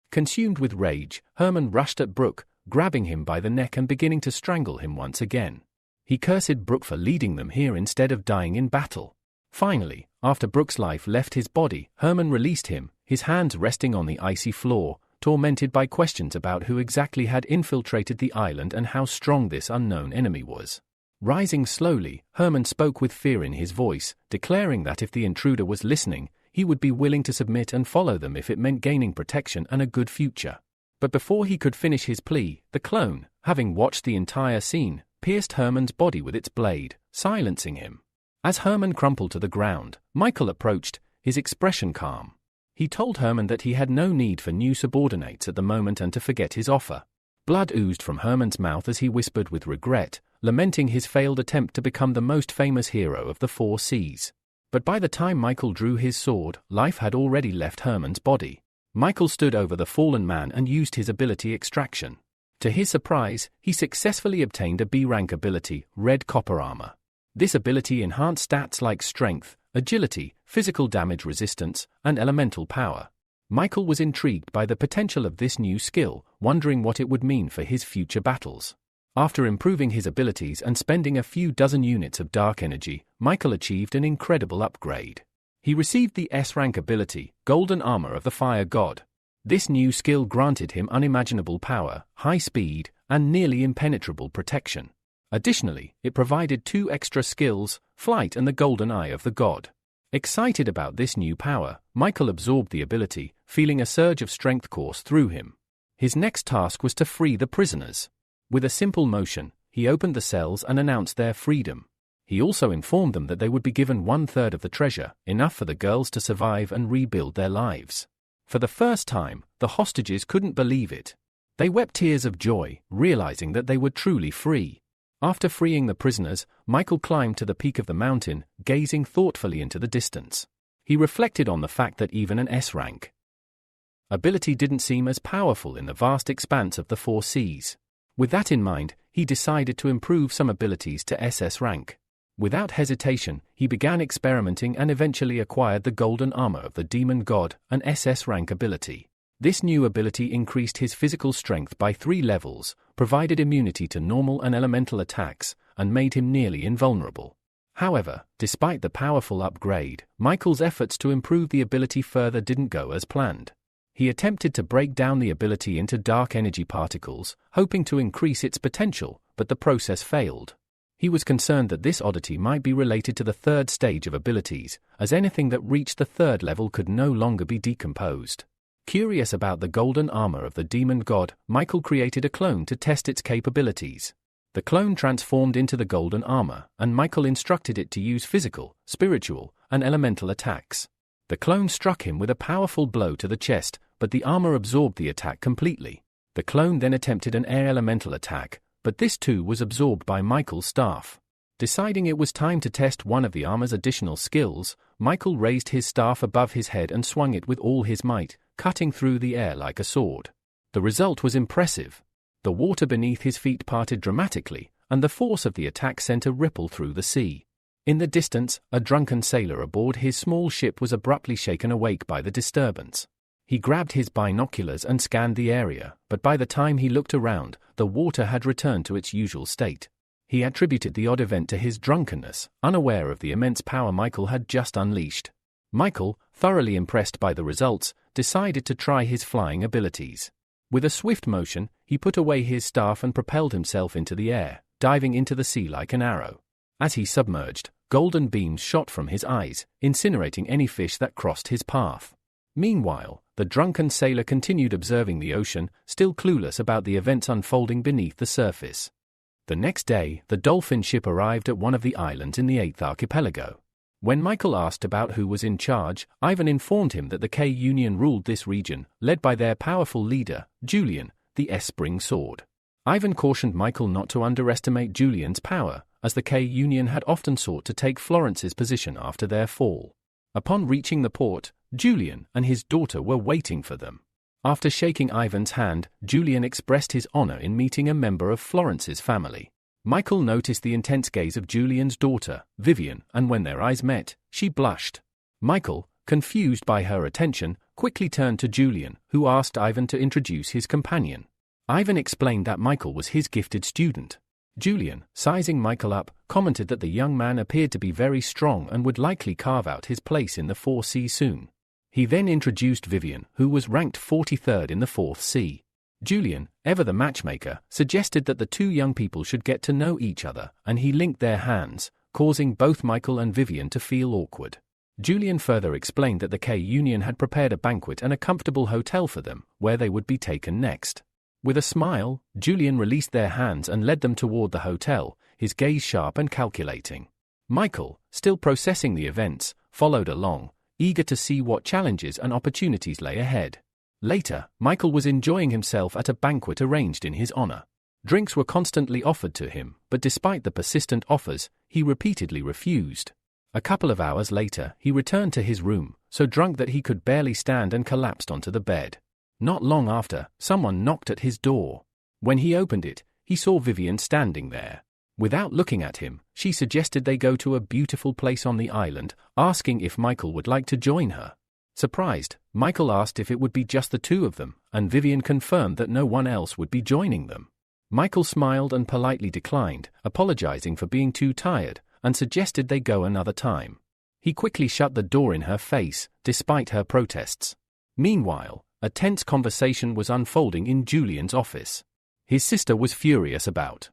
Consumed with rage, Herman rushed at Brooke, grabbing him by the neck and beginning to strangle him once again. He cursed Brooke for leading them here instead of dying in battle. Finally, after Brooke's life left his body, Herman released him, his hands resting on the icy floor, tormented by questions about who exactly had infiltrated the island and how strong this unknown enemy was. Rising slowly, Herman spoke with fear in his voice, declaring that if the intruder was listening, he would be willing to submit and follow them if it meant gaining protection and a good future. But before he could finish his plea, the clone, having watched the entire scene, pierced Herman's body with its blade, silencing him. As Herman crumpled to the ground, Michael approached, his expression calm. He told Herman that he had no need for new subordinates at the moment and to forget his offer. Blood oozed from Herman's mouth as he whispered with regret, lamenting his failed attempt to become the most famous hero of the 4 seas. But by the time Michael drew his sword, life had already left Herman's body. Michael stood over the fallen man and used his ability Extraction. To his surprise, he successfully obtained a B-rank ability, Red Copper Armor. This ability enhanced stats like strength, agility, physical damage resistance, and elemental power. Michael was intrigued by the potential of this new skill, wondering what it would mean for his future battles. After improving his abilities and spending a few dozen units of dark energy, Michael achieved an incredible upgrade. He received the S-rank ability, Golden Armor of the Fire God. This new skill granted him unimaginable power, high speed, and nearly impenetrable protection. Additionally, it provided 2 extra skills, Flight and the Golden Eye of the God. Excited about this new power, Michael absorbed the ability, feeling a surge of strength course through him. His next task was to free the prisoners. With a simple motion, he opened the cells and announced their freedom. He also informed them that they would be given 1/3 of the treasure, enough for the girls to survive and rebuild their lives. For the first time, the hostages couldn't believe it. They wept tears of joy, realizing that they were truly free. After freeing the prisoners, Michael climbed to the peak of the mountain, gazing thoughtfully into the distance. He reflected on the fact that even an S-rank ability didn't seem as powerful in the vast expanse of the 4 seas. With that in mind, he decided to improve some abilities to SS rank. Without hesitation, he began experimenting and eventually acquired the golden armor of the demon god, an SS rank ability. This new ability increased his physical strength by 3 levels, provided immunity to normal and elemental attacks, and made him nearly invulnerable. However, despite the powerful upgrade, Michael's efforts to improve the ability further didn't go as planned. He attempted to break down the ability into dark energy particles, hoping to increase its potential, but the process failed. He was concerned that this oddity might be related to the 3rd stage of abilities, as anything that reached the 3rd level could no longer be decomposed. Curious about the golden armor of the demon god, Michael created a clone to test its capabilities. The clone transformed into the golden armor, and Michael instructed it to use physical, spiritual, and elemental attacks. The clone struck him with a powerful blow to the chest, but the armor absorbed the attack completely. The clone then attempted an air elemental attack, but this too was absorbed by Michael's staff. Deciding it was time to test one of the armor's additional skills, Michael raised his staff above his head and swung it with all his might, cutting through the air like a sword. The result was impressive. The water beneath his feet parted dramatically, and the force of the attack sent a ripple through the sea. In the distance, a drunken sailor aboard his small ship was abruptly shaken awake by the disturbance. He grabbed his binoculars and scanned the area, but by the time he looked around, the water had returned to its usual state. He attributed the odd event to his drunkenness, unaware of the immense power Michael had just unleashed. Michael, thoroughly impressed by the results, decided to try his flying abilities. With a swift motion, he put away his staff and propelled himself into the air, diving into the sea like an arrow. As he submerged, golden beams shot from his eyes, incinerating any fish that crossed his path. Meanwhile, the drunken sailor continued observing the ocean, still clueless about the events unfolding beneath the surface. The next day, the dolphin ship arrived at one of the islands in the 8th archipelago. When Michael asked about who was in charge, Ivan informed him that the K-Union ruled this region, led by their powerful leader, Julian, the S-Spring Sword. Ivan cautioned Michael not to underestimate Julian's power, as the K-Union had often sought to take Florence's position after their fall. Upon reaching the port, Julian and his daughter were waiting for them. After shaking Ivan's hand, Julian expressed his honor in meeting a member of Florence's family. Michael noticed the intense gaze of Julian's daughter, Vivian, and when their eyes met, she blushed. Michael, confused by her attention, quickly turned to Julian, who asked Ivan to introduce his companion. Ivan explained that Michael was his gifted student. Julian, sizing Michael up, commented that the young man appeared to be very strong and would likely carve out his place in the 4th Sea soon. He then introduced Vivian, who was ranked 43rd in the 4th Sea. Julian, ever the matchmaker, suggested that the 2 young people should get to know each other, and he linked their hands, causing both Michael and Vivian to feel awkward. Julian further explained that the K-Union had prepared a banquet and a comfortable hotel for them, where they would be taken next. With a smile, Julian released their hands and led them toward the hotel, his gaze sharp and calculating. Michael, still processing the events, followed along, eager to see what challenges and opportunities lay ahead. Later, Michael was enjoying himself at a banquet arranged in his honor. Drinks were constantly offered to him, but despite the persistent offers, he repeatedly refused. A couple of hours later, he returned to his room, so drunk that he could barely stand and collapsed onto the bed. Not long after, someone knocked at his door. When he opened it, he saw Vivian standing there. Without looking at him, she suggested they go to a beautiful place on the island, asking if Michael would like to join her. Surprised, Michael asked if it would be just the 2 of them, and Vivian confirmed that no one else would be joining them. Michael smiled and politely declined, apologizing for being too tired, and suggested they go another time. He quickly shut the door in her face, despite her protests. Meanwhile, a tense conversation was unfolding in Julian's office. His sister was furious about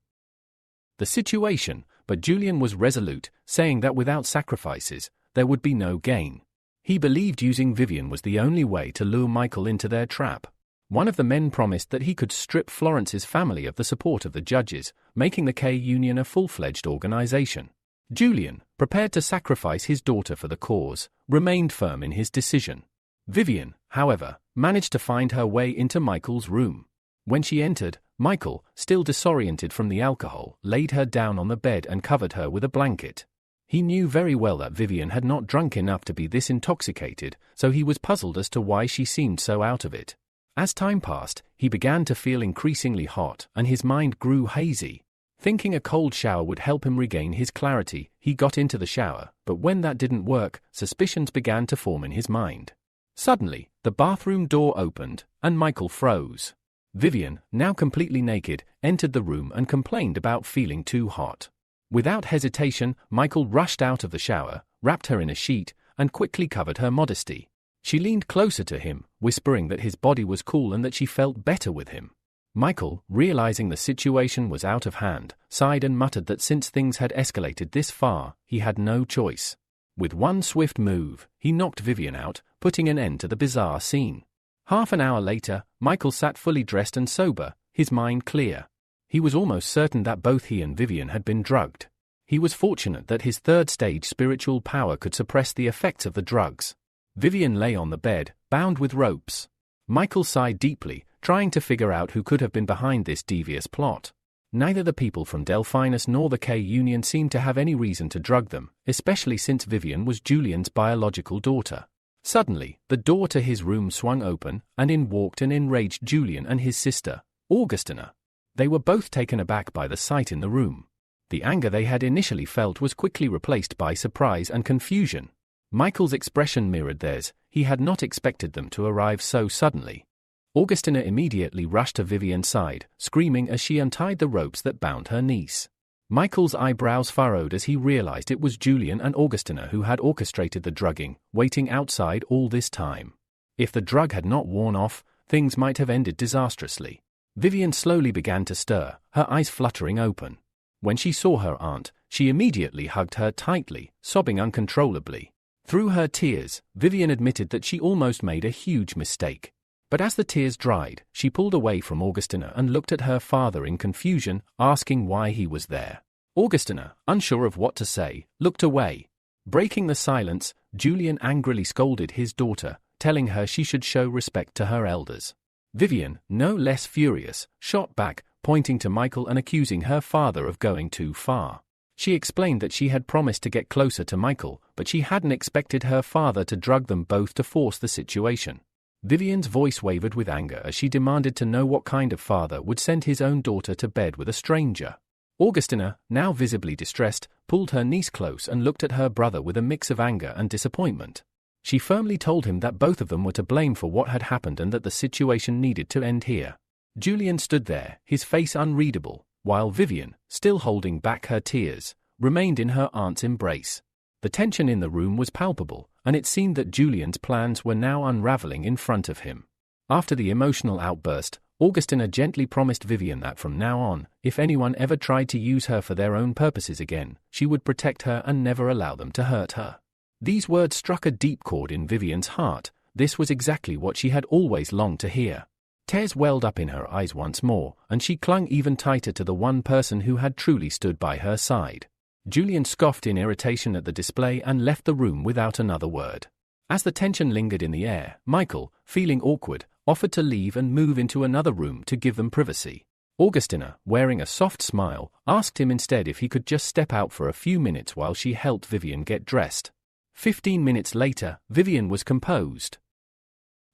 the situation, but Julian was resolute, saying that without sacrifices, there would be no gain. He believed using Vivian was the only way to lure Michael into their trap. One of the men promised that he could strip Florence's family of the support of the judges, making the K-Union a full-fledged organization. Julian, prepared to sacrifice his daughter for the cause, remained firm in his decision. Vivian, however, managed to find her way into Michael's room. When she entered, Michael, still disoriented from the alcohol, laid her down on the bed and covered her with a blanket. He knew very well that Vivian had not drunk enough to be this intoxicated, so he was puzzled as to why she seemed so out of it. As time passed, he began to feel increasingly hot and his mind grew hazy. Thinking a cold shower would help him regain his clarity, he got into the shower, but when that didn't work, suspicions began to form in his mind. Suddenly, the bathroom door opened, and Michael froze. Vivian, now completely naked, entered the room and complained about feeling too hot. Without hesitation, Michael rushed out of the shower, wrapped her in a sheet, and quickly covered her modesty. She leaned closer to him, whispering that his body was cool and that she felt better with him. Michael, realizing the situation was out of hand, sighed and muttered that since things had escalated this far, he had no choice. With one swift move, he knocked Vivian out, putting an end to the bizarre scene. Half an hour later, Michael sat fully dressed and sober, his mind clear. He was almost certain that both he and Vivian had been drugged. He was fortunate that his third-stage spiritual power could suppress the effects of the drugs. Vivian lay on the bed, bound with ropes. Michael sighed deeply, trying to figure out who could have been behind this devious plot. Neither the people from Delphinus nor the K-Union seemed to have any reason to drug them, especially since Vivian was Julian's biological daughter. Suddenly, the door to his room swung open, and in walked an enraged Julian and his sister, Augustina. They were both taken aback by the sight in the room. The anger they had initially felt was quickly replaced by surprise and confusion. Michael's expression mirrored theirs. He had not expected them to arrive so suddenly. Augustina immediately rushed to Vivian's side, screaming as she untied the ropes that bound her niece. Michael's eyebrows furrowed as he realized it was Julian and Augustina who had orchestrated the drugging, waiting outside all this time. If the drug had not worn off, things might have ended disastrously. Vivian slowly began to stir, her eyes fluttering open. When she saw her aunt, she immediately hugged her tightly, sobbing uncontrollably. Through her tears, Vivian admitted that she almost made a huge mistake. But as the tears dried, she pulled away from Augustina and looked at her father in confusion, asking why he was there. Augustina, unsure of what to say, looked away. Breaking the silence, Julian angrily scolded his daughter, telling her she should show respect to her elders. Vivian, no less furious, shot back, pointing to Michael and accusing her father of going too far. She explained that she had promised to get closer to Michael, but she hadn't expected her father to drug them both to force the situation. Vivian's voice wavered with anger as she demanded to know what kind of father would send his own daughter to bed with a stranger. Augustina, now visibly distressed, pulled her niece close and looked at her brother with a mix of anger and disappointment. She firmly told him that both of them were to blame for what had happened and that the situation needed to end here. Julian stood there, his face unreadable, while Vivian, still holding back her tears, remained in her aunt's embrace. The tension in the room was palpable, and it seemed that Julian's plans were now unraveling in front of him. After the emotional outburst, Augustina gently promised Vivian that from now on, if anyone ever tried to use her for their own purposes again, she would protect her and never allow them to hurt her. These words struck a deep chord in Vivian's heart. This was exactly what she had always longed to hear. Tears welled up in her eyes once more, and she clung even tighter to the one person who had truly stood by her side. Julian scoffed in irritation at the display and left the room without another word. As the tension lingered in the air, Michael, feeling awkward, offered to leave and move into another room to give them privacy. Augustina, wearing a soft smile, asked him instead if he could just step out for a few minutes while she helped Vivian get dressed. 15 minutes later, Vivian was composed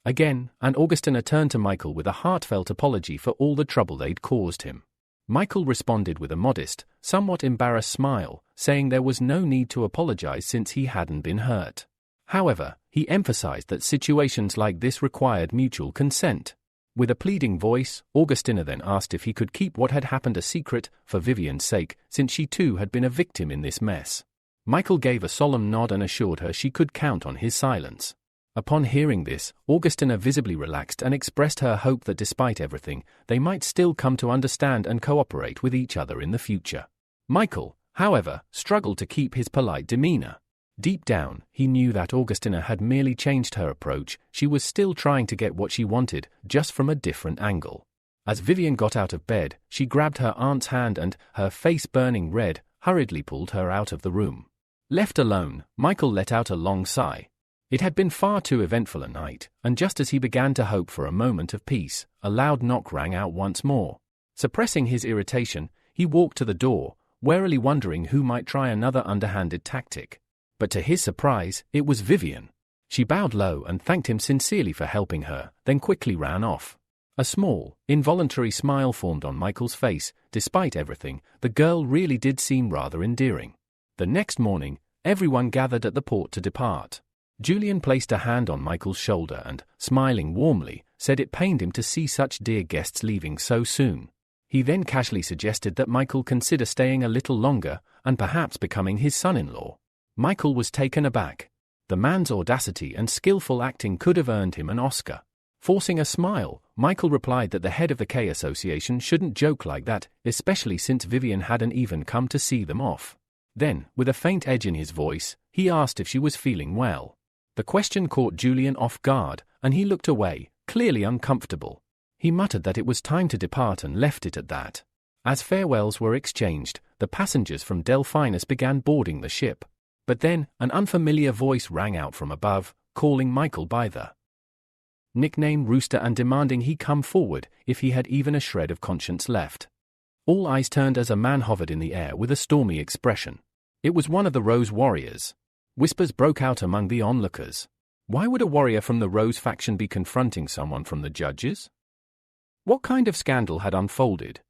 again, and Augustina turned to Michael with a heartfelt apology for all the trouble they'd caused him. Michael responded with a modest, somewhat embarrassed smile, saying there was no need to apologize since he hadn't been hurt. However, he emphasized that situations like this required mutual consent. With a pleading voice, Augustina then asked if he could keep what had happened a secret, for Vivian's sake, since she too had been a victim in this mess. Michael gave a solemn nod and assured her she could count on his silence. Upon hearing this, Augustina visibly relaxed and expressed her hope that despite everything, they might still come to understand and cooperate with each other in the future. Michael, however, struggled to keep his polite demeanor. Deep down, he knew that Augustina had merely changed her approach. She was still trying to get what she wanted, just from a different angle. As Vivian got out of bed, she grabbed her aunt's hand and, her face burning red, hurriedly pulled her out of the room. Left alone, Michael let out a long sigh. It had been far too eventful a night, and just as he began to hope for a moment of peace, a loud knock rang out once more. Suppressing his irritation, he walked to the door, warily wondering who might try another underhanded tactic. But to his surprise, it was Vivian. She bowed low and thanked him sincerely for helping her, then quickly ran off. A small, involuntary smile formed on Michael's face. Despite everything, the girl really did seem rather endearing. The next morning, everyone gathered at the port to depart. Julian placed a hand on Michael's shoulder and, smiling warmly, said it pained him to see such dear guests leaving so soon. He then casually suggested that Michael consider staying a little longer and perhaps becoming his son-in-law. Michael was taken aback. The man's audacity and skillful acting could have earned him an Oscar. Forcing a smile, Michael replied that the head of the K Association shouldn't joke like that, especially since Vivian hadn't even come to see them off. Then, with a faint edge in his voice, he asked if she was feeling well. The question caught Julian off guard, and he looked away, clearly uncomfortable. He muttered that it was time to depart and left it at that. As farewells were exchanged, the passengers from Delphinus began boarding the ship. But then, an unfamiliar voice rang out from above, calling Michael by the nickname Rooster and demanding he come forward if he had even a shred of conscience left. All eyes turned as a man hovered in the air with a stormy expression. It was one of the Rose warriors. Whispers broke out among the onlookers. Why would a warrior from the Rose faction be confronting someone from the judges? What kind of scandal had unfolded?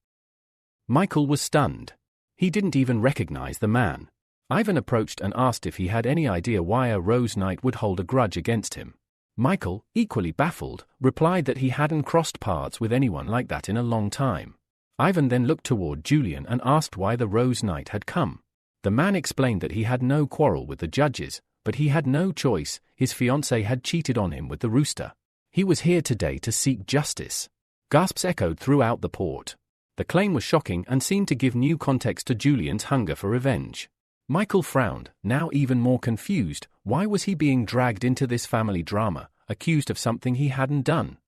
Michael was stunned. He didn't even recognize the man. Ivan approached and asked if he had any idea why a Rose Knight would hold a grudge against him. Michael, equally baffled, replied that he hadn't crossed paths with anyone like that in a long time. Ivan then looked toward Julian and asked why the Rose Knight had come. The man explained that he had no quarrel with the judges, but he had no choice. His fiancée had cheated on him with the Rooster. He was here today to seek justice. Gasps echoed throughout the port. The claim was shocking and seemed to give new context to Julian's hunger for revenge. Michael frowned, now even more confused. Why was he being dragged into this family drama, accused of something he hadn't done?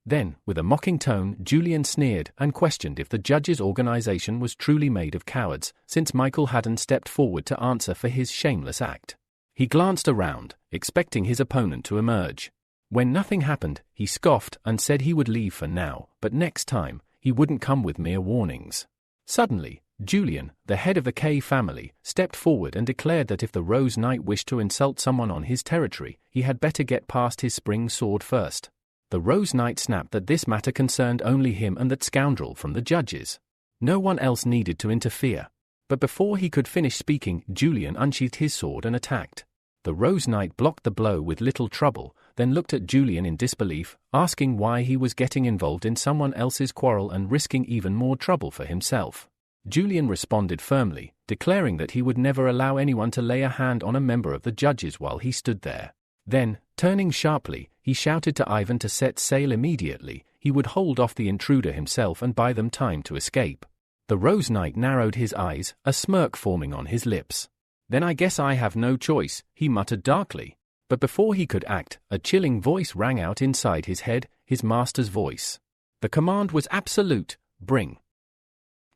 Then, with a mocking tone, Julian sneered and questioned if the judges' organization was truly made of cowards, since Michael hadn't stepped forward to answer for his shameless act. He glanced around, expecting his opponent to emerge. When nothing happened, he scoffed and said he would leave for now, but next time, he wouldn't come with mere warnings. Suddenly, Julian, the head of the K family, stepped forward and declared that if the Rose Knight wished to insult someone on his territory, he had better get past his spring sword first. The Rose Knight snapped that this matter concerned only him and that scoundrel from the judges. No one else needed to interfere. But before he could finish speaking, Julian unsheathed his sword and attacked. The Rose Knight blocked the blow with little trouble, then looked at Julian in disbelief, asking why he was getting involved in someone else's quarrel and risking even more trouble for himself. Julian responded firmly, declaring that he would never allow anyone to lay a hand on a member of the judges while he stood there. Then, turning sharply, he shouted to Ivan to set sail immediately. He would hold off the intruder himself and buy them time to escape. The Rose Knight narrowed his eyes, a smirk forming on his lips. "Then I guess I have no choice," he muttered darkly. But before he could act, a chilling voice rang out inside his head, his master's voice. The command was absolute: bring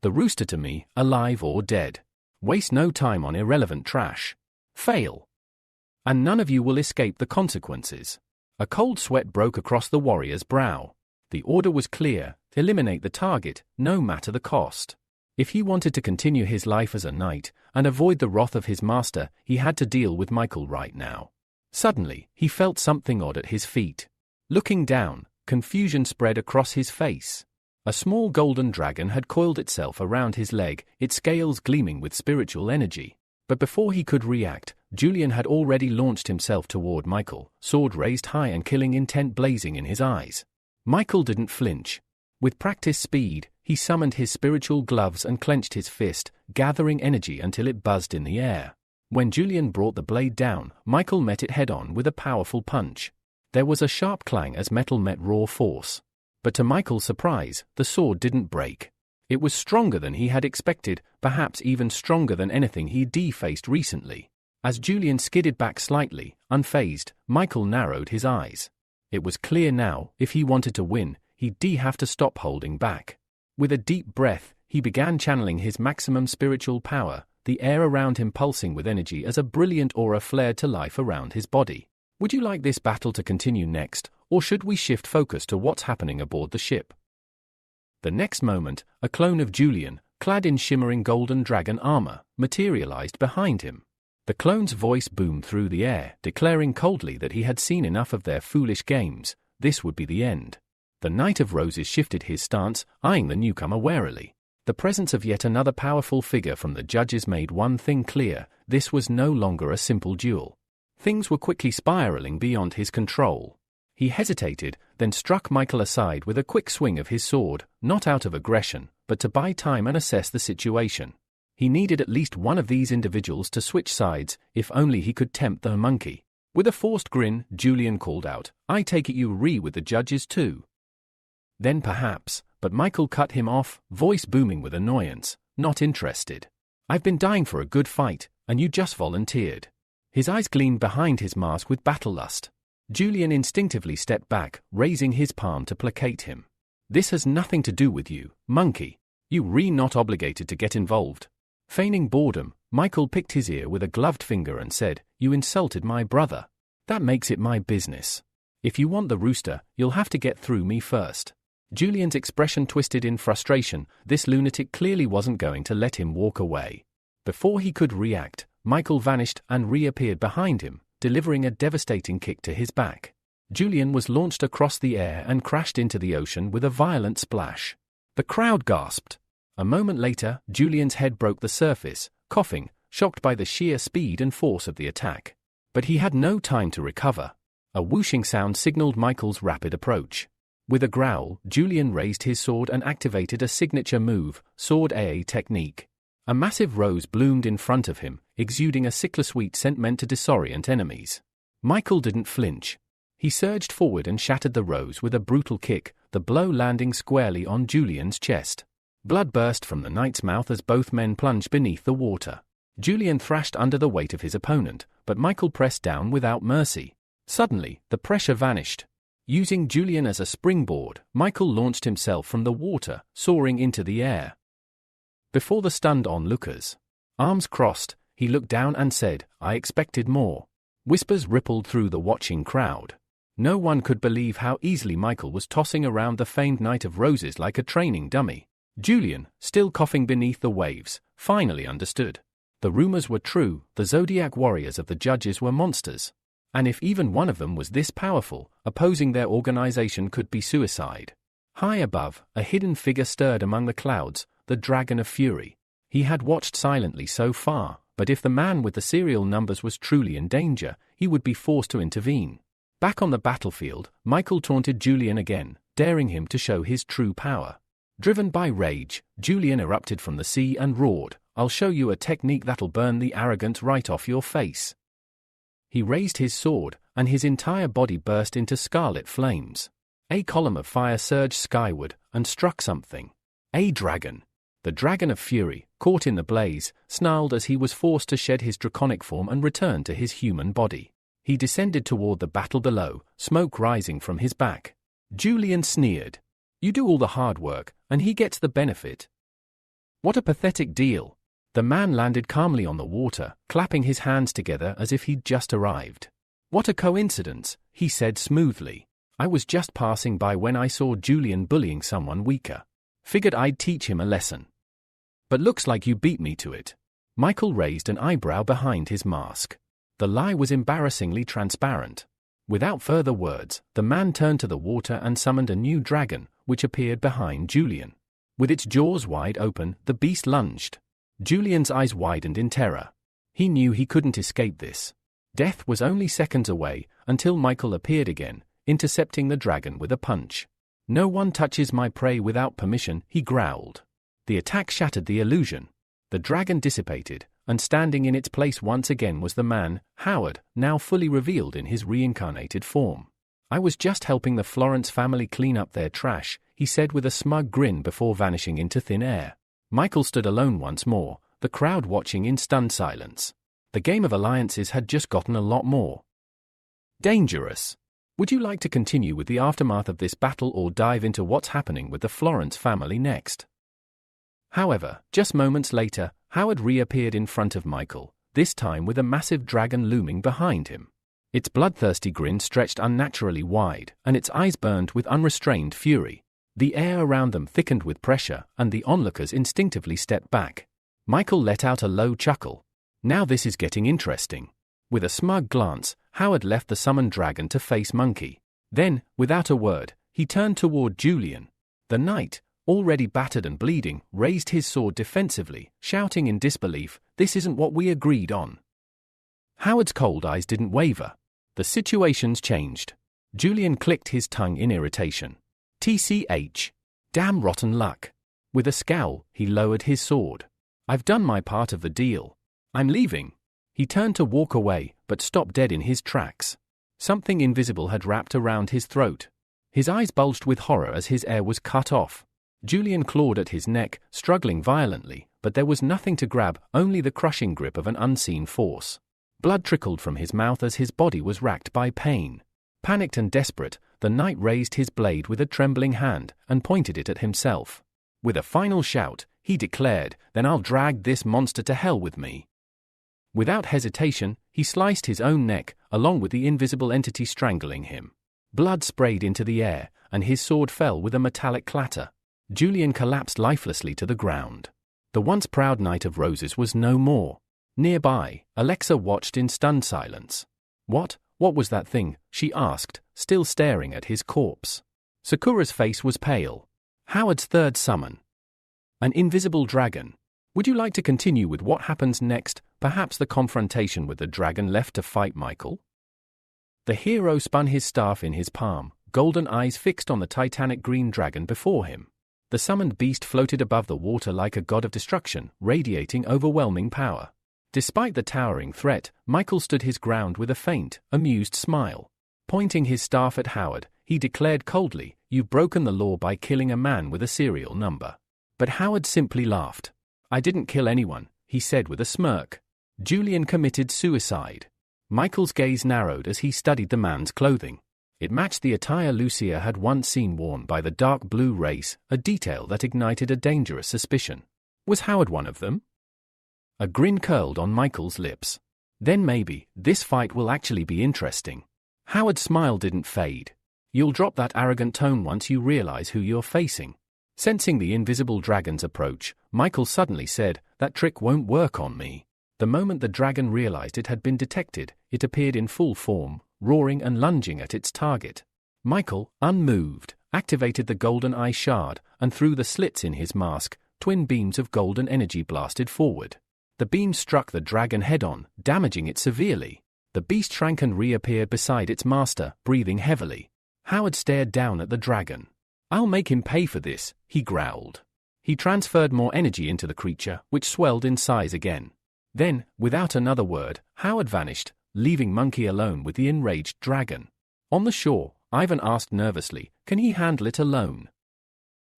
the Rooster to me, alive or dead. Waste no time on irrelevant trash. Fail, and none of you will escape the consequences. A cold sweat broke across the warrior's brow. The order was clear: eliminate the target, no matter the cost. If he wanted to continue his life as a knight and avoid the wrath of his master, he had to deal with Michael right now. Suddenly, he felt something odd at his feet. Looking down, confusion spread across his face. A small golden dragon had coiled itself around his leg, its scales gleaming with spiritual energy. But before he could react, Julian had already launched himself toward Michael, sword raised high and killing intent blazing in his eyes. Michael didn't flinch. With practiced speed, he summoned his spiritual gloves and clenched his fist, gathering energy until it buzzed in the air. When Julian brought the blade down, Michael met it head-on with a powerful punch. There was a sharp clang as metal met raw force. But to Michael's surprise, the sword didn't break. It was stronger than he had expected, perhaps even stronger than anything he'd faced recently. As Julian skidded back slightly, unfazed, Michael narrowed his eyes. It was clear now, if he wanted to win, he'd have to stop holding back. With a deep breath, he began channeling his maximum spiritual power, the air around him pulsing with energy as a brilliant aura flared to life around his body. Would you like this battle to continue next, or should we shift focus to what's happening aboard the ship? The next moment, a clone of Julian, clad in shimmering golden dragon armor, materialized behind him. The clone's voice boomed through the air, declaring coldly that he had seen enough of their foolish games. This would be the end. The Knight of Roses shifted his stance, eyeing the newcomer warily. The presence of yet another powerful figure from the judges made one thing clear: this was no longer a simple duel. Things were quickly spiraling beyond his control. He hesitated, then struck Michael aside with a quick swing of his sword, not out of aggression, but to buy time and assess the situation. He needed at least one of these individuals to switch sides, if only he could tempt the monkey. With a forced grin, Julian called out, "I take it you agree with the judges too." Then perhaps, but Michael cut him off, voice booming with annoyance, "Not interested. I've been dying for a good fight, and you just volunteered." His eyes gleamed behind his mask with battle lust. Julian instinctively stepped back, raising his palm to placate him. "This has nothing to do with you, monkey. You're not obligated to get involved." Feigning boredom, Michael picked his ear with a gloved finger and said, "You insulted my brother. That makes it my business. If you want the rooster, you'll have to get through me first." Julian's expression twisted in frustration. This lunatic clearly wasn't going to let him walk away. Before he could react, Michael vanished and reappeared behind him, delivering a devastating kick to his back. Julian was launched across the air and crashed into the ocean with a violent splash. The crowd gasped. A moment later, Julian's head broke the surface, coughing, shocked by the sheer speed and force of the attack. But he had no time to recover. A whooshing sound signaled Michael's rapid approach. With a growl, Julian raised his sword and activated a signature move, Sword AA technique. A massive rose bloomed in front of him, exuding a sickle-sweet scent meant to disorient enemies. Michael didn't flinch. He surged forward and shattered the rose with a brutal kick, the blow landing squarely on Julian's chest. Blood burst from the knight's mouth as both men plunged beneath the water. Julian thrashed under the weight of his opponent, but Michael pressed down without mercy. Suddenly, the pressure vanished. Using Julian as a springboard, Michael launched himself from the water, soaring into the air. Before the stunned onlookers, arms crossed, he looked down and said, "I expected more." Whispers rippled through the watching crowd. No one could believe how easily Michael was tossing around the famed Knight of Roses like a training dummy. Julian, still coughing beneath the waves, finally understood. The rumors were true, the Zodiac warriors of the judges were monsters. And if even one of them was this powerful, opposing their organization could be suicide. High above, a hidden figure stirred among the clouds, the Dragon of Fury. He had watched silently so far, but if the man with the serial numbers was truly in danger, he would be forced to intervene. Back on the battlefield, Michael taunted Julian again, daring him to show his true power. Driven by rage, Julian erupted from the sea and roared, "I'll show you a technique that'll burn the arrogant right off your face." He raised his sword, and his entire body burst into scarlet flames. A column of fire surged skyward, and struck something. A dragon. The Dragon of Fury, caught in the blaze, snarled as he was forced to shed his draconic form and return to his human body. He descended toward the battle below, smoke rising from his back. Julian sneered. "You do all the hard work, and he gets the benefit. What a pathetic deal." The man landed calmly on the water, clapping his hands together as if he'd just arrived. "What a coincidence," he said smoothly. "I was just passing by when I saw Julian bullying someone weaker. Figured I'd teach him a lesson. But looks like you beat me to it." Michael raised an eyebrow behind his mask. The lie was embarrassingly transparent. Without further words, the man turned to the water and summoned a new dragon, which appeared behind Julian. With its jaws wide open, the beast lunged. Julian's eyes widened in terror. He knew he couldn't escape this. Death was only seconds away, until Michael appeared again, intercepting the dragon with a punch. "No one touches my prey without permission," he growled. The attack shattered the illusion. The dragon dissipated, and standing in its place once again was the man, Howard, now fully revealed in his reincarnated form. "I was just helping the Florence family clean up their trash," he said with a smug grin before vanishing into thin air. Michael stood alone once more, the crowd watching in stunned silence. The game of alliances had just gotten a lot more dangerous. Would you like to continue with the aftermath of this battle or dive into what's happening with the Florence family next? However, just moments later, Howard reappeared in front of Michael, this time with a massive dragon looming behind him. Its bloodthirsty grin stretched unnaturally wide, and its eyes burned with unrestrained fury. The air around them thickened with pressure, and the onlookers instinctively stepped back. Michael let out a low chuckle. Now this is getting interesting. With a smug glance, Howard left the summoned dragon to face Monkey. Then, without a word, he turned toward Julian. The knight, already battered and bleeding, raised his sword defensively, shouting in disbelief, "This isn't what we agreed on." Howard's cold eyes didn't waver. The situation's changed. Julian clicked his tongue in irritation. TCH. Damn rotten luck. With a scowl, he lowered his sword. "I've done my part of the deal. I'm leaving." He turned to walk away, but stopped dead in his tracks. Something invisible had wrapped around his throat. His eyes bulged with horror as his air was cut off. Julian clawed at his neck, struggling violently, but there was nothing to grab, only the crushing grip of an unseen force. Blood trickled from his mouth as his body was racked by pain. Panicked and desperate, the knight raised his blade with a trembling hand and pointed it at himself. With a final shout, he declared, "Then I'll drag this monster to hell with me." Without hesitation, he sliced his own neck, along with the invisible entity strangling him. Blood sprayed into the air, and his sword fell with a metallic clatter. Julian collapsed lifelessly to the ground. The once proud Knight of Roses was no more. Nearby, Alexa watched in stunned silence. What was that thing?" she asked, still staring at his corpse. Sakura's face was pale. Howard's third summon. An invisible dragon. Would you like to continue with what happens next, perhaps the confrontation with the dragon left to fight Michael? The hero spun his staff in his palm, golden eyes fixed on the titanic green dragon before him. The summoned beast floated above the water like a god of destruction, radiating overwhelming power. Despite the towering threat, Michael stood his ground with a faint, amused smile. Pointing his staff at Howard, he declared coldly, "You've broken the law by killing a man with a serial number." But Howard simply laughed. "I didn't kill anyone," he said with a smirk. "Julian committed suicide." Michael's gaze narrowed as he studied the man's clothing. It matched the attire Lucia had once seen worn by the dark blue race, a detail that ignited a dangerous suspicion. Was Howard one of them? A grin curled on Michael's lips. "Then maybe, this fight will actually be interesting." Howard's smile didn't fade. "You'll drop that arrogant tone once you realize who you're facing." Sensing the invisible dragon's approach, Michael suddenly said, "That trick won't work on me." The moment the dragon realized it had been detected, it appeared in full form, roaring and lunging at its target. Michael, unmoved, activated the golden eye shard, and through the slits in his mask, twin beams of golden energy blasted forward. The beam struck the dragon head-on, damaging it severely. The beast shrank and reappeared beside its master, breathing heavily. Howard stared down at the dragon. "I'll make him pay for this," he growled. He transferred more energy into the creature, which swelled in size again. Then, without another word, Howard vanished, leaving Monkey alone with the enraged dragon. On the shore, Ivan asked nervously, "Can he handle it alone?"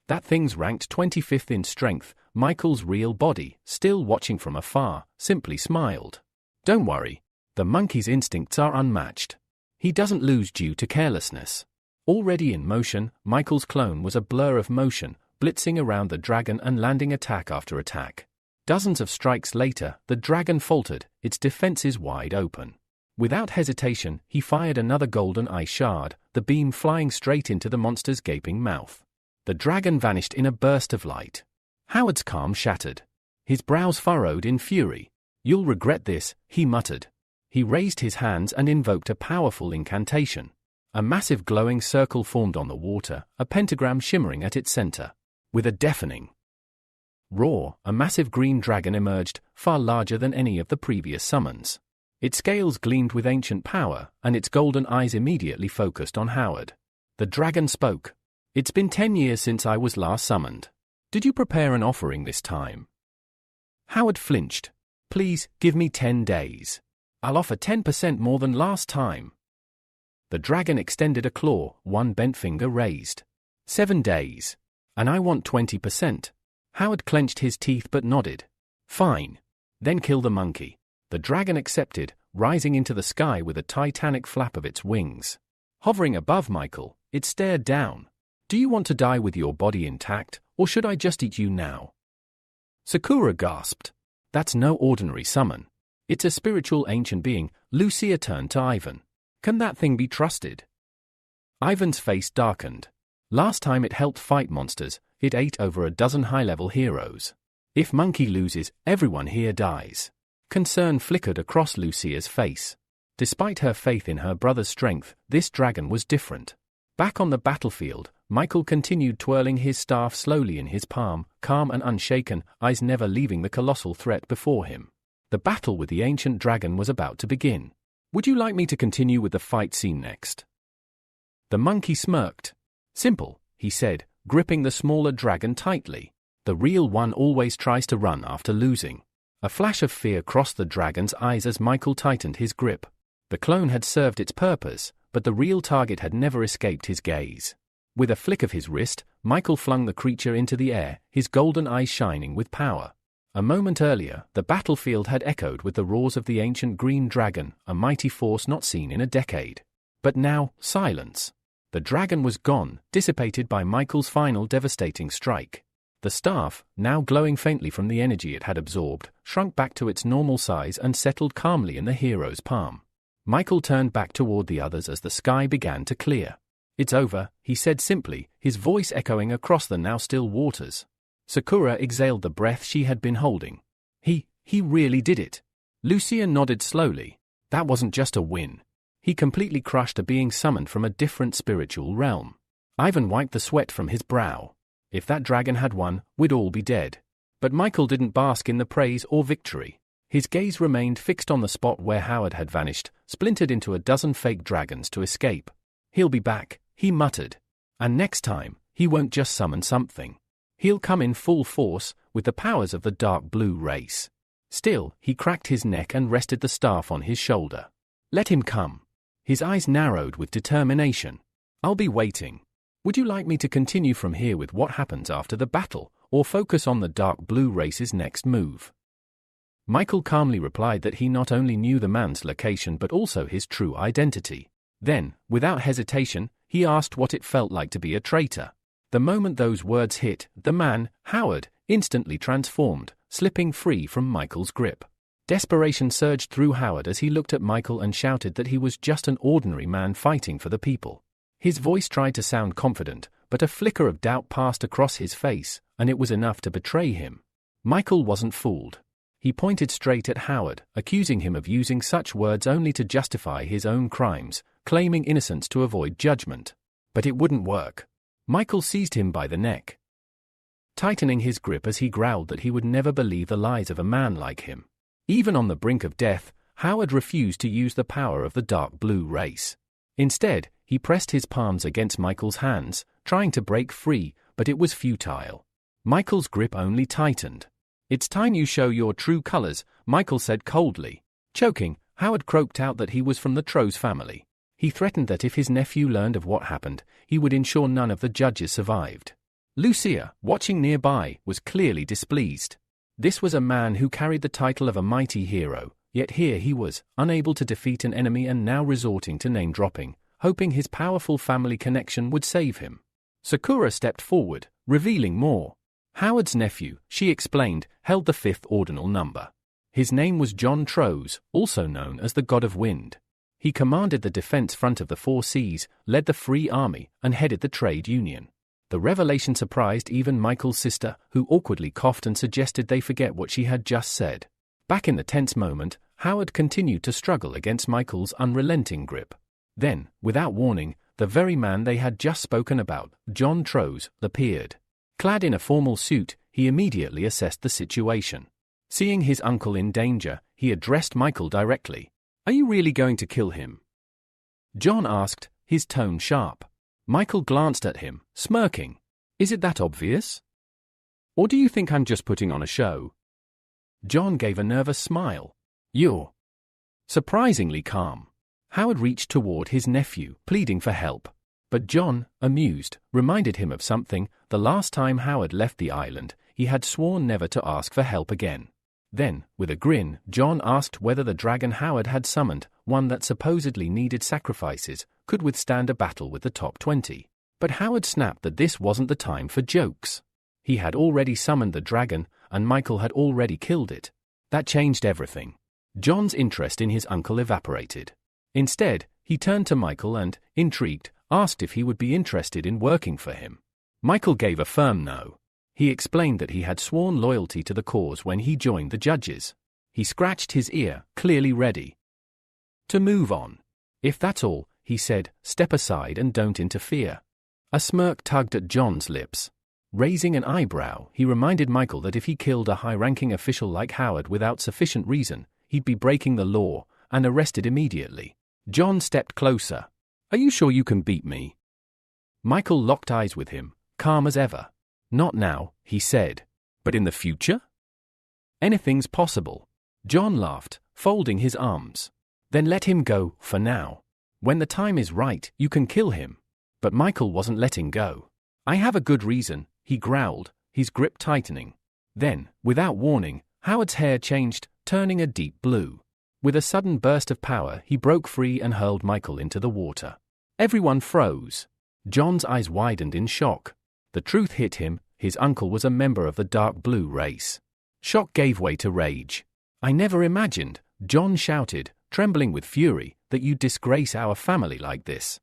That thing's ranked 25th in strength. Michael's real body, still watching from afar, simply smiled. "Don't worry. The monkey's instincts are unmatched. He doesn't lose due to carelessness." Already in motion, Michael's clone was a blur of motion, blitzing around the dragon and landing attack after attack. Dozens of strikes later, the dragon faltered, its defenses wide open. Without hesitation, he fired another golden eye shard, the beam flying straight into the monster's gaping mouth. The dragon vanished in a burst of light. Howard's calm shattered. His brows furrowed in fury. "You'll regret this," he muttered. He raised his hands and invoked a powerful incantation. A massive glowing circle formed on the water, a pentagram shimmering at its center. With a deafening roar, a massive green dragon emerged, far larger than any of the previous summons. Its scales gleamed with ancient power, and its golden eyes immediately focused on Howard. The dragon spoke. "It's been 10 years since I was last summoned. Did you prepare an offering this time?" Howard flinched. "Please, give me 10 days. I'll offer 10% more than last time." The dragon extended a claw, one bent finger raised. 7 days. And I want 20%. Howard clenched his teeth but nodded. "Fine. Then kill the monkey." The dragon accepted, rising into the sky with a titanic flap of its wings. Hovering above Michael, it stared down. "Do you want to die with your body intact, or should I just eat you now?" Sakura gasped. "That's no ordinary summon. It's a spiritual ancient being." Lucia turned to Ivan. "Can that thing be trusted?" Ivan's face darkened. Last time it helped fight monsters, it ate over a dozen high-level heroes. If Monkey loses, everyone here dies. Concern flickered across Lucia's face. Despite her faith in her brother's strength, this dragon was different. Back on the battlefield, Michael continued twirling his staff slowly in his palm, calm and unshaken, eyes never leaving the colossal threat before him. The battle with the ancient dragon was about to begin. "Would you like me to continue with the fight scene next?" The monkey smirked. "Simple," he said, gripping the smaller dragon tightly. "The real one always tries to run after losing." A flash of fear crossed the dragon's eyes as Michael tightened his grip. The clone had served its purpose, but the real target had never escaped his gaze. With a flick of his wrist, Michael flung the creature into the air, his golden eyes shining with power. A moment earlier, the battlefield had echoed with the roars of the ancient green dragon, a mighty force not seen in a decade. But now, silence. The dragon was gone, dissipated by Michael's final devastating strike. The staff, now glowing faintly from the energy it had absorbed, shrunk back to its normal size and settled calmly in the hero's palm. Michael turned back toward the others as the sky began to clear. "It's over," he said simply, his voice echoing across the now still waters. Sakura exhaled the breath she had been holding. He really did it." Lucia nodded slowly. "That wasn't just a win. He completely crushed a being summoned from a different spiritual realm." Ivan wiped the sweat from his brow. "If that dragon had won, we'd all be dead." But Michael didn't bask in the praise or victory. His gaze remained fixed on the spot where Howard had vanished, splintered into a dozen fake dragons to escape. "He'll be back," he muttered. "And next time, he won't just summon something. He'll come in full force, with the powers of the dark blue race." Still, he cracked his neck and rested the staff on his shoulder. "Let him come." His eyes narrowed with determination. "I'll be waiting. Would you like me to continue from here with what happens after the battle, or focus on the dark blue race's next move?" Michael calmly replied that he not only knew the man's location but also his true identity. Then, without hesitation, he asked what it felt like to be a traitor. The moment those words hit, the man, Howard, instantly transformed, slipping free from Michael's grip. Desperation surged through Howard as he looked at Michael and shouted that he was just an ordinary man fighting for the people. His voice tried to sound confident, but a flicker of doubt passed across his face, and it was enough to betray him. Michael wasn't fooled. He pointed straight at Howard, accusing him of using such words only to justify his own crimes, claiming innocence to avoid judgment. But it wouldn't work. Michael seized him by the neck, tightening his grip as he growled that he would never believe the lies of a man like him. Even on the brink of death, Howard refused to use the power of the dark blue race. Instead, he pressed his palms against Michael's hands, trying to break free, but it was futile. Michael's grip only tightened. "It's time you show your true colors," Michael said coldly. Choking, Howard croaked out that he was from the Trose family. He threatened that if his nephew learned of what happened, he would ensure none of the judges survived. Lucia, watching nearby, was clearly displeased. This was a man who carried the title of a mighty hero, yet here he was, unable to defeat an enemy and now resorting to name-dropping, hoping his powerful family connection would save him. Sakura stepped forward, revealing more. Howard's nephew, she explained, held the 5th ordinal number. His name was John Trose, also known as the God of Wind. He commanded the defense front of the 4 Seas, led the Free Army, and headed the trade union. The revelation surprised even Michael's sister, who awkwardly coughed and suggested they forget what she had just said. Back in the tense moment, Howard continued to struggle against Michael's unrelenting grip. Then, without warning, the very man they had just spoken about, John Trose, appeared. Clad in a formal suit, he immediately assessed the situation. Seeing his uncle in danger, he addressed Michael directly. "Are you really going to kill him?" John asked, his tone sharp. Michael glanced at him, smirking. "Is it that obvious? Or do you think I'm just putting on a show?" John gave a nervous smile. "You're surprisingly calm." Howard reached toward his nephew, pleading for help. But John, amused, reminded him of something. The last time Howard left the island, he had sworn never to ask for help again. Then, with a grin, John asked whether the dragon Howard had summoned, one that supposedly needed sacrifices, could withstand a battle with the top 20. But Howard snapped that this wasn't the time for jokes. He had already summoned the dragon, and Michael had already killed it. That changed everything. John's interest in his uncle evaporated. Instead, he turned to Michael and, intrigued, asked if he would be interested in working for him. Michael gave a firm no. He explained that he had sworn loyalty to the cause when he joined the judges. He scratched his ear, clearly ready to move on. If that's all, he said, step aside and don't interfere. A smirk tugged at John's lips. Raising an eyebrow, he reminded Michael that if he killed a high-ranking official like Howard without sufficient reason, he'd be breaking the law, and arrested immediately. John stepped closer. Are you sure you can beat me? Michael locked eyes with him, calm as ever. Not now, he said. But in the future? Anything's possible. John laughed, folding his arms. Then let him go, for now. When the time is right, you can kill him. But Michael wasn't letting go. I have a good reason, he growled, his grip tightening. Then, without warning, Howard's hair changed, turning a deep blue. With a sudden burst of power, he broke free and hurled Michael into the water. Everyone froze. John's eyes widened in shock. The truth hit him, his uncle was a member of the dark blue race. Shock gave way to rage. I never imagined, John shouted, trembling with fury, that you'd disgrace our family like this.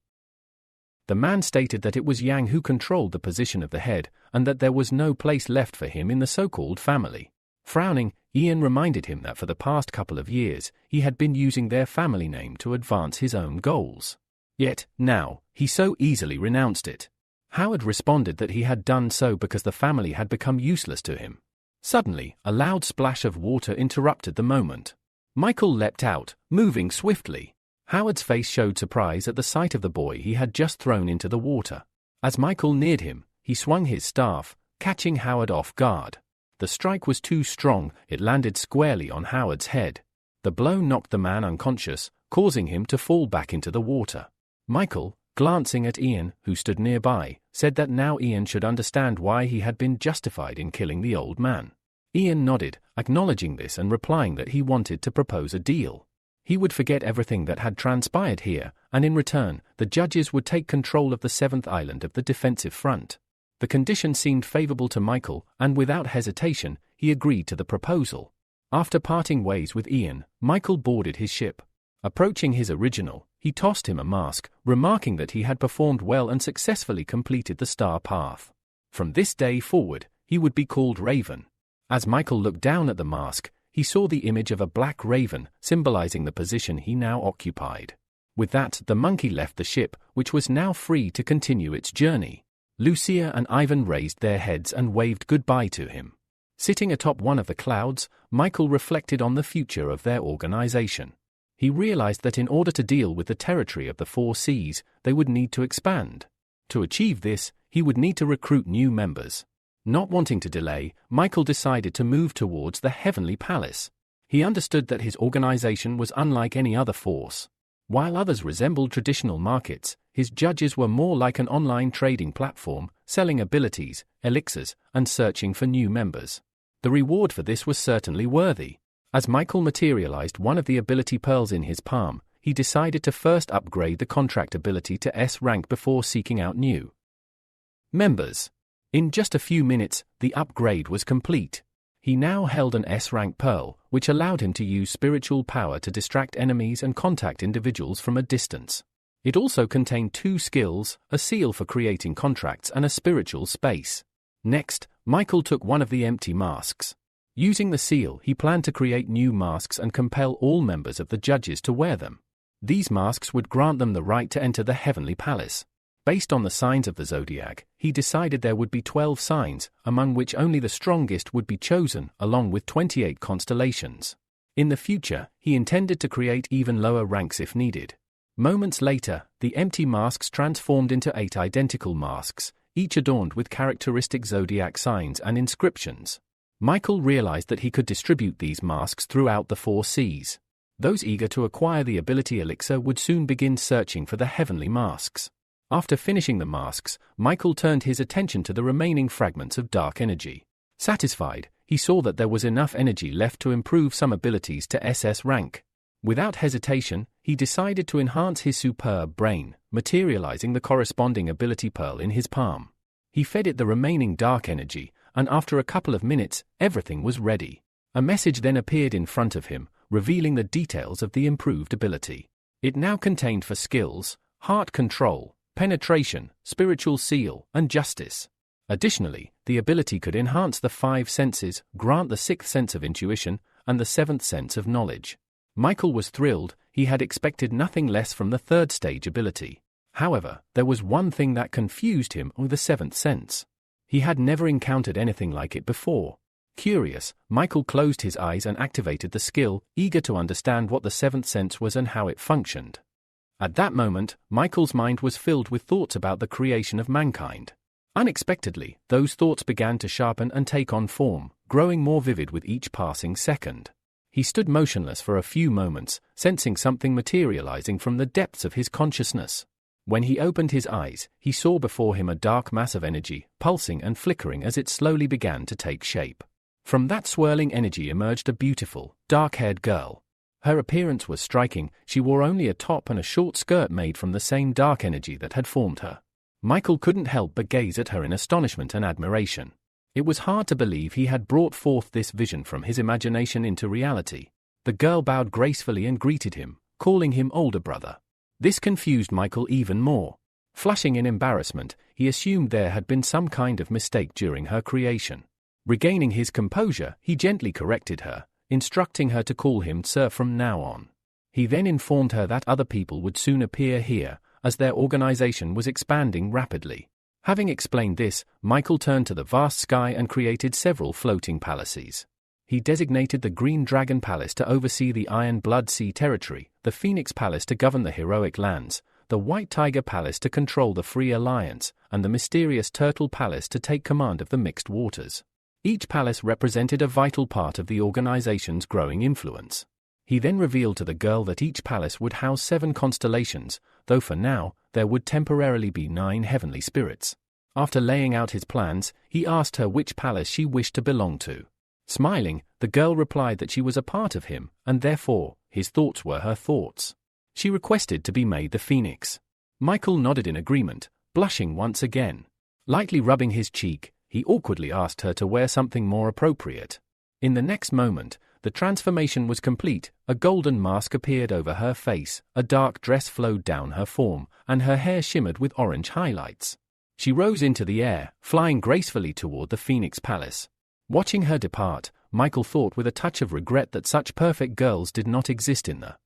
The man stated that it was Yang who controlled the position of the head, and that there was no place left for him in the so-called family. Frowning, Ian reminded him that for the past couple of years, he had been using their family name to advance his own goals. Yet, now, he so easily renounced it. Howard responded that he had done so because the family had become useless to him. Suddenly, a loud splash of water interrupted the moment. Michael leapt out, moving swiftly. Howard's face showed surprise at the sight of the boy he had just thrown into the water. As Michael neared him, he swung his staff, catching Howard off guard. The strike was too strong, it landed squarely on Howard's head. The blow knocked the man unconscious, causing him to fall back into the water. Michael, glancing at Ian, who stood nearby, said that now Ian should understand why he had been justified in killing the old man. Ian nodded, acknowledging this and replying that he wanted to propose a deal. He would forget everything that had transpired here, and in return, the judges would take control of the seventh island of the defensive front. The condition seemed favorable to Michael, and without hesitation, he agreed to the proposal. After parting ways with Ian, Michael boarded his ship. Approaching his original, he tossed him a mask, remarking that he had performed well and successfully completed the star path. From this day forward, he would be called Raven. As Michael looked down at the mask, he saw the image of a black raven, symbolizing the position he now occupied. With that, the monkey left the ship, which was now free to continue its journey. Lucia and Ivan raised their heads and waved goodbye to him. Sitting atop one of the clouds, Michael reflected on the future of their organization. He realized that in order to deal with the territory of the four seas, they would need to expand. To achieve this, he would need to recruit new members. Not wanting to delay, Michael decided to move towards the Heavenly Palace. He understood that his organization was unlike any other force. While others resembled traditional markets, his judges were more like an online trading platform, selling abilities, elixirs, and searching for new members. The reward for this was certainly worthy. As Michael materialized one of the ability pearls in his palm, he decided to first upgrade the contract ability to S rank before seeking out new members. In just a few minutes, the upgrade was complete. He now held an S-rank pearl, which allowed him to use spiritual power to distract enemies and contact individuals from a distance. It also contained 2 skills, a seal for creating contracts and a spiritual space. Next, Michael took one of the empty masks. Using the seal, he planned to create new masks and compel all members of the judges to wear them. These masks would grant them the right to enter the Heavenly Palace. Based on the signs of the zodiac, he decided there would be 12 signs, among which only the strongest would be chosen, along with 28 constellations. In the future, he intended to create even lower ranks if needed. Moments later, the empty masks transformed into 8 identical masks, each adorned with characteristic zodiac signs and inscriptions. Michael realized that he could distribute these masks throughout the 4 seas. Those eager to acquire the ability elixir would soon begin searching for the heavenly masks. After finishing the masks, Michael turned his attention to the remaining fragments of dark energy. Satisfied, he saw that there was enough energy left to improve some abilities to SS rank. Without hesitation, he decided to enhance his superb brain, materializing the corresponding ability pearl in his palm. He fed it the remaining dark energy, and after a couple of minutes, everything was ready. A message then appeared in front of him, revealing the details of the improved ability. It now contained 4 skills: heart control, penetration, spiritual seal, and justice. Additionally, the ability could enhance the 5 senses, grant the 6th sense of intuition, and the 7th sense of knowledge. Michael was thrilled. He had expected nothing less from the 3rd stage ability. However, there was one thing that confused him with the 7th sense. He had never encountered anything like it before. Curious, Michael closed his eyes and activated the skill, eager to understand what the 7th sense was and how it functioned. At that moment, Michael's mind was filled with thoughts about the creation of mankind. Unexpectedly, those thoughts began to sharpen and take on form, growing more vivid with each passing second. He stood motionless for a few moments, sensing something materializing from the depths of his consciousness. When he opened his eyes, he saw before him a dark mass of energy, pulsing and flickering as it slowly began to take shape. From that swirling energy emerged a beautiful, dark-haired girl. Her appearance was striking. She wore only a top and a short skirt made from the same dark energy that had formed her. Michael couldn't help but gaze at her in astonishment and admiration. It was hard to believe he had brought forth this vision from his imagination into reality. The girl bowed gracefully and greeted him, calling him older brother. This confused Michael even more. Flushing in embarrassment, he assumed there had been some kind of mistake during her creation. Regaining his composure, he gently corrected her, instructing her to call him sir from now on. He then informed her that other people would soon appear here, as their organization was expanding rapidly. Having explained this, Michael turned to the vast sky and created several floating palaces. He designated the Green Dragon Palace to oversee the Iron Blood Sea territory, the Phoenix Palace to govern the Heroic Lands, the White Tiger Palace to control the Free Alliance, and the Mysterious Turtle Palace to take command of the Mixed Waters. Each palace represented a vital part of the organization's growing influence. He then revealed to the girl that each palace would house 7 constellations, though for now, there would temporarily be 9 heavenly spirits. After laying out his plans, he asked her which palace she wished to belong to. Smiling, the girl replied that she was a part of him, and therefore, his thoughts were her thoughts. She requested to be made the Phoenix. Michael nodded in agreement, blushing once again. Lightly rubbing his cheek, he awkwardly asked her to wear something more appropriate. In the next moment, the transformation was complete. A golden mask appeared over her face, a dark dress flowed down her form, and her hair shimmered with orange highlights. She rose into the air, flying gracefully toward the Phoenix Palace. Watching her depart, Michael thought with a touch of regret that such perfect girls did not exist in the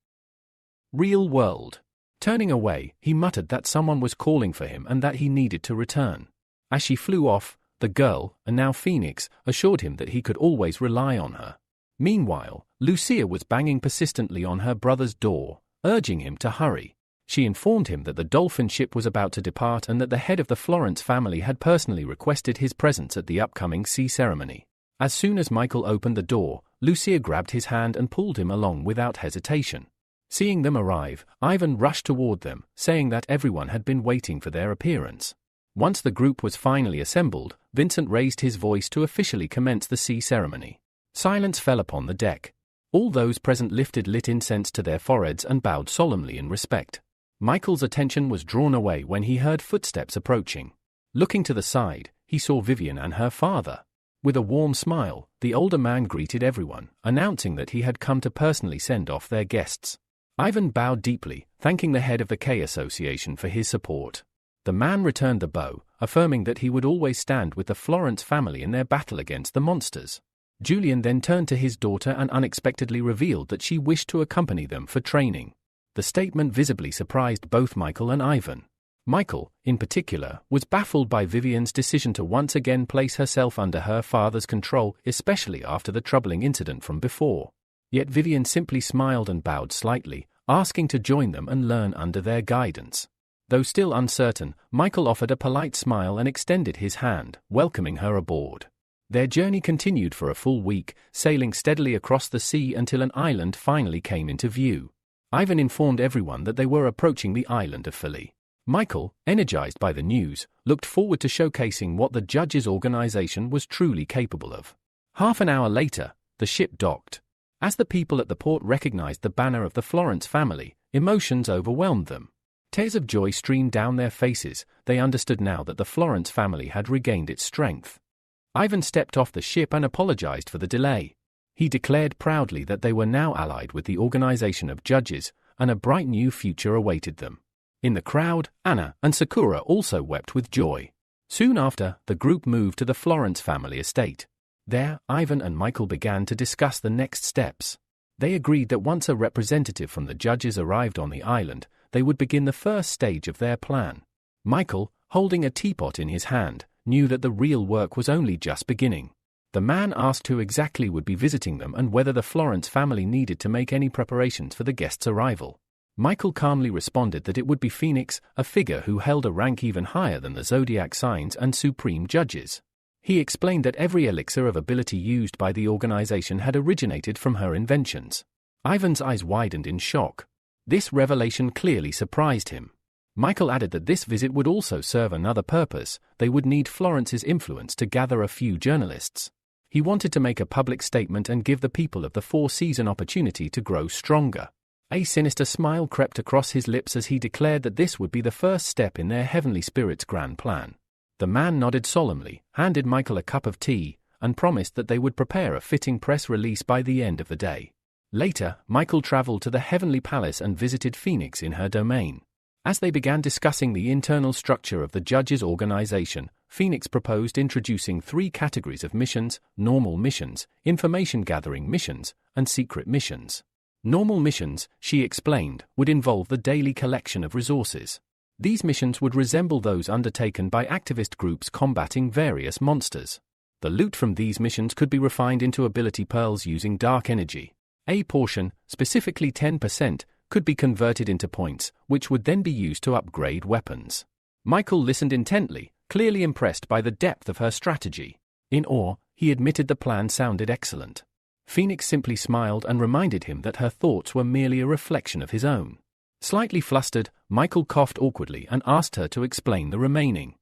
real world. Turning away, he muttered that someone was calling for him and that he needed to return. As she flew off, the girl, and now Phoenix, assured him that he could always rely on her. Meanwhile, Lucia was banging persistently on her brother's door, urging him to hurry. She informed him that the dolphin ship was about to depart and that the head of the Florence family had personally requested his presence at the upcoming sea ceremony. As soon as Michael opened the door, Lucia grabbed his hand and pulled him along without hesitation. Seeing them arrive, Ivan rushed toward them, saying that everyone had been waiting for their appearance. Once the group was finally assembled, Vincent raised his voice to officially commence the sea ceremony. Silence fell upon the deck. All those present lifted lit incense to their foreheads and bowed solemnly in respect. Michael's attention was drawn away when he heard footsteps approaching. Looking to the side, he saw Vivian and her father. With a warm smile, the older man greeted everyone, announcing that he had come to personally send off their guests. Ivan bowed deeply, thanking the head of the K Association for his support. The man returned the bow, affirming that he would always stand with the Florence family in their battle against the monsters. Julian then turned to his daughter and unexpectedly revealed that she wished to accompany them for training. The statement visibly surprised both Michael and Ivan. Michael, in particular, was baffled by Vivian's decision to once again place herself under her father's control, especially after the troubling incident from before. Yet Vivian simply smiled and bowed slightly, asking to join them and learn under their guidance. Though still uncertain, Michael offered a polite smile and extended his hand, welcoming her aboard. Their journey continued for a full week, sailing steadily across the sea until an island finally came into view. Ivan informed everyone that they were approaching the island of Philly. Michael, energized by the news, looked forward to showcasing what the judges' organization was truly capable of. Half an hour later, the ship docked. As the people at the port recognized the banner of the Florence family, emotions overwhelmed them. Tears of joy streamed down their faces. They understood now that the Florence family had regained its strength. Ivan stepped off the ship and apologized for the delay. He declared proudly that they were now allied with the organization of judges, and a bright new future awaited them. In the crowd, Anna and Sakura also wept with joy. Soon after, the group moved to the Florence family estate. There, Ivan and Michael began to discuss the next steps. They agreed that once a representative from the judges arrived on the island, they would begin the first stage of their plan. Michael, holding a teapot in his hand, knew that the real work was only just beginning. The man asked who exactly would be visiting them and whether the Florence family needed to make any preparations for the guests' arrival. Michael calmly responded that it would be Phoenix, a figure who held a rank even higher than the zodiac signs and supreme judges. He explained that every elixir of ability used by the organization had originated from her inventions. Ivan's eyes widened in shock. This revelation clearly surprised him. Michael added that this visit would also serve another purpose. They would need Florence's influence to gather a few journalists. He wanted to make a public statement and give the people of the Four Seas an opportunity to grow stronger. A sinister smile crept across his lips as he declared that this would be the first step in their heavenly spirit's grand plan. The man nodded solemnly, handed Michael a cup of tea, and promised that they would prepare a fitting press release by the end of the day. Later, Michael traveled to the Heavenly Palace and visited Phoenix in her domain. As they began discussing the internal structure of the judges' organization, Phoenix proposed introducing 3 categories of missions: normal missions, information-gathering missions, and secret missions. Normal missions, she explained, would involve the daily collection of resources. These missions would resemble those undertaken by activist groups combating various monsters. The loot from these missions could be refined into ability pearls using dark energy. A portion, specifically 10%, could be converted into points, which would then be used to upgrade weapons. Michael listened intently, clearly impressed by the depth of her strategy. In awe, he admitted the plan sounded excellent. Phoenix simply smiled and reminded him that her thoughts were merely a reflection of his own. Slightly flustered, Michael coughed awkwardly and asked her to explain the remaining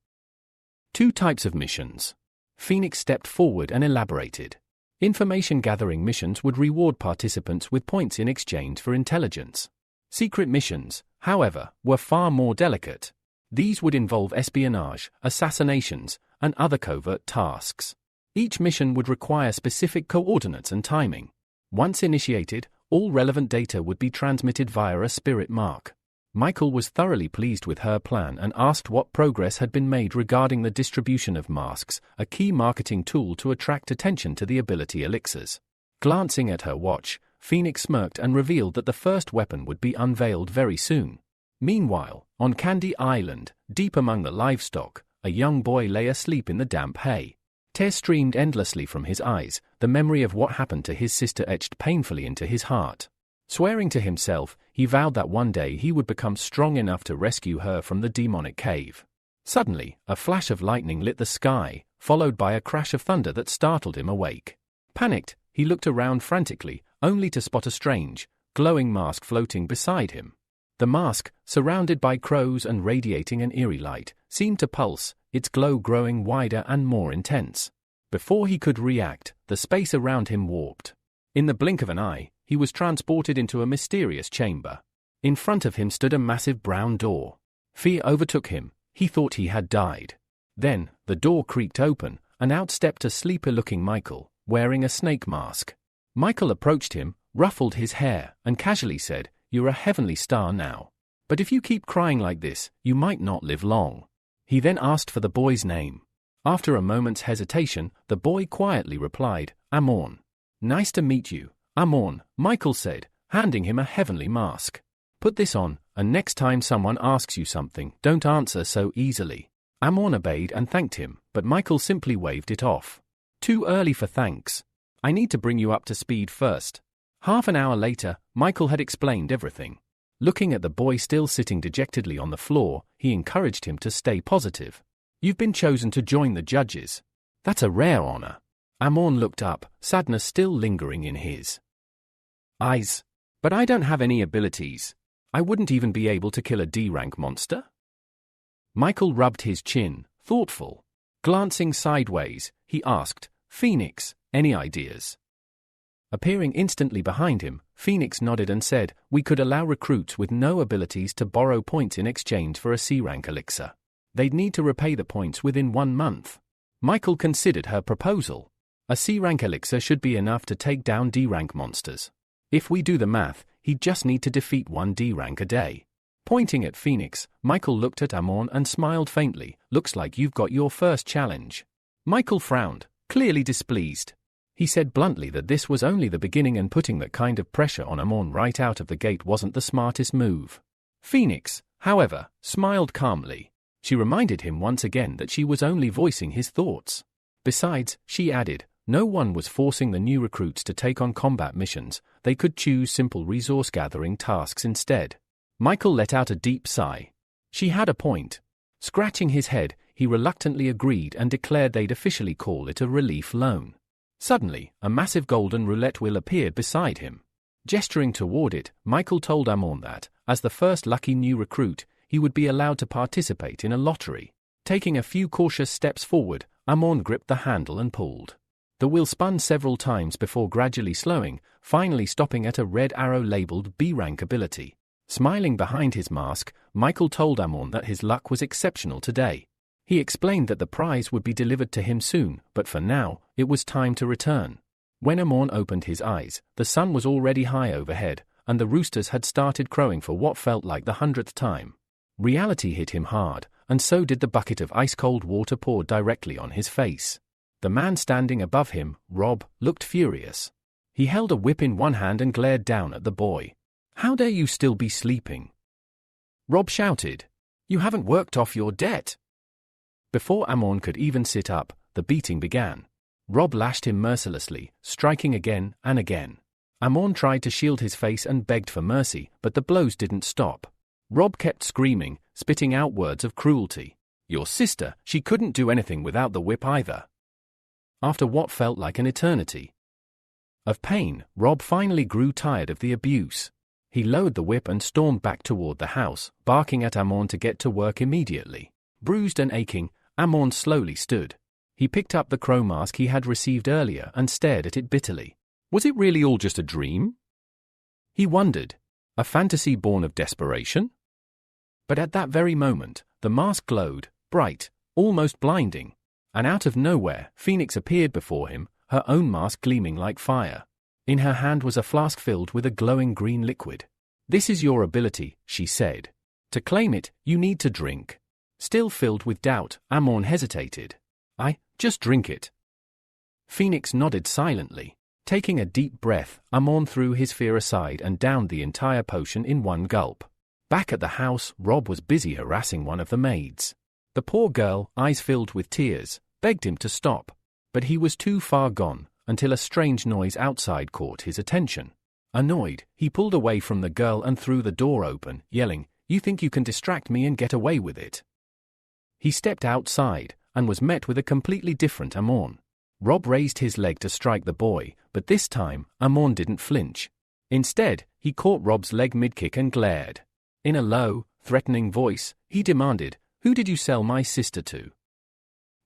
2 types of missions. Phoenix stepped forward and elaborated. Information-gathering missions would reward participants with points in exchange for intelligence. Secret missions, however, were far more delicate. These would involve espionage, assassinations, and other covert tasks. Each mission would require specific coordinates and timing. Once initiated, all relevant data would be transmitted via a spirit mark. Michael was thoroughly pleased with her plan and asked what progress had been made regarding the distribution of masks, a key marketing tool to attract attention to the ability elixirs. Glancing at her watch, Phoenix smirked and revealed that the first weapon would be unveiled very soon. Meanwhile, on Candy Island, deep among the livestock, a young boy lay asleep in the damp hay. Tears streamed endlessly from his eyes, the memory of what happened to his sister etched painfully into his heart. Swearing to himself, he vowed that one day he would become strong enough to rescue her from the demonic cave. Suddenly, a flash of lightning lit the sky, followed by a crash of thunder that startled him awake. Panicked, he looked around frantically, only to spot a strange, glowing mask floating beside him. The mask, surrounded by crows and radiating an eerie light, seemed to pulse, its glow growing wider and more intense. Before he could react, the space around him warped. In the blink of an eye, he was transported into a mysterious chamber. In front of him stood a massive brown door. Fear overtook him. He thought he had died. Then, the door creaked open, and out stepped a sleeper-looking Michael, wearing a snake mask. Michael approached him, ruffled his hair, and casually said, "You're a heavenly star now. But if you keep crying like this, you might not live long." He then asked for the boy's name. After a moment's hesitation, the boy quietly replied, "Amorn." "Nice to meet you, Amorn," Michael said, handing him a heavenly mask. "Put this on, and next time someone asks you something, don't answer so easily." Amorn obeyed and thanked him, but Michael simply waved it off. "Too early for thanks. I need to bring you up to speed first." Half an hour later, Michael had explained everything. Looking at the boy still sitting dejectedly on the floor, he encouraged him to stay positive. "You've been chosen to join the judges. That's a rare honor." Amorn looked up, sadness still lingering in his eyes. "But I don't have any abilities. I wouldn't even be able to kill a D-rank monster?" Michael rubbed his chin, thoughtful. Glancing sideways, he asked, Phoenix, any ideas? Appearing instantly behind him, Phoenix nodded and said, we could allow recruits with no abilities to borrow points in exchange for a C-rank elixir. They'd need to repay the points within 1 month. Michael considered her proposal. A C-rank elixir should be enough to take down D-rank monsters. If we do the math, he'd just need to defeat 1 D-rank a day. Pointing at Phoenix, Michael looked at Amon and smiled faintly. Looks like you've got your first challenge. Michael frowned, clearly displeased. He said bluntly that this was only the beginning and putting that kind of pressure on Amon right out of the gate wasn't the smartest move. Phoenix, however, smiled calmly. She reminded him once again that she was only voicing his thoughts. Besides, she added, no one was forcing the new recruits to take on combat missions. They could choose simple resource-gathering tasks instead. Michael let out a deep sigh. She had a point. Scratching his head, he reluctantly agreed and declared they'd officially call it a relief loan. Suddenly, a massive golden roulette wheel appeared beside him. Gesturing toward it, Michael told Amon that, as the first lucky new recruit, he would be allowed to participate in a lottery. Taking a few cautious steps forward, Amon gripped the handle and pulled. The wheel spun several times before gradually slowing, finally stopping at a red arrow labeled B-rank ability. Smiling behind his mask, Michael told Amon that his luck was exceptional today. He explained that the prize would be delivered to him soon, but for now, it was time to return. When Amon opened his eyes, the sun was already high overhead, and the roosters had started crowing for what felt like the 100th time. Reality hit him hard, and so did the bucket of ice-cold water poured directly on his face. The man standing above him, Rob, looked furious. He held a whip in one hand and glared down at the boy. How dare you still be sleeping? Rob shouted. You haven't worked off your debt. Before Amon could even sit up, the beating began. Rob lashed him mercilessly, striking again and again. Amon tried to shield his face and begged for mercy, but the blows didn't stop. Rob kept screaming, spitting out words of cruelty. Your sister, she couldn't do anything without the whip either. After what felt like an eternity of pain, Rob finally grew tired of the abuse. He lowered the whip and stormed back toward the house, barking at Amon to get to work immediately. Bruised and aching, Amon slowly stood. He picked up the crow mask he had received earlier and stared at it bitterly. Was it really all just a dream? He wondered. A fantasy born of desperation? But at that very moment, the mask glowed, bright, almost blinding. And out of nowhere, Phoenix appeared before him, her own mask gleaming like fire. In her hand was a flask filled with a glowing green liquid. This is your ability, she said. To claim it, you need to drink. Still filled with doubt, Amon hesitated. Just drink it. Phoenix nodded silently. Taking a deep breath, Amon threw his fear aside and downed the entire potion in one gulp. Back at the house, Rob was busy harassing one of the maids. The poor girl, eyes filled with tears, begged him to stop. But he was too far gone, until a strange noise outside caught his attention. Annoyed, he pulled away from the girl and threw the door open, yelling, You think you can distract me and get away with it? He stepped outside, and was met with a completely different Amon. Rob raised his leg to strike the boy, but this time, Amon didn't flinch. Instead, he caught Rob's leg mid-kick and glared. In a low, threatening voice, he demanded, Who did you sell my sister to?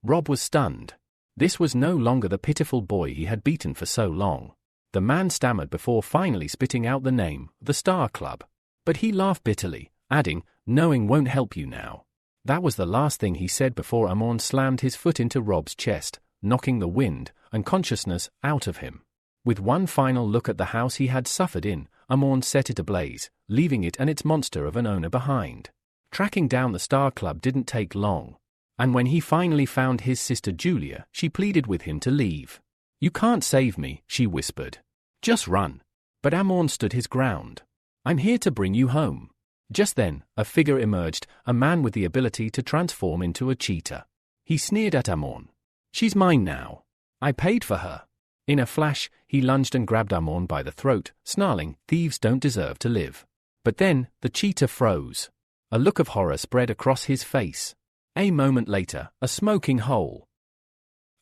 Rob was stunned. This was no longer the pitiful boy he had beaten for so long. The man stammered before finally spitting out the name, the Star Club. But he laughed bitterly, adding, Knowing won't help you now. That was the last thing he said before Amon slammed his foot into Rob's chest, knocking the wind and consciousness out of him. With one final look at the house he had suffered in, Amon set it ablaze, leaving it and its monster of an owner behind. Tracking down the Star Club didn't take long. And when he finally found his sister Julia, she pleaded with him to leave. You can't save me, she whispered. Just run. But Amon stood his ground. I'm here to bring you home. Just then, a figure emerged, a man with the ability to transform into a cheetah. He sneered at Amon. She's mine now. I paid for her. In a flash, he lunged and grabbed Amon by the throat, snarling, Thieves don't deserve to live. But then, the cheetah froze. A look of horror spread across his face. A moment later, a smoking hole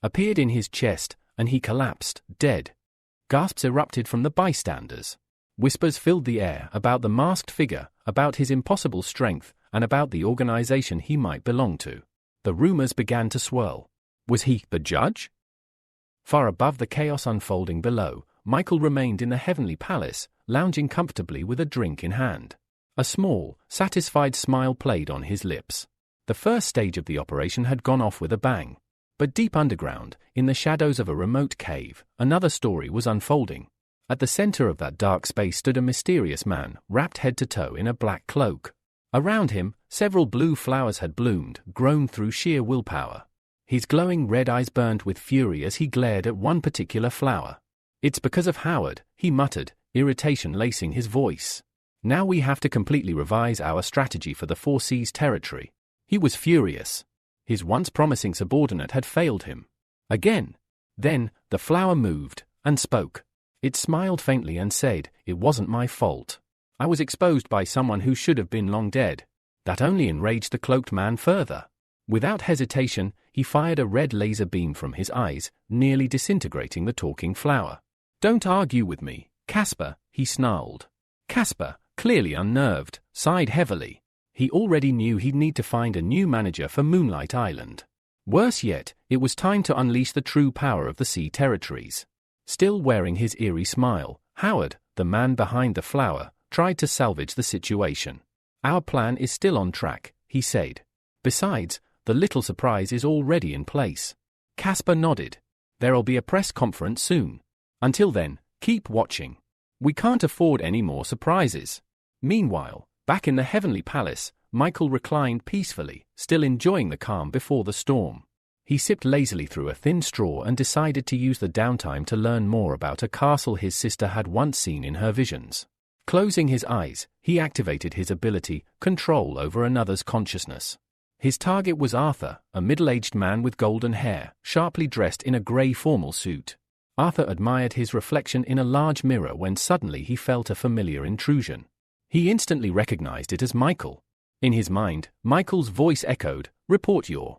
appeared in his chest, and he collapsed, dead. Gasps erupted from the bystanders. Whispers filled the air about the masked figure, about his impossible strength, and about the organization he might belong to. The rumors began to swirl. Was he the judge? Far above the chaos unfolding below, Michael remained in the heavenly palace, lounging comfortably with a drink in hand. A small, satisfied smile played on his lips. The first stage of the operation had gone off with a bang. But deep underground, in the shadows of a remote cave, another story was unfolding. At the center of that dark space stood a mysterious man, wrapped head to toe in a black cloak. Around him, several blue flowers had bloomed, grown through sheer willpower. His glowing red eyes burned with fury as he glared at one particular flower. "It's because of Howard," he muttered, irritation lacing his voice. "Now we have to completely revise our strategy for the Four Seas territory." He was furious. His once promising subordinate had failed him. Again. Then, the flower moved, and spoke. It smiled faintly and said, "It wasn't my fault. I was exposed by someone who should have been long dead." That only enraged the cloaked man further. Without hesitation, he fired a red laser beam from his eyes, nearly disintegrating the talking flower. "Don't argue with me, Casper," he snarled. Casper, clearly unnerved, sighed heavily. He already knew he'd need to find a new manager for Moonlight Island. Worse yet, it was time to unleash the true power of the sea territories. Still wearing his eerie smile, Howard, the man behind the flower, tried to salvage the situation. "Our plan is still on track," he said. "Besides, the little surprise is already in place." Casper nodded. "There'll be a press conference soon. Until then, keep watching. We can't afford any more surprises." Meanwhile, back in the heavenly palace, Michael reclined peacefully, still enjoying the calm before the storm. He sipped lazily through a thin straw and decided to use the downtime to learn more about a castle his sister had once seen in her visions. Closing his eyes, he activated his ability, control over another's consciousness. His target was Arthur, a middle-aged man with golden hair, sharply dressed in a grey formal suit. Arthur admired his reflection in a large mirror when suddenly he felt a familiar intrusion. He instantly recognized it as Michael. In his mind, Michael's voice echoed, "Report your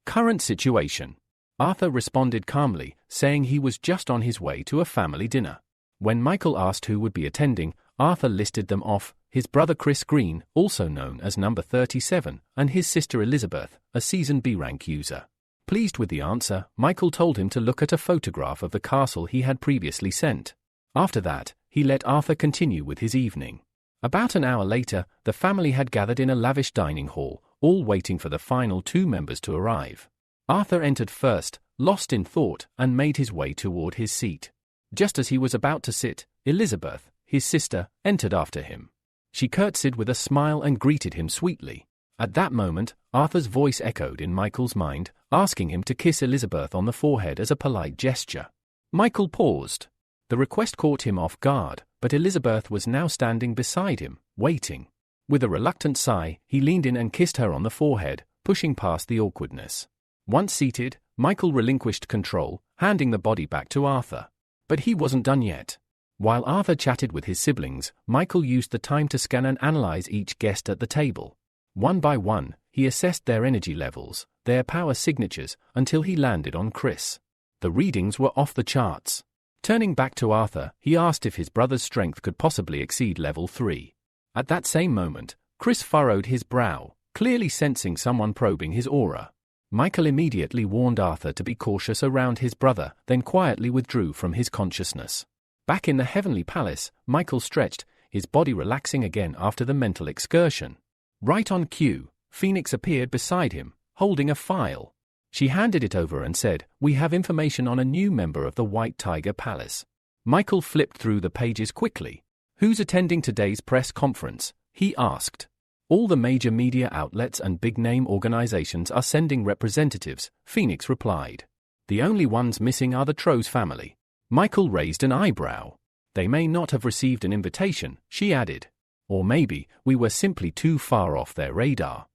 current situation." Arthur responded calmly, saying he was just on his way to a family dinner. When Michael asked who would be attending, Arthur listed them off: his brother Chris Green, also known as Number 37, and his sister Elizabeth, a seasoned B-rank user. Pleased with the answer, Michael told him to look at a photograph of the castle he had previously sent. After that, he let Arthur continue with his evening. About an hour later, the family had gathered in a lavish dining hall, all waiting for the final two members to arrive. Arthur entered first, lost in thought, and made his way toward his seat. Just as he was about to sit, Elizabeth, his sister, entered after him. She curtsied with a smile and greeted him sweetly. At that moment, Arthur's voice echoed in Michael's mind, asking him to kiss Elizabeth on the forehead as a polite gesture. Michael paused. The request caught him off guard, but Elizabeth was now standing beside him, waiting. With a reluctant sigh, he leaned in and kissed her on the forehead, pushing past the awkwardness. Once seated, Michael relinquished control, handing the body back to Arthur. But he wasn't done yet. While Arthur chatted with his siblings, Michael used the time to scan and analyze each guest at the table. One by one, he assessed their energy levels, their power signatures, until he landed on Chris. The readings were off the charts. Turning back to Arthur, he asked if his brother's strength could possibly exceed level 3. At that same moment, Chris furrowed his brow, clearly sensing someone probing his aura. Michael immediately warned Arthur to be cautious around his brother, then quietly withdrew from his consciousness. Back in the heavenly palace, Michael stretched, his body relaxing again after the mental excursion. Right on cue, Phoenix appeared beside him, holding a file. She handed it over and said, "We have information on a new member of the White Tiger Palace." Michael flipped through the pages quickly. "Who's attending today's press conference?" he asked. "All the major media outlets and big-name organizations are sending representatives," Phoenix replied. "The only ones missing are the Trose family." Michael raised an eyebrow. "They may not have received an invitation," she added. "Or maybe we were simply too far off their radar."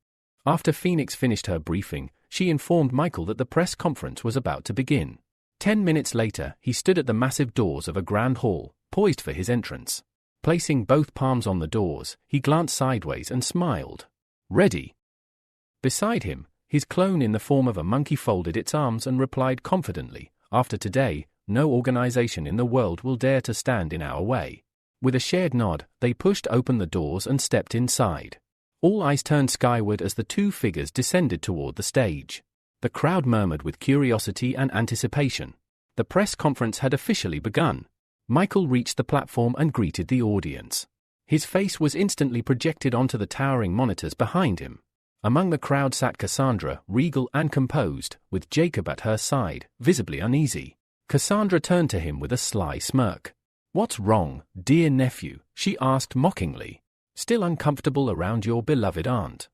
After Phoenix finished her briefing, she informed Michael that the press conference was about to begin. 10 minutes later, he stood at the massive doors of a grand hall, poised for his entrance. Placing both palms on the doors, he glanced sideways and smiled. "Ready?" Beside him, his clone in the form of a monkey folded its arms and replied confidently, "After today, no organization in the world will dare to stand in our way." With a shared nod, they pushed open the doors and stepped inside. All eyes turned skyward as the two figures descended toward the stage. The crowd murmured with curiosity and anticipation. The press conference had officially begun. Michael reached the platform and greeted the audience. His face was instantly projected onto the towering monitors behind him. Among the crowd sat Cassandra, regal and composed, with Jacob at her side, visibly uneasy. Cassandra turned to him with a sly smirk. "What's wrong, dear nephew?" she asked mockingly. "Still uncomfortable around your beloved aunt?"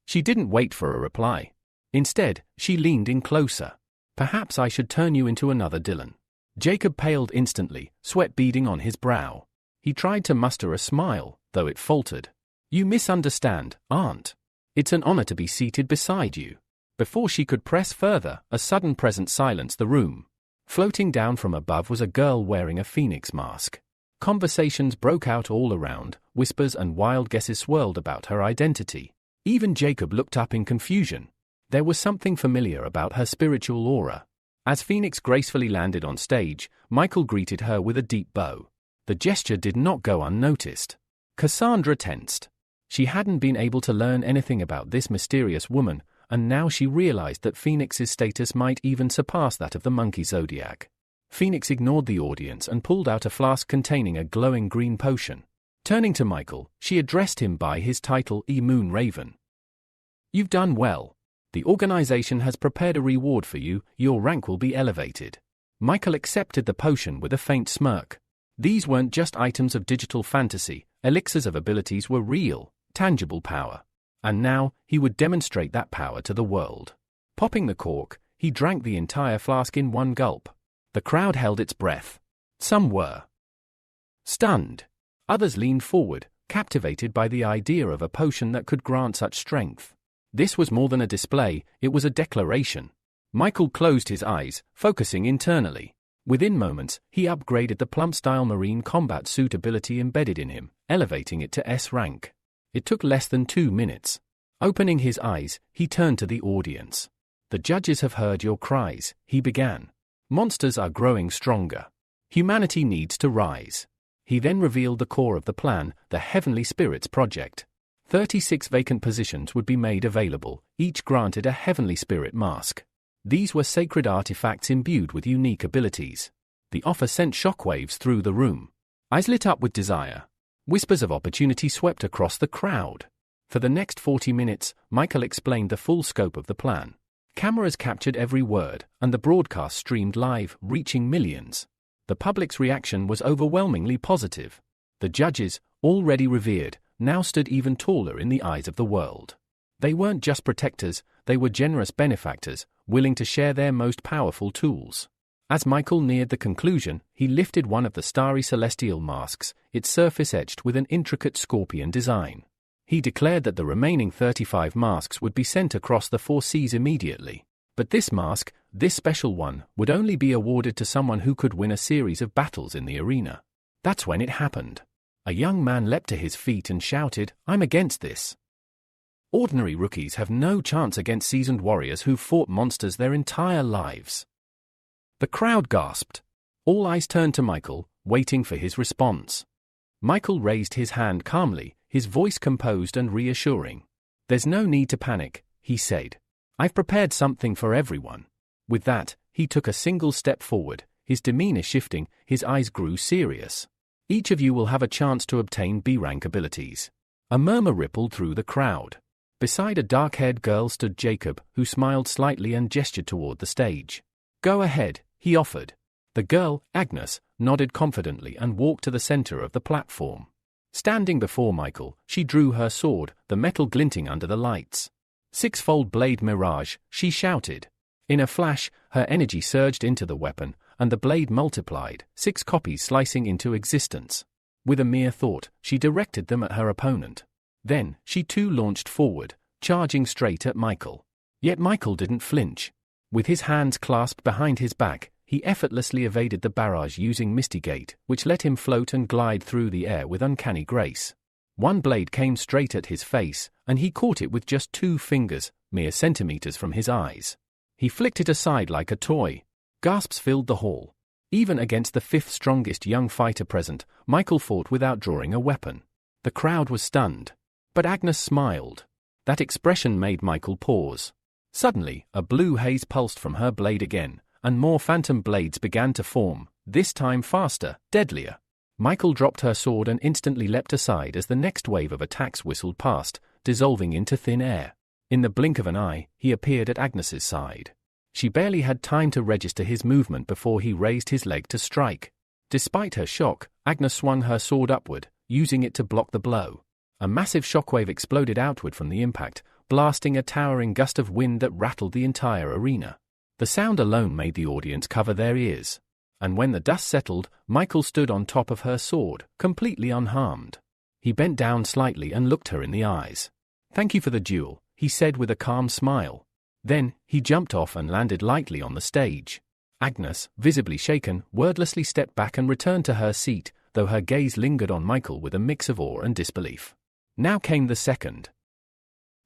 She didn't wait for a reply. Instead, she leaned in closer. "Perhaps I should turn you into another Dylan." Jacob paled instantly, sweat beading on his brow. He tried to muster a smile, though it faltered. "You misunderstand, aunt. It's an honor to be seated beside you." Before she could press further, a sudden presence silenced the room. Floating down from above was a girl wearing a phoenix mask. Conversations broke out all around, whispers and wild guesses swirled about her identity. Even Jacob looked up in confusion. There was something familiar about her spiritual aura. As Phoenix gracefully landed on stage, Michael greeted her with a deep bow. The gesture did not go unnoticed. Cassandra tensed. She hadn't been able to learn anything about this mysterious woman, and now she realized that Phoenix's status might even surpass that of the monkey zodiac. Phoenix ignored the audience and pulled out a flask containing a glowing green potion. Turning to Michael, she addressed him by his title, Moon Raven. "You've done well. The organization has prepared a reward for you. Your rank will be elevated." Michael accepted the potion with a faint smirk. These weren't just items of digital fantasy, elixirs of abilities were real, tangible power. And now, he would demonstrate that power to the world. Popping the cork, he drank the entire flask in one gulp. The crowd held its breath. Some were stunned. Others leaned forward, captivated by the idea of a potion that could grant such strength. This was more than a display, it was a declaration. Michael closed his eyes, focusing internally. Within moments, he upgraded the plump-style marine combat suit ability embedded in him, elevating it to S rank. It took less than 2 minutes. Opening his eyes, he turned to the audience. "The judges have heard your cries," he began. "Monsters are growing stronger. Humanity needs to rise." He then revealed the core of the plan, the Heavenly Spirits Project. 36 vacant positions would be made available, each granted a Heavenly Spirit mask. These were sacred artifacts imbued with unique abilities. The offer sent shockwaves through the room. Eyes lit up with desire. Whispers of opportunity swept across the crowd. For the next 40 minutes, Michael explained the full scope of the plan. Cameras captured every word, and the broadcast streamed live, reaching millions. The public's reaction was overwhelmingly positive. The judges, already revered, now stood even taller in the eyes of the world. They weren't just protectors, they were generous benefactors, willing to share their most powerful tools. As Michael neared the conclusion, he lifted one of the starry celestial masks, its surface etched with an intricate scorpion design. He declared that the remaining 35 masks would be sent across the 4 seas immediately. But this mask, this special one, would only be awarded to someone who could win a series of battles in the arena. That's when it happened. A young man leapt to his feet and shouted, "I'm against this. Ordinary rookies have no chance against seasoned warriors who've fought monsters their entire lives." The crowd gasped. All eyes turned to Michael, waiting for his response. Michael raised his hand calmly, his voice composed and reassuring. "There's no need to panic," he said. "I've prepared something for everyone." With that, he took a single step forward, his demeanor shifting, his eyes grew serious. "Each of you will have a chance to obtain B-rank abilities." A murmur rippled through the crowd. Beside a dark-haired girl stood Jacob, who smiled slightly and gestured toward the stage. "Go ahead," he offered. The girl, Agnes, nodded confidently and walked to the center of the platform. Standing before Michael, she drew her sword, the metal glinting under the lights. "Six-fold blade mirage," she shouted. In a flash, her energy surged into the weapon, and the blade multiplied, 6 copies slicing into existence. With a mere thought, she directed them at her opponent. Then, she too launched forward, charging straight at Michael. Yet Michael didn't flinch. With his hands clasped behind his back, he effortlessly evaded the barrage using Mistigate, which let him float and glide through the air with uncanny grace. One blade came straight at his face, and he caught it with just 2 fingers, mere centimeters from his eyes. He flicked it aside like a toy. Gasps filled the hall. Even against the 5th strongest young fighter present, Michael fought without drawing a weapon. The crowd was stunned. But Agnes smiled. That expression made Michael pause. Suddenly, a blue haze pulsed from her blade again, and more phantom blades began to form, this time faster, deadlier. Michael dropped her sword and instantly leapt aside as the next wave of attacks whistled past, dissolving into thin air. In the blink of an eye, he appeared at Agnes's side. She barely had time to register his movement before he raised his leg to strike. Despite her shock, Agnes swung her sword upward, using it to block the blow. A massive shockwave exploded outward from the impact, blasting a towering gust of wind that rattled the entire arena. The sound alone made the audience cover their ears. And when the dust settled, Michael stood on top of her sword, completely unharmed. He bent down slightly and looked her in the eyes. "Thank you for the duel," he said with a calm smile. Then, he jumped off and landed lightly on the stage. Agnes, visibly shaken, wordlessly stepped back and returned to her seat, though her gaze lingered on Michael with a mix of awe and disbelief. Now came the second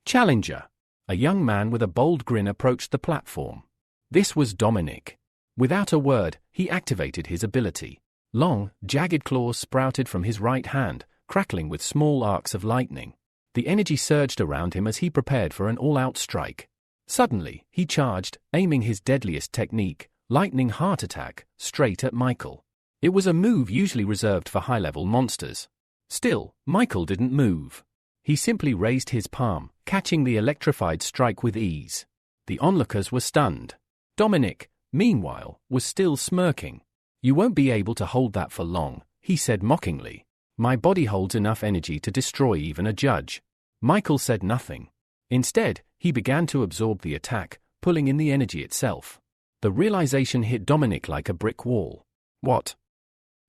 challenger. A young man with a bold grin approached the platform. This was Dominic. Without a word, he activated his ability. Long, jagged claws sprouted from his right hand, crackling with small arcs of lightning. The energy surged around him as he prepared for an all-out strike. Suddenly, he charged, aiming his deadliest technique, Lightning Heart Attack, straight at Michael. It was a move usually reserved for high-level monsters. Still, Michael didn't move. He simply raised his palm, catching the electrified strike with ease. The onlookers were stunned. Dominic, meanwhile, was still smirking. "You won't be able to hold that for long," he said mockingly. "My body holds enough energy to destroy even a judge." Michael said nothing. Instead, he began to absorb the attack, pulling in the energy itself. The realization hit Dominic like a brick wall. "What?"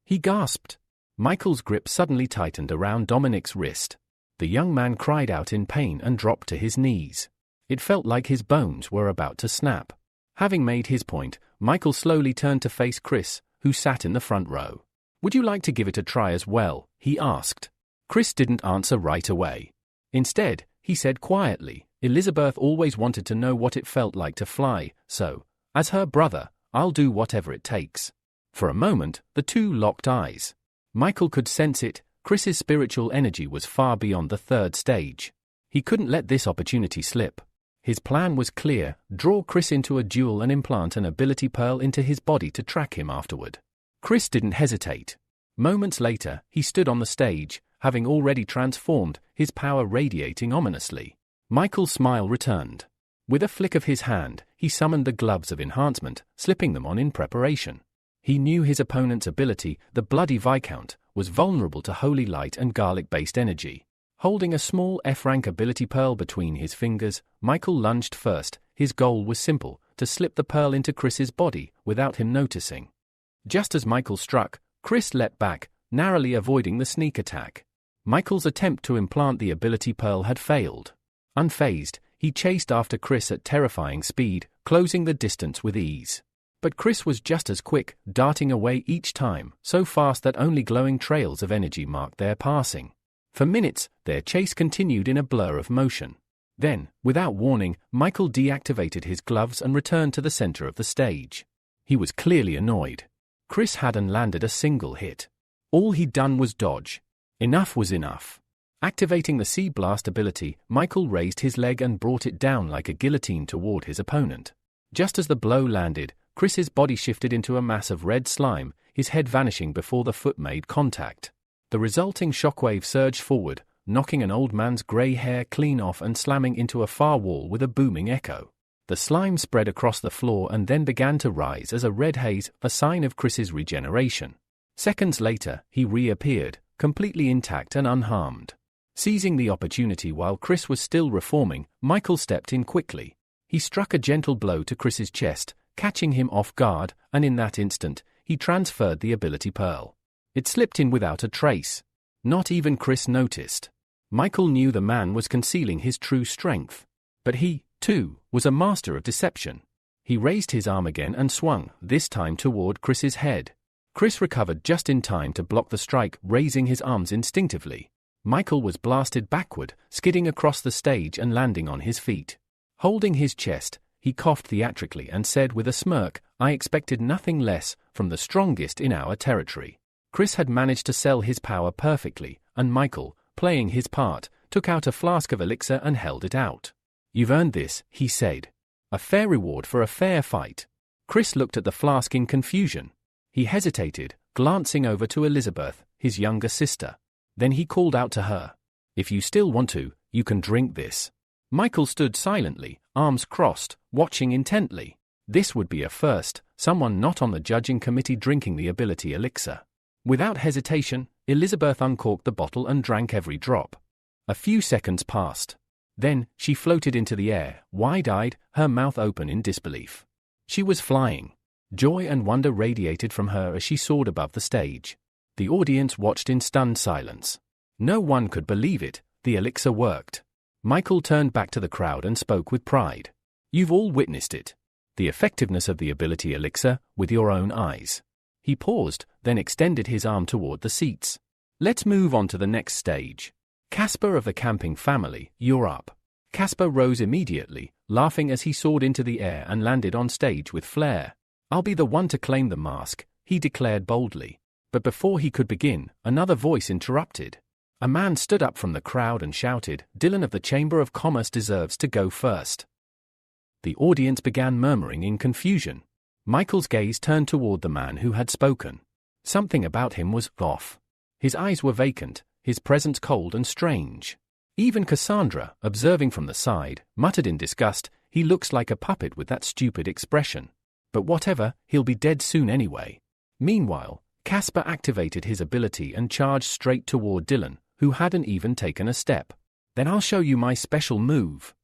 he gasped. Michael's grip suddenly tightened around Dominic's wrist. The young man cried out in pain and dropped to his knees. It felt like his bones were about to snap. Having made his point, Michael slowly turned to face Chris, who sat in the front row. "Would you like to give it a try as well?" he asked. Chris didn't answer right away. Instead, he said quietly, "Elizabeth always wanted to know what it felt like to fly, so, as her brother, I'll do whatever it takes." For a moment, the two locked eyes. Michael could sense it. Chris's spiritual energy was far beyond the third stage. He couldn't let this opportunity slip. His plan was clear: draw Chris into a duel and implant an ability pearl into his body to track him afterward. Chris didn't hesitate. Moments later, he stood on the stage, having already transformed, his power radiating ominously. Michael's smile returned. With a flick of his hand, he summoned the gloves of enhancement, slipping them on in preparation. He knew his opponent's ability, the Bloody Viscount, was vulnerable to holy light and garlic-based energy. Holding a small F-rank ability pearl between his fingers, Michael lunged first. His goal was simple: to slip the pearl into Chris's body without him noticing. Just as Michael struck, Chris leapt back, narrowly avoiding the sneak attack. Michael's attempt to implant the ability pearl had failed. Unfazed, he chased after Chris at terrifying speed, closing the distance with ease. But Chris was just as quick, darting away each time, so fast that only glowing trails of energy marked their passing. For minutes, their chase continued in a blur of motion. Then, without warning, Michael deactivated his gloves and returned to the center of the stage. He was clearly annoyed. Chris hadn't landed a single hit. All he'd done was dodge. Enough was enough. Activating the Sea Blast ability, Michael raised his leg and brought it down like a guillotine toward his opponent. Just as the blow landed, Chris's body shifted into a mass of red slime, his head vanishing before the foot made contact. The resulting shockwave surged forward, knocking an old man's grey hair clean off and slamming into a far wall with a booming echo. The slime spread across the floor and then began to rise as a red haze, a sign of Chris's regeneration. Seconds later, he reappeared, completely intact and unharmed. Seizing the opportunity while Chris was still reforming, Michael stepped in quickly. He struck a gentle blow to Chris's chest, catching him off guard, and in that instant, he transferred the ability pearl. It slipped in without a trace. Not even Chris noticed. Michael knew the man was concealing his true strength. But he, too, was a master of deception. He raised his arm again and swung, this time toward Chris's head. Chris recovered just in time to block the strike, raising his arms instinctively. Michael was blasted backward, skidding across the stage and landing on his feet. Holding his chest, he coughed theatrically and said with a smirk, "I expected nothing less from the strongest in our territory." Chris had managed to sell his power perfectly, and Michael, playing his part, took out a flask of elixir and held it out. "You've earned this," he said. "A fair reward for a fair fight." Chris looked at the flask in confusion. He hesitated, glancing over to Elizabeth, his younger sister. Then he called out to her. "If you still want to, you can drink this." Michael stood silently, arms crossed, watching intently. This would be a first, someone not on the judging committee drinking the ability elixir. Without hesitation, Elizabeth uncorked the bottle and drank every drop. A few seconds passed. Then, she floated into the air, wide-eyed, her mouth open in disbelief. She was flying. Joy and wonder radiated from her as she soared above the stage. The audience watched in stunned silence. No one could believe it, the elixir worked. Michael turned back to the crowd and spoke with pride. "You've all witnessed it. The effectiveness of the ability elixir, with your own eyes." He paused, then extended his arm toward the seats. "Let's move on to the next stage. Casper of the camping family, you're up." Casper rose immediately, laughing as he soared into the air and landed on stage with flair. "I'll be the one to claim the mask," he declared boldly. But before he could begin, another voice interrupted. A man stood up from the crowd and shouted, "Dylan of the Chamber of Commerce deserves to go first." The audience began murmuring in confusion. Michael's gaze turned toward the man who had spoken. Something about him was off. His eyes were vacant, his presence cold and strange. Even Cassandra, observing from the side, muttered in disgust, "He looks like a puppet with that stupid expression. But whatever, he'll be dead soon anyway." Meanwhile, Casper activated his ability and charged straight toward Dylan, who hadn't even taken a step. "Then I'll show you my special move."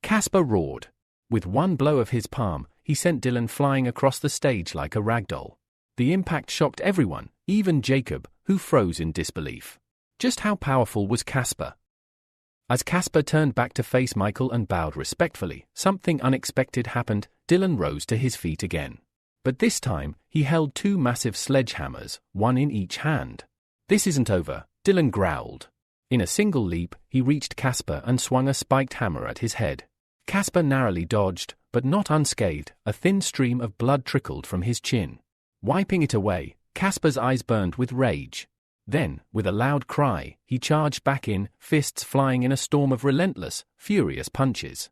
Casper roared. With one blow of his palm, he sent Dylan flying across the stage like a ragdoll. The impact shocked everyone, even Jacob, who froze in disbelief. Just how powerful was Casper? As Casper turned back to face Michael and bowed respectfully, something unexpected happened. Dylan rose to his feet again. But this time, he held two massive sledgehammers, one in each hand. "This isn't over," Dylan growled. In a single leap, he reached Casper and swung a spiked hammer at his head. Casper narrowly dodged, but not unscathed. A thin stream of blood trickled from his chin. Wiping it away, Casper's eyes burned with rage. Then, with a loud cry, he charged back in, fists flying in a storm of relentless, furious punches.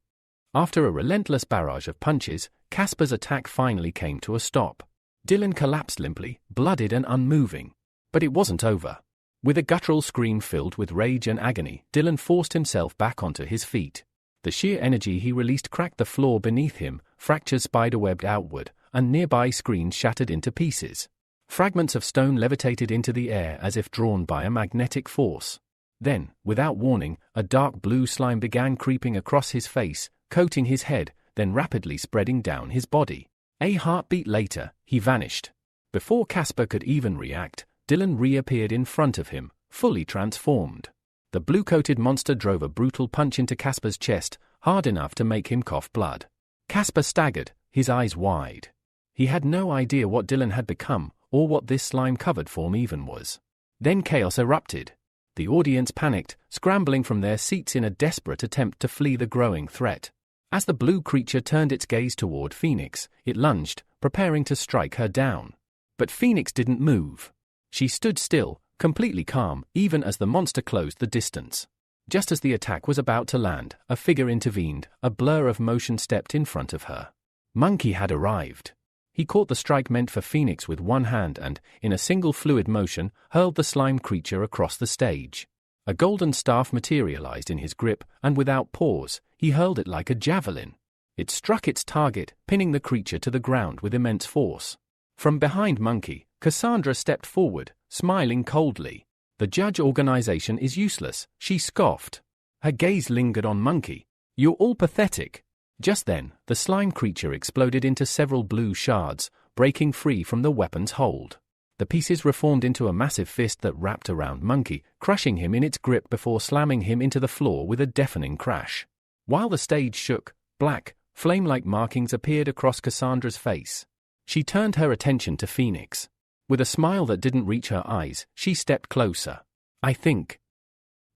After a relentless barrage of punches, Casper's attack finally came to a stop. Dylan collapsed limply, bloodied and unmoving. But it wasn't over. With a guttural scream filled with rage and agony, Dylan forced himself back onto his feet. The sheer energy he released cracked the floor beneath him, fractures spiderwebbed outward, and nearby screens shattered into pieces. Fragments of stone levitated into the air as if drawn by a magnetic force. Then, without warning, a dark blue slime began creeping across his face, coating his head, then rapidly spreading down his body. A heartbeat later, he vanished. Before Casper could even react, Dylan reappeared in front of him, fully transformed. The blue-coated monster drove a brutal punch into Casper's chest, hard enough to make him cough blood. Casper staggered, his eyes wide. He had no idea what Dylan had become, or what this slime-covered form even was. Then chaos erupted. The audience panicked, scrambling from their seats in a desperate attempt to flee the growing threat. As the blue creature turned its gaze toward Phoenix, it lunged, preparing to strike her down. But Phoenix didn't move. She stood still, completely calm, even as the monster closed the distance. Just as the attack was about to land, a figure intervened, a blur of motion stepped in front of her. Monkey had arrived. He caught the strike meant for Phoenix with one hand and, in a single fluid motion, hurled the slime creature across the stage. A golden staff materialized in his grip, and without pause, he hurled it like a javelin. It struck its target, pinning the creature to the ground with immense force. From behind Monkey, Cassandra stepped forward, smiling coldly. "The judge organization is useless," she scoffed. Her gaze lingered on Monkey. "You're all pathetic." Just then, the slime creature exploded into several blue shards, breaking free from the weapon's hold. The pieces reformed into a massive fist that wrapped around Monkey, crushing him in its grip before slamming him into the floor with a deafening crash. While the stage shook, black, flame-like markings appeared across Cassandra's face. She turned her attention to Phoenix. With a smile that didn't reach her eyes, she stepped closer. "I think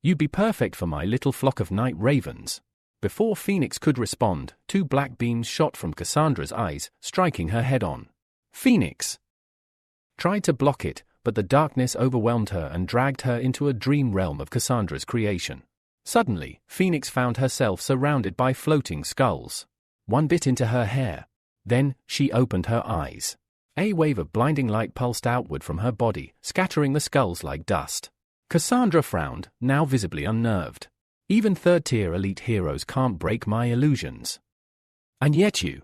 you'd be perfect for my little flock of night ravens." Before Phoenix could respond, two black beams shot from Cassandra's eyes, striking her head-on. Phoenix tried to block it, but the darkness overwhelmed her and dragged her into a dream realm of Cassandra's creation. Suddenly, Phoenix found herself surrounded by floating skulls. One bit into her hair. Then, she opened her eyes. A wave of blinding light pulsed outward from her body, scattering the skulls like dust. Cassandra frowned, now visibly unnerved. Even third-tier elite heroes can't break my illusions. And yet you.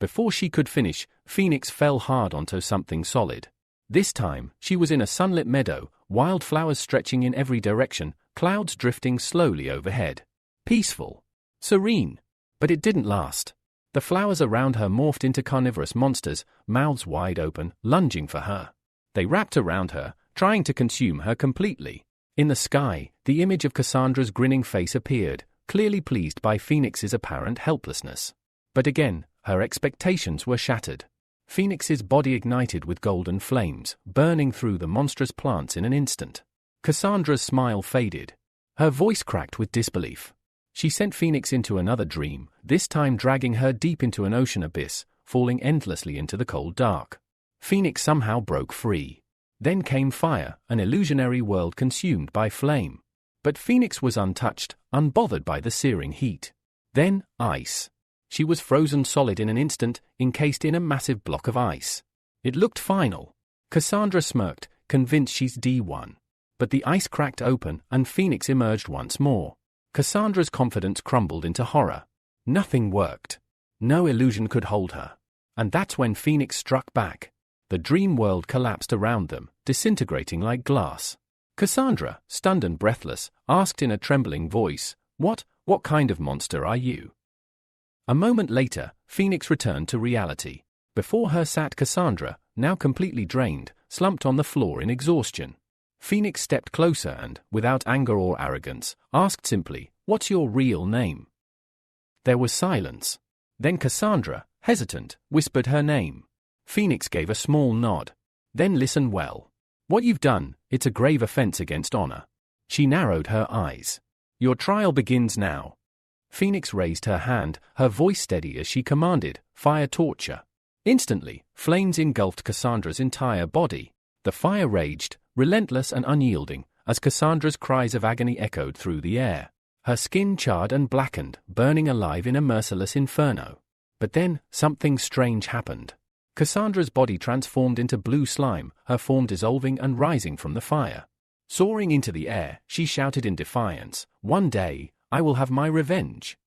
Before she could finish, Phoenix fell hard onto something solid. This time, she was in a sunlit meadow, wildflowers stretching in every direction, clouds drifting slowly overhead. Peaceful. Serene. But it didn't last. The flowers around her morphed into carnivorous monsters, mouths wide open, lunging for her. They wrapped around her, trying to consume her completely. In the sky, the image of Cassandra's grinning face appeared, clearly pleased by Phoenix's apparent helplessness. But again, her expectations were shattered. Phoenix's body ignited with golden flames, burning through the monstrous plants in an instant. Cassandra's smile faded. Her voice cracked with disbelief. She sent Phoenix into another dream, this time dragging her deep into an ocean abyss, falling endlessly into the cold dark. Phoenix somehow broke free. Then came fire, an illusionary world consumed by flame. But Phoenix was untouched, unbothered by the searing heat. Then, ice. She was frozen solid in an instant, encased in a massive block of ice. It looked final. Cassandra smirked, convinced she's D1. But the ice cracked open, and Phoenix emerged once more. Cassandra's confidence crumbled into horror. Nothing worked. No illusion could hold her. And that's when Phoenix struck back. The dream world collapsed around them, disintegrating like glass. Cassandra, stunned and breathless, asked in a trembling voice, What kind of monster are you?" A moment later, Phoenix returned to reality. Before her sat Cassandra, now completely drained, slumped on the floor in exhaustion. Phoenix stepped closer and, without anger or arrogance, asked simply, "What's your real name?" There was silence. Then Cassandra, hesitant, whispered her name. Phoenix gave a small nod. "Then listen well. What you've done, it's a grave offense against honor." She narrowed her eyes. "Your trial begins now." Phoenix raised her hand, her voice steady as she commanded, "Fire torture." Instantly, flames engulfed Cassandra's entire body. The fire raged, relentless and unyielding, as Cassandra's cries of agony echoed through the air. Her skin charred and blackened, burning alive in a merciless inferno. But then, something strange happened. Cassandra's body transformed into blue slime, her form dissolving and rising from the fire. Soaring into the air, she shouted in defiance, "One day, I will have my revenge."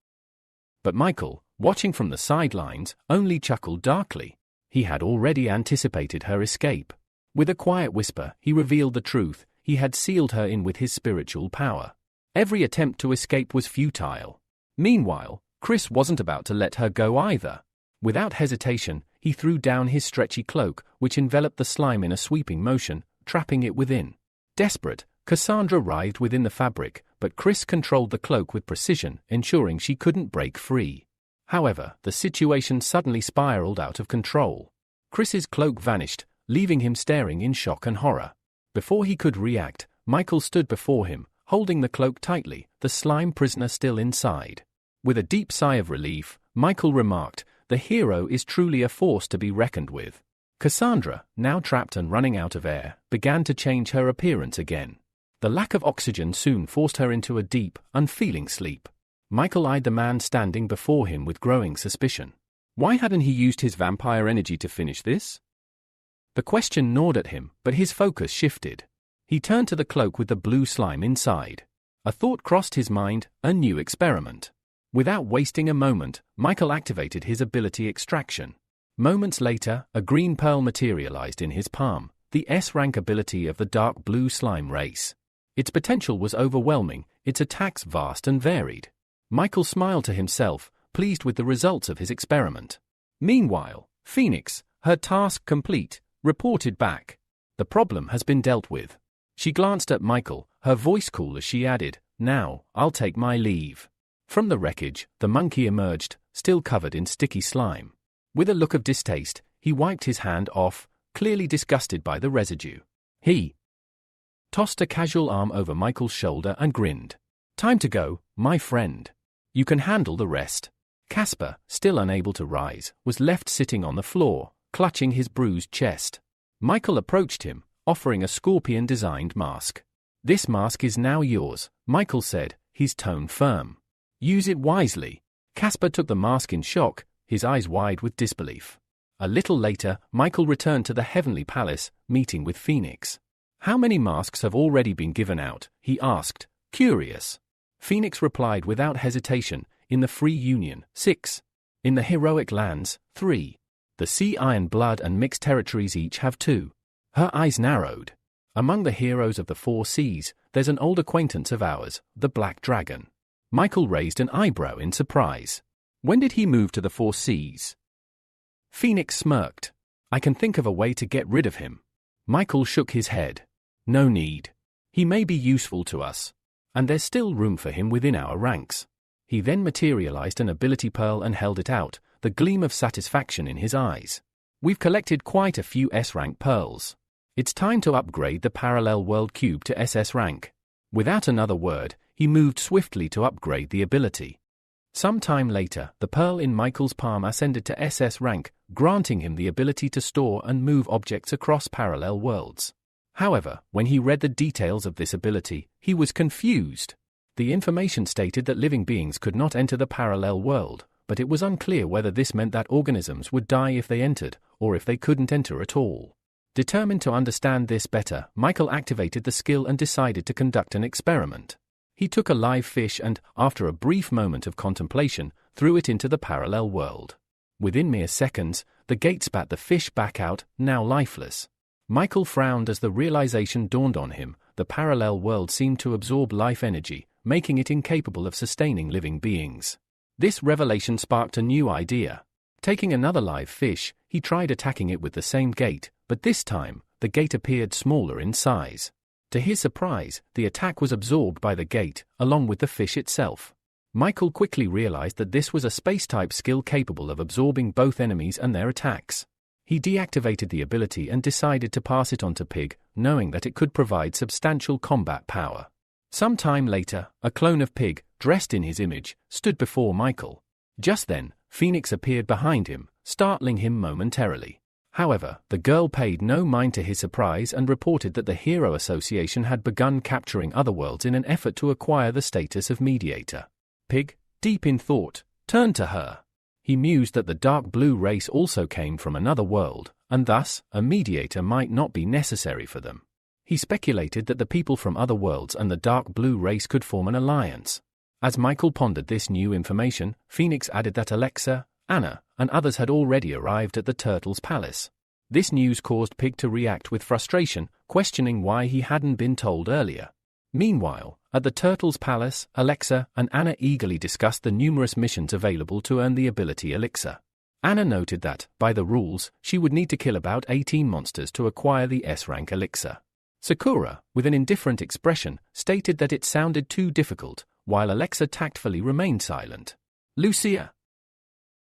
But Michael, watching from the sidelines, only chuckled darkly. He had already anticipated her escape. With a quiet whisper, he revealed the truth. He had sealed her in with his spiritual power. Every attempt to escape was futile. Meanwhile, Chris wasn't about to let her go either. Without hesitation, he threw down his stretchy cloak, which enveloped the slime in a sweeping motion, trapping it within. Desperate, Cassandra writhed within the fabric, but Chris controlled the cloak with precision, ensuring she couldn't break free. However, the situation suddenly spiraled out of control. Chris's cloak vanished, leaving him staring in shock and horror. Before he could react, Michael stood before him, holding the cloak tightly, the slime prisoner still inside. With a deep sigh of relief, Michael remarked, "The hero is truly a force to be reckoned with." Cassandra, now trapped and running out of air, began to change her appearance again. The lack of oxygen soon forced her into a deep, unfeeling sleep. Michael eyed the man standing before him with growing suspicion. Why hadn't he used his vampire energy to finish this? The question gnawed at him, but his focus shifted. He turned to the cloak with the blue slime inside. A thought crossed his mind, a new experiment. Without wasting a moment, Michael activated his ability extraction. Moments later, a green pearl materialized in his palm, the S-rank ability of the dark blue slime race. Its potential was overwhelming, its attacks vast and varied. Michael smiled to himself, pleased with the results of his experiment. Meanwhile, Phoenix, her task complete, reported back. "The problem has been dealt with." She glanced at Michael, her voice cool as she added, "Now, I'll take my leave." From the wreckage, the monkey emerged, still covered in sticky slime. With a look of distaste, he wiped his hand off, clearly disgusted by the residue. He tossed a casual arm over Michael's shoulder and grinned. "Time to go, my friend. You can handle the rest." Casper, still unable to rise, was left sitting on the floor, clutching his bruised chest. Michael approached him, offering a scorpion-designed mask. "This mask is now yours," Michael said, his tone firm. "Use it wisely." Casper took the mask in shock, his eyes wide with disbelief. A little later, Michael returned to the Heavenly Palace, meeting with Phoenix. "How many masks have already been given out?" he asked, curious. Phoenix replied without hesitation, "In the Free Union, 6. In the Heroic Lands, 3. The Sea Iron Blood and Mixed Territories each have 2. Her eyes narrowed. "Among the heroes of the 4 seas, there's an old acquaintance of ours, the Black Dragon." Michael raised an eyebrow in surprise. "When did he move to the 4 seas?" Phoenix smirked. "I can think of a way to get rid of him." Michael shook his head. "No need. He may be useful to us. And there's still room for him within our ranks." He then materialized an ability pearl and held it out, the gleam of satisfaction in his eyes. "We've collected quite a few S-rank pearls. It's time to upgrade the Parallel World Cube to SS rank." Without another word, he moved swiftly to upgrade the ability. Some time later, the pearl in Michael's palm ascended to SS rank, granting him the ability to store and move objects across parallel worlds. However, when he read the details of this ability, he was confused. The information stated that living beings could not enter the parallel world, but it was unclear whether this meant that organisms would die if they entered, or if they couldn't enter at all. Determined to understand this better, Michael activated the skill and decided to conduct an experiment. He took a live fish and, after a brief moment of contemplation, threw it into the parallel world. Within mere seconds, the gate spat the fish back out, now lifeless. Michael frowned as the realization dawned on him. The parallel world seemed to absorb life energy, making it incapable of sustaining living beings. This revelation sparked a new idea. Taking another live fish, he tried attacking it with the same gate, but this time, the gate appeared smaller in size. To his surprise, the attack was absorbed by the gate, along with the fish itself. Michael quickly realized that this was a space-type skill capable of absorbing both enemies and their attacks. He deactivated the ability and decided to pass it on to Pig, knowing that it could provide substantial combat power. Some time later, a clone of Pig, dressed in his image, stood before Michael. Just then, Phoenix appeared behind him, startling him momentarily. However, the girl paid no mind to his surprise and reported that the Hero Association had begun capturing other worlds in an effort to acquire the status of mediator. Pig, deep in thought, turned to her. He mused that the dark blue race also came from another world, and thus, a mediator might not be necessary for them. He speculated that the people from other worlds and the dark blue race could form an alliance. As Michael pondered this new information, Phoenix added that Alexa, Anna, and others had already arrived at the Turtle's palace. This news caused Pig to react with frustration, questioning why he hadn't been told earlier. Meanwhile, at the Turtle's palace, Alexa and Anna eagerly discussed the numerous missions available to earn the ability Elixir. Anna noted that, by the rules, she would need to kill about 18 monsters to acquire the S-rank Elixir. Sakura, with an indifferent expression, stated that it sounded too difficult, while Alexa tactfully remained silent. Lucia,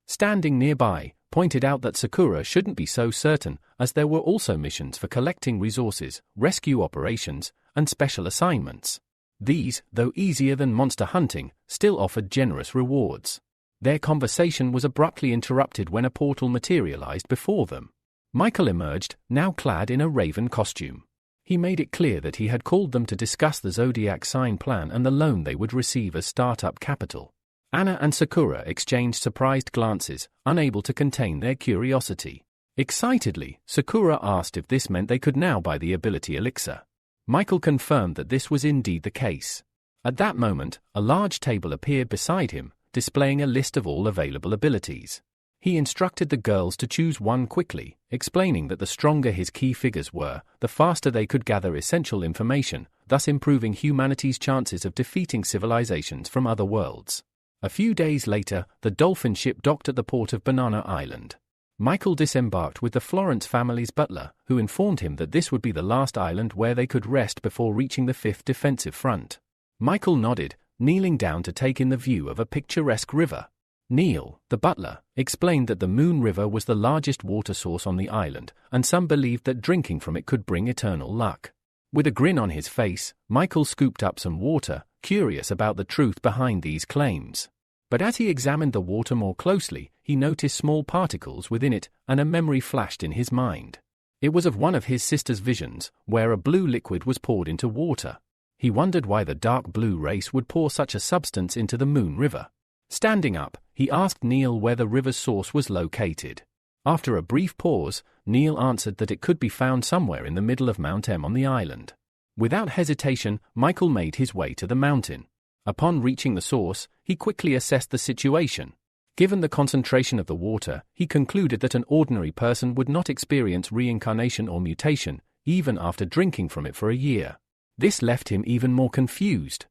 standing nearby, pointed out that Sakura shouldn't be so certain, as there were also missions for collecting resources, rescue operations, and special assignments. These, though easier than monster hunting, still offered generous rewards. Their conversation was abruptly interrupted when a portal materialized before them. Michael emerged, now clad in a raven costume. He made it clear that he had called them to discuss the Zodiac sign plan and the loan they would receive as startup capital. Anna and Sakura exchanged surprised glances, unable to contain their curiosity. Excitedly, Sakura asked if this meant they could now buy the ability Elixir. Michael confirmed that this was indeed the case. At that moment, a large table appeared beside him, displaying a list of all available abilities. He instructed the girls to choose one quickly, explaining that the stronger his key figures were, the faster they could gather essential information, thus improving humanity's chances of defeating civilizations from other worlds. A few days later, the dolphin ship docked at the port of Banana Island. Michael disembarked with the Florence family's butler, who informed him that this would be the last island where they could rest before reaching the 5th defensive front. Michael nodded, kneeling down to take in the view of a picturesque river. Neil, the butler, explained that the Moon River was the largest water source on the island, and some believed that drinking from it could bring eternal luck. With a grin on his face, Michael scooped up some water, curious about the truth behind these claims. But as he examined the water more closely, he noticed small particles within it, and a memory flashed in his mind. It was of one of his sister's visions, where a blue liquid was poured into water. He wondered why the dark blue race would pour such a substance into the Moon River. Standing up, he asked Neil where the river's source was located. After a brief pause, Neil answered that it could be found somewhere in the middle of Mount M on the island. Without hesitation, Michael made his way to the mountain. Upon reaching the source, he quickly assessed the situation. Given the concentration of the water, he concluded that an ordinary person would not experience reincarnation or mutation, even after drinking from it for a year. This left him even more confused.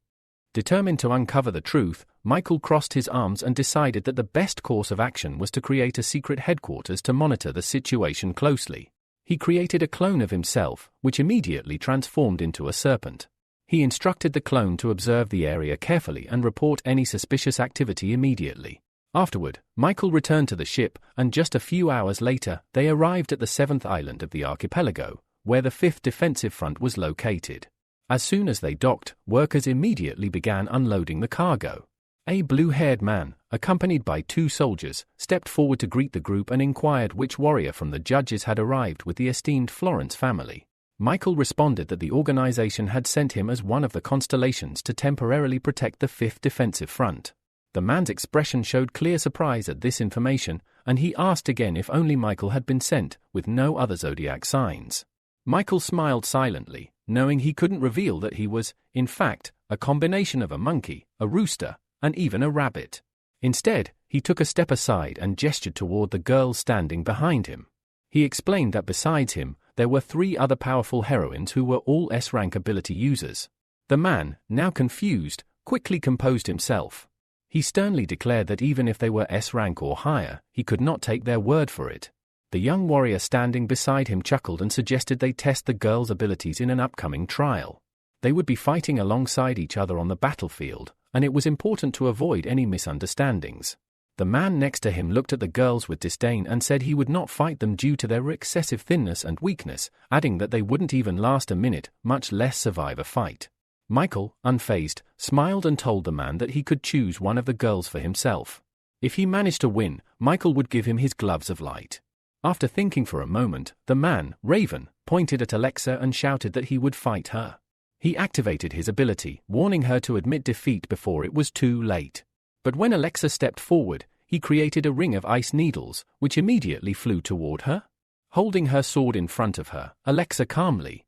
Determined to uncover the truth, Michael crossed his arms and decided that the best course of action was to create a secret headquarters to monitor the situation closely. He created a clone of himself, which immediately transformed into a serpent. He instructed the clone to observe the area carefully and report any suspicious activity immediately. Afterward, Michael returned to the ship, and just a few hours later, they arrived at the 7th island of the archipelago, where the 5th defensive front was located. As soon as they docked, workers immediately began unloading the cargo. A blue-haired man, accompanied by 2 soldiers, stepped forward to greet the group and inquired which warrior from the judges had arrived with the esteemed Florence family. Michael responded that the organization had sent him as one of the constellations to temporarily protect the 5th defensive front. The man's expression showed clear surprise at this information, and he asked again if only Michael had been sent, with no other zodiac signs. Michael smiled silently, knowing he couldn't reveal that he was, in fact, a combination of a monkey, a rooster, and even a rabbit. Instead, he took a step aside and gestured toward the girl standing behind him. He explained that besides him, there were 3 other powerful heroines who were all S-rank ability users. The man, now confused, quickly composed himself. He sternly declared that even if they were S-rank or higher, he could not take their word for it. The young warrior standing beside him chuckled and suggested they test the girl's abilities in an upcoming trial. They would be fighting alongside each other on the battlefield, and it was important to avoid any misunderstandings. The man next to him looked at the girls with disdain and said he would not fight them due to their excessive thinness and weakness, adding that they wouldn't even last a minute, much less survive a fight. Michael, unfazed, smiled and told the man that he could choose one of the girls for himself. If he managed to win, Michael would give him his gloves of light. After thinking for a moment, the man, Raven, pointed at Alexa and shouted that he would fight her. He activated his ability, warning her to admit defeat before it was too late. But when Alexa stepped forward, he created a ring of ice needles, which immediately flew toward her. Holding her sword in front of her, Alexa calmly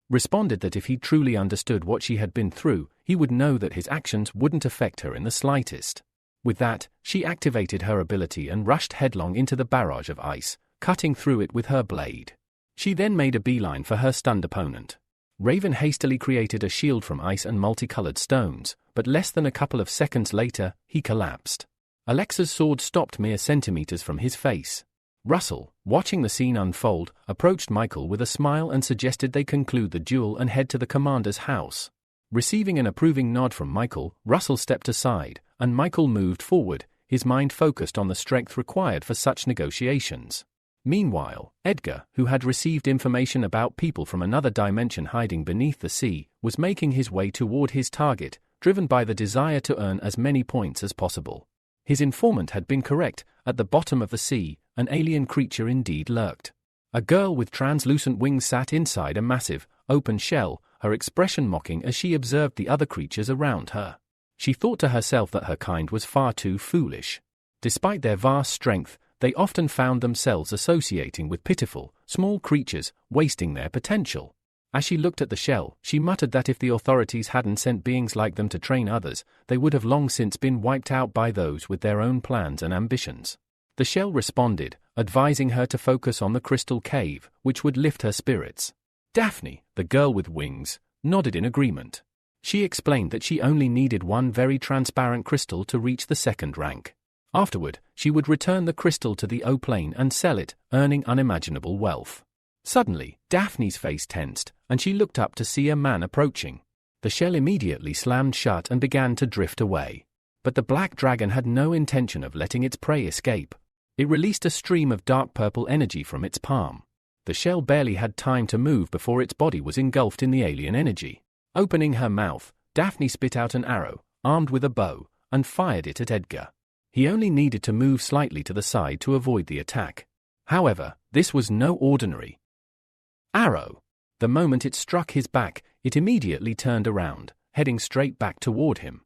responded that if he truly understood what she had been through, he would know that his actions wouldn't affect her in the slightest. With that, she activated her ability and rushed headlong into the barrage of ice, cutting through it with her blade. She then made a beeline for her stunned opponent. Raven hastily created a shield from ice and multicolored stones, but less than a couple of seconds later, he collapsed. Alexa's sword stopped mere centimeters from his face. Russell, watching the scene unfold, approached Michael with a smile and suggested they conclude the duel and head to the commander's house. Receiving an approving nod from Michael, Russell stepped aside, and Michael moved forward, his mind focused on the strength required for such negotiations. Meanwhile, Edgar, who had received information about people from another dimension hiding beneath the sea, was making his way toward his target, driven by the desire to earn as many points as possible. His informant had been correct. At the bottom of the sea, an alien creature indeed lurked. A girl with translucent wings sat inside a massive, open shell, her expression mocking as she observed the other creatures around her. She thought to herself that her kind was far too foolish. Despite their vast strength, they often found themselves associating with pitiful, small creatures, wasting their potential. As she looked at the shell, she muttered that if the authorities hadn't sent beings like them to train others, they would have long since been wiped out by those with their own plans and ambitions. The shell responded, advising her to focus on the crystal cave, which would lift her spirits. Daphne, the girl with wings, nodded in agreement. She explained that she only needed one very transparent crystal to reach the 2nd rank. Afterward, she would return the crystal to the O-plane and sell it, earning unimaginable wealth. Suddenly, Daphne's face tensed, and she looked up to see a man approaching. The shell immediately slammed shut and began to drift away. But the black dragon had no intention of letting its prey escape. It released a stream of dark purple energy from its palm. The shell barely had time to move before its body was engulfed in the alien energy. Opening her mouth, Daphne spit out an arrow, armed with a bow, and fired it at Edgar. He only needed to move slightly to the side to avoid the attack. However, this was no ordinary arrow. The moment it struck his back, it immediately turned around, heading straight back toward him.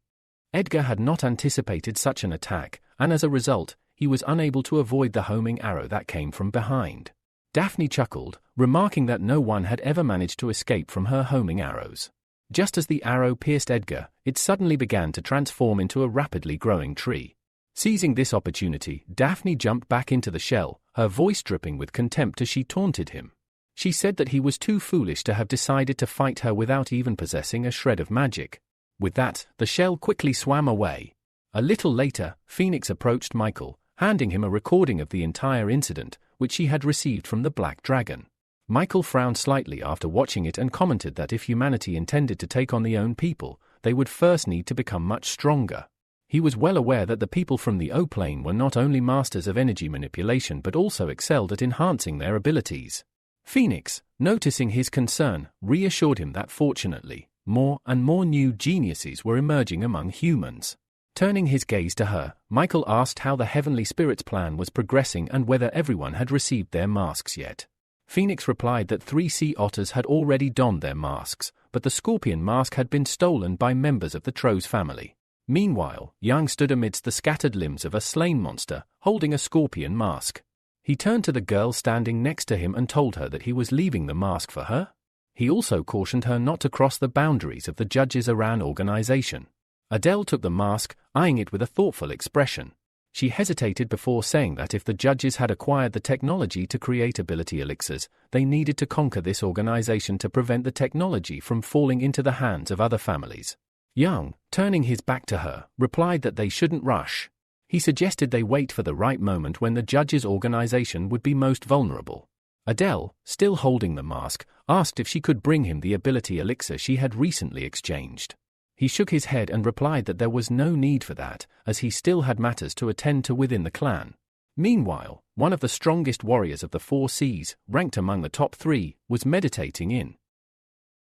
Edgar had not anticipated such an attack, and as a result, he was unable to avoid the homing arrow that came from behind. Daphne chuckled, remarking that no one had ever managed to escape from her homing arrows. Just as the arrow pierced Edgar, it suddenly began to transform into a rapidly growing tree. Seizing this opportunity, Daphne jumped back into the shell, her voice dripping with contempt as she taunted him. She said that he was too foolish to have decided to fight her without even possessing a shred of magic. With that, the shell quickly swam away. A little later, Phoenix approached Michael, handing him a recording of the entire incident, which he had received from the Black Dragon. Michael frowned slightly after watching it and commented that if humanity intended to take on their own people, they would first need to become much stronger. He was well aware that the people from the O-Plane were not only masters of energy manipulation but also excelled at enhancing their abilities. Phoenix, noticing his concern, reassured him that fortunately, more and more new geniuses were emerging among humans. Turning his gaze to her, Michael asked how the Heavenly Spirit's plan was progressing and whether everyone had received their masks yet. Phoenix replied that 3 sea otters had already donned their masks, but the scorpion mask had been stolen by members of the Tro's family. Meanwhile, Yang stood amidst the scattered limbs of a slain monster, holding a scorpion mask. He turned to the girl standing next to him and told her that he was leaving the mask for her. He also cautioned her not to cross the boundaries of the Judges Aran organization. Adele took the mask, eyeing it with a thoughtful expression. She hesitated before saying that if the judges had acquired the technology to create ability elixirs, they needed to conquer this organization to prevent the technology from falling into the hands of other families. Yang, turning his back to her, replied that they shouldn't rush. He suggested they wait for the right moment when the judges' organization would be most vulnerable. Adele, still holding the mask, asked if she could bring him the ability elixir she had recently exchanged. He shook his head and replied that there was no need for that, as he still had matters to attend to within the clan. Meanwhile, one of the strongest warriors of the 4 seas, ranked among the top 3, was meditating in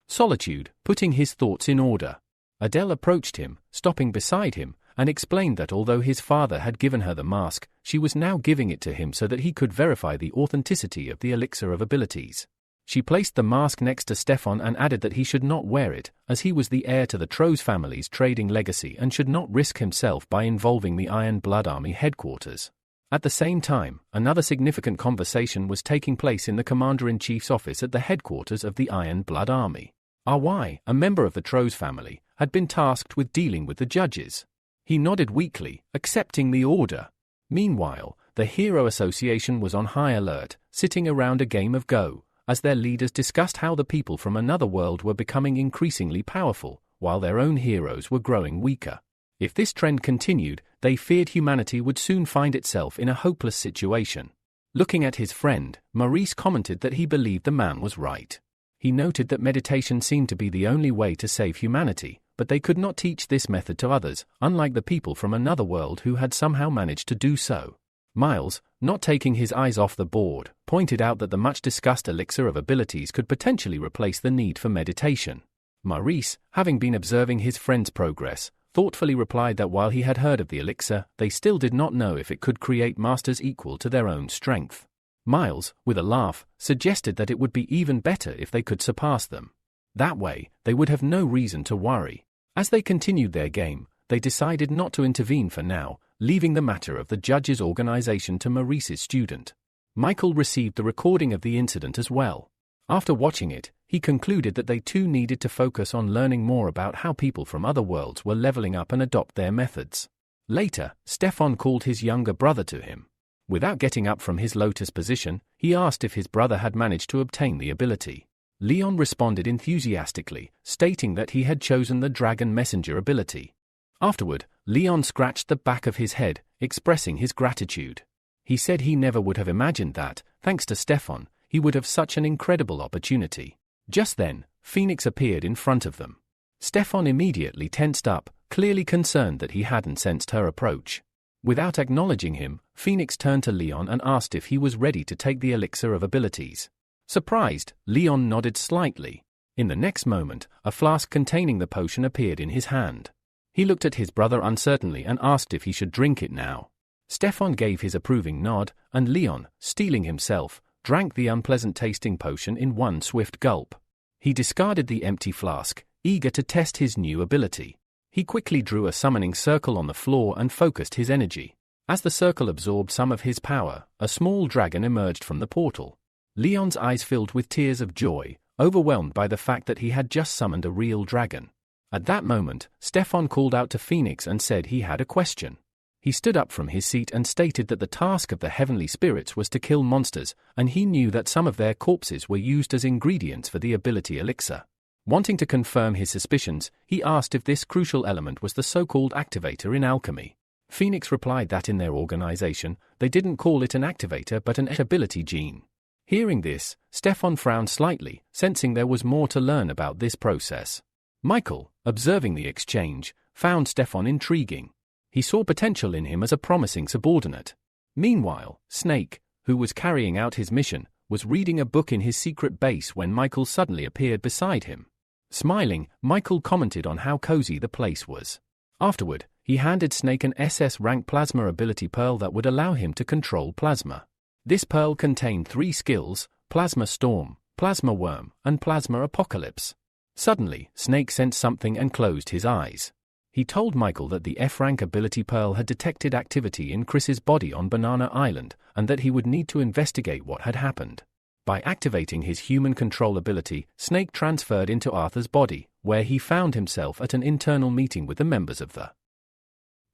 solitude, putting his thoughts in order. Adele approached him, stopping beside him, and explained that although his father had given her the mask, she was now giving it to him so that he could verify the authenticity of the elixir of abilities. She placed the mask next to Stefan and added that he should not wear it, as he was the heir to the Tro's family's trading legacy and should not risk himself by involving the Iron Blood Army headquarters. At the same time, another significant conversation was taking place in the Commander-in-Chief's office at the headquarters of the Iron Blood Army. RY, a member of the Tro's family, had been tasked with dealing with the judges. He nodded weakly, accepting the order. Meanwhile, the Hero Association was on high alert, sitting around a game of Go, as their leaders discussed how the people from another world were becoming increasingly powerful, while their own heroes were growing weaker. If this trend continued, they feared humanity would soon find itself in a hopeless situation. Looking at his friend, Maurice commented that he believed the man was right. He noted that meditation seemed to be the only way to save humanity, but they could not teach this method to others, unlike the people from another world who had somehow managed to do so. Miles, not taking his eyes off the board, pointed out that the much-discussed elixir of abilities could potentially replace the need for meditation. Maurice, having been observing his friend's progress, thoughtfully replied that while he had heard of the elixir, they still did not know if it could create masters equal to their own strength. Miles, with a laugh, suggested that it would be even better if they could surpass them. That way, they would have no reason to worry. As they continued their game, they decided not to intervene for now, leaving the matter of the judges' organization to Maurice's student. Michael received the recording of the incident as well. After watching it, he concluded that they too needed to focus on learning more about how people from other worlds were leveling up and adopt their methods. Later, Stefan called his younger brother to him. Without getting up from his lotus position, he asked if his brother had managed to obtain the ability. Leon responded enthusiastically, stating that he had chosen the Dragon Messenger ability. Afterward, Leon scratched the back of his head, expressing his gratitude. He said he never would have imagined that, thanks to Stefan, he would have such an incredible opportunity. Just then, Phoenix appeared in front of them. Stefan immediately tensed up, clearly concerned that he hadn't sensed her approach. Without acknowledging him, Phoenix turned to Leon and asked if he was ready to take the elixir of abilities. Surprised, Leon nodded slightly. In the next moment, a flask containing the potion appeared in his hand. He looked at his brother uncertainly and asked if he should drink it now. Stefan gave his approving nod, and Leon, steeling himself, drank the unpleasant-tasting potion in one swift gulp. He discarded the empty flask, eager to test his new ability. He quickly drew a summoning circle on the floor and focused his energy. As the circle absorbed some of his power, a small dragon emerged from the portal. Leon's eyes filled with tears of joy, overwhelmed by the fact that he had just summoned a real dragon. At that moment, Stefan called out to Phoenix and said he had a question. He stood up from his seat and stated that the task of the heavenly spirits was to kill monsters, and he knew that some of their corpses were used as ingredients for the ability elixir. Wanting to confirm his suspicions, he asked if this crucial element was the so-called activator in alchemy. Phoenix replied that in their organization, they didn't call it an activator but an ability gene. Hearing this, Stefan frowned slightly, sensing there was more to learn about this process. Michael, observing the exchange, found Stefan intriguing. He saw potential in him as a promising subordinate. Meanwhile, Snake, who was carrying out his mission, was reading a book in his secret base when Michael suddenly appeared beside him. Smiling, Michael commented on how cozy the place was. Afterward, he handed Snake an SS-rank plasma ability pearl that would allow him to control plasma. This pearl contained 3 skills: Plasma Storm, Plasma Worm, and Plasma Apocalypse. Suddenly, Snake sensed something and closed his eyes. He told Michael that the F-rank ability pearl had detected activity in Chris's body on Banana Island, and that he would need to investigate what had happened. By activating his human control ability, Snake transferred into Arthur's body, where he found himself at an internal meeting with the members of the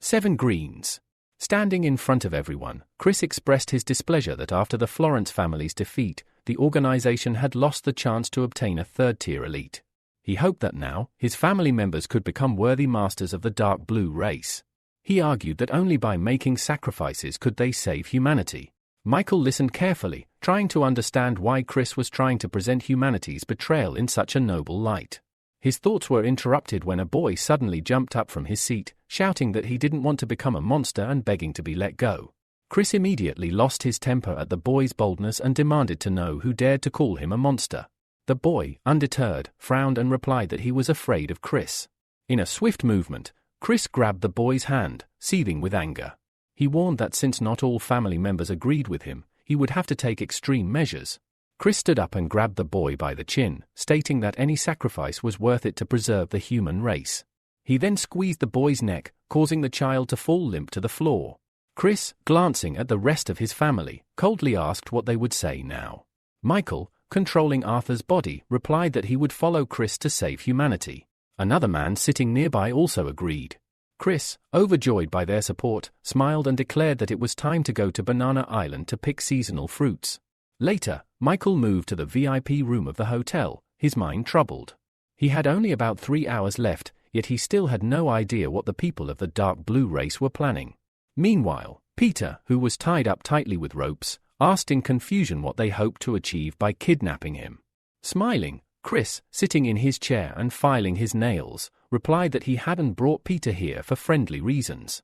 7 Greens. Standing in front of everyone, Chris expressed his displeasure that after the Florence family's defeat, the organization had lost the chance to obtain a third-tier elite. He hoped that now, his family members could become worthy masters of the dark blue race. He argued that only by making sacrifices could they save humanity. Michael listened carefully, trying to understand why Chris was trying to present humanity's betrayal in such a noble light. His thoughts were interrupted when a boy suddenly jumped up from his seat, shouting that he didn't want to become a monster and begging to be let go. Chris immediately lost his temper at the boy's boldness and demanded to know who dared to call him a monster. The boy, undeterred, frowned and replied that he was afraid of Chris. In a swift movement, Chris grabbed the boy's hand, seething with anger. He warned that since not all family members agreed with him, he would have to take extreme measures. Chris stood up and grabbed the boy by the chin, stating that any sacrifice was worth it to preserve the human race. He then squeezed the boy's neck, causing the child to fall limp to the floor. Chris, glancing at the rest of his family, coldly asked what they would say now. Michael, controlling Arthur's body, replied that he would follow Chris to save humanity. Another man sitting nearby also agreed. Chris, overjoyed by their support, smiled and declared that it was time to go to Banana Island to pick seasonal fruits. Later, Michael moved to the VIP room of the hotel, his mind troubled. He had only about 3 hours left, yet he still had no idea what the people of the dark blue race were planning. Meanwhile, Peter, who was tied up tightly with ropes, asked in confusion what they hoped to achieve by kidnapping him. Smiling, Chris, sitting in his chair and filing his nails, replied that he hadn't brought Peter here for friendly reasons.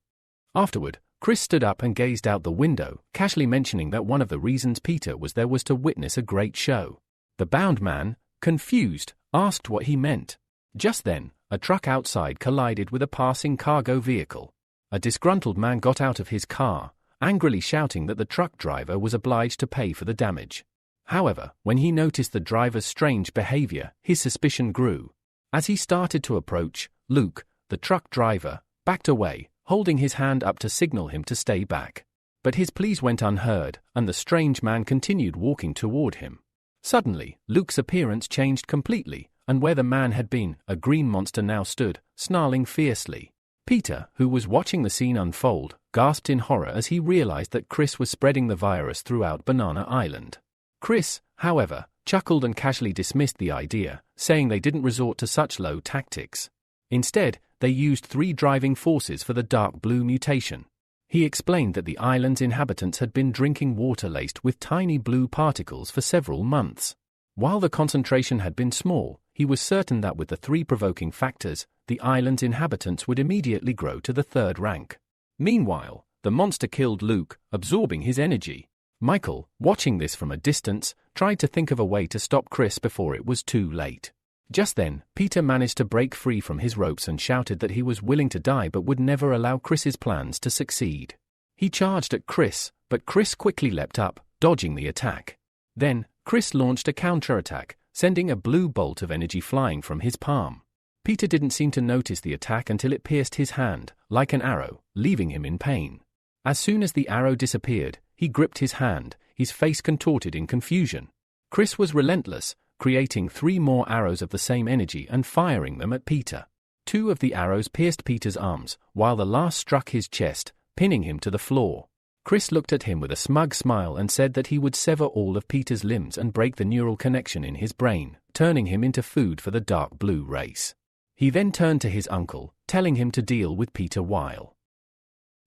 Afterward, Chris stood up and gazed out the window, casually mentioning that one of the reasons Peter was there was to witness a great show. The bound man, confused, asked what he meant. Just then, a truck outside collided with a passing cargo vehicle. A disgruntled man got out of his car, angrily shouting that the truck driver was obliged to pay for the damage. However, when he noticed the driver's strange behavior, his suspicion grew. As he started to approach, Luke, the truck driver, backed away, holding his hand up to signal him to stay back. But his pleas went unheard, and the strange man continued walking toward him. Suddenly, Luke's appearance changed completely, and where the man had been, a green monster now stood, snarling fiercely. Peter, who was watching the scene unfold, gasped in horror as he realized that Chris was spreading the virus throughout Banana Island. Chris, however, chuckled and casually dismissed the idea, saying they didn't resort to such low tactics. Instead, they used 3 driving forces for the dark blue mutation. He explained that the island's inhabitants had been drinking water laced with tiny blue particles for several months. While the concentration had been small, he was certain that with the 3 provoking factors, the island's inhabitants would immediately grow to the 3rd rank. Meanwhile, the monster killed Luke, absorbing his energy. Michael, watching this from a distance, tried to think of a way to stop Chris before it was too late. Just then, Peter managed to break free from his ropes and shouted that he was willing to die but would never allow Chris's plans to succeed. He charged at Chris, but Chris quickly leapt up, dodging the attack. Then, Chris launched a counterattack, sending a blue bolt of energy flying from his palm. Peter didn't seem to notice the attack until it pierced his hand, like an arrow, leaving him in pain. As soon as the arrow disappeared, he gripped his hand, his face contorted in confusion. Chris was relentless, creating 3 more arrows of the same energy and firing them at Peter. 2 of the arrows pierced Peter's arms, while the last struck his chest, pinning him to the floor. Chris looked at him with a smug smile and said that he would sever all of Peter's limbs and break the neural connection in his brain, turning him into food for the dark blue race. He then turned to his uncle, telling him to deal with Peter while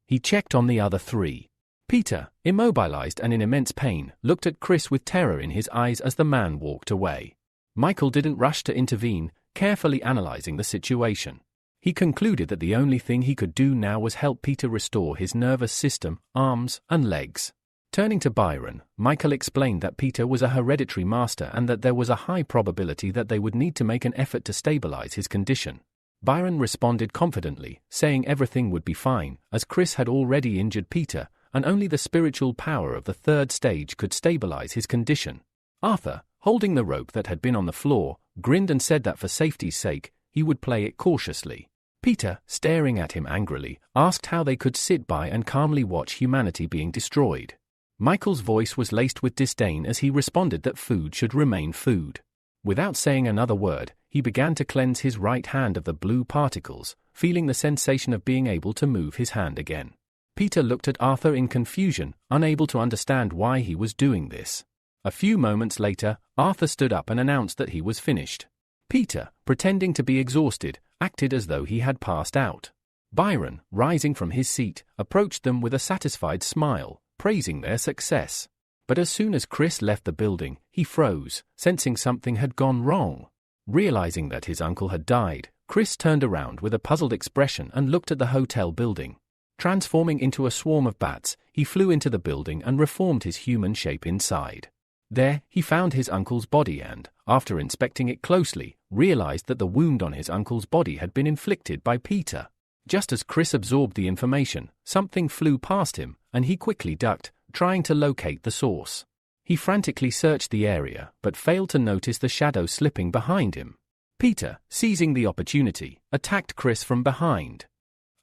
he checked on the other 3. Peter, immobilized and in immense pain, looked at Chris with terror in his eyes as the man walked away. Michael didn't rush to intervene, carefully analyzing the situation. He concluded that the only thing he could do now was help Peter restore his nervous system, arms, and legs. Turning to Byron, Michael explained that Peter was a hereditary master and that there was a high probability that they would need to make an effort to stabilize his condition. Byron responded confidently, saying everything would be fine, as Chris had already injured Peter, and only the spiritual power of the 3rd stage could stabilize his condition. Arthur, holding the rope that had been on the floor, grinned and said that for safety's sake, he would play it cautiously. Peter, staring at him angrily, asked how they could sit by and calmly watch humanity being destroyed. Michael's voice was laced with disdain as he responded that food should remain food. Without saying another word, he began to cleanse his right hand of the blue particles, feeling the sensation of being able to move his hand again. Peter looked at Arthur in confusion, unable to understand why he was doing this. A few moments later, Arthur stood up and announced that he was finished. Peter, pretending to be exhausted, acted as though he had passed out. Byron, rising from his seat, approached them with a satisfied smile, praising their success. But as soon as Chris left the building, he froze, sensing something had gone wrong. Realizing that his uncle had died, Chris turned around with a puzzled expression and looked at the hotel building. Transforming into a swarm of bats, he flew into the building and reformed his human shape inside. There, he found his uncle's body and, after inspecting it closely, realized that the wound on his uncle's body had been inflicted by Peter. Just as Chris absorbed the information, something flew past him, and he quickly ducked, trying to locate the source. He frantically searched the area, but failed to notice the shadow slipping behind him. Peter, seizing the opportunity, attacked Chris from behind.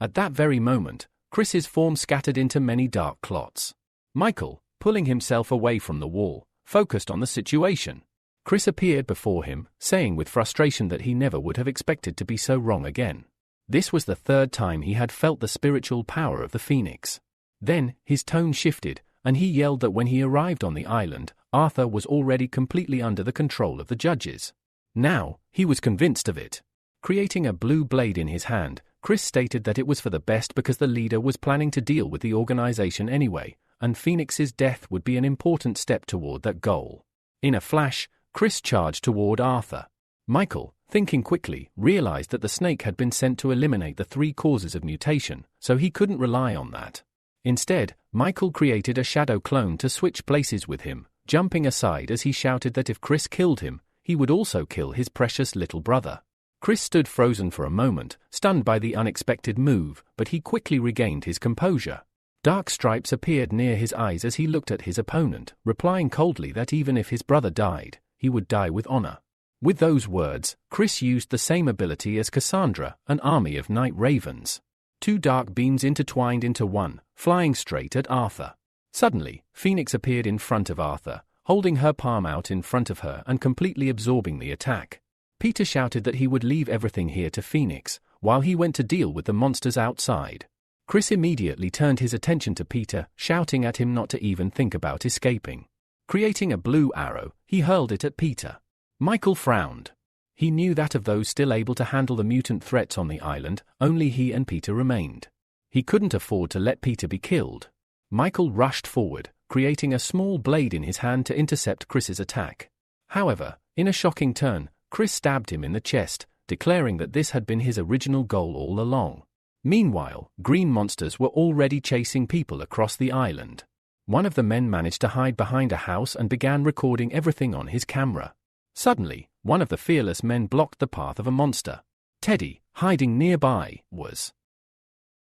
At that very moment, Chris's form scattered into many dark clots. Michael, pulling himself away from the wall, focused on the situation. Chris appeared before him, saying with frustration that he never would have expected to be so wrong again. This was the 3rd time he had felt the spiritual power of the Phoenix. Then, his tone shifted, and he yelled that when he arrived on the island, Arthur was already completely under the control of the judges. Now, he was convinced of it. Creating a blue blade in his hand, Chris stated that it was for the best because the leader was planning to deal with the organization anyway, and Phoenix's death would be an important step toward that goal. In a flash, Chris charged toward Arthur. Michael, thinking quickly, realized that the snake had been sent to eliminate the 3 causes of mutation, so he couldn't rely on that. Instead, Michael created a shadow clone to switch places with him, jumping aside as he shouted that if Chris killed him, he would also kill his precious little brother. Chris stood frozen for a moment, stunned by the unexpected move, but he quickly regained his composure. Dark stripes appeared near his eyes as he looked at his opponent, replying coldly that even if his brother died, he would die with honor. With those words, Chris used the same ability as Cassandra, an army of night ravens. 2 dark beams intertwined into one, flying straight at Arthur. Suddenly, Phoenix appeared in front of Arthur, holding her palm out in front of her and completely absorbing the attack. Peter shouted that he would leave everything here to Phoenix, while he went to deal with the monsters outside. Chris immediately turned his attention to Peter, shouting at him not to even think about escaping. Creating a blue arrow, he hurled it at Peter. Michael frowned. He knew that of those still able to handle the mutant threats on the island, only he and Peter remained. He couldn't afford to let Peter be killed. Michael rushed forward, creating a small blade in his hand to intercept Chris's attack. However, in a shocking turn, Chris stabbed him in the chest, declaring that this had been his original goal all along. Meanwhile, green monsters were already chasing people across the island. One of the men managed to hide behind a house and began recording everything on his camera. Suddenly, one of the fearless men blocked the path of a monster. Teddy, hiding nearby, was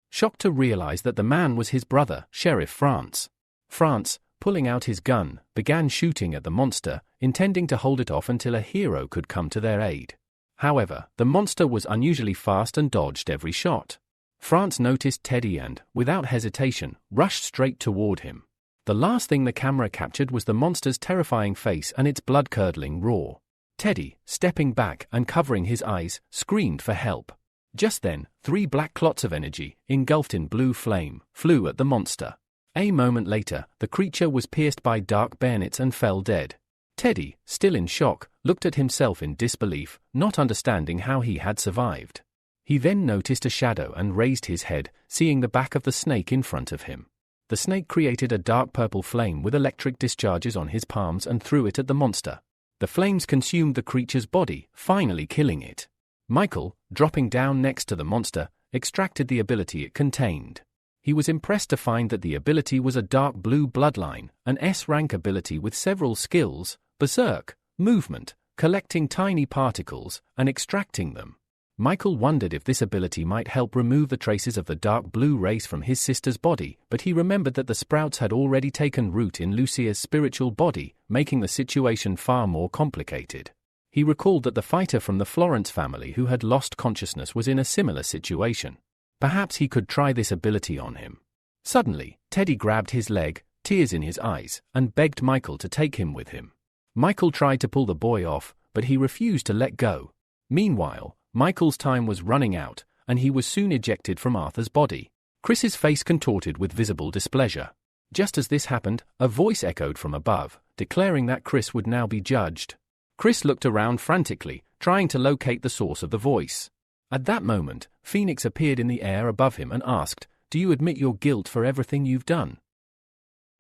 shocked to realize that the man was his brother, Sheriff France. France, pulling out his gun, began shooting at the monster, intending to hold it off until a hero could come to their aid. However, the monster was unusually fast and dodged every shot. France noticed Teddy and, without hesitation, rushed straight toward him. The last thing the camera captured was the monster's terrifying face and its blood-curdling roar. Teddy, stepping back and covering his eyes, screamed for help. Just then, 3 black clots of energy, engulfed in blue flame, flew at the monster. A moment later, the creature was pierced by dark bayonets and fell dead. Teddy, still in shock, looked at himself in disbelief, not understanding how he had survived. He then noticed a shadow and raised his head, seeing the back of the snake in front of him. The snake created a dark purple flame with electric discharges on his palms and threw it at the monster. The flames consumed the creature's body, finally killing it. Michael, dropping down next to the monster, extracted the ability it contained. He was impressed to find that the ability was a dark blue bloodline, an S-rank ability with several skills: berserk, movement, collecting tiny particles, and extracting them. Michael wondered if this ability might help remove the traces of the dark blue race from his sister's body, but he remembered that the sprouts had already taken root in Lucia's spiritual body, making the situation far more complicated. He recalled that the fighter from the Florence family who had lost consciousness was in a similar situation. Perhaps he could try this ability on him. Suddenly, Teddy grabbed his leg, tears in his eyes, and begged Michael to take him with him. Michael tried to pull the boy off, but he refused to let go. Meanwhile, Michael's time was running out, and he was soon ejected from Arthur's body. Chris's face contorted with visible displeasure. Just as this happened, a voice echoed from above, declaring that Chris would now be judged. Chris looked around frantically, trying to locate the source of the voice. At that moment, Phoenix appeared in the air above him and asked, "Do you admit your guilt for everything you've done?"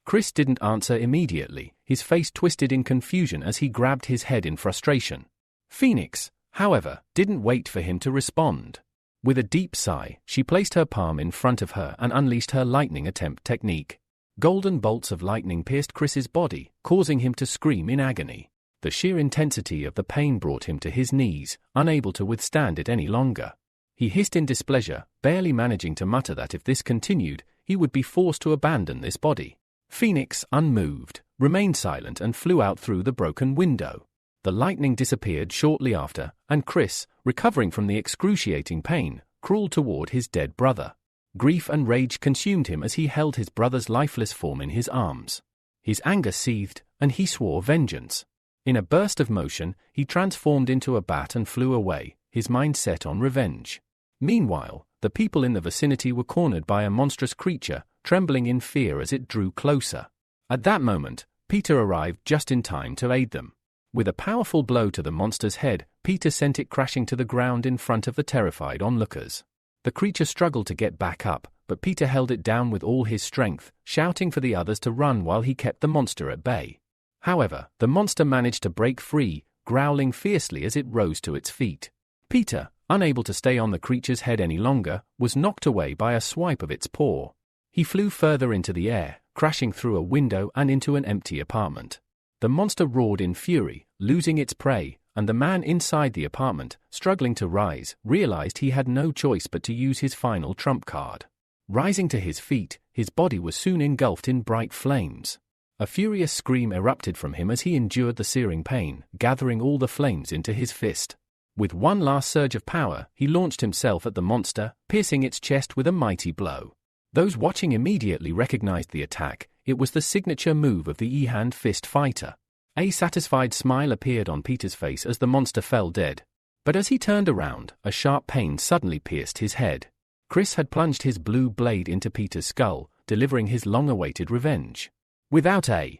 Chris didn't answer immediately, his face twisted in confusion as he grabbed his head in frustration. Phoenix, however, didn't wait for him to respond. With a deep sigh, she placed her palm in front of her and unleashed her lightning attempt technique. Golden bolts of lightning pierced Chris's body, causing him to scream in agony. The sheer intensity of the pain brought him to his knees, unable to withstand it any longer. He hissed in displeasure, barely managing to mutter that if this continued, he would be forced to abandon this body. Phoenix, unmoved, remained silent and flew out through the broken window. The lightning disappeared shortly after, and Chris, recovering from the excruciating pain, crawled toward his dead brother. Grief and rage consumed him as he held his brother's lifeless form in his arms. His anger seethed, and he swore vengeance. In a burst of motion, he transformed into a bat and flew away, his mind set on revenge. Meanwhile, the people in the vicinity were cornered by a monstrous creature, trembling in fear as it drew closer. At that moment, Peter arrived just in time to aid them. With a powerful blow to the monster's head, Peter sent it crashing to the ground in front of the terrified onlookers. The creature struggled to get back up, but Peter held it down with all his strength, shouting for the others to run while he kept the monster at bay. However, the monster managed to break free, growling fiercely as it rose to its feet. Peter, unable to stay on the creature's head any longer, was knocked away by a swipe of its paw. He flew further into the air, crashing through a window and into an empty apartment. The monster roared in fury, losing its prey, and the man inside the apartment, struggling to rise, realized he had no choice but to use his final trump card. Rising to his feet, his body was soon engulfed in bright flames. A furious scream erupted from him as he endured the searing pain, gathering all the flames into his fist. With one last surge of power, he launched himself at the monster, piercing its chest with a mighty blow. Those watching immediately recognized the attack. It was the signature move of the E-hand fist fighter. A satisfied smile appeared on Peter's face as the monster fell dead. But as he turned around, a sharp pain suddenly pierced his head. Chris had plunged his blue blade into Peter's skull, delivering his long-awaited revenge. Without a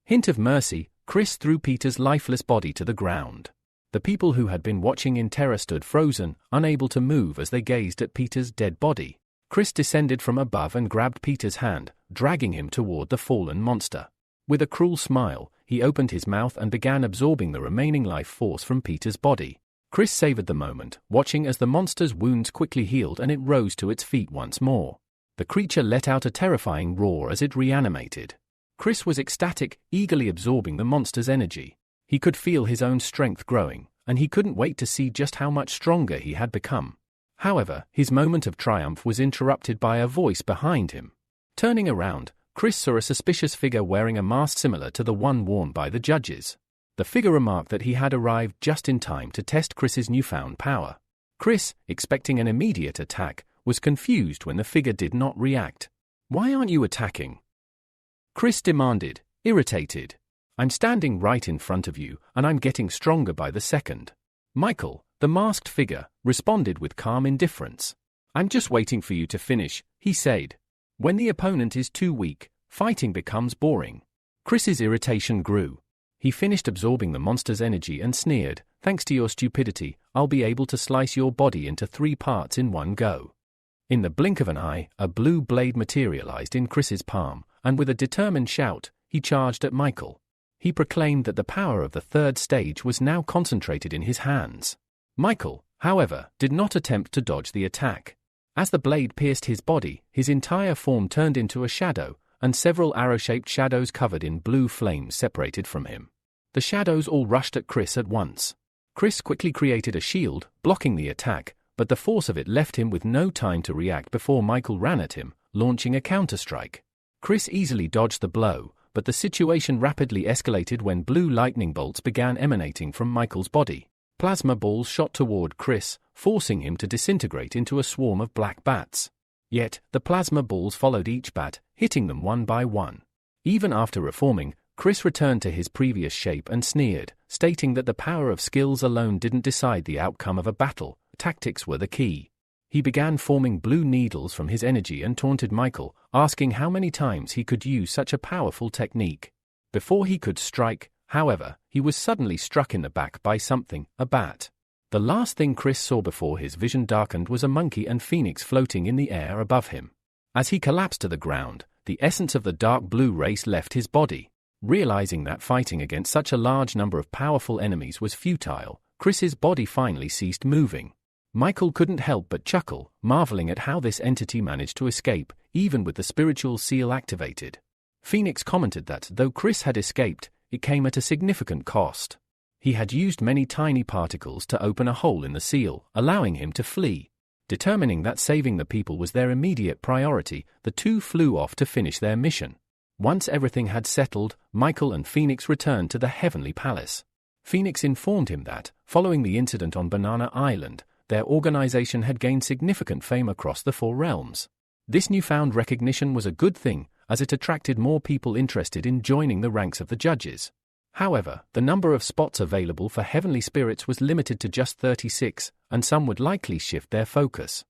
hint of mercy, Chris threw Peter's lifeless body to the ground. The people who had been watching in terror stood frozen, unable to move as they gazed at Peter's dead body. Chris descended from above and grabbed Peter's hand, dragging him toward the fallen monster. With a cruel smile, he opened his mouth and began absorbing the remaining life force from Peter's body. Chris savored the moment, watching as the monster's wounds quickly healed and it rose to its feet once more. The creature let out a terrifying roar as it reanimated. Chris was ecstatic, eagerly absorbing the monster's energy. He could feel his own strength growing, and he couldn't wait to see just how much stronger he had become. However, his moment of triumph was interrupted by a voice behind him. Turning around, Chris saw a suspicious figure wearing a mask similar to the one worn by the judges. The figure remarked that he had arrived just in time to test Chris's newfound power. Chris, expecting an immediate attack, was confused when the figure did not react. "Why aren't you attacking?" Chris demanded, irritated. "I'm standing right in front of you, and I'm getting stronger by the second." Michael, the masked figure, responded with calm indifference. "I'm just waiting for you to finish," he said. When the opponent is too weak, fighting becomes boring. Chris's irritation grew. He finished absorbing the monster's energy and sneered, "Thanks to your stupidity, I'll be able to slice your body into 3 parts in one go." In the blink of an eye, a blue blade materialized in Chris's palm, and with a determined shout, he charged at Michael. He proclaimed that the power of the 3rd stage was now concentrated in his hands. Michael, however, did not attempt to dodge the attack. As the blade pierced his body, his entire form turned into a shadow, and several arrow-shaped shadows covered in blue flames separated from him. The shadows all rushed at Chris at once. Chris quickly created a shield, blocking the attack, but the force of it left him with no time to react before Michael ran at him, launching a counterstrike. Chris easily dodged the blow, but the situation rapidly escalated when blue lightning bolts began emanating from Michael's body. Plasma balls shot toward Chris, forcing him to disintegrate into a swarm of black bats. Yet, the plasma balls followed each bat, hitting them one by one. Even after reforming, Chris returned to his previous shape and sneered, stating that the power of skills alone didn't decide the outcome of a battle, tactics were the key. He began forming blue needles from his energy and taunted Michael, asking how many times he could use such a powerful technique. Before he could strike, however, he was suddenly struck in the back by something, a bat. The last thing Chris saw before his vision darkened was a monkey and phoenix floating in the air above him. As he collapsed to the ground, the essence of the dark blue race left his body. Realizing that fighting against such a large number of powerful enemies was futile, Chris's body finally ceased moving. Michael couldn't help but chuckle, marveling at how this entity managed to escape, even with the spiritual seal activated. Phoenix commented that, though Chris had escaped, it came at a significant cost. He had used many tiny particles to open a hole in the seal, allowing him to flee. Determining that saving the people was their immediate priority, the two flew off to finish their mission. Once everything had settled, Michael and Phoenix returned to the Heavenly Palace. Phoenix informed him that, following the incident on Banana Island, their organization had gained significant fame across the 4 realms. This newfound recognition was a good thing, as it attracted more people interested in joining the ranks of the judges. However, the number of spots available for heavenly spirits was limited to just 36, and some would likely shift their focus.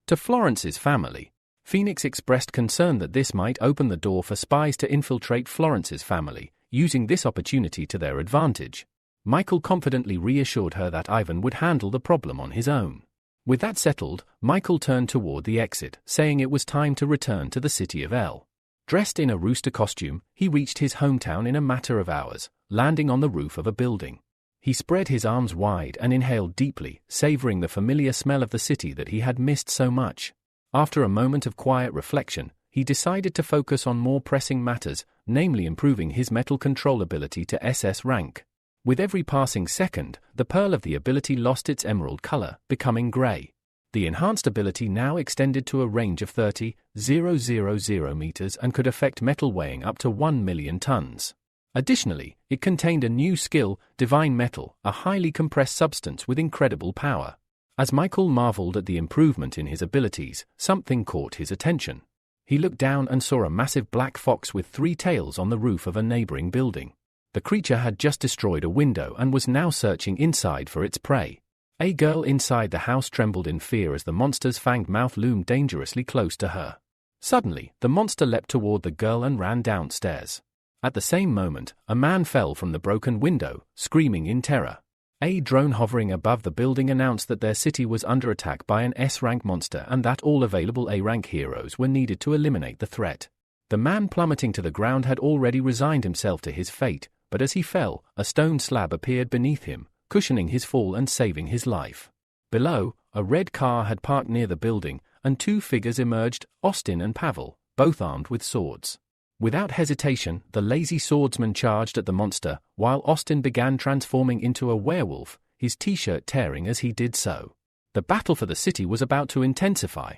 To Florence's family, Phoenix expressed concern that this might open the door for spies to infiltrate Florence's family, using this opportunity to their advantage. Michael confidently reassured her that Ivan would handle the problem on his own. With that settled, Michael turned toward the exit, saying it was time to return to the city of El. Dressed in a rooster costume, he reached his hometown in a matter of hours, landing on the roof of a building. He spread his arms wide and inhaled deeply, savoring the familiar smell of the city that he had missed so much. After a moment of quiet reflection, he decided to focus on more pressing matters, namely improving his metal control ability to SS rank. With every passing second, the pearl of the ability lost its emerald color, becoming gray. The enhanced ability now extended to a range of 30,000 meters and could affect metal weighing up to 1 million tons. Additionally, it contained a new skill, Divine Metal, a highly compressed substance with incredible power. As Michael marveled at the improvement in his abilities, something caught his attention. He looked down and saw a massive black fox with 3 tails on the roof of a neighboring building. The creature had just destroyed a window and was now searching inside for its prey. A girl inside the house trembled in fear as the monster's fanged mouth loomed dangerously close to her. Suddenly, the monster leapt toward the girl and ran downstairs. At the same moment, a man fell from the broken window, screaming in terror. A drone hovering above the building announced that their city was under attack by an S-rank monster and that all available A-rank heroes were needed to eliminate the threat. The man plummeting to the ground had already resigned himself to his fate, but as he fell, a stone slab appeared beneath him, cushioning his fall and saving his life. Below, a red car had parked near the building, and 2 figures emerged, Austin and Pavel, both armed with swords. Without hesitation, the lazy swordsman charged at the monster, while Austin began transforming into a werewolf, his t-shirt tearing as he did so. The battle for the city was about to intensify.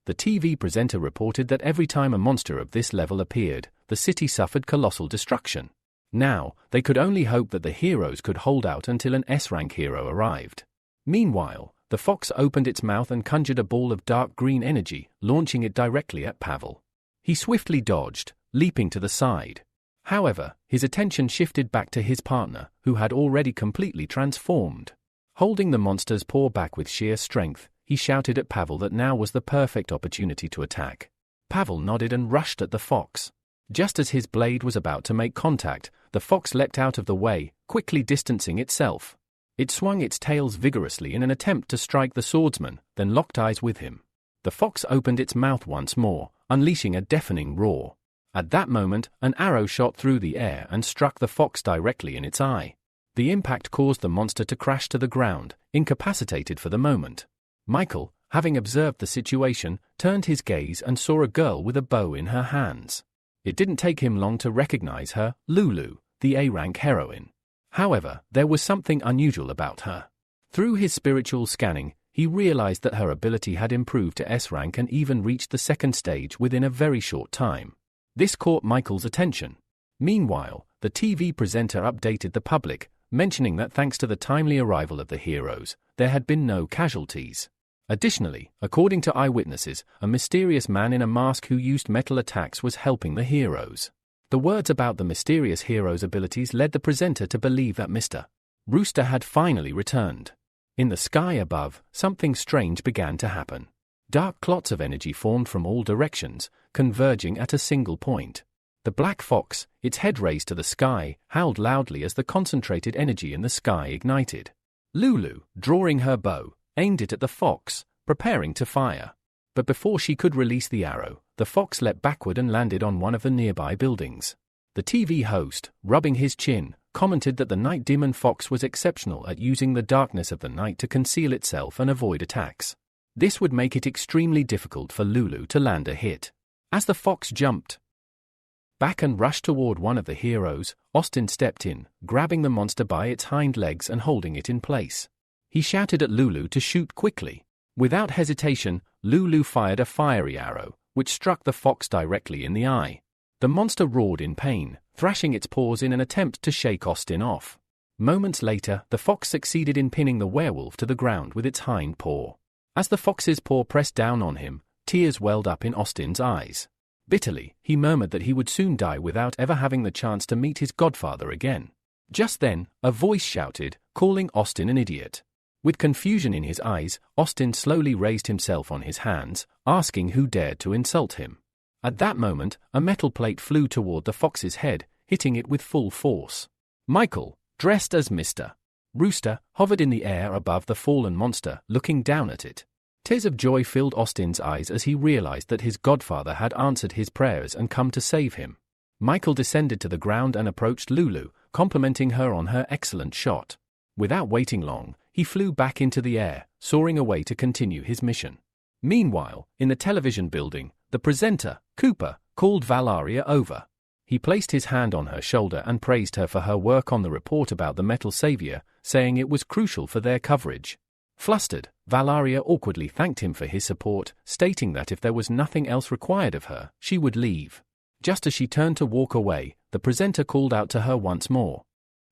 The TV presenter reported that every time a monster of this level appeared, the city suffered colossal destruction. Now, they could only hope that the heroes could hold out until an S-rank hero arrived. Meanwhile, the fox opened its mouth and conjured a ball of dark green energy, launching it directly at Pavel. He swiftly dodged, leaping to the side. However, his attention shifted back to his partner, who had already completely transformed. Holding the monster's paw back with sheer strength, he shouted at Pavel that now was the perfect opportunity to attack. Pavel nodded and rushed at the fox. Just as his blade was about to make contact, the fox leapt out of the way, quickly distancing itself. It swung its tails vigorously in an attempt to strike the swordsman, then locked eyes with him. The fox opened its mouth once more, unleashing a deafening roar. At that moment, an arrow shot through the air and struck the fox directly in its eye. The impact caused the monster to crash to the ground, incapacitated for the moment. Michael, having observed the situation, turned his gaze and saw a girl with a bow in her hands. It didn't take him long to recognize her, Lulu, the A-rank heroine. However, there was something unusual about her. Through his spiritual scanning, he realized that her ability had improved to S rank and even reached the second stage within a very short time. This caught Michael's attention. Meanwhile, the TV presenter updated the public, mentioning that thanks to the timely arrival of the heroes, there had been no casualties. Additionally, according to eyewitnesses, a mysterious man in a mask who used metal attacks was helping the heroes. The words about the mysterious hero's abilities led the presenter to believe that Mr. Rooster had finally returned. In the sky above, something strange began to happen. Dark clots of energy formed from all directions, converging at a single point. The black fox, its head raised to the sky, howled loudly as the concentrated energy in the sky ignited. Lulu, drawing her bow, aimed it at the fox, preparing to fire. But before she could release the arrow, the fox leapt backward and landed on one of the nearby buildings. The TV host, rubbing his chin, commented that the night demon fox was exceptional at using the darkness of the night to conceal itself and avoid attacks. This would make it extremely difficult for Lulu to land a hit. As the fox jumped back and rushed toward one of the heroes, Austin stepped in, grabbing the monster by its hind legs and holding it in place. He shouted at Lulu to shoot quickly. Without hesitation, Lulu fired a fiery arrow, which struck the fox directly in the eye. The monster roared in pain, thrashing its paws in an attempt to shake Austin off. Moments later, the fox succeeded in pinning the werewolf to the ground with its hind paw. As the fox's paw pressed down on him, tears welled up in Austin's eyes. Bitterly, he murmured that he would soon die without ever having the chance to meet his godfather again. Just then, a voice shouted, calling Austin an idiot. With confusion in his eyes, Austin slowly raised himself on his hands, asking who dared to insult him. At that moment, a metal plate flew toward the fox's head, hitting it with full force. Michael, dressed as Mr. Rooster, hovered in the air above the fallen monster, looking down at it. Tears of joy filled Austin's eyes as he realized that his godfather had answered his prayers and come to save him. Michael descended to the ground and approached Lulu, complimenting her on her excellent shot. Without waiting long, he flew back into the air, soaring away to continue his mission. Meanwhile, in the television building, the presenter, Cooper, called Valaria over. He placed his hand on her shoulder and praised her for her work on the report about the metal savior, saying it was crucial for their coverage. Flustered, Valaria awkwardly thanked him for his support, stating that if there was nothing else required of her, she would leave. Just as she turned to walk away, the presenter called out to her once more.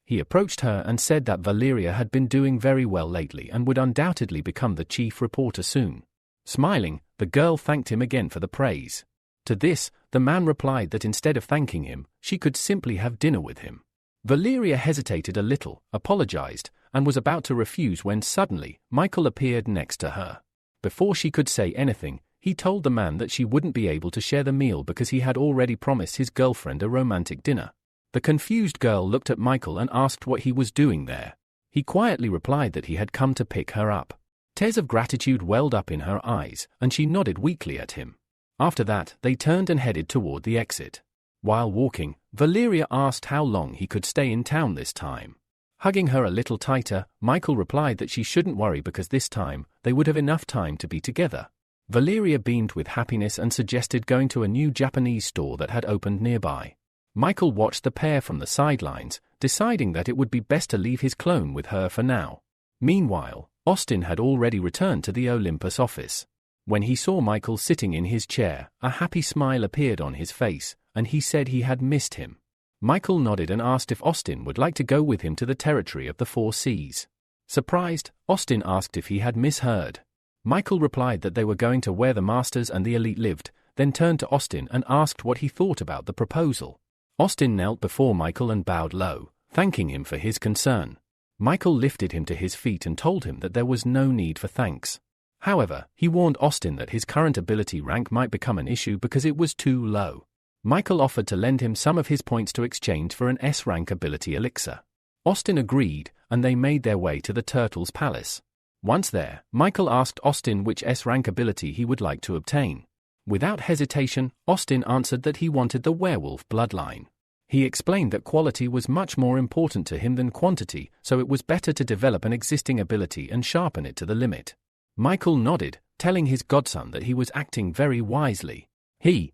He approached her and said that Valeria had been doing very well lately and would undoubtedly become the chief reporter soon. Smiling, the girl thanked him again for the praise. To this, the man replied that instead of thanking him, she could simply have dinner with him. Valeria hesitated a little, apologized, and was about to refuse when suddenly, Michael appeared next to her. Before she could say anything, he told the man that she wouldn't be able to share the meal because he had already promised his girlfriend a romantic dinner. The confused girl looked at Michael and asked what he was doing there. He quietly replied that he had come to pick her up. Tears of gratitude welled up in her eyes, and she nodded weakly at him. After that, they turned and headed toward the exit. While walking, Valeria asked how long he could stay in town this time. Hugging her a little tighter, Michael replied that she shouldn't worry because this time, they would have enough time to be together. Valeria beamed with happiness and suggested going to a new Japanese store that had opened nearby. Michael watched the pair from the sidelines, deciding that it would be best to leave his clone with her for now. Meanwhile, Austin had already returned to the Olympus office. When he saw Michael sitting in his chair, a happy smile appeared on his face, and he said he had missed him. Michael nodded and asked if Austin would like to go with him to the territory of the Four Seas. Surprised, Austin asked if he had misheard. Michael replied that they were going to where the Masters and the elite lived, then turned to Austin and asked what he thought about the proposal. Austin knelt before Michael and bowed low, thanking him for his concern. Michael lifted him to his feet and told him that there was no need for thanks. However, he warned Austin that his current ability rank might become an issue because it was too low. Michael offered to lend him some of his points to exchange for an S-rank ability elixir. Austin agreed, and they made their way to the Turtle's Palace. Once there, Michael asked Austin which S-rank ability he would like to obtain. Without hesitation, Austin answered that he wanted the werewolf bloodline. He explained that quality was much more important to him than quantity, so it was better to develop an existing ability and sharpen it to the limit. Michael nodded, telling his godson that he was acting very wisely. He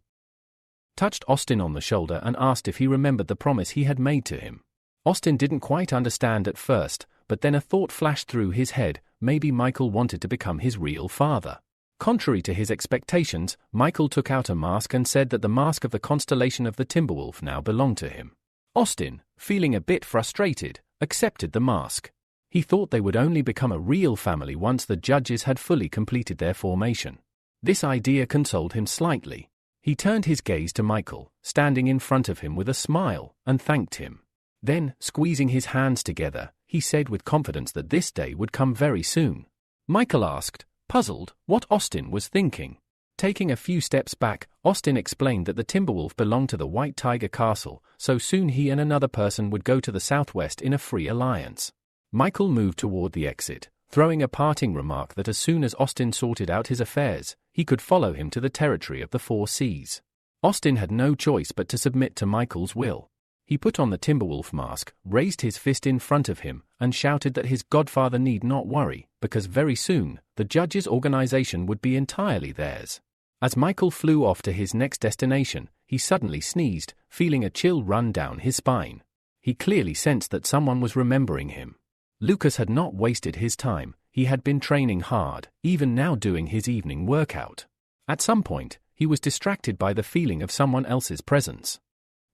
touched Austin on the shoulder and asked if he remembered the promise he had made to him. Austin didn't quite understand at first, but then a thought flashed through his head: maybe Michael wanted to become his real father. Contrary to his expectations, Michael took out a mask and said that the mask of the constellation of the Timberwolf now belonged to him. Austin, feeling a bit frustrated, accepted the mask. He thought they would only become a real family once the judges had fully completed their formation. This idea consoled him slightly. He turned his gaze to Michael, standing in front of him with a smile, and thanked him. Then, squeezing his hands together, he said with confidence that this day would come very soon. Michael asked, puzzled, what Austin was thinking. Taking a few steps back, Austin explained that the Timberwolf belonged to the White Tiger Castle, so soon he and another person would go to the southwest in a free alliance. Michael moved toward the exit, throwing a parting remark that as soon as Austin sorted out his affairs, he could follow him to the territory of the Four Seas. Austin had no choice but to submit to Michael's will. He put on the Timberwolf mask, raised his fist in front of him, and shouted that his godfather need not worry, because very soon, the judges' organization would be entirely theirs. As Michael flew off to his next destination, he suddenly sneezed, feeling a chill run down his spine. He clearly sensed that someone was remembering him. Lucas had not wasted his time. He had been training hard, even now doing his evening workout. At some point, he was distracted by the feeling of someone else's presence.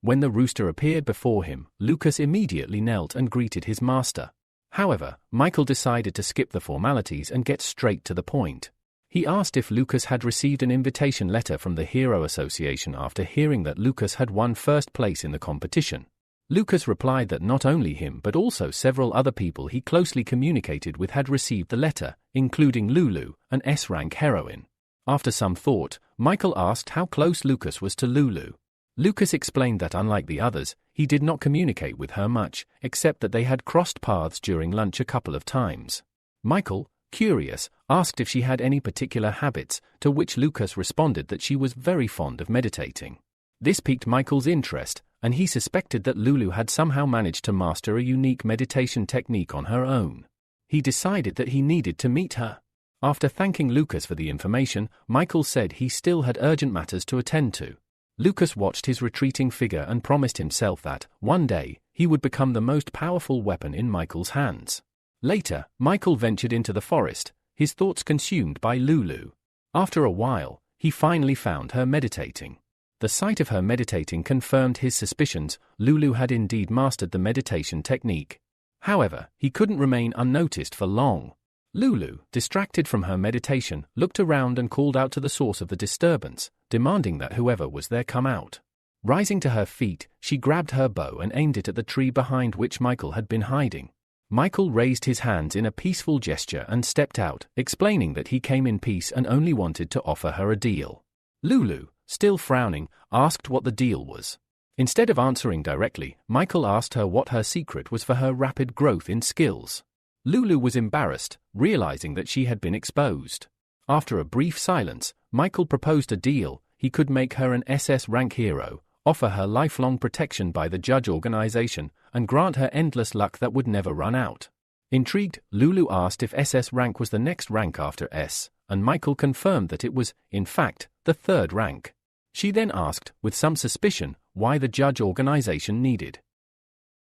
When the rooster appeared before him, Lucas immediately knelt and greeted his master. However, Michael decided to skip the formalities and get straight to the point. He asked if Lucas had received an invitation letter from the Hero Association after hearing that Lucas had won first place in the competition. Lucas replied that not only him but also several other people he closely communicated with had received the letter, including Lulu, an S-rank heroine. After some thought, Michael asked how close Lucas was to Lulu. Lucas explained that unlike the others, he did not communicate with her much, except that they had crossed paths during lunch a couple of times. Michael, curious, asked if she had any particular habits, to which Lucas responded that she was very fond of meditating. This piqued Michael's interest, and he suspected that Lulu had somehow managed to master a unique meditation technique on her own. He decided that he needed to meet her. After thanking Lucas for the information, Michael said he still had urgent matters to attend to. Lucas watched his retreating figure and promised himself that, one day, he would become the most powerful weapon in Michael's hands. Later, Michael ventured into the forest, his thoughts consumed by Lulu. After a while, he finally found her meditating. The sight of her meditating confirmed his suspicions. Lulu had indeed mastered the meditation technique. However, he couldn't remain unnoticed for long. Lulu, distracted from her meditation, looked around and called out to the source of the disturbance, demanding that whoever was there come out. Rising to her feet, she grabbed her bow and aimed it at the tree behind which Michael had been hiding. Michael raised his hands in a peaceful gesture and stepped out, explaining that he came in peace and only wanted to offer her a deal. Lulu, still frowning, asked what the deal was. Instead of answering directly, Michael asked her what her secret was for her rapid growth in skills. Lulu was embarrassed, realizing that she had been exposed. After a brief silence, Michael proposed a deal. He could make her an SS rank hero, offer her lifelong protection by the judge organization, and grant her endless luck that would never run out. Intrigued, Lulu asked if SS rank was the next rank after S, and Michael confirmed that it was, in fact, the third rank. She then asked, with some suspicion, why the judge organization needed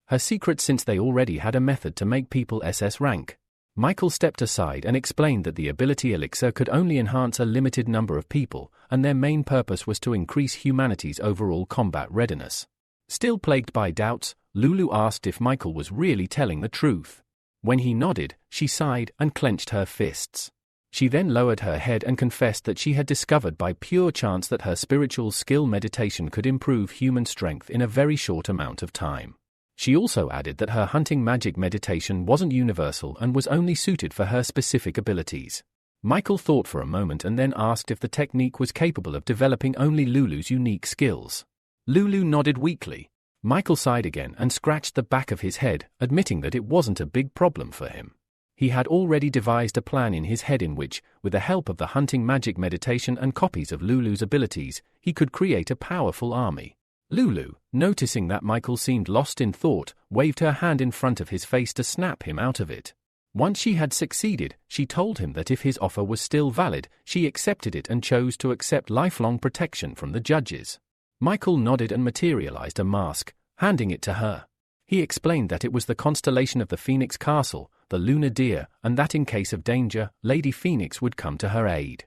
her secret since they already had a method to make people SS rank. Michael stepped aside and explained that the ability elixir could only enhance a limited number of people, and their main purpose was to increase humanity's overall combat readiness. Still plagued by doubts, Lulu asked if Michael was really telling the truth. When he nodded, she sighed and clenched her fists. She then lowered her head and confessed that she had discovered by pure chance that her spiritual skill meditation could improve human strength in a very short amount of time. She also added that her hunting magic meditation wasn't universal and was only suited for her specific abilities. Michael thought for a moment and then asked if the technique was capable of developing only Lulu's unique skills. Lulu nodded weakly. Michael sighed again and scratched the back of his head, admitting that it wasn't a big problem for him. He had already devised a plan in his head in which, with the help of the hunting magic meditation and copies of Lulu's abilities, he could create a powerful army. Lulu, noticing that Michael seemed lost in thought, waved her hand in front of his face to snap him out of it. Once she had succeeded, she told him that if his offer was still valid, she accepted it and chose to accept lifelong protection from the judges. Michael nodded and materialized a mask, handing it to her. He explained that it was the constellation of the Phoenix Castle, the lunar deer, and that in case of danger, Lady Phoenix would come to her aid.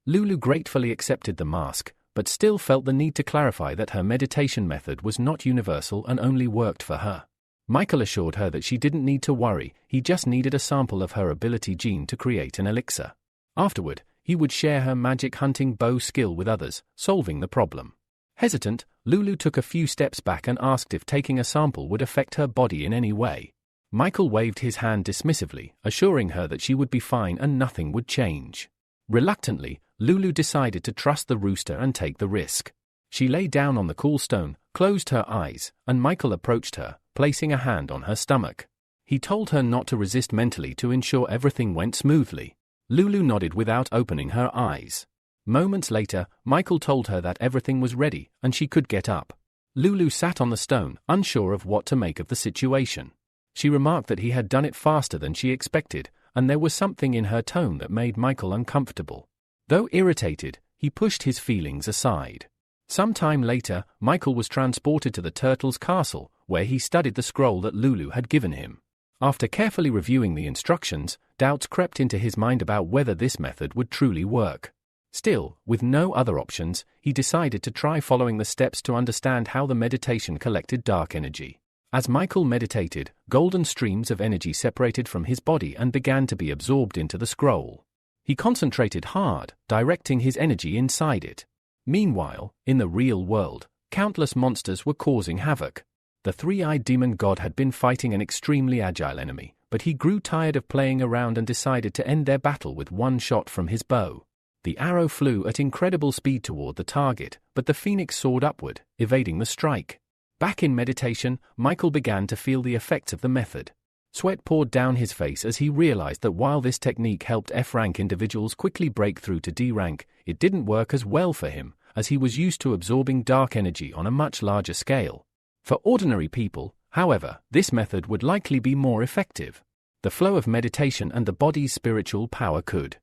Lulu gratefully accepted the mask, but still felt the need to clarify that her meditation method was not universal and only worked for her. Michael assured her that she didn't need to worry, he just needed a sample of her ability gene to create an elixir. Afterward, he would share her magic hunting bow skill with others, solving the problem. Hesitant, Lulu took a few steps back and asked if taking a sample would affect her body in any way. Michael waved his hand dismissively, assuring her that she would be fine and nothing would change. Reluctantly, Lulu decided to trust the rooster and take the risk. She lay down on the cool stone, closed her eyes, and Michael approached her, placing a hand on her stomach. He told her not to resist mentally to ensure everything went smoothly. Lulu nodded without opening her eyes. Moments later, Michael told her that everything was ready and she could get up. Lulu sat on the stone, unsure of what to make of the situation. She remarked that he had done it faster than she expected, and there was something in her tone that made Michael uncomfortable. Though irritated, he pushed his feelings aside. Some time later, Michael was transported to the turtle's castle, where he studied the scroll that Lulu had given him. After carefully reviewing the instructions, doubts crept into his mind about whether this method would truly work. Still, with no other options, he decided to try following the steps to understand how the meditation collected dark energy. As Michael meditated, golden streams of energy separated from his body and began to be absorbed into the scroll. He concentrated hard, directing his energy inside it. Meanwhile, in the real world, countless monsters were causing havoc. The three-eyed demon god had been fighting an extremely agile enemy, but he grew tired of playing around and decided to end their battle with one shot from his bow. The arrow flew at incredible speed toward the target, but the phoenix soared upward, evading the strike. Back in meditation, Michael began to feel the effects of the method. Sweat poured down his face as he realized that while this technique helped F-rank individuals quickly break through to D-rank, it didn't work as well for him, as he was used to absorbing dark energy on a much larger scale. For ordinary people, however, this method would likely be more effective. The flow of meditation and the body's spiritual power could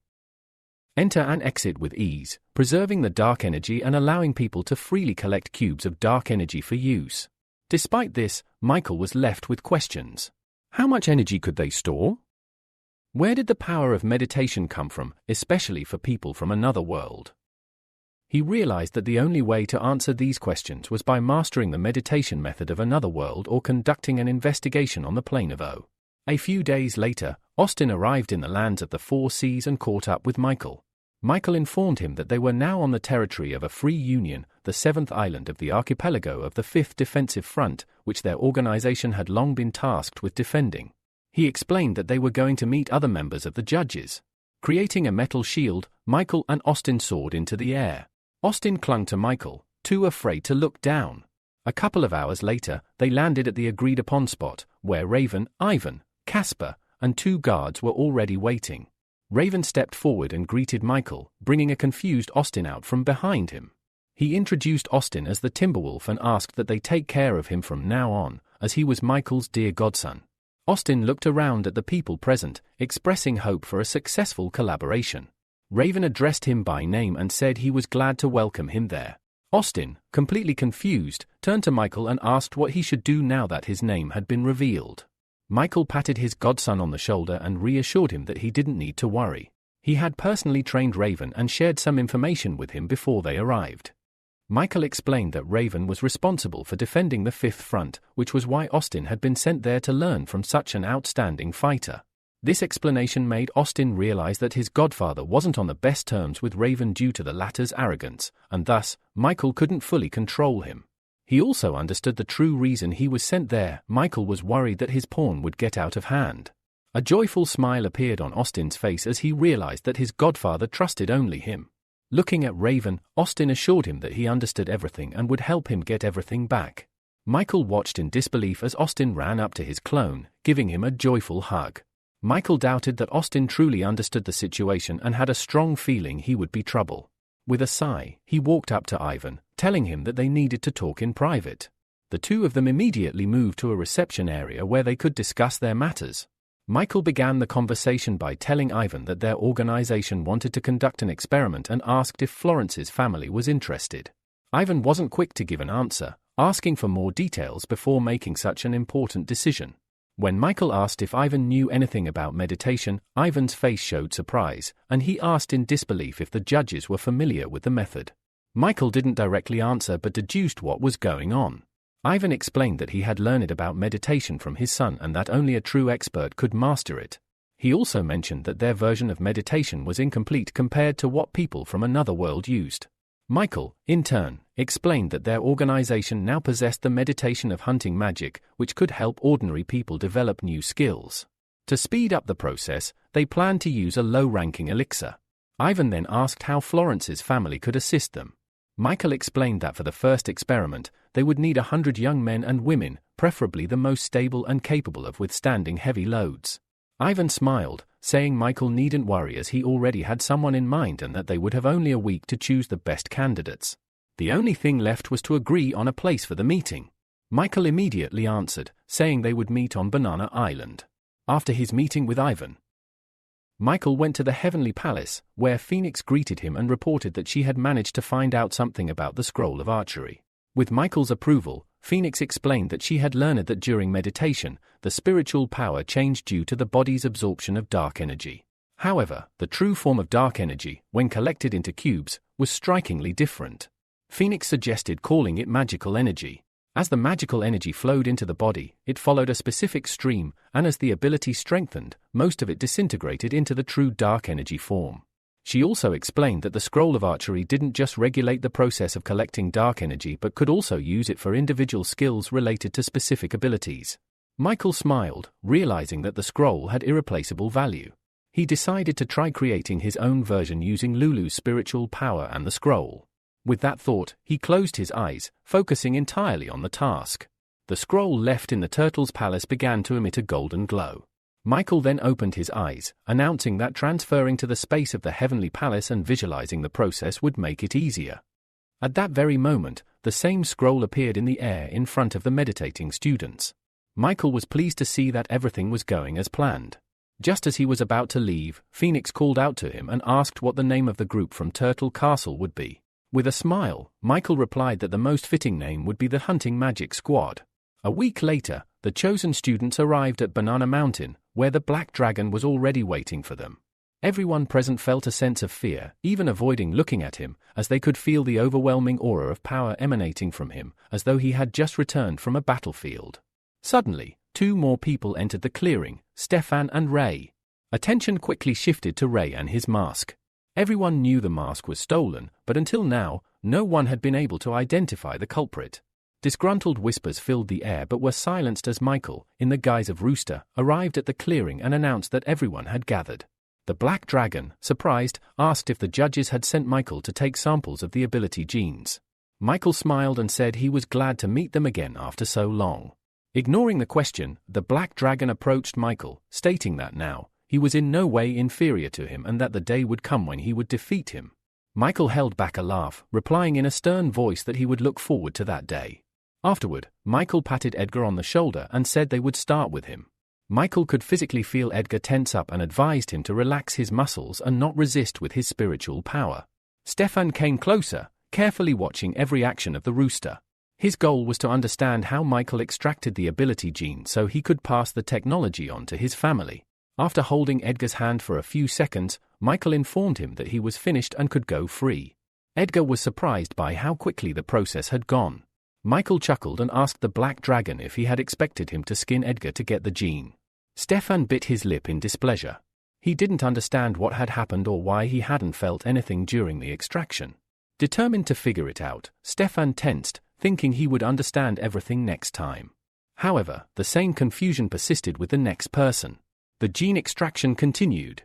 enter and exit with ease, preserving the dark energy and allowing people to freely collect cubes of dark energy for use. Despite this, Michael was left with questions. How much energy could they store? Where did the power of meditation come from, especially for people from another world? He realized that the only way to answer these questions was by mastering the meditation method of another world or conducting an investigation on the plane of O. A few days later, Austin arrived in the lands of the Four Seas and caught up with Michael. Michael informed him that they were now on the territory of a free union, the seventh island of the archipelago of the Fifth Defensive Front, which their organization had long been tasked with defending. He explained that they were going to meet other members of the judges. Creating a metal shield, Michael and Austin soared into the air. Austin clung to Michael, too afraid to look down. A couple of hours later, they landed at the agreed-upon spot, where Raven, Ivan, Casper, and two guards were already waiting. Raven stepped forward and greeted Michael, bringing a confused Austin out from behind him. He introduced Austin as the Timberwolf and asked that they take care of him from now on, as he was Michael's dear godson. Austin looked around at the people present, expressing hope for a successful collaboration. Raven addressed him by name and said he was glad to welcome him there. Austin, completely confused, turned to Michael and asked what he should do now that his name had been revealed. Michael patted his godson on the shoulder and reassured him that he didn't need to worry. He had personally trained Raven and shared some information with him before they arrived. Michael explained that Raven was responsible for defending the Fifth Front, which was why Austin had been sent there to learn from such an outstanding fighter. This explanation made Austin realize that his godfather wasn't on the best terms with Raven due to the latter's arrogance, and thus, Michael couldn't fully control him. He also understood the true reason he was sent there. Michael was worried that his pawn would get out of hand. A joyful smile appeared on Austin's face as he realized that his godfather trusted only him. Looking at Raven, Austin assured him that he understood everything and would help him get everything back. Michael watched in disbelief as Austin ran up to his clone, giving him a joyful hug. Michael doubted that Austin truly understood the situation and had a strong feeling he would be trouble. With a sigh, he walked up to Ivan, telling him that they needed to talk in private. The two of them immediately moved to a reception area where they could discuss their matters. Michael began the conversation by telling Ivan that their organization wanted to conduct an experiment and asked if Florence's family was interested. Ivan wasn't quick to give an answer, asking for more details before making such an important decision. When Michael asked if Ivan knew anything about meditation, Ivan's face showed surprise, and he asked in disbelief if the judges were familiar with the method. Michael didn't directly answer but deduced what was going on. Ivan explained that he had learned about meditation from his son and that only a true expert could master it. He also mentioned that their version of meditation was incomplete compared to what people from another world used. Michael, in turn, explained that their organization now possessed the meditation of hunting magic, which could help ordinary people develop new skills. To speed up the process, they planned to use a low-ranking elixir. Ivan then asked how Florence's family could assist them. Michael explained that for the first experiment, they would need 100 young men and women, preferably the most stable and capable of withstanding heavy loads. Ivan smiled, saying Michael needn't worry as he already had someone in mind and that they would have only a week to choose the best candidates. The only thing left was to agree on a place for the meeting. Michael immediately answered, saying they would meet on Banana Island. After his meeting with Ivan, Michael went to the Heavenly Palace, where Phoenix greeted him and reported that she had managed to find out something about the scroll of archery. With Michael's approval, Phoenix explained that she had learned that during meditation, the spiritual power changed due to the body's absorption of dark energy. However, the true form of dark energy, when collected into cubes, was strikingly different. Phoenix suggested calling it magical energy. As the magical energy flowed into the body, it followed a specific stream, and as the ability strengthened, most of it disintegrated into the true dark energy form. She also explained that the scroll of archery didn't just regulate the process of collecting dark energy but could also use it for individual skills related to specific abilities. Michael smiled, realizing that the scroll had irreplaceable value. He decided to try creating his own version using Lulu's spiritual power and the scroll. With that thought, he closed his eyes, focusing entirely on the task. The scroll left in the turtle's palace began to emit a golden glow. Michael then opened his eyes, announcing that transferring to the space of the Heavenly Palace and visualizing the process would make it easier. At that very moment, the same scroll appeared in the air in front of the meditating students. Michael was pleased to see that everything was going as planned. Just as he was about to leave, Phoenix called out to him and asked what the name of the group from Turtle Castle would be. With a smile, Michael replied that the most fitting name would be the Hunting Magic Squad. A week later, the chosen students arrived at Banana Mountain, where the Black Dragon was already waiting for them. Everyone present felt a sense of fear, even avoiding looking at him, as they could feel the overwhelming aura of power emanating from him, as though he had just returned from a battlefield. Suddenly, two more people entered the clearing, Stefan and Ray. Attention quickly shifted to Ray and his mask. Everyone knew the mask was stolen, but until now, no one had been able to identify the culprit. Disgruntled whispers filled the air but were silenced as Michael, in the guise of Rooster, arrived at the clearing and announced that everyone had gathered. The Black Dragon, surprised, asked if the judges had sent Michael to take samples of the ability genes. Michael smiled and said he was glad to meet them again after so long. Ignoring the question, the Black Dragon approached Michael, stating that now, he was in no way inferior to him and that the day would come when he would defeat him. Michael held back a laugh, replying in a stern voice that he would look forward to that day. Afterward, Michael patted Edgar on the shoulder and said they would start with him. Michael could physically feel Edgar tense up and advised him to relax his muscles and not resist with his spiritual power. Stefan came closer, carefully watching every action of the rooster. His goal was to understand how Michael extracted the ability gene so he could pass the technology on to his family. After holding Edgar's hand for a few seconds, Michael informed him that he was finished and could go free. Edgar was surprised by how quickly the process had gone. Michael chuckled and asked the Black Dragon if he had expected him to skin Edgar to get the gene. Stefan bit his lip in displeasure. He didn't understand what had happened or why he hadn't felt anything during the extraction. Determined to figure it out, Stefan tensed, thinking he would understand everything next time. However, the same confusion persisted with the next person. The gene extraction continued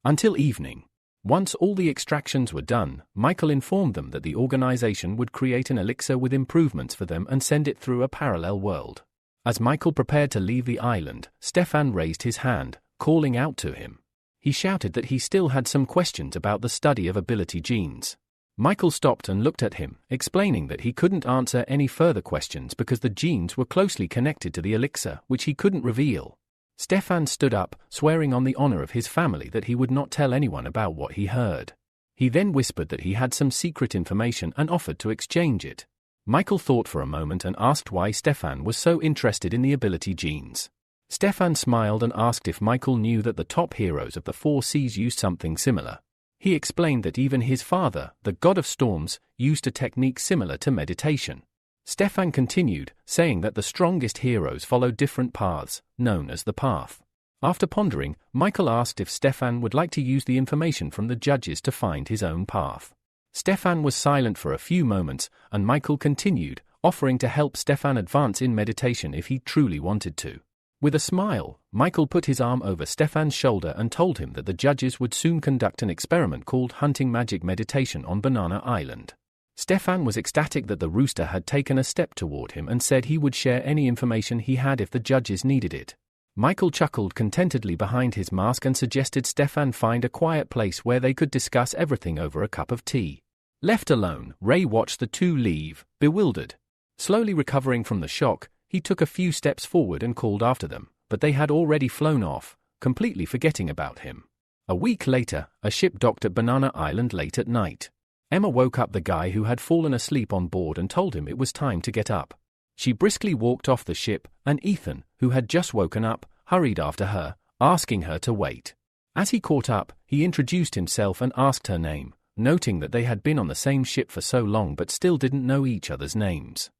until evening. Once all the extractions were done, Michael informed them that the organization would create an elixir with improvements for them and send it through a parallel world. As Michael prepared to leave the island, Stefan raised his hand, calling out to him. He shouted that he still had some questions about the study of ability genes. Michael stopped and looked at him, explaining that he couldn't answer any further questions because the genes were closely connected to the elixir, which he couldn't reveal. Stefan stood up, swearing on the honor of his family that he would not tell anyone about what he heard. He then whispered that he had some secret information and offered to exchange it. Michael thought for a moment and asked why Stefan was so interested in the ability genes. Stefan smiled and asked if Michael knew that the top heroes of the Four Seas used something similar. He explained that even his father, the god of storms, used a technique similar to meditation. Stefan continued, saying that the strongest heroes followed different paths, known as the path. After pondering, Michael asked if Stefan would like to use the information from the judges to find his own path. Stefan was silent for a few moments, and Michael continued, offering to help Stefan advance in meditation if he truly wanted to. With a smile, Michael put his arm over Stefan's shoulder and told him that the judges would soon conduct an experiment called Hunting Magic Meditation on Banana Island. Stefan was ecstatic that the rooster had taken a step toward him and said he would share any information he had if the judges needed it. Michael chuckled contentedly behind his mask and suggested Stefan find a quiet place where they could discuss everything over a cup of tea. Left alone, Ray watched the two leave, bewildered. Slowly recovering from the shock, he took a few steps forward and called after them, but they had already flown off, completely forgetting about him. A week later, a ship docked at Banana Island late at night. Emma woke up the guy who had fallen asleep on board and told him it was time to get up. She briskly walked off the ship, and Ethan, who had just woken up, hurried after her, asking her to wait. As he caught up, he introduced himself and asked her name, noting that they had been on the same ship for so long but still didn't know each other's names.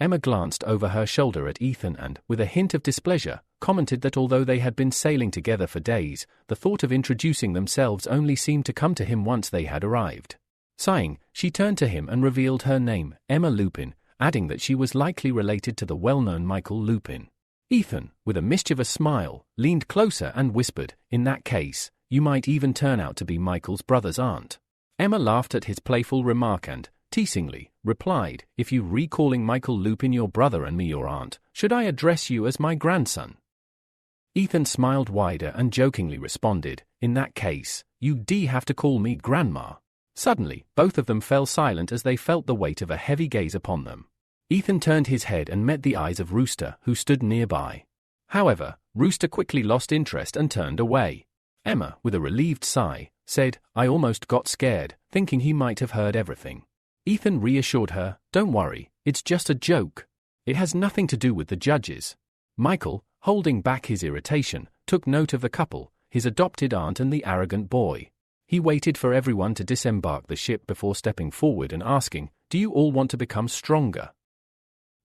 Emma glanced over her shoulder at Ethan and, with a hint of displeasure, commented that although they had been sailing together for days, the thought of introducing themselves only seemed to come to him once they had arrived. Sighing, she turned to him and revealed her name, Emma Lupin, adding that she was likely related to the well-known Michael Lupin. Ethan, with a mischievous smile, leaned closer and whispered, "In that case, you might even turn out to be Michael's brother's aunt." Emma laughed at his playful remark and, teasingly, replied, "If you recalling Michael Lupin your brother and me your aunt, should I address you as my grandson?" Ethan smiled wider and jokingly responded, "In that case, you'd have to call me grandma." Suddenly, both of them fell silent as they felt the weight of a heavy gaze upon them. Ethan turned his head and met the eyes of Rooster, who stood nearby. However, Rooster quickly lost interest and turned away. Emma, with a relieved sigh, said, "I almost got scared, thinking he might have heard everything." Ethan reassured her, "Don't worry, it's just a joke. It has nothing to do with the judges." Michael, holding back his irritation, took note of the couple, his adopted aunt and the arrogant boy. He waited for everyone to disembark the ship before stepping forward and asking, "Do you all want to become stronger?"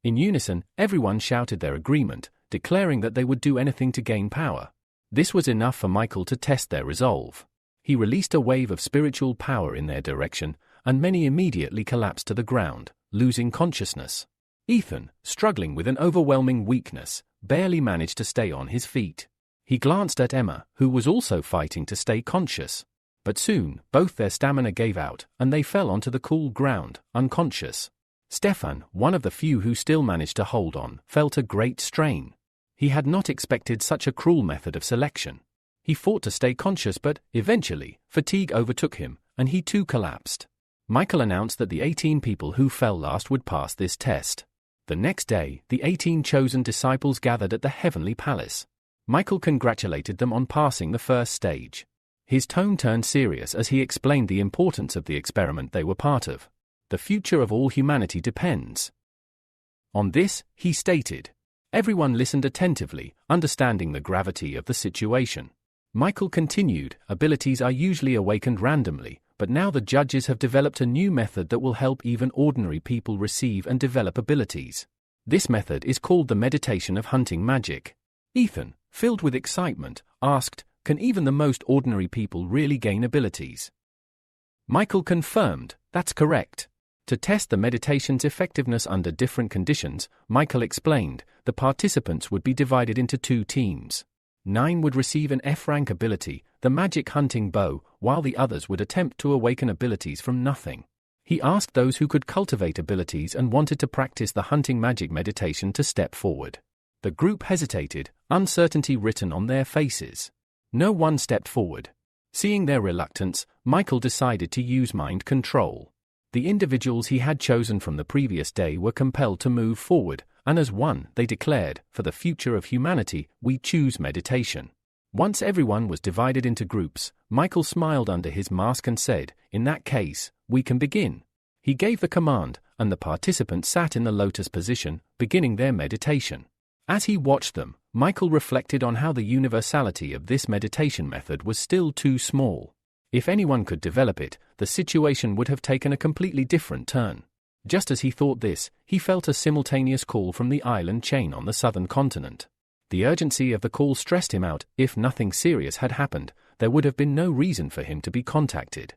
In unison, everyone shouted their agreement, declaring that they would do anything to gain power. This was enough for Michael to test their resolve. He released a wave of spiritual power in their direction, and many immediately collapsed to the ground, losing consciousness. Ethan, struggling with an overwhelming weakness, barely managed to stay on his feet. He glanced at Emma, who was also fighting to stay conscious. But soon, both their stamina gave out, and they fell onto the cool ground, unconscious. Stefan, one of the few who still managed to hold on, felt a great strain. He had not expected such a cruel method of selection. He fought to stay conscious but, eventually, fatigue overtook him, and he too collapsed. Michael announced that the 18 people who fell last would pass this test. The next day, the 18 chosen disciples gathered at the Heavenly Palace. Michael congratulated them on passing the first stage. His tone turned serious as he explained the importance of the experiment they were part of. The future of all humanity depends on this, he stated. Everyone listened attentively, understanding the gravity of the situation. Michael continued, "Abilities are usually awakened randomly, But now the judges have developed a new method that will help even ordinary people receive and develop abilities. This method is called the meditation of hunting magic. Ethan, filled with excitement, asked, "Can even the most ordinary people really gain abilities?" Michael confirmed, "That's correct." To test the meditation's effectiveness under different conditions, Michael explained, the participants would be divided into 2 teams. 9 would receive an F-rank ability, the magic hunting bow, while the others would attempt to awaken abilities from nothing. He asked those who could cultivate abilities and wanted to practice the hunting magic meditation to step forward. The group hesitated, uncertainty written on their faces. No one stepped forward. Seeing their reluctance, Michael decided to use mind control. The individuals he had chosen from the previous day were compelled to move forward, and as one, they declared, "For the future of humanity, we choose meditation." Once everyone was divided into groups, Michael smiled under his mask and said, "In that case, we can begin." He gave the command, and the participants sat in the lotus position, beginning their meditation. As he watched them, Michael reflected on how the universality of this meditation method was still too small. If anyone could develop it, the situation would have taken a completely different turn. Just as he thought this, he felt a simultaneous call from the island chain on the southern continent. The urgency of the call stressed him out. If nothing serious had happened, there would have been no reason for him to be contacted.